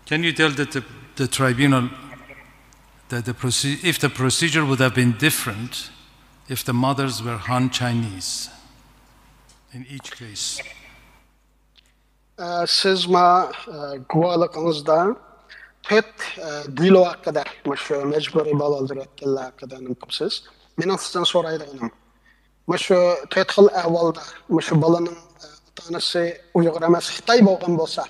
Can you tell the tribunal that if the procedure would have been different if the mothers were Han Chinese in each case? Siz ma guvalığınızda Töt dilo hakkında şu mecburi baladır etkiler hakkında nimkimsiz. Menin sizden soraydıgınım. Şu töt xil ahvalda şu balanın tanesi Uyghur emas Xitay bolgan bolsa,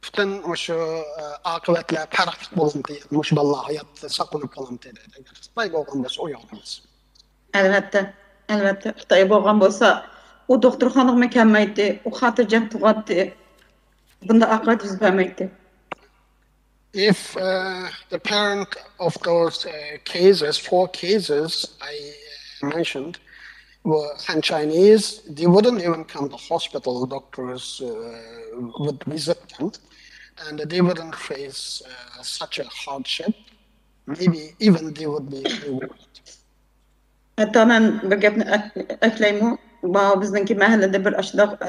bütün şu akıbetler farklı bolun diye, şu balla hayat saqlanıp kalam dedi. Xitay bolgan bolsa Uyghur emas. Elbette. Xitay bolgan bolsa, o doktorxanık mükemmeldi, o xatircem tuğatdı. Bunda akıbet yüz vermekti. If the parent of those cases, 4 cases I mentioned, were Han Chinese, they wouldn't even come to hospital. Doctors would visit them, and they wouldn't face such a hardship. Maybe even they would be rewarded. Hatta ben bir gapni ekleyeyim. Bağ bizdenki mahallede bir aşıda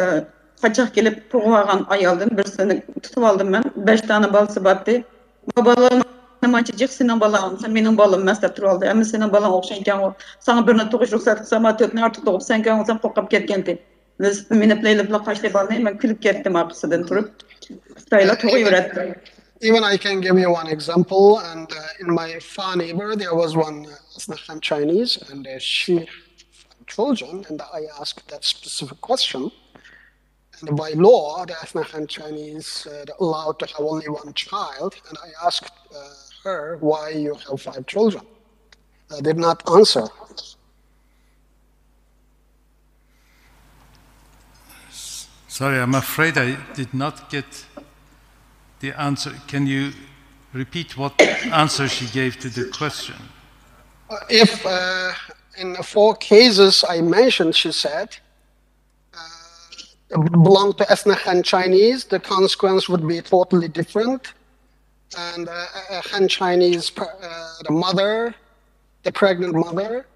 kaçak gelip tuğagan ayaldım. Birisini tutup aldım ben. 5 tane balsı battı. Babalarım açacak senin balan, sen benim balım meslet turaldı. Ama senin balan okşayken o sana birine toğuş ruhsat sama tötünü artık doğup sen kan olsan kokap ketkendi. Biz meni playlipla kaçtı balını ben külüp kettim arkasından turup. Stayla toğu öğrettim. Even I can give you one example, and in my far neighbor there was one Han Chinese, and she had children, and I asked that specific question. And by law, the Han Chinese are allowed to have only one child, and I asked her why you have 5 children. Did not answer. Sorry, I'm afraid I did not get the answer. Can you repeat what answer she gave to the question? If in the 4 cases I mentioned, she said, belong to Han Chinese, the consequence would be totally different. And Han Chinese, the mother, the pregnant mother,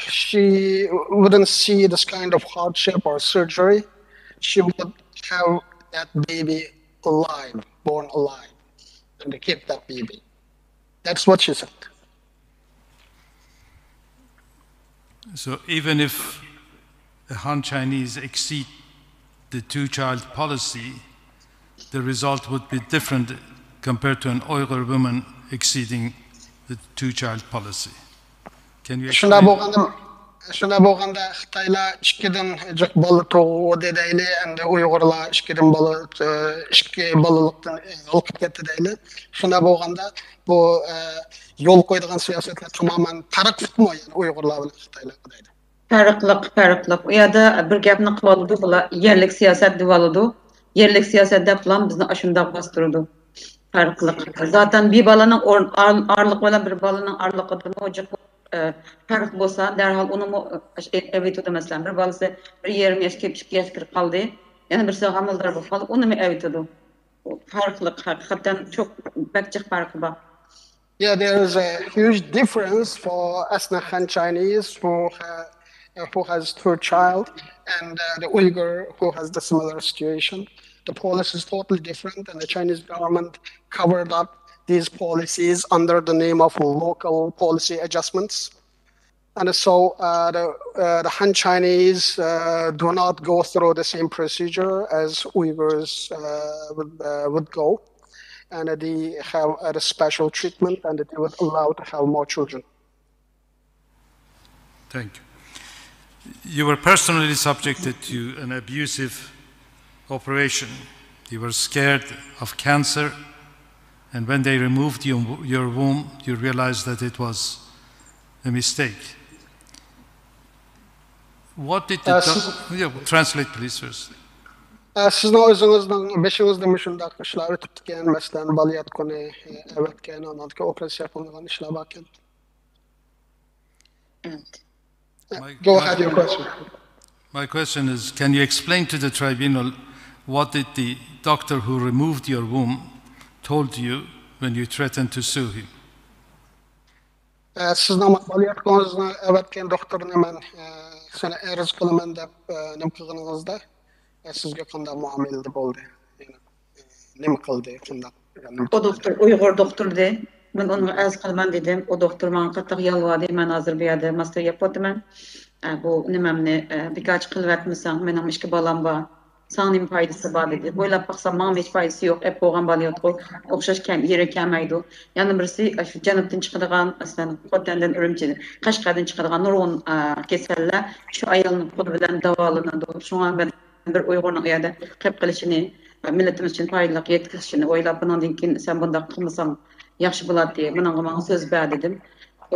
she wouldn't see this kind of hardship or surgery. She would have that baby alive, born alive, and to keep that baby. That's what she said. So even if the Han Chinese exceed the 2-child policy, the result would be different compared to an Uyghur woman exceeding the 2-child policy. Can you explain? Şuna bolganda Xitayla 2'den jok balı toğu dedeyle, endi Uyg'urlar 2'den balı 2 balılıktan alıp ketdi deyli. Şuna bolganda bu yol koyduğun siyasetler tamamen fark tutmu yani Uyg'urlar bilan Xitaylar deydi. Farklılık. O ya da bir gapni qıvalıdı bula yerlik siyaset divalıdı. Yerlik siyasette falan bizni aşında bastırdı. Farklılık. Zaten bir balanın ağırlık olan bir balanın ağırlıkıdır. Ocak fark bolsa derhal onu evet ödemezler. Bir balısı bir 20 yaşka 2 yaşka kaldı. Yani bir hamildar bu kalıp onu mu evet ödü. Farklılık hakikaten çok bekçik farkı var. Yeah, there is a huge difference for Han Chinese who has 2 child and the Uyghur who has the similar situation. The policy is totally different, and the Chinese government covered up these policies under the name of local policy adjustments. And so the Han Chinese do not go through the same procedure as Uyghurs would go. And they have a special treatment, and they were allowed to have more children. Thank you. You were personally subjected to an abusive operation. You were scared of cancer, and when they removed your womb, you realized that it was a mistake. What did the translate, please, first. Sizin özünüzden beşinizde müşündaq işler ötüptüken, mesela baliyat konu evetken, ondan operasyon yapılgan işler bakken. Go ahead, your question. My question is, can you explain to the tribunal what did the doctor who removed your womb told you when you threatened to sue him? Sizin baliyat konusuna evetken doktorun hemen sana erz kılıman da nimkığınızda sizge qanday muamelede bo'ldi? Nima qildi? O doktor Uyghur doktordu. Ben onu az qilman dedim. O doktor bana qattiq yalvardı. Men hozir bu yerda master yapyapman. Bu nimamni birkaç qilib atmasam, mening 2 balam bor. Sana nima foydasi bor dedi. O'ylab baqsam, menga hech foydasi yo'q. Ep qo'ygan bolayotdi. O'xshash kam, yeri kelmaydi. Yana birisi shu janubdan chiqadigan, masalan, Xotandan Urumchidan, Qashqardan chiqadigan nurg'un kasallar shu ayolning qo'li bilan davolanadi. Shunga men bir Uyg'urning u yerda qilib qilishini, millatimiz uchun foydali yetkazishini o'ylab, bundan keyin sen bunday qilmasang yaxshi bo'ladi deb menga so'z ber dedim.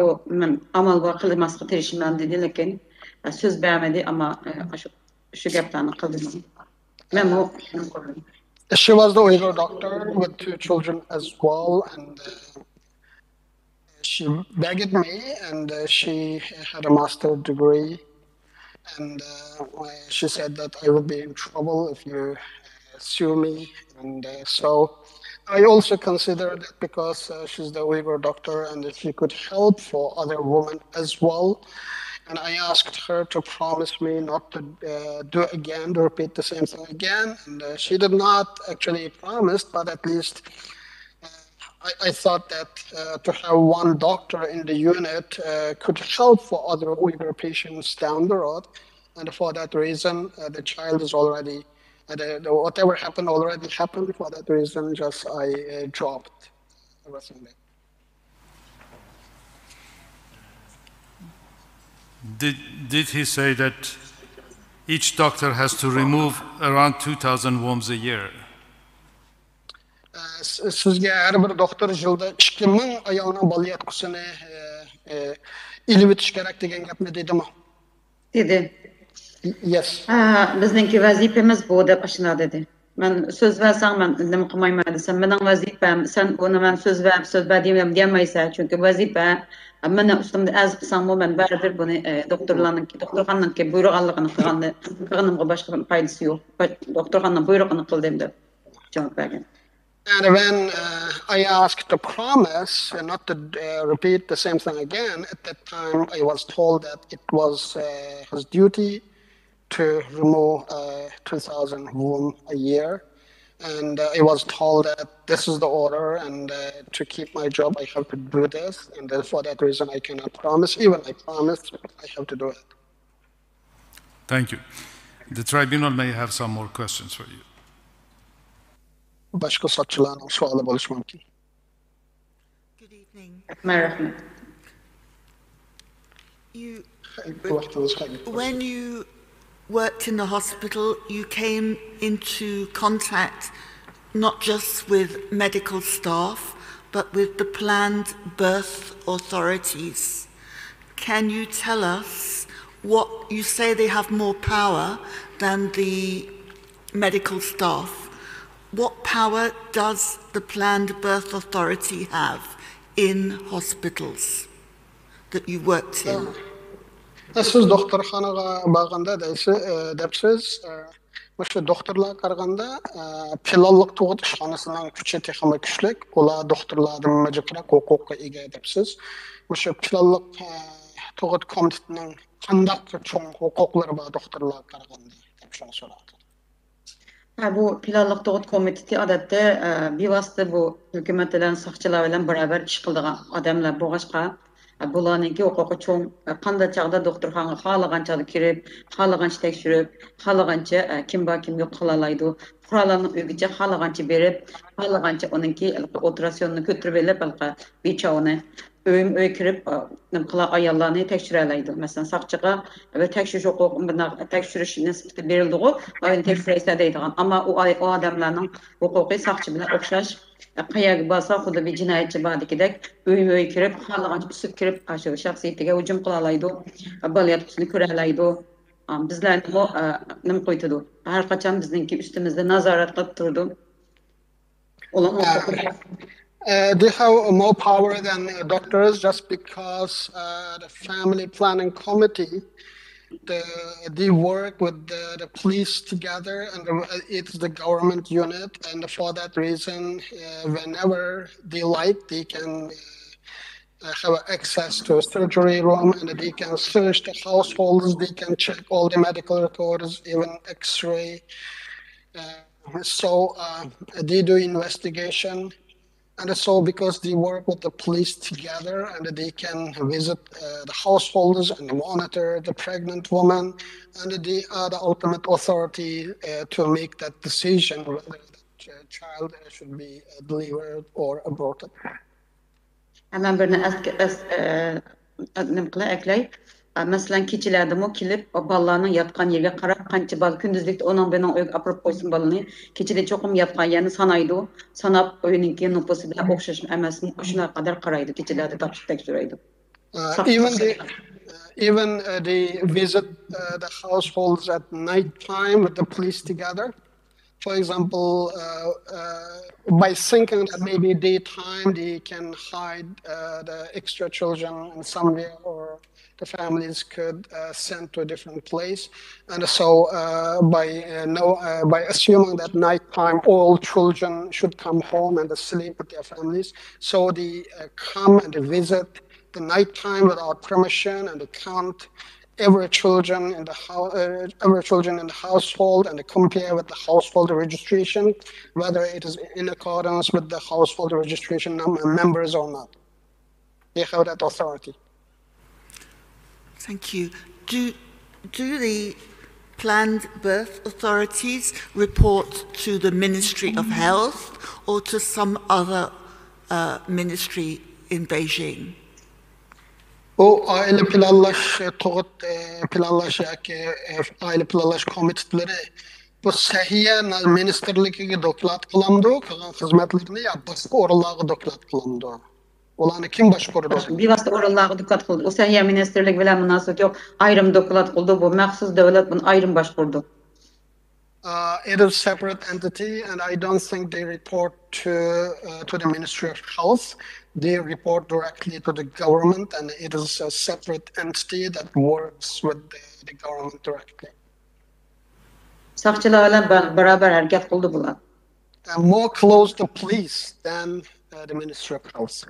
O men amal bor qilmasga tirishman dedi, lekin söz vermedi ama şu gaplarni qildim. Men o She was the Uyghur doctor with 2 children as well, and she begged me, and she had a master's degree, and she said that I would be in trouble if you sue me, and so I also considered that because she's the Uyghur doctor and that she could help for other women as well. And I asked her to promise me not to repeat the same thing again. And she did not actually promise, but at least I thought that to have one doctor in the unit could help for other Uyghur patients down the road. And for that reason, the child is already, whatever happened already happened. For that reason, just I dropped everything there. Did he say that each doctor has to remove around 2,000 worms a year? Sizga har bir doktor yilda 2000 ayolning bola yetkusini ilib o'tish kerak degan gapni dedimi? Dedi. Yes. Bizningki vazifamiz bu deb ashuna dedi. Men so'z versam men nima qilmayman desam, mening vazifam, sen uni men so'z ver demaysan, chunki vazifa meni ustimda az qilsam men baribir buni doktorxonaniki buyrug'anligini qilganimga boshqa foydasi yo'q. Doktorxonaning buyrug'ini qildim deb javob bergan. And when I asked to promise not to repeat the same thing again, at that time I was told that it was his duty to remove 2,000 worms a year. And I was told that this is the order, and to keep my job, I have to do this. And for that reason, I cannot promise. Even I promised, I have to do it. Thank you. The tribunal may have some more questions for you. Başka sorularning savoli bo'lishi mumkin. Good evening. Merhaba. When you worked in the hospital, you came into contact not just with medical staff, but with the planned birth authorities. Can you tell us what you say they have more power than the medical staff? What power does the planned birth authority have in hospitals that you worked in? Siz doktorxonaga borganda debsiz, o'sha doktorlar qaraganda planliq tug'ut ishxonasining kuchi texnik kuchlik, ular doktorlardan majaqroq huquqqa ega debsiz. O'sha planliq tug'ut komitetining qanday cho'ng huquqlari bor doktorlar qaraganda deb so'radi. Bu planliq tug'ut komiteti odatda bevosita bu hukumat bilan soqchilar bilan baravar ish qiladigan odamlar bo'lg'achqa bularninki huquqi cho'ng, qanday chog'da doktorxonaga xohlagancha kirib, xohlagancha tekshirib, xohlagancha kim bor kim yo'q qila oladi. Fuqarolarning uyigacha xohlagancha berib, xohlagancha uningki operatsiyonni ko'tarib olib, bechorani uy kirib, nima qila ayollarni tekshira oladi. Masalan, soqchiga bir tekshirish huquqi, bunday tekshirish nisbati berildi-ku, ayni tekshiraysa deydigan. Ammo u odamlarning huquqi soqchi bilan o'xshash. Qayerga borsa, xuddi bir jinoyatchi bordikidek, uy kirib, xohlagancha usib kirib, shu shaxsiyatiga hujum qila oladi, bolayotganini ko'ra oladi. Bizlarni nima qo'ydi? Har qachon bizningki ustimizda nazorat qilib turdi. They have more power than doctors just because the family planning committee, they work with the police together, and it's the government unit, and for that reason, whenever they like, they can have access to a surgery room, and they can search the households, they can check all the medical records, even x-ray. So they do investigation, And so because they work with the police together and they can visit the householders and monitor the pregnant woman, and they are the ultimate authority to make that decision whether the child should be delivered or aborted. Hemen birine ekley. Mesela keçilerde mo kilip o ballarının yatkan yerine karab kançı bal gündüzlükte onun benim apırıp koysun balını keçide çokum yatkan yerini sanaydı sanap oyununki nüfusu bile okşaşım emesin şuna kadar karaydı keçilerde takip süreydi. Even they visit the households at night time with the police together. For example, by thinking that maybe daytime they can hide the extra children somewhere, or the families could send to a different place. And so by assuming that nighttime all children should come home and sleep with their families, so they come and they visit the nighttime without permission, and they count every children in the household, and they compare with the household registration whether it is in accordance with the household registration members or not. They have that authority. Thank you. Do the planned birth authorities report to the Ministry of Health or to some other ministry in Beijing? O aile planlaş toğut planlaş aile planlaş komitleri bu sahiye ministerligiga doklat kılamdı, kalan hizmetlerini ya başka oralarga doklat kılamdı. Olanı kim başkurdu? Bir vasta oralarga doklat kıldı. O sahiye ministerlik bilen münasebet yok. Ayrım doklat kıldı. Bu mahsus devlet bunu ayrım başkurdu. It is a separate entity, and I don't think they report to the Ministry of Health. They report directly to the government, and it is a separate entity that works with the government directly. Sakçılarla beraber hareket kıldı bular. More close to police than the Ministry of Health.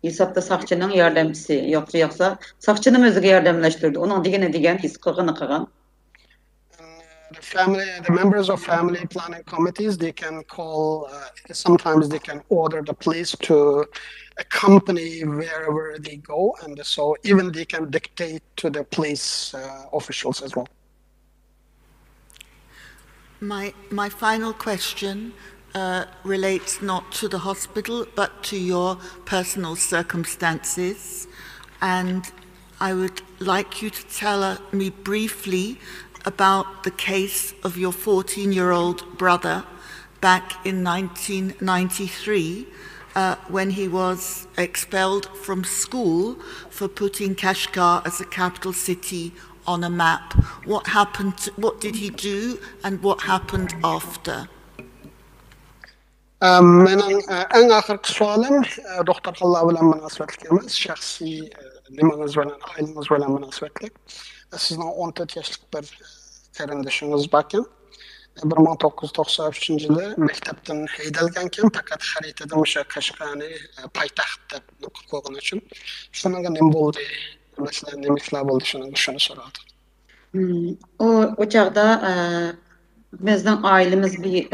Hesapta sakçının yardımcısı yoksa sakçının özüge yardımlaştırdı. Onun digen his kılgını. The members of family planning committees, they can call, sometimes they can order the police to accompany wherever they go, and so even they can dictate to the police officials as well. My final question relates not to the hospital but to your personal circumstances, and I would like you to tell me briefly about the case of your 14-year-old brother back in 1993 when he was expelled from school for putting Kashgar as a capital city on a map. What happened? What did he do, and what happened after? Mening en ahirki sualim doktor Halla bilan münasebetli emas, shaxsiy nimangiz bilan, ailangiz bilan münasebetli. Sizning 14 yoshlik bir qarindishingiz bor ekan. 1993-yili maktabdan haydalgankan, faqat xaritada o'sha Qashqarni poytaxt deb qo'ygan uchun. Shunga nima bo'ldi? Masalan, nima bo'ldi shuni so'radim. O çağda bizden ailemiz bir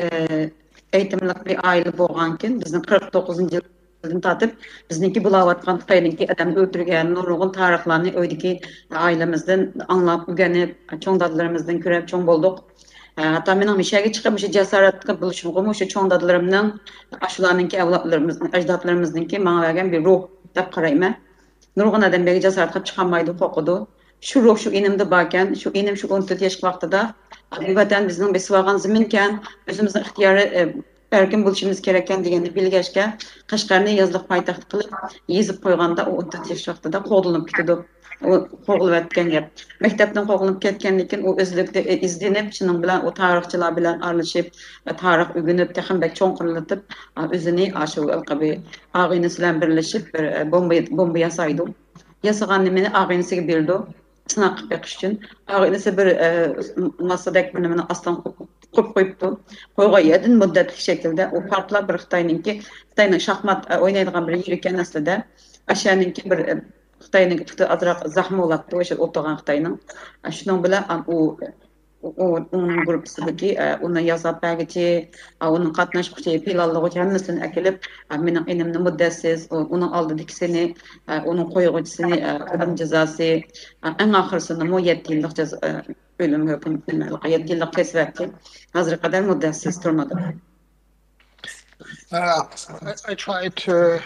eğitimlik bir aile bo'lganken, bizning 49-yildan tatib bizniki bulavatgan Xitoyninki adam o'ldirgan nurg'un tarixlarni o'ydiki ailemizden anlab o'rganib, cho'ng dadalarimizdan ko'rib cho'ng bo'ldik. Hatta mening mishaga chiqib o'sha jasoratga bo'lishimga o'sha cho'ng dadalarimning shularninki avlodlarimizning, ajdodlarimizninki menga bergan bir ruh deb qarayman. Nurg'un odam berga jasorat qilib chiqolmaydi, qo'rqidi. Shu ruh shu enimda borkan, shu enim shu 14 yosh vaqtida vatan bizning besvagan zaminkan, o'zimizning ixtiyori erkin bo'lishimiz kerakkan deganni bilgashga Qashqarni yozliq poytaxt qilib yezib qo'yganda u 14 yosh vaqtida qo'g'ilib ketdi. O qo'g'ilib o'tgan gap. Maktabdan qo'g'ilib ketgandan keyin u o'zlikda izlanib, shuning bilan o tarixchilar bilan aralashib, tarix o'rganib, texnik cho'nqirilib, o'zini ashu alqabi ag'inasi bilan birlashib bir bomba yasaydi. Yasaganni meni ag'inasiga berdi. Sınaq qilib beqish uchun ag'inasi bir masadak bilimini aslan qo'yib qo'yibdi. Qo'ygan muddatli shaklda u farqlar bir Xitoyning shaxmat o'ynaydigan bir yer ekan aslida. Ashaninki bir Xitoyning azroq zahmi bo'ladi, o'sha o'tirgan Xitoyning. Shuning bilan u onun grupsidagi uni yozib bergichi, onun qatnashquchi, pilallig'i hammasini akilib, mening enimni muddatsiz, uning oldidikisini, uning qo'yg'ichisini o'lim jazosi, eng oxirisini 7 yillik o'lim hukmi, 7 yillik tasviyatchi. Hozirga qadar muddatsiz turmadi. I try to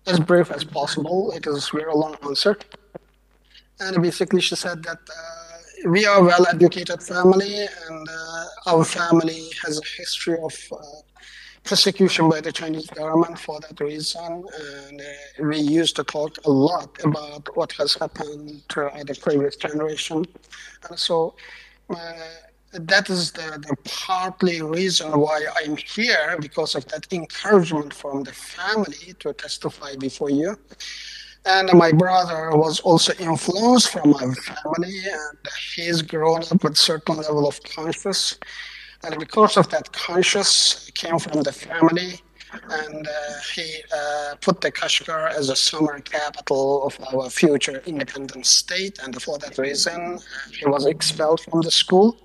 as brief as possible. It is a very long answer. And basically she said that we are a well-educated family, and our family has a history of persecution by the Chinese government for that reason. And we used to talk a lot about what has happened to the previous generation. And so that is the partly reason why I'm here, because of that encouragement from the family to testify before you. And my brother was also influenced from my family, and he's grown up with a certain level of conscience. And because of that conscience came from the family, and he put the Kashgar as a summer capital of our future independent state. And for that reason, he was expelled from the school.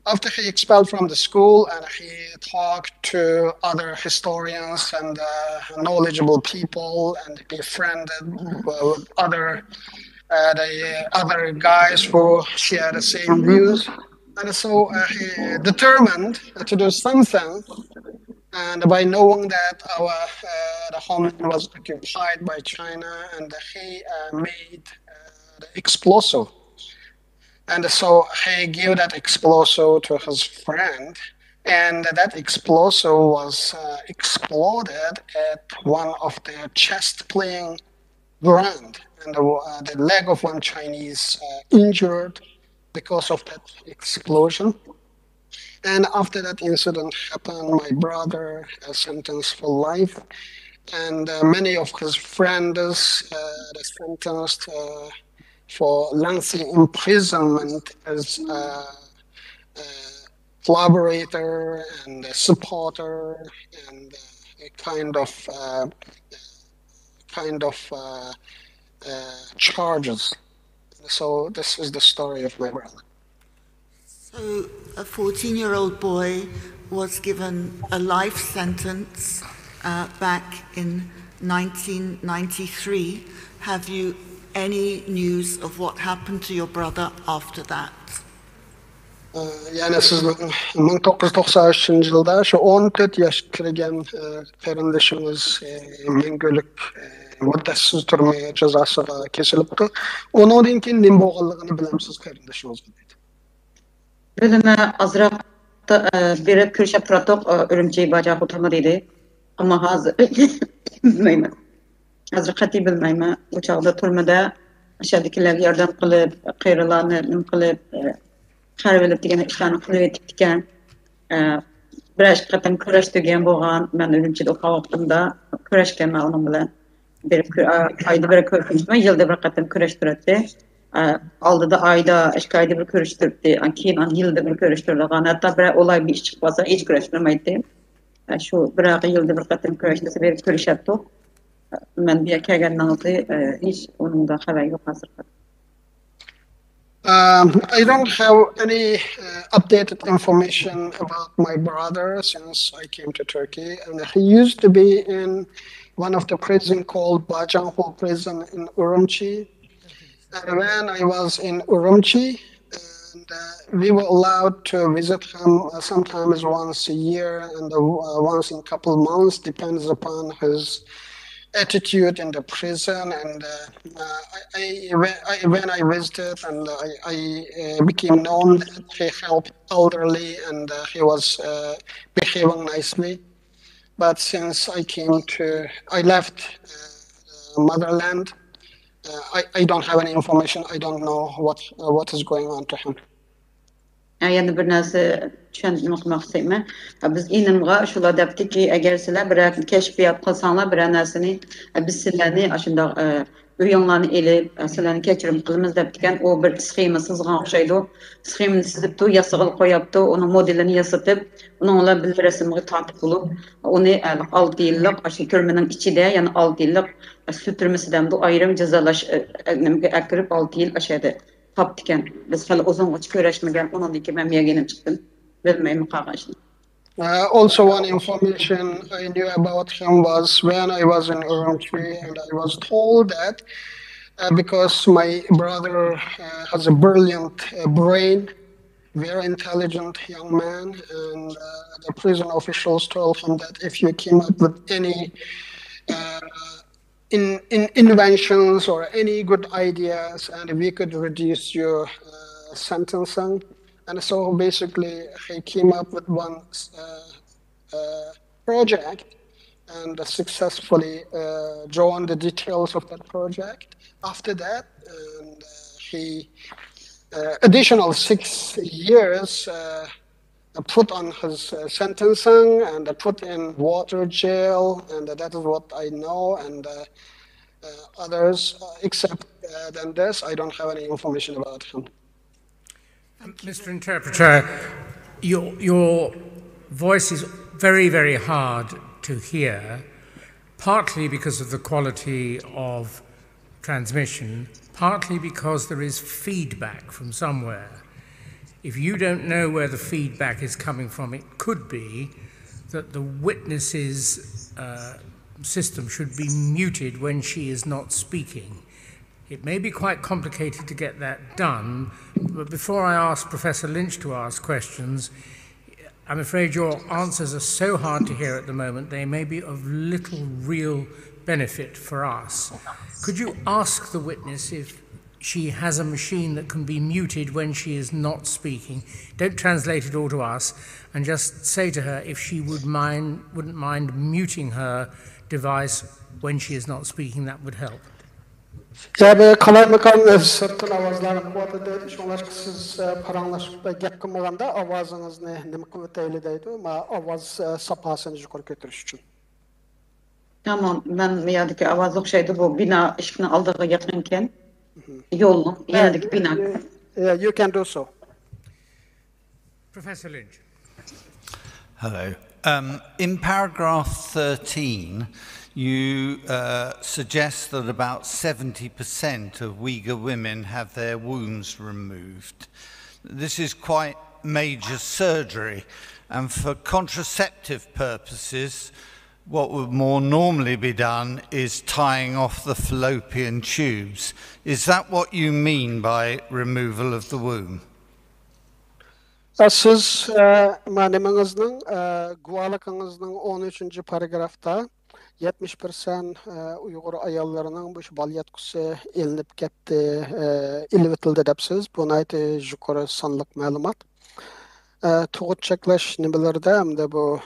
After he expelled from the school, and he talked to other historians and knowledgeable people, and befriended with other guys who share the same views, and so he determined to do something. And by knowing that the homeland was occupied by China, and he made the explosive. And so he gave that explosive to his friend, and that explosive was exploded at one of the chess playing ground, and the leg of one Chinese injured because of that explosion. And after that incident happened, my brother sentenced for life, and many of his friends sentenced for lengthy imprisonment as a collaborator and a supporter and a kind of charges. So this is the story of my brother. So a 14-year-old boy was given a life sentence back in 1993. Have you any news of what happened to your brother after that? Yani siz 1993 yılda şu 14 yaş kirgen kardeşimiz mengülük muddatsiz turmaya cezasına kesilipti. Ondan keyin nim bolganligini bilemsiz kardeşimiz dedi. Bilime azraq biri kürşap pratok örümceği bacağı oturmadı idi. Ama hazır bilmeyim. Hazır qat'iy bilmayman. Bu chog'da turmada aşağıdakilarga yordam qilib, qiyralarni nim qilib, qarab degan ishlarni qilib etib ekan. Bir qatam kurashtirgan bo'lgan. Men Urumchida o'qigan vaqtimda kurashganman uning bilan. Ayda bir ko'rishdim, yilda bir qatam kurashtirdi. Oldida ayda, ikki ayda bir kurashtirdi. Keyin yilda bir kurashtirgan. Hatto bir olay bir ish chiqib qolsa, hech kurashtirmaydi. Shu bir yilda bir qatam kurashtirsa berib ko'rishyapti. Men bir kelgandan so'ng hech uningda xabar yo'q hozirda. I don't have any updated information about my brother since I came to Turkey, and he used to be in one of the prison called Bajanghu prison in Urumqi. And when I was in Urumqi, and we were allowed to visit him sometimes once a year and once in a couple of months, depends upon his attitude in the prison. And when I visited, and I became known that he helped elderly and he was behaving nicely. But since I left motherland, I don't have any information. I don't know what is going on to him. Yani bir narsa tushunmoqchi istayman. Biz inimga shular debdiki, agar sizlar bir kashfiyot qilsanglar bir narsani, biz sizlarni shundoq uyinglarni elib, sizlarni kechirim qilamiz deb ekan, u bir sxema sizgan o'xshaydi. Sxemani sizibdi, yasig'il qo'yapti, uni modelini yasatib, uninglar bir rasmga tortib bo'lib, uni 6 yillik shu turmaning ichida, ya'ni 6 yillik shu turmasidan bu ayrim jazolash nimga akirib 6 yil ashadi. taptıken. Biz hala uzun uç köreşmegen onun iki ben yegenim çıktım. Bilmeyim kağaçını. Also, one information I knew about him was when I was in Urumqi, and I was told that because my brother has a brilliant brain, very intelligent young man, and the prison officials told him that if you came up with any inventions or any good ideas, and we could reduce your sentencing. And so basically, he came up with one project and successfully drawn the details of that project. After that, and he additional 6 years put on his sentencing and put in water jail, and that is what I know. And others, except than this, I don't have any information about him. Mr. Interpreter, your voice is very, very hard to hear, partly because of the quality of transmission, partly because there is feedback from somewhere. If you don't know where the feedback is coming from, it could be that the witness's system should be muted when she is not speaking. It may be quite complicated to get that done, but before I ask Professor Lynch to ask questions, I'm afraid your answers are so hard to hear at the moment, they may be of little real benefit for us. Could you ask the witness if she has a machine that can be muted when she is not speaking? Don't translate it all to us, and just say to her if she wouldn't mind muting her device when she is not speaking, that would help. Tabii kalaymakan sırtın avazlarını kuvatı şunlar siz paranlaşıp gep kılmaganda avazınız nima kuvvetli deydi ama avaz sapasını yukarı götürüş için. Tamam, ben miyadaki avaz okşaydı bu bina ışkını aldığı yakınken yolun yanındaki bina. You can do so. Professor Lynch. Hello. In paragraph 13, you suggest that about 70% of Uyghur women have their wombs removed. This is quite major surgery, and for contraceptive purposes, what would more normally be done is tying off the fallopian tubes. Is that what you mean by removal of the womb? Siz maneminizning guvalıkınızning 13. paragrafta 70% Uyghur ayollarının bu bal yatkusu elinip ketdi, ilvetildi depsiz. Bunu ayti yukarı sanlık malumat. Tuğut çekleş nimelerde hem de bu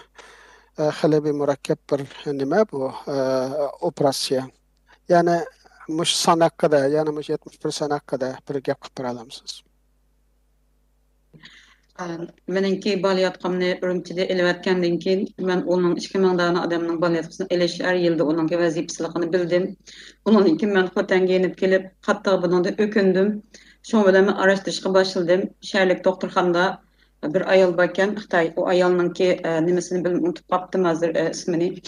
halebi murakkep bir nime bu operasyon. Yani muş san hakkada, yani muş 70% hakkada bir gap kıpır alamsız. Menenki baliyatqamni Urumchida elevatgandan keyin men onun 2000 dana adamning baliyatqisini elesh har yilda onun vazifasiligini bildim. Onun keyin men Xotanga yenib kelib, hatto buningda ökündüm. Şo bilan men araştırishga başladım. Şəhərlik doktorxonada bir ayol barkan, Xitoy, o ayolninki nimasini bilib unutib qaptim hozir ismini.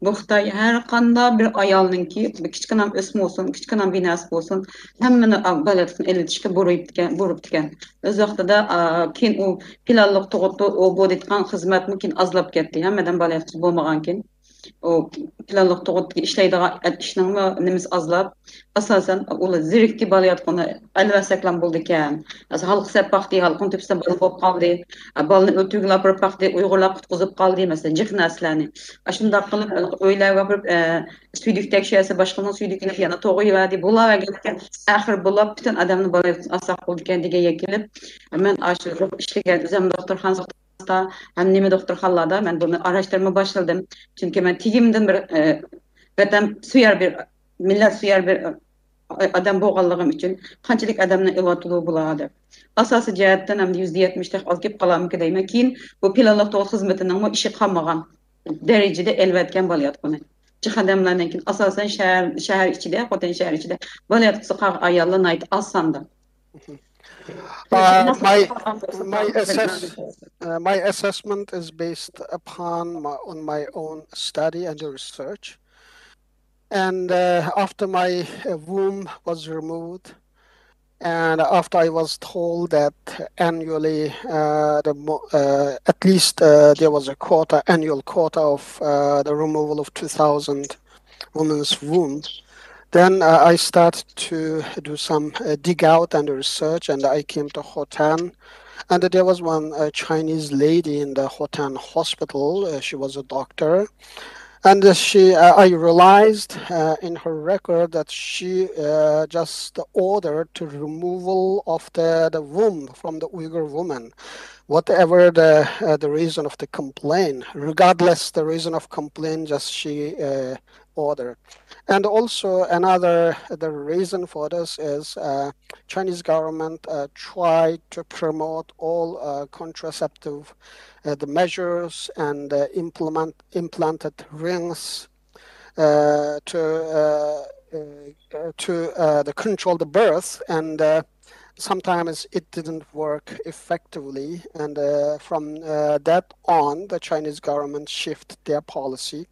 Bu Xitoy har qanday bir ayolninki kichkinam ismi bo'lsin, kichkinam binasi bo'lsin, hammani baliyatqisini eletishga borib ekan. O'z vaqtida keyin u planliq tug'utdi, u bu deyotgan xizmatni keyin azlab ketdi. Hammadan baliyatqis bo'lmagan keyin o planliq tug'utga ishlaydigan ishning nimasi azlab, asosan ular zirikki baliyatqini alvasaklan bo'ldi ekan. Xalq sapaqdi, xalqning tepsida bal bo'lib qoldi. Balni o'tirgib olib paqdi, Uyg'urlar qutqizib qoldi, masalan, jixnaslarni. Shunday qilib o'ylarga bir suydik tekshirsa boshqaning suydikini yana to'g'ri bular ekan. Axir bular butun odamni baliyatqini asaq bo'ldi ekan degan kelib, men shu ishlagan o'zim doktorxonada hem nime doktorxonlarda men buni araştırma başladım. Çünkü ben tigimden bir vatan suyar bir millet suyar bir adam bo'lganligim uchun qanchalik odamni evatuluv bo'ladi. Asosiy jihatdan ham %70 olib kelib qolamki deyman. Keyin bu planliq tug'ut xizmatining ishi qolmagan darajada elvatgan bo'layotgani. Jihadamlardan keyin asosan shahar ichida, Xotan shahar ichida bo'layotqisi ayollar nayt asanda. My assessment is based upon my own study and research. And after my womb was removed, And after I was told that annually, at least there was a quota, annual quota of the removal of 2,000 women's wombs, then I started to do some dig out and research, and I came to Hotan. And there was one Chinese lady in the Hotan hospital. She was a doctor. And I realized in her record that she just ordered to removal of the womb from the Uyghur woman, whatever the reason of the complaint, regardless the reason of complaint, just she ordered. And also the reason for this is Chinese government tried to promote all contraceptive the measures and implanted rings to control the birth, and sometimes it didn't work effectively. And from that on, the Chinese government shifted their policy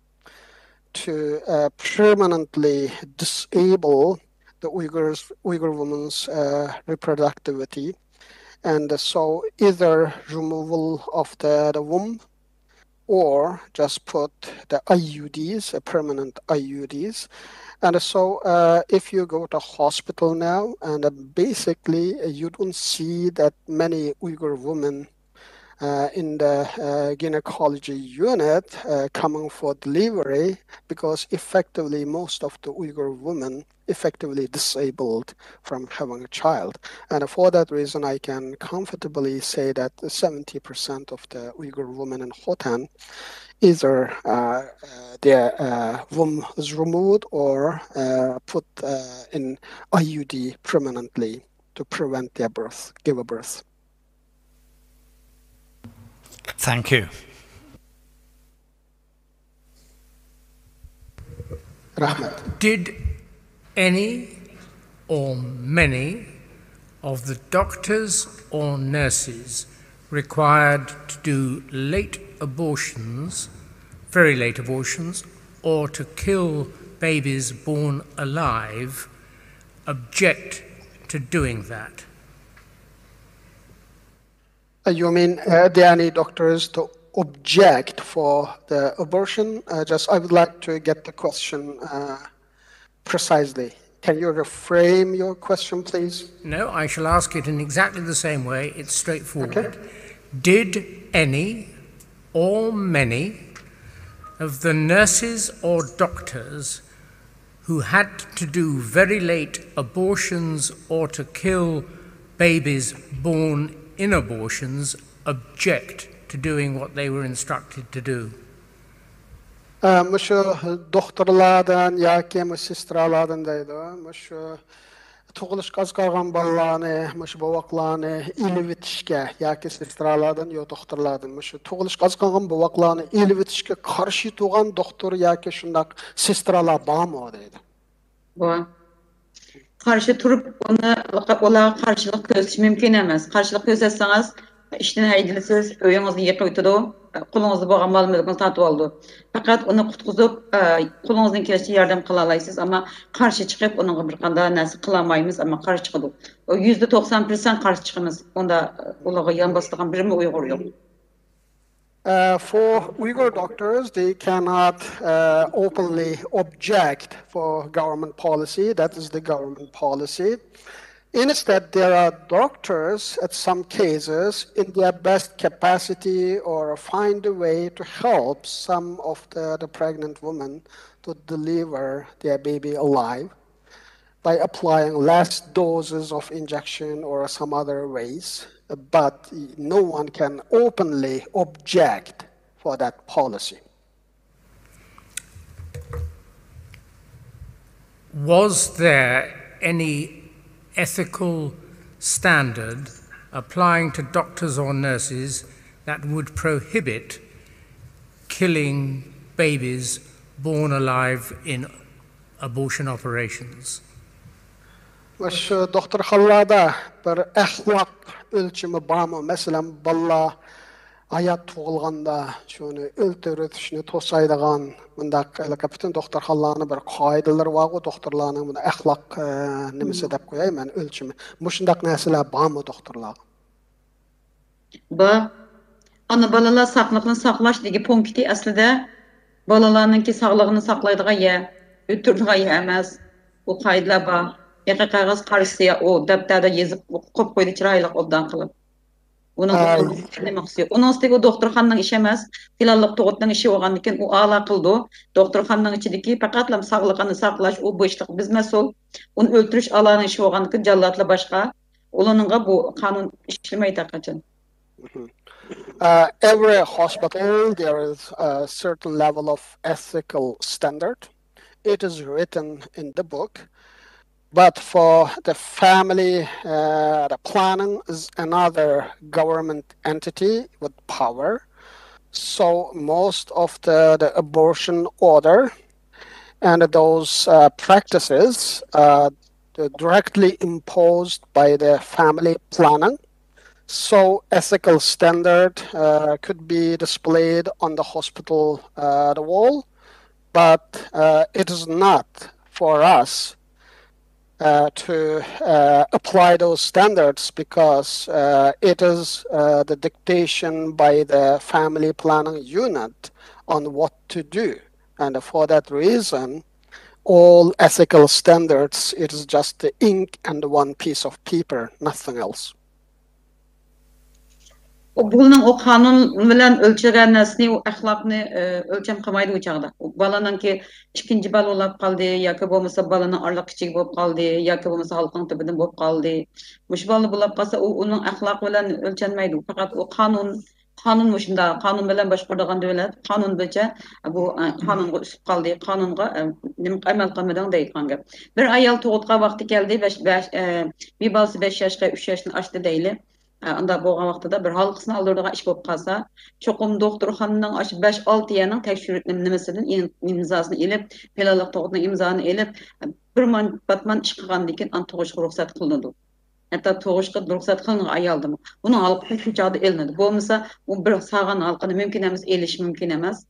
to permanently disable the Uyghur women's reproductivity. And so either removal of the womb or just put the IUDs, permanent IUDs. And so if you go to hospital now, and basically you don't see that many Uyghur women in the gynecology unit coming for delivery, because effectively most of the Uyghur women effectively disabled from having a child. And for that reason, I can comfortably say that 70% of the Uyghur women in Hotan, either their womb is removed or put in IUD permanently to prevent their birth, give a birth. Thank you. Rahmat. Did any or many of the doctors or nurses required to do late abortions, very late abortions, or to kill babies born alive object to doing that? You mean are there any doctors to object for the abortion? I would like to get the question precisely. Can you reframe your question, please? No, I shall ask it in exactly the same way. It's straightforward. Okay. Did any or many of the nurses or doctors who had to do very late abortions or to kill babies born in abortions object to doing what they were instructed to do? Mushu doktorlardan yoki sistralardan deydi. Mushu tug'ilish qazqargan bolalarni, mushu bovoqlarni ilib etishga yoki sistralardan yo doktorlardan mushu tug'ilish qazqargan bovoqlarni ilib etishga qarshi turgan doktor yoki shundaq sistralar bormi deydi. Bor. Qarşı turup ona karşılık gösteriş mümkün emas. Karşılık gösterseniz işten haydilsiz, öyünüzü yıkıtdı, kolunuzu bağan malımızı tatip oldu. Fakat onu kutkuzup kolunuzun keşke yardım kılalayısınız ama karşı çıkıp onun bir kanda nasıl kılamayımız ama karşı çıkıdık. O %90% karşı çıkımız. Onda olağı yan bastıran biri mi Uygur yok. For Uyghur doctors, they cannot openly object for government policy. That is the government policy. Instead, there are doctors, at some cases, in their best capacity or find a way to help some of the pregnant women to deliver their baby alive by applying less doses of injection or some other ways. But no one can openly object for that policy. Was there any ethical standard applying to doctors or nurses that would prohibit killing babies born alive in abortion operations? Şu doktor hallarda bir ahlak ölçümü barmı? Mesela balla hayat tuğulganda şunu öldürütüşünü tosaydıgan mındaq bütün doktorxanalarını bir qaydalar var o doktorlarının buna əxlaq nimisi dep koyay men ölçümü. Muşundaq nəsələr barmı doktorlar? Ba ana balalar saqlıqını saqlaş degi punkti aslida balalarninki saqlığını saqlaydigan ya, ötürdigan ya emas. O qaydalar ba. Yaqa qağız qarşısıya o dəftərdə yazıb qoyub qoydu çiraylıq obdan qılıb. Onun demoqsi. Onun üstüge o doktorxanaның işi emas, filanlıq toğutның işi olğandan keyin o ala qıldı. Doktorxanaның içideki faqatlam saqlığını saqlaş o boşluq biz məsul. Onu öldürüş alanın işi olğandan keyin jallatla başqa. Olanınğa bu qanun işləməyi taqaçın. Every hospital there is a certain level of ethical standard. It is written in the book. But for the family, the planning is another government entity with power. So most of the abortion order and those practices are directly imposed by the family planning. So ethical standard could be displayed on the hospital the wall, but it is not for us to apply those standards because it is the dictation by the family planning unit on what to do. And for that reason, all ethical standards, it is just the ink and one piece of paper, nothing else. Bunun o kanun bilen ölçegen nesni o ahlakını ölçem kılmaydı o çağda. Balanın ki ikinci bal olap kaldı, yakı olmasa balanın arlak küçük olup kaldı, yakı olmasa halkın tıbıdın olup kaldı. Muş balı bulap kalsa onun ahlak bilen ölçenmeydi. Fakat o kanun muşunda, kanun bilen başkurduğun devlet, kanun biçe bu kanunga üsüp kaldı, kanunga emel kılmadan değil kanka. Bir ayal tuğutqa vakti geldi, bir balsı 5 yaşka 3 yaşını açtı değil. Anda bolğan vaqtida bir halqısını aldırdığı iş bolup qalsa, çoxum doktorxanaның 5-6 yaның tekşürütünün nimesinden imzasını elip, pelalıq toğutun imzasını elip, bir batman iş qılğandan keyin an toğuşqa ruxsat qılındı. Hatta toğuşqa ruxsat qılınğı ayaldı mı? Bunu alıp şu çağda elinadi. Bolmasa o bir sağan halqını mümkün emas, eliş mümkün emas.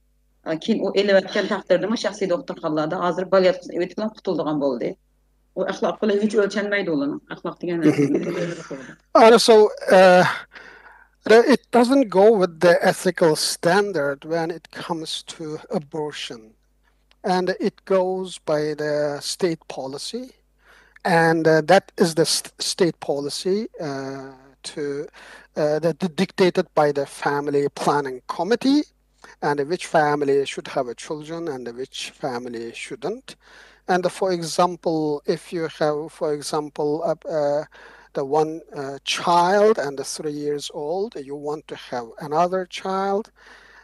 Keyin o elevatgan taqdirda mı şahsiy doktorxanalarda hazır bal yatqısı evetkilan qutulduğan boldu. O ahlak bilen hiç ölçenmeydi olanın. Ahlak degen So it doesn't go with the ethical standard when it comes to abortion. And it goes by the state policy. And that is the state policy that dictated by the family planning committee and which family should have a children and which family shouldn't. And for example, if you have, for example, the one child and the 3 years old, you want to have another child,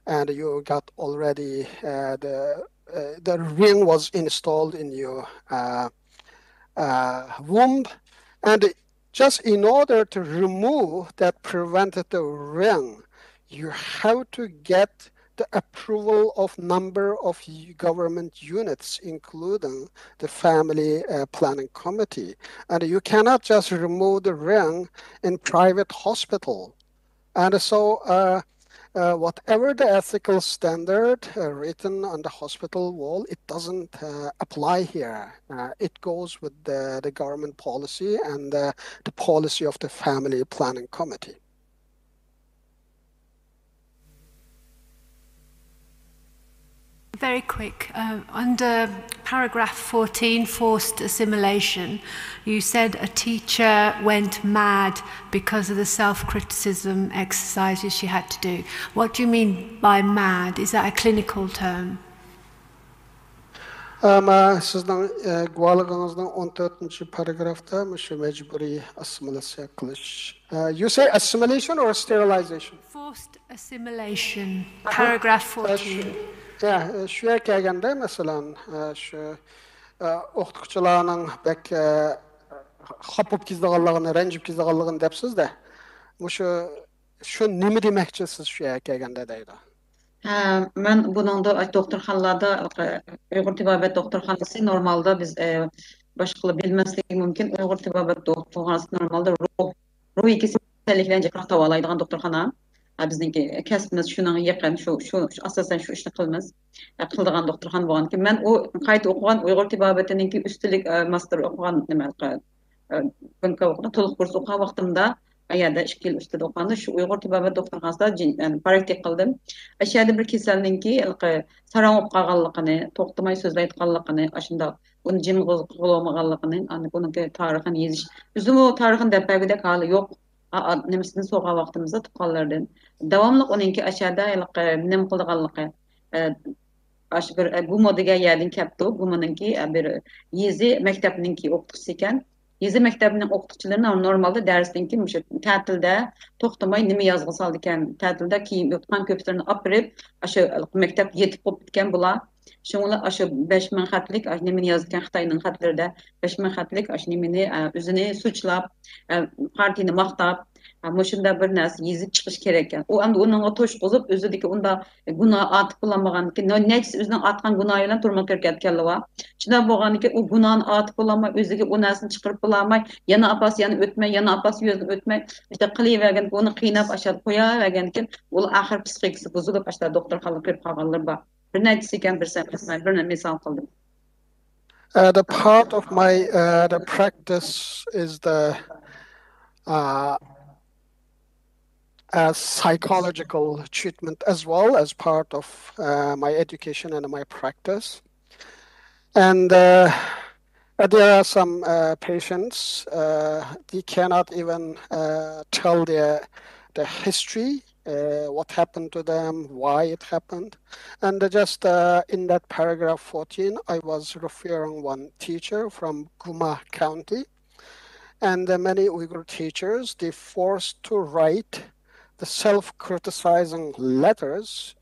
and you got already the ring was installed in your womb, and just in order to remove that preventative ring, you have to get the approval of number of government units, including the family planning committee. And you cannot just remove the ring in private hospital. And so whatever the ethical standard written on the hospital wall, it doesn't apply here. It goes with the government policy and the policy of the family planning committee. Very quick. Under paragraph 14, forced assimilation, you said a teacher went mad because of the self-criticism exercises she had to do. What do you mean by mad? Is that a clinical term? Sizden guvalığınızdan 14. paragrafta mecburi assimilasiya qilish. You say assimilation or sterilization? Forced assimilation. Paragraph 14. Şuya kelgende mesela şu o'qituvchilarning bek xapib kizdiganligini, ranjib kizdiganligini depsiz de. Şu nima demoqchisiz shuya kelganda deydi. Ben bununda doktorxanalarda Uyghur Tibbiyot doktorxanası normalda biz başqa bilmeslik mümkün. Uyghur Tibbiyot doktorxanası normalda ruh kasalliklarni jaqroq davolaydigan doktorxana. Bizniki kasbimiz şunun yaqin şu asasen şu işni qilamiz. Qildigan doktorxon bo'lganki, men o qayta o'qigan Uyg'ur tibobatininki üstünlük master o'qigan nima qilgan to'liq kurs o'qigan vaqtimda ayada 2 yil ustida o'qiganda shu Uyg'ur tibobat doktorxonasida praktik qildim. Ashada bir kasallikki sarang bo'lib qolganligini, to'xtamay so'zlayotganligini, shunda uni jim qilolmaganligini, buniki tarixini yozish. O'zim o tarixini depagidek hali yo'q. Nimasini so'rgan vaqtimizda tuqqanlardan davomli uninki ashada nima qilganligi ash bir Gumo degan yerdan kelibdi. Gumoninki bir yezi maktabninki o'qituvchisi ekan. Yezi maktabining o'qituvchilari normalda darsdanki o'sha ta'tilda to'xtamay nima yozg'i soldi ekan. Ta'tilda kiyim o'tgan ko'pchilikni olib berib, o'sha maktabga yetib qolib ketgan bular. Şunlar aşı 5000 xatlik, nimini yazdıkən Xitayının xatlarında 5000 xatlik nimini özünü suçlap, partiyini maqtab, Moşunda bir narsa yezib chiqish kerak ekan. U endi uningga to'sh qo'zib, o'zidagi unda gunoh atib bo'lmaganki, nechisi o'zining atgan gunohi bilan turmoq kerakatganlar va shunda bo'lganki, u gunohni atib bo'lmay, o'ziga u narsani chiqarib bo'lmay, yana apasi yana o'tmay, yana apasi yo'ldan o'tmay, işte qilavergan, uni qiynab ashad qo'yaverganki, u oxir psixikasi buzilib, ashda doktorxonaga kirib qolganlar bor. Bir nechisi ekan bir misol qildim. The part of my the practice is the as psychological treatment as well as part of my education and my practice. And there are some patients, they cannot even tell the history, what happened to them, why it happened. And just in that paragraph 14, I was referring one teacher from Guma County. And many Uyghur teachers, they forced to write the self-criticizing letters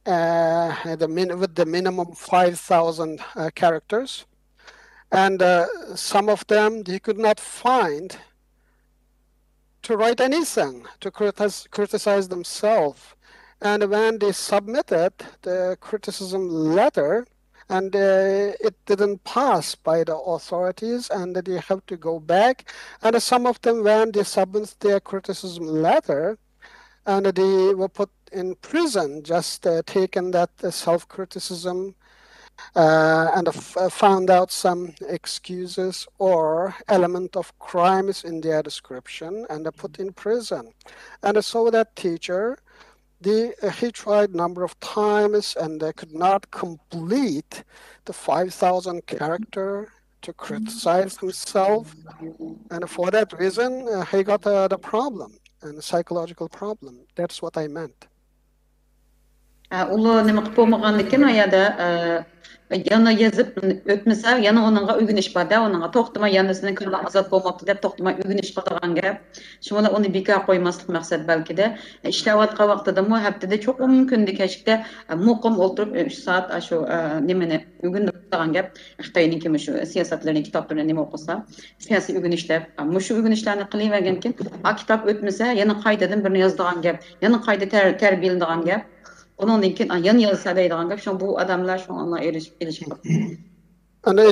with the minimum 5,000 characters. And some of them, they could not find to write anything, to criticize themselves. And when they submitted the criticism letter, and it didn't pass by the authorities, and they have to go back. And some of them, when they submit their criticism letter, and they were put in prison, just taken that self-criticism and found out some excuses or element of crimes in their description, and put in prison. And so that teacher, he tried a number of times and could not complete the 5,000 character to criticize himself. And for that reason, he got the problem, and a psychological problem. That's what I meant. Ulu nima qilib bo'lmaganlikin o yerda yana yozib o'tmasa, yana onunğa o'rganish borda, onunğa to'xtamay yanasini qilib azod bo'lmoqda deb to'xtamay o'rganish qilgan gap. Shunlar uni bekor qo'ymaslik maqsad balkida. Ishlayotgan vaqtida mu haftada cho'qim kunda kechda muqim o'tirib 3 soat shu nimani o'rganib qilgan gap. Xitoyniki shu siyosatlarning kitoblarini nima o'qisa, siyosiy o'rganishlar, shu o'rganishlarni qilavergankin, kitob o'tmasa, yana qaytadan birini yozadigan gap, yana qayta tarbiyalanadigan gap. And it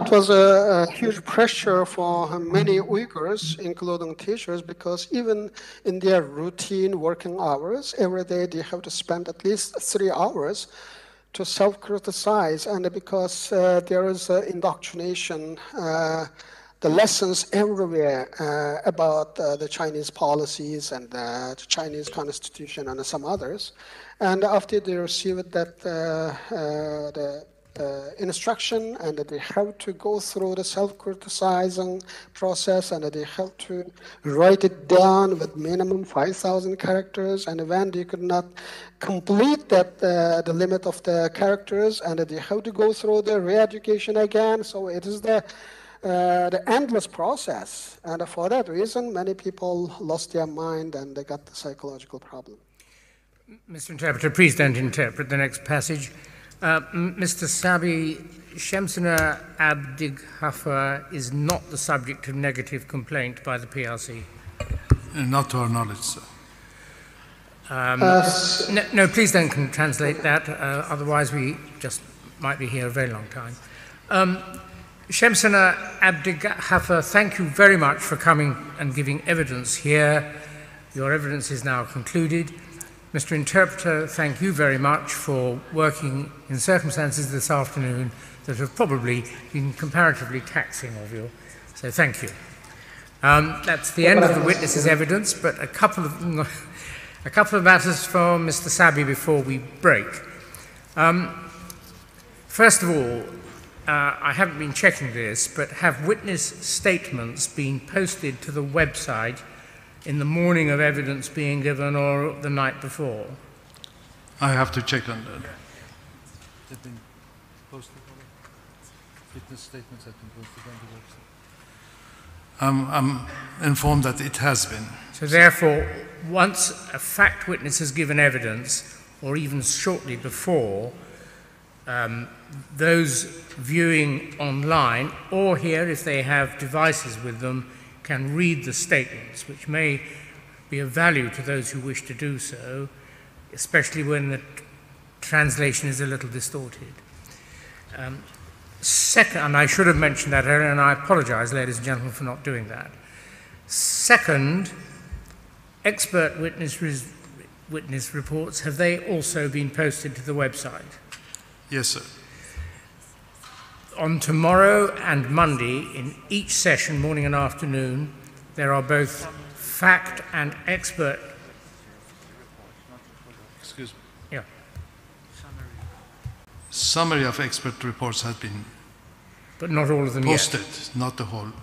was a huge pressure for many Uyghurs, including teachers, because even in their routine working hours, every day they have to spend at least 3 hours to self-criticize, and because there is indoctrination, the lessons everywhere about the Chinese policies and the Chinese constitution and some others. And after they received that the instruction, and that they have to go through the self-criticizing process, and that they have to write it down with minimum 5,000 characters, and when they could not complete that the limit of the characters, and that they have to go through the re-education again. So it is the endless process, and for that reason, many people lost their mind and they got the psychological problem. Mr. Interpreter, please don't interpret the next passage. Mr. Sabi, Shamsuna Abdighafar is not the subject of negative complaint by the PRC. Not to our knowledge, sir. No, please don't translate that, otherwise we just might be here a very long time. Shamsuna Abdighafar, thank you very much for coming and giving evidence here. Your evidence is now concluded. Mr. Interpreter, thank you very much for working in circumstances this afternoon that have probably been comparatively taxing of you. So thank you. That's the end of the witness's evidence, but a couple of matters from Mr. Sabi before we break. First of all, I haven't been checking this, but have witness statements been posted to the website in the morning of evidence being given or the night before? I have to check on that. They've been posted. Witness statements have been posted on the website. I'm informed that it has been. So therefore, once a fact witness has given evidence, or even shortly before, those viewing online or here, if they have devices with them, can read the statements, which may be of value to those who wish to do so, especially when the translation is a little distorted. Second, and I should have mentioned that earlier, and I apologize, ladies and gentlemen, for not doing that. Second, expert witness reports, have they also been posted to the website? Yes, sir. On tomorrow and Monday, in each session, morning and afternoon, there are both fact and expert. Excuse me. Yeah. Summary of expert reports have been but not all of them posted, yet. Not the whole.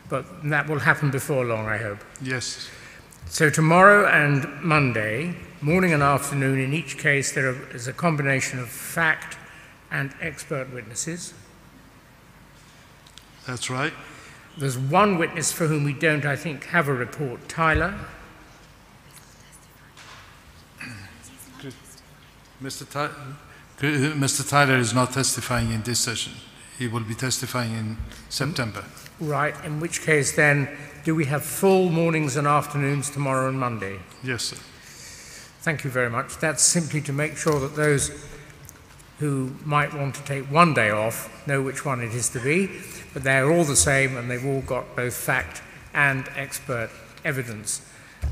But that will happen before long, I hope. Yes. So tomorrow and Monday, morning and afternoon, in each case, there is a combination of fact and expert witnesses. That's right. There's one witness for whom we don't, I think, have a report, Tyler. Mr. Tyler is not testifying in this session. He will be testifying in September. Right, in which case then, do we have full mornings and afternoons tomorrow and Monday? Yes, sir. Thank you very much. That's simply to make sure that those who might want to take one day off know which one it is to be, but they're all the same and they've all got both fact and expert evidence,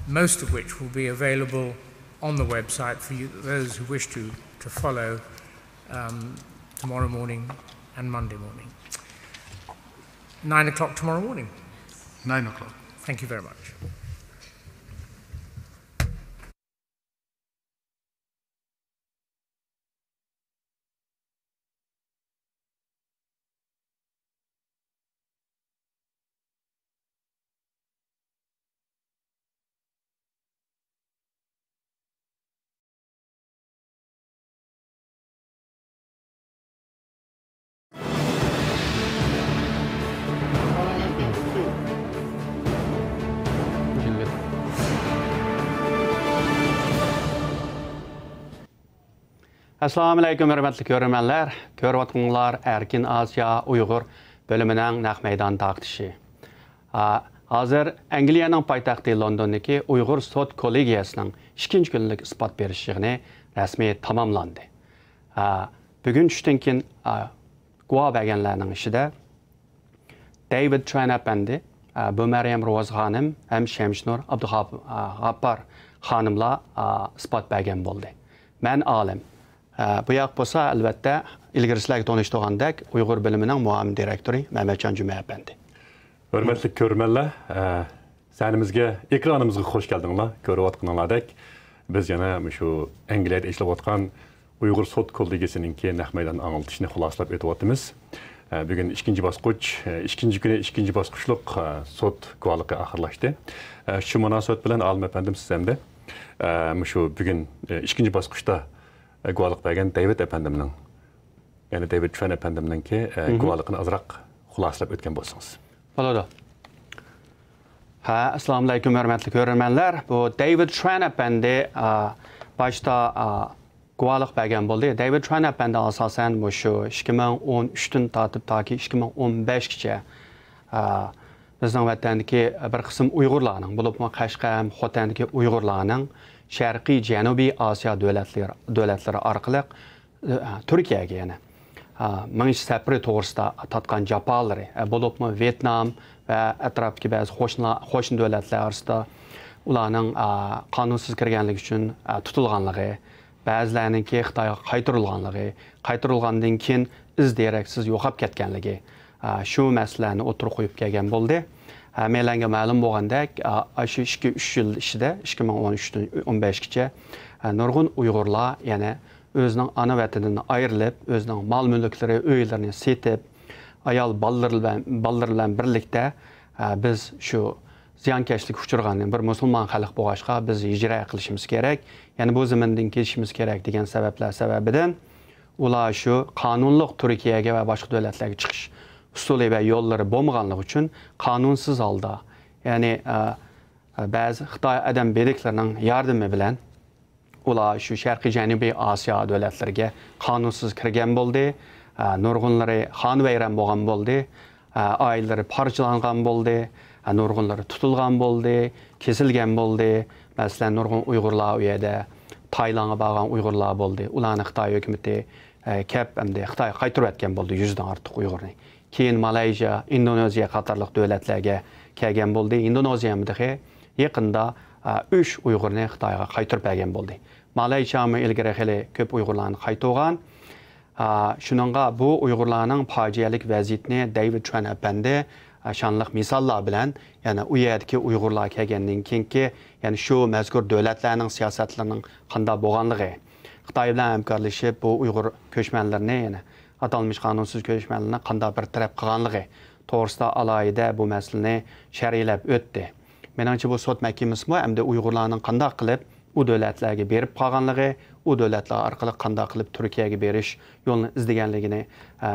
most of which will be available on the website for you, those who wish to follow tomorrow morning and Monday morning. 9 o'clock tomorrow morning. 9 o'clock. Thank you very much. Assalamu alaikum, hörmətli görürmənlər. Görüb atqınlar Erkin Asiya Uyğur bölümünün naq meydan taqtışı. Hazır Angliyanın paytaxtı Londondakı Uyğur Sot Kollegiyasının 2-ci günlük isbat berişini rəsmi tamamlandı. Bugün düşdən kin guva bəgənlərinin işidə David Tran əpəndi, bu Məryəm Roz xanım, həm Şəmşnur Abdug'appar xanımla isbat bəgən oldu. Mən alim. Bu yoq bo'lsa, albatta, ilgari tanıştığandek Uyğur biliminin muavin direktori Mehmetcan Cümə əpəndi. Hörmətli görürmənlər, sənimizə, ekranımıza xoş gəldinizlər. Görüb atqınlardək, biz yana şu Angliyada işləb atqan Uyğur Sot Kollegiyasınınki naq meydan anıltışını xulaslab ötüb atdımız. Bugün ikinci basqıç, ikinci basqıçlıq sot guvalıqı axırlaşdı. Şu münasibət bilən alim əpəndim sizəmdə, şu bugün ikinci basqıçda guvalık bergen David efendiminin, yani David Tran efendiminin ki guvalıkını azraq xulaslab ötken bolsanız. Boladu. Assalamu alaikum hörmətli görürmənlər. Bu David Tran efendi başta guvalık bergen boldu. David Tran efendi asasen bu şu 2013'tün tatip taki 2015-ci bizning vatandagi bir qism Uyg'urlarning, bo'lib Qashqam, Xotandagi Uyg'urlarning Sharqiy Janubiy Osiyo davlatlari orqali Turkiyaga yana mingish sapri to'g'risida tatgan jafolari, bo'lib Vyetnam va atrofdagi ba'zi qo'shni davlatlar orasida ularning qonunsiz kirganligi uchun tutilganligi, ba'zilarininki Xitoyga qaytarilgandan keyin izderaksiz yo'qolib ketganligi, shu masalalarni o'tirib qo'yib kelgan bo'ldi. Menga ma'lum bo'lgandek, shu 2-3 yil ichida 2013dan 15gacha nurg'un Uyg'urlar yana o'zining ana vatanidan ayrilib, o'zining mol-mulklari, uylarini setib, ayol bolalar bilan birlikda biz shu ziyonkashlik uchirgandan bir musulmon xalq bo'lg'achqa biz hijra qilishimiz kerak, ya'ni bu zamondan ketishimiz kerak degan sabablar sababidan ular shu qonunliq Turkiyaga va boshqa davlatlarga chiqish usuli va yo'llari bo'lmaganligi uchun qonunsiz holda, ya'ni ba'zi Xitoy adam beriklarining yordami bilan ular shu Sharqiy Janubiy Osiyo davlatlariga qonunsiz kirgan bo'ldi, nurg'unlari xonavayron bo'lgan bo'ldi, oilalari parchalangan bo'ldi, nurg'unlari tutilgan bo'ldi, kesilgan bo'ldi. Masalan, nurg'un Uyg'urlar u yerda Taylandga borgan Uyg'urlar bo'ldi. Ularni Xitoy hukumati hamda Xitoyga qaytarib o'tgan bo'ldi 100 dan ortiq Uyg'urni. Keyin Malayziya, Indoneziya qatorliq davlatlarga kelgan bo'ldi. Indoneziyada yaqinda 3 Uyg'urni Xitoyga qaytarib bergan bo'ldi. Malayziyami ilgari xili ko'p Uyg'urlarni qaytargan. Shuningga bu Uyg'urlarning fojialik vaziyatini David Chuan apandi şanlıq misallar bilan, yəni u yerdəki Uyğurlar kelgandan keyinki, yəni şu məzkur dövlətlərinin siyasətlərinin qanday bolğanlığı, Xitoy bilan hamkorlashib bu Uyğur köçmənlərini, yəni atalmış qanunsuz köçmənlərini qanday bir tərəf qilganlığı to'g'risida alohida bu masalani sharhlab o'tdi. Menimcha bu sud mahkamasi hamda Uyg'urlarning qanday qilib u davlatlarga berib qolganligi, u davlatlar orqali qanday qilib Turkiyaga berish yo'lini izlaganligini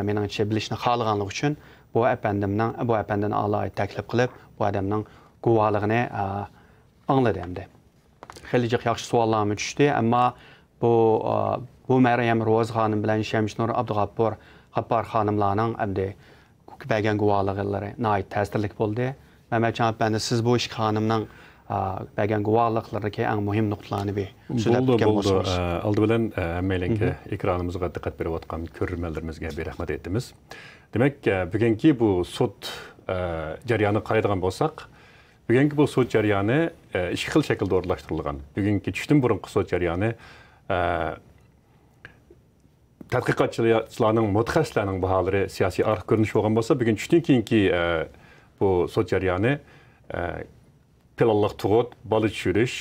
menimcha bilishni xohlaganligi uchun bu apandini alohida taklif qilib, bu odamning guvohligini angladi hamda. Xeyli yaxshi savollarmi tushdi, ammo bu Maryam Ro'z xonim bilan Shamshnur Abdug'appor xonimlarning hamda bergan guvohliklari nihoyat ta'sirli bo'ldi. Mehmetcan apandi, siz bu ikki xonimning bergan guvohliklariga eng muhim nuqtalarni so'zlab o'tgan bo'lsangiz. Oldi bilan hammalarga ekranimizga diqqat berib o'tgan ko'ruvchilarimizga rahmat aytamiz. Demak, bugungi bu sud jarayoni qaraydigan bo'lsak, bugungi bu sud jarayoni ikki xil shaklda o'rlashtirilgan. Bugungi tushdan burungi sud jarayoni tadqiqotchilarning, mutaxassislarning baholari siyosiy arx ko'rinish bo'lgan bo'lsa, bugun tushdan keyingi bu sud jarayoni planliq tug'ut, bola tushirish,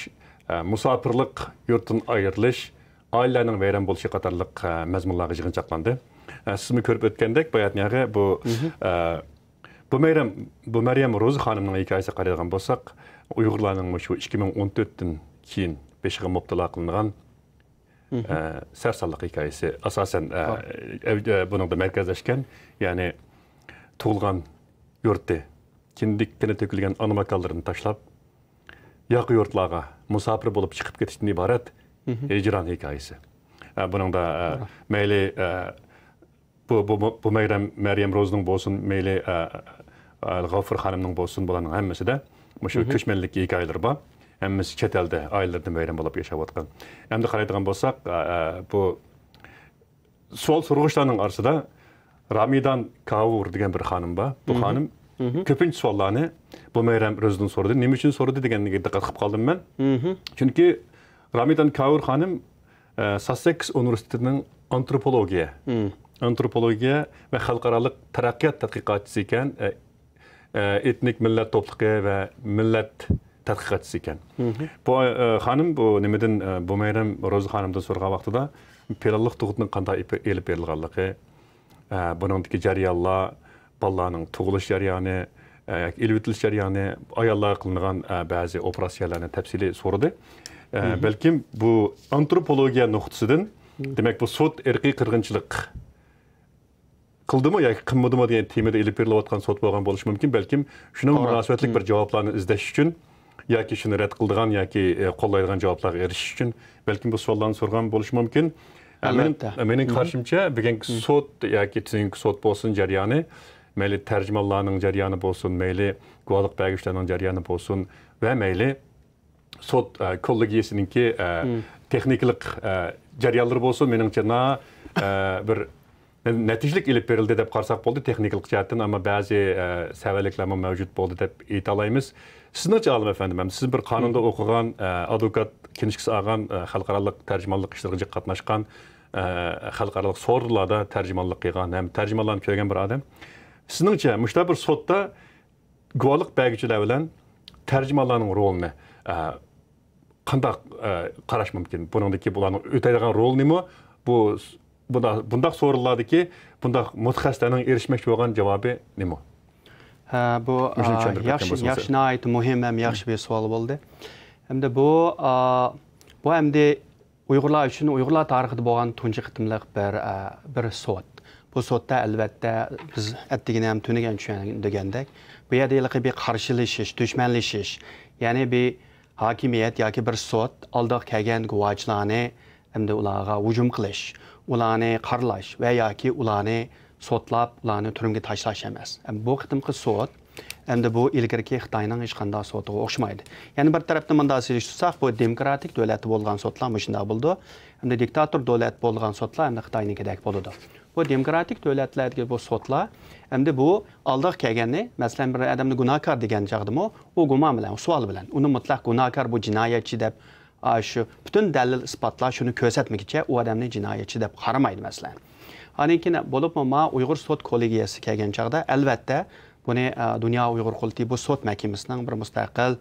musofirlik, yurtdan ayrilish, oilalarning vayron bo'lishi qatorliq mazmunlarga yig'inchoqlandi. Sizmi ko'rib o'tgandek, bayatniyaga bu Maryam Ro'z xonimning hikoyasiga qaraydigan bo'lsak, Uyg'urlarning shu 2014dan keyin beshiga mubtalo qilingan sarsalliq hikoyasi asosan buningda markazlashgan, ya'ni tug'ilgan yurti, kindikkina to'kilgan ona makonlarini tashlab, yoqi yurtlarga musofir bo'lib chiqib ketishdan iborat hijron hikoyasi. Buningda mayli bu Maryam Ro'zning bo'lsin, mayli G'afur xonimning bo'lsin, bularning hammasida shu ko'chmanlik hikoyalar bor. Hammasi chet elda oilalardan vayron bo'lib yashayotgan. Endi qaraydigan bo'lsak, bu savol so'rg'ishlarning orasida Ramidan Kavur degan bir xonim bor. Bu xonim ko'pincha savollarni bu Maryam Ro'zdan so'radi. Nima uchun so'radi deganiga diqqat qilib qoldim men. Chunki Ramidan Kavur xonim Sussex universitetining antropologiya va xalqarалық taraqqiyot tadqiqotchisi ekan, etnik millat to'pliqi va millat tadqiqotchisi ekan. Bu xonim bu nimadan bu Maryam Ro'z xonimdan so'ragan vaqtida planliq tug'utning qanday elib berilganligi, buningdagi jarayonlar, bolalarning tug'ilish jarayoni, ilib o'tilish jarayoni, ayollarga qilingan ba'zi operatsiyalarni tafsiliy so'radi. Balkim bu antropologiya nuqtasidan, demak bu sud irqiy qirg'inchilik qildimi yoki qilmadimi degan temada ilib berilayotgan sud bo'lgan bo'lishi mumkin. Balkim shuning munosabatli bir javoblarni izlash uchun yoki shuni rad qildigan yoki qo'llaydigan javoblarga erishish uchun balkim bu savollarni so'ragan bo'lishi mumkin. Mening qarashimcha, bugungi sud yoki tizimli sud bo'lsin jarayoni, mayli tarjimonlarning jarayoni bo'lsin, mayli guvohlik beruvchilarning jarayoni bo'lsin va mayli sud kollegiyasininki texniklik jarayonlar bo'lsin, meningcha bir natijelik ilip verildi deb qarsak boldu texniklik jihatdan, ama bazı səvəliklər mövcud boldu deb ayta alaymiz. Siz neçə alım efendim? Siz bir qanunda okugan, advokat kinişkisi alğan, xalqaralıq tərcümanlıq işlərində qatnaşqan, xalqaralıq sorularda tərcümanlıq qilgan, həm tərcümanlarını ko'rgan bir adam. Sizningcha müştə bir sotda guvohlik bergüchilar bilan tərcümanlarning rolini qanday qarash mumkin? Buningdagi bularning o'taydigan rol nima? Bu bundaq so'rovlardagi bundaq mutaxassislarning erishmoqchi bo'lgan javobi nima? Bu yaxshi nihoyat muhim ham yaxshi bir savol bo'ldi. Hamda bu hamda Uyg'urlar uchun Uyg'urlar tarixida bo'lgan tunji qitimliq bir sot. Bu sotda albatta biz atdigina ham tunagan tushungandek, bu yerda bir qarshilashish, dushmanlashish, ya'ni bir hokimiyat yoki bir sot oldiga kelgan guvohlarni hamda ularga hujum qilish, ularni qarlash va yoki ularni sotlab, ularni turmga tashlash emas. Bu qitimqi sot hamda bu ilgirki Xitoyning hech qanday sotiga o'xshamaydi. Ya'ni bir tarafdan bunday solishtirsak, bu demokratik davlatda bo'lgan sotlar shunday bo'ldi. Hamda diktator davlat bo'lgan sotlar hamda Xitoynikidek bo'ladi. Bu demokratik davlatlardagi bu sotlar hamda bu oldiga kelganni, masalan bir odamni gunohkor degan chaqdimi, u gumon bilan, savol bilan, uni mutlaq gunohkor, bu jinoyatchi deb shu butun dalil isbotlar shuni ko'rsatmaguncha u odamni jinoyatchi deb qaramaydi masalan. Lekin bo'libmi, Uyg'ur sot kollegiyasi kelgan chaqda albatta buni Dunyo Uyg'ur qulti bu sot mahkamasining bir mustaqil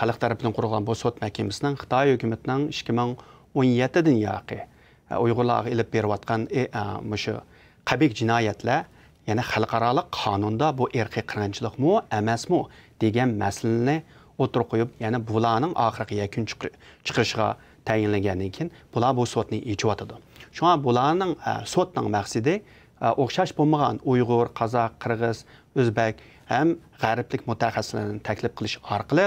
xalq tarafidan qurilgan bu sot mahkamasining Xitoy hukumatining 2017dan yoqi Uyg'urlarga ilib berayotgan mushu qabih jinoyatlar, ya'ni xalqaro qonunda bu irqiy qirg'inchilikmi emasmi degan masalani o'tirib qo'yib, ya'ni bularning oxirgi yakun chiqishiga tayinlangandan keyin bular bu sotni ichyotadi. Shunga bularning sotning maqsadi o'xshash bo'lmagan Uyg'ur, Qozoq, Qirg'iz, O'zbek ham g'arblik mutaxassislarni taklif qilish orqali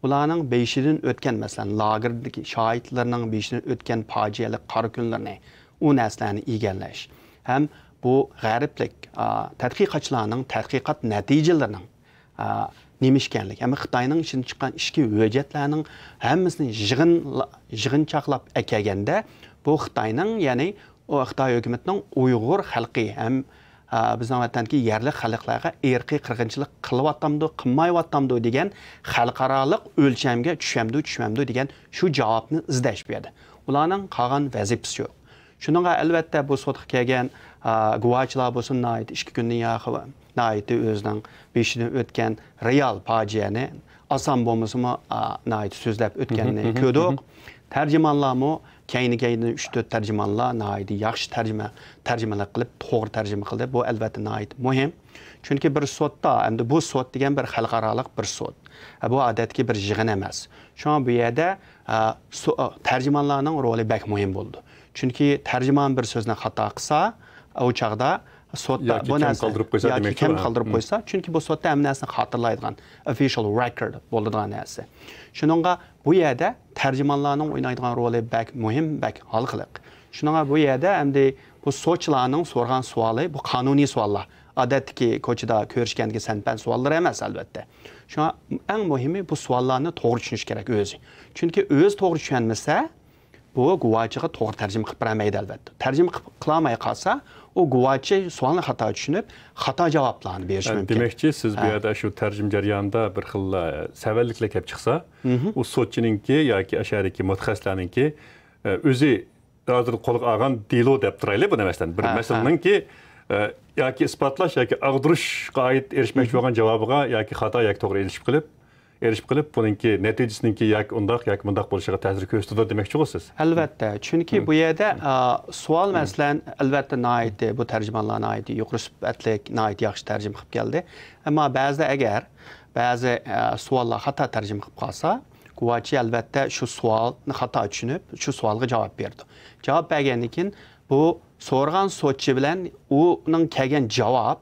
ularning beshidan o'tgan, masalan, lagerdagi shohidlarning beshidan o'tgan fojialik qora kunlarni, u narsalarni egallash. Ham bu g'arblik tadqiqotchilarning tadqiqot natijalarining nima ekanligi, ham Xitoyning ichidan chiqqan ishki hujjatlarning hammasini yig'inchoqlab akaganda bu Xitoyning, ya'ni Xitoy hukumatining Uyg'ur xalqi ham bizning vatanki yerli xalqlarga irqiy qirg'inchilik qilyaptamdi, qilmayaptamdi degan xalqaro o'lchamga tushmamdi degan shu javobni izlash berdi. Ularning qolgan vazifasi yo'q. Shuningga albatta bu sotga kelgan guvohchilar bo'lsin, 2 kundan yoqi o'zining beshidan o'tgan real fojiani oson bo'lmasimi so'zlab o'tganini ko'rdik. Tarjimonlarmi keyni 3-4 tarjimonlar yaxshi tarjimalar qilib, to'g'ri tarjima qildi. Bu albatta muhim. Chunki bir sotda, endi bu sot degan bir xalqaro bir sot. Bu odatki bir yig'in emas. Shunga bu yerda tarjimonlarning roli bak muhim bo'ldi. Chunki tarjimon bir so'zni xato qilsa, u chaqda sotda bu narsani kam qoldirib qo'ysa, chunki bu sotda ham narsani xotirlaydigan official record bo'ladigan narsa. Shuningga bu yerda tarjimonlarning o'ynaydigan roli bak muhim, bak xalqliq. Shuningga bu yerda hamda bu sotchilarning so'rgan savoli bu qonuniy savollar. Odatdagi ko'chada ko'rishganga sanpan savollar emas albatta. Shunga eng muhimi bu savollarni to'g'ri tushunish kerak o'zi. Chunki o'zi to'g'ri tushunmasa, bu guvohchiga to'g'ri tarjima qilib bermaydi albatta. Tarjima qilmay qolsa, o guvohchi savolni xato tushunib, xato javoblarni berish mumkin. Demakchi, siz bu yerda shu tarjim jarayonida bir xil savalliklar kelib chiqsa, u sotchininki yoki ashadagi mutaxassislarninki o'zi hozir qo'lga olgan delo deb turaylik bu narsani. Bir masalaninki yoki isbotlash yoki ag'dirishga oid erishmoqchi bo'lgan javobiga yoki xato yoki to'g'ri erishib qilib, buningki natijasiningki yoki undoq yoki bundoq bo'lishiga ta'sir ko'rsatadi demoqchi bo'lsiz. Albatta, chunki bu yerda savol masalan albatta bu tarjimonlar yuqori sifatlik yaxshi tarjima qilib keldi. Ammo ba'zida agar ba'zi savollar xato tarjima qilib qolsa, guvohchi albatta shu savolni xato tushunib, shu savolga javob berdi. Javob bergandan keyin bu so'rgan sotchi bilan uning kelgan javob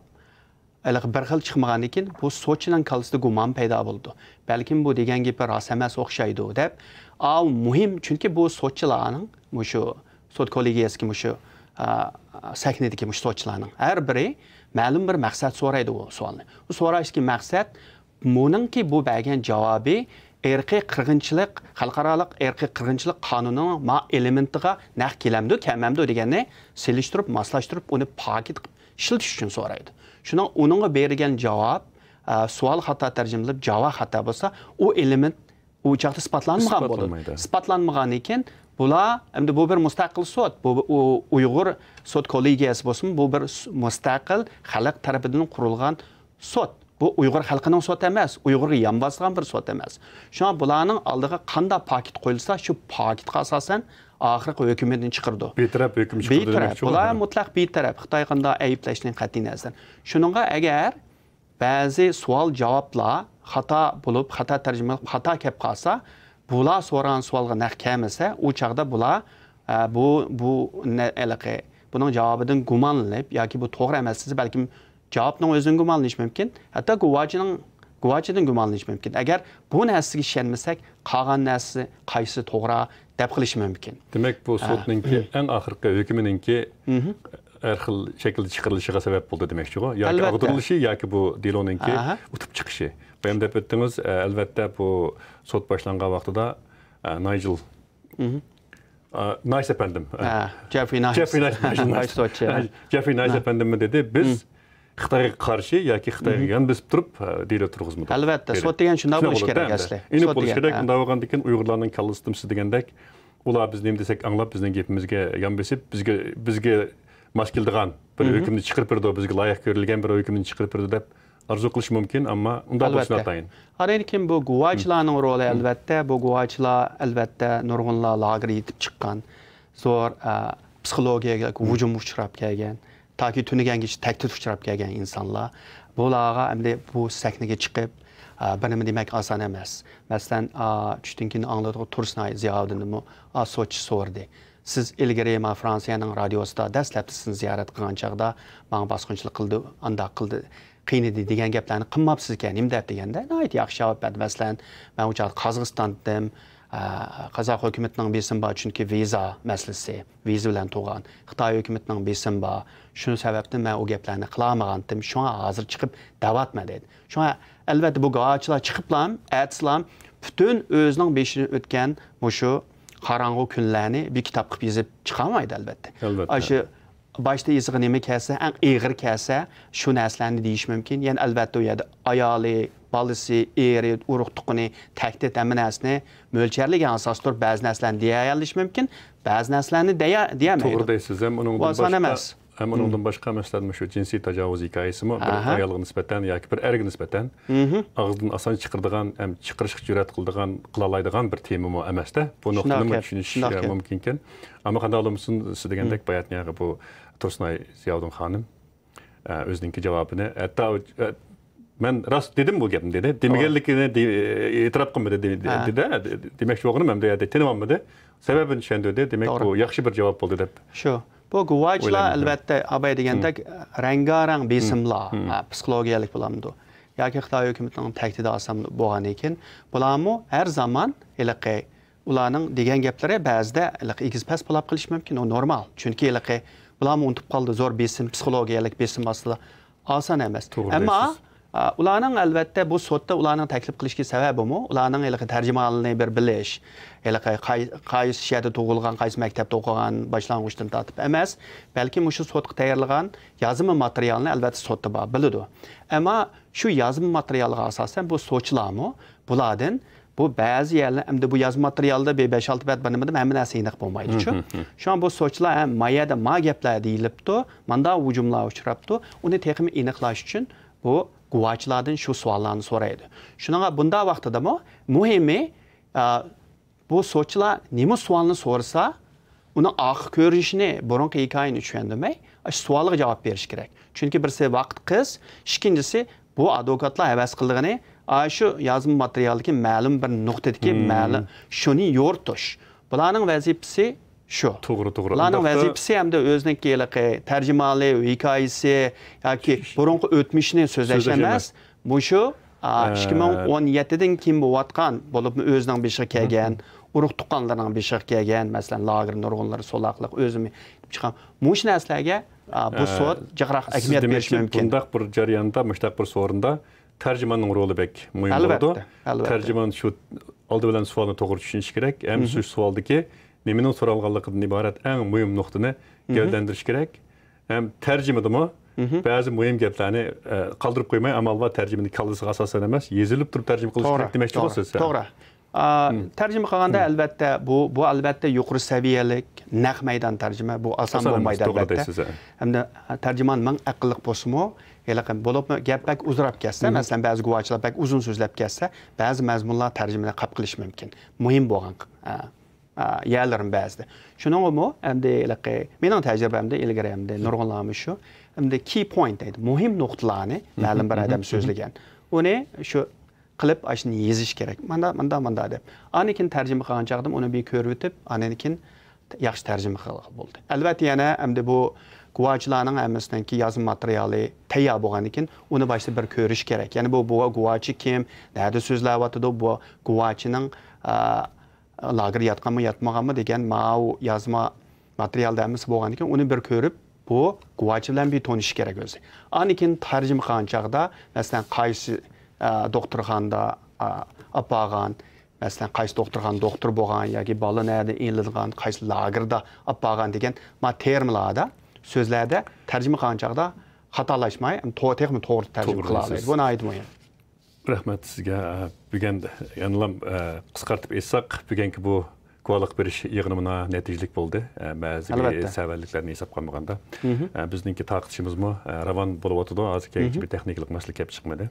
bir xil chiqmagandan keyin bu sotchining qalbida gumon paydo bo'ldi. Balkim bu degan gap rost emas o'xshaydi deb. Muhim, chunki bu sotchilarning shu sot kollegiyasiga shu sahnadagi sotchilarning har biri ma'lum bir maqsad so'raydi u savolni. Bu so'rashki maqsad buningki bu bergan javobi erkiy qirg'inchilik, xalqarалық erkiy qirg'inchilik qonuning ma elementiga naq kelamdi, kamamdi deganni selishtirib, maslashtirib, uni pakit ishiltish uchun so'raydi. Shuning uningga berilgan javob, savol xato tarjimalab, javob xato bo'lsa, u element u chaqda isbotlanmagan bo'ladi. Isbotlanmagan ekan, bular endi bu bir mustaqil sud, bu Uyg'ur sud kollegiyasi bo'lsin, bu bir mustaqil xalq tarafidan qurilgan sud. Bu Uyg'ur xalqining sud emas, Uyg'urga yon bosgan bir sud emas. Shunga bularning oldiga qanday paket qo'yilsa, shu paketga asosan oxirgi hukmni chiqirdi. Betaraf hukm chiqirdi demoqchi. Bular mutlaq betaraf, Xitoy qanday ayblashning qat'iy nazar. Shuningga agar ba'zi savol javoblar xato bo'lib, xato tarjima, xato kelib qolsa, bular so'ragan savolga naq kelmasa, u chaqda bular bu aloqa buning javobidan gumonlanib yoki bu to'g'ri emas, balkim javobning o'zini gumonlanish mumkin, hatto guvochidan gumonlanish mumkin. Agar bu narsaga ishonmasak, qolgan narsa qaysi to'g'ri deb qilish mumkin. Demak, bu sudninki eng oxirgi hukmininki har xil shaklda chiqarilishiga sabab bo'ldi demoqchi-ku. Yoki ag'dirilishi yoki bu deloninki o'tib chiqishi. Bu ham deb o'tdingiz, albatta bu sud boshlangan vaqtida Nigel Nice efendim. Jeffrey Nice efendim dedi. Biz Xitoyga qarshi yoki Xitoyga yon besib turib deyla turg'izmadi. Albatta, sud degan shunday bo'lish kerak asli. Uni bo'lish kerak. Unda bo'lgandan keyin Uyg'urlarning kallasidan siz degandek, ular biz nima desak anglab bizning gapimizga yon besib, bizga mos keladigan bir hukmni chiqarib berdi, bizga loyiq ko'rilgan bir hukmni chiqarib berdi deb arzu qilish mumkin, ammo unda bo'lishni atayin. Har kim bu guvochilarning roli albatta, bu guvochilar albatta nurg'unlar lager yetib chiqqan, zo'r psixologiyaga hujum uchrab kelgan. Taki tunigangacha taklif uchrab kelgan insonlar bularga endi bu sahnaga chiqib bir nima demak oson emas. Masalan, tushdan keyin anglatib Tursnay Ziyoddinmi so'ch so'rdi. Siz ilgari ma Fransiyaning radiosida dastlabki sizni ziyorat qilgan chaqda menga bosqinchilik qildi, undaq qildi, qiynadi degan gaplarni qilmabsiz ekan, nima deb deganda, nihoyat yaxshi javob berdi. Masalan, men u chaqda Qozog'istondan Qozoq hukumatining besim bor, chunki viza masalasi, viza bilan tug'an. Xitoy hukumatining besim bor. Shu sababdan men u gaplarni qilamagandim. Shunga hozir chiqib da'vatma dedi. Shunga albatta bu guvohchilar chiqiblam, aytsam, butun o'zining beshidan o'tgan shu qorong'u kunlarni bir kitob qilib yozib chiqolmaydi albatta. Shu boshda yozig'i nima kelsa, eng og'ir kelsa, shu narsalarni deyish mumkin. Ya'ni albatta u yerda ayoli, balisi, eri, urug' tuquni, tahdid amanasini mo'lcharlagan asosda ba'zi narsalarni deya olish mumkin, ba'zi narsalarni deyamaydi. To'g'ri deysiz, ham uningdan boshqa masalan shu jinsiy tajovuz hikoyasimi bir ayolga nisbatan yoki bir erga nisbatan og'zidan oson chiqiradigan, ham chiqarishga jur'at qiladigan, qila oladigan bir tema emas-da. Bu nuqtani tushunish mumkin ekan. Ammo qanday bo'lmasin, siz degandek bayatniyaga bu Tursnay Ziyoddin xonim o'zining javobini hatto men rost dedim bu gapni dedi. Demaganligini e'tirof qilmadi dedi. Demakchi o'g'lim ham deydi, tanimamadi. Sababini tushundirdi. Demak bu yaxshi bir javob bo'ldi deb. Shu. Bu guvohchilar albatta abay degandek rangarang besimlar, psixologiyalik bo'lamdi. Yoki Xitoy hukumatining tahdidi osam bo'lgan ekan, bularmi har zamon ularning degan gaplari ba'zida egizpas bo'lib qilish mumkin, u normal. Chunki bularni unutib qoldi, zo'r besim, psixologiyalik besim aslida oson emas. Ammo ularning albatta bu sudda ularning taklif qilishga sababimi, ularning tarjimonini bir bilish, qaysi yerda tug'ilgan, qaysi maktabda o'qigan, boshlang'ichdan tortib emas, balki shu sudga tayyorlagan yozma materialni albatta sudda bor biladi. Ammo shu yozma materialga asosan bu sudchilarmi bulardan bu ba'zi yerlar endi bu yozma materialda 5-6 bet nimada hamma narsa aniq bo'lmaydi-ku. Shu an bu sudchilar ham mayada ma gaplar deyilibdi, manda hujumlar uchrabdi, uni texnik aniqlash uchun bu guvohchilardan shu savollarni so'raydi. Shunga bunda vaqtidami muhimi bu sudchilar nima savolni so'rasa, uni oxir ko'rishni, burungi hikoyani tushundirmay, shu savolga javob berish kerak. Chunki birisi vaqt qiz, ikkinchisi bu advokatlar havas qilgani shu yozma materialdagi ma'lum bir nuqtadagi ma'lum shuni yo'rtish. Bularning vazifasi shu. To'g'ri. Ularning vazifasi hamda o'ziniki tarjimali hikoyasi yoki burungi o'tmishni so'zlash emas. Bu shu 2017dan keyin bo'layotgan bo'lib o'zining beshiga kelgan, urug' tuqqanlarning beshiga kelgan, masalan, lager nurg'unlar, so'laqliq o'zimi chiqqan. Mush narsalarga bu sud jiqroq ahamiyat berish mumkin. Bundaq bir jarayonda, mushtaq bir so'rinda tercümanın rolü bek mühim oldu. Tercüman şu aldı bilen sualını doğru düşünüş gerek. Hem şu sualdı ki nemenin sorulganlıktan ibaret en mühim noktunu gövdendiriş gerek. Hem tercümadımı bazı mühim geplerini kaldırıp koymay amalva tercümeni kalısı asasen emas, yezilip durup tercüme kılış gerek demekçi olsunuz. Doğru. Tercüme qilganda albatta bu albatta yuqori saviyelik naq maydon tercüme bu oson bo'lmaydi albatta. Hamda terjimon ming aqlliq bo'lsa-mu, yaqin bo'lib gap bak uzrab ketsa, masalan ba'zi guvohchilar bak uzun so'zlab ketsa, ba'zi mazmunlar tarjimani qabul qilish mumkin. Muhim bo'lgan yerlarim ba'zida. Shuningmi, hamda mening tajribamda ilgari hamda nurg'unlami shu, hamda key point deydi. Muhim nuqtalarni ma'lum bir odam so'zlagan. Uni shu qilib ashuni yezish kerak. Manda deb. Anikin tarjima qilgan chaqdim uni bir ko'rib o'tib, anikin yaxshi tarjima qilgan bo'ldi. Albatta yana hamda bu guvohchilarning hammasiniki yozma materiali tayyor bo'lgan ekan, uni boshida bir ko'rish kerak. Ya'ni bu guvohchi kim, nerda so'zlayotdi, bu guvohchining lager yotganmi, yotmaganmi degan mau yozma materialda hammasi bo'lgan ekan, uni bir ko'rib bu guvohchi bilan bir tonish kerak o'zi. Anikin tarjima qilgan chaqda, masalan, qaysi doktorxonada apag'an, masalan, qaysi doktorxon doktor bo'lgan yoki bola nerda ililgan, qaysi lagerda apag'an degan terminlarda, so'zlarda tarjima qilgan chaqda xatolashmay, to'g'ri tarjima qila oladi. Buni aytmayman. Rahmat sizga. Bugun yanılam qisqartib aytsak, bugungi bu guvohlik berish yig'inimina natijalik bo'ldi. Ba'zi savollarni hisob qilmaganda. Bizningki taqdishimizmi ravon bo'lib o'tdi. Hozirgi bir texnikalik masala kelib chiqmadi.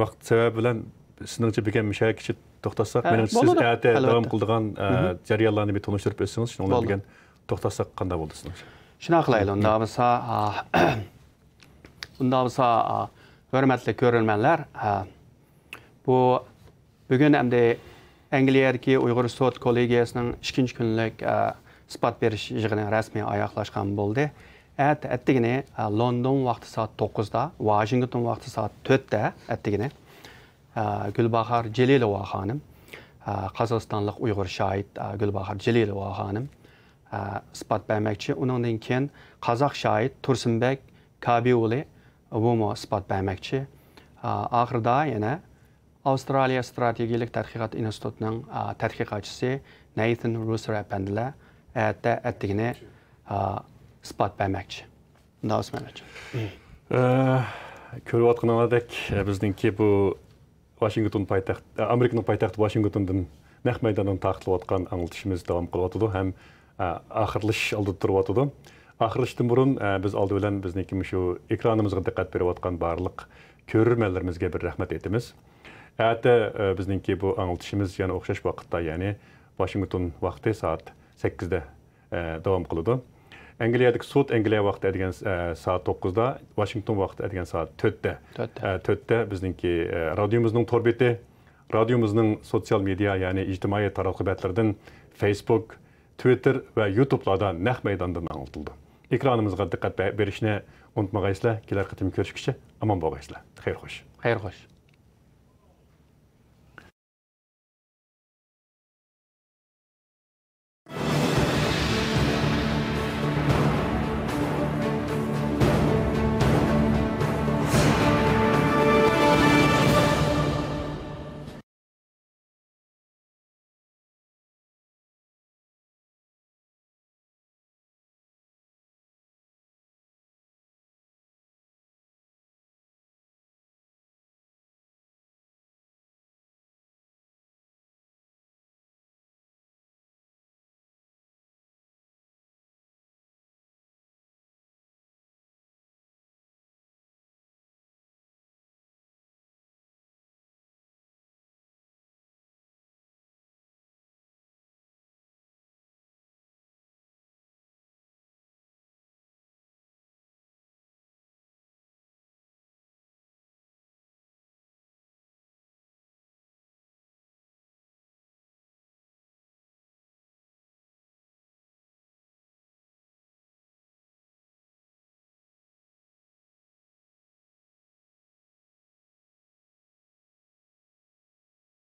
Vaqt sababi bilan sizningcha bugun mushakichi to'xtatsak, menimcha siz erta davom qildigan jarayonlarni bir tunishtirib o'tsangiz, shundan bugun to'xtatsak qanday bo'ldi sizningcha? Shuna qilaylik. Unda bo'lsa, hurmatli ko'ruvchilar, bu bugun hamda Angliyadagi Uyg'ur sud kollegiyasining 2 kunlik isbot berish yig'ini rasmiy oyoqlashgan bo'ldi. Attigini London vaqti soat 9da, Washington vaqti soat 4da attigini Gulbahor Jelilova xonim, Qozog'istonlik Uyg'ur shoid Gulbahor Jelilova xonim isbot bermoqchi. Undan keyin Qozoq shoid Tursunbek Kabiuli bu isbot bermoqchi. Oxirida yana Avstraliya strategik tadqiqot institutining tadqiqotchisi Nathan Ruser apandilar attigini isbot bermoqchi. Ko'rayotganlaridek bizningki bu Washington poytaxt, Amerikaning poytaxti Washingtondan naq maydondan taqtilayotgan anglitishimiz davom qilyotdi, ham oxirlash oldida turyotdi. Oxirlashdan burun biz oldi bilan bizningki shu ekranimizga diqqat berayotgan barliq ko'rurmanlarimizga bir rahmat aytamiz. Hatta bizningki bu anglitishimiz yana o'xshash vaqtda, ya'ni Washington vaqti soat 8da davom qiladi. Angliyadagi sud Angliya vaqti degan soat 9da, Washington vaqti degan soat 4da. 4da bizningki radiomizning torbeti, radiomizning sotsial media, ya'ni ijtimoiy targ'ibotlardan Facebook, Twitter va YouTube'larda naq maydondan anglitildi. Ekranimizga diqqat berishni unutmag'aysizlar. Kelar qatim ko'rishguncha omon bo'lg'aysizlar. Xayr xo'sh. Xayr xo'sh.